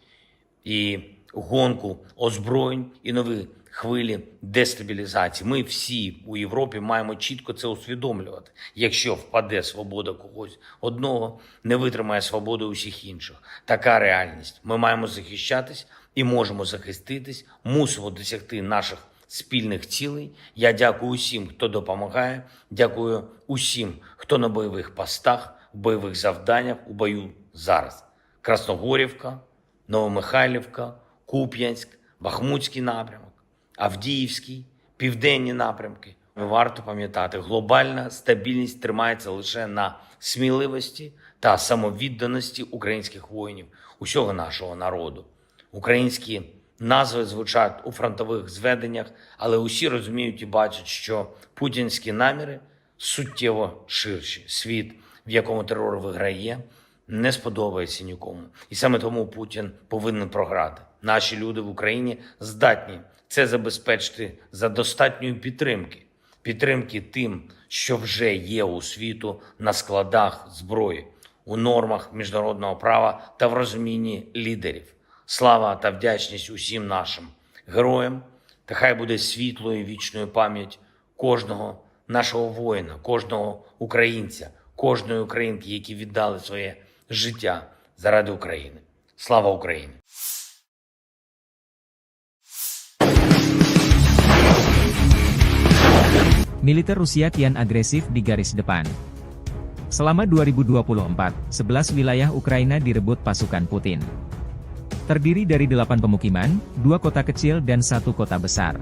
і гонку озброєнь, і нові хвилі дестабілізації. Ми всі у Європі маємо чітко це усвідомлювати. Якщо впаде свобода когось одного, не витримає свободу усіх інших. Така реальність. Ми маємо захищатись і можемо захиститись, мусимо досягти наших спільних цілей. Я дякую усім, хто допомагає, дякую усім, хто на бойових постах, в бойових завданнях, у бою зараз. Красногорівка, Новомихайлівка, Куп'янськ, Бахмутський напрямок, Авдіївський, південні напрямки, Варто пам'ятати, глобальна стабільність тримається лише на сміливості та самовідданості українських воїнів, усього нашого народу. Українські назви звучать у фронтових зведеннях, але усі розуміють і бачать, що путінські наміри суттєво ширші. Світ, в якому терор виграє, не сподобається нікому. І саме тому Путін повинен програти. Наші люди в Україні здатні це забезпечити за достатньої підтримки. Підтримки тим, що вже є у світу на складах зброї, у нормах міжнародного права та в розумінні лідерів. Слава та вдячність усім нашим героям, та хай буде світлою і вічною пам'ять кожного нашого воїна, кожного українця, кожної українки, які віддали своє життя заради України. Слава Україні! Militer Rusia kian agresif di garis depan. Selama 2024, 11 wilayah Ukraina direbut pasukan Putin. Terdiri dari 8 pemukiman, 2 kota kecil dan 1 kota besar.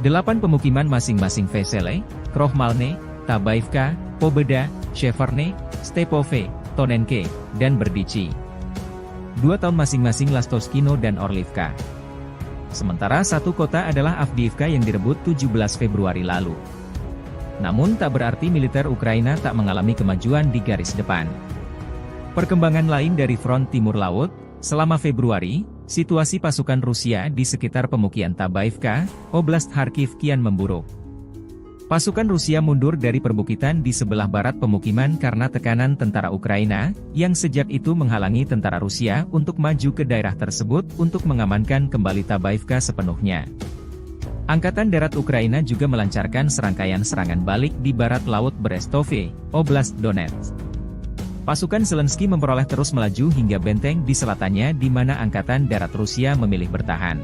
8 pemukiman masing-masing Vesele, Krohmalne, Tabaivka, Pobeda, Sheverne, Stepove, Tonenke, dan Berdichi. 2 tahun masing-masing Lastoskino dan Orlivka. Sementara 1 kota adalah Avdiivka yang direbut 17 Februari lalu. Namun tak berarti militer Ukraina tak mengalami kemajuan di garis depan. Perkembangan lain dari front timur laut, selama Februari, situasi pasukan Rusia di sekitar pemukiman Tabaivka, Oblast Kharkiv kian memburuk. Pasukan Rusia mundur dari perbukitan di sebelah barat pemukiman karena tekanan tentara Ukraina, yang sejak itu menghalangi tentara Rusia untuk maju ke daerah tersebut untuk mengamankan kembali Tabaivka sepenuhnya. Angkatan Darat Ukraina juga melancarkan serangkaian serangan balik di barat laut Brestove, Oblast Donetsk. Pasukan Zelensky memperoleh terus melaju hingga benteng di selatannya di mana Angkatan Darat Rusia memilih bertahan.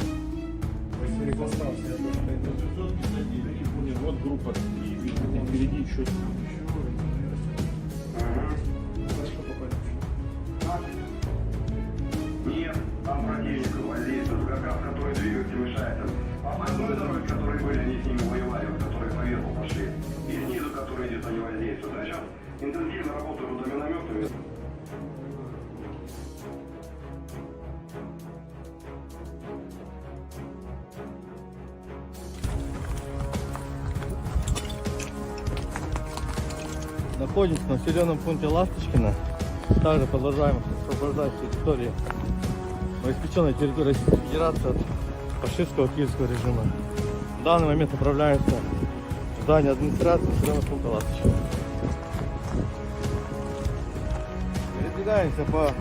Нет, там противник гвардейцев, который двигается, мешает им. Обходной дороги, которые были, они с ними воевали, которые поверху пошли. И снизу, которые где-то не воздействуют. А сейчас интенсивно работают минометами. Находимся в населенном пункте Ласточкино. Также продолжаем освобождать территории, новоиспеченной территории Российской Федерации от фашистского киевского режима. В данный момент направляемся в здание администрации населенного пункта Ласточкино. Передвигаемся по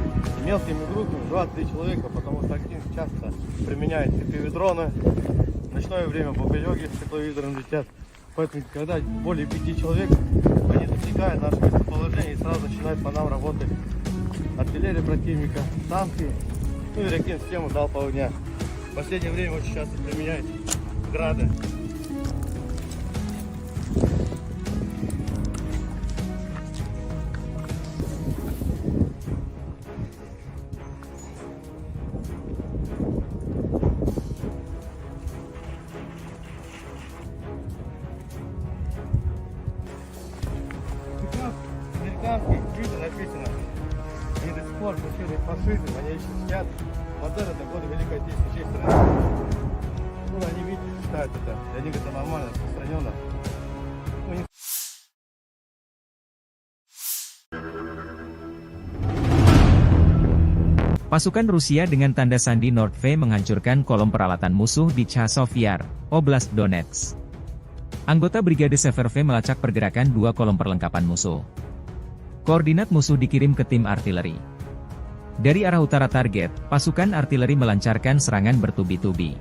мелкими группами, 2-3 человека, потому что актив часто применяет FPV-дроны. В ночное время бабайоги с тепловизором летят. Поэтому, когда более 5 человек, они засекают наше местоположение и сразу начинают по нам работать артиллерия противника, танки, ну и реактивную систему залпового огня. В последнее время очень часто применяют грады. Американские виды написано, они до сих пор мутируют фашизм, они еще чтят модели до года Великой Отечественной части страны. Ну, они, видите, считают это, для них это нормально, распространенно. Ну, не... Pasukan Rusia dengan tanda sandi Nordve menghancurkan kolom peralatan musuh di Chasov Yar, Oblast Donetsk. Anggota Brigade Severve melacak pergerakan 2 kolom perlengkapan musuh. Koordinat musuh dikirim ke tim artileri. Dari arah utara target, pasukan artileri melancarkan serangan bertubi-tubi.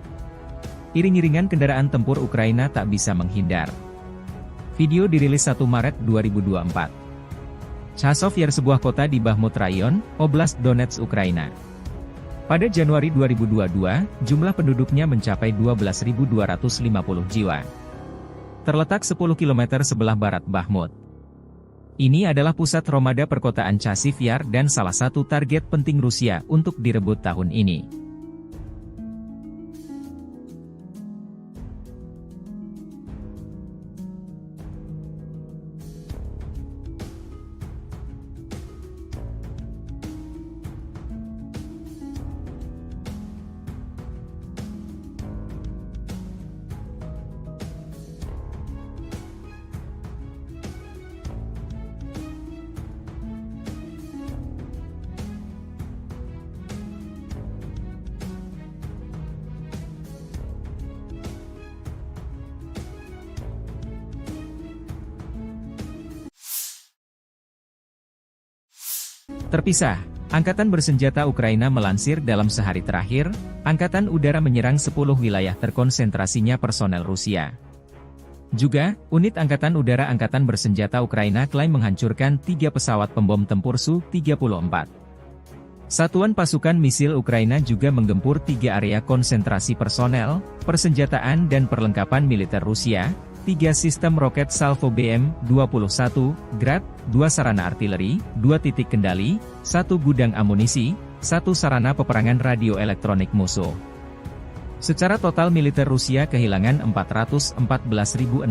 Iring-iringan kendaraan tempur Ukraina tak bisa menghindar. Video dirilis 1 Maret 2024. Chasov Yar sebuah kota di Bakhmut Rayon, Oblast Donetsk, Ukraina. Pada Januari 2022, jumlah penduduknya mencapai 12.250 jiwa. Terletak 10 km sebelah barat Bakhmut. Ini adalah pusat Romada perkotaan Chasiv Yar dan salah satu target penting Rusia untuk direbut tahun ini. Terpisah, Angkatan Bersenjata Ukraina melansir dalam sehari terakhir, Angkatan Udara menyerang 10 wilayah terkonsentrasinya personel Rusia. Juga, unit Angkatan Udara Angkatan Bersenjata Ukraina klaim menghancurkan 3 pesawat pembom tempur Su-34. Satuan pasukan misil Ukraina juga menggempur 3 area konsentrasi personel, persenjataan dan perlengkapan militer Rusia, 3 sistem roket Salvo BM-21, Grad, 2 sarana artileri, 2 titik kendali, 1 gudang amunisi, 1 sarana peperangan radio elektronik musuh. Secara total militer Rusia kehilangan 414.680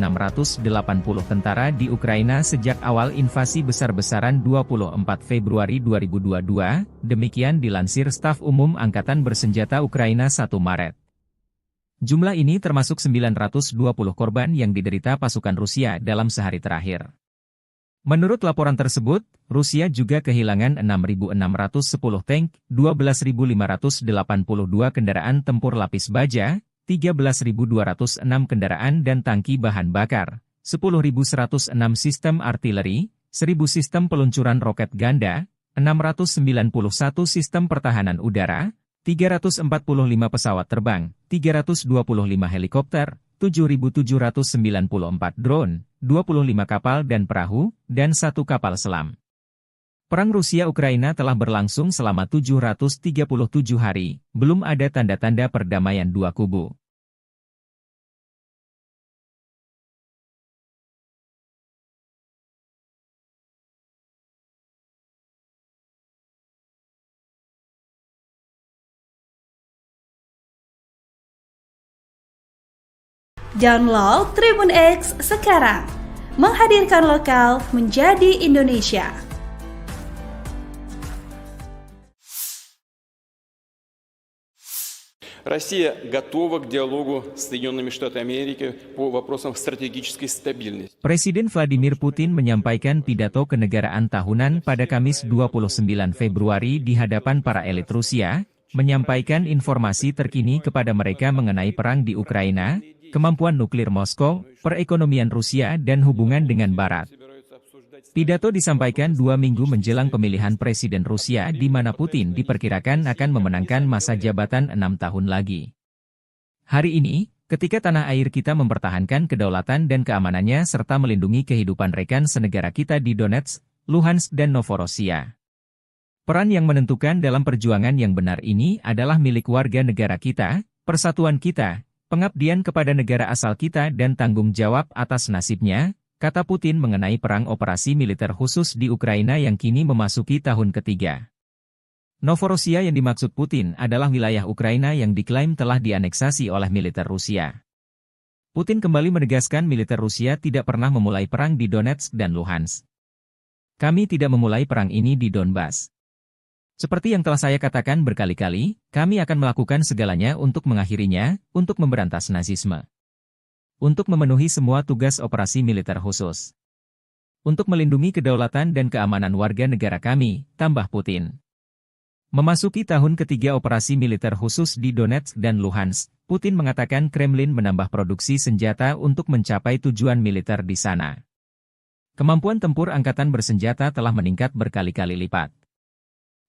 tentara di Ukraina sejak awal invasi besar-besaran 24 Februari 2022, demikian dilansir Staf Umum Angkatan Bersenjata Ukraina 1 Maret. Jumlah ini termasuk 920 korban yang diderita pasukan Rusia dalam sehari terakhir. Menurut laporan tersebut, Rusia juga kehilangan 6.610 tank, 12.582 kendaraan tempur lapis baja, 13.206 kendaraan dan tangki bahan bakar, 10.106 sistem artileri, 1.000 sistem peluncuran roket ganda, 691 sistem pertahanan udara, 345 pesawat terbang, 325 helikopter, 7.794 drone, 25 kapal dan perahu, dan 1 kapal selam. Perang Rusia-Ukraina telah berlangsung selama 737 hari, belum ada tanda-tanda perdamaian dua kubu. Download Tribun X sekarang, menghadirkan lokal menjadi Indonesia. Россия готова к диалогу с Соединенными Штатами Америки по вопросам стратегической стабильности. Presiden Vladimir Putin menyampaikan pidato kenegaraan tahunan pada Kamis 29 Februari di hadapan para elit Rusia, menyampaikan informasi terkini kepada mereka mengenai perang di Ukraina, kemampuan nuklir Moskow, perekonomian Rusia dan hubungan dengan Barat. Pidato disampaikan 2 minggu menjelang pemilihan Presiden Rusia di mana Putin diperkirakan akan memenangkan masa jabatan 6 tahun lagi. Hari ini, ketika tanah air kita mempertahankan kedaulatan dan keamanannya serta melindungi kehidupan rekan senegara kita di Donetsk, Luhansk dan Novorossiya. Peran yang menentukan dalam perjuangan yang benar ini adalah milik warga negara kita, persatuan kita, pengabdian kepada negara asal kita dan tanggung jawab atas nasibnya, kata Putin mengenai perang operasi militer khusus di Ukraina yang kini memasuki tahun ketiga. Novorossiya yang dimaksud Putin adalah wilayah Ukraina yang diklaim telah dianeksasi oleh militer Rusia. Putin kembali menegaskan militer Rusia tidak pernah memulai perang di Donetsk dan Luhansk. Kami tidak memulai perang ini di Donbas. Seperti yang telah saya katakan berkali-kali, kami akan melakukan segalanya untuk mengakhirinya, untuk memberantas nazisme. Untuk memenuhi semua tugas operasi militer khusus. Untuk melindungi kedaulatan dan keamanan warga negara kami, tambah Putin. Memasuki tahun ketiga operasi militer khusus di Donetsk dan Luhansk, Putin mengatakan Kremlin menambah produksi senjata untuk mencapai tujuan militer di sana. Kemampuan tempur angkatan bersenjata telah meningkat berkali-kali lipat.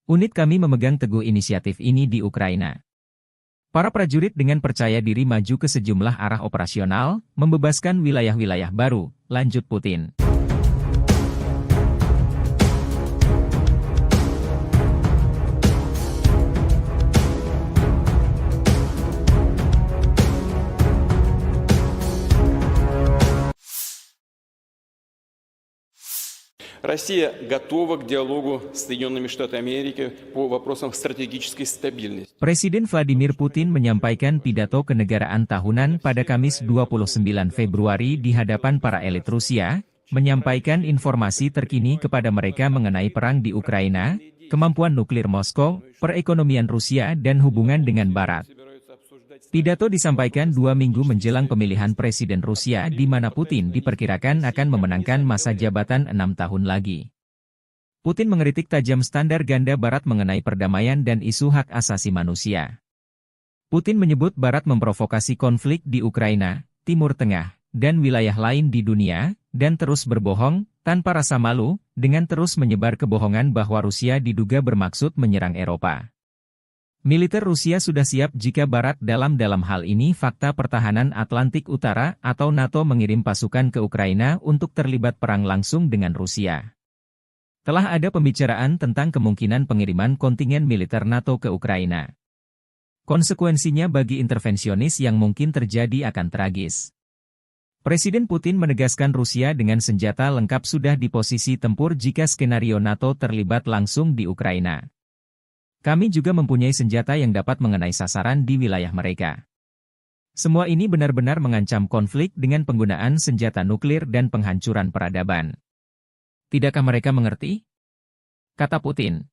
Unit kami memegang teguh inisiatif ini di Ukraina. Para prajurit dengan percaya diri maju ke sejumlah arah operasional, membebaskan wilayah-wilayah baru, lanjut Putin. Россия готова к диалогу с Соединенными Штатами Америки по вопросам стратегической стабильности. Presiden Vladimir Putin menyampaikan pidato kenegaraan tahunan pada Kamis 29 Februari di hadapan para elit Rusia, menyampaikan informasi terkini kepada mereka mengenai perang di Ukraina, kemampuan nuklir Moskow, perekonomian Rusia dan hubungan dengan Barat. Pidato disampaikan 2 minggu menjelang pemilihan Presiden Rusia di mana Putin diperkirakan akan memenangkan masa jabatan 6 tahun lagi. Putin mengkritik tajam standar ganda Barat mengenai perdamaian dan isu hak asasi manusia. Putin menyebut Barat memprovokasi konflik di Ukraina, Timur Tengah, dan wilayah lain di dunia, dan terus berbohong, tanpa rasa malu, dengan terus menyebar kebohongan bahwa Rusia diduga bermaksud menyerang Eropa. Militer Rusia sudah siap jika Barat dalam hal ini Fakta Pertahanan Atlantik Utara atau NATO mengirim pasukan ke Ukraina untuk terlibat perang langsung dengan Rusia. Telah ada pembicaraan tentang kemungkinan pengiriman kontingen militer NATO ke Ukraina. Konsekuensinya bagi intervensionis yang mungkin terjadi akan tragis. Presiden Putin menegaskan Rusia dengan senjata lengkap sudah di posisi tempur jika skenario NATO terlibat langsung di Ukraina. Kami juga mempunyai senjata yang dapat mengenai sasaran di wilayah mereka. Semua ini benar-benar mengancam konflik dengan penggunaan senjata nuklir dan penghancuran peradaban. Tidakkah mereka mengerti? Kata Putin.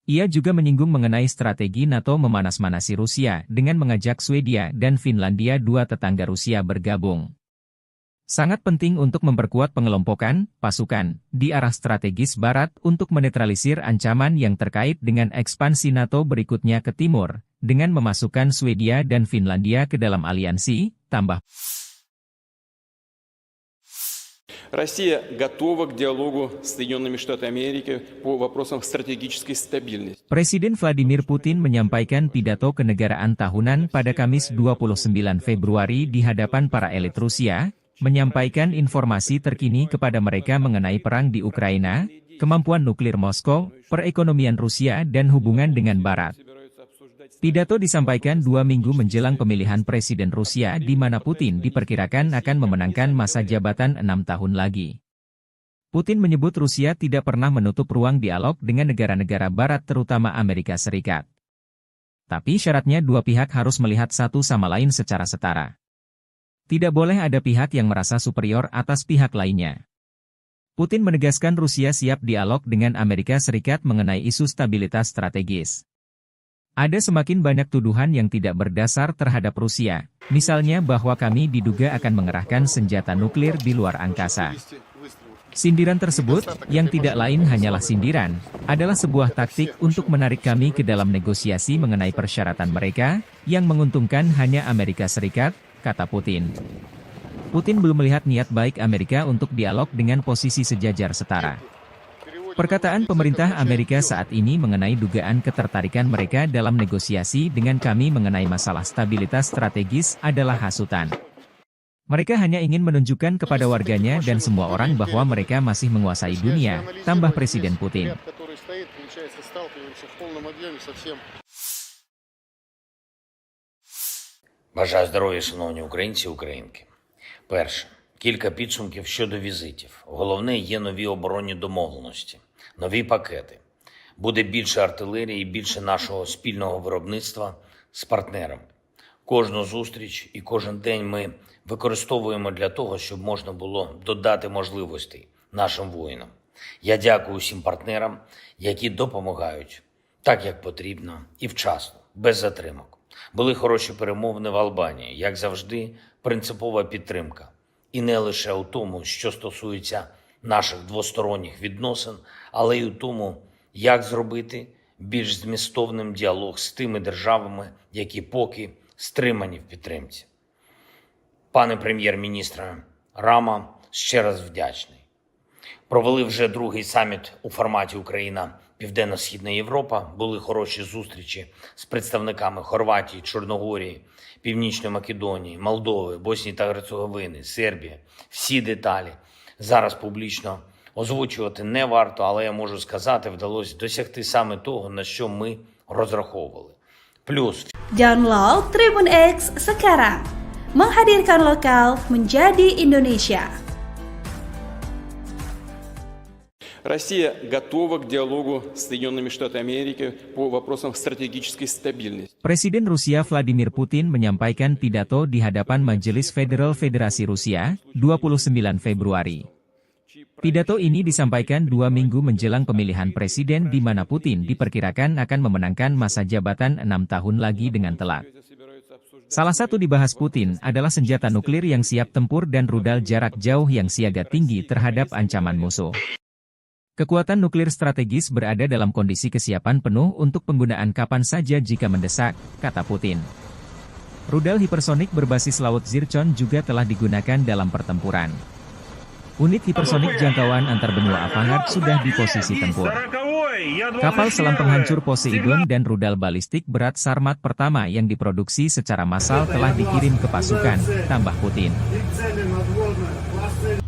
Ia juga menyinggung mengenai strategi NATO memanas-manasi Rusia dengan mengajak Swedia dan Finlandia, dua tetangga Rusia, bergabung. Sangat penting untuk memperkuat pengelompokan pasukan di arah strategis Barat untuk menetralisir ancaman yang terkait dengan ekspansi NATO berikutnya ke timur, dengan memasukkan Swedia dan Finlandia ke dalam aliansi, tambah. Россия готова к диалогу с Соединенными Штатами Америки по вопросам стратегической стабильности. Presiden Vladimir Putin menyampaikan pidato kenegaraan tahunan pada Kamis 29 Februari di hadapan para elit Rusia, menyampaikan informasi terkini kepada mereka mengenai perang di Ukraina, kemampuan nuklir Moskow, perekonomian Rusia dan hubungan dengan Barat. Pidato disampaikan 2 minggu menjelang pemilihan Presiden Rusia di mana Putin diperkirakan akan memenangkan masa jabatan 6 tahun lagi. Putin menyebut Rusia tidak pernah menutup ruang dialog dengan negara-negara Barat terutama Amerika Serikat. Tapi syaratnya dua pihak harus melihat satu sama lain secara setara. Tidak boleh ada pihak yang merasa superior atas pihak lainnya. Putin menegaskan Rusia siap dialog dengan Amerika Serikat mengenai isu stabilitas strategis. Ada semakin banyak tuduhan yang tidak berdasar terhadap Rusia, misalnya bahwa kami diduga akan mengerahkan senjata nuklir di luar angkasa. Sindiran tersebut, yang tidak lain hanyalah sindiran, adalah sebuah taktik untuk menarik kami ke dalam negosiasi mengenai persyaratan mereka, yang menguntungkan hanya Amerika Serikat, kata Putin. Putin belum melihat niat baik Amerika untuk dialog dengan posisi sejajar setara. Perkataan pemerintah Amerika saat ini mengenai dugaan ketertarikan mereka dalam negosiasi dengan kami mengenai masalah stabilitas strategis adalah hasutan. Mereka hanya ingin menunjukkan kepada warganya dan semua orang bahwa mereka masih menguasai dunia, tambah Presiden Putin. Бажаю здоров'я, шановні українці і українки. Перше. Кілька підсумків щодо візитів. Головне, є нові оборонні домовленості, нові пакети. Буде більше артилерії і більше нашого спільного виробництва з партнерами. Кожну зустріч і кожен день ми використовуємо для того, щоб можна було додати можливостей нашим воїнам. Я дякую всім партнерам, які допомагають так, як потрібно і вчасно, без затримок. Були хороші перемовини в Албанії, як завжди, принципова підтримка. І не лише у тому, що стосується наших двосторонніх відносин, але й у тому, як зробити більш змістовним діалог з тими державами, які поки стримані в підтримці. Пане прем'єр-міністре Рама, ще раз вдячний. Провели вже другий саміт у форматі Україна-Південно-Східна Європа. Були хороші зустрічі з представниками Хорватії, Чорногорії, Північної Македонії, Молдови, Боснії та Герцеговини, Сербії. Всі деталі зараз публічно озвучувати не варто, але я можу сказати, вдалося досягти саме того, на що ми розраховували. Плюс Download Tribun X sekarang. Menghadirkan lokal menjadi Indonesia. Россия готова к диалогу с Соединенными Штатами Америки по вопросам стратегической стабильности. Presiden Rusia Vladimir Putin menyampaikan pidato di hadapan Majelis Federal Federasi Rusia, 29 Februari. Pidato ini disampaikan 2 minggu menjelang pemilihan presiden di mana Putin diperkirakan akan memenangkan masa jabatan 6 tahun lagi dengan telak. Salah satu dibahas Putin adalah senjata nuklir yang siap tempur dan rudal jarak jauh yang siaga tinggi terhadap ancaman musuh. Kekuatan nuklir strategis berada dalam kondisi kesiapan penuh untuk penggunaan kapan saja jika mendesak, kata Putin. Rudal hipersonik berbasis laut Zircon juga telah digunakan dalam pertempuran. Unit hipersonik jangkauan antar benua Avangard sudah di posisi tempur. Kapal selam penghancur Poseidon dan rudal balistik berat Sarmat pertama yang diproduksi secara massal telah dikirim ke pasukan, tambah Putin. И цели надводные, классы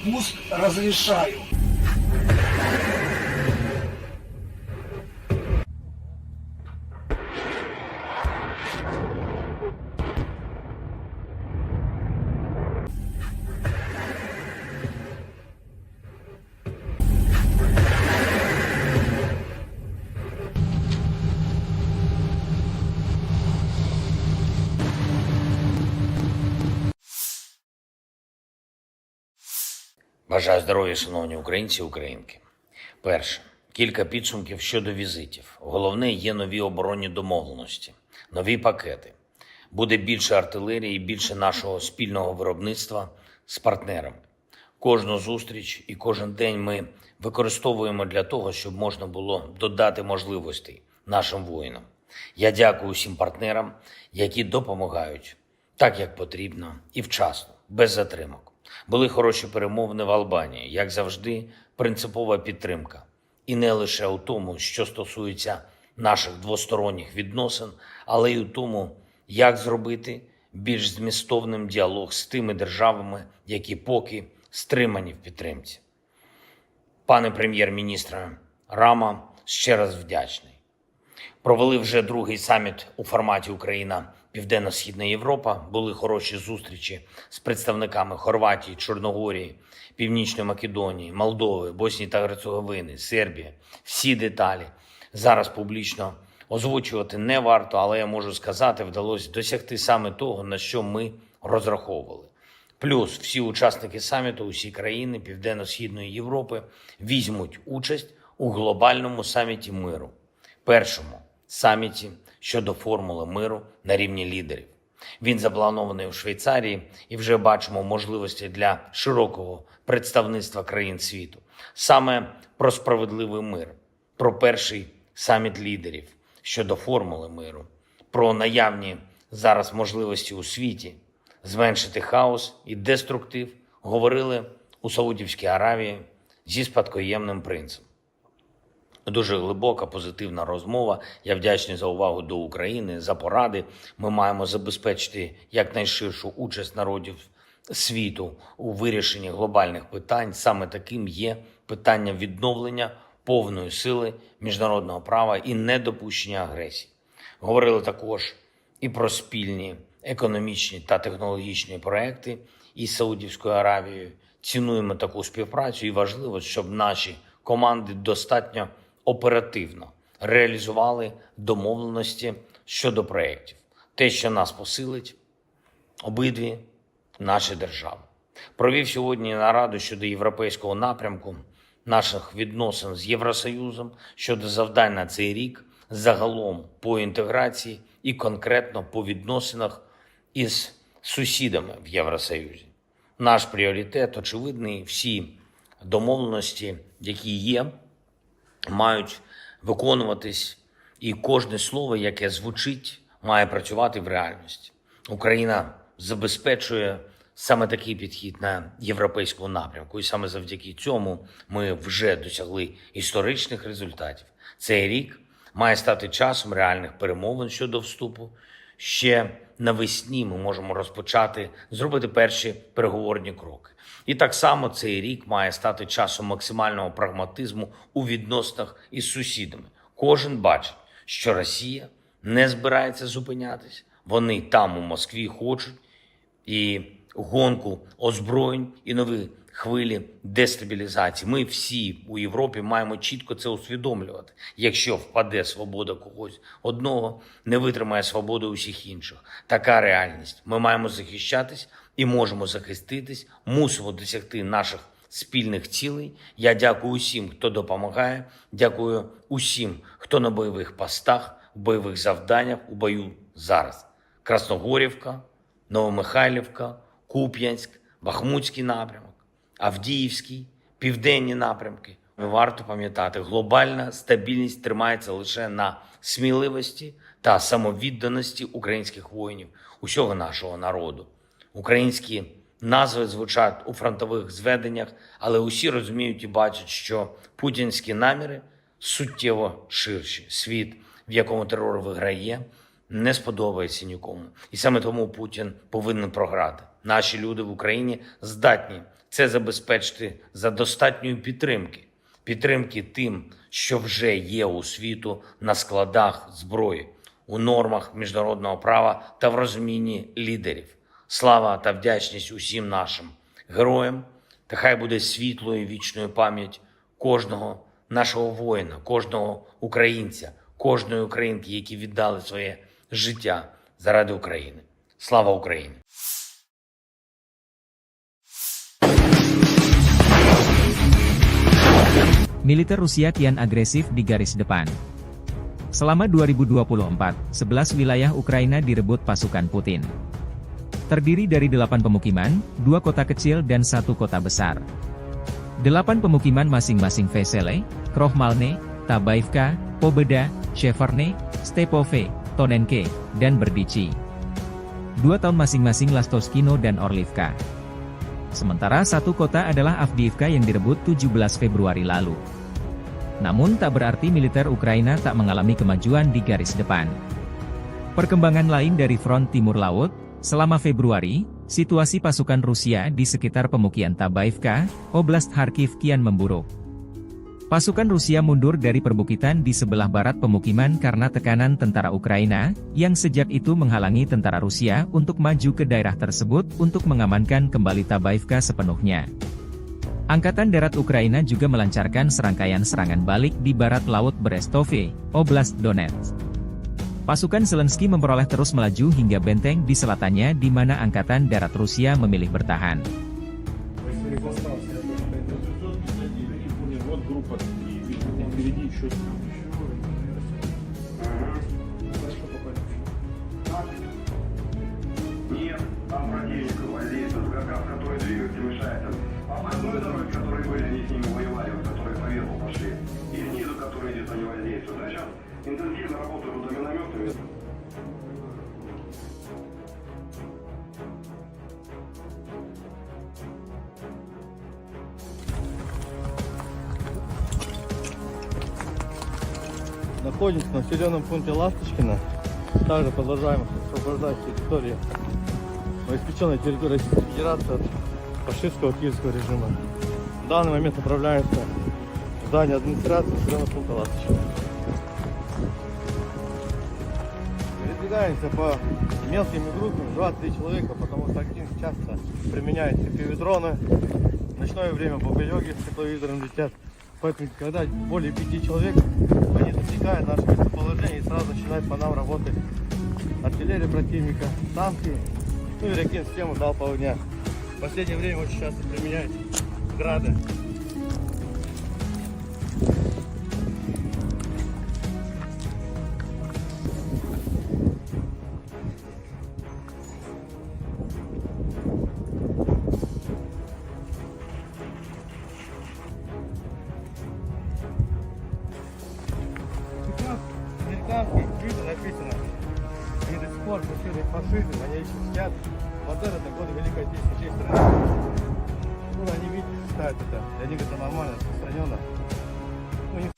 пуск разрешаю. Бажаю здоров'я, шановні українці і українки. Перше. Кілька підсумків щодо візитів. Головне, є нові оборонні домовленості, нові пакети. Буде більше артилерії, більше нашого спільного виробництва з партнерами. Кожну зустріч і кожен день ми використовуємо для того, щоб можна було додати можливостей нашим воїнам. Я дякую усім партнерам, які допомагають так, як потрібно і вчасно, без затримок. Були хороші перемовини в Албанії, як завжди, принципова підтримка. І не лише у тому, що стосується наших двосторонніх відносин, але й у тому, як зробити більш змістовним діалог з тими державами, які поки стримані в підтримці. Пане прем'єр-міністре Рама, ще раз вдячний. Провели вже другий саміт у форматі Україна Південно-Східна Європа. Були хороші зустрічі з представниками Хорватії, Чорногорії, Північної Македонії, Молдови, Боснії та Герцеговини, Сербії. Всі деталі зараз публічно озвучувати не варто, але я можу сказати, вдалося досягти саме того, на що ми розраховували. Плюс всі учасники саміту, усі країни Південно-Східної Європи візьмуть участь у глобальному саміті миру. Першому саміті щодо формули миру на рівні лідерів. Він запланований у Швейцарії і вже бачимо можливості для широкого представництва країн світу. Саме про справедливий мир, про перший саміт лідерів щодо формули миру, про наявні зараз можливості у світі зменшити хаос і деструктив говорили у Саудівській Аравії зі спадкоємним принцем. Дуже глибока, позитивна розмова. Я вдячний за увагу до України, за поради. Ми маємо забезпечити якнайширшу участь народів світу у вирішенні глобальних питань. Саме таким є питання відновлення повної сили міжнародного права і недопущення агресії. Говорили також і про спільні економічні та технологічні проекти із Саудівською Аравією. Цінуємо таку співпрацю і важливо, щоб наші команди достатньо оперативно реалізували домовленості щодо проєктів. Те, що нас посилить, обидві наші держави. Провів сьогодні нараду щодо європейського напрямку наших відносин з Євросоюзом, щодо завдань на цей рік, загалом по інтеграції і конкретно по відносинах із сусідами в Євросоюзі. Наш пріоритет очевидний, всі домовленості, які є, мають виконуватись, і кожне слово, яке звучить, має працювати в реальності. Україна забезпечує саме такий підхід на європейському напрямку, і саме завдяки цьому ми вже досягли історичних результатів. Цей рік має стати часом реальних перемовин щодо вступу. Ще навесні ми можемо розпочати, зробити перші переговорні кроки. І так само цей рік має стати часом максимального прагматизму у відносинах із сусідами. Кожен бачить, що Росія не збирається зупинятись. Вони там у Москві хочуть і гонку озброєнь, і нові хвилі дестабілізації. Ми всі у Європі маємо чітко це усвідомлювати. Якщо впаде свобода когось одного, не витримає свобода усіх інших. Така реальність. Ми маємо захищатись і можемо захиститись, мусимо досягти наших спільних цілей. Я дякую усім, хто допомагає, дякую усім, хто на бойових постах, в бойових завданнях, у бою зараз. Красногорівка, Новомихайлівка, Куп'янськ, Бахмутський напрямок, Авдіївський, південні напрямки, Варто пам'ятати, глобальна стабільність тримається лише на сміливості та самовідданості українських воїнів, усього нашого народу. Українські назви звучать у фронтових зведеннях, але усі розуміють і бачать, що путінські наміри суттєво ширші. Світ, в якому терор виграє, не сподобається нікому. І саме тому Путін повинен програти. Наші люди в Україні здатні це забезпечити за достатньої підтримки. Підтримки тим, що вже є у світу на складах зброї, у нормах міжнародного права та в розумінні лідерів. Слава та вдячність усім нашим героям, та хай буде світлою і вічною пам'ять кожного нашого воїна, кожного українця, кожної українки, які віддали своє життя заради України. Слава Україні! Militer Rusia kian agresif di garis depan. Selama 2024, 11 wilayah Ukraina direbut pasukan Putin. Terdiri dari 8 pemukiman, 2 kota kecil dan 1 kota besar. 8 pemukiman masing-masing Vesele, Krohmalne, Tabaivka, Pobeda, Sheverne, Stepove, Tonenke, dan Berdichi. 2 tahun masing-masing Lastoskino dan Orlivka. Sementara 1 kota adalah Avdiivka yang direbut 17 Februari lalu. Namun tak berarti militer Ukraina tak mengalami kemajuan di garis depan. Perkembangan lain dari front timur laut, selama Februari, situasi pasukan Rusia di sekitar pemukiman Tabaivka, Oblast Kharkiv kian memburuk. Pasukan Rusia mundur dari perbukitan di sebelah barat pemukiman karena tekanan tentara Ukraina, yang sejak itu menghalangi tentara Rusia untuk maju ke daerah tersebut untuk mengamankan kembali Tabaivka sepenuhnya. Angkatan Darat Ukraina juga melancarkan serangkaian serangan balik di barat laut Brestove, Oblast Donetsk. Pasukan Zelensky memperoleh terus melaju hingga benteng di selatannya di mana Angkatan Darat Rusia memilih bertahan. Нет, там противник гвоздеется, который двигается, мешается. Обходной дороги, которые были, они с ними воевали, вот, которые по верху пошли. И снизу, которые идет, они воздействуют. А сейчас интенсивно работают вот минометами. Находимся на населенном пункте Ласточкино. Также продолжаем освобождать территорию, новоиспеченной территории Российской Федерации от фашистского киевского режима. В данный момент направляется в здание администрации населенного пункта Ласточкино. Передвигаемся по мелкими группами, 2-3 человека, потому что активно часто применяют FPV-дроны. В ночное время бомбелёги с тепловизором летят. Поэтому, когда более 5 человек, они засекают наше местоположение и сразу начинают по нам работать артиллерия противника, танки, ну и ракет-систему залпового огня. В последнее время очень часто применяют грады. Американские виды написано. И до сих пор преследуют фашизм, они еще сидят. Вот это годы Великой Отечественной страны. Ну, они, видите, ставят это. Для них это нормально, распространенно. Ну, не...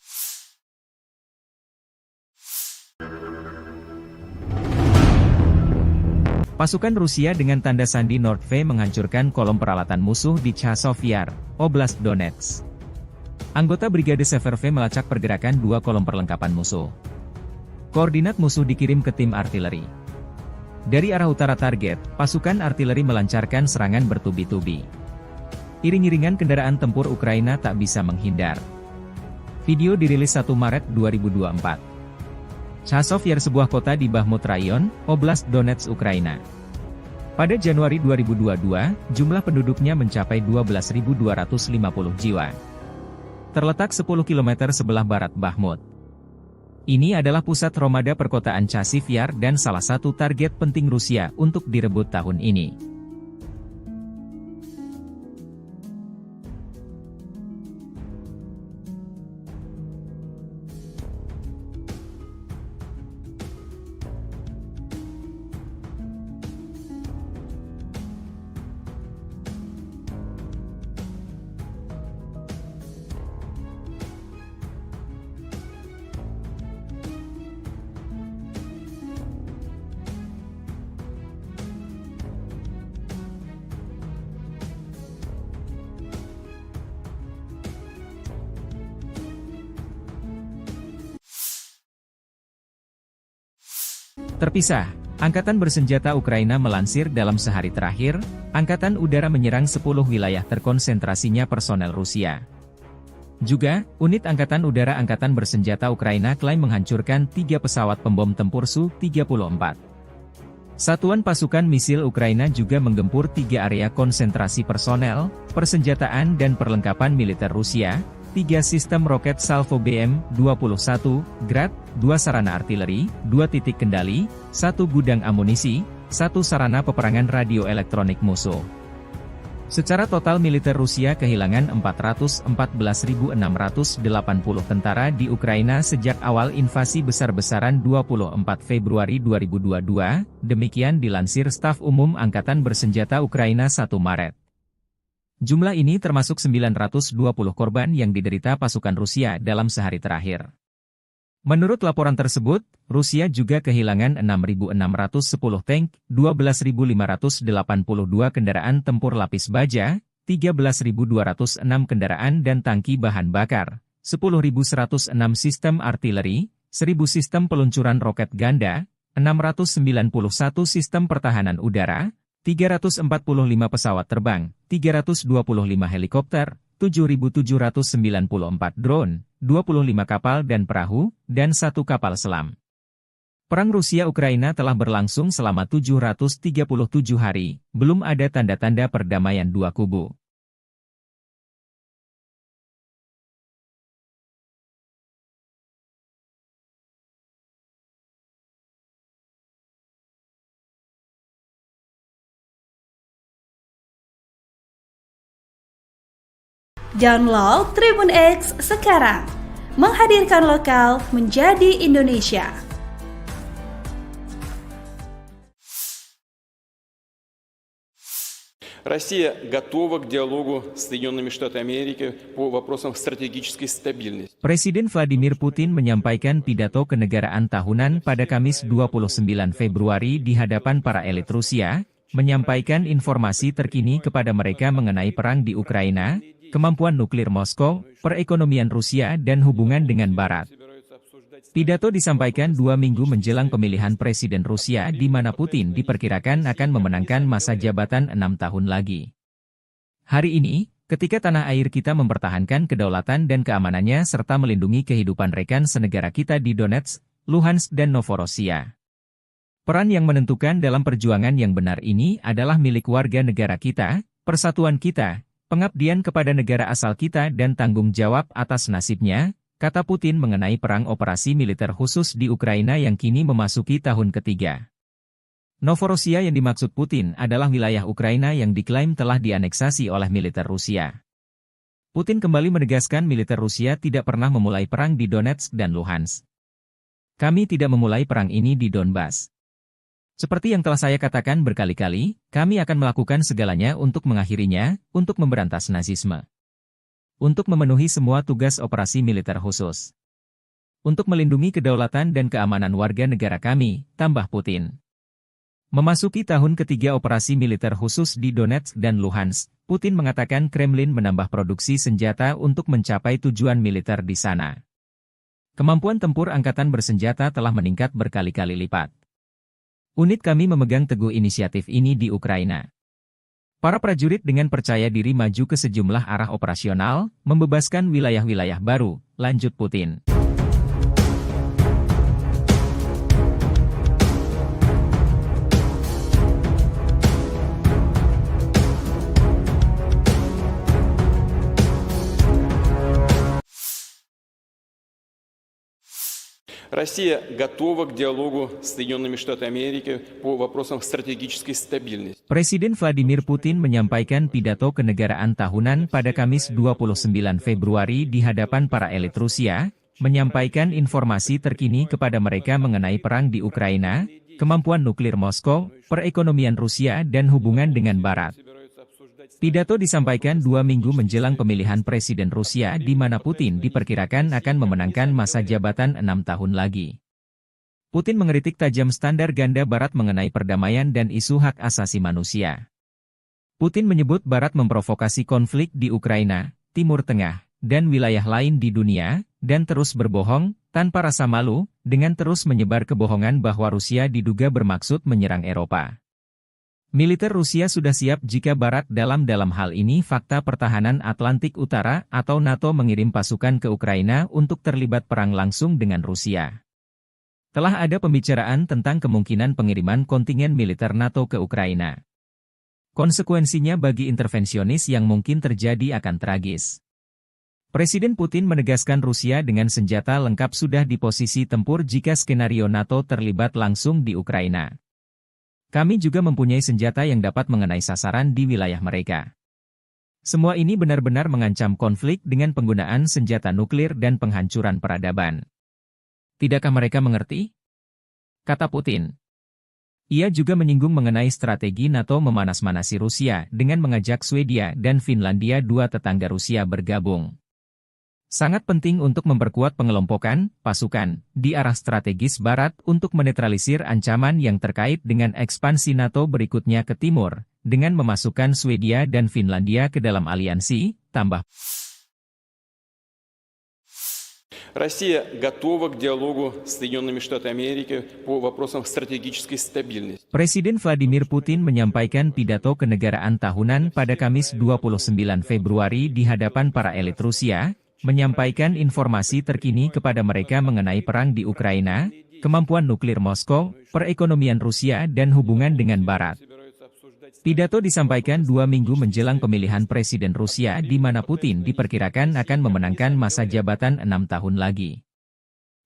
Pasukan Rusia dengan tanda sandi Nordve menghancurkan kolom peralatan musuh di Chasov Yar, Oblast Donetsk. Anggota Brigade Severve melacak pergerakan 2 kolom perlengkapan musuh. Koordinat musuh dikirim ke tim artileri. Dari arah utara target, pasukan artileri melancarkan serangan bertubi-tubi. Iring-iringan kendaraan tempur Ukraina tak bisa menghindar. Video dirilis 1 Maret 2024. Chasov Yar sebuah kota di Bakhmut Rayon, Oblast Donetsk, Ukraina. Pada Januari 2022, jumlah penduduknya mencapai 12.250 jiwa. Terletak 10 km sebelah barat Bakhmut. Ini adalah pusat Romada perkotaan Chasiv Yar dan salah satu target penting Rusia untuk direbut tahun ini. Terpisah, Angkatan Bersenjata Ukraina melansir dalam sehari terakhir, Angkatan Udara menyerang 10 wilayah terkonsentrasinya personel Rusia. Juga, unit Angkatan Udara Angkatan Bersenjata Ukraina klaim menghancurkan 3 pesawat pembom tempur Su-34. Satuan pasukan misil Ukraina juga menggempur 3 area konsentrasi personel, persenjataan dan perlengkapan militer Rusia, 3 sistem roket Salvo BM-21, Grad, 2 sarana artileri, 2 titik kendali, 1 gudang amunisi, 1 sarana peperangan radioelektronik musuh. Secara total militer Rusia kehilangan 414.680 tentara di Ukraina sejak awal invasi besar-besaran 24 Februari 2022, demikian dilansir Staf Umum Angkatan Bersenjata Ukraina 1 Maret. Jumlah ini termasuk 920 korban yang diderita pasukan Rusia dalam sehari terakhir. Menurut laporan tersebut, Rusia juga kehilangan 6.610 tank, 12.582 kendaraan tempur lapis baja, 13.206 kendaraan dan tangki bahan bakar, 10.106 sistem artileri, 1.000 sistem peluncuran roket ganda, 691 sistem pertahanan udara, 345 pesawat terbang, 325 helikopter, 7.794 drone, 25 kapal dan perahu, dan 1 kapal selam. Perang Rusia-Ukraina telah berlangsung selama 737 hari, belum ada tanda-tanda perdamaian dua kubu. Download Tribun X sekarang, menghadirkan lokal menjadi Indonesia. Россия готова к диалогу с Соединенными Штатами Америки по вопросам стратегической стабильности. Presiden Vladimir Putin menyampaikan pidato kenegaraan tahunan pada Kamis 29 Februari di hadapan para elit Rusia, menyampaikan informasi terkini kepada mereka mengenai perang di Ukraina, kemampuan nuklir Moskow, perekonomian Rusia dan hubungan dengan Barat. Pidato disampaikan 2 minggu menjelang pemilihan Presiden Rusia di mana Putin diperkirakan akan memenangkan masa jabatan 6 tahun lagi. Hari ini, ketika tanah air kita mempertahankan kedaulatan dan keamanannya serta melindungi kehidupan rekan senegara kita di Donetsk, Luhansk dan Novorossiya. Peran yang menentukan dalam perjuangan yang benar ini adalah milik warga negara kita, persatuan kita, pengabdian kepada negara asal kita dan tanggung jawab atas nasibnya, kata Putin mengenai perang operasi militer khusus di Ukraina yang kini memasuki tahun ketiga. Novorossiya yang dimaksud Putin adalah wilayah Ukraina yang diklaim telah dianeksasi oleh militer Rusia. Putin kembali menegaskan militer Rusia tidak pernah memulai perang di Donetsk dan Luhansk. Kami tidak memulai perang ini di Donbas. Seperti yang telah saya katakan berkali-kali, kami akan melakukan segalanya untuk mengakhirinya, untuk memberantas nazisme. Untuk memenuhi semua tugas operasi militer khusus. Untuk melindungi kedaulatan dan keamanan warga negara kami, tambah Putin. Memasuki tahun ketiga operasi militer khusus di Donetsk dan Luhansk, Putin mengatakan Kremlin menambah produksi senjata untuk mencapai tujuan militer di sana. Kemampuan tempur angkatan bersenjata telah meningkat berkali-kali lipat. Unit kami memegang teguh inisiatif ini di Ukraina. Para prajurit dengan percaya diri maju ke sejumlah arah operasional, membebaskan wilayah-wilayah baru, lanjut Putin. Россия готова к диалогу с Соединенными Штатами Америки по вопросам стратегической стабильности. Presiden Vladimir Putin menyampaikan pidato kenegaraan tahunan pada Kamis 29 Februari di hadapan para elit Rusia, menyampaikan informasi terkini kepada mereka mengenai perang di Ukraina, kemampuan nuklir Moskow, perekonomian Rusia dan hubungan dengan Barat. Pidato disampaikan 2 minggu menjelang pemilihan Presiden Rusia di mana Putin diperkirakan akan memenangkan masa jabatan 6 tahun lagi. Putin mengkritik tajam standar ganda Barat mengenai perdamaian dan isu hak asasi manusia. Putin menyebut Barat memprovokasi konflik di Ukraina, Timur Tengah, dan wilayah lain di dunia, dan terus berbohong, tanpa rasa malu, dengan terus menyebar kebohongan bahwa Rusia diduga bermaksud menyerang Eropa. Militer Rusia sudah siap jika Barat dalam hal ini Fakta Pertahanan Atlantik Utara atau NATO mengirim pasukan ke Ukraina untuk terlibat perang langsung dengan Rusia. Telah ada pembicaraan tentang kemungkinan pengiriman kontingen militer NATO ke Ukraina. Konsekuensinya bagi intervensionis yang mungkin terjadi akan tragis. Presiden Putin menegaskan Rusia dengan senjata lengkap sudah di posisi tempur jika skenario NATO terlibat langsung di Ukraina. Kami juga mempunyai senjata yang dapat mengenai sasaran di wilayah mereka. Semua ini benar-benar mengancam konflik dengan penggunaan senjata nuklir dan penghancuran peradaban. Tidakkah mereka mengerti? Kata Putin. Ia juga menyinggung mengenai strategi NATO memanas-manasi Rusia dengan mengajak Swedia dan Finlandia, dua tetangga Rusia, bergabung. Sangat penting untuk memperkuat pengelompokan pasukan di arah strategis Barat untuk menetralisir ancaman yang terkait dengan ekspansi NATO berikutnya ke timur, dengan memasukkan Swedia dan Finlandia ke dalam aliansi, tambah. Россия готова к диалогу с Соединенными Штатами Америки по вопросам стратегической стабильности. Presiden Vladimir Putin menyampaikan pidato kenegaraan tahunan pada Kamis 29 Februari di hadapan para elit Rusia, menyampaikan informasi terkini kepada mereka mengenai perang di Ukraina, kemampuan nuklir Moskow, perekonomian Rusia dan hubungan dengan Barat. Pidato disampaikan 2 minggu menjelang pemilihan Presiden Rusia di mana Putin diperkirakan akan memenangkan masa jabatan 6 tahun lagi.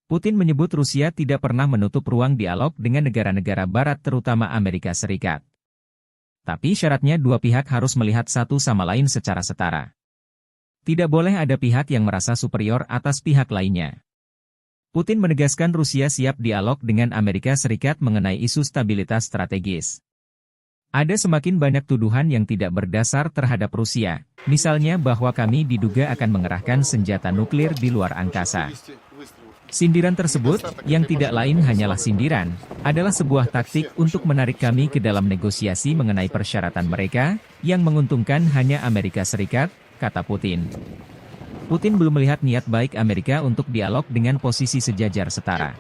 Putin menyebut Rusia tidak pernah menutup ruang dialog dengan negara-negara Barat terutama Amerika Serikat. Tapi syaratnya dua pihak harus melihat satu sama lain secara setara. Tidak boleh ada pihak yang merasa superior atas pihak lainnya. Putin menegaskan Rusia siap dialog dengan Amerika Serikat mengenai isu stabilitas strategis. Ada semakin banyak tuduhan yang tidak berdasar terhadap Rusia, misalnya bahwa kami diduga akan mengerahkan senjata nuklir di luar angkasa. Sindiran tersebut, yang tidak lain hanyalah sindiran, adalah sebuah taktik untuk menarik kami ke dalam negosiasi mengenai persyaratan mereka, yang menguntungkan hanya Amerika Serikat, kata Putin. Putin belum melihat niat baik Amerika untuk dialog dengan posisi sejajar setara.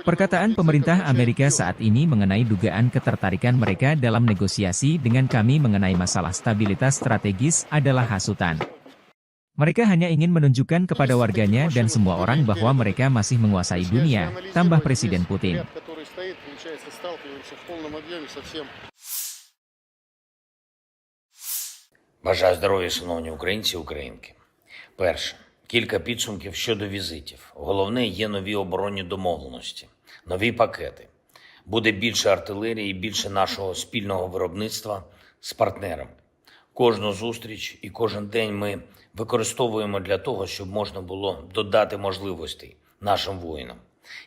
Perkataan pemerintah Amerika saat ini mengenai dugaan ketertarikan mereka dalam negosiasi dengan kami mengenai masalah stabilitas strategis adalah hasutan. Mereka hanya ingin menunjukkan kepada warganya dan semua orang bahwa mereka masih menguasai dunia, tambah Presiden Putin. Бажаю здоров'я, шановні українці і українки. Перше. Кілька підсумків щодо візитів. Головне, є нові оборонні домовленості, нові пакети. Буде більше артилерії і більше нашого спільного виробництва з партнерами. Кожну зустріч і кожен день ми використовуємо для того, щоб можна було додати можливостей нашим воїнам.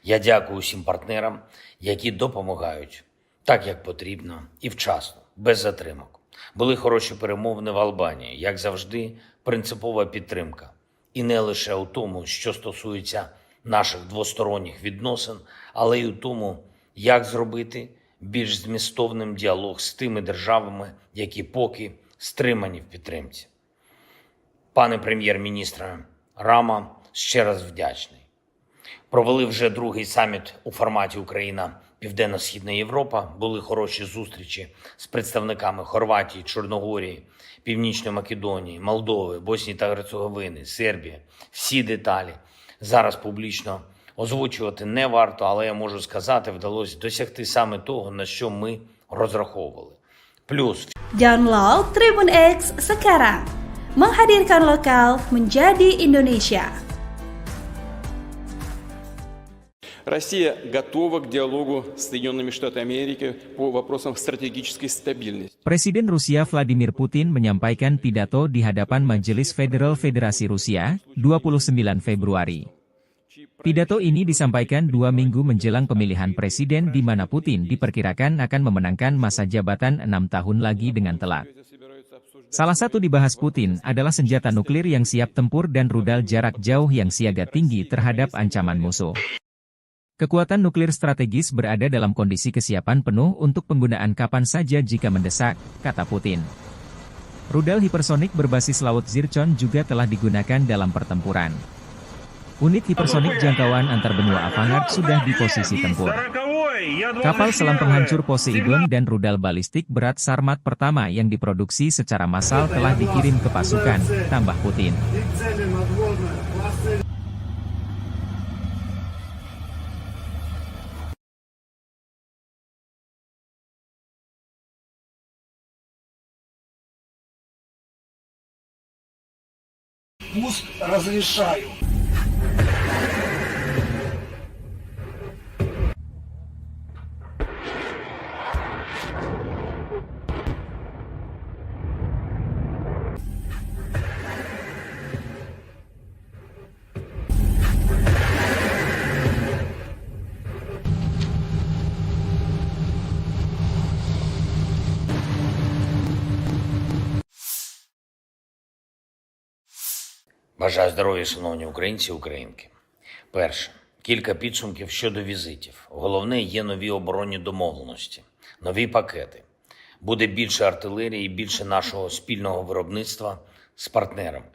Я дякую усім партнерам, які допомагають так, як потрібно і вчасно, без затримок. Були хороші перемовини в Албанії, як завжди, принципова підтримка. І не лише у тому, що стосується наших двосторонніх відносин, але й у тому, як зробити більш змістовним діалог з тими державами, які поки стримані в підтримці. Пане прем'єр-міністре Рама, ще раз вдячний. Провели вже другий саміт у форматі Україна-Південно-Східна Європа. Були хороші зустрічі з представниками Хорватії, Чорногорії, Північної Македонії, Молдови, Боснії та Герцеговини, Сербії. Всі деталі зараз публічно озвучувати не варто, але я можу сказати, вдалося досягти саме того, на що ми розраховували. Плюс Download Tribun X sekarang, menghadirkan lokal menjadi Indonesia. Россия готова к диалогу с Соединенными Штатами Америки по вопросам стратегической стабильности. Presiden Rusia Vladimir Putin menyampaikan pidato di hadapan Majelis Federal Federasi Rusia, 29 Februari. Pidato ini disampaikan 2 minggu menjelang pemilihan presiden di mana Putin diperkirakan akan memenangkan masa jabatan 6 tahun lagi dengan telak. Salah satu dibahas Putin adalah senjata nuklir yang siap tempur dan rudal jarak jauh yang siaga tinggi terhadap ancaman musuh. Kekuatan nuklir strategis berada dalam kondisi kesiapan penuh untuk penggunaan kapan saja jika mendesak, kata Putin. Rudal hipersonik berbasis laut Zircon juga telah digunakan dalam pertempuran. Unit hipersonik jangkauan antar benua Avangard sudah di posisi tempur. Kapal selam penghancur Poseidon dan rudal balistik berat Sarmat pertama yang diproduksi secara massal telah dikirim ke pasukan, tambah Putin. И цели надводные, классы пуск разрешаю. Бажаю здоров'я, шановні українці і українки. Перше. Кілька підсумків щодо візитів. Головне, є нові оборонні домовленості, нові пакети. Буде більше артилерії і більше нашого спільного виробництва з партнерами.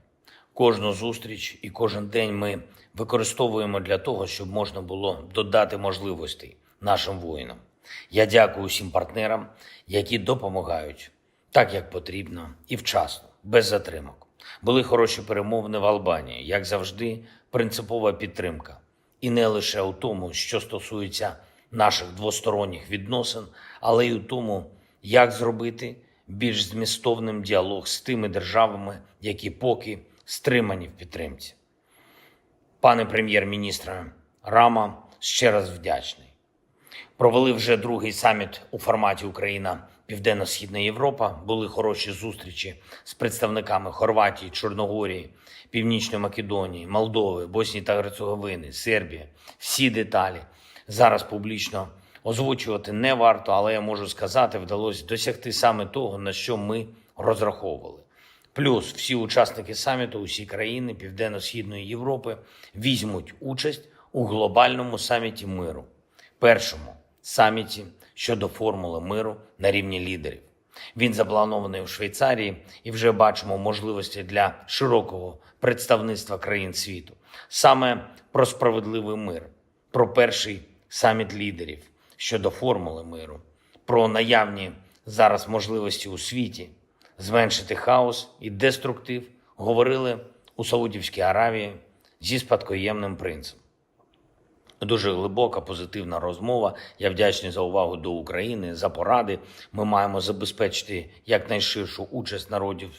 Кожну зустріч і кожен день ми використовуємо для того, щоб можна було додати можливостей нашим воїнам. Я дякую усім партнерам, які допомагають так, як потрібно і вчасно, без затримок. Були хороші перемовини в Албанії, як завжди, принципова підтримка. І не лише у тому, що стосується наших двосторонніх відносин, але й у тому, як зробити більш змістовним діалог з тими державами, які поки стримані в підтримці. Пане прем'єр-міністре Рама, ще раз вдячний. Провели вже другий саміт у форматі Україна Південно-Східна Європа. Були хороші зустрічі з представниками Хорватії, Чорногорії, Північної Македонії, Молдови, Боснії та Герцеговини, Сербії. Всі деталі зараз публічно озвучувати не варто, але я можу сказати, вдалося досягти саме того, на що ми розраховували. Плюс всі учасники саміту, усі країни Південно-Східної Європи візьмуть участь у глобальному саміті миру. Першому саміті щодо формули миру на рівні лідерів. Він запланований у Швейцарії і вже бачимо можливості для широкого представництва країн світу. Саме про справедливий мир, про перший саміт лідерів щодо формули миру, про наявні зараз можливості у світі зменшити хаос і деструктив говорили у Саудівській Аравії зі спадкоємним принцем. Дуже глибока, позитивна розмова. Я вдячний за увагу до України, за поради. Ми маємо забезпечити якнайширшу участь народів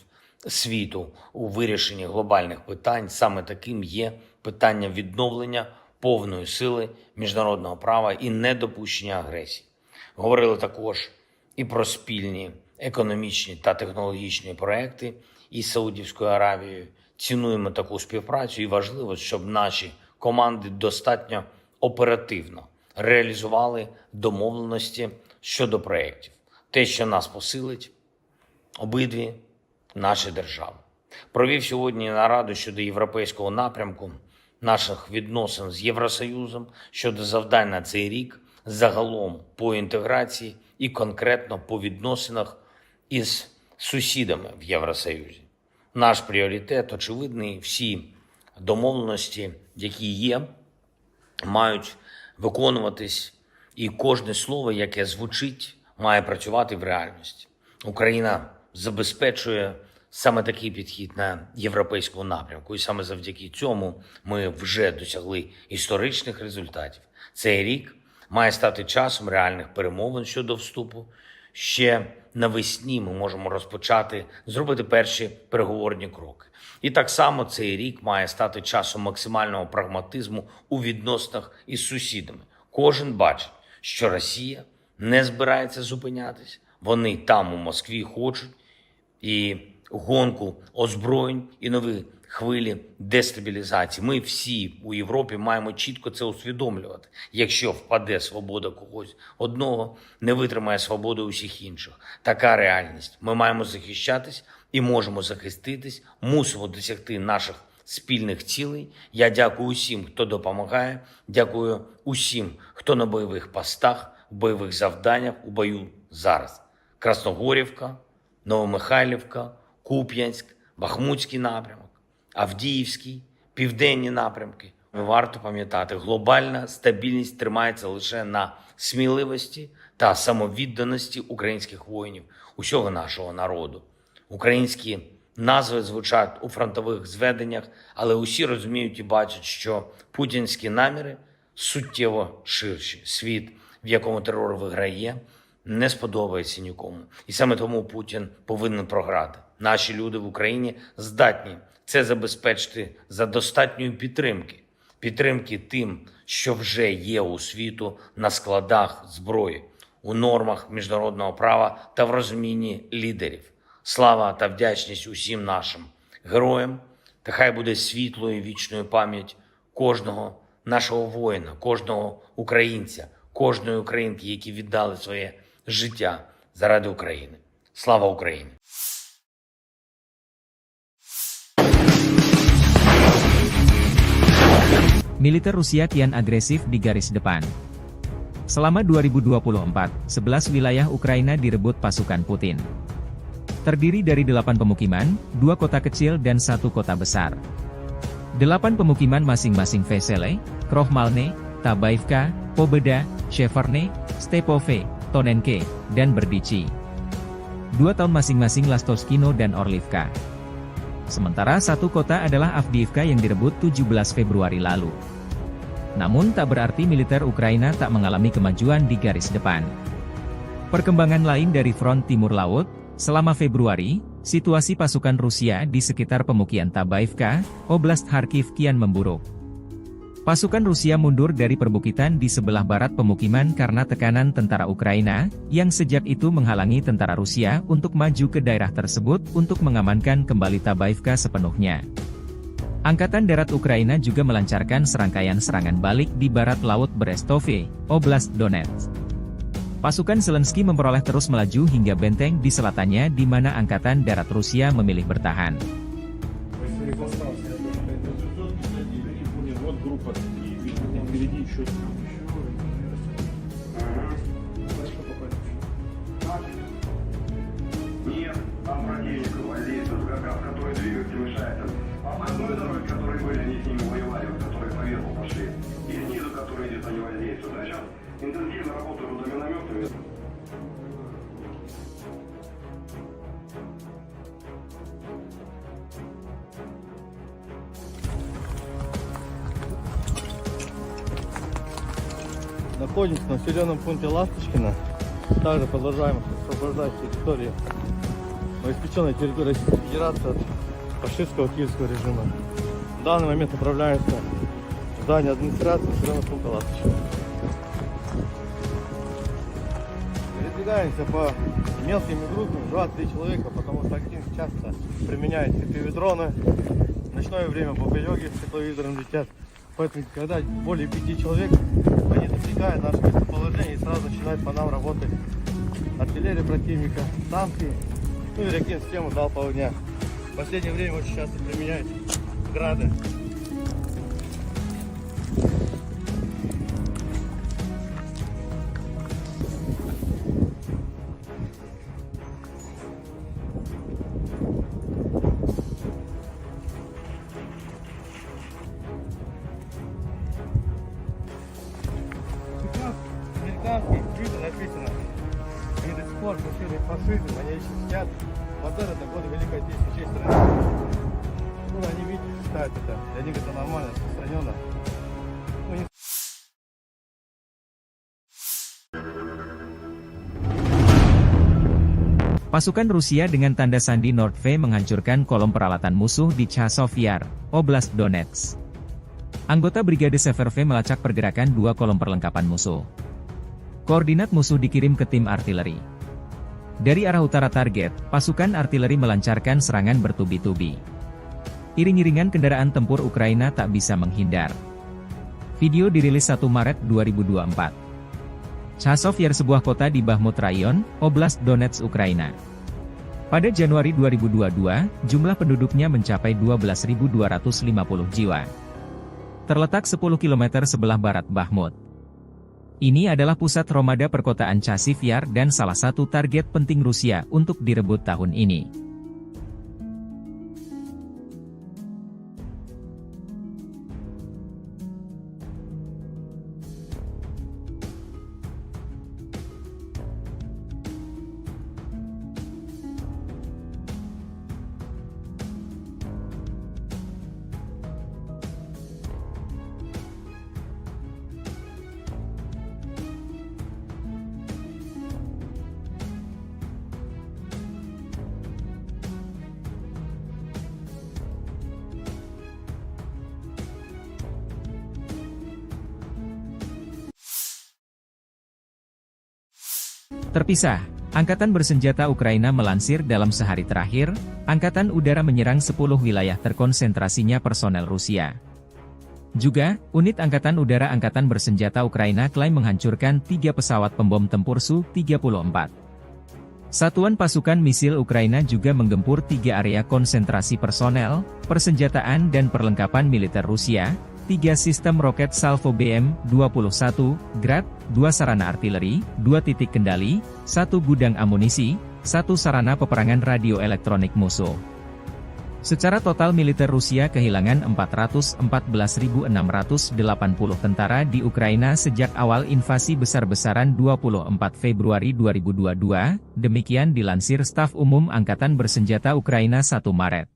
світу у вирішенні глобальних питань. Саме таким є питання відновлення повної сили міжнародного права і недопущення агресії. Говорили також і про спільні економічні та технологічні проекти із Саудівською Аравією. Цінуємо таку співпрацю і важливо, щоб наші команди достатньо оперативно реалізували домовленості щодо проєктів. Те, що нас посилить, обидві наші держави. Провів сьогодні нараду щодо європейського напрямку наших відносин з Євросоюзом, щодо завдань на цей рік, загалом по інтеграції і конкретно по відносинах із сусідами в Євросоюзі. Наш пріоритет очевидний, всі домовленості, які є, мають виконуватись, і кожне слово, яке звучить, має працювати в реальності. Україна забезпечує саме такий підхід на європейському напрямку, і саме завдяки цьому ми вже досягли історичних результатів. Цей рік має стати часом реальних перемовин щодо вступу. Ще навесні ми можемо розпочати, зробити перші переговорні кроки. І так само цей рік має стати часом максимального прагматизму у відносинах із сусідами. Кожен бачить, що Росія не збирається зупинятись. Вони там у Москві хочуть і гонку озброєнь, і нові хвилі дестабілізації. Ми всі у Європі маємо чітко це усвідомлювати. Якщо впаде свобода когось одного, не витримає свободу усіх інших. Така реальність. Ми маємо захищатись і можемо захиститись, мусимо досягти наших спільних цілей. Я дякую усім, хто допомагає, дякую усім, хто на бойових постах, в бойових завданнях, у бою зараз. Красногорівка, Новомихайлівка, Куп'янськ, Бахмутський напрямок, Авдіївський, південні напрямки, Варто пам'ятати, глобальна стабільність тримається лише на сміливості та самовідданості українських воїнів, усього нашого народу. Українські назви звучать у фронтових зведеннях, але усі розуміють і бачать, що путінські наміри суттєво ширші. Світ, в якому терор виграє, не сподобається нікому. І саме тому Путін повинен програти. Наші люди в Україні здатні це забезпечити за достатньої підтримки. Підтримки тим, що вже є у світу на складах зброї, у нормах міжнародного права та в розумінні лідерів. Слава та вдячність усім нашим героям, та хай буде світлою і вічною пам'ять кожного нашого воїна, кожного українця, кожної українки, які віддали своє життя заради України. Слава Україні! Militer Rusia kian agresif di garis depan. Selama 2024, 11 wilayah Ukraina direbut pasukan Putin. Terdiri dari 8 pemukiman, 2 kota kecil dan 1 kota besar. 8 pemukiman masing-masing Vesele, Krohmalne, Tabaivka, Pobeda, Sheverne, Stepove, Tonenke, dan Berdichi. 2 tahun masing-masing Lastoskino dan Orlivka. Sementara 1 kota adalah Avdiivka yang direbut 17 Februari lalu. Namun tak berarti militer Ukraina tak mengalami kemajuan di garis depan. Perkembangan lain dari front timur laut, selama Februari, situasi pasukan Rusia di sekitar pemukiman Tabaivka, Oblast Kharkiv kian memburuk. Pasukan Rusia mundur dari perbukitan di sebelah barat pemukiman karena tekanan tentara Ukraina, yang sejak itu menghalangi tentara Rusia untuk maju ke daerah tersebut untuk mengamankan kembali Tabaivka sepenuhnya. Angkatan Darat Ukraina juga melancarkan serangkaian serangan balik di barat laut Brestove, Oblast Donetsk. Pasukan Zelensky memperoleh terus melaju hingga benteng di selatannya di mana Angkatan Darat Rusia memilih bertahan. Нет, там противник воздействует, который двигатель мешает. Обходной дороги, которые были, они с ними воевали, которые поверху пошли. И снизу, которые идет, они воздействуют. А сейчас интенсивно работают за минометами. Находимся на населенном пункте Ласточкино. Также продолжаем освобождать территории, новоиспеченной территории Российской Федерации от фашистского киевского режима. В данный момент направляемся в здание администрации населенного пункта Ласточкино. Передвигаемся по мелким и крупным, 2-3 человека, потому что активно часто применяют FPV-дроны. В ночное время бомбелёги с тепловизором летят. Поэтому, когда более 5 человек, они достигают нашего местоположения и сразу начинают по нам работать артиллерия противника, танки, ну и реактивную систему залпового огня. В последнее время очень часто применяют грады. Американские твиты написано: они до сих пор фашируют фашизм, они еще сидят. Базар — это годы Великой Отечественной части страны. Ну, они, видите, считают это, для них это нормально, распространенно. Ну, не... Pasukan Rusia dengan tanda sandi Nordve menghancurkan kolom peralatan musuh di Chasov Yar, Oblast Donetsk. Anggota Brigade Severve melacak pergerakan 2 kolom perlengkapan musuh. Koordinat musuh dikirim ke tim artileri. Dari arah utara target, pasukan artileri melancarkan serangan bertubi-tubi. Iring-iringan kendaraan tempur Ukraina tak bisa menghindar. Video dirilis 1 Maret 2024. Chasov Yar sebuah kota di Bakhmut Rayon, Oblast Donetsk, Ukraina. Pada Januari 2022, jumlah penduduknya mencapai 12.250 jiwa. Terletak 10 km sebelah barat Bakhmut. Ini adalah pusat Romada perkotaan Chasiv Yar dan salah satu target penting Rusia untuk direbut tahun ini. Terpisah, Angkatan Bersenjata Ukraina melansir dalam sehari terakhir, Angkatan Udara menyerang 10 wilayah terkonsentrasinya personel Rusia. Juga, unit Angkatan Udara Angkatan Bersenjata Ukraina klaim menghancurkan 3 pesawat pembom tempur Su-34. Satuan pasukan misil Ukraina juga menggempur 3 area konsentrasi personel, persenjataan dan perlengkapan militer Rusia, 3 sistem roket Salvo BM-21, Grad, 2 sarana artileri, 2 titik kendali, 1 gudang amunisi, 1 sarana peperangan radio elektronik musuh. Secara total militer Rusia kehilangan 414.680 tentara di Ukraina sejak awal invasi besar-besaran 24 Februari 2022, demikian dilansir Staf Umum Angkatan Bersenjata Ukraina 1 Maret.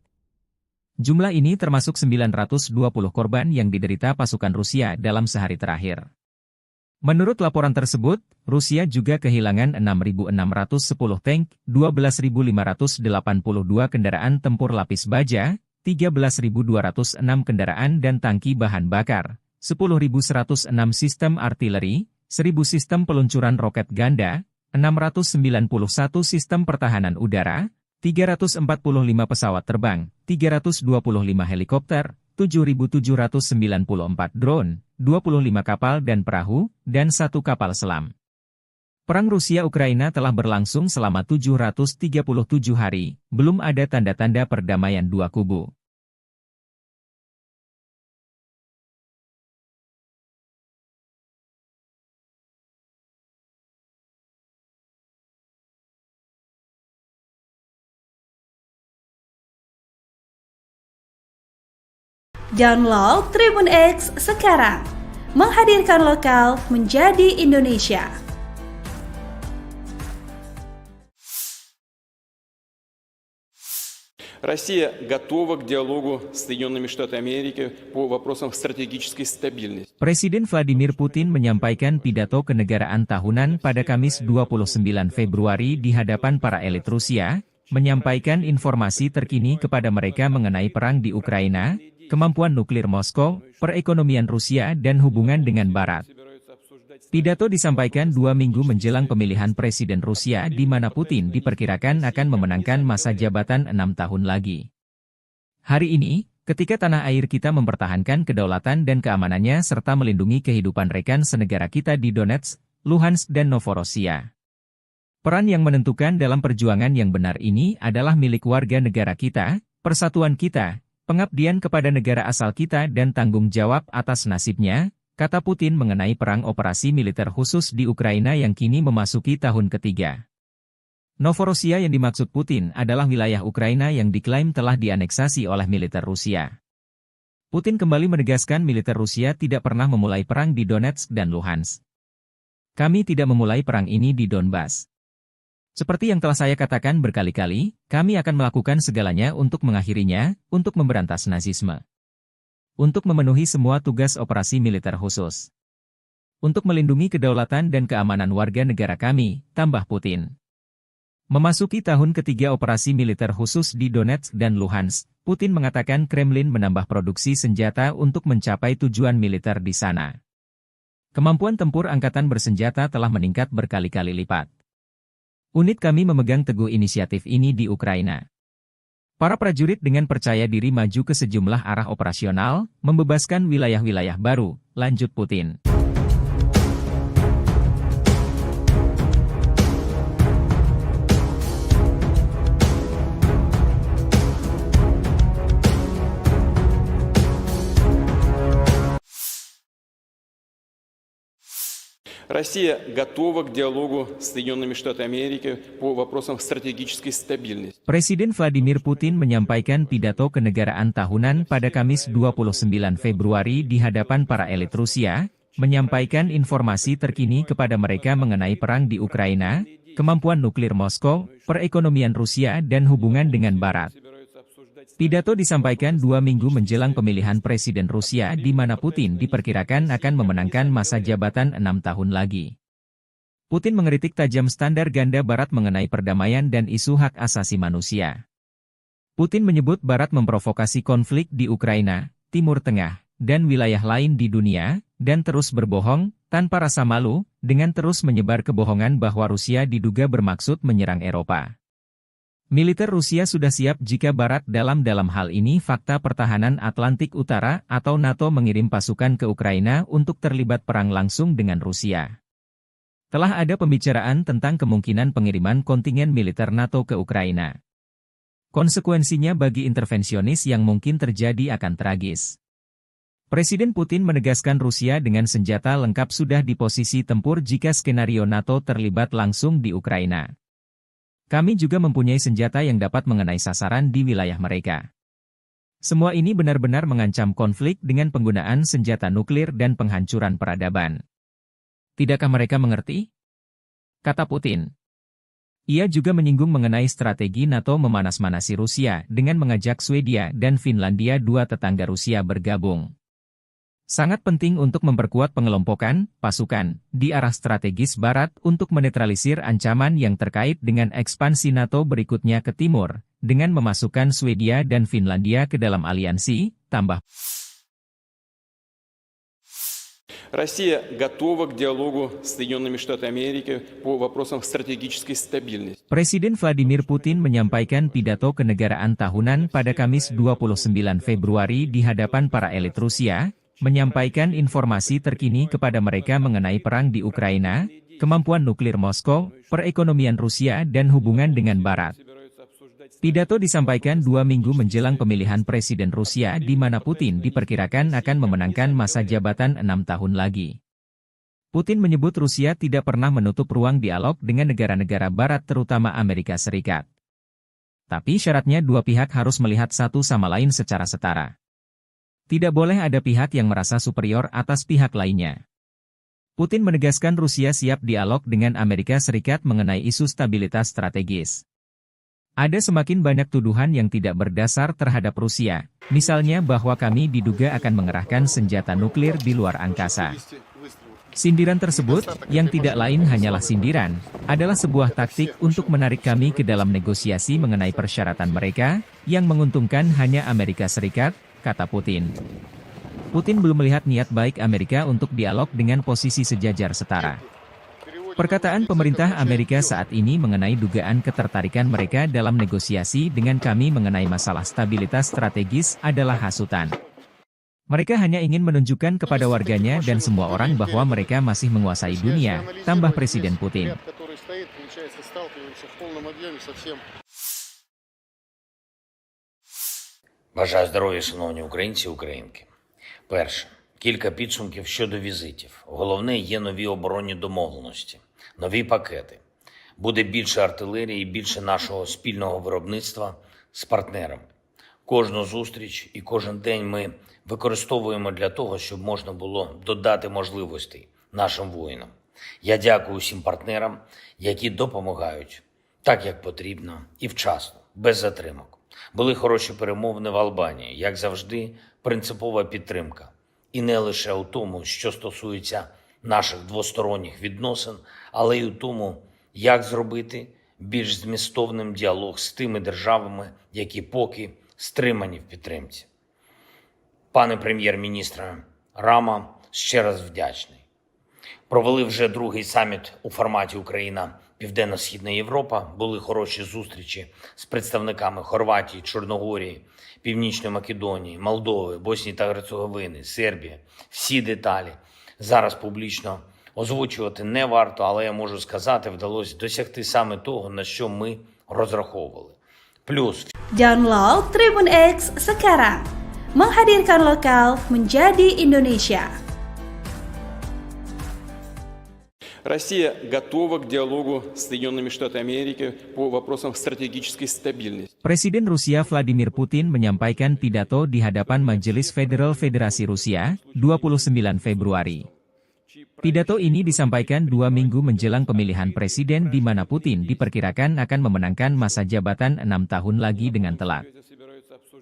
Jumlah ini termasuk 920 korban yang diderita pasukan Rusia dalam sehari terakhir. Menurut laporan tersebut, Rusia juga kehilangan 6.610 tank, 12.582 kendaraan tempur lapis baja, 13.206 kendaraan dan tangki bahan bakar, 10.106 sistem artileri, 1.000 sistem peluncuran roket ganda, 691 sistem pertahanan udara, 345 pesawat terbang, 325 helikopter, 7.794 drone, 25 kapal dan perahu, dan 1 kapal selam. Perang Rusia-Ukraina telah berlangsung selama 737 hari, belum ada tanda-tanda perdamaian dua kubu. Download Tribun X sekarang, menghadirkan lokal menjadi Indonesia. Россия готова к диалогу с Соединенными Штатами Америки по вопросам стратегической стабильности. Presiden Vladimir Putin menyampaikan pidato kenegaraan tahunan pada Kamis 29 Februari di hadapan para elit Rusia, menyampaikan informasi terkini kepada mereka mengenai perang di Ukraina, kemampuan nuklir Moskow, perekonomian Rusia dan hubungan dengan Barat. Pidato disampaikan 2 minggu menjelang pemilihan Presiden Rusia di mana Putin diperkirakan akan memenangkan masa jabatan 6 tahun lagi. Hari ini, ketika tanah air kita mempertahankan kedaulatan dan keamanannya serta melindungi kehidupan rekan senegara kita di Donetsk, Luhansk dan Novorossiya. Peran yang menentukan dalam perjuangan yang benar ini adalah milik warga negara kita, persatuan kita, pengabdian kepada negara asal kita dan tanggung jawab atas nasibnya, kata Putin mengenai perang operasi militer khusus di Ukraina yang kini memasuki tahun ketiga. Novorossiya yang dimaksud Putin adalah wilayah Ukraina yang diklaim telah dianeksasi oleh militer Rusia. Putin kembali menegaskan militer Rusia tidak pernah memulai perang di Donetsk dan Luhansk. Kami tidak memulai perang ini di Donbas. Seperti yang telah saya katakan berkali-kali, kami akan melakukan segalanya untuk mengakhirinya, untuk memberantas nazisme. Untuk memenuhi semua tugas operasi militer khusus. Untuk melindungi kedaulatan dan keamanan warga negara kami, tambah Putin. Memasuki tahun ketiga operasi militer khusus di Donetsk dan Luhansk, Putin mengatakan Kremlin menambah produksi senjata untuk mencapai tujuan militer di sana. Kemampuan tempur angkatan bersenjata telah meningkat berkali-kali lipat. Unit kami memegang teguh inisiatif ini di Ukraina. Para prajurit dengan percaya diri maju ke sejumlah arah operasional, membebaskan wilayah-wilayah baru, lanjut Putin. Россия готова к диалогу с Соединенными Штатами Америки по вопросам стратегической стабильности. Presiden Vladimir Putin menyampaikan pidato kenegaraan tahunan pada Kamis 29 Februari di hadapan para elit Rusia, menyampaikan informasi terkini kepada mereka mengenai perang di Ukraina, kemampuan nuklir Moskow, perekonomian Rusia dan hubungan dengan Barat. Pidato disampaikan 2 minggu menjelang pemilihan Presiden Rusia di mana Putin diperkirakan akan memenangkan masa jabatan 6 tahun lagi. Putin mengkritik tajam standar ganda Barat mengenai perdamaian dan isu hak asasi manusia. Putin menyebut Barat memprovokasi konflik di Ukraina, Timur Tengah, dan wilayah lain di dunia, dan terus berbohong, tanpa rasa malu, dengan terus menyebar kebohongan bahwa Rusia diduga bermaksud menyerang Eropa. Militer Rusia sudah siap jika Barat dalam hal ini fakta pertahanan Atlantik Utara atau NATO mengirim pasukan ke Ukraina untuk terlibat perang langsung dengan Rusia. Telah ada pembicaraan tentang kemungkinan pengiriman kontingen militer NATO ke Ukraina. Konsekuensinya bagi intervensionis yang mungkin terjadi akan tragis. Presiden Putin menegaskan Rusia dengan senjata lengkap sudah di posisi tempur jika skenario NATO terlibat langsung di Ukraina. Kami juga mempunyai senjata yang dapat mengenai sasaran di wilayah mereka. Semua ini benar-benar mengancam konflik dengan penggunaan senjata nuklir dan penghancuran peradaban. Tidakkah mereka mengerti? Kata Putin. Ia juga menyinggung mengenai strategi NATO memanas-manasi Rusia dengan mengajak Swedia dan Finlandia, dua tetangga Rusia, bergabung. Sangat penting untuk memperkuat pengelompokan pasukan di arah strategis Barat untuk menetralisir ancaman yang terkait dengan ekspansi NATO berikutnya ke timur, dengan memasukkan Swedia dan Finlandia ke dalam aliansi, tambah. Россия готова к диалогу с Соединенными Штатами Америки по вопросам стратегической стабильности. Presiden Vladimir Putin menyampaikan pidato kenegaraan tahunan pada Kamis 29 Februari di hadapan para elit Rusia, menyampaikan informasi terkini kepada mereka mengenai perang di Ukraina, kemampuan nuklir Moskow, perekonomian Rusia dan hubungan dengan Barat. Pidato disampaikan 2 minggu menjelang pemilihan Presiden Rusia di mana Putin diperkirakan akan memenangkan masa jabatan 6 tahun lagi. Putin menyebut Rusia tidak pernah menutup ruang dialog dengan negara-negara Barat terutama Amerika Serikat. Tapi syaratnya dua pihak harus melihat satu sama lain secara setara. Tidak boleh ada pihak yang merasa superior atas pihak lainnya. Putin menegaskan Rusia siap dialog dengan Amerika Serikat mengenai isu stabilitas strategis. Ada semakin banyak tuduhan yang tidak berdasar terhadap Rusia, misalnya bahwa kami diduga akan mengerahkan senjata nuklir di luar angkasa. Sindiran tersebut, yang tidak lain hanyalah sindiran, adalah sebuah taktik untuk menarik kami ke dalam negosiasi mengenai persyaratan mereka, yang menguntungkan hanya Amerika Serikat, kata Putin. Putin belum melihat niat baik Amerika untuk dialog dengan posisi sejajar setara. Perkataan pemerintah Amerika saat ini mengenai dugaan ketertarikan mereka dalam negosiasi dengan kami mengenai masalah stabilitas strategis adalah hasutan. Mereka hanya ingin menunjukkan kepada warganya dan semua orang bahwa mereka masih menguasai dunia, tambah Presiden Putin. Бажаю здоров'я, шановні українці і українки. Перше. Кілька підсумків щодо візитів. Головне, є нові оборонні домовленості, нові пакети. Буде більше артилерії і більше нашого спільного виробництва з партнерами. Кожну зустріч і кожен день ми використовуємо для того, щоб можна було додати можливостей нашим воїнам. Я дякую всім партнерам, які допомагають так, як потрібно і вчасно, без затримок. Були хороші перемовини в Албанії, як завжди, принципова підтримка. І не лише у тому, що стосується наших двосторонніх відносин, але й у тому, як зробити більш змістовним діалог з тими державами, які поки стримані в підтримці. Пане прем'єр-міністре Рама, ще раз вдячний. Провели вже другий саміт у форматі Україна-Південно-Східна Європа. Були хороші зустрічі з представниками Хорватії, Чорногорії, Північної Македонії, Молдови, Боснії та Герцеговини, Сербії. Всі деталі зараз публічно озвучувати не варто, але я можу сказати, вдалося досягти саме того, на що ми розраховували. Плюс Download Tribun X sekarang. Menghadirkan lokal menjadi Indonesia. Россия готова к диалогу с Соединенными Штатами Америки по вопросам стратегической стабильности. Presiden Rusia Vladimir Putin menyampaikan pidato di hadapan Majelis Federal Federasi Rusia, 29 Februari. Pidato ini disampaikan 2 minggu menjelang pemilihan presiden di mana Putin diperkirakan akan memenangkan masa jabatan 6 tahun lagi dengan telak.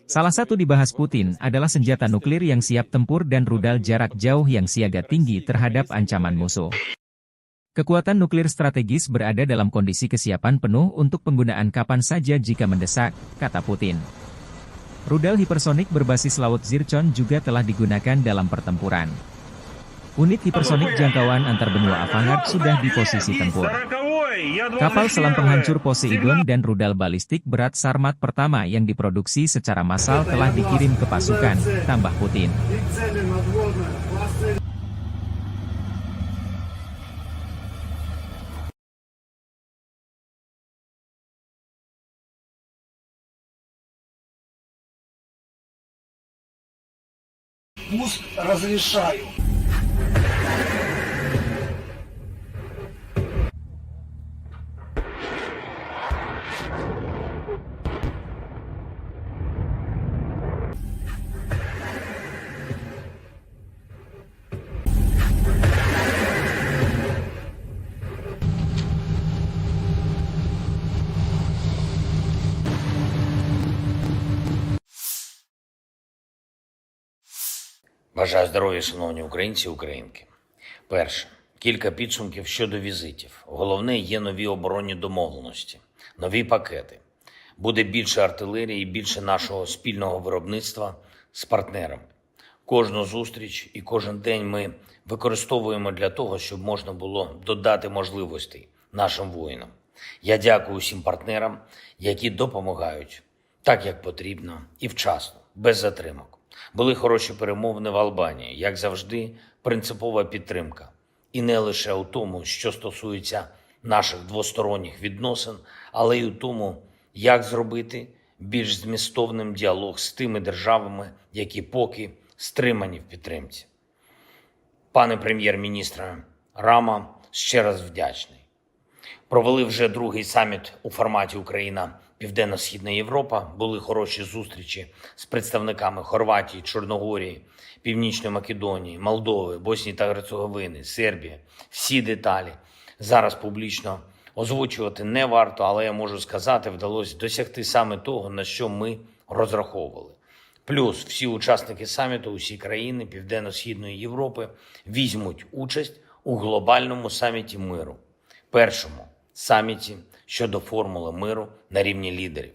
Salah satu dibahas Putin adalah senjata nuklir yang siap tempur dan rudal jarak jauh yang siaga tinggi terhadap ancaman musuh. Kekuatan nuklir strategis berada dalam kondisi kesiapan penuh untuk penggunaan kapan saja jika mendesak, kata Putin. Rudal hipersonik berbasis laut Zircon juga telah digunakan dalam pertempuran. Unit hipersonik jangkauan antar benua Avangard sudah di posisi tempur. Kapal selam penghancur Poseidon dan rudal balistik berat Sarmat pertama yang diproduksi secara massal telah dikirim ke pasukan, tambah Putin. И цели надводные, классы пуск разрешаю. Бажаю здоров'я, шановні українці і українки. Перше. Кілька підсумків щодо візитів. Головне, є нові оборонні домовленості, нові пакети. Буде більше артилерії і більше нашого спільного виробництва з партнерами. Кожну зустріч і кожен день ми використовуємо для того, щоб можна було додати можливостей нашим воїнам. Я дякую усім партнерам, які допомагають так, як потрібно і вчасно, без затримок. Були хороші перемовини в Албанії, як завжди, принципова підтримка. І не лише у тому, що стосується наших двосторонніх відносин, але й у тому, як зробити більш змістовним діалог з тими державами, які поки стримані в підтримці. Пане прем'єр-міністре Рама, ще раз вдячний. Провели вже другий саміт у форматі Україна-Південно-Східна Європа. Були хороші зустрічі з представниками Хорватії, Чорногорії, Північної Македонії, Молдови, Боснії та Герцеговини, Сербії. Всі деталі зараз публічно озвучувати не варто, але я можу сказати, вдалося досягти саме того, на що ми розраховували. Плюс всі учасники саміту, усі країни Південно-Східної Європи візьмуть участь у глобальному саміті миру. Першому саміті щодо формули миру на рівні лідерів.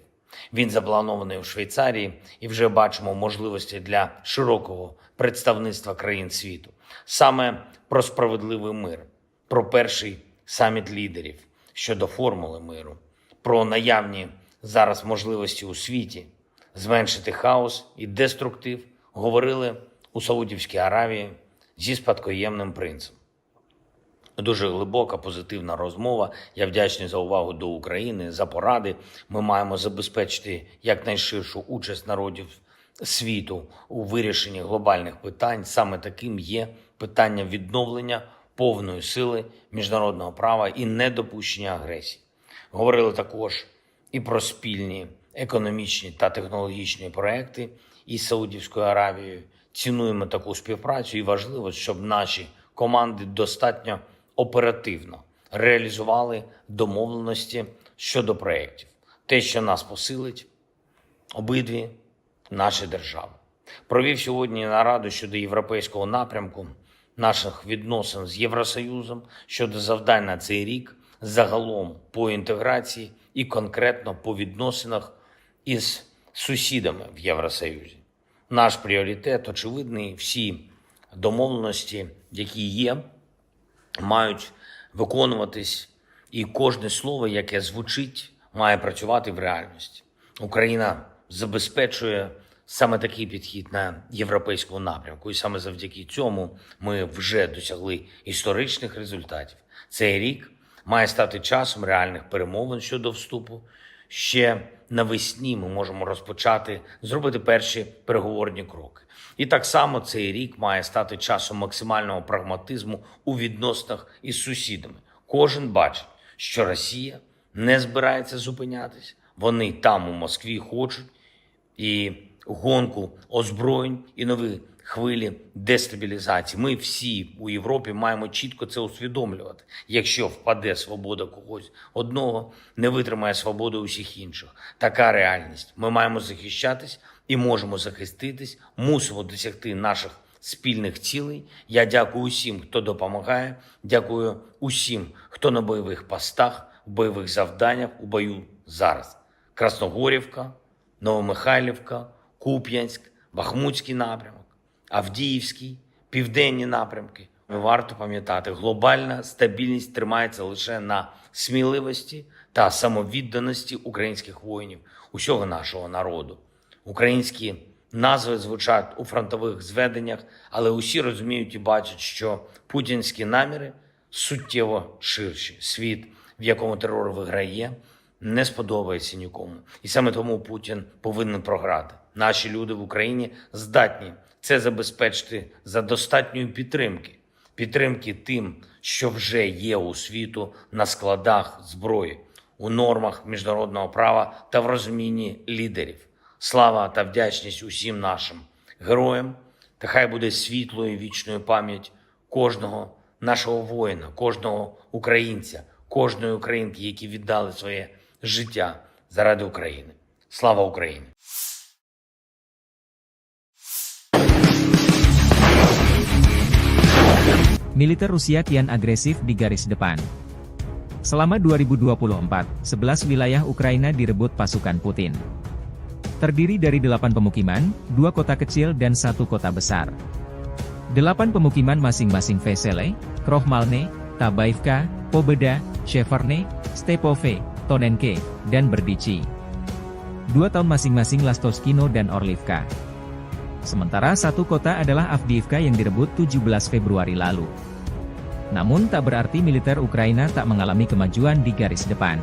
Він запланований у Швейцарії і вже бачимо можливості для широкого представництва країн світу. Саме про справедливий мир, про перший саміт лідерів щодо формули миру, про наявні зараз можливості у світі зменшити хаос і деструктив говорили у Саудівській Аравії зі спадкоємним принцем. Дуже глибока, позитивна розмова. Я вдячний за увагу до України, за поради. Ми маємо забезпечити якнайширшу участь народів світу у вирішенні глобальних питань. Саме таким є питання відновлення повної сили міжнародного права і недопущення агресії. Говорили також і про спільні економічні та технологічні проекти із Саудівською Аравією. Цінуємо таку співпрацю і важливо, щоб наші команди достатньо оперативно реалізували домовленості щодо проєктів. Те, що нас посилить, обидві наші держави. Провів сьогодні нараду щодо європейського напрямку наших відносин з Євросоюзом, щодо завдань на цей рік, загалом по інтеграції і конкретно по відносинах із сусідами в Євросоюзі. Наш пріоритет очевидний, всі домовленості, які є, мають виконуватись, і кожне слово, яке звучить, має працювати в реальності. Україна забезпечує саме такий підхід на європейському напрямку, і саме завдяки цьому ми вже досягли історичних результатів. Цей рік має стати часом реальних перемовин щодо вступу. Ще навесні ми можемо розпочати, зробити перші переговорні кроки. І так само цей рік має стати часом максимального прагматизму у відносинах із сусідами. Кожен бачить, що Росія не збирається зупинятись. Вони там у Москві хочуть і гонку озброєнь, і нові хвилі дестабілізації. Ми всі у Європі маємо чітко це усвідомлювати. Якщо впаде свобода когось одного, не витримає свободи усіх інших. Така реальність. Ми маємо захищатись і можемо захиститись, мусимо досягти наших спільних цілей. Я дякую усім, хто допомагає, дякую усім, хто на бойових постах, в бойових завданнях, у бою зараз. Красногорівка, Новомихайлівка, Куп'янськ, Бахмутський напрямок, Авдіївський, південні напрямки, Варто пам'ятати, глобальна стабільність тримається лише на сміливості та самовідданості українських воїнів, усього нашого народу. Українські назви звучать у фронтових зведеннях, але усі розуміють і бачать, що путінські наміри суттєво ширші. Світ, в якому терор виграє, не сподобається нікому. І саме тому Путін повинен програти. Наші люди в Україні здатні це забезпечити за достатньої підтримки. Підтримки тим, що вже є у світу на складах зброї, у нормах міжнародного права та в розумінні лідерів. Слава та вдячність усім нашим героям, та хай буде світлою і вічною пам'ять кожного нашого воїна, кожного українця, кожної українки, які віддали своє життя заради України. Слава Україні! Militer Rusia kian agresif di garis depan. Selama 2024, 11 wilayah Ukraina direbut pasukan Putin. Terdiri dari 8 pemukiman, 2 kota kecil dan 1 kota besar. 8 pemukiman masing-masing Vesele, Krohmalne, Tabaivka, Pobeda, Sheverne, Stepove, Tonenke, dan Berdichi. 2 tahun masing-masing Lastoskino dan Orlivka. Sementara 1 kota adalah Avdiivka yang direbut 17 Februari lalu. Namun tak berarti militer Ukraina tak mengalami kemajuan di garis depan.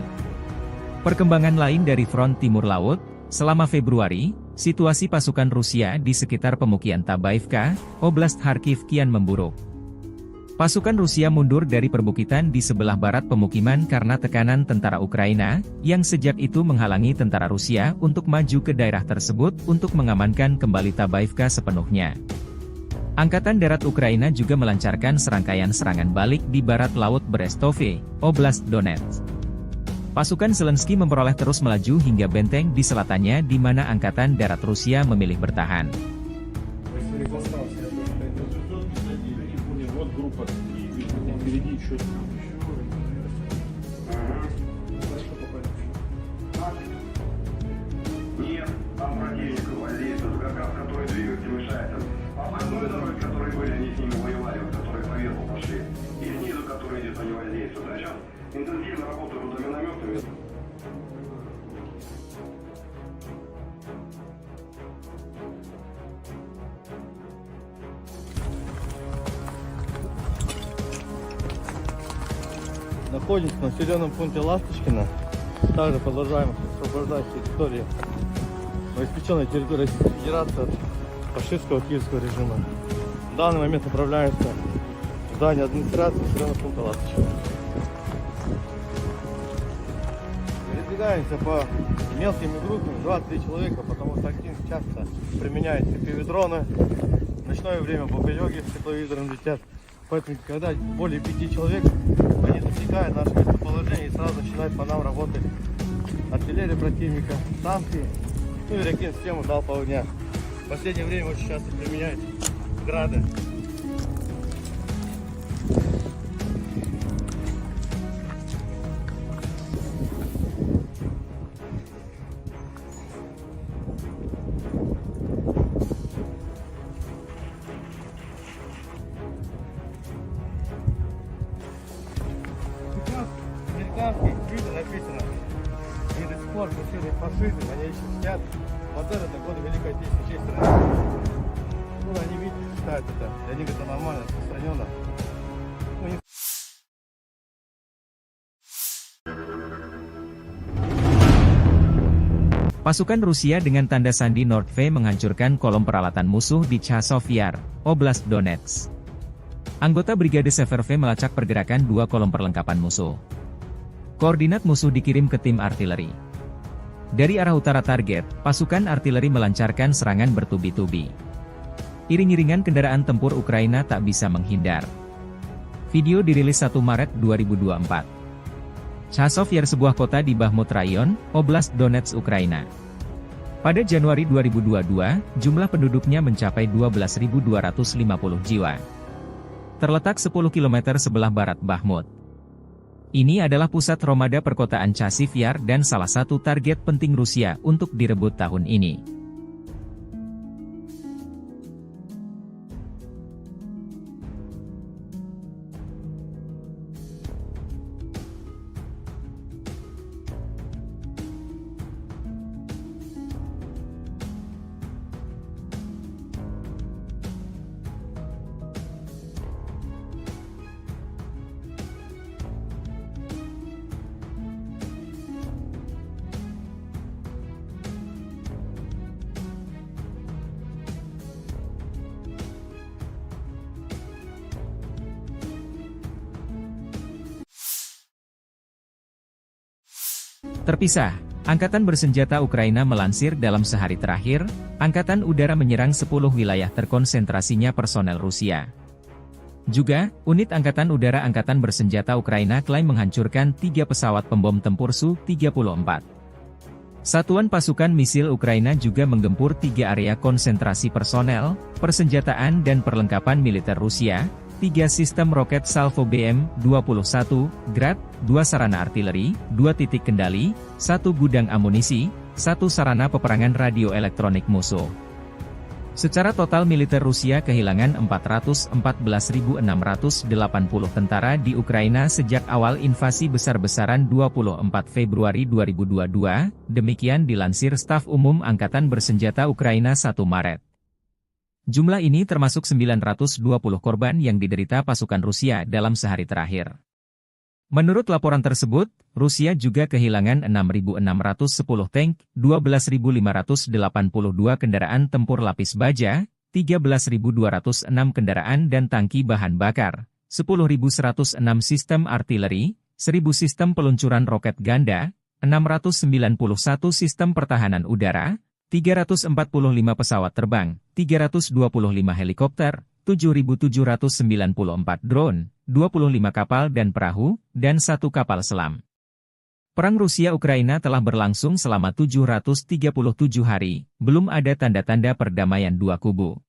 Perkembangan lain dari front timur laut, selama Februari, situasi pasukan Rusia di sekitar pemukiman Tabaivka, Oblast Kharkiv kian memburuk. Pasukan Rusia mundur dari perbukitan di sebelah barat pemukiman karena tekanan tentara Ukraina, yang sejak itu menghalangi tentara Rusia untuk maju ke daerah tersebut untuk mengamankan kembali Tabaivka sepenuhnya. Angkatan Darat Ukraina juga melancarkan serangkaian serangan balik di barat laut Brestove, Oblast Donetsk. Pasukan Zelensky memperoleh terus melaju hingga benteng di selatannya di mana Angkatan Darat Rusia memilih bertahan. Нет, там противник воздействует, как раз который двигатель мешает. Обходной дороги, которые были, они с ними воевали, вот, которые поверху пошли. И снизу, которые где-то не воздействуют. А сейчас интенсивно работают водоминометами. Находимся на населенном пункте Ласточкино. Также продолжаем освобождать территорию новоиспеченной территории Российской Федерации от фашистского киевского режима. В данный момент направляемся в здание администрации населенного пункта Ласточкино. Передвигаемся по мелким группам, 2-3 человека, потому что активно часто применяют FPV-дроны. В ночное время бабелёги с тепловизором летят. Поэтому, когда более 5 человек, они засекают наше местоположение и сразу начинают по нам работать артиллерия противника, танки, ну и ракет-систему залпового огня. В последнее время очень часто применяют грады. Американские виды написано. И до сих пор фашизм, они еще сидят. Модель это годы Великой Отечественной честь страны. Ну, они видят, считают это. Для них это нормально, распространенно. Ну, не... Pasukan Rusia dengan tanda sandi Nordve menghancurkan kolom peralatan musuh di Chasov Yar, Oblast Donetsk. Anggota Brigade Severve melacak pergerakan 2 kolom perlengkapan musuh. Koordinat musuh dikirim ke tim artileri. Dari arah utara target, pasukan artileri melancarkan serangan bertubi-tubi. Iring-iringan kendaraan tempur Ukraina tak bisa menghindar. Video dirilis 1 Maret 2024. Chasov Yar sebuah kota di Bakhmut Rayon, Oblast Donetsk, Ukraina. Pada Januari 2022, jumlah penduduknya mencapai 12.250 jiwa. Terletak 10 km sebelah barat Bakhmut. Ini adalah pusat Romada perkotaan Chasiv Yar dan salah satu target penting Rusia untuk direbut tahun ini. Terpisah, Angkatan Bersenjata Ukraina melansir dalam sehari terakhir, Angkatan Udara menyerang 10 wilayah terkonsentrasinya personel Rusia. Juga, unit Angkatan Udara Angkatan Bersenjata Ukraina klaim menghancurkan 3 pesawat pembom tempur Su-34. Satuan pasukan misil Ukraina juga menggempur 3 area konsentrasi personel, persenjataan dan perlengkapan militer Rusia, 3 sistem roket Salvo BM-21, Grad, 2 sarana artileri, 2 titik kendali, 1 gudang amunisi, 1 sarana peperangan radio elektronik musuh. Secara total militer Rusia kehilangan 414.680 tentara di Ukraina sejak awal invasi besar-besaran 24 Februari 2022, demikian dilansir Staf Umum Angkatan Bersenjata Ukraina 1 Maret. Jumlah ini termasuk 920 korban yang diderita pasukan Rusia dalam sehari terakhir. Menurut laporan tersebut, Rusia juga kehilangan 6.610 tank, 12.582 kendaraan tempur lapis baja, 13.206 kendaraan dan tangki bahan bakar, 10.106 sistem artileri, 1.000 sistem peluncuran roket ganda, 691 sistem pertahanan udara, 345 pesawat terbang, 325 helikopter, 7.794 drone, 25 kapal dan perahu, dan 1 kapal selam. Perang Rusia-Ukraina telah berlangsung selama 737 hari, belum ada tanda-tanda perdamaian dua kubu.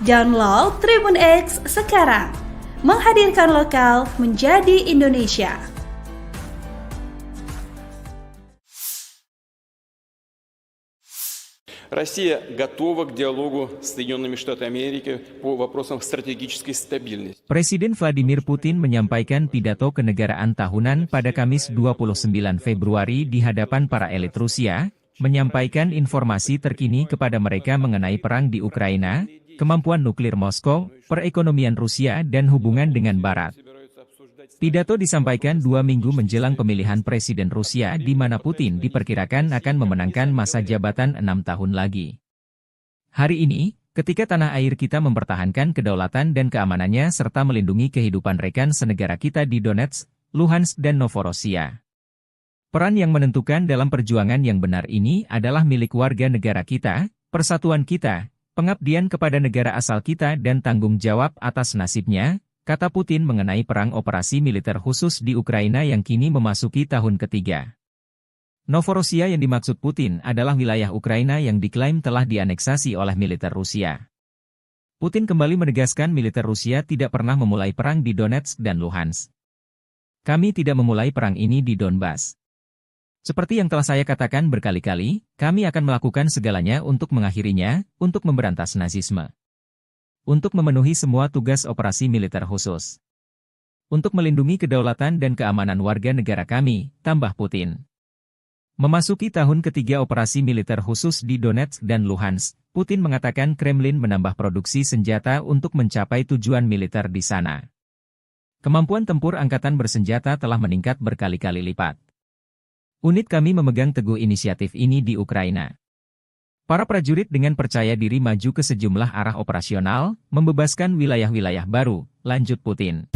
Download Tribun X sekarang, menghadirkan lokal menjadi Indonesia. Россия готова к диалогу с Соединенными Штатами Америки по вопросам стратегической стабильности. Presiden Vladimir Putin menyampaikan pidato kenegaraan tahunan pada Kamis 29 Februari di hadapan para elit Rusia, menyampaikan informasi terkini kepada mereka mengenai perang di Ukraina, kemampuan nuklir Moskow, perekonomian Rusia dan hubungan dengan Barat. Pidato disampaikan 2 minggu menjelang pemilihan Presiden Rusia di mana Putin diperkirakan akan memenangkan masa jabatan 6 tahun lagi. Hari ini, ketika tanah air kita mempertahankan kedaulatan dan keamanannya serta melindungi kehidupan rekan senegara kita di Donetsk, Luhansk dan Novorossiya. Peran yang menentukan dalam perjuangan yang benar ini adalah milik warga negara kita, persatuan kita, pengabdian kepada negara asal kita dan tanggung jawab atas nasibnya, kata Putin mengenai perang operasi militer khusus di Ukraina yang kini memasuki tahun ketiga. Novorossiya yang dimaksud Putin adalah wilayah Ukraina yang diklaim telah dianeksasi oleh militer Rusia. Putin kembali menegaskan militer Rusia tidak pernah memulai perang di Donetsk dan Luhansk. Kami tidak memulai perang ini di Donbas. Seperti yang telah saya katakan berkali-kali, kami akan melakukan segalanya untuk mengakhirinya, untuk memberantas nazisme. Untuk memenuhi semua tugas operasi militer khusus. Untuk melindungi kedaulatan dan keamanan warga negara kami, tambah Putin. Memasuki tahun ketiga operasi militer khusus di Donetsk dan Luhansk, Putin mengatakan Kremlin menambah produksi senjata untuk mencapai tujuan militer di sana. Kemampuan tempur angkatan bersenjata telah meningkat berkali-kali lipat. Unit kami memegang teguh inisiatif ini di Ukraina. Para prajurit dengan percaya diri maju ke sejumlah arah operasional, membebaskan wilayah-wilayah baru, lanjut Putin.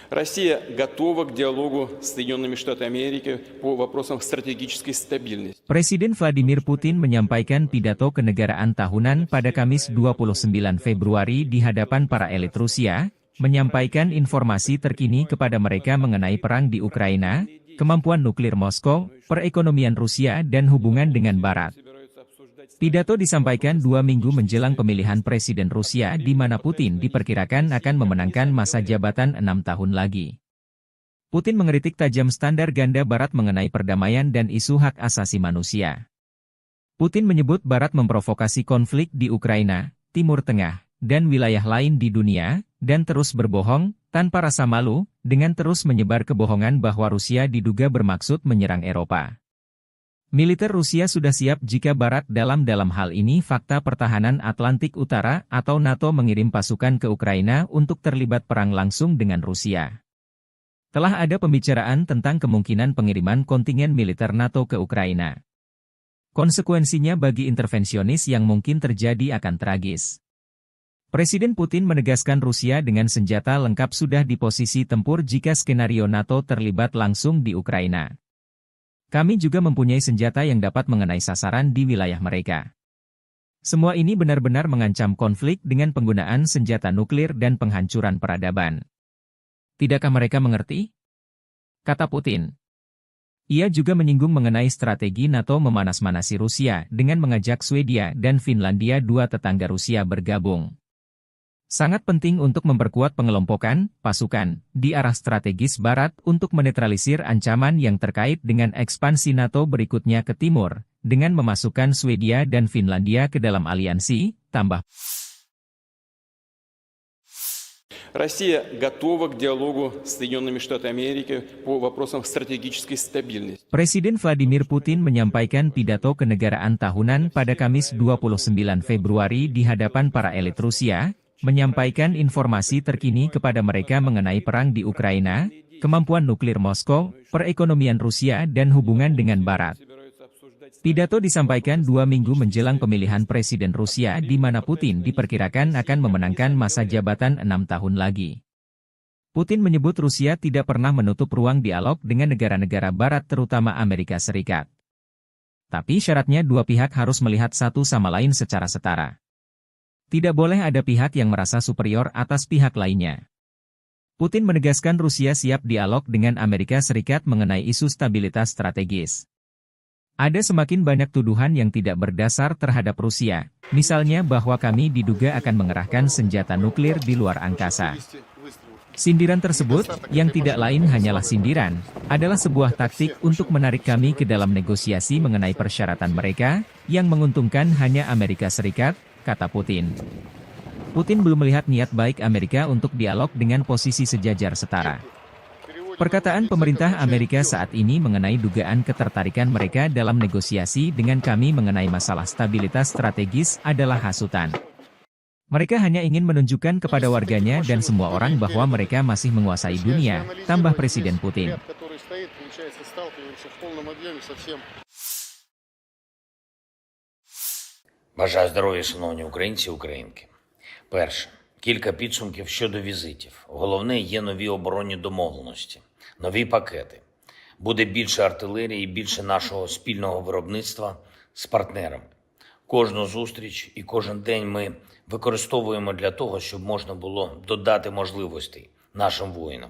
Россия готова к диалогу с Соединенными Штатами Америки по вопросам стратегической стабильности. Presiden Vladimir Putin menyampaikan pidato kenegaraan tahunan pada Kamis 29 Februari di hadapan para elit Rusia, menyampaikan informasi terkini kepada mereka mengenai perang di Ukraina, kemampuan nuklir Moskow, perekonomian Rusia dan hubungan dengan Barat. Pidato disampaikan 2 minggu menjelang pemilihan Presiden Rusia di mana Putin diperkirakan akan memenangkan masa jabatan 6 tahun lagi. Putin mengkritik tajam standar ganda Barat mengenai perdamaian dan isu hak asasi manusia. Putin menyebut Barat memprovokasi konflik di Ukraina, Timur Tengah, dan wilayah lain di dunia, dan terus berbohong, tanpa rasa malu, dengan terus menyebar kebohongan bahwa Rusia diduga bermaksud menyerang Eropa. Militer Rusia sudah siap jika Barat dalam hal ini fakta pertahanan Atlantik Utara atau NATO mengirim pasukan ke Ukraina untuk terlibat perang langsung dengan Rusia. Telah ada pembicaraan tentang kemungkinan pengiriman kontingen militer NATO ke Ukraina. Konsekuensinya bagi intervensionis yang mungkin terjadi akan tragis. Presiden Putin menegaskan Rusia dengan senjata lengkap sudah di posisi tempur jika skenario NATO terlibat langsung di Ukraina. Kami juga mempunyai senjata yang dapat mengenai sasaran di wilayah mereka. Semua ini benar-benar mengancam konflik dengan penggunaan senjata nuklir dan penghancuran peradaban. Tidakkah mereka mengerti? Kata Putin. Ia juga menyinggung mengenai strategi NATO memanas-manasi Rusia dengan mengajak Swedia dan Finlandia, dua tetangga Rusia, bergabung. Sangat penting untuk memperkuat pengelompokan pasukan di arah strategis Barat untuk menetralisir ancaman yang terkait dengan ekspansi NATO berikutnya ke timur, dengan memasukkan Swedia dan Finlandia ke dalam aliansi, tambah. Россия готова к диалогу с Соединенными Штатами Америки по вопросам стратегической стабильности. Presiden Vladimir Putin menyampaikan pidato kenegaraan tahunan pada Kamis 29 Februari di hadapan para elit Rusia, menyampaikan informasi terkini kepada mereka mengenai perang di Ukraina, kemampuan nuklir Moskow, perekonomian Rusia dan hubungan dengan Barat. Pidato disampaikan 2 minggu menjelang pemilihan Presiden Rusia di mana Putin diperkirakan akan memenangkan masa jabatan 6 tahun lagi. Putin menyebut Rusia tidak pernah menutup ruang dialog dengan negara-negara Barat terutama Amerika Serikat. Tapi syaratnya dua pihak harus melihat satu sama lain secara setara. Tidak boleh ada pihak yang merasa superior atas pihak lainnya. Putin menegaskan Rusia siap dialog dengan Amerika Serikat mengenai isu stabilitas strategis. Ada semakin banyak tuduhan yang tidak berdasar terhadap Rusia, misalnya bahwa kami diduga akan mengerahkan senjata nuklir di luar angkasa. Sindiran tersebut, yang tidak lain hanyalah sindiran, adalah sebuah taktik untuk menarik kami ke dalam negosiasi mengenai persyaratan mereka, yang menguntungkan hanya Amerika Serikat, kata Putin. Putin belum melihat niat baik Amerika untuk dialog dengan posisi sejajar setara. Perkataan pemerintah Amerika saat ini mengenai dugaan ketertarikan mereka dalam negosiasi dengan kami mengenai masalah stabilitas strategis adalah hasutan. Mereka hanya ingin menunjukkan kepada warganya dan semua orang bahwa mereka masih menguasai dunia, tambah Presiden Putin. Бажаю здоров'я, шановні українці і українки. Перше. Кілька підсумків щодо візитів. Головне, є нові оборонні домовленості, нові пакети. Буде більше артилерії і більше нашого спільного виробництва з партнерами. Кожну зустріч і кожен день ми використовуємо для того, щоб можна було додати можливостей нашим воїнам.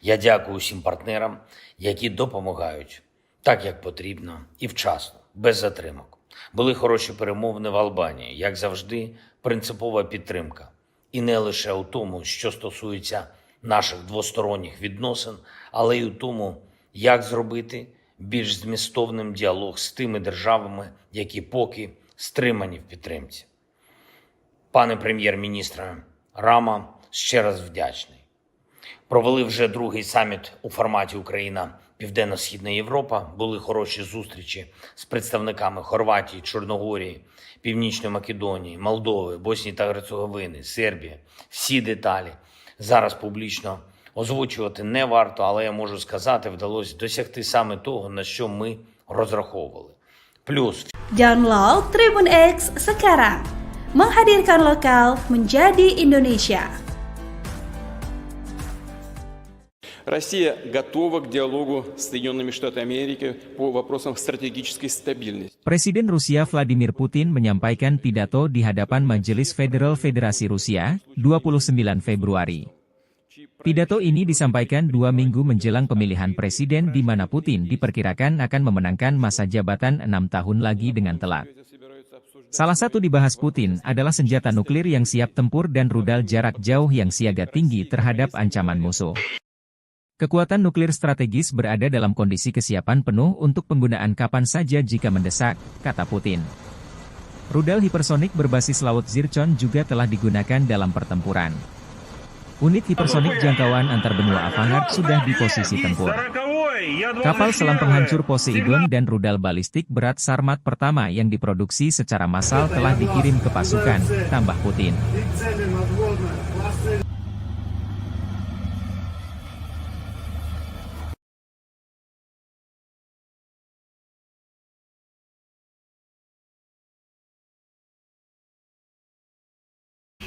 Я дякую усім партнерам, які допомагають так, як потрібно і вчасно, без затримок. Були хороші перемовини в Албанії, як завжди, принципова підтримка. І не лише у тому, що стосується наших двосторонніх відносин, але й у тому, як зробити більш змістовним діалог з тими державами, які поки стримані в підтримці. Пане прем'єр-міністре Рама, ще раз вдячний. Провели вже другий саміт у форматі Україна-Південно-Східна Європа. Були хороші зустрічі з представниками Хорватії, Чорногорії, Північної Македонії, Молдови, Боснії та Герцеговини, Сербії. Всі деталі зараз публічно озвучувати не варто, але я можу сказати, вдалося досягти саме того, на що ми розраховували. Плюс Download Tribun X sekarang, menghadirkan lokal menjadi Indonesia. Россия готова к диалогу с Соединенными Штатами Америки по вопросам стратегической стабильности. Presiden Rusia Vladimir Putin menyampaikan pidato di hadapan Majelis Federal Federasi Rusia, 29 Februari. Pidato ini disampaikan 2 minggu menjelang pemilihan presiden di mana Putin diperkirakan akan memenangkan masa jabatan 6 tahun lagi dengan telat. Salah satu dibahas Putin adalah senjata nuklir yang siap tempur dan rudal jarak jauh yang siaga tinggi terhadap ancaman musuh. Kekuatan nuklir strategis berada dalam kondisi kesiapan penuh untuk penggunaan kapan saja jika mendesak, kata Putin. Rudal hipersonik berbasis laut Zircon juga telah digunakan dalam pertempuran. Unit hipersonik jangkauan antar benua Avangard sudah di posisi tempur. Kapal selam penghancur Poseidon dan rudal balistik berat Sarmat pertama yang diproduksi secara massal telah dikirim ke pasukan, tambah Putin. И цели надводные классы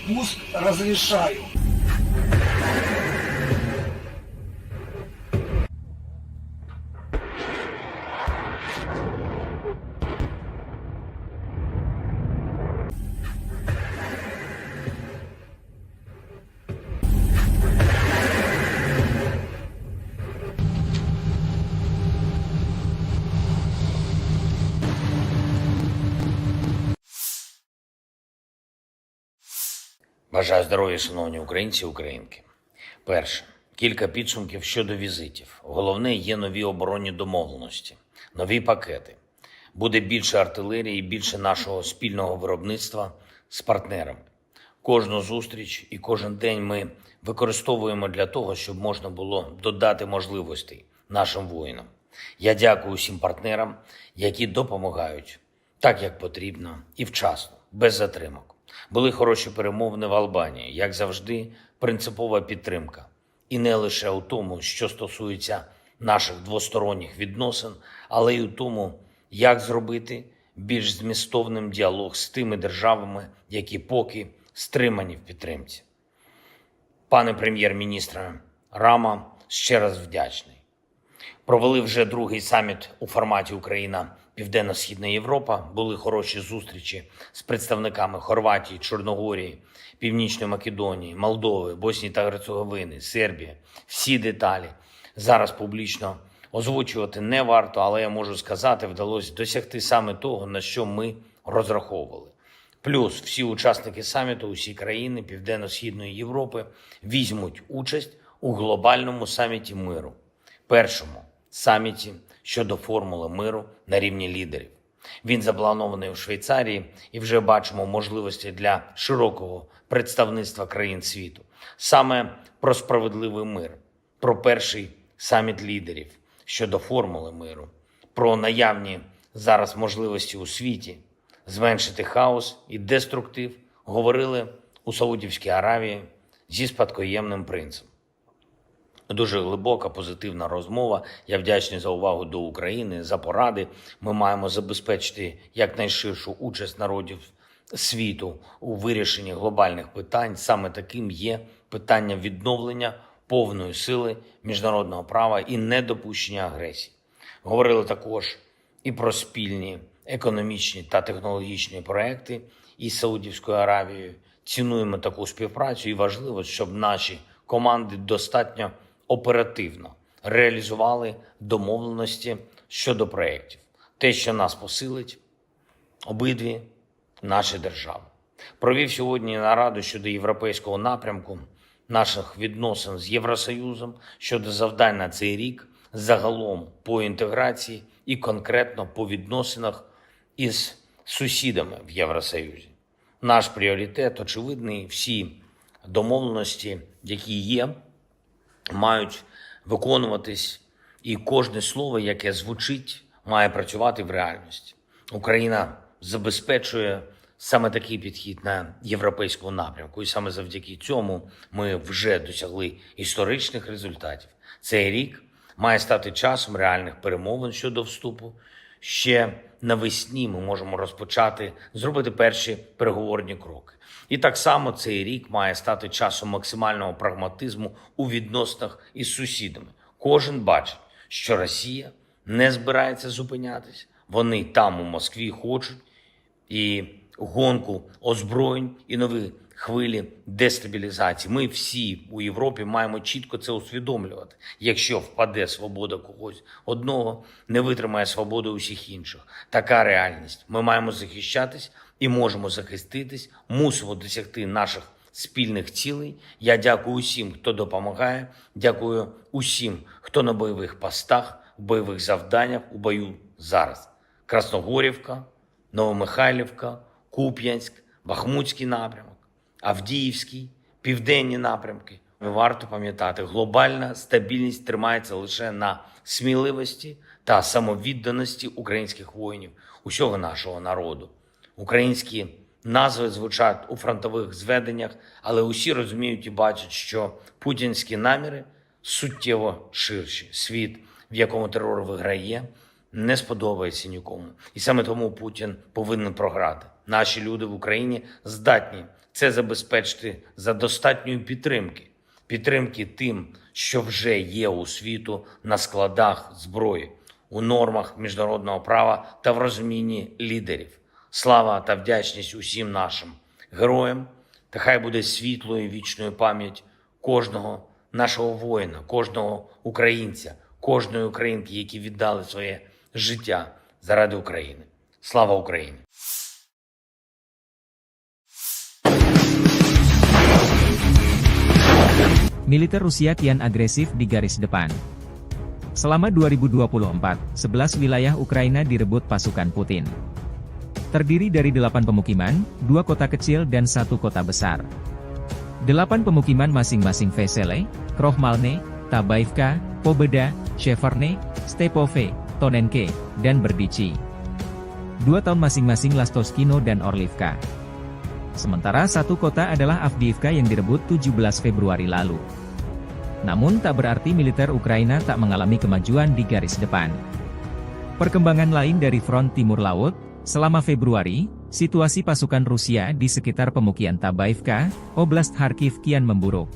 пуск разрешаю. Бажаю здоров'я, шановні українці і українки. Перше. Кілька підсумків щодо візитів. Головне, є нові оборонні домовленості, нові пакети. Буде більше артилерії і більше нашого спільного виробництва з партнерами. Кожну зустріч і кожен день ми використовуємо для того, щоб можна було додати можливостей нашим воїнам. Я дякую всім партнерам, які допомагають так, як потрібно і вчасно, без затримок. Були хороші перемовини в Албанії, як завжди, принципова підтримка. І не лише у тому, що стосується наших двосторонніх відносин, але й у тому, як зробити більш змістовним діалог з тими державами, які поки стримані в підтримці. Пане прем'єр-міністре Рама, ще раз вдячний. Провели вже другий саміт у форматі Україна Південно-Східна Європа. Були хороші зустрічі з представниками Хорватії, Чорногорії, Північної Македонії, Молдови, Боснії та Герцеговини, Сербії. Всі деталі зараз публічно озвучувати не варто, але я можу сказати, вдалося досягти саме того, на що ми розраховували. Плюс всі учасники саміту, усі країни Південно-Східної Європи візьмуть участь у глобальному саміті миру. Першому саміті щодо формули миру на рівні лідерів. Він запланований у Швейцарії і вже бачимо можливості для широкого представництва країн світу. Саме про справедливий мир, про перший саміт лідерів щодо формули миру, про наявні зараз можливості у світі зменшити хаос і деструктив говорили у Саудівській Аравії зі спадкоємним принцем. Дуже глибока, позитивна розмова. Я вдячний за увагу до України, за поради. Ми маємо забезпечити якнайширшу участь народів світу у вирішенні глобальних питань. Саме таким є питання відновлення повної сили міжнародного права і недопущення агресії. Говорили також і про спільні економічні та технологічні проекти із Саудівською Аравією. Цінуємо таку співпрацю і важливо, щоб наші команди достатньо оперативно реалізували домовленості щодо проєктів. Те, що нас посилить, обидві наші держави. Провів сьогодні нараду щодо європейського напрямку наших відносин з Євросоюзом, щодо завдань на цей рік, загалом по інтеграції і конкретно по відносинах із сусідами в Євросоюзі. Наш пріоритет очевидний, всі домовленості, які є, мають виконуватись, і кожне слово, яке звучить, має працювати в реальності. Україна забезпечує саме такий підхід на європейському напрямку, і саме завдяки цьому ми вже досягли історичних результатів. Цей рік має стати часом реальних перемовин щодо вступу. Ще навесні ми можемо розпочати, зробити перші переговорні кроки. І так само цей рік має стати часом максимального прагматизму у відносинах із сусідами. Кожен бачить, що Росія не збирається зупинятися. Вони там у Москві хочуть і гонку озброєнь, і нові хвилі дестабілізації. Ми всі у Європі маємо чітко це усвідомлювати. Якщо впаде свобода когось одного, не витримає свободу усіх інших. Така реальність. Ми маємо захищатись і можемо захиститись, мусимо досягти наших спільних цілей. Я дякую усім, хто допомагає, дякую усім, хто на бойових постах, в бойових завданнях, у бою зараз. Красногорівка, Новомихайлівка, Куп'янськ, Бахмутський напрямок, Авдіївський, південні напрямки, Варто пам'ятати, глобальна стабільність тримається лише на сміливості та самовідданості українських воїнів, усього нашого народу. Українські назви звучать у фронтових зведеннях, але усі розуміють і бачать, що путінські наміри суттєво ширші. Світ, в якому терор виграє, не сподобається нікому. І саме тому Путін повинен програти. Наші люди в Україні здатні це забезпечити за достатньої підтримки. Підтримки тим, що вже є у світу на складах зброї, у нормах міжнародного права та в розумінні лідерів. Слава та вдячність усім нашим героям, та хай буде світлою і вічною пам'ять кожного нашого воїна, кожного українця, кожної українки, які віддали своє життя заради України. Слава Україні! Militer Rusia kian agresif di garis depan. Selama 2024, 11 wilayah Ukraina direbut pasukan Putin. Terdiri dari 8 pemukiman, 2 kota kecil dan 1 kota besar. 8 pemukiman masing-masing Vesele, Krohmalne, Tabaivka, Pobeda, Sheverne, Stepove, Tonenke, dan Berdichi. 2 tahun masing-masing Lastoskino dan Orlivka. Sementara 1 kota adalah Avdiivka yang direbut 17 Februari lalu. Namun tak berarti militer Ukraina tak mengalami kemajuan di garis depan. Perkembangan lain dari front timur laut, selama Februari, situasi pasukan Rusia di sekitar pemukiman Tabaivka, Oblast Kharkiv kian memburuk.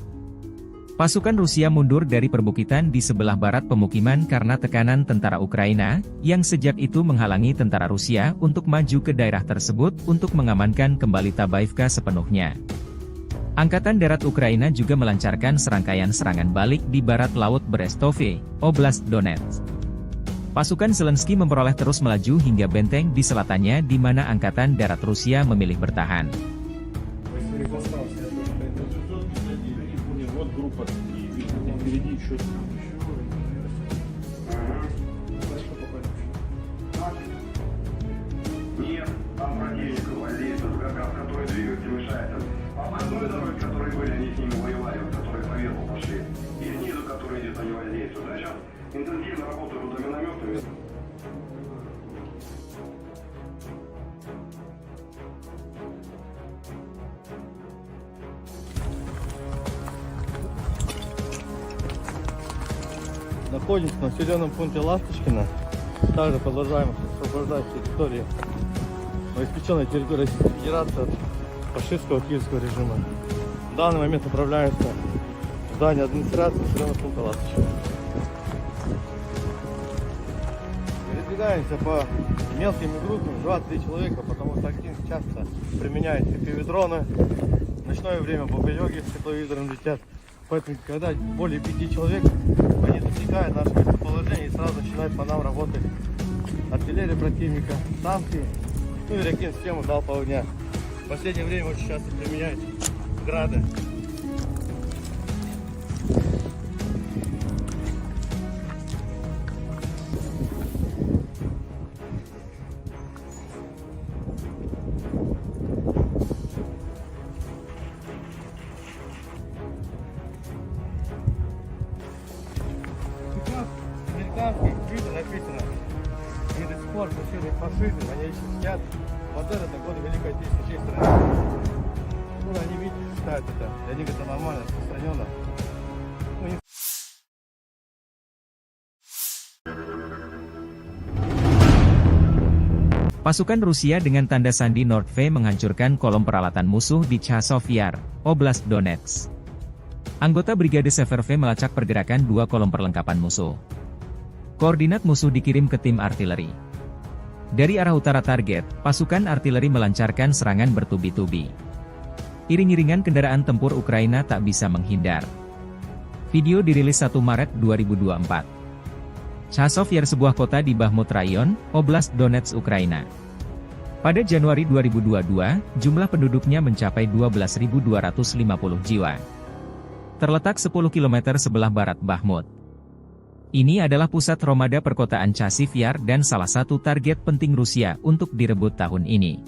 Pasukan Rusia mundur dari perbukitan di sebelah barat pemukiman karena tekanan tentara Ukraina, yang sejak itu menghalangi tentara Rusia untuk maju ke daerah tersebut untuk mengamankan kembali Tabaivka sepenuhnya. Angkatan Darat Ukraina juga melancarkan serangkaian serangan balik di barat laut Brestove, Oblast Donetsk. Pasukan Zelensky memperoleh terus melaju hingga benteng di selatannya di mana Angkatan Darat Rusia memilih bertahan. Нет, там противник воздействует, как раз который двигатель мешает. Обходной дороги, которые были, они с ними воевали, вот, которые поверху пошли. И снизу, которые где-то не воздействуют. А сейчас интенсивно работают вот минометами. Находимся на населенном пункте Ласточкино. Также продолжаем освобождать территории новоиспеченной территории Российской Федерации от фашистского киевского режима. В данный момент направляемся в здание администрации населенного пункта Ласточкино. Передвигаемся по мелкими группами, 2-3 человека, потому что активно часто применяют FPV-дроны. В ночное время бабелёги с тепловизором летят. Поэтому, когда более 5 человек, они засекают наше местоположение и сразу начинают по нам работать артиллерия противника, танки, ну и реактивную систему залпового огня. В последнее время очень часто применяют грады. Американские виды написано виды спорта, виды фашизм, они еще сидят. Вот это годы Великой Отечественной страны. Ну, они видят, считают это. Для них это нормально, распространенно. Ну, не... Pasukan Rusia dengan tanda sandi Nordve menghancurkan kolom peralatan musuh di Chasov Yar, Oblast Donetsk. Anggota Brigade Severve melacak pergerakan 2 kolom perlengkapan musuh. Koordinat musuh dikirim ke tim artileri. Dari arah utara target, pasukan artileri melancarkan serangan bertubi-tubi. Iring-iringan kendaraan tempur Ukraina tak bisa menghindar. Video dirilis 1 Maret 2024. Chasov Yar sebuah kota di Bakhmut Rayon, Oblast Donetsk, Ukraina. Pada Januari 2022, jumlah penduduknya mencapai 12.250 jiwa. Terletak 10 km sebelah barat Bakhmut. Ini adalah pusat Romada perkotaan Chasiv Yar dan salah satu target penting Rusia untuk direbut tahun ini.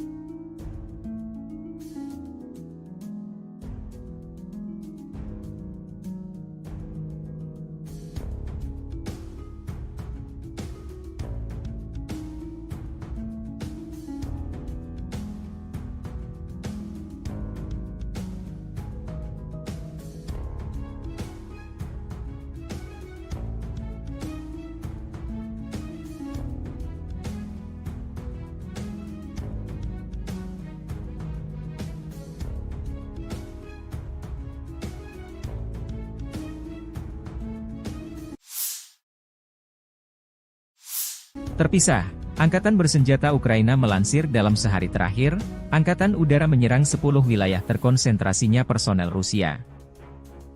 Terpisah, Angkatan Bersenjata Ukraina melansir dalam sehari terakhir, Angkatan Udara menyerang 10 wilayah terkonsentrasinya personel Rusia.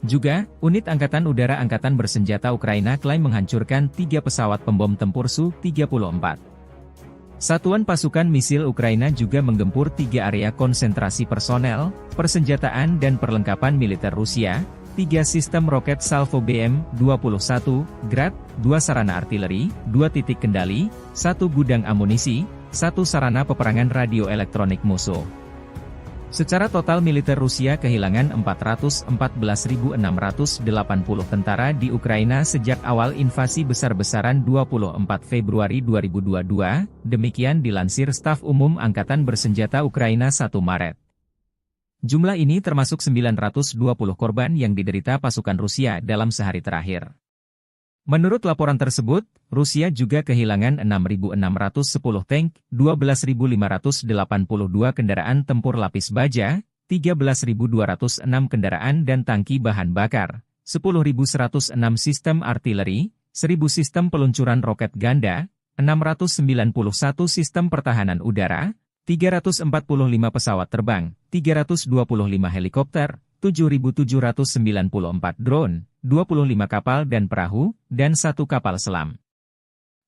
Juga, unit Angkatan Udara Angkatan Bersenjata Ukraina klaim menghancurkan 3 pesawat pembom tempur Su-34. Satuan pasukan misil Ukraina juga menggempur 3 area konsentrasi personel, persenjataan dan perlengkapan militer Rusia, 3 sistem roket Salvo BM-21, Grad, 2 sarana artileri, 2 titik kendali, 1 gudang amunisi, 1 sarana peperangan radio elektronik musuh. Secara total militer Rusia kehilangan 414.680 tentara di Ukraina sejak awal invasi besar-besaran 24 Februari 2022, demikian dilansir Staf Umum Angkatan Bersenjata Ukraina 1 Maret. Jumlah ini termasuk 920 korban yang diderita pasukan Rusia dalam sehari terakhir. Menurut laporan tersebut, Rusia juga kehilangan 6.610 tank, 12.582 kendaraan tempur lapis baja, 13.206 kendaraan dan tangki bahan bakar, 10.106 sistem artileri, 1.000 sistem peluncuran roket ganda, 691 sistem pertahanan udara, 345 pesawat terbang, 325 helikopter, 7.794 drone, 25 kapal dan perahu, dan 1 kapal selam.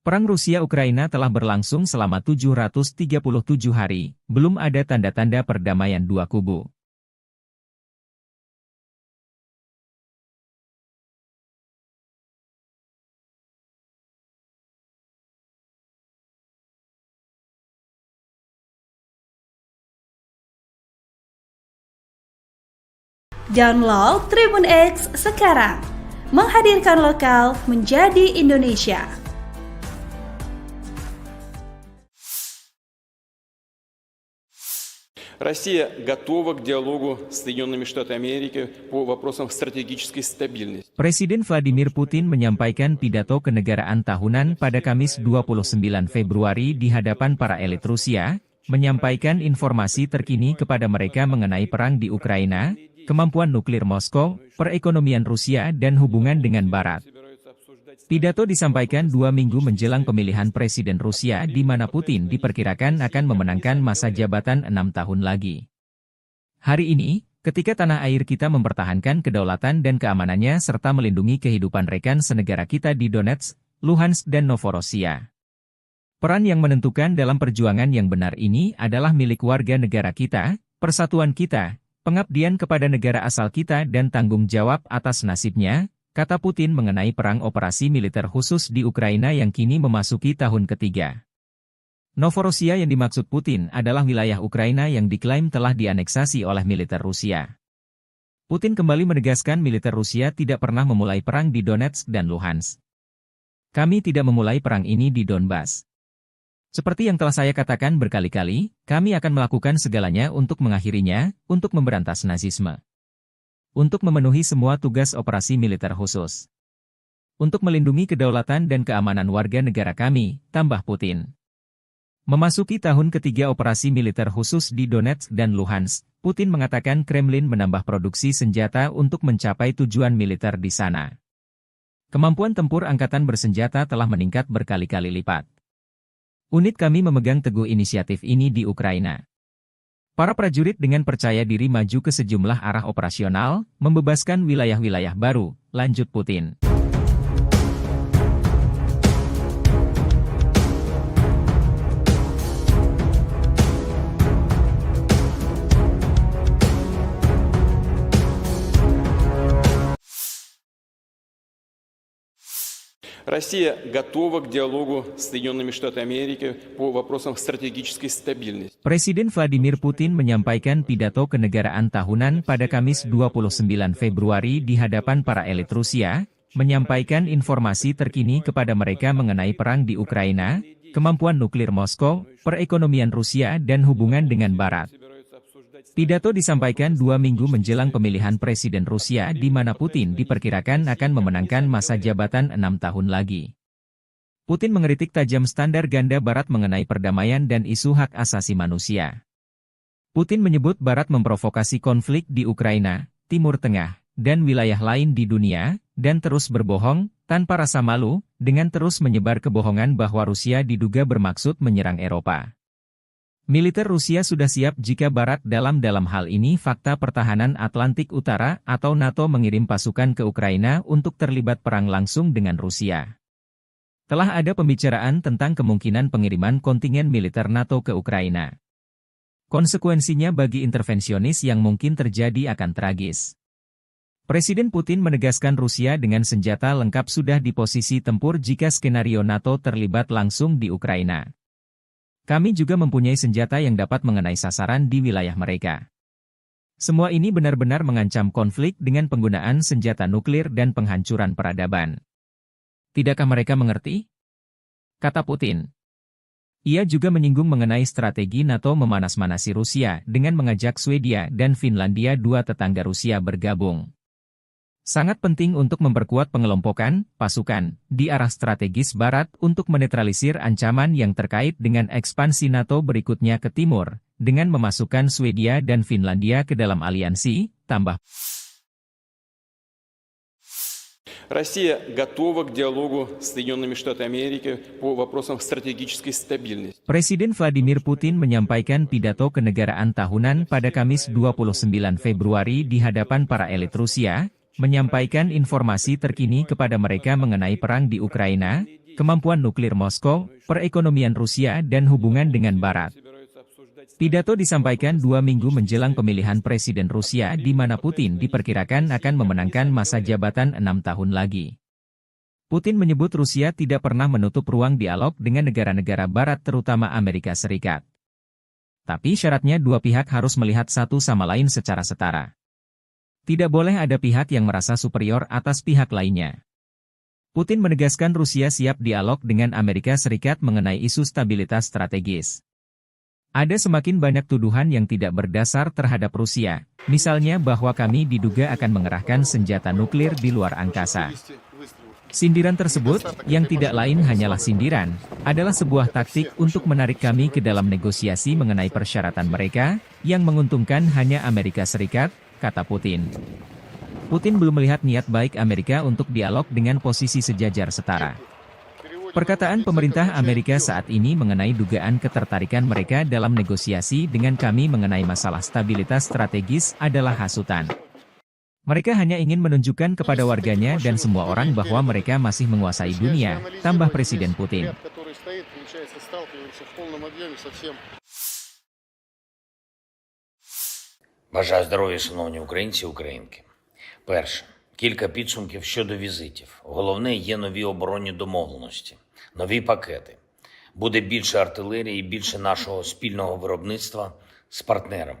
Perang Rusia-Ukraina telah berlangsung selama 737 hari, belum ada tanda-tanda perdamaian dua kubu. Download Tribun X sekarang, menghadirkan lokal menjadi Indonesia. Россия готова к диалогу с Соединенными Штатами Америки по вопросам стратегической стабильности. Presiden Vladimir Putin menyampaikan pidato kenegaraan tahunan pada Kamis 29 Februari di hadapan para elit Rusia, menyampaikan informasi terkini kepada mereka mengenai perang di Ukraina, kemampuan nuklir Moskow, perekonomian Rusia dan hubungan dengan Barat. Pidato disampaikan 2 minggu menjelang pemilihan Presiden Rusia di mana Putin diperkirakan akan memenangkan masa jabatan 6 tahun lagi. Hari ini, ketika tanah air kita mempertahankan kedaulatan dan keamanannya serta melindungi kehidupan rekan senegara kita di Donetsk, Luhansk dan Novorossiya. Peran yang menentukan dalam perjuangan yang benar ini adalah milik warga negara kita, persatuan kita, pengabdian kepada negara asal kita dan tanggung jawab atas nasibnya, kata Putin mengenai perang operasi militer khusus di Ukraina yang kini memasuki tahun ketiga. Novorossiya yang dimaksud Putin adalah wilayah Ukraina yang diklaim telah dianeksasi oleh militer Rusia. Putin kembali menegaskan militer Rusia tidak pernah memulai perang di Donetsk dan Luhansk. Kami tidak memulai perang ini di Donbas. Seperti yang telah saya katakan berkali-kali, kami akan melakukan segalanya untuk mengakhirinya, untuk memberantas nazisme. Untuk memenuhi semua tugas operasi militer khusus. Untuk melindungi kedaulatan dan keamanan warga negara kami, tambah Putin. Memasuki tahun ketiga operasi militer khusus di Donetsk dan Luhansk, Putin mengatakan Kremlin menambah produksi senjata untuk mencapai tujuan militer di sana. Kemampuan tempur angkatan bersenjata telah meningkat berkali-kali lipat. Unit kami memegang teguh inisiatif ini di Ukraina. Para prajurit dengan percaya diri maju ke sejumlah arah operasional, membebaskan wilayah-wilayah baru, lanjut Putin. Россия готова к диалогу с Соединенными Штатами Америки по вопросам стратегической стабильности. Presiden Vladimir Putin menyampaikan pidato kenegaraan tahunan pada Kamis 29 Februari di hadapan para elit Rusia, menyampaikan informasi terkini kepada mereka mengenai perang di Ukraina, kemampuan nuklir Moskow, perekonomian Rusia dan hubungan dengan Barat. Pidato disampaikan 2 minggu menjelang pemilihan Presiden Rusia di mana Putin diperkirakan akan memenangkan masa jabatan 6 tahun lagi. Putin mengkritik tajam standar ganda Barat mengenai perdamaian dan isu hak asasi manusia. Putin menyebut Barat memprovokasi konflik di Ukraina, Timur Tengah, dan wilayah lain di dunia, dan terus berbohong, tanpa rasa malu, dengan terus menyebar kebohongan bahwa Rusia diduga bermaksud menyerang Eropa. Militer Rusia sudah siap jika Barat dalam hal ini Fakta Pertahanan Atlantik Utara atau NATO mengirim pasukan ke Ukraina untuk terlibat perang langsung dengan Rusia. Telah ada pembicaraan tentang kemungkinan pengiriman kontingen militer NATO ke Ukraina. Konsekuensinya bagi intervensionis yang mungkin terjadi akan tragis. Presiden Putin menegaskan Rusia dengan senjata lengkap sudah di posisi tempur jika skenario NATO terlibat langsung di Ukraina. Kami juga mempunyai senjata yang dapat mengenai sasaran di wilayah mereka. Semua ini benar-benar mengancam konflik dengan penggunaan senjata nuklir dan penghancuran peradaban. Tidakkah mereka mengerti? Kata Putin. Ia juga menyinggung mengenai strategi NATO memanas-manasi Rusia dengan mengajak Swedia dan Finlandia, dua tetangga Rusia, bergabung. Sangat penting untuk memperkuat pengelompokan pasukan di arah strategis Barat untuk menetralisir ancaman yang terkait dengan ekspansi NATO berikutnya ke timur, dengan memasukkan Swedia dan Finlandia ke dalam aliansi, tambah. Россия готова к диалогу с Соединенными Штатами Америки по вопросам стратегической стабильности. Presiden Vladimir Putin menyampaikan pidato kenegaraan tahunan pada Kamis 29 Februari di hadapan para elit Rusia, menyampaikan informasi terkini kepada mereka mengenai perang di Ukraina, kemampuan nuklir Moskow, perekonomian Rusia dan hubungan dengan Barat. Pidato disampaikan 2 minggu menjelang pemilihan Presiden Rusia di mana Putin diperkirakan akan memenangkan masa jabatan 6 tahun lagi. Putin menyebut Rusia tidak pernah menutup ruang dialog dengan negara-negara Barat terutama Amerika Serikat. Tapi syaratnya dua pihak harus melihat satu sama lain secara setara. Tidak boleh ada pihak yang merasa superior atas pihak lainnya. Putin menegaskan Rusia siap dialog dengan Amerika Serikat mengenai isu stabilitas strategis. Ada semakin banyak tuduhan yang tidak berdasar terhadap Rusia, misalnya bahwa kami diduga akan mengerahkan senjata nuklir di luar angkasa. Sindiran tersebut, yang tidak lain hanyalah sindiran, adalah sebuah taktik untuk menarik kami ke dalam negosiasi mengenai persyaratan mereka, yang menguntungkan hanya Amerika Serikat, kata Putin. Putin belum melihat niat baik Amerika untuk dialog dengan posisi sejajar setara. Perkataan pemerintah Amerika saat ini mengenai dugaan ketertarikan mereka dalam negosiasi dengan kami mengenai masalah stabilitas strategis adalah hasutan. Mereka hanya ingin menunjukkan kepada warganya dan semua orang bahwa mereka masih menguasai dunia, tambah Presiden Putin. Бажаю здоров'я, шановні українці і українки. Перше. Кілька підсумків щодо візитів. Головне, є нові оборонні домовленості, нові пакети. Буде більше артилерії і більше нашого спільного виробництва з партнерами.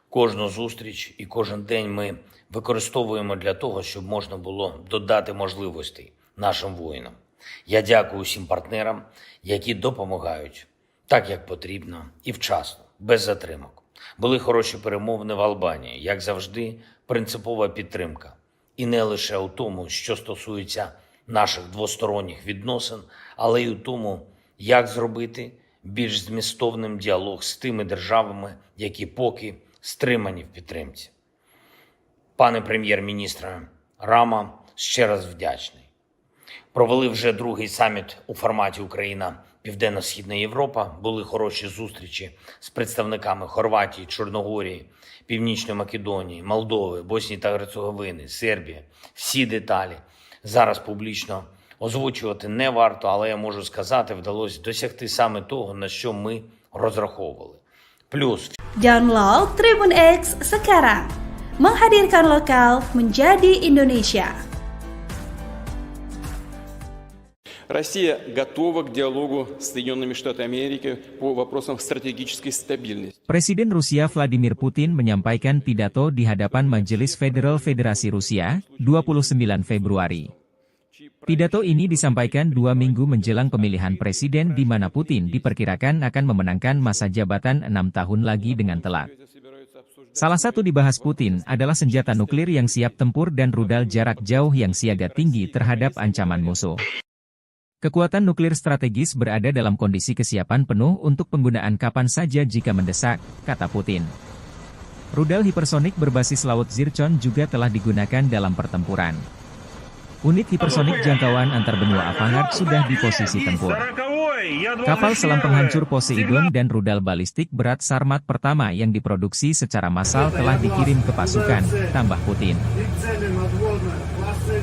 Кожну зустріч і кожен день ми використовуємо для того, щоб можна було додати можливостей нашим воїнам. Я дякую усім партнерам, які допомагають так, як потрібно і вчасно, без затримок. Були хороші перемовини в Албанії, як завжди, принципова підтримка. І не лише у тому, що стосується наших двосторонніх відносин, але й у тому, як зробити більш змістовним діалог з тими державами, які поки стримані в підтримці. Пане прем'єр-міністре Рама, ще раз вдячний. Провели вже другий саміт у форматі Україна-Південно-Східна Європа. Були хороші зустрічі з представниками Хорватії, Чорногорії, Північної Македонії, Молдови, Боснії та Герцеговини, Сербії. Всі деталі зараз публічно озвучувати не варто, але я можу сказати, вдалося досягти саме того, на що ми розраховували. Плюс Download Tribun X sekarang. Menghadirkan lokal menjadi Indonesia. Россия готова к диалогу с Соединенными Штатами Америки по вопросам стратегической стабильности. Presiden Rusia Vladimir Putin menyampaikan pidato di hadapan Majelis Federal Federasi Rusia, 29 Februari. Pidato ini disampaikan 2 minggu menjelang pemilihan presiden di mana Putin diperkirakan akan memenangkan masa jabatan 6 tahun lagi dengan telak. Salah satu dibahas Putin adalah senjata nuklir yang siap tempur dan rudal jarak jauh yang siaga tinggi terhadap ancaman musuh. Kekuatan nuklir strategis berada dalam kondisi kesiapan penuh untuk penggunaan kapan saja jika mendesak, kata Putin. Rudal hipersonik berbasis laut Zircon juga telah digunakan dalam pertempuran. Unit hipersonik jangkauan antar benua Avangard sudah di posisi tempur. Kapal selam penghancur Poseidon dan rudal balistik berat Sarmat pertama yang diproduksi secara massal telah dikirim ke pasukan, tambah Putin. И цели надводные, классы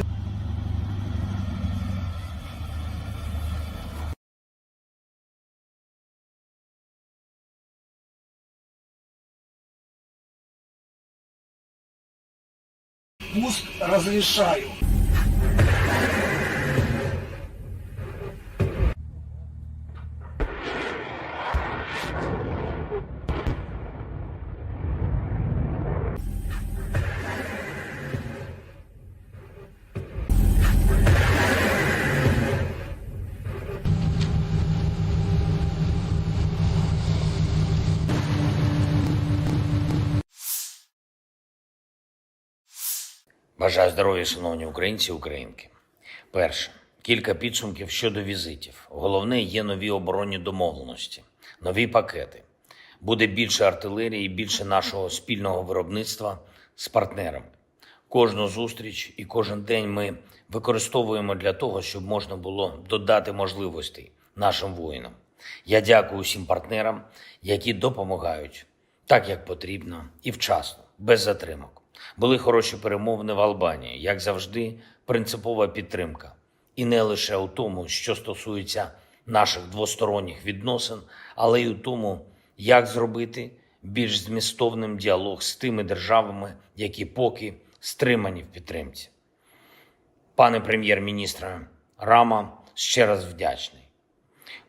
пуск разрешаю. Бажаю здоров'я, шановні українці і українки. Перше. Кілька підсумків щодо візитів. Головне, є нові оборонні домовленості, нові пакети. Буде більше артилерії і більше нашого спільного виробництва з партнерами. Кожну зустріч і кожен день ми використовуємо для того, щоб можна було додати можливостей нашим воїнам. Я дякую усім партнерам, які допомагають так, як потрібно і вчасно, без затримок. Були хороші перемовини в Албанії, як завжди, принципова підтримка. І не лише у тому, що стосується наших двосторонніх відносин, але й у тому, як зробити більш змістовним діалог з тими державами, які поки стримані в підтримці. Пане прем'єр-міністре Рама, ще раз вдячний.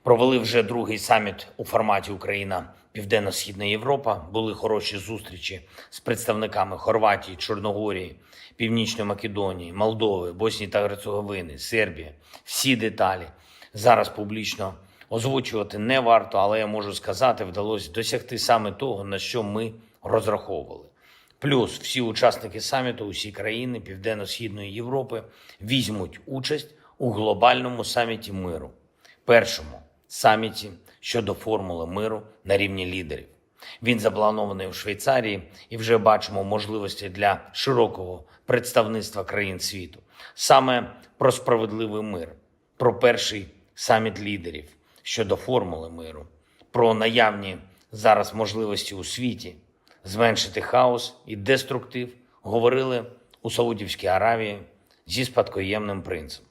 Провели вже другий саміт у форматі Україна-Південно-Східна Європа. Були хороші зустрічі з представниками Хорватії, Чорногорії, Північної Македонії, Молдови, Боснії та Герцеговини, Сербії. Всі деталі зараз публічно озвучувати не варто, але я можу сказати, вдалося досягти саме того, на що ми розраховували. Плюс всі учасники саміту, усі країни Південно-Східної Європи візьмуть участь у глобальному саміті миру. Першому саміті щодо формули миру на рівні лідерів. Він запланований у Швейцарії і вже бачимо можливості для широкого представництва країн світу. Саме про справедливий мир, про перший саміт лідерів щодо формули миру, про наявні зараз можливості у світі зменшити хаос і деструктив говорили у Саудівській Аравії зі спадкоємним принцем.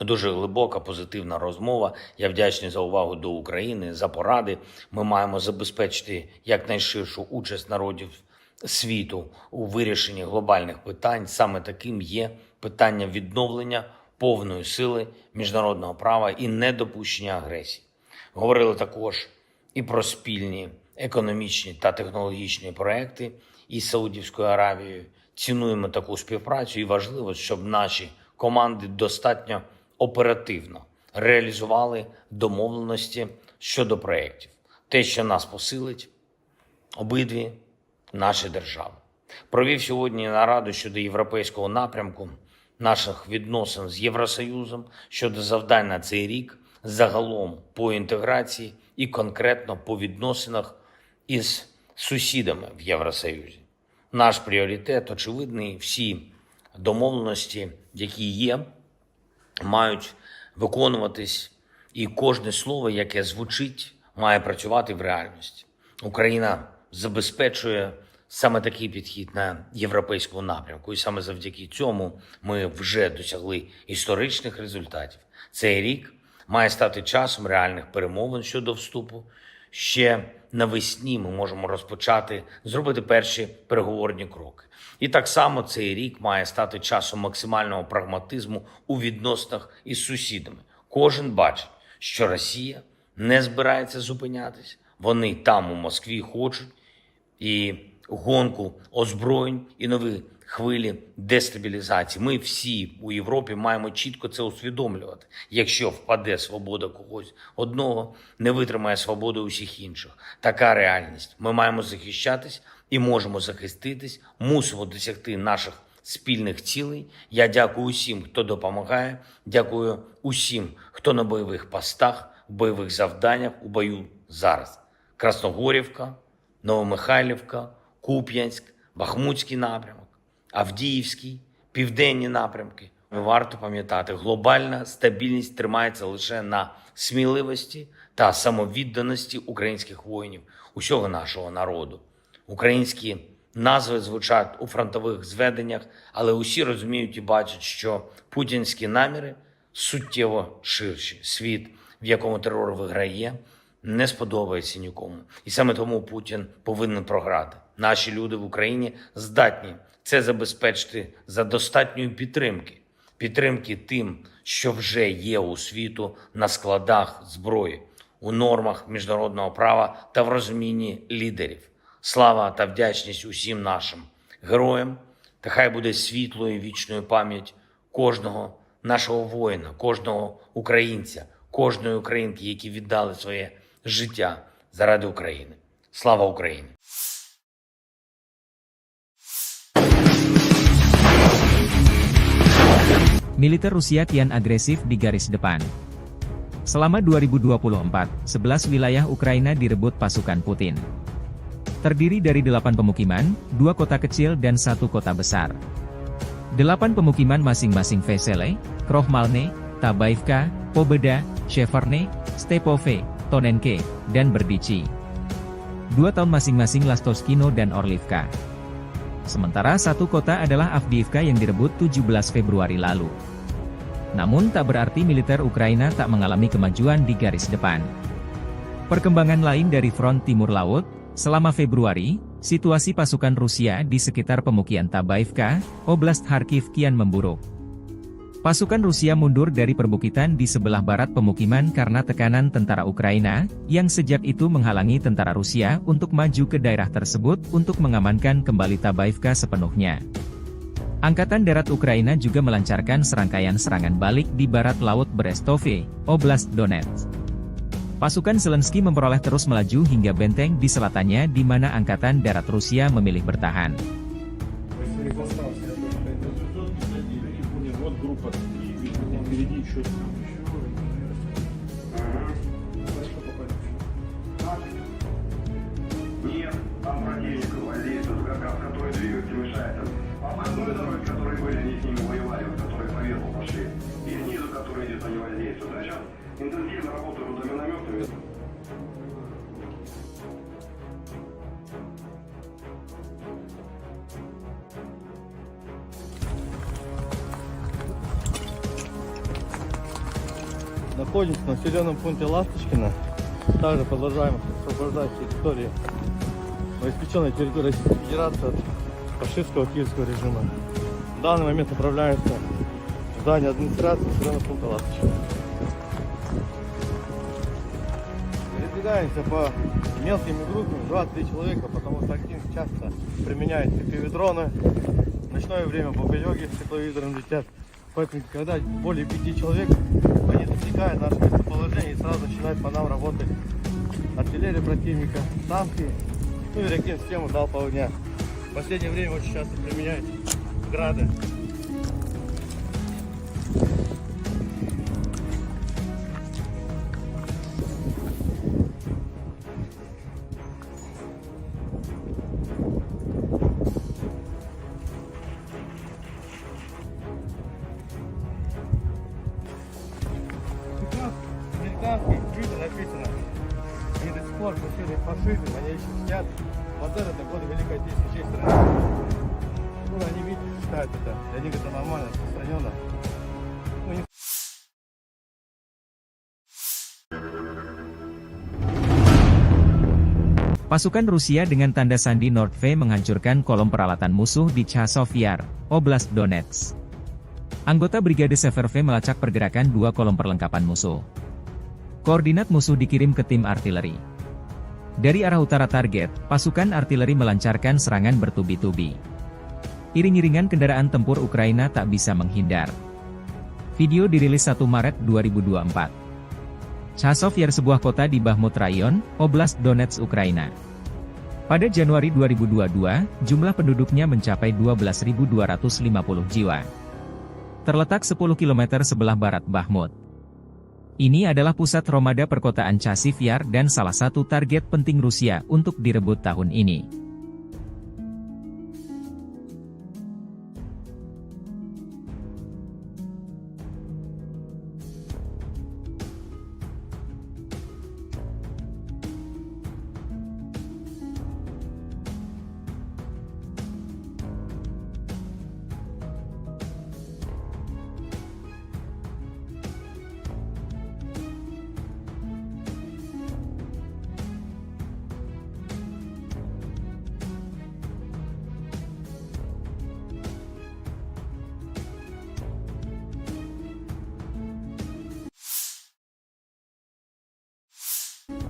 Дуже глибока, позитивна розмова. Я вдячний за увагу до України, за поради. Ми маємо забезпечити якнайширшу участь народів світу у вирішенні глобальних питань. Саме таким є питання відновлення повної сили міжнародного права і недопущення агресії. Говорили також і про спільні економічні та технологічні проекти із Саудівською Аравією. Цінуємо таку співпрацю і важливо, щоб наші команди достатньо оперативно реалізували домовленості щодо проєктів. Те, що нас посилить, обидві наші держави. Провів сьогодні нараду щодо європейського напрямку наших відносин з Євросоюзом, щодо завдань на цей рік, загалом по інтеграції і конкретно по відносинах із сусідами в Євросоюзі. Наш пріоритет очевидний, всі домовленості, які є, мають виконуватись, і кожне слово, яке звучить, має працювати в реальності. Україна забезпечує саме такий підхід на європейському напрямку, і саме завдяки цьому ми вже досягли історичних результатів. Цей рік має стати часом реальних перемовин щодо вступу. Ще навесні ми можемо розпочати, зробити перші переговорні кроки. І так само цей рік має стати часом максимального прагматизму у відносинах із сусідами. Кожен бачить, що Росія не збирається зупинятись. Вони там у Москві хочуть і гонку озброєнь, і нові хвилі дестабілізації. Ми всі у Європі маємо чітко це усвідомлювати. Якщо впаде свобода когось одного, не витримає свободи усіх інших. Така реальність. Ми маємо захищатись і можемо захиститись, мусимо досягти наших спільних цілей. Я дякую усім, хто допомагає, дякую усім, хто на бойових постах, в бойових завданнях, у бою зараз. Красногорівка, Новомихайлівка, Куп'янськ, Бахмутський напрямок, Авдіївський, південні напрямки, Варто пам'ятати, глобальна стабільність тримається лише на сміливості та самовідданості українських воїнів, усього нашого народу. Українські назви звучать у фронтових зведеннях, але усі розуміють і бачать, що путінські наміри суттєво ширші. Світ, в якому терор виграє, не сподобається нікому. І саме тому Путін повинен програти. Наші люди в Україні здатні це забезпечити за достатньої підтримки. Підтримки тим, що вже є у світу на складах зброї, у нормах міжнародного права та в розумінні лідерів. Слава та вдячність усім нашим героям, та хай буде світлою і вічною пам'ять кожного нашого воїна, кожного українця, кожної українки, які віддали своє життя заради України. Слава Україні! Militer Rusia kian agresif di garis depan. Selama 2024, 11 wilayah Ukraina direbut pasukan Putin. Terdiri dari 8 pemukiman, 2 kota kecil dan 1 kota besar. 8 pemukiman masing-masing Vesele, Krohmalne, Tabaivka, Pobeda, Sheverne, Stepove, Tonenke, dan Berdichi. 2 tahun masing-masing Lastoskino dan Orlivka. Sementara 1 kota adalah Avdiivka yang direbut 17 Februari lalu. Namun tak berarti militer Ukraina tak mengalami kemajuan di garis depan. Perkembangan lain dari front timur laut, selama Februari, situasi pasukan Rusia di sekitar pemukiman Tabaivka, Oblast Kharkiv kian memburuk. Pasukan Rusia mundur dari perbukitan di sebelah barat pemukiman karena tekanan tentara Ukraina, yang sejak itu menghalangi tentara Rusia untuk maju ke daerah tersebut untuk mengamankan kembali Tabaivka sepenuhnya. Angkatan Darat Ukraina juga melancarkan serangkaian serangan balik di barat laut Brestove, Oblast Donetsk. Pasukan Zelensky memperoleh terus melaju hingga benteng di selatannya di mana Angkatan Darat Rusia memilih bertahan. Нет, там противник воздействует как раз, который двигатель мешает. Обходной дороги, которые были, они с ними воевали, которые по ветру пошли. И снизу, которые идет, они воздействуют. А сейчас интенсивно работают водоминометами. Находимся на населенном пункте Ласточкино. Также продолжаем освобождать территории, обеспеченной территории Российской Федерации от фашистского киевского режима. В данный момент направляемся в здание администрации населенного пункта Ласточкино. Передвигаемся по мелкими группами, 2-3 человека, потому что актив часто применяет FPV-дроны. В ночное время бомбелёги с тепловизором летят. Поэтому, когда более 5 человек, они засекают наше местоположение и сразу начинают по нам работать артиллерия противника, танки, ну и ракет-систему залпового огня. В последнее время очень часто применяют грады. Американские твиты написано, они до сих пор пустили фашизм, они еще сидят. Вот это годы Великой Отечественной страны. Ну, они видят, считают это, для них это нормально, распространенно. Ну, не... Pasukan Rusia dengan tanda sandi Nordve menghancurkan kolom peralatan musuh di Chasov Yar, Oblast Donetsk. Anggota Brigade Severve melacak pergerakan 2 kolom perlengkapan musuh. Koordinat musuh dikirim ke tim artileri. Dari arah utara target, pasukan artileri melancarkan serangan bertubi-tubi. Iring-iringan kendaraan tempur Ukraina tak bisa menghindar. Video dirilis 1 Maret 2024. Chasov Yar sebuah kota di Bakhmut Rayon, Oblast Donetsk, Ukraina. Pada Januari 2022, jumlah penduduknya mencapai 12.250 jiwa. Terletak 10 km sebelah barat Bakhmut. Ini adalah pusat Romada perkotaan Chasiv Yar dan salah satu target penting Rusia untuk direbut tahun ini.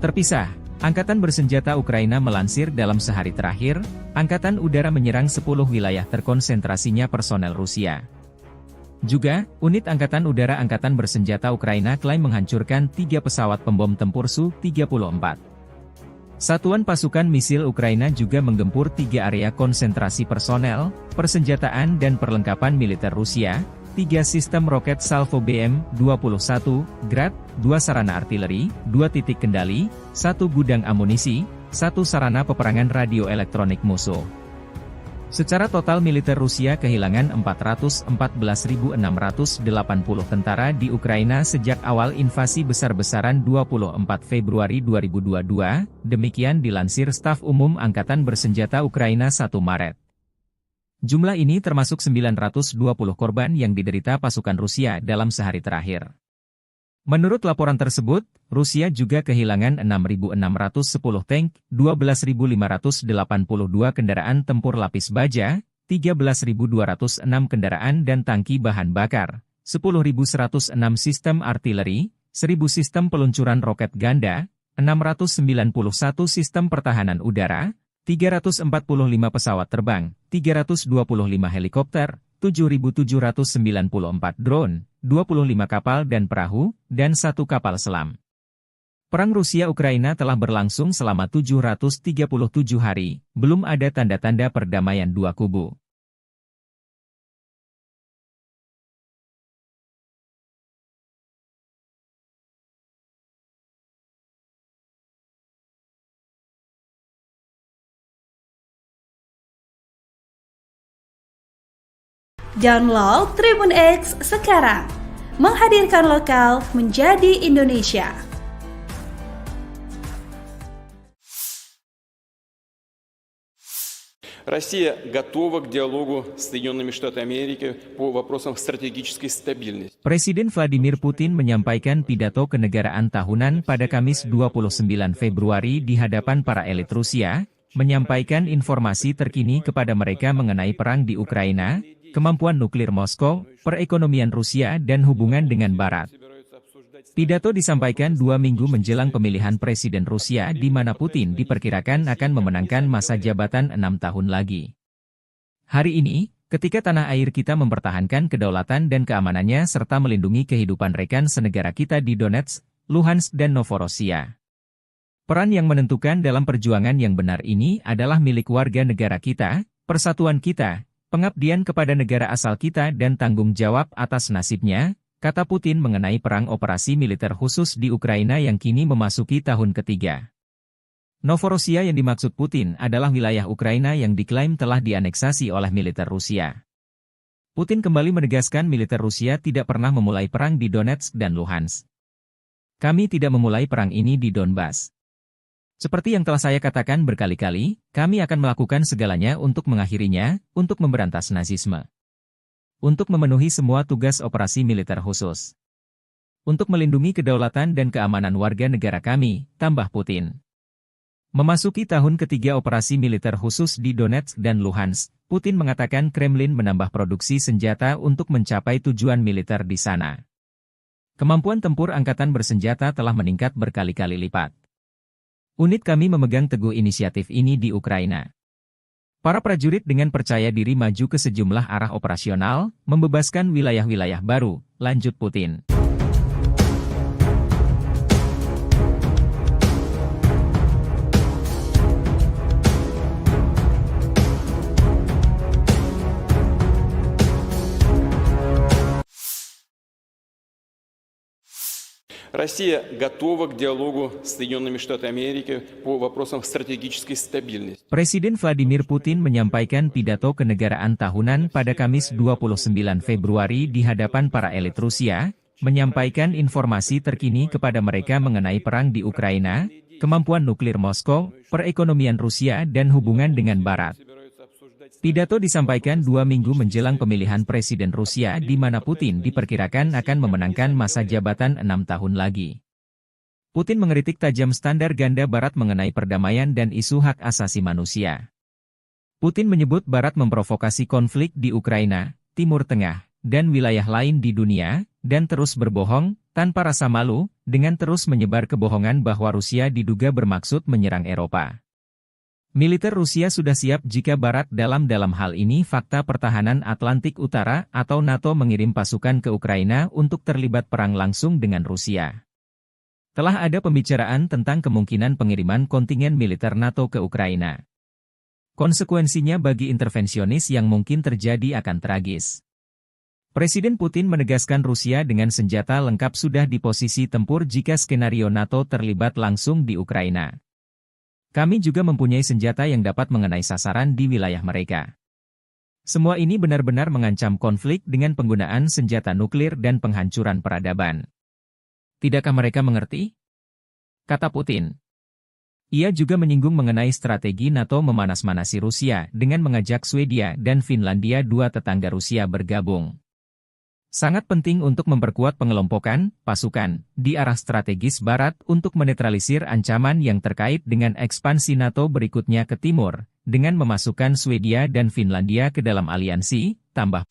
Terpisah, Angkatan Bersenjata Ukraina melansir dalam sehari terakhir, Angkatan Udara menyerang 10 wilayah terkonsentrasinya personel Rusia. Juga, unit Angkatan Udara Angkatan Bersenjata Ukraina klaim menghancurkan 3 pesawat pembom tempur Su-34. Satuan pasukan misil Ukraina juga menggempur 3 area konsentrasi personel, persenjataan dan perlengkapan militer Rusia, 3 sistem roket Salvo BM-21, Grad, 2 sarana artileri, 2 titik kendali, 1 gudang amunisi, 1 sarana peperangan radio elektronik musuh. Secara total militer Rusia kehilangan 414.680 tentara di Ukraina sejak awal invasi besar-besaran 24 Februari 2022, demikian dilansir Staf Umum Angkatan Bersenjata Ukraina 1 Maret. Jumlah ini termasuk 920 korban yang diderita pasukan Rusia dalam sehari terakhir. Menurut laporan tersebut, Rusia juga kehilangan 6.610 tank, 12.582 kendaraan tempur lapis baja, 13.206 kendaraan dan tangki bahan bakar, 10.106 sistem artileri, 1.000 sistem peluncuran roket ganda, 691 sistem pertahanan udara, 345 pesawat terbang, 325 helikopter, 7.794 drone, 25 kapal dan perahu, dan 1 kapal selam. Perang Rusia-Ukraina telah berlangsung selama 737 hari, belum ada tanda-tanda perdamaian dua kubu. Download Tribun X sekarang, menghadirkan lokal menjadi Indonesia. Россия готова к диалогу с Соединенными Штатами Америки по вопросам стратегической стабильности. Presiden Vladimir Putin menyampaikan pidato kenegaraan tahunan pada Kamis 29 Februari di hadapan para elit Rusia, menyampaikan informasi terkini kepada mereka mengenai perang di Ukraina, kemampuan nuklir Moskow, perekonomian Rusia dan hubungan dengan Barat. Pidato disampaikan 2 minggu menjelang pemilihan Presiden Rusia di mana Putin diperkirakan akan memenangkan masa jabatan 6 tahun lagi. Hari ini, ketika tanah air kita mempertahankan kedaulatan dan keamanannya serta melindungi kehidupan rekan senegara kita di Donetsk, Luhansk dan Novorossiya. Peran yang menentukan dalam perjuangan yang benar ini adalah milik warga negara kita, persatuan kita, pengabdian kepada negara asal kita dan tanggung jawab atas nasibnya, kata Putin mengenai perang operasi militer khusus di Ukraina yang kini memasuki tahun ketiga. Novorossiya yang dimaksud Putin adalah wilayah Ukraina yang diklaim telah dianeksasi oleh militer Rusia. Putin kembali menegaskan militer Rusia tidak pernah memulai perang di Donetsk dan Luhansk. Kami tidak memulai perang ini di Donbas. Seperti yang telah saya katakan berkali-kali, kami akan melakukan segalanya untuk mengakhirinya, untuk memberantas nazisme. Untuk memenuhi semua tugas operasi militer khusus. Untuk melindungi kedaulatan dan keamanan warga negara kami, tambah Putin. Memasuki tahun ketiga operasi militer khusus di Donetsk dan Luhansk, Putin mengatakan Kremlin menambah produksi senjata untuk mencapai tujuan militer di sana. Kemampuan tempur angkatan bersenjata telah meningkat berkali-kali lipat. Unit kami memegang teguh inisiatif ini di Ukraina. Para prajurit dengan percaya diri maju ke sejumlah arah operasional, membebaskan wilayah-wilayah baru, lanjut Putin. Россия готова к диалогу с Соединенными Штатами Америки по вопросам стратегической стабильности. Presiden Vladimir Putin menyampaikan pidato kenegaraan tahunan pada Kamis 29 Februari di hadapan para elit Rusia, menyampaikan informasi terkini kepada mereka mengenai perang di Ukraina, kemampuan nuklir Moskow, perekonomian Rusia dan hubungan dengan Barat. Pidato disampaikan 2 minggu menjelang pemilihan Presiden Rusia di mana Putin diperkirakan akan memenangkan masa jabatan 6 tahun lagi. Putin mengkritik tajam standar ganda Barat mengenai perdamaian dan isu hak asasi manusia. Putin menyebut Barat memprovokasi konflik di Ukraina, Timur Tengah, dan wilayah lain di dunia, dan terus berbohong, tanpa rasa malu, dengan terus menyebar kebohongan bahwa Rusia diduga bermaksud menyerang Eropa. Militer Rusia sudah siap jika Barat dalam hal ini fakta pertahanan Atlantik Utara atau NATO mengirim pasukan ke Ukraina untuk terlibat perang langsung dengan Rusia. Telah ada pembicaraan tentang kemungkinan pengiriman kontingen militer NATO ke Ukraina. Konsekuensinya bagi intervensionis yang mungkin terjadi akan tragis. Presiden Putin menegaskan Rusia dengan senjata lengkap sudah di posisi tempur jika skenario NATO terlibat langsung di Ukraina. Kami juga mempunyai senjata yang dapat mengenai sasaran di wilayah mereka. Semua ini benar-benar mengancam konflik dengan penggunaan senjata nuklir dan penghancuran peradaban. Tidakkah mereka mengerti? Kata Putin. Ia juga menyinggung mengenai strategi NATO memanas-manasi Rusia dengan mengajak Swedia dan Finlandia, dua tetangga Rusia, bergabung. Sangat penting untuk memperkuat pengelompokan pasukan di arah strategis Barat untuk menetralisir ancaman yang terkait dengan ekspansi NATO berikutnya ke timur, dengan memasukkan Swedia dan Finlandia ke dalam aliansi, tambah.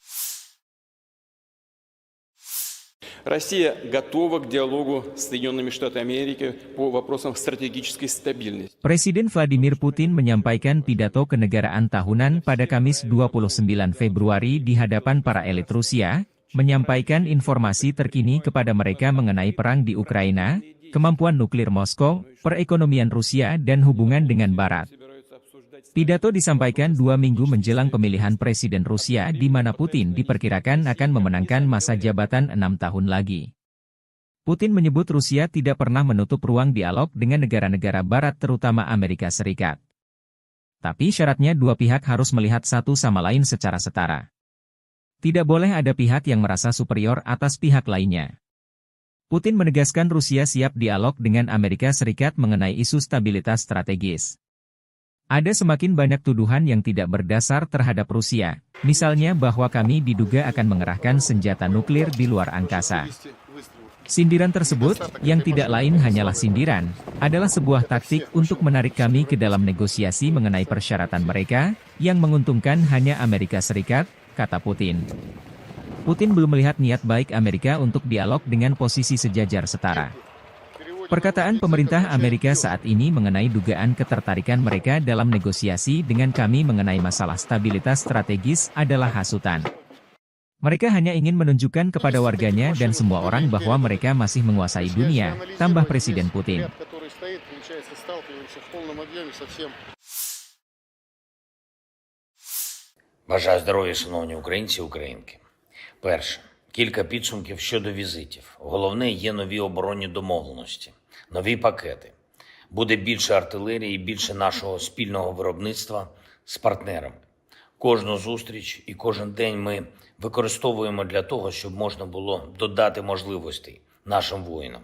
Россия готова к диалогу с Соединенными Штатами Америки по вопросам стратегической стабильности. Presiden Vladimir Putin menyampaikan pidato kenegaraan tahunan pada Kamis 29 Februari di hadapan para elit Rusia, menyampaikan informasi terkini kepada mereka mengenai perang di Ukraina, kemampuan nuklir Moskow, perekonomian Rusia dan hubungan dengan Barat. Pidato disampaikan 2 minggu menjelang pemilihan Presiden Rusia di mana Putin diperkirakan akan memenangkan masa jabatan 6 tahun lagi. Putin menyebut Rusia tidak pernah menutup ruang dialog dengan negara-negara Barat terutama Amerika Serikat. Tapi syaratnya dua pihak harus melihat satu sama lain secara setara. Tidak boleh ada pihak yang merasa superior atas pihak lainnya. Putin menegaskan Rusia siap dialog dengan Amerika Serikat mengenai isu stabilitas strategis. Ada semakin banyak tuduhan yang tidak berdasar terhadap Rusia, misalnya bahwa kami diduga akan mengerahkan senjata nuklir di luar angkasa. Sindiran tersebut, yang tidak lain hanyalah sindiran, adalah sebuah taktik untuk menarik kami ke dalam negosiasi mengenai persyaratan mereka, yang menguntungkan hanya Amerika Serikat, kata Putin. Putin belum melihat niat baik Amerika untuk dialog dengan posisi sejajar setara. Perkataan pemerintah Amerika saat ini mengenai dugaan ketertarikan mereka dalam negosiasi dengan kami mengenai masalah stabilitas strategis adalah hasutan. Mereka hanya ingin menunjukkan kepada warganya dan semua orang bahwa mereka masih menguasai dunia, tambah Presiden Putin. Бажаю здоров'я, шановні українці і українки. Перше. Кілька підсумків щодо візитів. Головне, є нові оборонні домовленості, нові пакети. Буде більше артилерії, більше нашого спільного виробництва з партнерами. Кожну зустріч і кожен день ми використовуємо для того, щоб можна було додати можливостей нашим воїнам.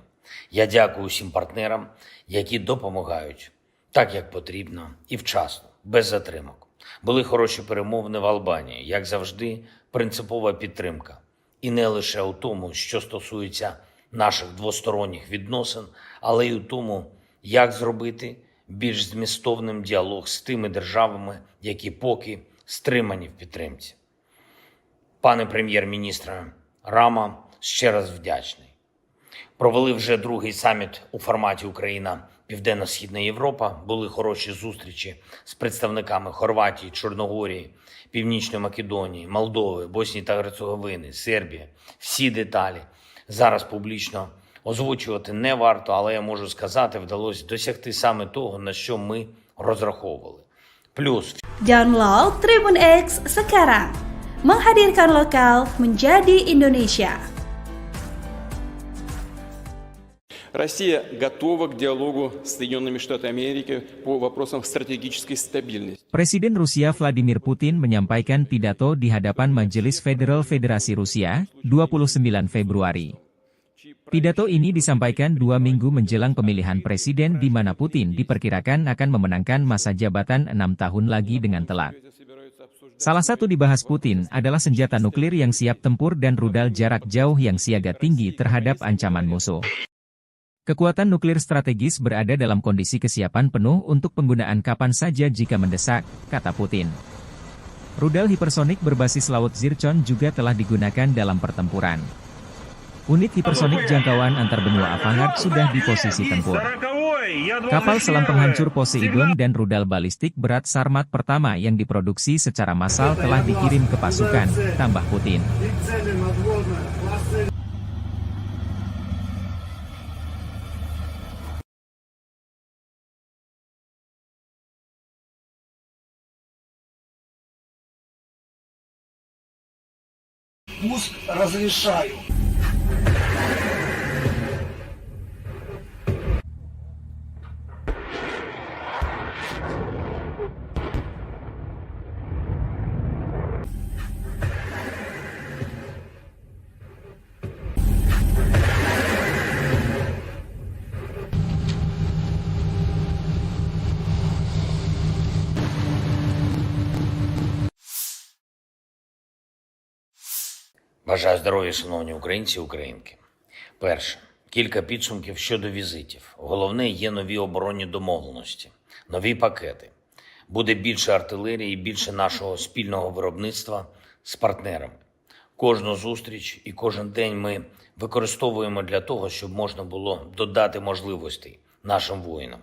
Я дякую усім партнерам, які допомагають так, як потрібно і вчасно, без затримок. Були хороші перемовини в Албанії, як завжди, принципова підтримка. І не лише у тому, що стосується наших двосторонніх відносин, але й у тому, як зробити більш змістовним діалог з тими державами, які поки стримані в підтримці. Пане прем'єр-міністре Рама, ще раз вдячний. Провели вже другий саміт у форматі Україна-Південно-Східна Європа. Були хороші зустрічі з представниками Хорватії, Чорногорії, Північної Македонії, Молдови, Боснії та Герцеговини, Сербії. Всі деталі зараз публічно озвучувати не варто, але я можу сказати, вдалося досягти саме того, на що ми розраховували. Плюс Download Tribun X sekarang, menghadirkan lokal menjadi Indonesia. Россия готова к диалогу с Соединенными Штатами Америки по вопросам стратегической стабильности. Presiden Rusia Vladimir Putin menyampaikan pidato di hadapan Majelis Federal Federasi Rusia, 29 Februari. Pidato ini disampaikan 2 minggu menjelang pemilihan presiden di mana Putin diperkirakan akan memenangkan masa jabatan 6 tahun lagi dengan telat. Salah satu dibahas Putin adalah senjata nuklir yang siap tempur dan rudal jarak jauh yang siaga tinggi terhadap ancaman musuh. Kekuatan nuklir strategis berada dalam kondisi kesiapan penuh untuk penggunaan kapan saja jika mendesak, kata Putin. Rudal hipersonik berbasis laut Zircon juga telah digunakan dalam pertempuran. Unit hipersonik jangkauan antar benua Avangard sudah di posisi tempur. Kapal selam penghancur Poseidon dan rudal balistik berat Sarmat pertama yang diproduksi secara massal telah dikirim ke pasukan, tambah Putin. И цели надводные классы пуск разрешаю. Бажаю здоров'я, шановні українці і українки. Перше. Кілька підсумків щодо візитів. Головне, є нові оборонні домовленості, нові пакети. Буде більше артилерії і більше нашого спільного виробництва з партнерами. Кожну зустріч і кожен день ми використовуємо для того, щоб можна було додати можливостей нашим воїнам.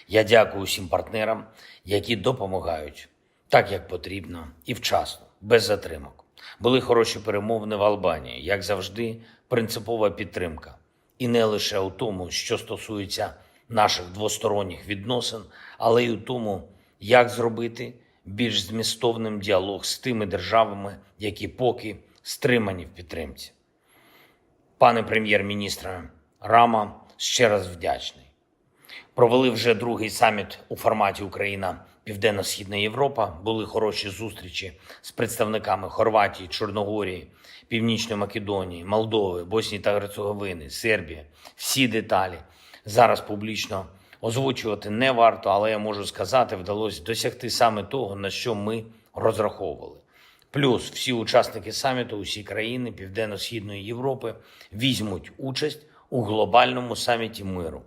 Я дякую усім партнерам, які допомагають так, як потрібно і вчасно, без затримок. Були хороші перемовини в Албанії, як завжди, принципова підтримка. І не лише у тому, що стосується наших двосторонніх відносин, але й у тому, як зробити більш змістовним діалог з тими державами, які поки стримані в підтримці. Пане прем'єр-міністре Рама, ще раз вдячний. Провели вже другий саміт у форматі Україна-Південно-Східна Європа. Були хороші зустрічі з представниками Хорватії, Чорногорії, Північної Македонії, Молдови, Боснії та Герцеговини, Сербії. Всі деталі зараз публічно озвучувати не варто, але я можу сказати, вдалося досягти саме того, на що ми розраховували. Плюс всі учасники саміту, усі країни Південно-Східної Європи візьмуть участь у глобальному саміті миру.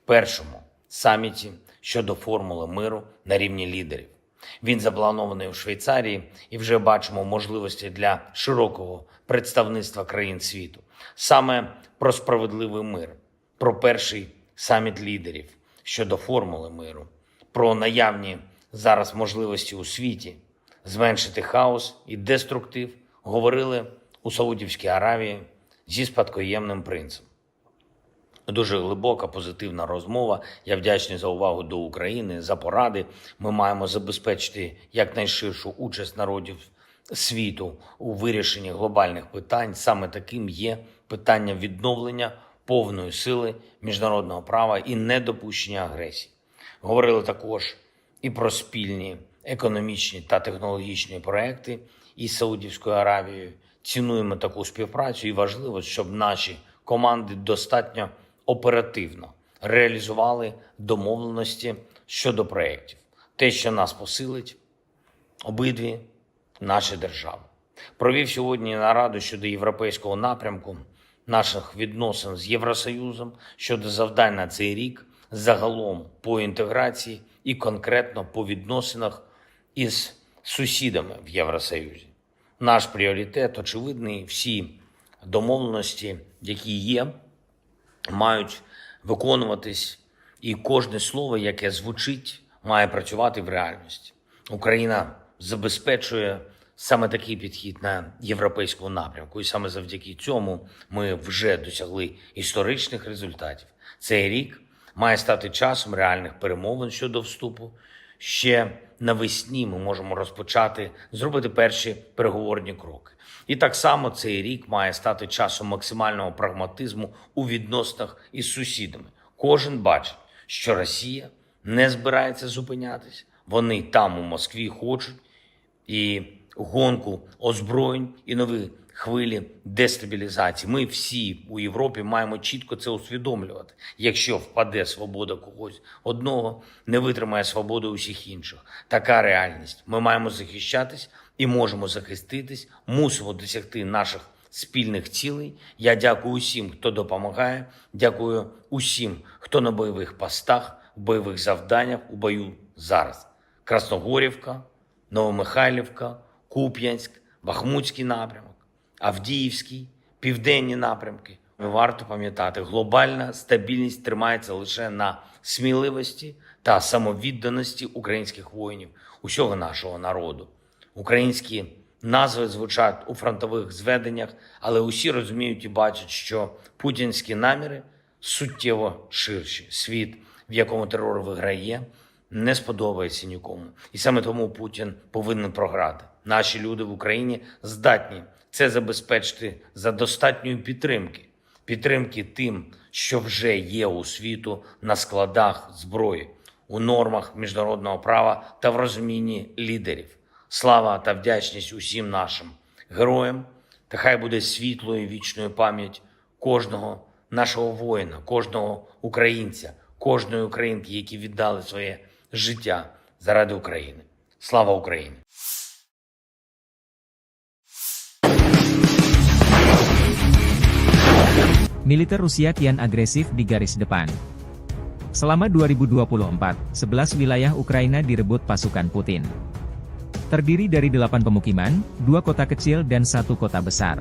Першому саміті щодо формули миру на рівні лідерів. Він запланований у Швейцарії і вже бачимо можливості для широкого представництва країн світу. Саме про справедливий мир, про перший саміт лідерів щодо формули миру, про наявні зараз можливості у світі зменшити хаос і деструктив говорили у Саудівській Аравії зі спадкоємним принцем. Дуже глибока, позитивна розмова. Я вдячний за увагу до України, за поради. Ми маємо забезпечити якнайширшу участь народів світу у вирішенні глобальних питань. Саме таким є питання відновлення повної сили міжнародного права і недопущення агресії. Говорили також і про спільні економічні та технологічні проекти із Саудівською Аравією. Цінуємо таку співпрацю і важливо, щоб наші команди достатньо оперативно реалізували домовленості щодо проєктів. Те, що нас посилить, обидві наші держави. Провів сьогодні нараду щодо європейського напрямку наших відносин з Євросоюзом, щодо завдань на цей рік, загалом по інтеграції і конкретно по відносинах із сусідами в Євросоюзі. Наш пріоритет очевидний, всі домовленості, які є, мають виконуватись, і кожне слово, яке звучить, має працювати в реальності. Україна забезпечує саме такий підхід на європейському напрямку, і саме завдяки цьому ми вже досягли історичних результатів. Цей рік має стати часом реальних перемовин щодо вступу. Ще навесні ми можемо розпочати, зробити перші переговорні кроки. І так само цей рік має стати часом максимального прагматизму у відносинах із сусідами. Кожен бачить, що Росія не збирається зупинятись. Вони там у Москві хочуть і гонку озброєнь, і нові хвилі дестабілізації. Ми всі у Європі маємо чітко це усвідомлювати. Якщо впаде свобода когось одного, не витримає свободу усіх інших. Така реальність. Ми маємо захищатись і можемо захиститись, мусимо досягти наших спільних цілей. Я дякую усім, хто допомагає, дякую усім, хто на бойових постах, в бойових завданнях, у бою зараз. Красногорівка, Новомихайлівка, Куп'янськ, Бахмутський напрямок, Авдіївський, південні напрямки, Варто пам'ятати, глобальна стабільність тримається лише на сміливості та самовідданості українських воїнів, усього нашого народу. Українські назви звучать у фронтових зведеннях, але усі розуміють і бачать, що путінські наміри суттєво ширші. Світ, в якому терор виграє, не сподобається нікому. І саме тому Путін повинен програти. Наші люди в Україні здатні це забезпечити за достатньої підтримки. Підтримки тим, що вже є у світу на складах зброї, у нормах міжнародного права та в розумінні лідерів. Слава та вдячність усім нашим героям, та хай буде світлою і вічною пам'ять кожного нашого воїна, кожного українця, кожної українки, які віддали своє життя заради України. Слава Україні! Militer Rusia kian agresif di garis depan. Selama 2024, 11 wilayah Ukraina direbut pasukan Putin. Terdiri dari 8 pemukiman, 2 kota kecil dan 1 kota besar.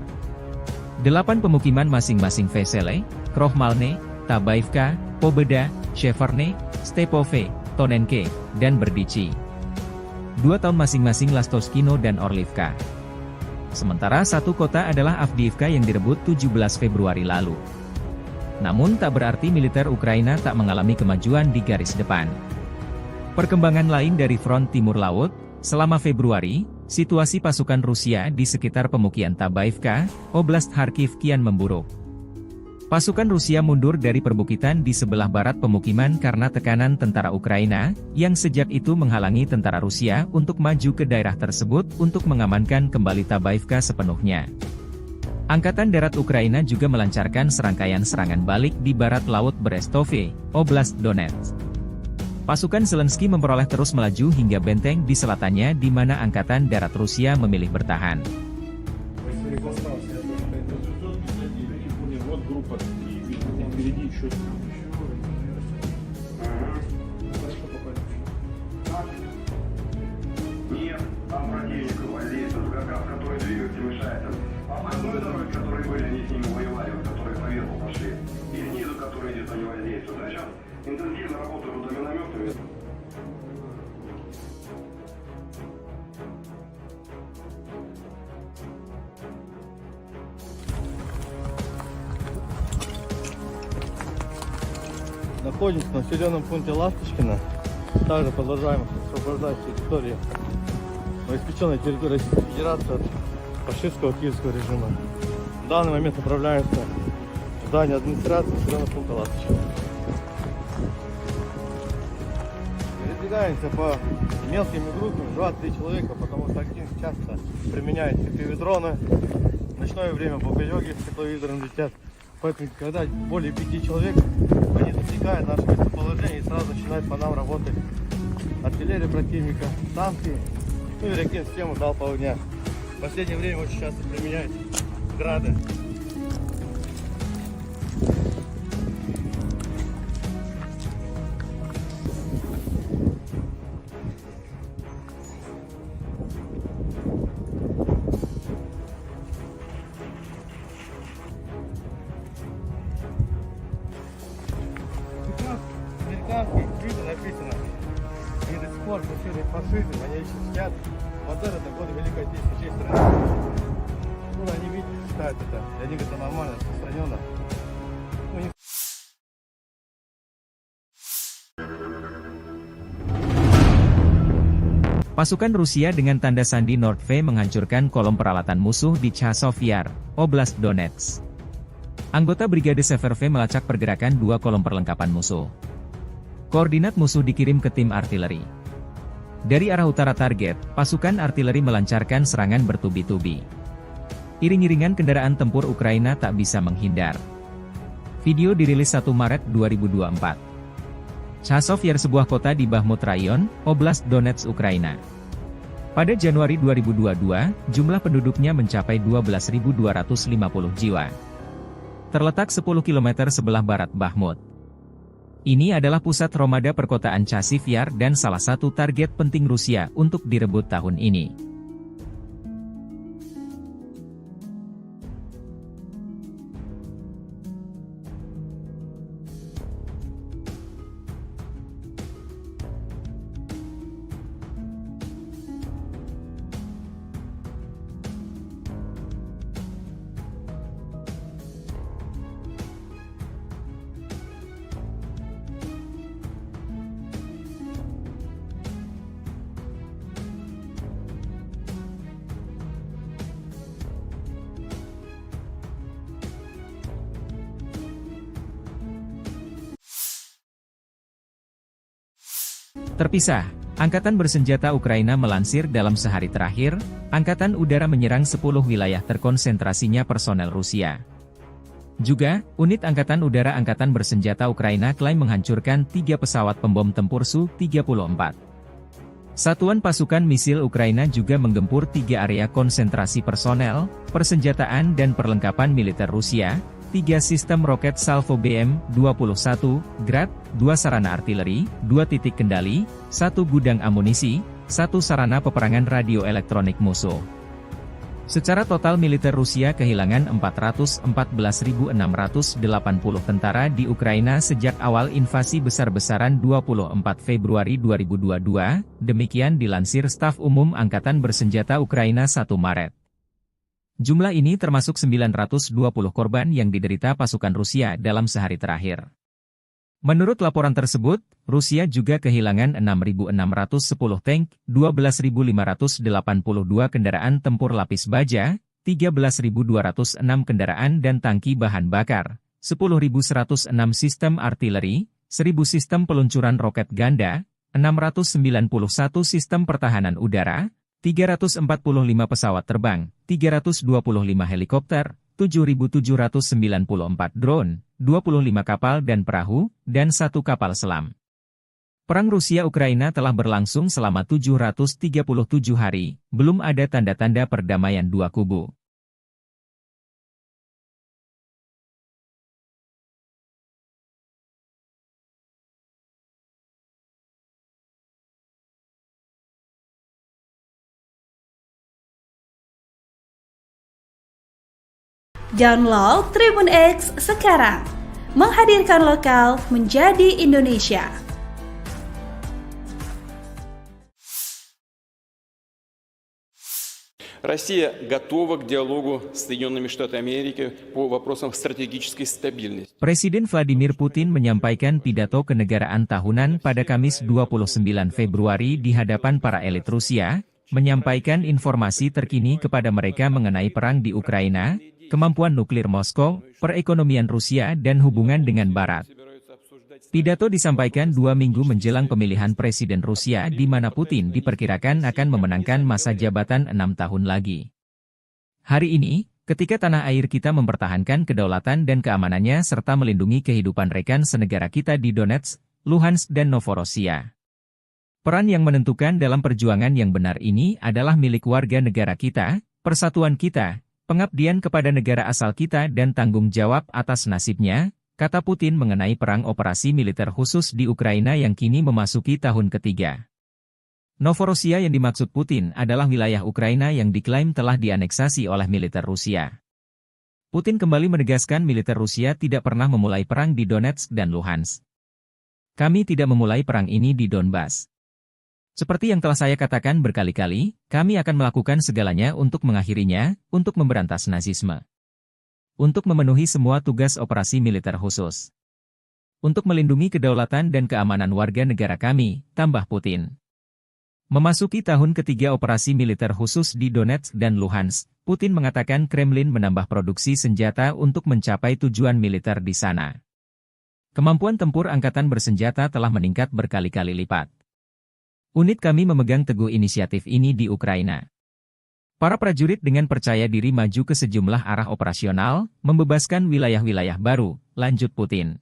8 pemukiman masing-masing Vesele, Krohmalne, Tabaivka, Pobeda, Sheverne, Stepove, Tonenke, dan Berdichi. 2 tahun masing-masing Lastoskino dan Orlivka. Sementara 1 kota adalah Avdiivka yang direbut 17 Februari lalu. Namun tak berarti militer Ukraina tak mengalami kemajuan di garis depan. Perkembangan lain dari front timur laut, selama Februari, situasi pasukan Rusia di sekitar pemukiman Tabaivka, Oblast Kharkiv kian memburuk. Pasukan Rusia mundur dari perbukitan di sebelah barat pemukiman karena tekanan tentara Ukraina, yang sejak itu menghalangi tentara Rusia untuk maju ke daerah tersebut untuk mengamankan kembali Tabaivka sepenuhnya. Angkatan Darat Ukraina juga melancarkan serangkaian serangan balik di barat laut Brestove, Oblast Donetsk. Pasukan Zelensky memperoleh terus melaju hingga benteng di selatannya di mana Angkatan Darat Rusia memilih bertahan. Нет, там противник воздействует как раз, который двигатель мешает. Обходной дороги, которые были, они с ними воевали, вот, которые по ветру пошли. И снизу, которые где-то не воздействуют. А сейчас интенсивно работают вот минометами. Находимся на населенном пункте Ласточкино. Также продолжаем освобождать территорию, новоиспеченной территории Российской Федерации от фашистского киевского режима. В данный момент направляемся в здание администрации населенного пункта Ласточкино. Передвигаемся по мелкими группами, 2-3 человека, потому что актив часто применяет FPV-дроны. В ночное время бомбелёги с тепловизором летят. Поэтому, когда более 5 человек, они засекают наше местоположение и сразу начинают по нам работать артиллерия противника, танки, ну и ракет-систему залпового огня. В последнее время очень часто применяют грады. Американские книги написано, и до сих пор пошли фашизм, они еще сидят. Вот это годы Великой Отечественной всей страны. Ну, они видят, считают это, для них это нормально, распространенно. Ну, не... Pasukan Rusia dengan tanda sandi Nordve menghancurkan kolom peralatan musuh di Chasov Yar, Oblast Donetsk. Anggota Brigade Severve melacak pergerakan 2 kolom perlengkapan musuh. Koordinat musuh dikirim ke tim artileri. Dari arah utara target, pasukan artileri melancarkan serangan bertubi-tubi. Iring-iringan kendaraan tempur Ukraina tak bisa menghindar. Video dirilis 1 Maret 2024. Chasov Yar sebuah kota di Bakhmut Rayon, Oblast Donetsk, Ukraina. Pada Januari 2022, jumlah penduduknya mencapai 12.250 jiwa. Terletak 10 km sebelah barat Bakhmut. Ini adalah pusat Romada perkotaan Chasiv Yar dan salah satu target penting Rusia untuk direbut tahun ini. Tak terpisah, Angkatan Bersenjata Ukraina melansir dalam sehari terakhir, Angkatan Udara menyerang 10 wilayah terkonsentrasinya personel Rusia. Juga, unit Angkatan Udara Angkatan Bersenjata Ukraina klaim menghancurkan 3 pesawat pembom tempur Su-34. Satuan pasukan misil Ukraina juga menggempur 3 area konsentrasi personel, persenjataan dan perlengkapan militer Rusia, 3 sistem roket Salvo BM-21, Grad, 2 sarana artileri, 2 titik kendali, 1 gudang amunisi, 1 sarana peperangan radio elektronik musuh. Secara total militer Rusia kehilangan 414.680 tentara di Ukraina sejak awal invasi besar-besaran 24 Februari 2022, demikian dilansir Staf Umum Angkatan Bersenjata Ukraina 1 Maret. Jumlah ini termasuk 920 korban yang diderita pasukan Rusia dalam sehari terakhir. Menurut laporan tersebut, Rusia juga kehilangan 6.610 tank, 12.582 kendaraan tempur lapis baja, 13.206 kendaraan dan tangki bahan bakar, 10.106 sistem artileri, 1.000 sistem peluncuran roket ganda, 691 sistem pertahanan udara, 345 pesawat terbang, 325 helikopter, 7.794 drone, 25 kapal dan perahu, dan 1 kapal selam. Perang Rusia-Ukraina telah berlangsung selama 737 hari, belum ada tanda-tanda perdamaian dua kubu. Download Tribun X sekarang, menghadirkan lokal menjadi Indonesia. Россия готова к диалогу с Соединенными Штатами Америки по вопросам стратегической стабильности. Presiden Vladimir Putin menyampaikan pidato kenegaraan tahunan pada Kamis 29 Februari di hadapan para elit Rusia, menyampaikan informasi terkini kepada mereka mengenai perang di Ukraina, kemampuan nuklir Moskow, perekonomian Rusia dan hubungan dengan Barat. Pidato disampaikan 2 minggu menjelang pemilihan Presiden Rusia di mana Putin diperkirakan akan memenangkan masa jabatan 6 tahun lagi. Hari ini, ketika tanah air kita mempertahankan kedaulatan dan keamanannya serta melindungi kehidupan rekan senegara kita di Donetsk, Luhansk dan Novorossiya. Peran yang menentukan dalam perjuangan yang benar ini adalah milik warga negara kita, persatuan kita, pengabdian kepada negara asal kita dan tanggung jawab atas nasibnya, kata Putin mengenai perang operasi militer khusus di Ukraina yang kini memasuki tahun ketiga. Novorossiya yang dimaksud Putin adalah wilayah Ukraina yang diklaim telah dianeksasi oleh militer Rusia. Putin kembali menegaskan militer Rusia tidak pernah memulai perang di Donetsk dan Luhansk. Kami tidak memulai perang ini di Donbas. Seperti yang telah saya katakan berkali-kali, kami akan melakukan segalanya untuk mengakhirinya, untuk memberantas Nazisme. Untuk memenuhi semua tugas operasi militer khusus. Untuk melindungi kedaulatan dan keamanan warga negara kami, tambah Putin. Memasuki tahun ketiga operasi militer khusus di Donetsk dan Luhansk, Putin mengatakan Kremlin menambah produksi senjata untuk mencapai tujuan militer di sana. Kemampuan tempur angkatan bersenjata telah meningkat berkali-kali lipat. Unit kami memegang teguh inisiatif ini di Ukraina. Para prajurit dengan percaya diri maju ke sejumlah arah operasional, membebaskan wilayah-wilayah baru, lanjut Putin.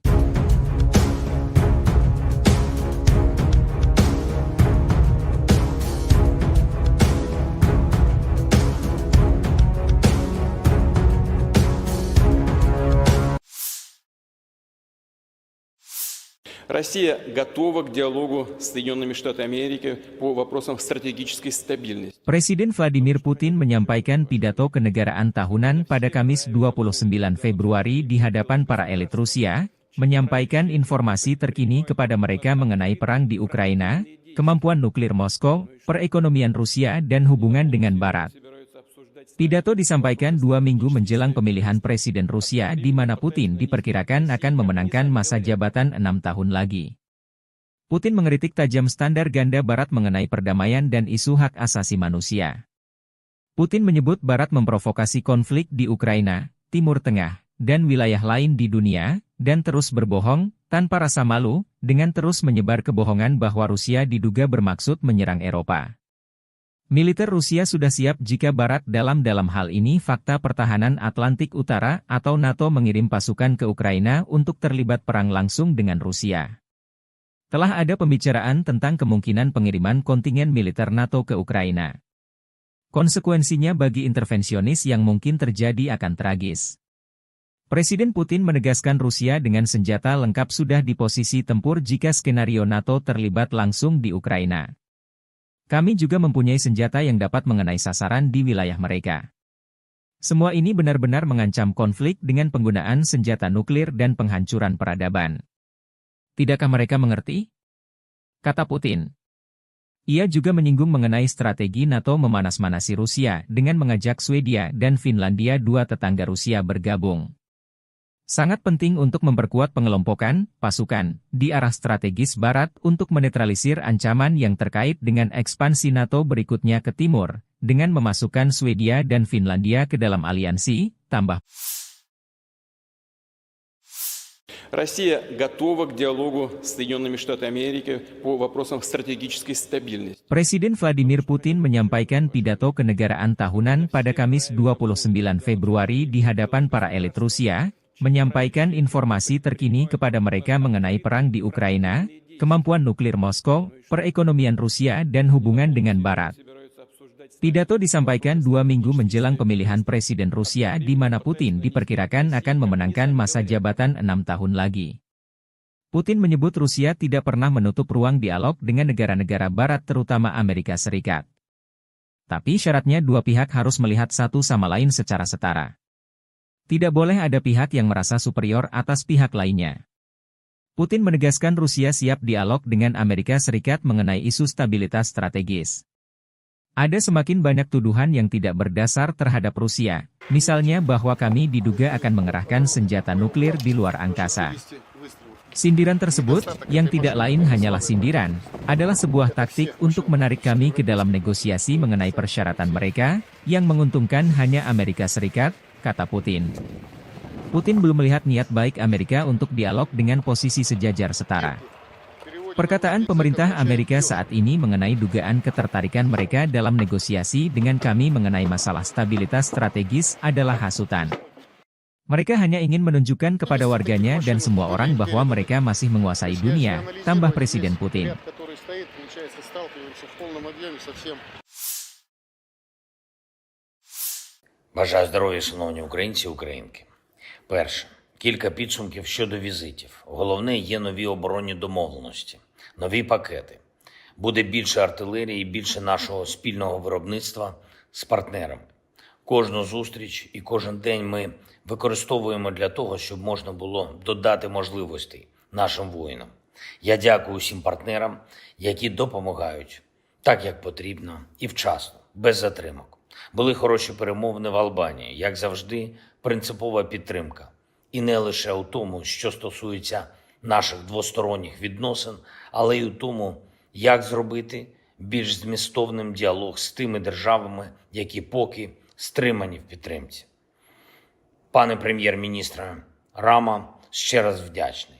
Россия готова к диалогу с Соединенными Штатами Америки по вопросам стратегической стабильности. Presiden Vladimir Putin menyampaikan pidato kenegaraan tahunan pada Kamis 29 Februari di hadapan para elit Rusia, menyampaikan informasi terkini kepada mereka mengenai perang di Ukraina, kemampuan nuklir Moskow, perekonomian Rusia dan hubungan dengan Barat. Pidato disampaikan 2 minggu menjelang pemilihan Presiden Rusia di mana Putin diperkirakan akan memenangkan masa jabatan 6 tahun lagi. Putin mengkritik tajam standar ganda Barat mengenai perdamaian dan isu hak asasi manusia. Putin menyebut Barat memprovokasi konflik di Ukraina, Timur Tengah, dan wilayah lain di dunia, dan terus berbohong, tanpa rasa malu, dengan terus menyebar kebohongan bahwa Rusia diduga bermaksud menyerang Eropa. Militer Rusia sudah siap jika Barat dalam hal ini Fakta Pertahanan Atlantik Utara atau NATO mengirim pasukan ke Ukraina untuk terlibat perang langsung dengan Rusia. Telah ada pembicaraan tentang kemungkinan pengiriman kontingen militer NATO ke Ukraina. Konsekuensinya bagi intervensionis yang mungkin terjadi akan tragis. Presiden Putin menegaskan Rusia dengan senjata lengkap sudah di posisi tempur jika skenario NATO terlibat langsung di Ukraina. Kami juga mempunyai senjata yang dapat mengenai sasaran di wilayah mereka. Semua ini benar-benar mengancam konflik dengan penggunaan senjata nuklir dan penghancuran peradaban. Tidakkah mereka mengerti? Kata Putin. Ia juga menyinggung mengenai strategi NATO memanas-manasi Rusia dengan mengajak Swedia dan Finlandia, dua tetangga Rusia, bergabung. Sangat penting untuk memperkuat pengelompokan pasukan di arah strategis Barat untuk menetralisir ancaman yang terkait dengan ekspansi NATO berikutnya ke timur, dengan memasukkan Swedia dan Finlandia ke dalam aliansi, tambah. Россия готова к диалогу с Соединенными Штатами Америки по вопросам стратегической стабильности. Presiden Vladimir Putin menyampaikan pidato kenegaraan tahunan pada Kamis 29 Februari di hadapan para elit Rusia, menyampaikan informasi terkini kepada mereka mengenai perang di Ukraina, kemampuan nuklir Moskow, perekonomian Rusia dan hubungan dengan Barat. Pidato disampaikan 2 minggu menjelang pemilihan Presiden Rusia di mana Putin diperkirakan akan memenangkan masa jabatan 6 tahun lagi. Putin menyebut Rusia tidak pernah menutup ruang dialog dengan negara-negara Barat terutama Amerika Serikat. Tapi syaratnya dua pihak harus melihat satu sama lain secara setara. Tidak boleh ada pihak yang merasa superior atas pihak lainnya. Putin menegaskan Rusia siap dialog dengan Amerika Serikat mengenai isu stabilitas strategis. Ada semakin banyak tuduhan yang tidak berdasar terhadap Rusia, misalnya bahwa kami diduga akan mengerahkan senjata nuklir di luar angkasa. Sindiran tersebut, yang tidak lain hanyalah sindiran, adalah sebuah taktik untuk menarik kami ke dalam negosiasi mengenai persyaratan mereka, yang menguntungkan hanya Amerika Serikat, kata Putin. Putin belum melihat niat baik Amerika untuk dialog dengan posisi sejajar setara. Perkataan pemerintah Amerika saat ini mengenai dugaan ketertarikan mereka dalam negosiasi dengan kami mengenai masalah stabilitas strategis adalah hasutan. Mereka hanya ingin menunjukkan kepada warganya dan semua orang bahwa mereka masih menguasai dunia, tambah Presiden Putin. Бажаю здоров'я, шановні українці і українки. Перше. Кілька підсумків щодо візитів. Головне, є нові оборонні домовленості, нові пакети. Буде більше артилерії, більше нашого спільного виробництва з партнерами. Кожну зустріч і кожен день ми використовуємо для того, щоб можна було додати можливостей нашим воїнам. Я дякую усім партнерам, які допомагають так, як потрібно і вчасно, без затримок. Були хороші перемовини в Албанії, як завжди, принципова підтримка. І не лише у тому, що стосується наших двосторонніх відносин, але й у тому, як зробити більш змістовним діалог з тими державами, які поки стримані в підтримці. Пане прем'єр-міністре Рама, ще раз вдячний.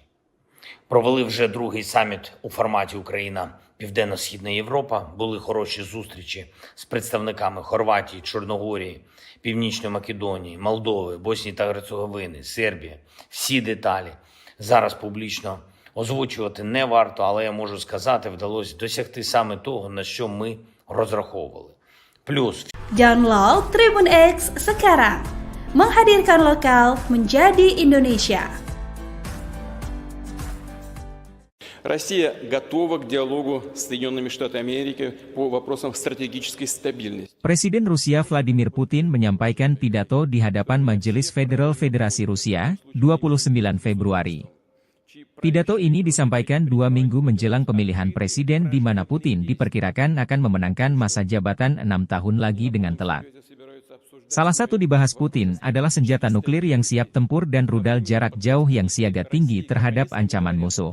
Провели вже другий саміт у форматі Україна Південно-Східна Європа. Були хороші зустрічі з представниками Хорватії, Чорногорії, Північної Македонії, Молдови, Боснії та Герцеговини, Сербії. Всі деталі зараз публічно озвучувати не варто, але я можу сказати, вдалося досягти саме того, на що ми розраховували. Плюс Download Tribun X sekarang, menghadirkan lokal menjadi Indonesia. Россия готова к диалогу с Соединенными Штатами Америки по вопросам стратегической стабильности. Presiden Rusia Vladimir Putin menyampaikan pidato di hadapan Majelis Federal Federasi Rusia, 29 Februari. Pidato ini disampaikan 2 minggu menjelang pemilihan presiden di mana Putin diperkirakan akan memenangkan masa jabatan 6 tahun lagi dengan telat. Salah satu dibahas Putin adalah senjata nuklir yang siap tempur dan rudal jarak jauh yang siaga tinggi terhadap ancaman musuh.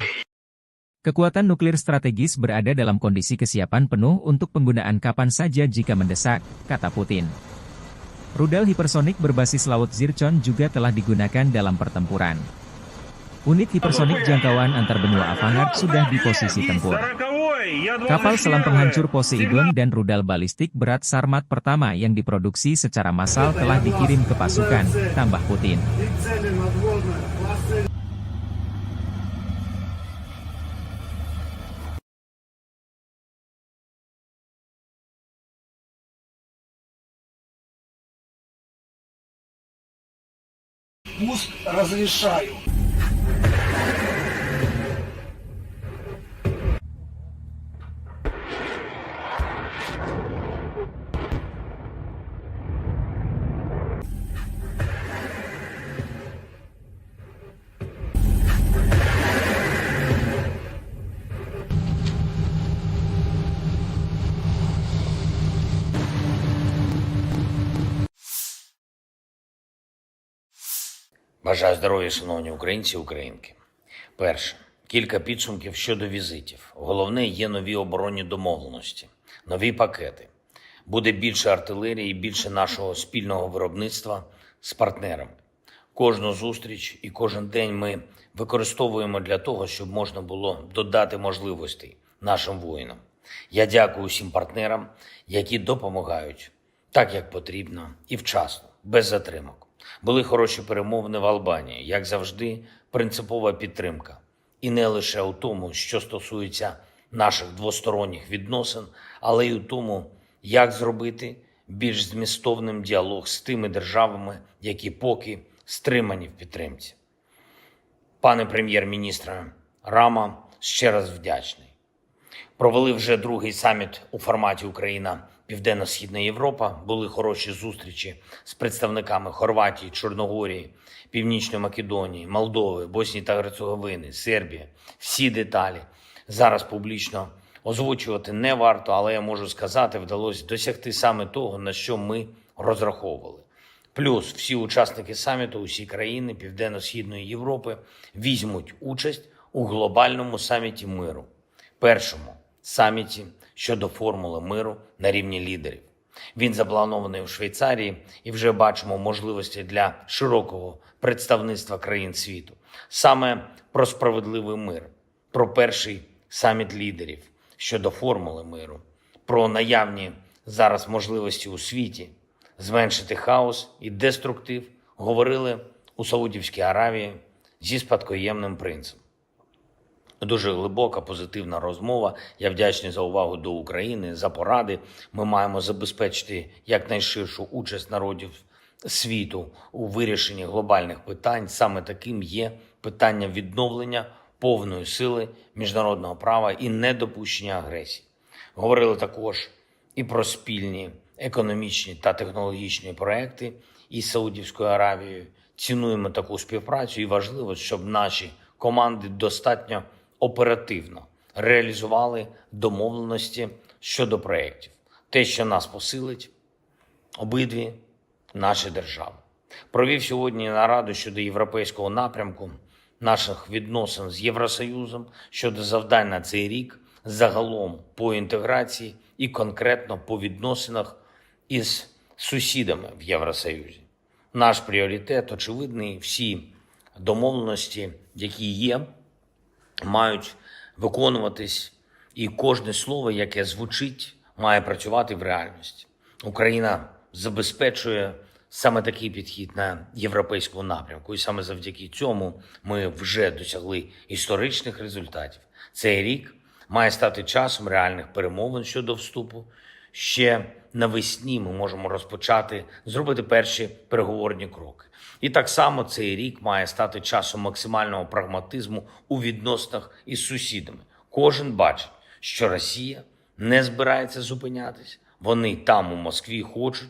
Kekuatan nuklir strategis berada dalam kondisi kesiapan penuh untuk penggunaan kapan saja jika mendesak, kata Putin. Rudal hipersonik berbasis laut Zircon juga telah digunakan dalam pertempuran. Unit hipersonik jangkauan antar benua Avangard sudah di posisi tempur. Kapal selam penghancur Poseidon dan rudal balistik berat Sarmat pertama yang diproduksi secara massal telah dikirim ke pasukan, tambah Putin. И цели надводные классы пуск разрешаю. Бажаю здоров'я, шановні українці і українки. Перше. Кілька підсумків щодо візитів. Головне, є нові оборонні домовленості, нові пакети. Буде більше артилерії і більше нашого спільного виробництва з партнерами. Кожну зустріч і кожен день ми використовуємо для того, щоб можна було додати можливостей нашим воїнам. Я дякую усім партнерам, які допомагають так, як потрібно і вчасно, без затримок. Були хороші перемовини в Албанії, як завжди, принципова підтримка. І не лише у тому, що стосується наших двосторонніх відносин, але й у тому, як зробити більш змістовним діалог з тими державами, які поки стримані в підтримці. Пане прем'єр-міністре Рама, ще раз вдячний. Провели вже другий саміт у форматі Україна-Південно-Східна Європа. Були хороші зустрічі з представниками Хорватії, Чорногорії, Північної Македонії, Молдови, Боснії та Герцеговини, Сербії. Всі деталі зараз публічно озвучувати не варто, але я можу сказати, вдалося досягти саме того, на що ми розраховували. Плюс всі учасники саміту, усі країни Південно-Східної Європи візьмуть участь у глобальному саміті миру. Першому саміті щодо формули миру на рівні лідерів. Він запланований у Швейцарії і вже бачимо можливості для широкого представництва країн світу. Саме про справедливий мир, про перший саміт лідерів щодо формули миру, про наявні зараз можливості у світі зменшити хаос і деструктив говорили у Саудівській Аравії зі спадкоємним принцем. Дуже глибока, позитивна розмова. Я вдячний за увагу до України, за поради. Ми маємо забезпечити якнайширшу участь народів світу у вирішенні глобальних питань. Саме таким є питання відновлення повної сили міжнародного права і недопущення агресії. Говорили також і про спільні економічні та технологічні проекти із Саудівською Аравією. Цінуємо таку співпрацю і важливо, щоб наші команди достатньо оперативно реалізували домовленості щодо проєктів. Те, що нас посилить, обидві наші держави. Провів сьогодні нараду щодо європейського напрямку наших відносин з Євросоюзом, щодо завдань на цей рік, загалом по інтеграції і конкретно по відносинах із сусідами в Євросоюзі. Наш пріоритет очевидний, всі домовленості, які є, мають виконуватись, і кожне слово, яке звучить, має працювати в реальності. Україна забезпечує саме такий підхід на європейському напрямку, і саме завдяки цьому ми вже досягли історичних результатів. Цей рік має стати часом реальних перемовин щодо вступу. Ще навесні ми можемо розпочати, зробити перші переговорні кроки. І так само цей рік має стати часом максимального прагматизму у відносинах із сусідами. Кожен бачить, що Росія не збирається зупинятись. Вони там, у Москві, хочуть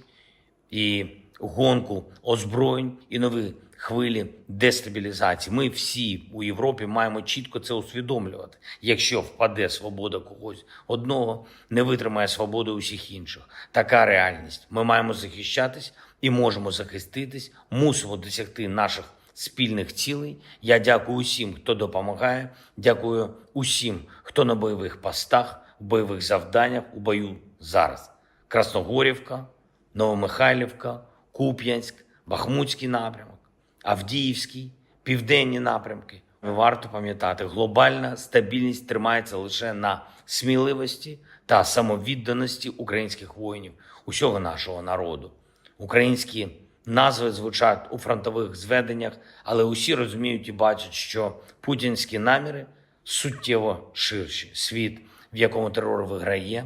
і гонку озброєнь, і нові хвилі дестабілізації. Ми всі у Європі маємо чітко це усвідомлювати. Якщо впаде свобода когось одного, не витримає свободу усіх інших. Така реальність. Ми маємо захищатись і можемо захиститись, мусимо досягти наших спільних цілей. Я дякую усім, хто допомагає, дякую усім, хто на бойових постах, в бойових завданнях, у бою зараз. Красногорівка, Новомихайлівка, Куп'янськ, Бахмутський напрямок, Авдіївський, південні напрямки, Варто пам'ятати, глобальна стабільність тримається лише на сміливості та самовідданості українських воїнів, усього нашого народу. Українські назви звучать у фронтових зведеннях, але усі розуміють і бачать, що путінські наміри суттєво ширші. Світ, в якому терор виграє,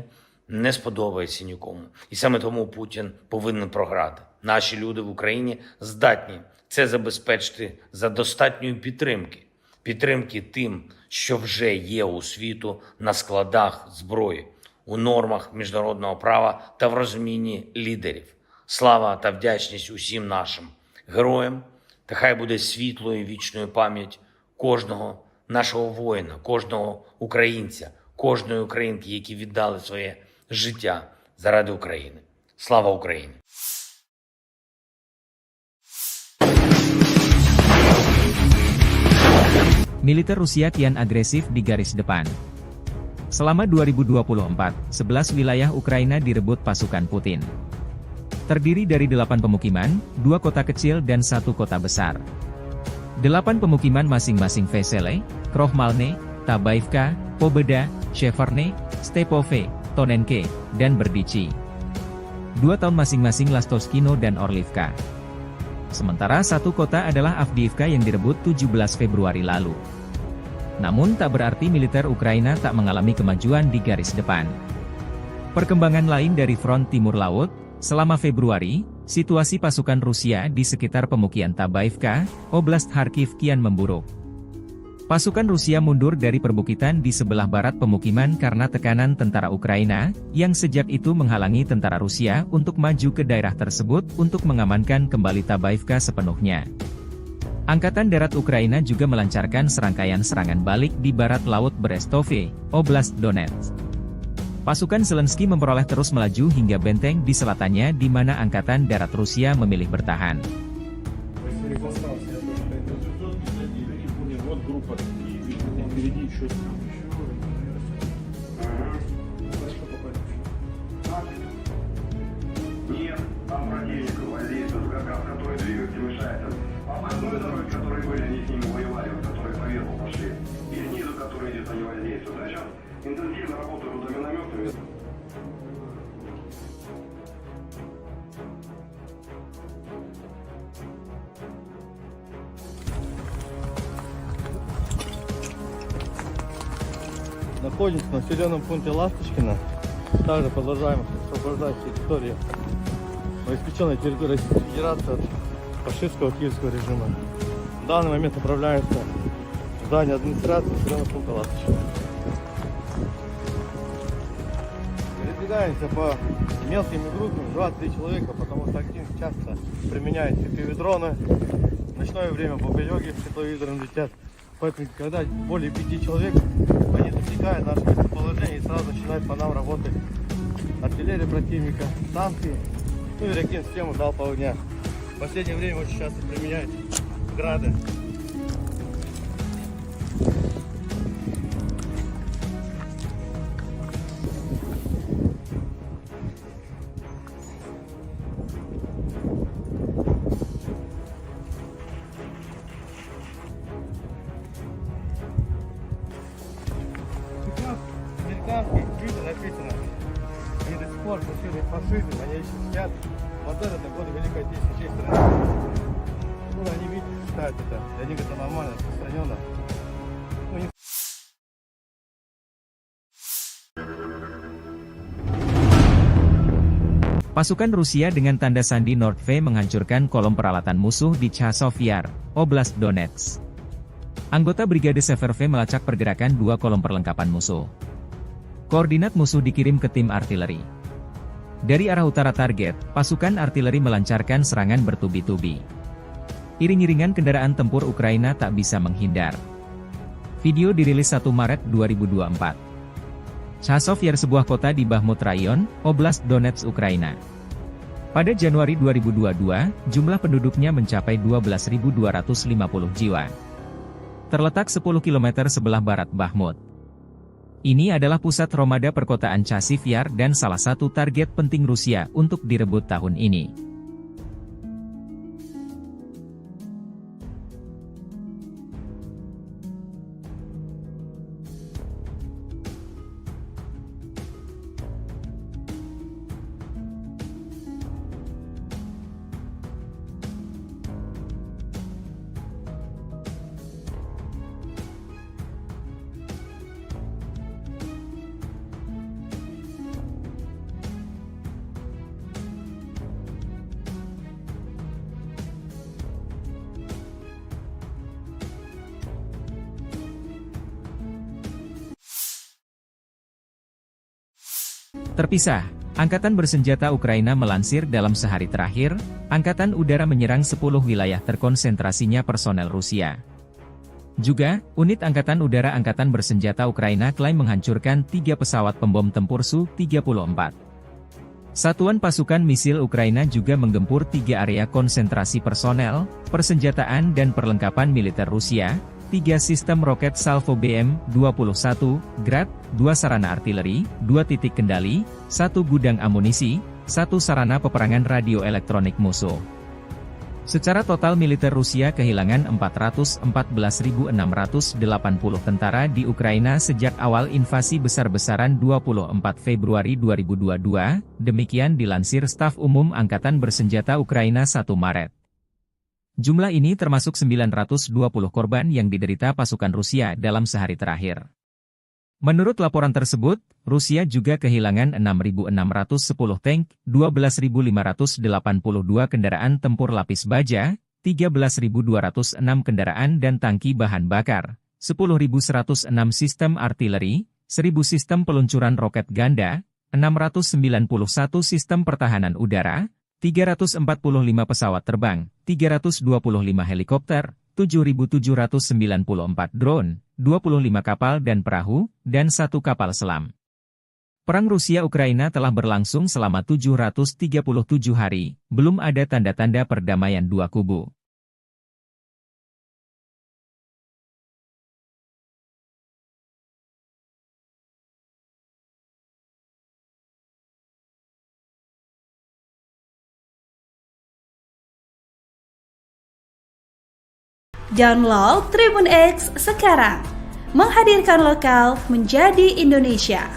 не сподобається нікому. І саме тому Путін повинен програти. Наші люди в Україні здатні це забезпечити за достатньої підтримки. Підтримки тим, що вже є у світу на складах зброї, у нормах міжнародного права та в розумінні лідерів. Слава та вдячність усім нашим героям, та хай буде світлою вічною пам'ять кожного нашого воїна, кожного українця, кожної українки, які віддали своє життя заради України. Слава Україні! Militer Rusia kian agresif di garis depan. Selama 2024, 11 wilayah Ukraina direbut pasukan Putin. Terdiri dari 8 pemukiman, 2 kota kecil dan 1 kota besar. 8 pemukiman masing-masing Vesele, Krohmalne, Tabaivka, Pobeda, Sheverne, Stepove, Tonenke, dan Berdichi. 2 tahun masing-masing Lastoskino dan Orlivka. Sementara 1 kota adalah Avdiivka yang direbut 17 Februari lalu. Namun tak berarti militer Ukraina tak mengalami kemajuan di garis depan. Perkembangan lain dari front timur laut, selama Februari, situasi pasukan Rusia di sekitar pemukiman Tabaivka, Oblast Kharkiv kian memburuk. Pasukan Rusia mundur dari perbukitan di sebelah barat pemukiman karena tekanan tentara Ukraina, yang sejak itu menghalangi tentara Rusia untuk maju ke daerah tersebut untuk mengamankan kembali Tabaivka sepenuhnya. Angkatan Darat Ukraina juga melancarkan serangkaian serangan balik di barat laut Brestove, Oblast Donetsk. Pasukan Zelensky memperoleh terus melaju hingga benteng di selatannya di mana Angkatan Darat Rusia memilih bertahan. Нет, там противник воздействует, как раз который двигается, мешает. Обходной дороги, которые были, они с ними воевали, вот, которые поверху пошли. И снизу, которые идет, они воздействуют. А сейчас интенсивно работают вот минометами. Находимся в населенном пункте Ласточкино. Также продолжаем освобождать территорию, обеспеченной территории Российской Федерации от фашистского киевского режима. В данный момент направляется в здание администрации населенного пункта Ласточкино. Передвигаемся по мелкими группами, 2-3 человека, потому что актив часто применяет FPV-дроны. В ночное время бомбелёги с тепловизором летят. Поэтому, когда более 5 человек, они засекают наше местоположение и сразу начинают по нам работать артиллерия противника, танки, ну и реактивную систему залпового огня. В последнее время очень часто применяют грады. Американские твиты написано, они до сих пор пошли фашизм, они еще сидят, модель это годы Великой Отечественной чьей страны. Ну, они видят, считают это, для них это нормально, распространенно. Ну, не... Pasukan Rusia dengan tanda sandi Nordve menghancurkan kolom peralatan musuh di Chasov Yar, Oblast Donetsk. Anggota Brigade Severve melacak pergerakan 2 kolom perlengkapan musuh. Koordinat musuh dikirim ke tim artileri. Dari arah utara target, pasukan artileri melancarkan serangan bertubi-tubi. Iring-iringan kendaraan tempur Ukraina tak bisa menghindar. Video dirilis 1 Maret 2024. Chasov Yar sebuah kota di Bakhmut Rayon, Oblast Donetsk, Ukraina. Pada Januari 2022, jumlah penduduknya mencapai 12.250 jiwa. Terletak 10 km sebelah barat Bakhmut. Ini adalah pusat Romada perkotaan Chasiv Yar dan salah satu target penting Rusia untuk direbut tahun ini. terpisah. Angkatan bersenjata Ukraina melansir dalam sehari terakhir, Angkatan Udara menyerang 10 wilayah terkonsentrasinya personel Rusia. Juga, unit Angkatan Udara Angkatan bersenjata Ukraina klaim menghancurkan 3 pesawat pembom tempur Su-34. Satuan pasukan misil Ukraina juga menggempur 3 area konsentrasi personel, persenjataan dan perlengkapan militer Rusia, 3 sistem roket Salvo BM-21, Grad, 2 sarana artileri, 2 titik kendali, 1 gudang amunisi, 1 sarana peperangan radio elektronik musuh. Secara total militer Rusia kehilangan 414.680 tentara di Ukraina sejak awal invasi besar-besaran 24 Februari 2022, demikian dilansir Staf Umum Angkatan Bersenjata Ukraina 1 Maret. Jumlah ini termasuk 920 korban yang diderita pasukan Rusia dalam sehari terakhir. Menurut laporan tersebut, Rusia juga kehilangan 6.610 tank, 12.582 kendaraan tempur lapis baja, 13.206 kendaraan dan tangki bahan bakar, 10.106 sistem artileri, 1.000 sistem peluncuran roket ganda, 691 sistem pertahanan udara, 345 pesawat terbang, 325 helikopter, 7.794 drone, 25 kapal dan perahu, dan 1 kapal selam. Perang Rusia-Ukraina telah berlangsung selama 737 hari, belum ada tanda-tanda perdamaian dua kubu. Download Tribun X sekarang, menghadirkan lokal menjadi Indonesia.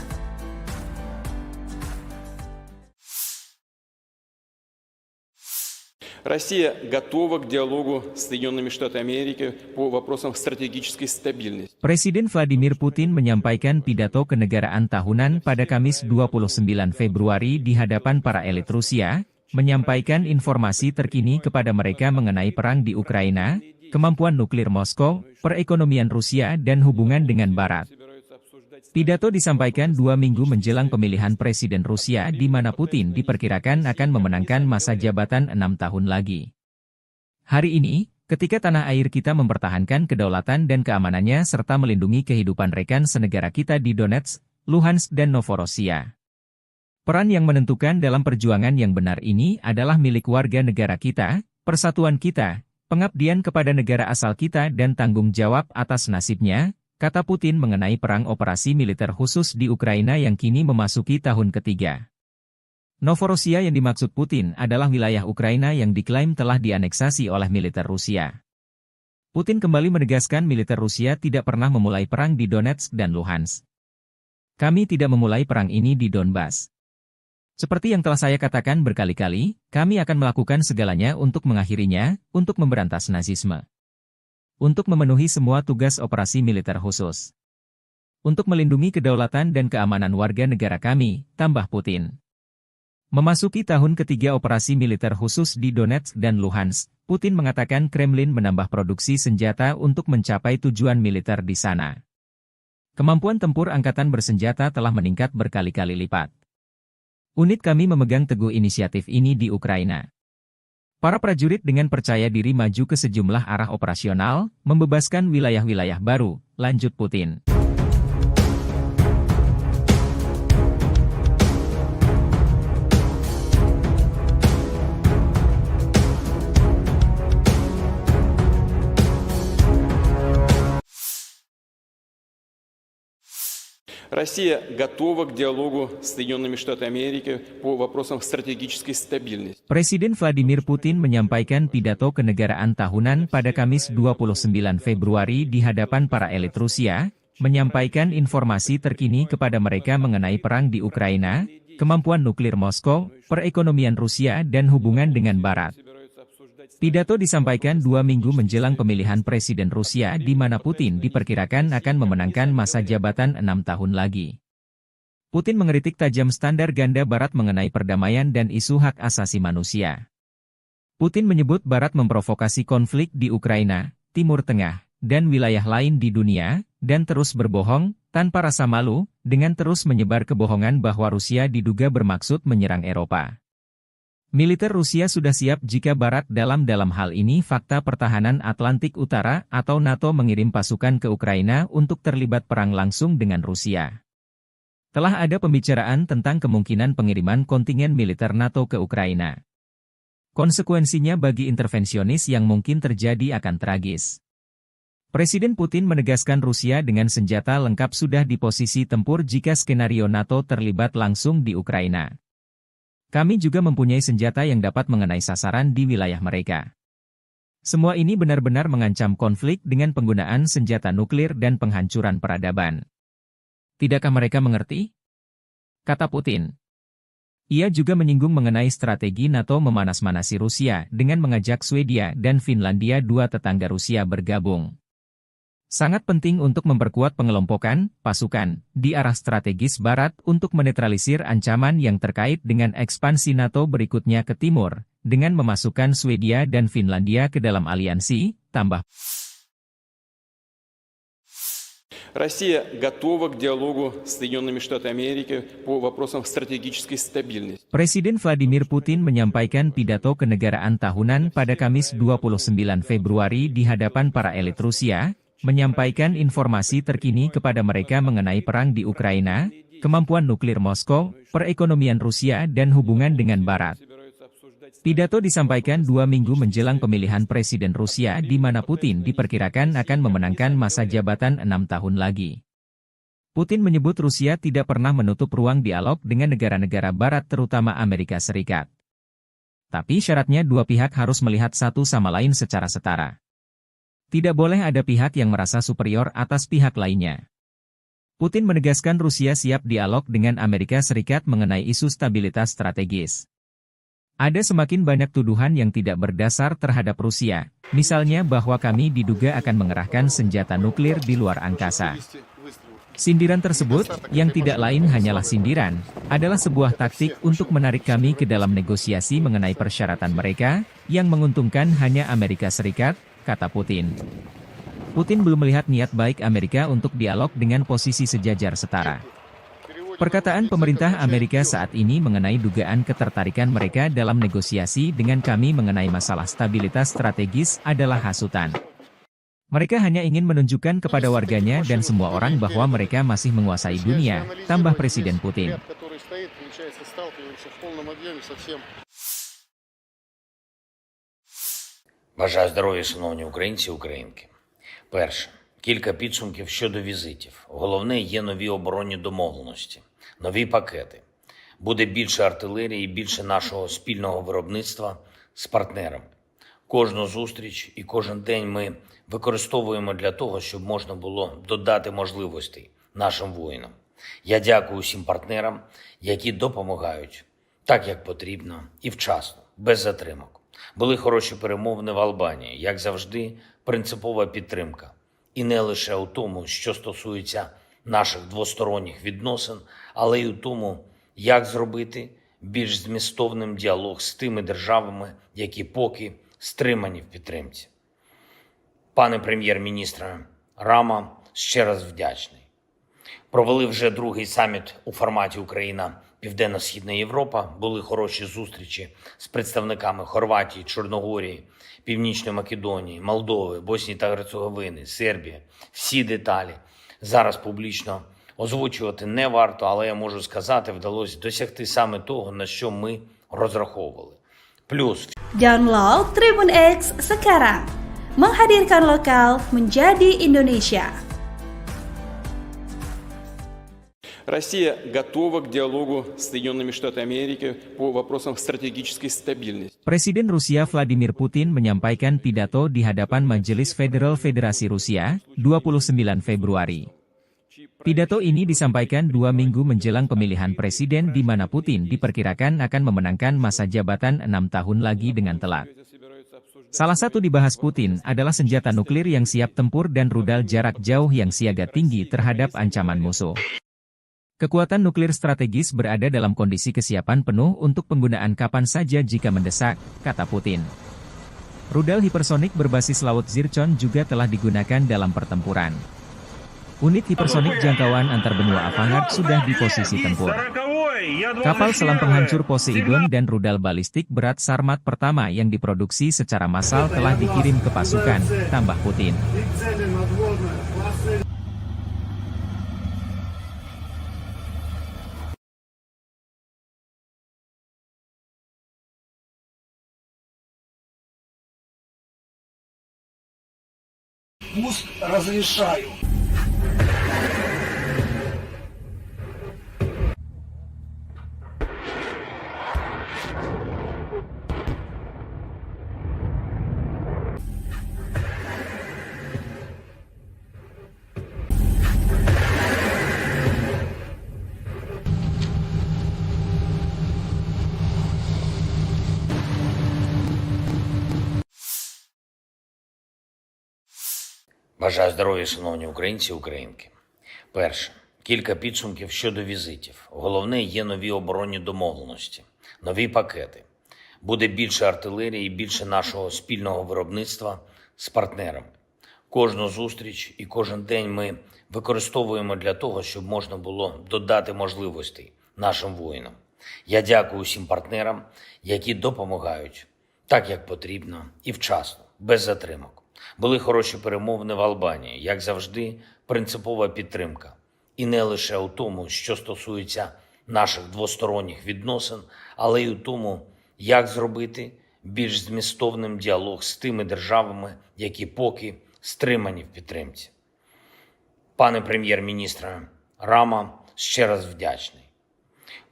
Россия готова к диалогу с Соединенными Штатами Америки по вопросам стратегической стабильности. Presiden Vladimir Putin menyampaikan pidato kenegaraan tahunan pada Kamis 29 Februari di hadapan para elit Rusia, menyampaikan informasi terkini kepada mereka mengenai perang di Ukraina, kemampuan nuklir Moskow, perekonomian Rusia dan hubungan dengan Barat. Pidato disampaikan 2 minggu menjelang pemilihan Presiden Rusia di mana Putin diperkirakan akan memenangkan masa jabatan 6 tahun lagi. Hari ini, ketika tanah air kita mempertahankan kedaulatan dan keamanannya serta melindungi kehidupan rekan senegara kita di Donetsk, Luhansk dan Novorossiya. Peran yang menentukan dalam perjuangan yang benar ini adalah milik warga negara kita, persatuan kita, pengabdian kepada negara asal kita dan tanggung jawab atas nasibnya, kata Putin mengenai perang operasi militer khusus di Ukraina yang kini memasuki tahun ketiga. Novorossiya yang dimaksud Putin adalah wilayah Ukraina yang diklaim telah dianeksasi oleh militer Rusia. Putin kembali menegaskan militer Rusia tidak pernah memulai perang di Donetsk dan Luhansk. Kami tidak memulai perang ini di Donbas. Seperti yang telah saya katakan berkali-kali, kami akan melakukan segalanya untuk mengakhirinya, untuk memberantas Nazisme. Untuk memenuhi semua tugas operasi militer khusus. Untuk melindungi kedaulatan dan keamanan warga negara kami, tambah Putin. Memasuki tahun ketiga operasi militer khusus di Donetsk dan Luhansk, Putin mengatakan Kremlin menambah produksi senjata untuk mencapai tujuan militer di sana. Kemampuan tempur angkatan bersenjata telah meningkat berkali-kali lipat. Unit kami memegang teguh inisiatif ini di Ukraina. Para prajurit dengan percaya diri maju ke sejumlah arah operasional, membebaskan wilayah-wilayah baru, lanjut Putin. Россия готова к диалогу с Соединенными Штатами Америки по вопросам стратегической стабильности. Presiden Vladimir Putin menyampaikan pidato kenegaraan tahunan pada Kamis 29 Februari di hadapan para elit Rusia, menyampaikan informasi terkini kepada mereka mengenai perang di Ukraina, kemampuan nuklir Moskow, perekonomian Rusia dan hubungan dengan Barat. Pidato disampaikan 2 minggu menjelang pemilihan Presiden Rusia di mana Putin diperkirakan akan memenangkan masa jabatan 6 tahun lagi. Putin mengkritik tajam standar ganda Barat mengenai perdamaian dan isu hak asasi manusia. Putin menyebut Barat memprovokasi konflik di Ukraina, Timur Tengah, dan wilayah lain di dunia, dan terus berbohong, tanpa rasa malu, dengan terus menyebar kebohongan bahwa Rusia diduga bermaksud menyerang Eropa. Militer Rusia sudah siap jika Barat dalam hal ini Fakta Pertahanan Atlantik Utara atau NATO mengirim pasukan ke Ukraina untuk terlibat perang langsung dengan Rusia. Telah ada pembicaraan tentang kemungkinan pengiriman kontingen militer NATO ke Ukraina. Konsekuensinya bagi intervensionis yang mungkin terjadi akan tragis. Presiden Putin menegaskan Rusia dengan senjata lengkap sudah di posisi tempur jika skenario NATO terlibat langsung di Ukraina. Kami juga mempunyai senjata yang dapat mengenai sasaran di wilayah mereka. Semua ini benar-benar mengancam konflik dengan penggunaan senjata nuklir dan penghancuran peradaban. Tidakkah mereka mengerti? Kata Putin. Ia juga menyinggung mengenai strategi NATO memanas-manasi Rusia dengan mengajak Swedia dan Finlandia, dua tetangga Rusia, bergabung. Sangat penting untuk memperkuat pengelompokan pasukan di arah strategis Barat untuk menetralisir ancaman yang terkait dengan ekspansi NATO berikutnya ke timur, dengan memasukkan Swedia dan Finlandia ke dalam aliansi, tambah. Россия готова к диалогу с Соединенными Штатами Америки по вопросам стратегической стабильности. Presiden Vladimir Putin menyampaikan pidato kenegaraan tahunan pada Kamis 29 Februari di hadapan para elit Rusia, menyampaikan informasi terkini kepada mereka mengenai perang di Ukraina, kemampuan nuklir Moskow, perekonomian Rusia dan hubungan dengan Barat. Pidato disampaikan 2 minggu menjelang pemilihan Presiden Rusia di mana Putin diperkirakan akan memenangkan masa jabatan 6 tahun lagi. Putin menyebut Rusia tidak pernah menutup ruang dialog dengan negara-negara Barat terutama Amerika Serikat. Tapi syaratnya dua pihak harus melihat satu sama lain secara setara. Tidak boleh ada pihak yang merasa superior atas pihak lainnya. Putin menegaskan Rusia siap dialog dengan Amerika Serikat mengenai isu stabilitas strategis. Ada semakin banyak tuduhan yang tidak berdasar terhadap Rusia, misalnya bahwa kami diduga akan mengerahkan senjata nuklir di luar angkasa. Sindiran tersebut, yang tidak lain hanyalah sindiran, adalah sebuah taktik untuk menarik kami ke dalam negosiasi mengenai persyaratan mereka, yang menguntungkan hanya Amerika Serikat, kata Putin. Putin belum melihat niat baik Amerika untuk dialog dengan posisi sejajar setara. Perkataan pemerintah Amerika saat ini mengenai dugaan ketertarikan mereka dalam negosiasi dengan kami mengenai masalah stabilitas strategis adalah hasutan. Mereka hanya ingin menunjukkan kepada warganya dan semua orang bahwa mereka masih menguasai dunia, tambah Presiden Putin. Бажаю здоров'я, шановні українці і українки. Перше. Кілька підсумків щодо візитів. Головне, є нові оборонні домовленості, нові пакети. Буде більше артилерії, більше нашого спільного виробництва з партнерами. Кожну зустріч і кожен день ми використовуємо для того, щоб можна було додати можливостей нашим воїнам. Я дякую усім партнерам, які допомагають так, як потрібно і вчасно, без затримок. Були хороші перемовини в Албанії, як завжди, принципова підтримка. І не лише у тому, що стосується наших двосторонніх відносин, але й у тому, як зробити більш змістовним діалог з тими державами, які поки стримані в підтримці. Пане прем'єр-міністре Рама, ще раз вдячний. Провели вже другий саміт у форматі Україна-Південно-Східна Європа. Були хороші зустрічі з представниками Хорватії, Чорногорії, Північної Македонії, Молдови, Боснії та Герцеговини, Сербії. Всі деталі зараз публічно озвучувати не варто, але я можу сказати, вдалося досягти саме того, на що ми розраховували. Плюс Download Tribun X sekarang, menghadirkan lokal menjadi Indonesia. Россия готова к диалогу с Соединенными Штатами Америки по вопросам стратегической стабильности. Presiden Rusia Vladimir Putin menyampaikan pidato di hadapan Majelis Federal Federasi Rusia, 29 Februari. Pidato ini disampaikan 2 minggu menjelang pemilihan presiden di mana Putin diperkirakan akan memenangkan masa jabatan 6 tahun lagi dengan telat. Salah satu dibahas Putin adalah senjata nuklir yang siap tempur dan rudal jarak jauh yang siaga tinggi terhadap ancaman musuh. Kekuatan nuklir strategis berada dalam kondisi kesiapan penuh untuk penggunaan kapan saja jika mendesak, kata Putin. Rudal hipersonik berbasis laut Zircon juga telah digunakan dalam pertempuran. Unit hipersonik jangkauan antar benua Avangard sudah di posisi tempur. Kapal selam penghancur Poseidon dan rudal balistik berat Sarmat pertama yang diproduksi secara massal telah dikirim ke pasukan, tambah Putin. И цели надводные классы пуск разрешаю. Бажаю здоров'я, шановні українці і українки. Перше. Кілька підсумків щодо візитів. Головне, є нові оборонні домовленості, нові пакети. Буде більше артилерії і більше нашого спільного виробництва з партнерами. Кожну зустріч і кожен день ми використовуємо для того, щоб можна було додати можливостей нашим воїнам. Я дякую усім партнерам, які допомагають так, як потрібно і вчасно, без затримок. Були хороші перемовини в Албанії, як завжди, принципова підтримка. І не лише у тому, що стосується наших двосторонніх відносин, але й у тому, як зробити більш змістовним діалог з тими державами, які поки стримані в підтримці. Пане прем'єр-міністре Рама, ще раз вдячний.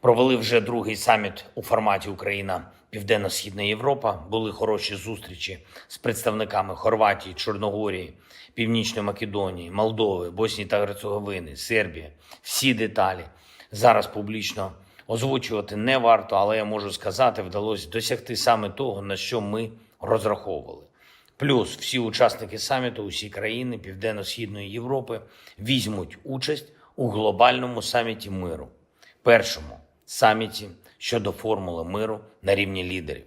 Провели вже другий саміт у форматі Україна-Південно-Східна Європа. Були хороші зустрічі з представниками Хорватії, Чорногорії, Північної Македонії, Молдови, Боснії та Герцеговини, Сербії. Всі деталі зараз публічно озвучувати не варто, але я можу сказати, вдалося досягти саме того, на що ми розраховували. Плюс всі учасники саміту, усі країни Південно-Східної Європи візьмуть участь у глобальному саміті миру. Першому саміті щодо формули миру на рівні лідерів.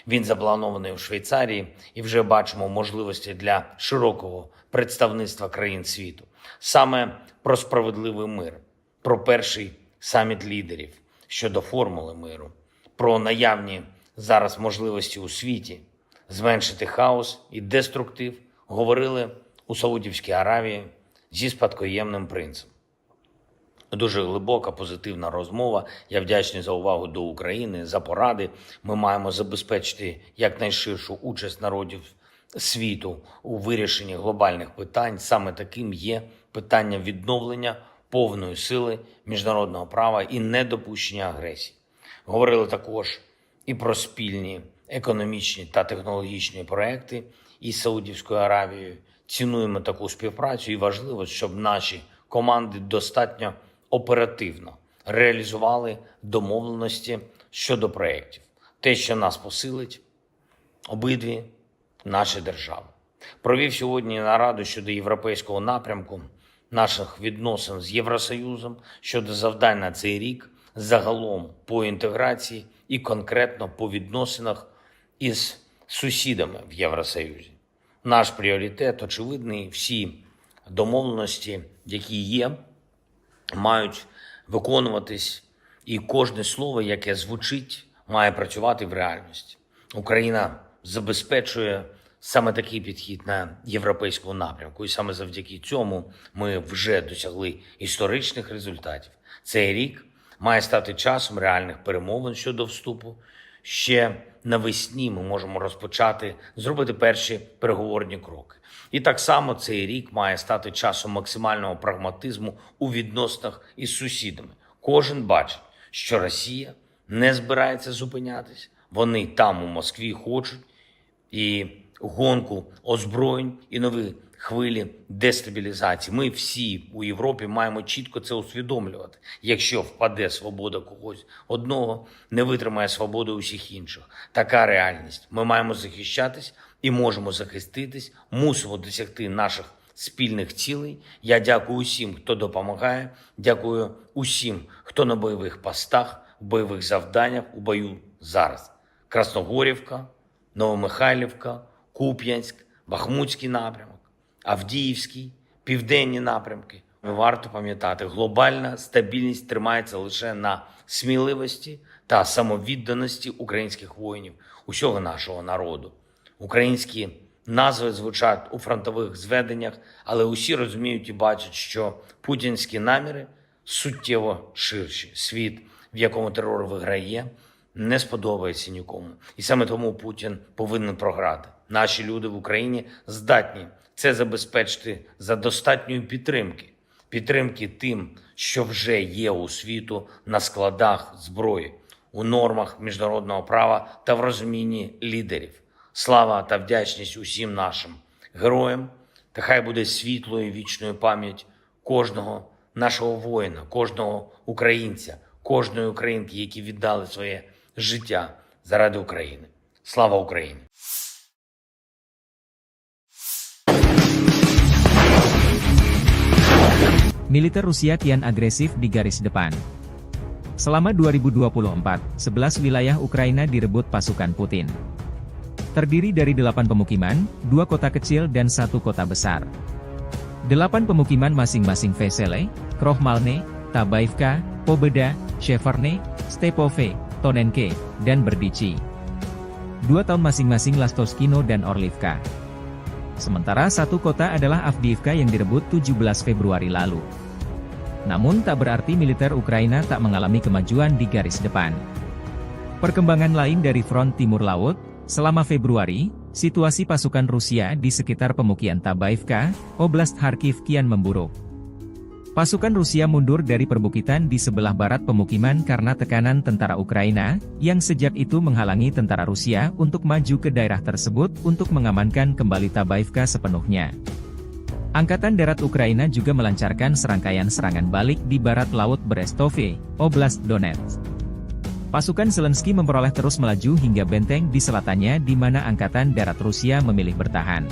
Він запланований у Швейцарії і вже бачимо можливості для широкого представництва країн світу. Саме про справедливий мир, про перший саміт лідерів щодо формули миру, про наявні зараз можливості у світі зменшити хаос і деструктив говорили у Саудівській Аравії зі спадкоємним принцем. Дуже глибока, позитивна розмова. Я вдячний за увагу до України, за поради. Ми маємо забезпечити якнайширшу участь народів світу у вирішенні глобальних питань. Саме таким є питання відновлення повної сили міжнародного права і недопущення агресії. Говорили також і про спільні економічні та технологічні проекти із Саудівською Аравією. Цінуємо таку співпрацю і важливо, щоб наші команди достатньо оперативно реалізували домовленості щодо проєктів. Те, що нас посилить обидві наші держави. Провів сьогодні нараду щодо європейського напрямку наших відносин з Євросоюзом, щодо завдань на цей рік, загалом по інтеграції і конкретно по відносинах із сусідами в Євросоюзі. Наш пріоритет очевидний, всі домовленості, які є, мають виконуватись, і кожне слово, яке звучить, має працювати в реальності. Україна забезпечує саме такий підхід на європейському напрямку, і саме завдяки цьому ми вже досягли історичних результатів. Цей рік має стати часом реальних перемовин щодо вступу. Ще навесні ми можемо розпочати, зробити перші переговорні кроки. І так само цей рік має стати часом максимального прагматизму у відносинах із сусідами. Кожен бачить, що Росія не збирається зупинятись. Вони там у Москві хочуть і гонку озброєнь, і нові хвилі дестабілізації. Ми всі у Європі маємо чітко це усвідомлювати. Якщо впаде свобода когось одного, не витримає свободу усіх інших. Така реальність. Ми маємо захищатись і можемо захиститись, мусимо досягти наших спільних цілей. Я дякую усім, хто допомагає, дякую усім, хто на бойових постах, в бойових завданнях, у бою зараз. Красногорівка, Новомихайлівка, Куп'янськ, Бахмутський напрямок, Авдіївський, південні напрямки, Варто пам'ятати, глобальна стабільність тримається лише на сміливості та самовідданості українських воїнів, усього нашого народу. Українські назви звучать у фронтових зведеннях, але усі розуміють і бачать, що путінські наміри суттєво ширші. Світ, в якому терор виграє, не сподобається нікому. І саме тому Путін повинен програти. Наші люди в Україні здатні це забезпечити за достатньої підтримки. Підтримки тим, що вже є у світу на складах зброї, у нормах міжнародного права та в розумінні лідерів. Слава та вдячність усім нашим героям, та хай буде світлою вічною пам'ять кожного нашого воїна, кожного українця, кожної українки, які віддали своє життя заради України. Слава Україні! Militer Rusia kian agresif di garis depan. Selama 2024, 11 wilayah Ukraina direbut pasukan Putin. Terdiri dari 8 pemukiman, 2 kota kecil dan 1 kota besar. 8 pemukiman masing-masing Vesele, Krohmalne, Tabaivka, Pobeda, Sheverne, Stepove, Tonenke, dan Berdichi. 2 tahun masing-masing Lastoskino dan Orlivka. Sementara 1 kota adalah Avdiivka yang direbut 17 Februari lalu. Namun tak berarti militer Ukraina tak mengalami kemajuan di garis depan. Perkembangan lain dari front timur laut, selama Februari, situasi pasukan Rusia di sekitar pemukiman Tabaivka, Oblast Kharkiv kian memburuk. Pasukan Rusia mundur dari perbukitan di sebelah barat pemukiman karena tekanan tentara Ukraina, yang sejak itu menghalangi tentara Rusia untuk maju ke daerah tersebut untuk mengamankan kembali Tabaivka sepenuhnya. Angkatan Darat Ukraina juga melancarkan serangkaian serangan balik di barat laut Brestove, Oblast Donetsk. Pasukan Zelensky memperoleh terus melaju hingga benteng di selatannya di mana Angkatan Darat Rusia memilih bertahan.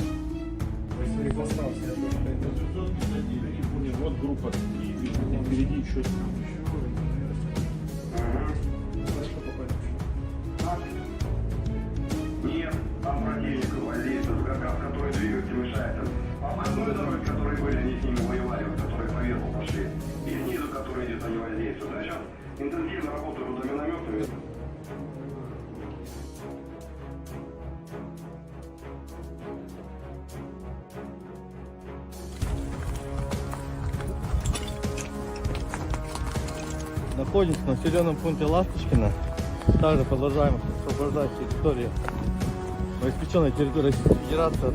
Нет, там противник гвардейцев, который двигается, мешает им. Обходной дороги, которые были, они с ними воевали, которые по верху пошли. И снизу, которые идет, они воздействуют. А сейчас интенсивно работают за минометами. Находимся в населенном пункте Ласточкино. Также продолжаем освобождать территорию, новоиспеченной территории Российской Федерации от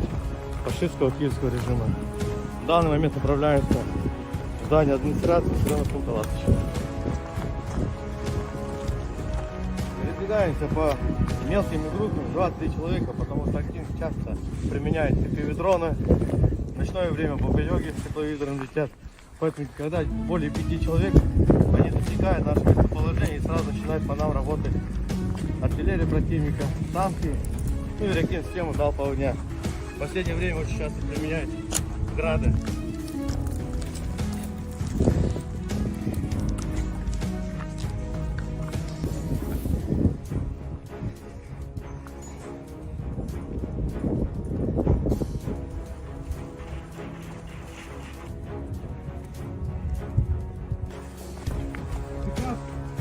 фашистского киевского режима. В данный момент направляемся в здание администрации населенного пункта Ласточкино. Передвигаемся по мелкими группами, 2-3 человека, потому что актив часто применяет FPV-дроны. В ночное время бомбелёги с тепловизором летят. Поэтому, когда более 5 человек, они достигают нашего местоположения и сразу начинают по нам работать артиллерия противника, танки, ну и реактивную систему залпового огня. В последнее время очень часто применяют грады.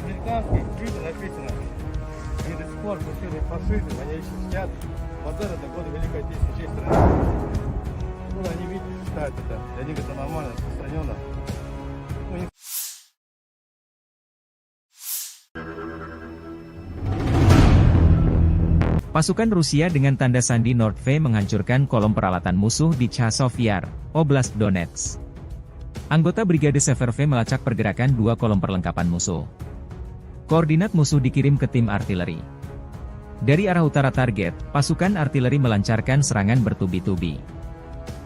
Американские виды написано. Они до сих пор пустили фашизм, они еще сидят. Модеры до года Великой Отечественной часть страны. Ну, они видят, считают это. Для них это нормально, распространенно. Ну, не... Pasukan Rusia dengan tanda sandi Nordve menghancurkan kolom peralatan musuh di Chasov Yar, Oblast Donetsk. Anggota Brigade Severve melacak pergerakan 2 kolom perlengkapan musuh. Koordinat musuh dikirim ke tim artileri. Dari arah utara target, pasukan artileri melancarkan serangan bertubi-tubi.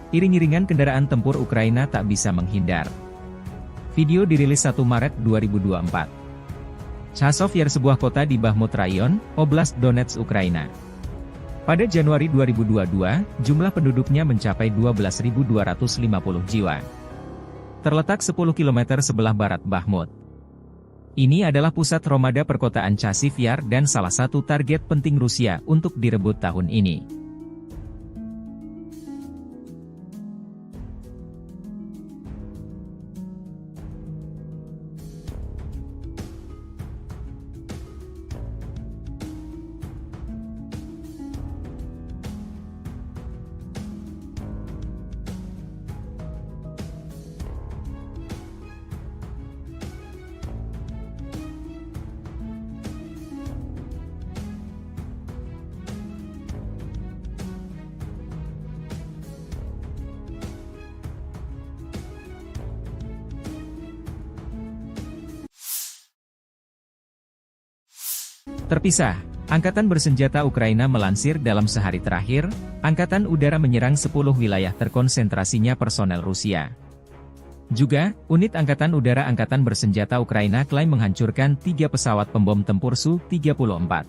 Iring-iringan kendaraan tempur Ukraina tak bisa menghindar. Video dirilis 1 Maret 2024. Chasov Yar sebuah kota di Bakhmut Rayon, Oblast Donetsk, Ukraina. Pada Januari 2022, jumlah penduduknya mencapai 12.250 jiwa. Terletak 10 km sebelah barat Bakhmut. Ini adalah pusat Romada perkotaan Chasiv Yar dan salah satu target penting Rusia untuk direbut tahun ini. Terpisah, Angkatan Bersenjata Ukraina melansir dalam sehari terakhir, Angkatan Udara menyerang 10 wilayah terkonsentrasinya personel Rusia. Juga, unit Angkatan Udara Angkatan Bersenjata Ukraina klaim menghancurkan 3 pesawat pembom tempur Su-34.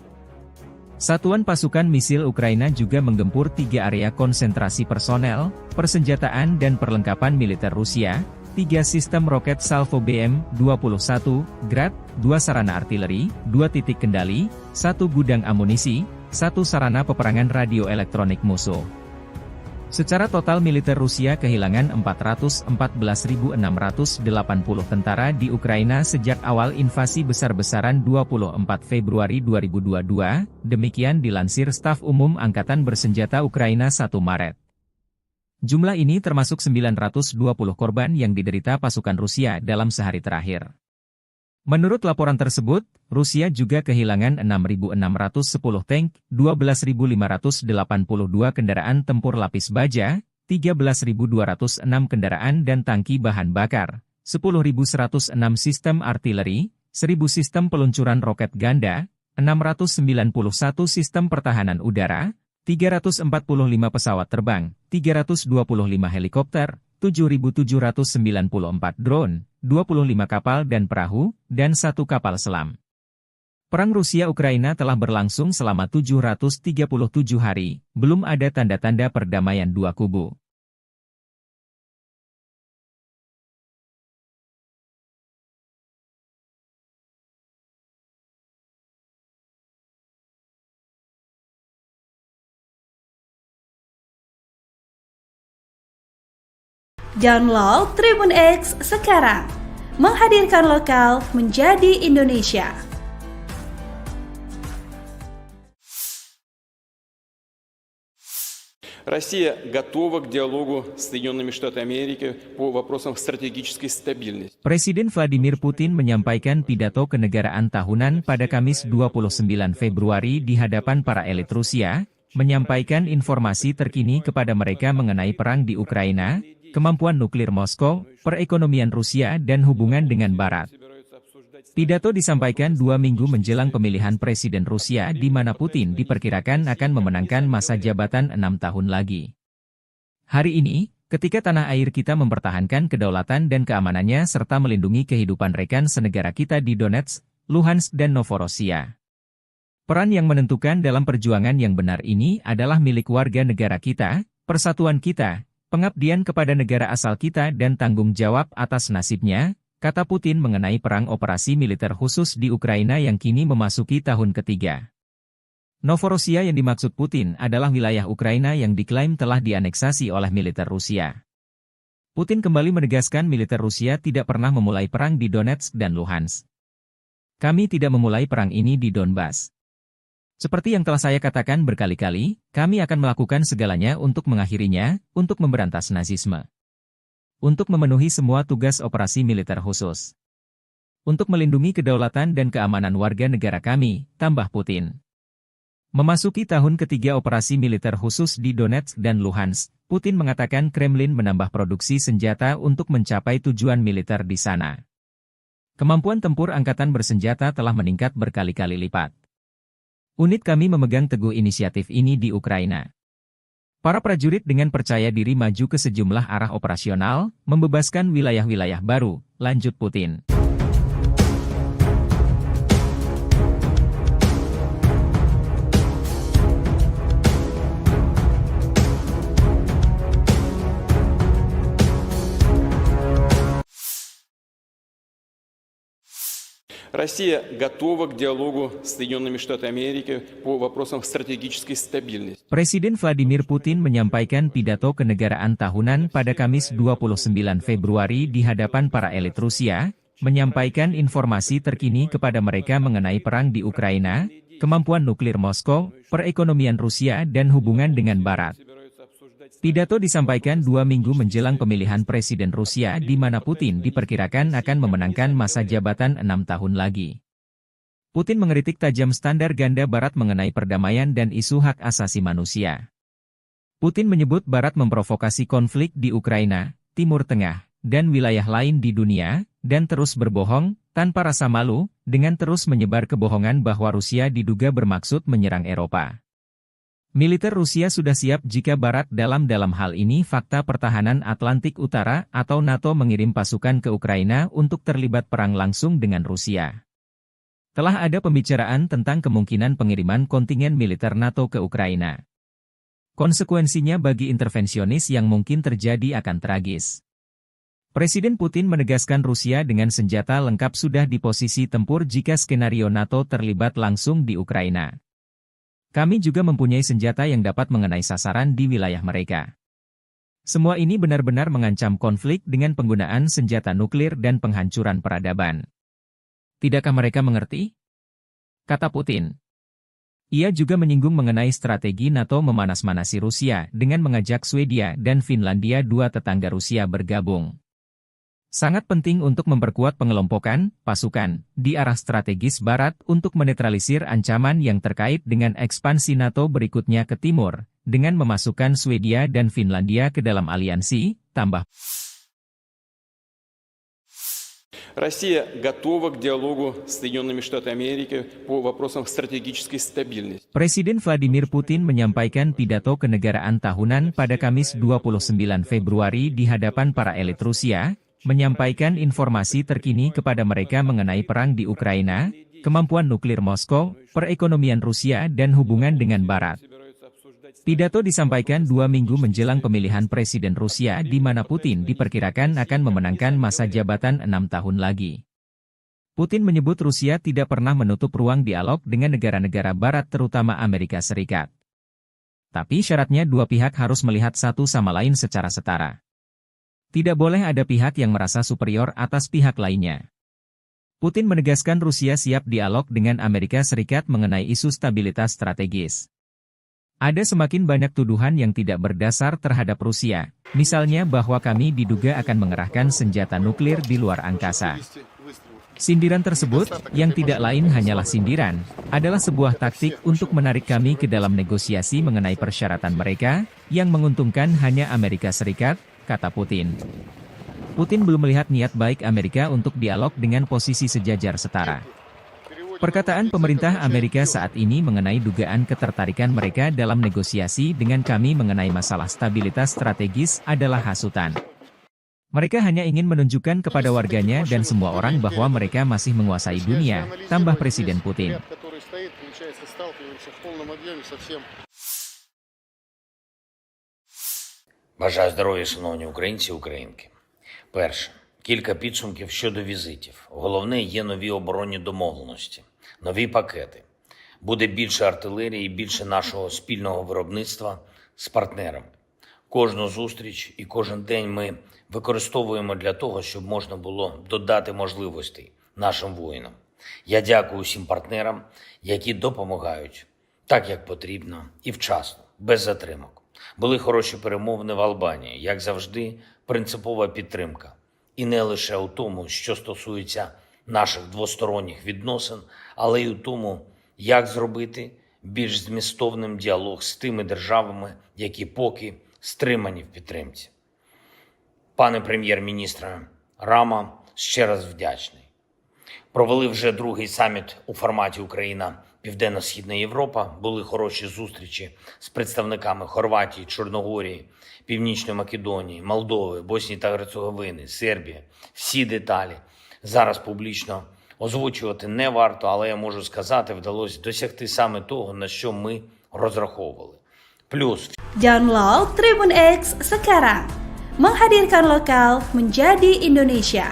Satuan pasukan misil Ukraina juga menggempur 3 area konsentrasi personel, persenjataan dan perlengkapan militer Rusia, 3 sistem roket Salvo BM-21, Grad, 2 sarana artileri, 2 titik kendali, 1 gudang amunisi, 1 sarana peperangan radioelektronik musuh. Secara total militer Rusia kehilangan 414.680 tentara di Ukraina sejak awal invasi besar-besaran 24 Februari 2022, demikian dilansir Staf Umum Angkatan Bersenjata Ukraina 1 Maret. Jumlah ini termasuk 920 korban yang diderita pasukan Rusia dalam sehari terakhir. Menurut laporan tersebut, Rusia juga kehilangan 6.610 tank, 12.582 kendaraan tempur lapis baja, 13.206 kendaraan dan tangki bahan bakar, 10.106 sistem artileri, 1.000 sistem peluncuran roket ganda, 691 sistem pertahanan udara, 345 pesawat terbang, 325 helikopter, 7.794 drone, 25 kapal dan perahu, dan 1 kapal selam. Perang Rusia-Ukraina telah berlangsung selama 737 hari, belum ada tanda-tanda perdamaian dua kubu. Download Tribun X sekarang, menghadirkan lokal menjadi Indonesia. Россия готова к диалогу с Соединенными Штатами Америки по вопросам стратегической стабильности. Presiden Vladimir Putin menyampaikan pidato kenegaraan tahunan pada Kamis 29 Februari di hadapan para elit Rusia, menyampaikan informasi terkini kepada mereka mengenai perang di Ukraina, kemampuan nuklir Moskow, perekonomian Rusia dan hubungan dengan Barat. Pidato disampaikan 2 minggu menjelang pemilihan Presiden Rusia di mana Putin diperkirakan akan memenangkan masa jabatan 6 tahun lagi. Hari ini, ketika tanah air kita mempertahankan kedaulatan dan keamanannya serta melindungi kehidupan rekan senegara kita di Donetsk, Luhansk dan Novorossiya. Peran yang menentukan dalam perjuangan yang benar ini adalah milik warga negara kita, persatuan kita, pengabdian kepada negara asal kita dan tanggung jawab atas nasibnya, kata Putin mengenai perang operasi militer khusus di Ukraina yang kini memasuki tahun ketiga. Novorossiya yang dimaksud Putin adalah wilayah Ukraina yang diklaim telah dianeksasi oleh militer Rusia. Putin kembali menegaskan militer Rusia tidak pernah memulai perang di Donetsk dan Luhansk. Kami tidak memulai perang ini di Donbas. Seperti yang telah saya katakan berkali-kali, kami akan melakukan segalanya untuk mengakhirinya, untuk memberantas nazisme. Untuk memenuhi semua tugas operasi militer khusus. Untuk melindungi kedaulatan dan keamanan warga negara kami, tambah Putin. Memasuki tahun ketiga operasi militer khusus di Donetsk dan Luhansk, Putin mengatakan Kremlin menambah produksi senjata untuk mencapai tujuan militer di sana. Kemampuan tempur angkatan bersenjata telah meningkat berkali-kali lipat. Unit kami memegang teguh inisiatif ini di Ukraina. Para prajurit dengan percaya diri maju ke sejumlah arah operasional, membebaskan wilayah-wilayah baru, lanjut Putin. Россия готова к диалогу с Соединенными Штатами Америки по вопросам стратегической стабильности. Presiden Vladimir Putin menyampaikan pidato kenegaraan tahunan pada Kamis 29 Februari di hadapan para elit Rusia, menyampaikan informasi terkini kepada mereka mengenai perang di Ukraina, kemampuan nuklir Moskow, perekonomian Rusia dan hubungan dengan Barat. Pidato disampaikan 2 minggu menjelang pemilihan Presiden Rusia di mana Putin diperkirakan akan memenangkan masa jabatan 6 tahun lagi. Putin mengkritik tajam standar ganda Barat mengenai perdamaian dan isu hak asasi manusia. Putin menyebut Barat memprovokasi konflik di Ukraina, Timur Tengah, dan wilayah lain di dunia, dan terus berbohong, tanpa rasa malu, dengan terus menyebar kebohongan bahwa Rusia diduga bermaksud menyerang Eropa. Militer Rusia sudah siap jika Barat dalam hal ini Fakta Pertahanan Atlantik Utara atau NATO mengirim pasukan ke Ukraina untuk terlibat perang langsung dengan Rusia. Telah ada pembicaraan tentang kemungkinan pengiriman kontingen militer NATO ke Ukraina. Konsekuensinya bagi intervensionis yang mungkin terjadi akan tragis. Presiden Putin menegaskan Rusia dengan senjata lengkap sudah di posisi tempur jika skenario NATO terlibat langsung di Ukraina. Kami juga mempunyai senjata yang dapat mengenai sasaran di wilayah mereka. Semua ini benar-benar mengancam konflik dengan penggunaan senjata nuklir dan penghancuran peradaban. Tidakkah mereka mengerti? Kata Putin. Ia juga menyinggung mengenai strategi NATO memanas-manasi Rusia dengan mengajak Swedia dan Finlandia, dua tetangga Rusia, bergabung. Sangat penting untuk memperkuat pengelompokan pasukan di arah strategis Barat untuk menetralisir ancaman yang terkait dengan ekspansi NATO berikutnya ke timur, dengan memasukkan Swedia dan Finlandia ke dalam aliansi, tambah. Россия готова к диалогу с Соединенными Штатами Америки по вопросам стратегической стабильности. Presiden Vladimir Putin menyampaikan pidato kenegaraan tahunan pada Kamis 29 Februari di hadapan para elit Rusia, menyampaikan informasi terkini kepada mereka mengenai perang di Ukraina, kemampuan nuklir Moskow, perekonomian Rusia dan hubungan dengan Barat. Pidato disampaikan 2 minggu menjelang pemilihan Presiden Rusia di mana Putin diperkirakan akan memenangkan masa jabatan 6 tahun lagi. Putin menyebut Rusia tidak pernah menutup ruang dialog dengan negara-negara Barat terutama Amerika Serikat. Tapi syaratnya dua pihak harus melihat satu sama lain secara setara. Tidak boleh ada pihak yang merasa superior atas pihak lainnya. Putin menegaskan Rusia siap dialog dengan Amerika Serikat mengenai isu stabilitas strategis. Ada semakin banyak tuduhan yang tidak berdasar terhadap Rusia, misalnya bahwa kami diduga akan mengerahkan senjata nuklir di luar angkasa. Sindiran tersebut, yang tidak lain hanyalah sindiran, adalah sebuah taktik untuk menarik kami ke dalam negosiasi mengenai persyaratan mereka, yang menguntungkan hanya Amerika Serikat, kata Putin. Putin belum melihat niat baik Amerika untuk dialog dengan posisi sejajar setara. Perkataan pemerintah Amerika saat ini mengenai dugaan ketertarikan mereka dalam negosiasi dengan kami mengenai masalah stabilitas strategis adalah hasutan. Mereka hanya ingin menunjukkan kepada warganya dan semua orang bahwa mereka masih menguasai dunia, tambah Presiden Putin. Бажаю здоров'я, шановні українці і українки. Перше. Кілька підсумків щодо візитів. Головне, є нові оборонні домовленості, нові пакети. Буде більше артилерії і більше нашого спільного виробництва з партнерами. Кожну зустріч і кожен день ми використовуємо для того, щоб можна було додати можливостей нашим воїнам. Я дякую всім партнерам, які допомагають так, як потрібно і вчасно, без затримок. Були хороші перемовини в Албанії, як завжди, принципова підтримка. І не лише у тому, що стосується наших двосторонніх відносин, але й у тому, як зробити більш змістовним діалог з тими державами, які поки стримані в підтримці. Пане прем'єр-міністре Рама, ще раз вдячний. Провели вже другий саміт у форматі Україна-Південно-Східна Європа. Були хороші зустрічі з представниками Хорватії, Чорногорії, Північної Македонії, Молдови, Боснії та Герцеговини, Сербії. Всі деталі зараз публічно озвучувати не варто, але я можу сказати, вдалося досягти саме того, на що ми розраховували. Плюс Download Tribun X sekarang. Menghadirkan lokal menjadi Indonesia.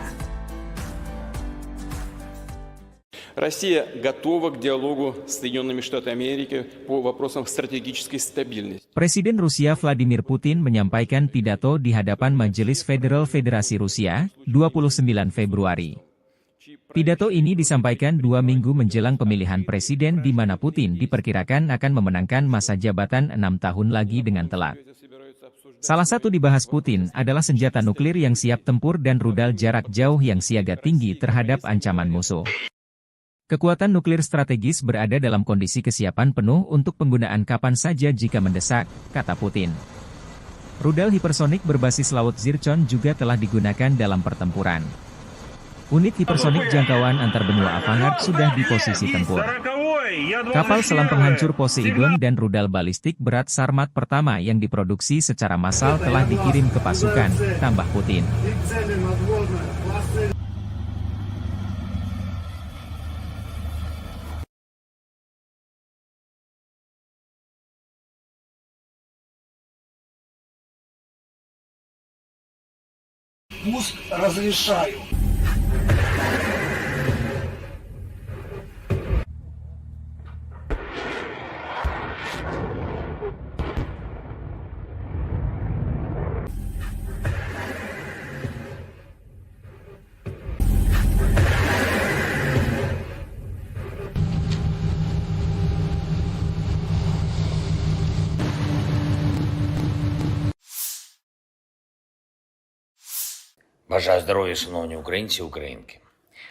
Россия готова к диалогу с Соединенными Штатами Америки по вопросам стратегической стабильности. Presiden Rusia Vladimir Putin menyampaikan pidato di hadapan Majelis Federal Federasi Rusia, 29 Februari. Pidato ini disampaikan 2 minggu menjelang pemilihan presiden di mana Putin diperkirakan akan memenangkan masa jabatan 6 tahun lagi dengan telak. Salah satu dibahas Putin adalah senjata nuklir yang siap tempur dan rudal jarak jauh yang siaga tinggi terhadap ancaman musuh. Kekuatan nuklir strategis berada dalam kondisi kesiapan penuh untuk penggunaan kapan saja jika mendesak, kata Putin. Rudal hipersonik berbasis laut Zircon juga telah digunakan dalam pertempuran. Unit hipersonik jangkauan antar benua Avangard sudah di posisi tempur. Kapal selam penghancur Poseidon dan rudal balistik berat Sarmat pertama yang diproduksi secara massal telah dikirim ke pasukan, tambah Putin. И цели надводные, классы пуск разрешаю. Бажаю здоров'я, шановні українці і українки.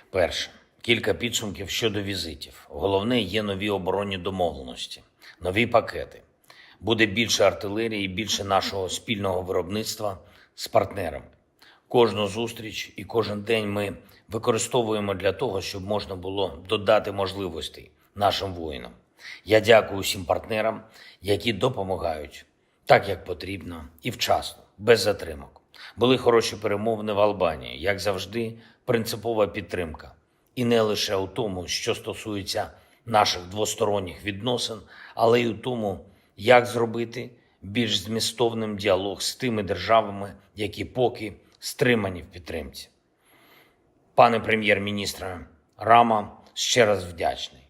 Перше. Кілька підсумків щодо візитів. Головне, є нові оборонні домовленості, нові пакети. Буде більше артилерії, більше нашого спільного виробництва з партнерами. Кожну зустріч і кожен день ми використовуємо для того, щоб можна було додати можливостей нашим воїнам. Я дякую усім партнерам, які допомагають так, як потрібно і вчасно, без затримок. Були хороші перемовини в Албанії, як завжди, принципова підтримка. І не лише у тому, що стосується наших двосторонніх відносин, але й у тому, як зробити більш змістовним діалог з тими державами, які поки стримані в підтримці. Пане прем'єр-міністре Рама, ще раз вдячний.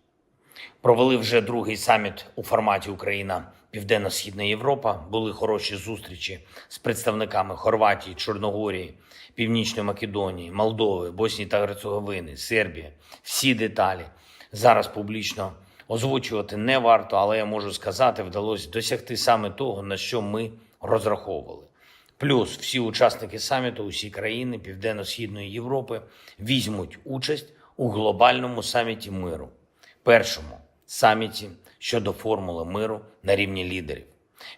Провели вже другий саміт у форматі Україна Південно-Східна Європа. Були хороші зустрічі з представниками Хорватії, Чорногорії, Північної Македонії, Молдови, Боснії та Герцеговини, Сербії. Всі деталі зараз публічно озвучувати не варто, але я можу сказати, вдалося досягти саме того, на що ми розраховували. Плюс всі учасники саміту, усі країни Південно-Східної Європи візьмуть участь у глобальному саміті миру. Першому саміті щодо формули миру на рівні лідерів.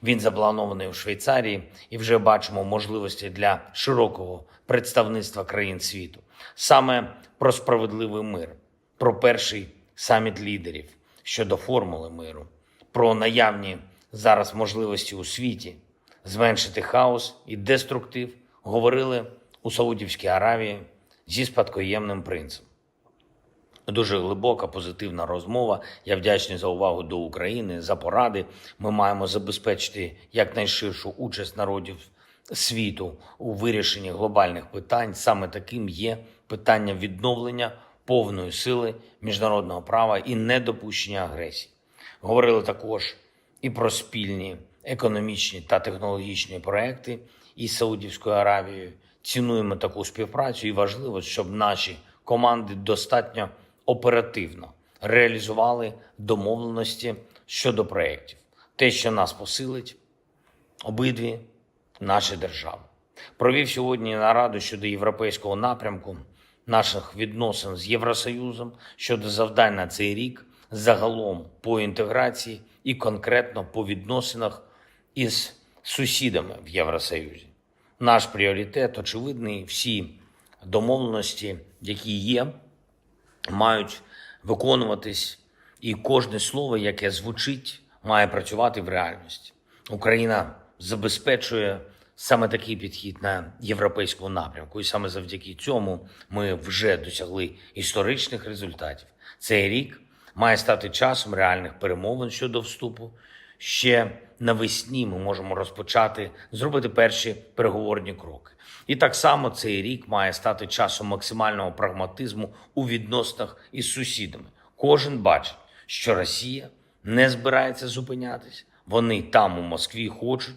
Він запланований у Швейцарії і вже бачимо можливості для широкого представництва країн світу. Саме про справедливий мир, про перший саміт лідерів щодо формули миру, про наявні зараз можливості у світі зменшити хаос і деструктив говорили у Саудівській Аравії зі спадкоємним принцем. Дуже глибока, позитивна розмова. Я вдячний за увагу до України, за поради. Ми маємо забезпечити якнайширшу участь народів світу у вирішенні глобальних питань. Саме таким є питання відновлення повної сили міжнародного права і недопущення агресії. Говорили також і про спільні економічні та технологічні проекти із Саудівською Аравією. Цінуємо таку співпрацю і важливо, щоб наші команди достатньо оперативно реалізували домовленості щодо проєктів. Те, що нас посилить обидві наші держави. Провів сьогодні нараду щодо європейського напрямку наших відносин з Євросоюзом, щодо завдань на цей рік, загалом по інтеграції і конкретно по відносинах із сусідами в Євросоюзі. Наш пріоритет очевидний, всі домовленості, які є, мають виконуватись, і кожне слово, яке звучить, має працювати в реальності. Україна забезпечує саме такий підхід на європейському напрямку, і саме завдяки цьому ми вже досягли історичних результатів. Цей рік має стати часом реальних перемовин щодо вступу. Ще навесні ми можемо розпочати, зробити перші переговорні кроки. І так само цей рік має стати часом максимального прагматизму у відносинах із сусідами. Кожен бачить, що Росія не збирається зупинятись. Вони там у Москві хочуть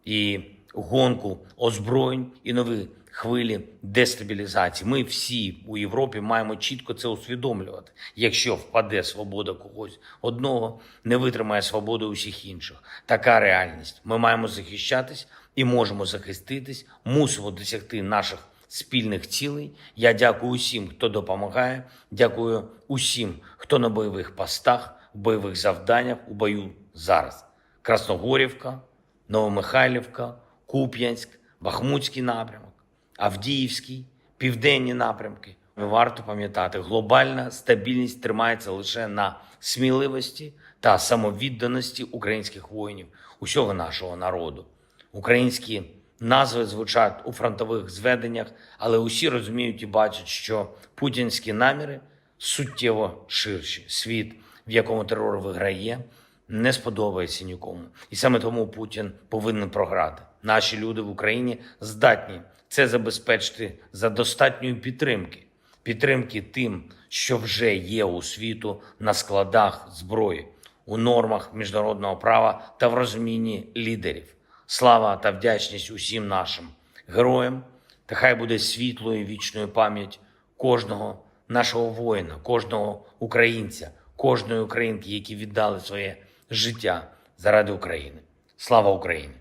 і гонку озброєнь, і нові хвилі дестабілізації. Ми всі у Європі маємо чітко це усвідомлювати. Якщо впаде свобода когось одного, не витримає свобода усіх інших. Така реальність. Ми маємо захищатись і можемо захиститись, мусимо досягти наших спільних цілей. Я дякую усім, хто допомагає, дякую усім, хто на бойових постах, в бойових завданнях, у бою зараз. Красногорівка, Новомихайлівка, Куп'янськ, Бахмутський напрямок, Авдіївський, південні напрямки. Варто пам'ятати, глобальна стабільність тримається лише на сміливості та самовідданості українських воїнів, усього нашого народу. Українські назви звучать у фронтових зведеннях, але усі розуміють і бачать, що путінські наміри суттєво ширші. Світ, в якому терор виграє, не сподобається нікому. І саме тому Путін повинен програти. Наші люди в Україні здатні це забезпечити за достатньої підтримки. Підтримки тим, що вже є у світу на складах зброї, у нормах міжнародного права та в розумінні лідерів. Слава та вдячність усім нашим героям, та хай буде світлою і вічною пам'ять кожного нашого воїна, кожного українця, кожної українки, які віддали своє життя заради України. Слава Україні!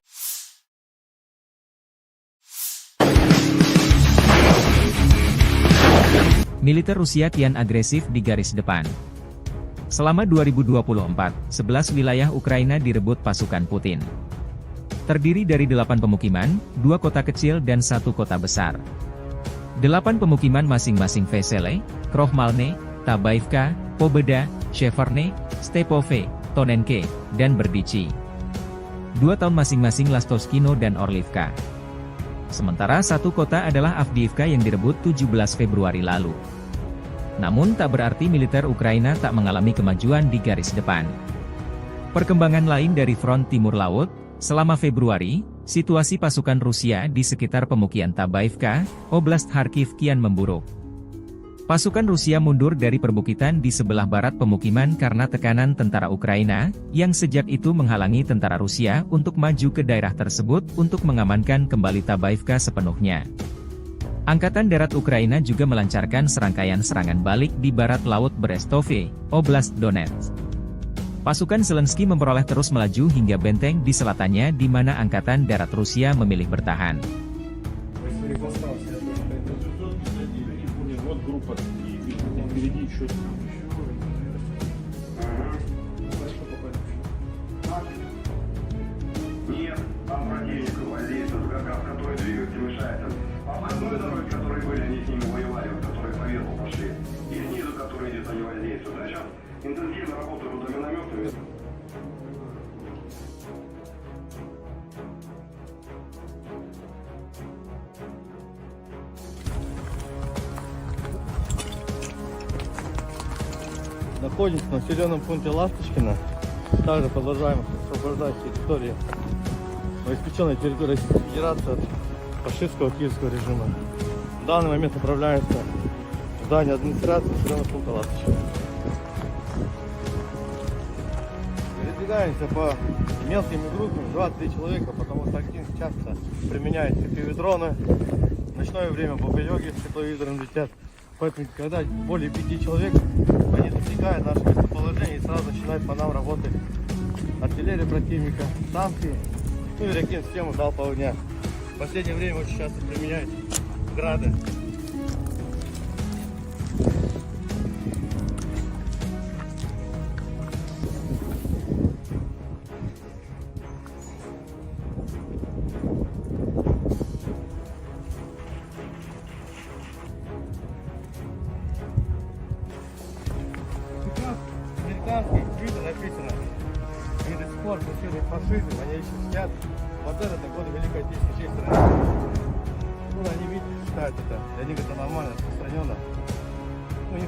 Militer Rusia kian agresif di garis depan. Selama 2024, 11 wilayah Ukraina direbut pasukan Putin. Terdiri dari 8 pemukiman, 2 kota kecil dan 1 kota besar. 8 pemukiman masing-masing Vesele, Krohmalne, Tabaivka, Pobeda, Sheverne, Stepove, Tonenke, dan Berdichi. 2 tahun masing-masing Lastoskino dan Orlivka. Sementara 1 kota adalah Avdiivka yang direbut 17 Februari lalu. Namun tak berarti militer Ukraina tak mengalami kemajuan di garis depan. Perkembangan lain dari front timur laut, selama Februari, situasi pasukan Rusia di sekitar pemukiman Tabaivka, Oblast Kharkiv kian memburuk. Pasukan Rusia mundur dari perbukitan di sebelah barat pemukiman karena tekanan tentara Ukraina, yang sejak itu menghalangi tentara Rusia untuk maju ke daerah tersebut untuk mengamankan kembali Tabaivka sepenuhnya. Angkatan Darat Ukraina juga melancarkan serangkaian serangan balik di barat laut Brestove, Oblast Donetsk. Pasukan Zelensky memperoleh terus melaju hingga benteng di selatannya di mana Angkatan Darat Rusia memilih bertahan. Нет, там противник гвоздеется, который двигается, мешается. Обходной дороги, которые были, они с ними воевали, которые по верху пошли. И снизу, которые идет, они воздействуют. А сейчас интенсивно работают минометами. Находимся в населенном пункте Ласточкино. Также продолжаем освобождать территорию, новоиспеченной территории Российской Федерации от фашистского киевского режима. В данный момент направляется в здание администрации населенного пункта Ласточкино. Передвигаемся по мелкими группами, 2-3 человека, потому что актив часто применяет FPV-дроны. В ночное время бабы-йоги с тепловизором летят. Поэтому, когда более 5 человек, они засекают наше местоположение и сразу начинают по нам работать артиллерия противника, танки, ну и реактивную систему залпового огня. В последнее время очень часто применяют грады. Американские виды написано, они до сих пор преследуют фашизм, они еще сидят. Вот это годы Великой Отечественной страны. Ну, они, видите, считают это, для них это нормально, распространенно. Ну, не...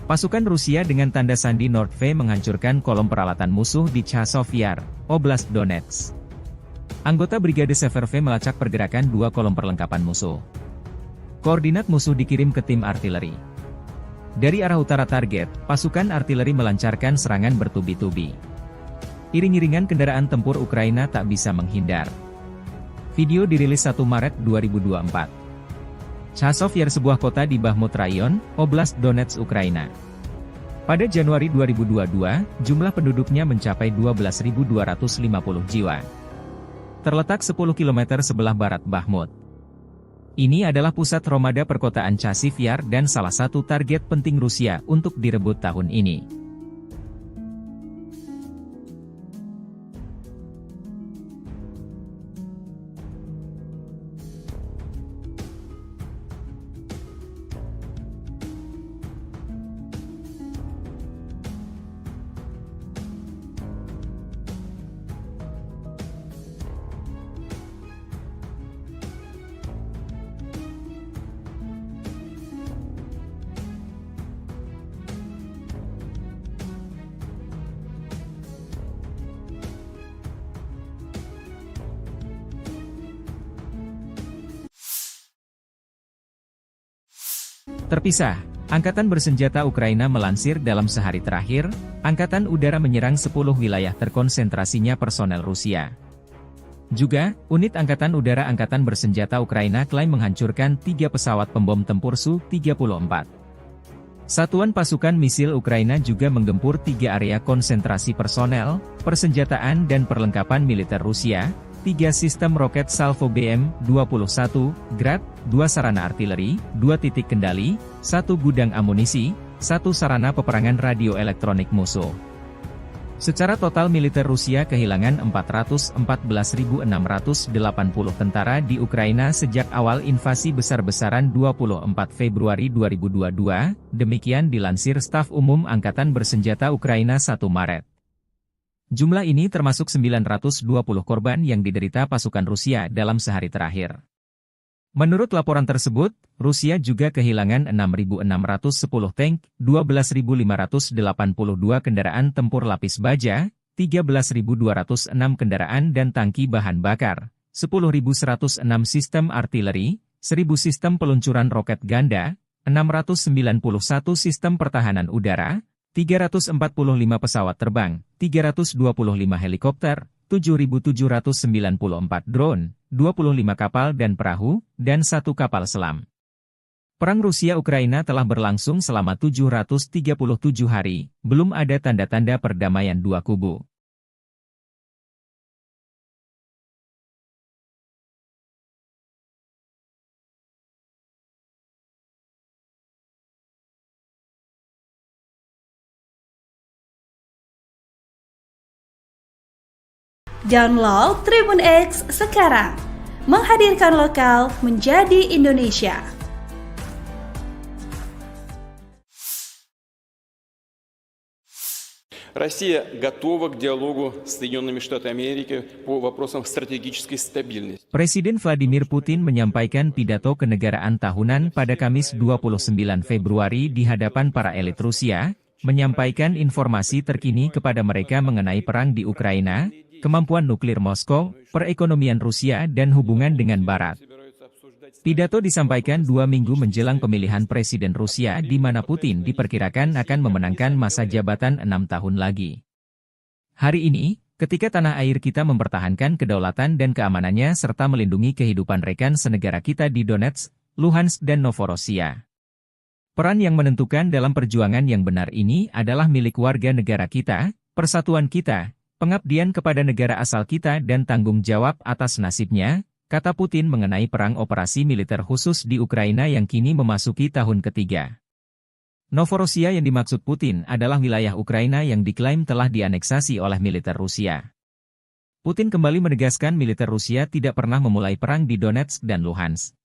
Pasukan Rusia dengan tanda sandi Nordve menghancurkan kolom peralatan musuh di Chasov Yar, Oblast Donetsk. Anggota Brigade Severve melacak pergerakan 2 kolom perlengkapan musuh. Koordinat musuh dikirim ke tim artileri. Dari arah utara target, pasukan artileri melancarkan serangan bertubi-tubi. Iring-iringan kendaraan tempur Ukraina tak bisa menghindar. Video dirilis 1 Maret 2024. Chasov Yar sebuah kota di Bakhmut Rayon, Oblast Donetsk, Ukraina. Pada Januari 2022, jumlah penduduknya mencapai 12.250 jiwa. Terletak 10 km sebelah barat Bakhmut. Ini adalah pusat Romada perkotaan Chasiv Yar dan salah satu target penting Rusia untuk direbut tahun ini. Terpisah, Angkatan Bersenjata Ukraina melansir dalam sehari terakhir, Angkatan Udara menyerang 10 wilayah terkonsentrasinya personel Rusia. Juga, unit Angkatan Udara Angkatan Bersenjata Ukraina klaim menghancurkan 3 pesawat pembom tempur Su-34. Satuan pasukan misil Ukraina juga menggempur 3 area konsentrasi personel, persenjataan dan perlengkapan militer Rusia, 3 sistem roket Salvo BM-21, Grad, 2 sarana artileri, 2 titik kendali, 1 gudang amunisi, 1 sarana peperangan radioelektronik musuh. Secara total militer Rusia kehilangan 414.680 tentara di Ukraina sejak awal invasi besar-besaran 24 Februari 2022, demikian dilansir Staf Umum Angkatan Bersenjata Ukraina 1 Maret. Jumlah ini termasuk 920 korban yang diderita pasukan Rusia dalam sehari terakhir. Menurut laporan tersebut, Rusia juga kehilangan 6.610 tank, 12.582 kendaraan tempur lapis baja, 13.206 kendaraan dan tangki bahan bakar, 10.106 sistem artileri, 1.000 sistem peluncuran roket ganda, 691 sistem pertahanan udara, 345 pesawat terbang, 325 helikopter, 7.794 drone, 25 kapal dan perahu, dan 1 kapal selam. Perang Rusia-Ukraina telah berlangsung selama 737 hari, belum ada tanda-tanda perdamaian dua kubu. Download Tribun X sekarang, menghadirkan lokal menjadi Indonesia. Россия готова к диалогу с Соединенными Штатами Америки по вопросам стратегической стабильности. Presiden Vladimir Putin menyampaikan pidato kenegaraan tahunan pada Kamis 29 Februari di hadapan para elit Rusia, menyampaikan informasi terkini kepada mereka mengenai perang di Ukraina, kemampuan nuklir Moskow, perekonomian Rusia dan hubungan dengan Barat. Pidato disampaikan 2 minggu menjelang pemilihan Presiden Rusia di mana Putin diperkirakan akan memenangkan masa jabatan 6 tahun lagi. Hari ini, ketika tanah air kita mempertahankan kedaulatan dan keamanannya serta melindungi kehidupan rekan senegara kita di Donetsk, Luhansk dan Novorossiya. Peran yang menentukan dalam perjuangan yang benar ini adalah milik warga negara kita, persatuan kita, pengabdian kepada negara asal kita dan tanggung jawab atas nasibnya, kata Putin mengenai perang operasi militer khusus di Ukraina yang kini memasuki tahun ketiga. Novorossiya yang dimaksud Putin adalah wilayah Ukraina yang diklaim telah dianeksasi oleh militer Rusia. Putin kembali menegaskan militer Rusia tidak pernah memulai perang di Donetsk dan Luhansk.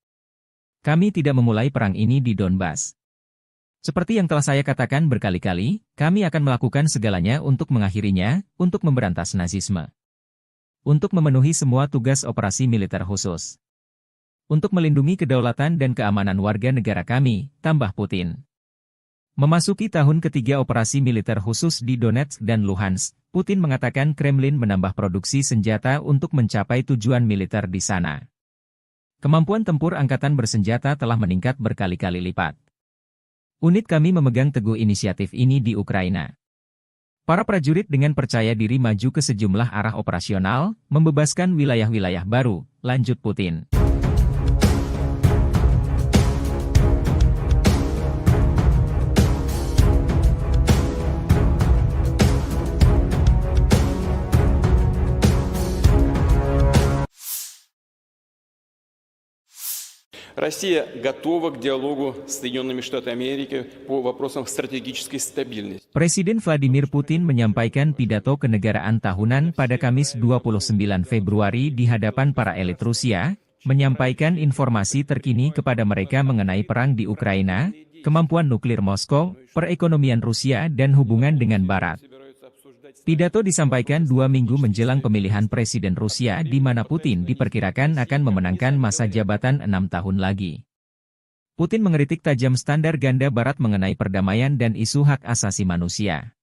Kami tidak memulai perang ini di Donbas. Seperti yang telah saya katakan berkali-kali, kami akan melakukan segalanya untuk mengakhirinya, untuk memberantas nazisme. Untuk memenuhi semua tugas operasi militer khusus. Untuk melindungi kedaulatan dan keamanan warga negara kami, tambah Putin. Memasuki tahun ketiga operasi militer khusus di Donetsk dan Luhansk, Putin mengatakan Kremlin menambah produksi senjata untuk mencapai tujuan militer di sana. Kemampuan tempur angkatan bersenjata telah meningkat berkali-kali lipat. Unit kami memegang teguh inisiatif ini di Ukraina. Para prajurit dengan percaya diri maju ke sejumlah arah operasional, membebaskan wilayah-wilayah baru, lanjut Putin. Россия готова к диалогу с Соединенными Штатами Америки по вопросам стратегической стабильности. Presiden Vladimir Putin menyampaikan pidato kenegaraan tahunan pada Kamis 29 Februari di hadapan para elit Rusia, menyampaikan informasi terkini kepada mereka mengenai perang di Ukraina, kemampuan nuklir Moskow, perekonomian Rusia dan hubungan dengan Barat. Pidato disampaikan 2 minggu menjelang pemilihan Presiden Rusia di mana Putin diperkirakan akan memenangkan masa jabatan 6 tahun lagi. Putin mengkritik tajam standar ganda Barat mengenai perdamaian dan isu hak asasi manusia.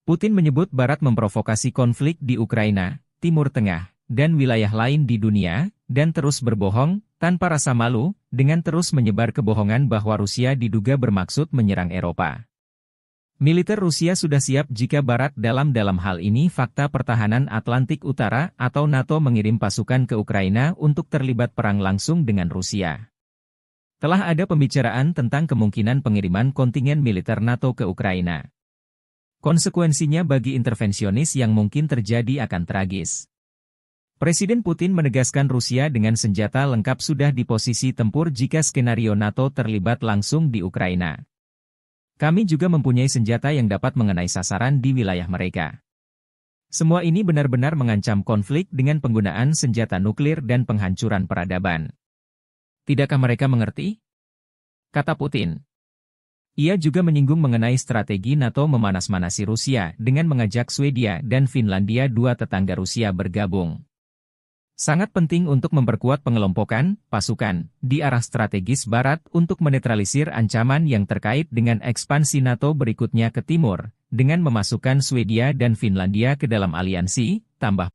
Putin menyebut Barat memprovokasi konflik di Ukraina, Timur Tengah, dan wilayah lain di dunia, dan terus berbohong, tanpa rasa malu, dengan terus menyebar kebohongan bahwa Rusia diduga bermaksud menyerang Eropa. Militer Rusia sudah siap jika Barat dalam hal ini Fakta Pertahanan Atlantik Utara atau NATO mengirim pasukan ke Ukraina untuk terlibat perang langsung dengan Rusia. Telah ada pembicaraan tentang kemungkinan pengiriman kontingen militer NATO ke Ukraina. Konsekuensinya bagi intervensionis yang mungkin terjadi akan tragis. Presiden Putin menegaskan Rusia dengan senjata lengkap sudah di posisi tempur jika skenario NATO terlibat langsung di Ukraina. Kami juga mempunyai senjata yang dapat mengenai sasaran di wilayah mereka. Semua ini benar-benar mengancam konflik dengan penggunaan senjata nuklir dan penghancuran peradaban. Tidakkah mereka mengerti? Kata Putin. Ia juga menyinggung mengenai strategi NATO memanas-manasi Rusia dengan mengajak Swedia dan Finlandia, dua tetangga Rusia, bergabung. Sangat penting untuk memperkuat pengelompokan pasukan di arah strategis Barat untuk menetralisir ancaman yang terkait dengan ekspansi NATO berikutnya ke timur, dengan memasukkan Swedia dan Finlandia ke dalam aliansi, tambah.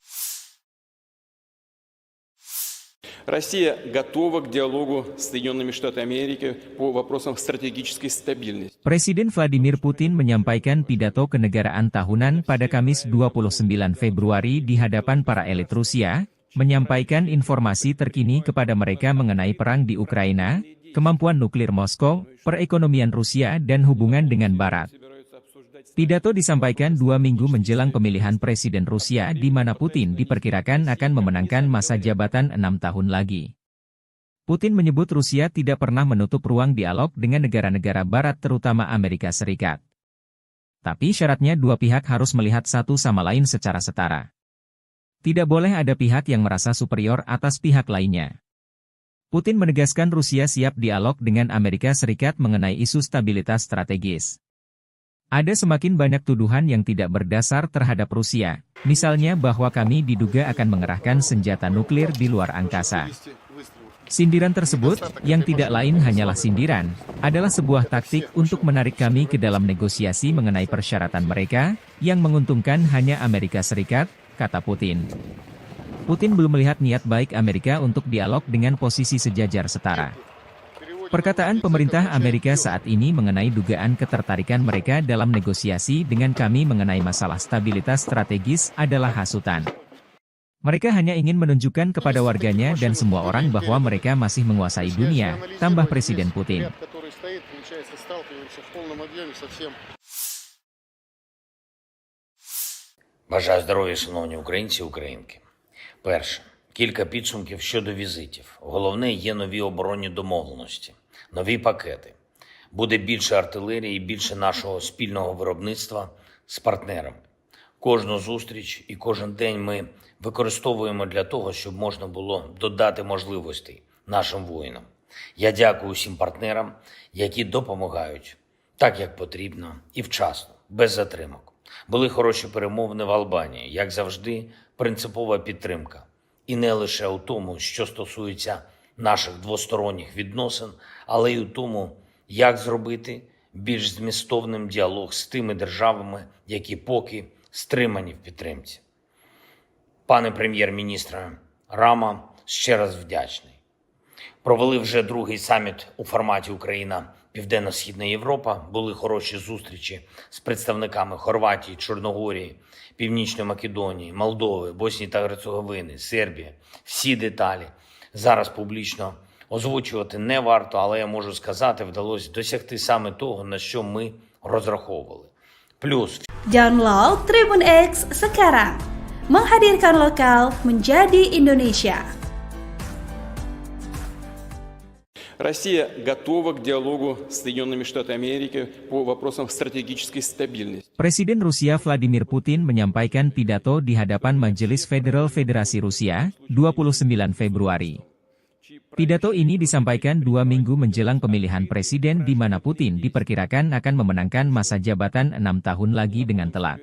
Россия готова к диалогу с Соединенными Штатами Америки по вопросам стратегической стабильности. Presiden Vladimir Putin menyampaikan pidato kenegaraan tahunan pada Kamis 29 Februari di hadapan para elit Rusia, menyampaikan informasi terkini kepada mereka mengenai perang di Ukraina, kemampuan nuklir Moskow, perekonomian Rusia dan hubungan dengan Barat. Pidato disampaikan 2 minggu menjelang pemilihan Presiden Rusia di mana Putin diperkirakan akan memenangkan masa jabatan 6 tahun lagi. Putin menyebut Rusia tidak pernah menutup ruang dialog dengan negara-negara Barat terutama Amerika Serikat. Tapi syaratnya dua pihak harus melihat satu sama lain secara setara. Tidak boleh ada pihak yang merasa superior atas pihak lainnya. Putin menegaskan Rusia siap dialog dengan Amerika Serikat mengenai isu stabilitas strategis. Ada semakin banyak tuduhan yang tidak berdasar terhadap Rusia, misalnya bahwa kami diduga akan mengerahkan senjata nuklir di luar angkasa. Sindiran tersebut, yang tidak lain hanyalah sindiran, adalah sebuah taktik untuk menarik kami ke dalam negosiasi mengenai persyaratan mereka, yang menguntungkan hanya Amerika Serikat, kata Putin. Putin belum melihat niat baik Amerika untuk dialog dengan posisi sejajar setara. Perkataan pemerintah Amerika saat ini mengenai dugaan ketertarikan mereka dalam negosiasi dengan kami mengenai masalah stabilitas strategis adalah hasutan. Mereka hanya ingin menunjukkan kepada warganya dan semua orang bahwa mereka masih menguasai dunia, tambah Presiden Putin. Бажаю здоров'я, шановні українці і українки. Перше. Кілька підсумків щодо візитів. Головне, є нові оборонні домовленості, нові пакети. Буде більше артилерії і більше нашого спільного виробництва з партнерами. Кожну зустріч і кожен день ми використовуємо для того, щоб можна було додати можливостей нашим воїнам. Я дякую усім партнерам, які допомагають так, як потрібно і вчасно, без затримок. Були хороші перемовини в Албанії, як завжди, принципова підтримка. І не лише у тому, що стосується наших двосторонніх відносин, але й у тому, як зробити більш змістовним діалог з тими державами, які поки стримані в підтримці. Пане прем'єр-міністре Рама, ще раз вдячний. Провели вже другий саміт у форматі Україна-Південно-Східна Європа. Були хороші зустрічі з представниками Хорватії, Чорногорії, Північної Македонії, Молдови, Боснії та Герцеговини, Сербії. Всі деталі зараз публічно озвучувати не варто, але я можу сказати, вдалося досягти саме того, на що ми розраховували. Плюс Download Tribun X sekarang, menghadirkan lokal menjadi Indonesia. Россия готова к диалогу с Соединенными Штатами Америки по вопросам стратегической стабильности. Presiden Rusia Vladimir Putin menyampaikan pidato di hadapan Majelis Federal Federasi Rusia, 29 Februari. Pidato ini disampaikan 2 minggu menjelang pemilihan presiden di mana Putin diperkirakan akan memenangkan masa jabatan 6 tahun lagi dengan telak.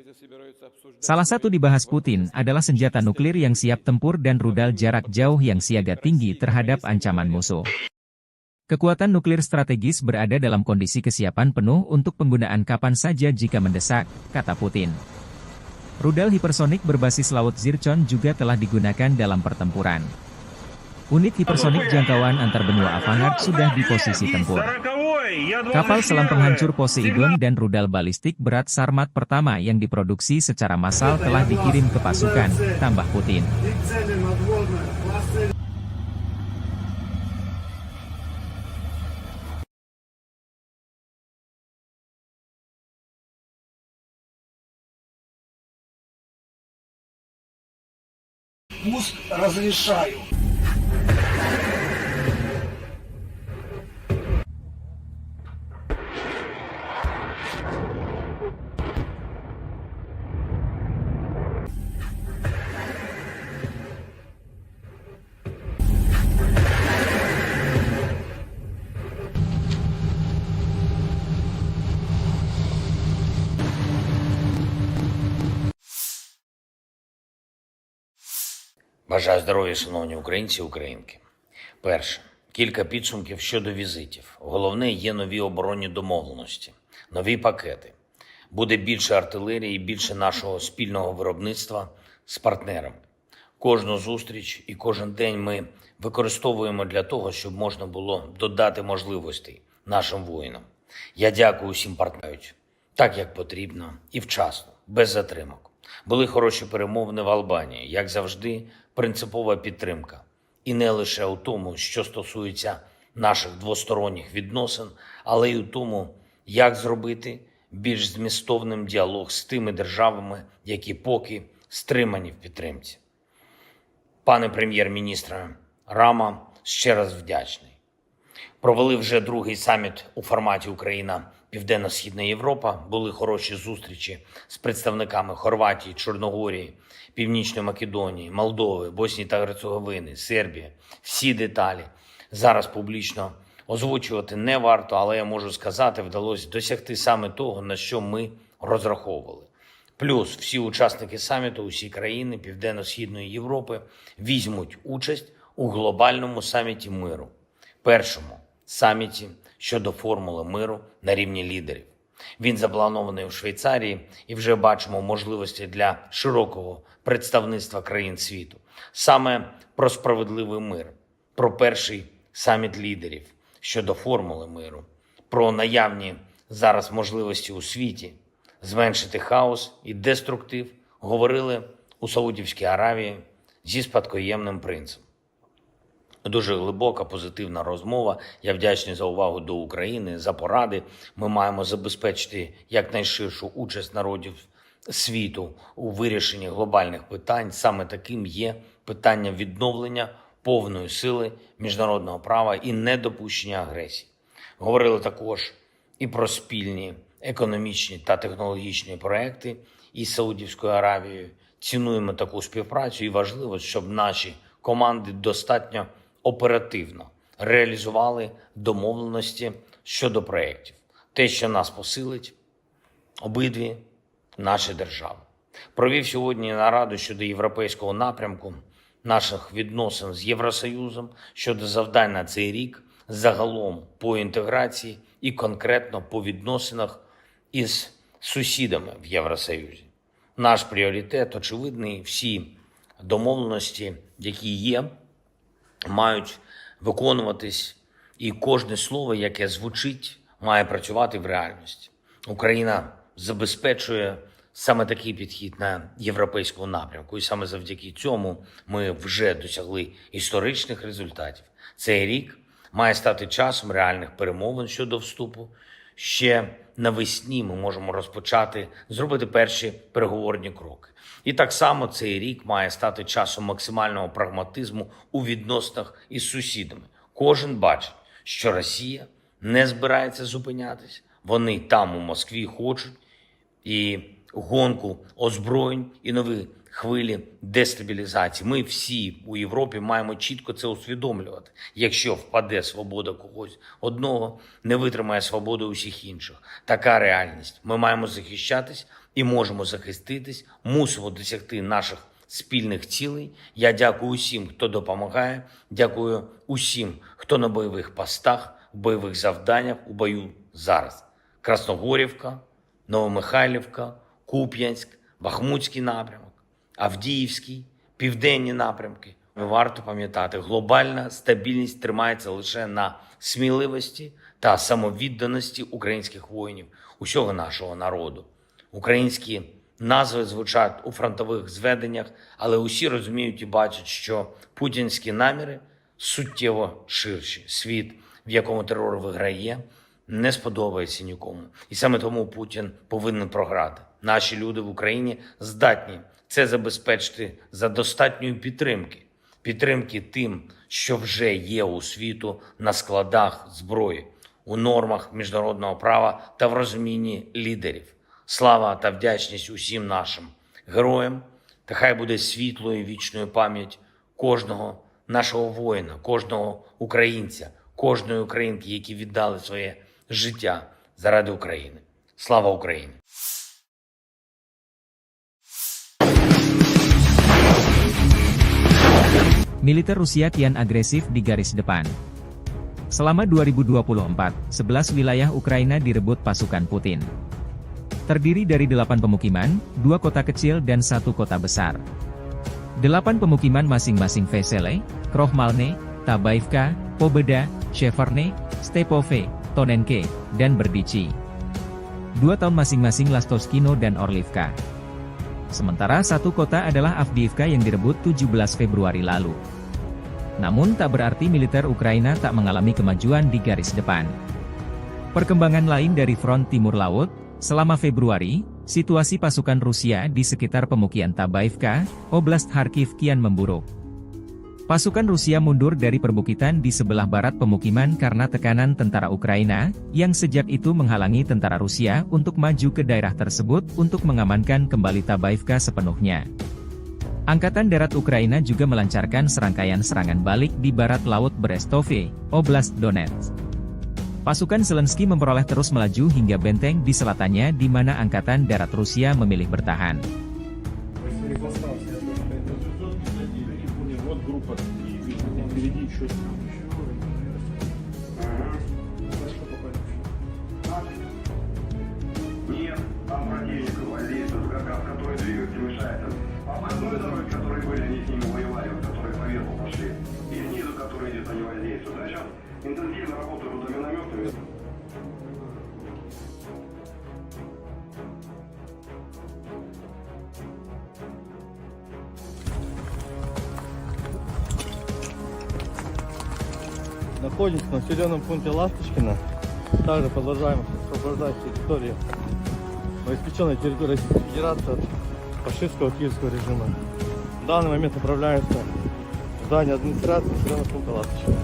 Salah satu dibahas Putin adalah senjata nuklir yang siap tempur dan rudal jarak jauh yang siaga tinggi terhadap ancaman musuh. Kekuatan nuklir strategis berada dalam kondisi kesiapan penuh untuk penggunaan kapan saja jika mendesak, kata Putin. Rudal hipersonik berbasis laut Zircon juga telah digunakan dalam pertempuran. Unit hipersonik jangkauan antar benua Avangard sudah di posisi tempur. Kapal selam penghancur Poseidon dan rudal balistik berat Sarmat pertama yang diproduksi secara massal telah dikirim ke pasukan, tambah Putin. И цели надводные классы пуск разрешаю. Бажаю здоров'я, шановні українці і українки. Перше. Кілька підсумків щодо візитів. Головне, є нові оборонні домовленості, нові пакети. Буде більше артилерії і більше нашого спільного виробництва з партнерами. Кожну зустріч і кожен день ми використовуємо для того, щоб можна було додати можливостей нашим воїнам. Я дякую усім партнерам, так як потрібно і вчасно, без затримок. Були хороші перемовини в Албанії, як завжди, принципова підтримка. І не лише у тому, що стосується наших двосторонніх відносин, але й у тому, як зробити більш змістовним діалог з тими державами, які поки стримані в підтримці. Пане прем'єр-міністре Рама, ще раз вдячний. Провели вже другий саміт у форматі Україна Південно-Східна Європа. Були хороші зустрічі з представниками Хорватії, Чорногорії, Північної Македонії, Молдови, Боснії та Герцеговини, Сербії. Всі деталі зараз публічно озвучувати не варто, але я можу сказати, вдалося досягти саме того, на що ми розраховували. Плюс всі учасники саміту, усі країни Південно-Східної Європи візьмуть участь у глобальному саміті миру. Першому саміті щодо формули миру на рівні лідерів. Він запланований у Швейцарії і вже бачимо можливості для широкого представництва країн світу. Саме про справедливий мир, про перший саміт лідерів щодо формули миру, про наявні зараз можливості у світі зменшити хаос і деструктив говорили у Саудівській Аравії зі спадкоємним принцем. Дуже глибока, позитивна розмова. Я вдячний за увагу до України, за поради. Ми маємо забезпечити якнайширшу участь народів світу у вирішенні глобальних питань. Саме таким є питання відновлення повної сили міжнародного права і недопущення агресії. Говорили також і про спільні економічні та технологічні проекти із Саудівською Аравією. Цінуємо таку співпрацю і важливо, щоб наші команди достатньо оперативно реалізували домовленості щодо проєктів. Те, що нас посилить, обидві наші держави. Провів сьогодні нараду щодо європейського напрямку наших відносин з Євросоюзом, щодо завдань на цей рік, загалом по інтеграції і конкретно по відносинах із сусідами в Євросоюзі. Наш пріоритет очевидний, всі домовленості, які є, мають виконуватись, і кожне слово, яке звучить, має працювати в реальності. Україна забезпечує саме такий підхід на європейському напрямку, і саме завдяки цьому ми вже досягли історичних результатів. Цей рік має стати часом реальних перемовин щодо вступу. Ще навесні ми можемо розпочати, зробити перші переговорні кроки. І так само цей рік має стати часом максимального прагматизму у відносинах із сусідами. Кожен бачить, що Росія не збирається зупинятись. Вони там у Москві хочуть і гонку озброєнь, і нові хвилі дестабілізації. Ми всі у Європі маємо чітко це усвідомлювати. Якщо впаде свобода когось одного, не витримає свободу усіх інших. Така реальність. Ми маємо захищатись і можемо захиститись, мусимо досягти наших спільних цілей. Я дякую усім, хто допомагає, дякую усім, хто на бойових постах, в бойових завданнях, у бою зараз. Красногорівка, Новомихайлівка, Куп'янськ, Бахмутський напрямок, Авдіївський, південні напрямки, Варто пам'ятати, глобальна стабільність тримається лише на сміливості та самовідданості українських воїнів, усього нашого народу. Українські назви звучать у фронтових зведеннях, але усі розуміють і бачать, що путінські наміри суттєво ширші. Світ, в якому терор виграє, не сподобається нікому. І саме тому Путін повинен програти. Наші люди в Україні здатні це забезпечити за достатньої підтримки. Підтримки тим, що вже є у світу на складах зброї, у нормах міжнародного права та в розумінні лідерів. Слава та вдячність усім нашим героям, та хай буде світлою і вічною пам'ять кожного нашого воїна, кожного українця, кожної українки, які віддали своє життя заради України. Слава Україні! Militer Rusia kian agresif di garis depan. Selama 2024, 11 wilayah Ukraina direbut pasukan Putin. Terdiri dari 8 pemukiman, 2 kota kecil dan 1 kota besar. 8 pemukiman masing-masing Vesele, Krohmalne, Tabaivka, Pobeda, Sheverne, Stepove, Tonenke, dan Berdichi. 2 tahun masing-masing Lastoskino dan Orlivka. Sementara 1 kota adalah Avdiivka yang direbut 17 Februari lalu. Namun tak berarti militer Ukraina tak mengalami kemajuan di garis depan. Perkembangan lain dari front timur laut, selama Februari, situasi pasukan Rusia di sekitar pemukiman Tabaivka, Oblast Kharkiv kian memburuk. Pasukan Rusia mundur dari perbukitan di sebelah barat pemukiman karena tekanan tentara Ukraina, yang sejak itu menghalangi tentara Rusia untuk maju ke daerah tersebut untuk mengamankan kembali Tabaivka sepenuhnya. Angkatan Darat Ukraina juga melancarkan serangkaian serangan balik di barat laut Brestove, Oblast Donetsk. Pasukan Zelensky memperoleh terus melaju hingga benteng di selatannya di mana Angkatan Darat Rusia memilih bertahan. Нет, там противник воздействует, который двигается, мешает. Обходной дороги, которые были, они с ними воевали, которые поверху пошли. И снизу, которые идет, они воздействуют. А сейчас интенсивно работают минометами. Находимся на населенном пункте Ласточкино. Также продолжаем освобождать территорию новоиспеченной территории Российской Федерации от фашистского киевского режима. В данный момент направляется в здание администрации населенного пункта Ласточкино.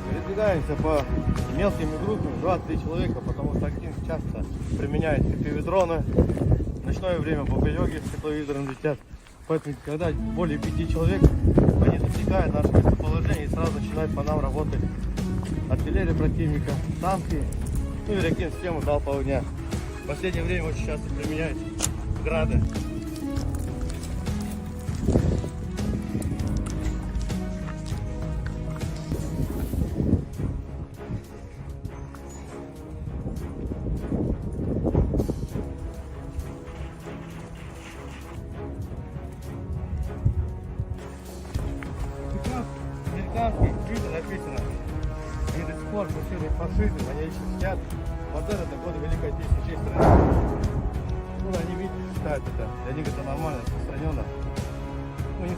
Передвигаемся по мелким группам, 2-3 человека, потому что активно часто применяют FPV-дроны. В ночное время бомбелёги с тепловизором летят. Поэтому, когда более 5 человек, они засекают наше местоположение и сразу начинают по нам работать артиллерия противника, танки, ну и реактивную систему залпового огня. В последнее время очень часто применяют грады. Американские виды написано. Они до сих пор курсируют фашизм, они еще сидят. Бандера это годы Великой Отечественной страны. Ну, они видят, считают это. Для них это нормально, распространенно. Ну, не...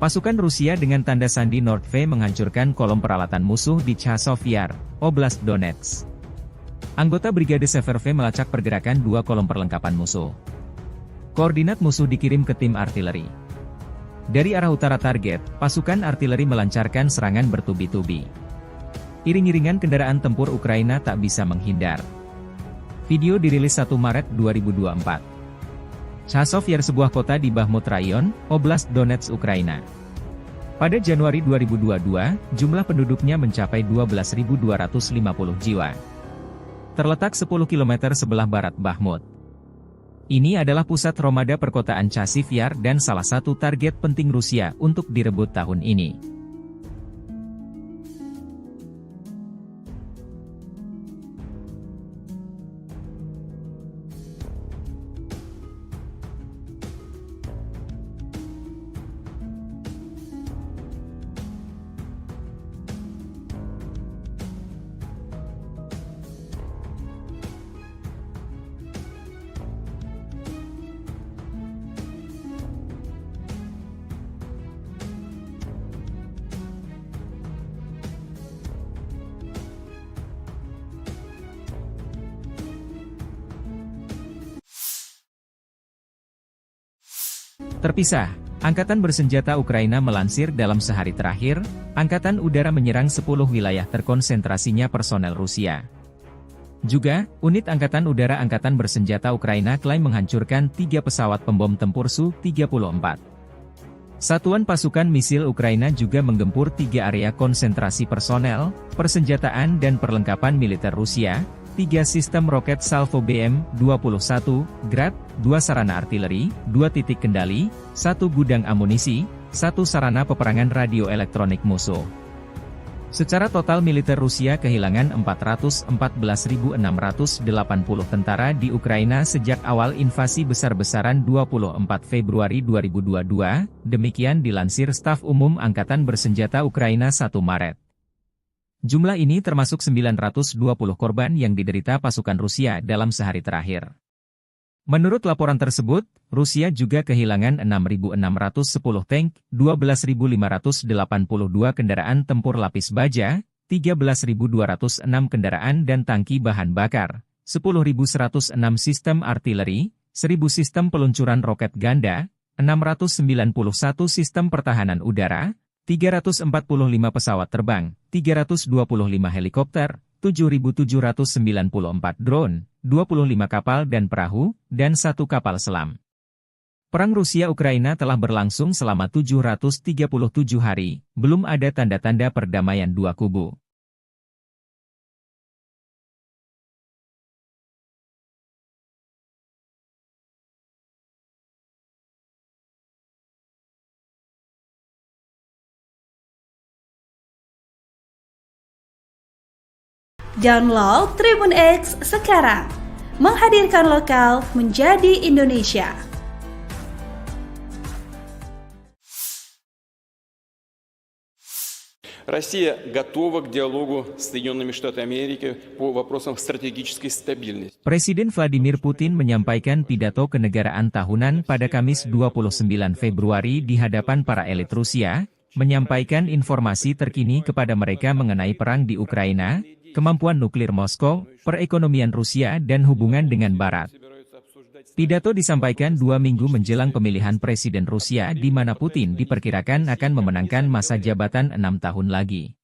Pasukan Rusia dengan tanda sandi Nordve menghancurkan kolom peralatan musuh di Chasov Yar, Oblast Donetsk. Anggota Brigade Severve melacak pergerakan 2 kolom perlengkapan musuh. Koordinat musuh dikirim ke tim artileri. Dari arah utara target, pasukan artileri melancarkan serangan bertubi-tubi. Iring-iringan kendaraan tempur Ukraina tak bisa menghindar. Video dirilis 1 Maret 2024. Chasov Yar sebuah kota di Bakhmut Rayon, Oblast Donetsk, Ukraina. Pada Januari 2022, jumlah penduduknya mencapai 12.250 jiwa. Terletak 10 km sebelah barat Bakhmut. Ini adalah pusat Romada perkotaan Chasiv Yar dan salah satu target penting Rusia untuk direbut tahun ini. Terpisah, Angkatan Bersenjata Ukraina melansir dalam sehari terakhir, Angkatan Udara menyerang 10 wilayah terkonsentrasinya personel Rusia. Juga, unit Angkatan Udara Angkatan Bersenjata Ukraina klaim menghancurkan 3 pesawat pembom tempur Su-34. Satuan pasukan misil Ukraina juga menggempur 3 area konsentrasi personel, persenjataan dan perlengkapan militer Rusia, 3 sistem roket Salvo BM-21, Grad, 2 sarana artileri, 2 titik kendali, 1 gudang amunisi, 1 sarana peperangan radio elektronik musuh. Secara total militer Rusia kehilangan 414.680 tentara di Ukraina sejak awal invasi besar-besaran 24 Februari 2022, demikian dilansir Staf Umum Angkatan Bersenjata Ukraina 1 Maret. Jumlah ini termasuk 920 korban yang diderita pasukan Rusia dalam sehari terakhir. Menurut laporan tersebut, Rusia juga kehilangan 6.610 tank, 12.582 kendaraan tempur lapis baja, 13.206 kendaraan dan tangki bahan bakar, 10.106 sistem artileri, 1.000 sistem peluncuran roket ganda, 691 sistem pertahanan udara, 345 pesawat terbang, 325 helikopter, 7.794 drone, 25 kapal dan perahu, dan 1 kapal selam. Perang Rusia-Ukraina telah berlangsung selama 737 hari, belum ada tanda-tanda perdamaian dua kubu. Download Tribun X sekarang, menghadirkan lokal menjadi Indonesia. Россия готова к диалогу с Соединенными Штатами Америки по вопросам стратегической стабильности. Presiden Vladimir Putin menyampaikan pidato kenegaraan tahunan pada Kamis 29 Februari di hadapan para elit Rusia, menyampaikan informasi terkini kepada mereka mengenai perang di Ukraina, kemampuan nuklir Moskow, perekonomian Rusia dan hubungan dengan Barat. Pidato disampaikan 2 minggu menjelang pemilihan Presiden Rusia di mana Putin diperkirakan akan memenangkan masa jabatan 6 tahun lagi.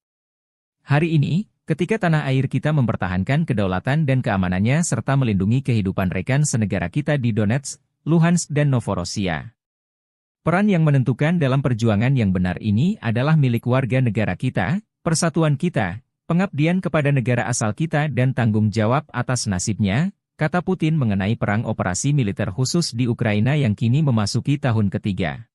Hari ini, ketika tanah air kita mempertahankan kedaulatan dan keamanannya serta melindungi kehidupan rekan senegara kita di Donetsk, Luhansk dan Novorossiya. Peran yang menentukan dalam perjuangan yang benar ini adalah milik warga negara kita, persatuan kita, pengabdian kepada negara asal kita dan tanggung jawab atas nasibnya, kata Putin mengenai perang operasi militer khusus di Ukraina yang kini memasuki tahun ketiga.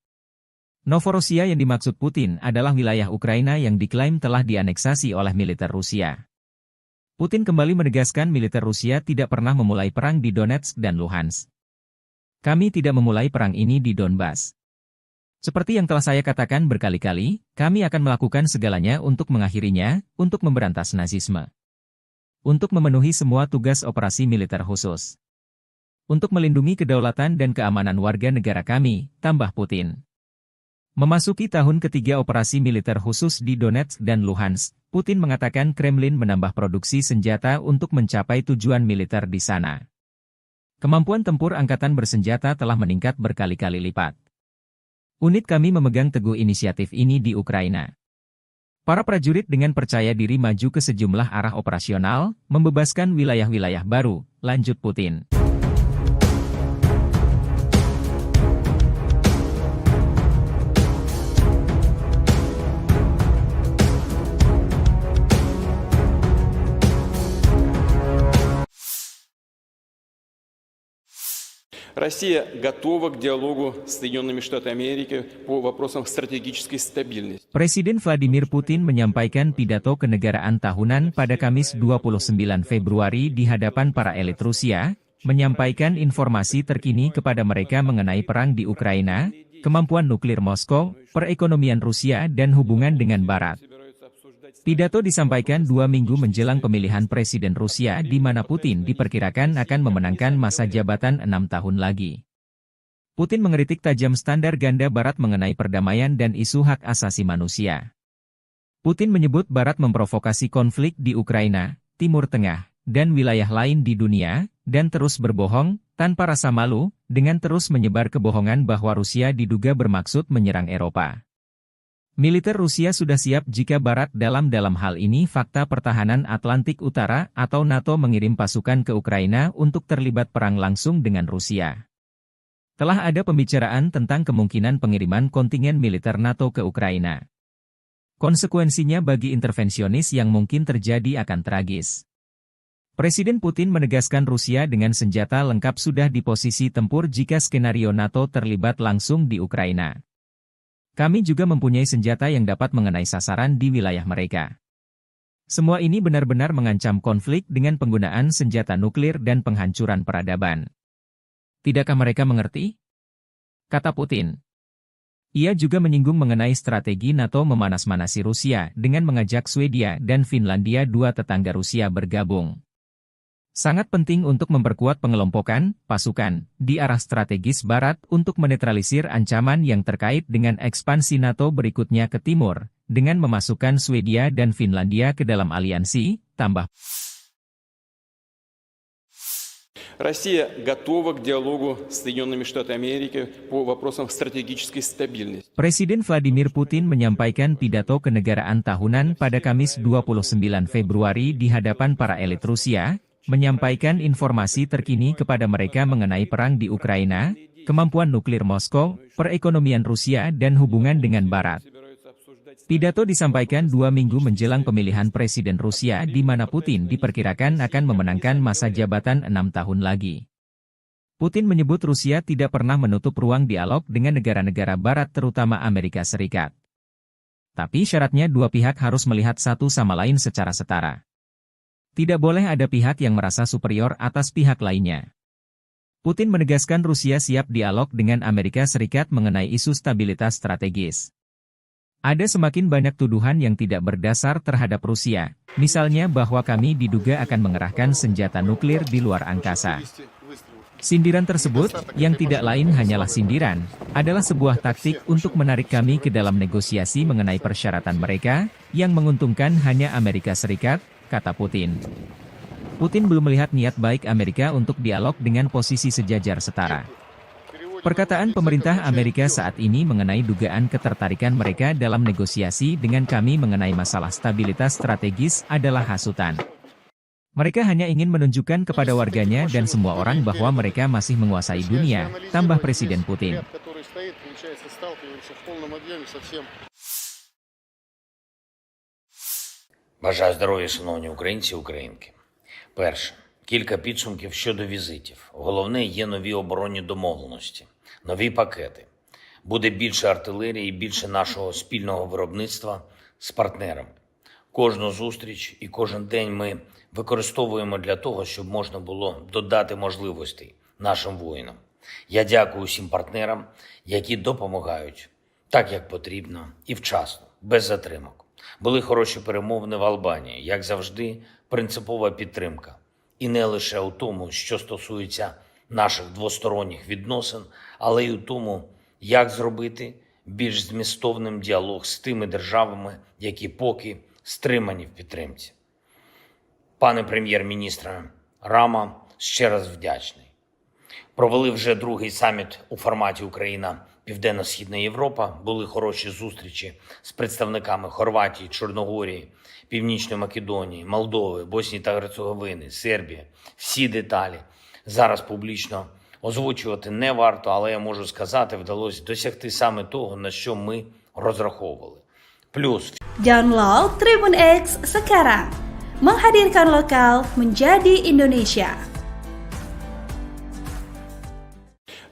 Novorossiya yang dimaksud Putin adalah wilayah Ukraina yang diklaim telah dianeksasi oleh militer Rusia. Putin kembali menegaskan militer Rusia tidak pernah memulai perang di Donetsk dan Luhansk. Kami tidak memulai perang ini di Donbas. Seperti yang telah saya katakan berkali-kali, kami akan melakukan segalanya untuk mengakhirinya, untuk memberantas nazisme. Untuk memenuhi semua tugas operasi militer khusus. Untuk melindungi kedaulatan dan keamanan warga negara kami, tambah Putin. Memasuki tahun ketiga operasi militer khusus di Donetsk dan Luhansk, Putin mengatakan Kremlin menambah produksi senjata untuk mencapai tujuan militer di sana. Kemampuan tempur angkatan bersenjata telah meningkat berkali-kali lipat. Unit kami memegang teguh inisiatif ini di Ukraina. Para prajurit dengan percaya diri maju ke sejumlah arah operasional, membebaskan wilayah-wilayah baru, lanjut Putin. Россия готова к диалогу с Соединенными Штатами Америки по вопросам стратегической стабильности. Presiden Vladimir Putin menyampaikan pidato kenegaraan tahunan pada Kamis 29 Februari di hadapan para elit Rusia, menyampaikan informasi terkini kepada mereka mengenai perang di Ukraina, kemampuan nuklir Moskow, perekonomian Rusia dan hubungan dengan Barat. Pidato disampaikan 2 minggu menjelang pemilihan Presiden Rusia di mana Putin diperkirakan akan memenangkan masa jabatan 6 tahun lagi. Putin mengkritik tajam standar ganda Barat mengenai perdamaian dan isu hak asasi manusia. Putin menyebut Barat memprovokasi konflik di Ukraina, Timur Tengah, dan wilayah lain di dunia, dan terus berbohong, Tanpa rasa malu, dengan terus menyebar kebohongan bahwa Rusia diduga bermaksud menyerang Eropa. Militer Rusia sudah siap jika Barat dalam hal ini Fakta Pertahanan Atlantik Utara atau NATO mengirim pasukan ke Ukraina untuk terlibat perang langsung dengan Rusia. Telah ada pembicaraan tentang kemungkinan pengiriman kontingen militer NATO ke Ukraina. Konsekuensinya bagi intervensionis yang mungkin terjadi akan tragis. Presiden Putin menegaskan Rusia dengan senjata lengkap sudah di posisi tempur jika skenario NATO terlibat langsung di Ukraina. Kami juga mempunyai senjata yang dapat mengenai sasaran di wilayah mereka. Semua ini benar-benar mengancam konflik dengan penggunaan senjata nuklir dan penghancuran peradaban. Tidakkah mereka mengerti? Kata Putin. Ia juga menyinggung mengenai strategi NATO memanas-manasi Rusia dengan mengajak Swedia dan Finlandia, dua tetangga Rusia, bergabung. Sangat penting untuk memperkuat pengelompokan pasukan di arah strategis Barat untuk menetralisir ancaman yang terkait dengan ekspansi NATO berikutnya ke timur, dengan memasukkan Swedia dan Finlandia ke dalam aliansi, tambah. Россия готова к диалогу с Соединенными Штатами Америки по вопросам стратегической стабильности. Presiden Vladimir Putin menyampaikan pidato kenegaraan tahunan pada Kamis 29 Februari di hadapan para elit Rusia, menyampaikan informasi terkini kepada mereka mengenai perang di Ukraina, kemampuan nuklir Moskow, perekonomian Rusia dan hubungan dengan Barat. Pidato disampaikan 2 minggu menjelang pemilihan Presiden Rusia di mana Putin diperkirakan akan memenangkan masa jabatan 6 tahun lagi. Putin menyebut Rusia tidak pernah menutup ruang dialog dengan negara-negara Barat terutama Amerika Serikat. Tapi syaratnya dua pihak harus melihat satu sama lain secara setara. Tidak boleh ada pihak yang merasa superior atas pihak lainnya. Putin menegaskan Rusia siap dialog dengan Amerika Serikat mengenai isu stabilitas strategis. Ada semakin banyak tuduhan yang tidak berdasar terhadap Rusia, misalnya bahwa kami diduga akan mengerahkan senjata nuklir di luar angkasa. Sindiran tersebut, yang tidak lain hanyalah sindiran, adalah sebuah taktik untuk menarik kami ke dalam negosiasi mengenai persyaratan mereka, yang menguntungkan hanya Amerika Serikat, kata Putin. Putin belum melihat niat baik Amerika untuk dialog dengan posisi sejajar setara. Perkataan pemerintah Amerika saat ini mengenai dugaan ketertarikan mereka dalam negosiasi dengan kami mengenai masalah stabilitas strategis adalah hasutan. Mereka hanya ingin menunjukkan kepada warganya dan semua orang bahwa mereka masih menguasai dunia, tambah Presiden Putin. Бажаю здоров'я, шановні українці і українки. Перше. Кілька підсумків щодо візитів. Головне, є нові оборонні домовленості, нові пакети. Буде більше артилерії і більше нашого спільного виробництва з партнерами. Кожну зустріч і кожен день ми використовуємо для того, щоб можна було додати можливостей нашим воїнам. Я дякую усім партнерам, які допомагають так, як потрібно і вчасно, без затримок. Були хороші перемовини в Албанії, як завжди, принципова підтримка. І не лише у тому, що стосується наших двосторонніх відносин, але й у тому, як зробити більш змістовним діалог з тими державами, які поки стримані в підтримці. Пане прем'єр-міністре Рама, ще раз вдячний. Провели вже другий саміт у форматі Україна-Південно-Східна Європа. Були хороші зустрічі з представниками Хорватії, Чорногорії, Північної Македонії, Молдови, Боснії та Герцеговини, Сербії. Всі деталі зараз публічно озвучувати не варто, але я можу сказати, вдалося досягти саме того, на що ми розраховували. Плюс. Download Tribun X sekarang. Menghadirkan lokal menjadi Indonesia.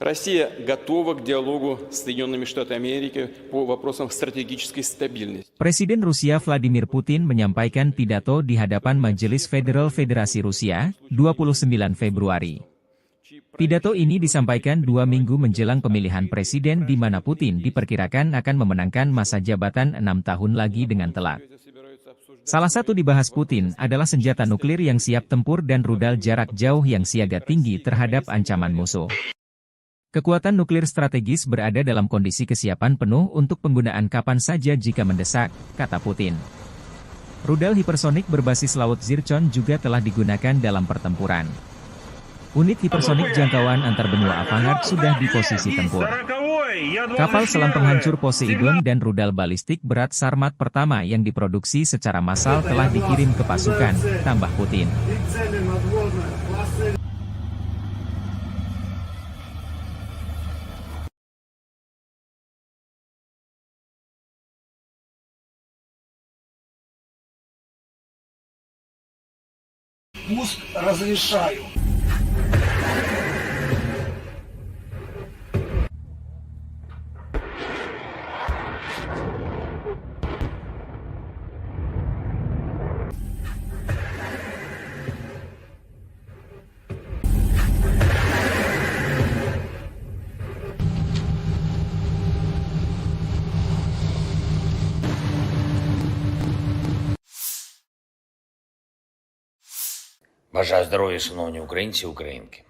Россия готова к диалогу с Соединенными Штатами Америки по вопросам стратегической стабильности. Presiden Rusia Vladimir Putin menyampaikan pidato di hadapan Majelis Federal Federasi Rusia, 29 Februari. Pidato ini disampaikan 2 minggu menjelang pemilihan presiden di mana Putin diperkirakan akan memenangkan masa jabatan 6 tahun lagi dengan telak. Salah satu dibahas Putin adalah senjata nuklir yang siap tempur dan rudal jarak jauh yang siaga tinggi terhadap ancaman musuh. Kekuatan nuklir strategis berada dalam kondisi kesiapan penuh untuk penggunaan kapan saja jika mendesak, kata Putin. Rudal hipersonik berbasis laut Zircon juga telah digunakan dalam pertempuran. Unit hipersonik jangkauan antar benua Avangard sudah di posisi tempur. Kapal selam penghancur Poseidon dan rudal balistik berat Sarmat pertama yang diproduksi secara massal telah dikirim ke pasukan, tambah Putin. И цели надводные классы пуск разрешаю. Бажаю здоров'я, шановні українці і українки.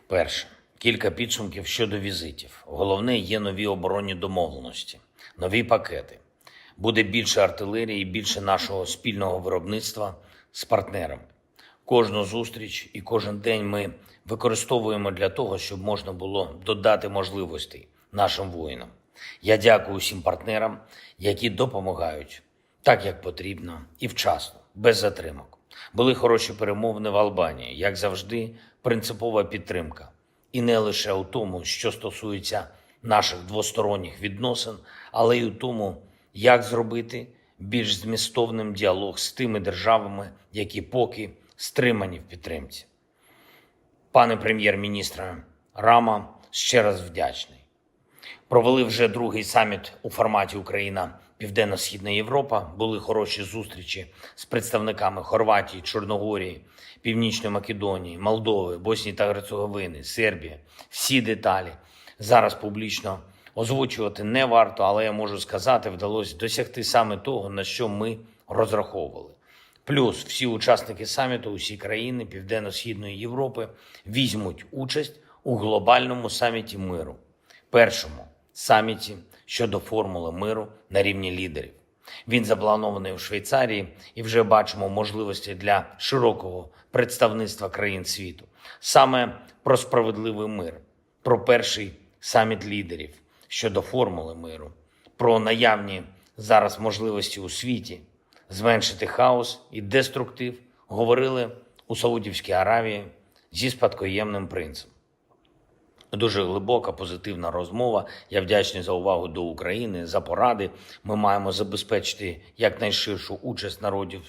Перше. Кілька підсумків щодо візитів. Головне, є нові оборонні домовленості, нові пакети. Буде більше артилерії і більше нашого спільного виробництва з партнерами. Кожну зустріч і кожен день ми використовуємо для того, щоб можна було додати можливостей нашим воїнам. Я дякую всім партнерам, які допомагають так, як потрібно і вчасно, без затримок. Були хороші перемовини в Албанії, як завжди, принципова підтримка. І не лише у тому, що стосується наших двосторонніх відносин, але й у тому, як зробити більш змістовним діалог з тими державами, які поки стримані в підтримці. Пане прем'єр-міністре Рама, ще раз вдячний. Провели вже другий саміт у форматі Україна-Південно-Східна Європа. Були хороші зустрічі з представниками Хорватії, Чорногорії, Північної Македонії, Молдови, Боснії та Герцеговини, Сербії. Всі деталі зараз публічно озвучувати не варто, але я можу сказати, вдалося досягти саме того, на що ми розраховували. Плюс всі учасники саміту, усі країни Південно-Східної Європи візьмуть участь у глобальному саміті миру. Першому саміті щодо формули миру на рівні лідерів. Він запланований у Швейцарії і вже бачимо можливості для широкого представництва країн світу. Саме про справедливий мир, про перший саміт лідерів щодо формули миру, про наявні зараз можливості у світі зменшити хаос і деструктив говорили у Саудівській Аравії зі спадкоємним принцем. Дуже глибока, позитивна розмова. Я вдячний за увагу до України, за поради. Ми маємо забезпечити якнайширшу участь народів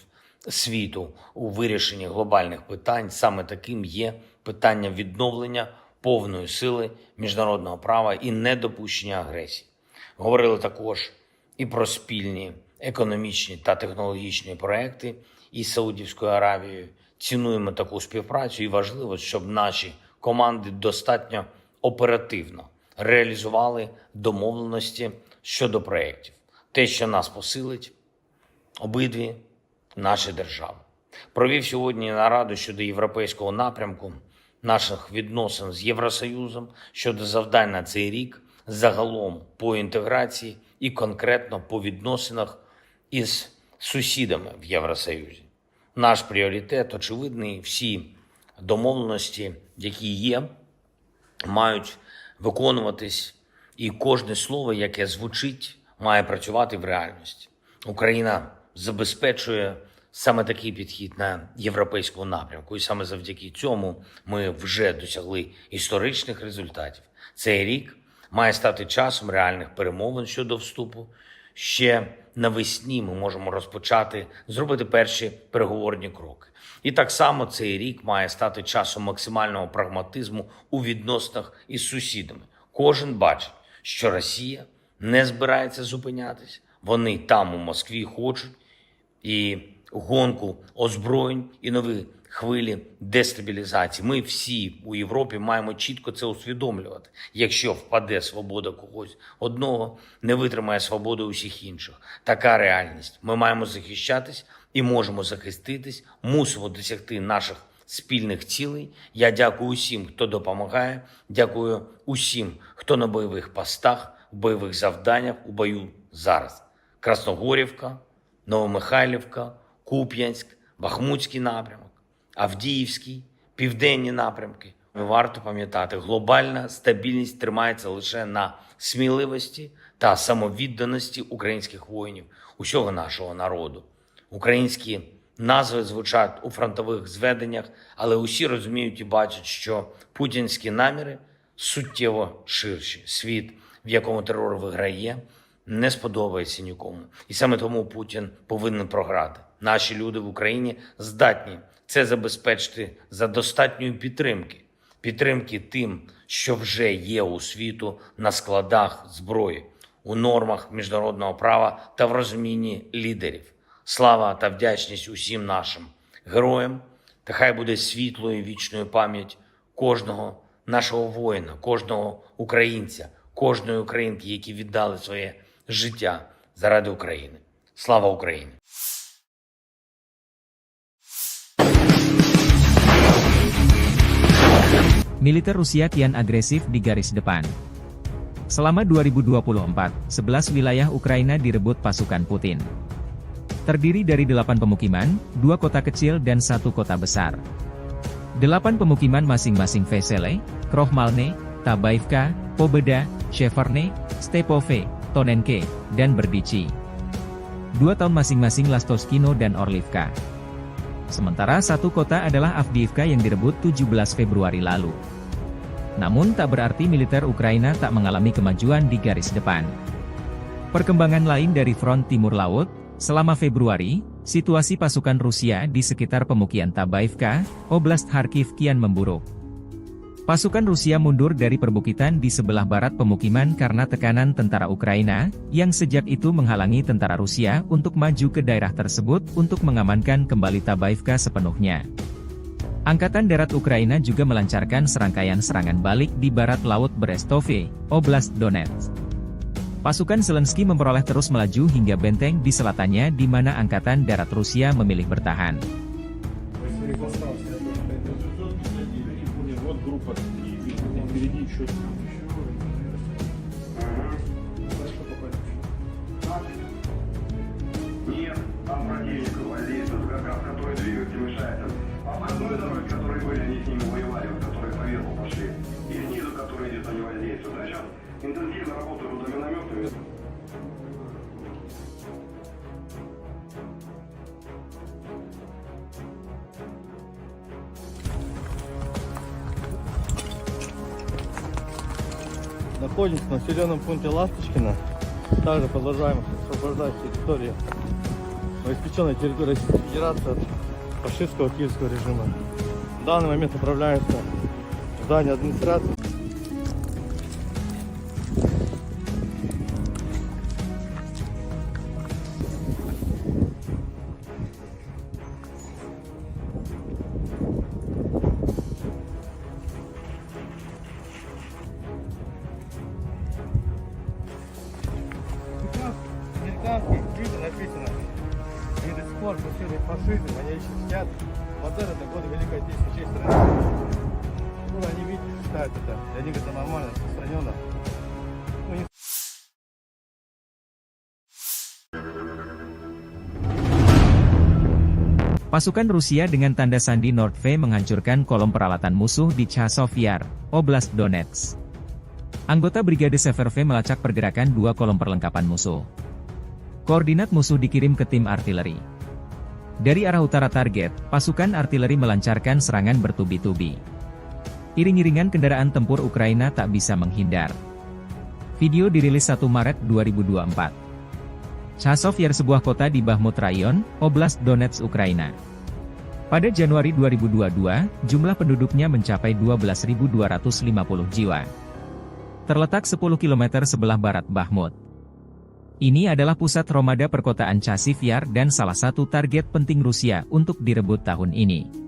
світу у вирішенні глобальних питань. Саме таким є питання відновлення повної сили міжнародного права і недопущення агресії. Говорили також і про спільні економічні та технологічні проекти із Саудівською Аравією. Цінуємо таку співпрацю і важливо, щоб наші команди достатньо оперативно реалізували домовленості щодо проєктів. Те, що нас посилить, обидві наші держави. Провів сьогодні нараду щодо європейського напрямку наших відносин з Євросоюзом, щодо завдань на цей рік, загалом по інтеграції і конкретно по відносинах із сусідами в Євросоюзі. Наш пріоритет очевидний, всі домовленості, які є, мають виконуватись, і кожне слово, яке звучить, має працювати в реальності. Україна забезпечує саме такий підхід на європейському напрямку, і саме завдяки цьому ми вже досягли історичних результатів. Цей рік має стати часом реальних перемовин щодо вступу. Ще навесні ми можемо розпочати, зробити перші переговорні кроки. І так само цей рік має стати часом максимального прагматизму у відносинах із сусідами. Кожен бачить, що Росія не збирається зупинятись. Вони там у Москві хочуть і гонку озброєнь, і нові хвилі дестабілізації. Ми всі у Європі маємо чітко це усвідомлювати. Якщо впаде свобода когось одного, не витримає свободи усіх інших. Така реальність. Ми маємо захищатись і можемо захиститись, мусимо досягти наших спільних цілей. Я дякую усім, хто допомагає, дякую усім, хто на бойових постах, в бойових завданнях, у бою зараз. Красногорівка, Новомихайлівка, Куп'янськ, Бахмутський напрямок, Авдіївський, південні напрямки, Варто пам'ятати, глобальна стабільність тримається лише на сміливості та самовідданості українських воїнів, усього нашого народу. Українські назви звучать у фронтових зведеннях, але усі розуміють і бачать, що путінські наміри суттєво ширші. Світ, в якому терор виграє, не сподобається нікому. І саме тому Путін повинен програти. Наші люди в Україні здатні це забезпечити за достатньої підтримки. Підтримки тим, що вже є у світу на складах зброї, у нормах міжнародного права та в розумінні лідерів. Слава та вдячність усім нашим героям, та хай буде світлою і вічною пам'ять кожного нашого воїна, кожного українця, кожної українки, які віддали своє життя заради України. Слава Україні! Militer Rusia kian agresif di garis depan. Selama 2024, 11 wilayah Ukraina direbut pasukan Putin. Terdiri dari 8 pemukiman, 2 kota kecil dan 1 kota besar. 8 pemukiman masing-masing Vesele, Krohmalne, Tabaivka, Pobeda, Sheverne, Stepove, Tonenke, dan Berdichi. 2 tahun masing-masing Lastoskino dan Orlivka. Sementara 1 kota adalah Avdiivka yang direbut 17 Februari lalu. Namun tak berarti militer Ukraina tak mengalami kemajuan di garis depan. Perkembangan lain dari front timur laut, selama Februari, situasi pasukan Rusia di sekitar pemukiman Tabaivka, Oblast Kharkiv kian memburuk. Pasukan Rusia mundur dari perbukitan di sebelah barat pemukiman karena tekanan tentara Ukraina, yang sejak itu menghalangi tentara Rusia untuk maju ke daerah tersebut untuk mengamankan kembali Tabaivka sepenuhnya. Angkatan Darat Ukraina juga melancarkan serangkaian serangan balik di barat laut Brestove, Oblast Donetsk. Pasukan Zelensky memperoleh terus melaju hingga benteng di selatannya di mana Angkatan Darat Rusia memilih bertahan. Нет, там противник воздействует как раз, который двигатель мешает. Обходной дороги, которые были, они с ними воевали, вот, которые поверху пошли. И снизу, которые где-то не воздействуют. А сейчас интенсивно работают вот минометами. Находимся в населенном пункте Ласточкино. Также продолжаем освобождать территорию, обеспеченной территории Российской Федерации от фашистского киевского режима. В данный момент направляемся в здание администрации. Американские книги написано: и до сих пор преследует фашизм, они еще сидят. Модерн — это годы Великой Отечественной всей страны. Ну, они, видите, считают это, для них это нормально, распространенно. Ну, не... Pasukan Rusia dengan tanda sandi Nordve menghancurkan kolom peralatan musuh di Chasov Yar, Oblast Donetsk. Anggota Brigade Severve melacak pergerakan 2 kolom perlengkapan musuh. Koordinat musuh dikirim ke tim artileri. Dari arah utara target, pasukan artileri melancarkan serangan bertubi-tubi. Iring-iringan kendaraan tempur Ukraina tak bisa menghindar. Video dirilis 1 Maret 2024. Chasov Yar sebuah kota di Bakhmut Rayon, Oblast Donetsk, Ukraina. Pada Januari 2022, jumlah penduduknya mencapai 12.250 jiwa. Terletak 10 km sebelah barat Bakhmut. Ini adalah pusat Romada perkotaan Chasiv Yar dan salah satu target penting Rusia untuk direbut tahun ini.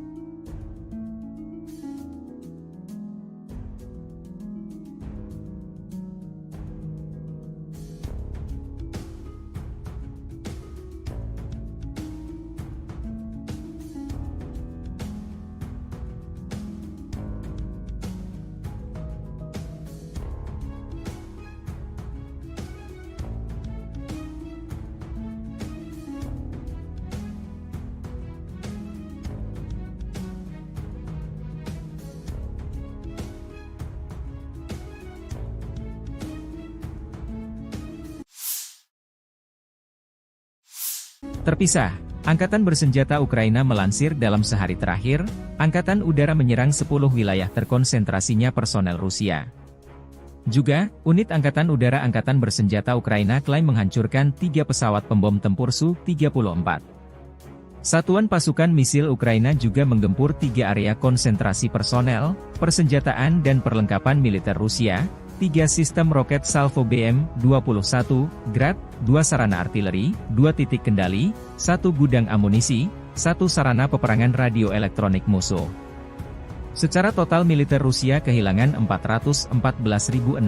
terpisah. Angkatan bersenjata Ukraina melansir dalam sehari terakhir, Angkatan Udara menyerang 10 wilayah terkonsentrasinya personel Rusia. Juga, unit Angkatan Udara Angkatan Bersenjata Ukraina klaim menghancurkan 3 pesawat pembom tempur Su-34. Satuan pasukan misil Ukraina juga menggempur 3 area konsentrasi personel, persenjataan dan perlengkapan militer Rusia, 3 sistem roket Salvo BM-21, Grad, 2 sarana artileri, 2 titik kendali, 1 gudang amunisi, 1 sarana peperangan radio elektronik musuh. Secara total militer Rusia kehilangan 414.680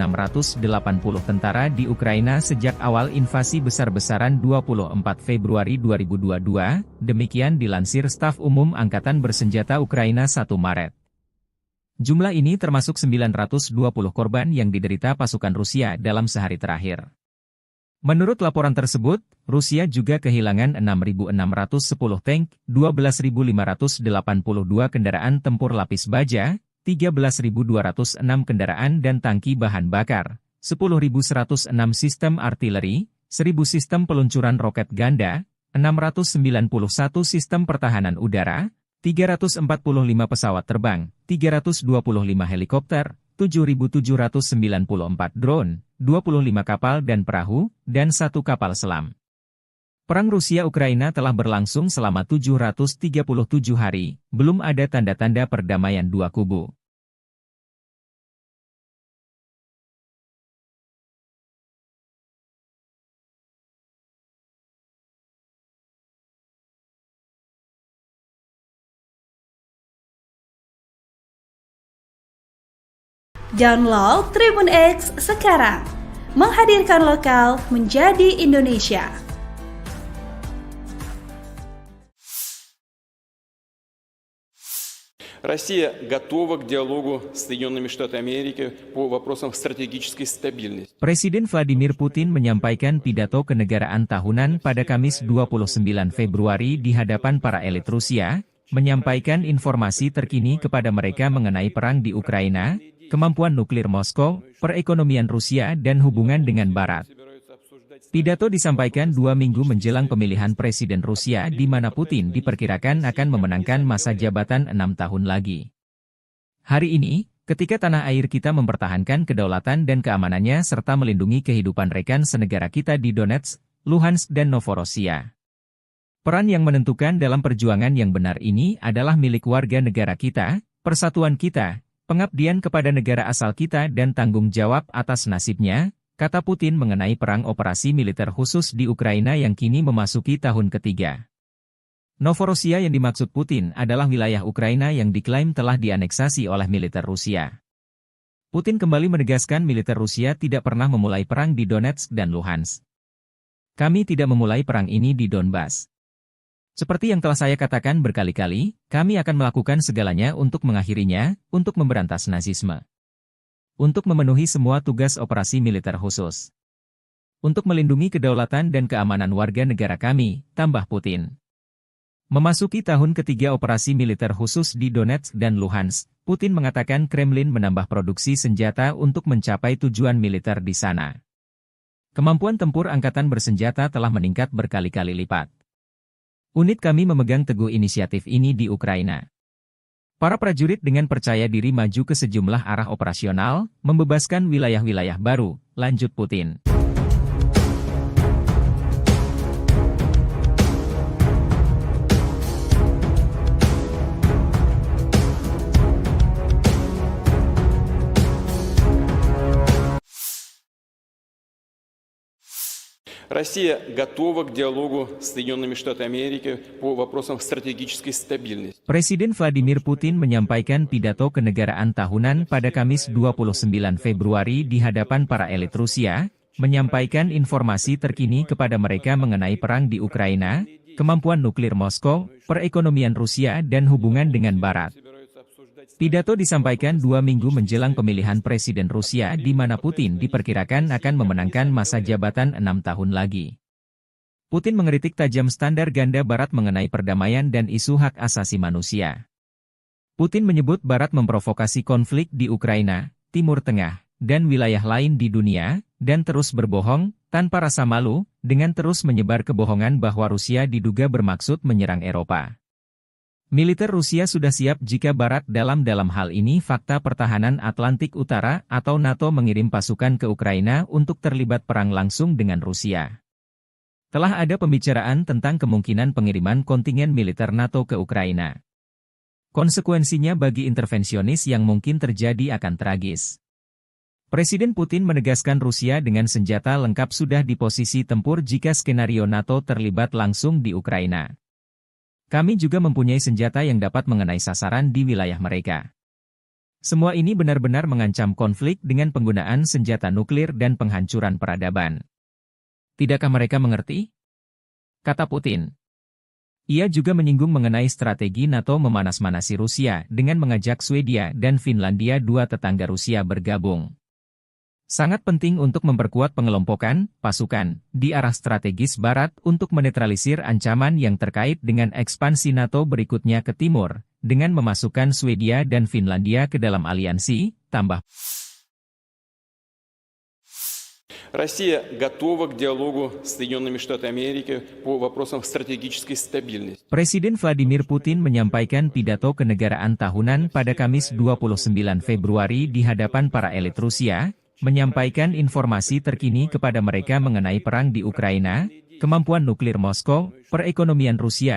tentara di Ukraina sejak awal invasi besar-besaran 24 Februari 2022, demikian dilansir Staf Umum Angkatan Bersenjata Ukraina 1 Maret. Jumlah ini termasuk 920 korban yang diderita pasukan Rusia dalam sehari terakhir. Menurut laporan tersebut, Rusia juga kehilangan 6.610 tank, 12.582 kendaraan tempur lapis baja, 13.206 kendaraan dan tangki bahan bakar, 10.106 sistem artileri, 1.000 sistem peluncuran roket ganda, 691 sistem pertahanan udara, 345 pesawat terbang, 325 helikopter, 7.794 drone, 25 kapal dan perahu, dan 1 kapal selam. Perang Rusia-Ukraina telah berlangsung selama 737 hari, belum ada tanda-tanda perdamaian dua kubu. Download Tribun X sekarang, menghadirkan lokal menjadi Indonesia. Россия готова к диалогу с Соединенными Штатами Америки по вопросам стратегической стабильности. Presiden Vladimir Putin menyampaikan pidato kenegaraan tahunan pada Kamis 29 Februari di hadapan para elit Rusia, menyampaikan informasi terkini kepada mereka mengenai perang di Ukraina, kemampuan nuklir Moskow, perekonomian Rusia dan hubungan dengan Barat. Pidato disampaikan 2 minggu menjelang pemilihan Presiden Rusia di mana Putin diperkirakan akan memenangkan masa jabatan 6 tahun lagi. Hari ini, ketika tanah air kita mempertahankan kedaulatan dan keamanannya serta melindungi kehidupan rekan senegara kita di Donetsk, Luhansk dan Novorossiya. Peran yang menentukan dalam perjuangan yang benar ini adalah milik warga negara kita, persatuan kita, pengabdian kepada negara asal kita dan tanggung jawab atas nasibnya, kata Putin mengenai perang operasi militer khusus di Ukraina yang kini memasuki tahun ketiga. Novorossiya yang dimaksud Putin adalah wilayah Ukraina yang diklaim telah dianeksasi oleh militer Rusia. Putin kembali menegaskan militer Rusia tidak pernah memulai perang di Donetsk dan Luhansk. Kami tidak memulai perang ini di Donbas. Seperti yang telah saya katakan berkali-kali, kami akan melakukan segalanya untuk mengakhirinya, untuk memberantas Nazisme. Untuk memenuhi semua tugas operasi militer khusus. Untuk melindungi kedaulatan dan keamanan warga negara kami, tambah Putin. Memasuki tahun ketiga operasi militer khusus di Donetsk dan Luhansk, Putin mengatakan Kremlin menambah produksi senjata untuk mencapai tujuan militer di sana. Kemampuan tempur angkatan bersenjata telah meningkat berkali-kali lipat. Unit kami memegang teguh inisiatif ini di Ukraina. Para prajurit dengan percaya diri maju ke sejumlah arah operasional, membebaskan wilayah-wilayah baru, lanjut Putin. Россия готова к диалогу с Соединенными Штатами Америки по вопросам стратегической стабильности. Presiden Vladimir Putin menyampaikan pidato kenegaraan tahunan pada Kamis 29 Februari di hadapan para elit Rusia, menyampaikan informasi terkini kepada mereka mengenai perang di Ukraina, kemampuan nuklir Moskow, perekonomian Rusia dan hubungan dengan Barat. Pidato disampaikan 2 minggu menjelang pemilihan Presiden Rusia di mana Putin diperkirakan akan memenangkan masa jabatan 6 tahun lagi. Putin mengkritik tajam standar ganda Barat mengenai perdamaian dan isu hak asasi manusia. Putin menyebut Barat memprovokasi konflik di Ukraina, Timur Tengah, dan wilayah lain di dunia, dan terus berbohong, tanpa rasa malu, dengan terus menyebar kebohongan bahwa Rusia diduga bermaksud menyerang Eropa. Militer Rusia sudah siap jika Barat dalam hal ini Fakta Pertahanan Atlantik Utara atau NATO mengirim pasukan ke Ukraina untuk terlibat perang langsung dengan Rusia. Telah ada pembicaraan tentang kemungkinan pengiriman kontingen militer NATO ke Ukraina. Konsekuensinya bagi intervensionis yang mungkin terjadi akan tragis. Presiden Putin menegaskan Rusia dengan senjata lengkap sudah di posisi tempur jika skenario NATO terlibat langsung di Ukraina. Kami juga mempunyai senjata yang dapat mengenai sasaran di wilayah mereka. Semua ini benar-benar mengancam konflik dengan penggunaan senjata nuklir dan penghancuran peradaban. Tidakkah mereka mengerti? Kata Putin. Ia juga menyinggung mengenai strategi NATO memanas-manasi Rusia dengan mengajak Swedia dan Finlandia, dua tetangga Rusia, bergabung. Sangat penting untuk memperkuat pengelompokan pasukan di arah strategis Barat untuk menetralisir ancaman yang terkait dengan ekspansi NATO berikutnya ke timur, dengan memasukkan Swedia dan Finlandia ke dalam aliansi, tambah. Россия готова к диалогу с Соединенными Штатами Америки по вопросам стратегической стабильности. Presiden Vladimir Putin menyampaikan pidato kenegaraan tahunan pada Kamis 29 Februari di hadapan para elit Rusia, menyampaikan informasi terkini kepada mereka mengenai perang di Ukraina, kemampuan nuklir Moskow, perekonomian Rusia,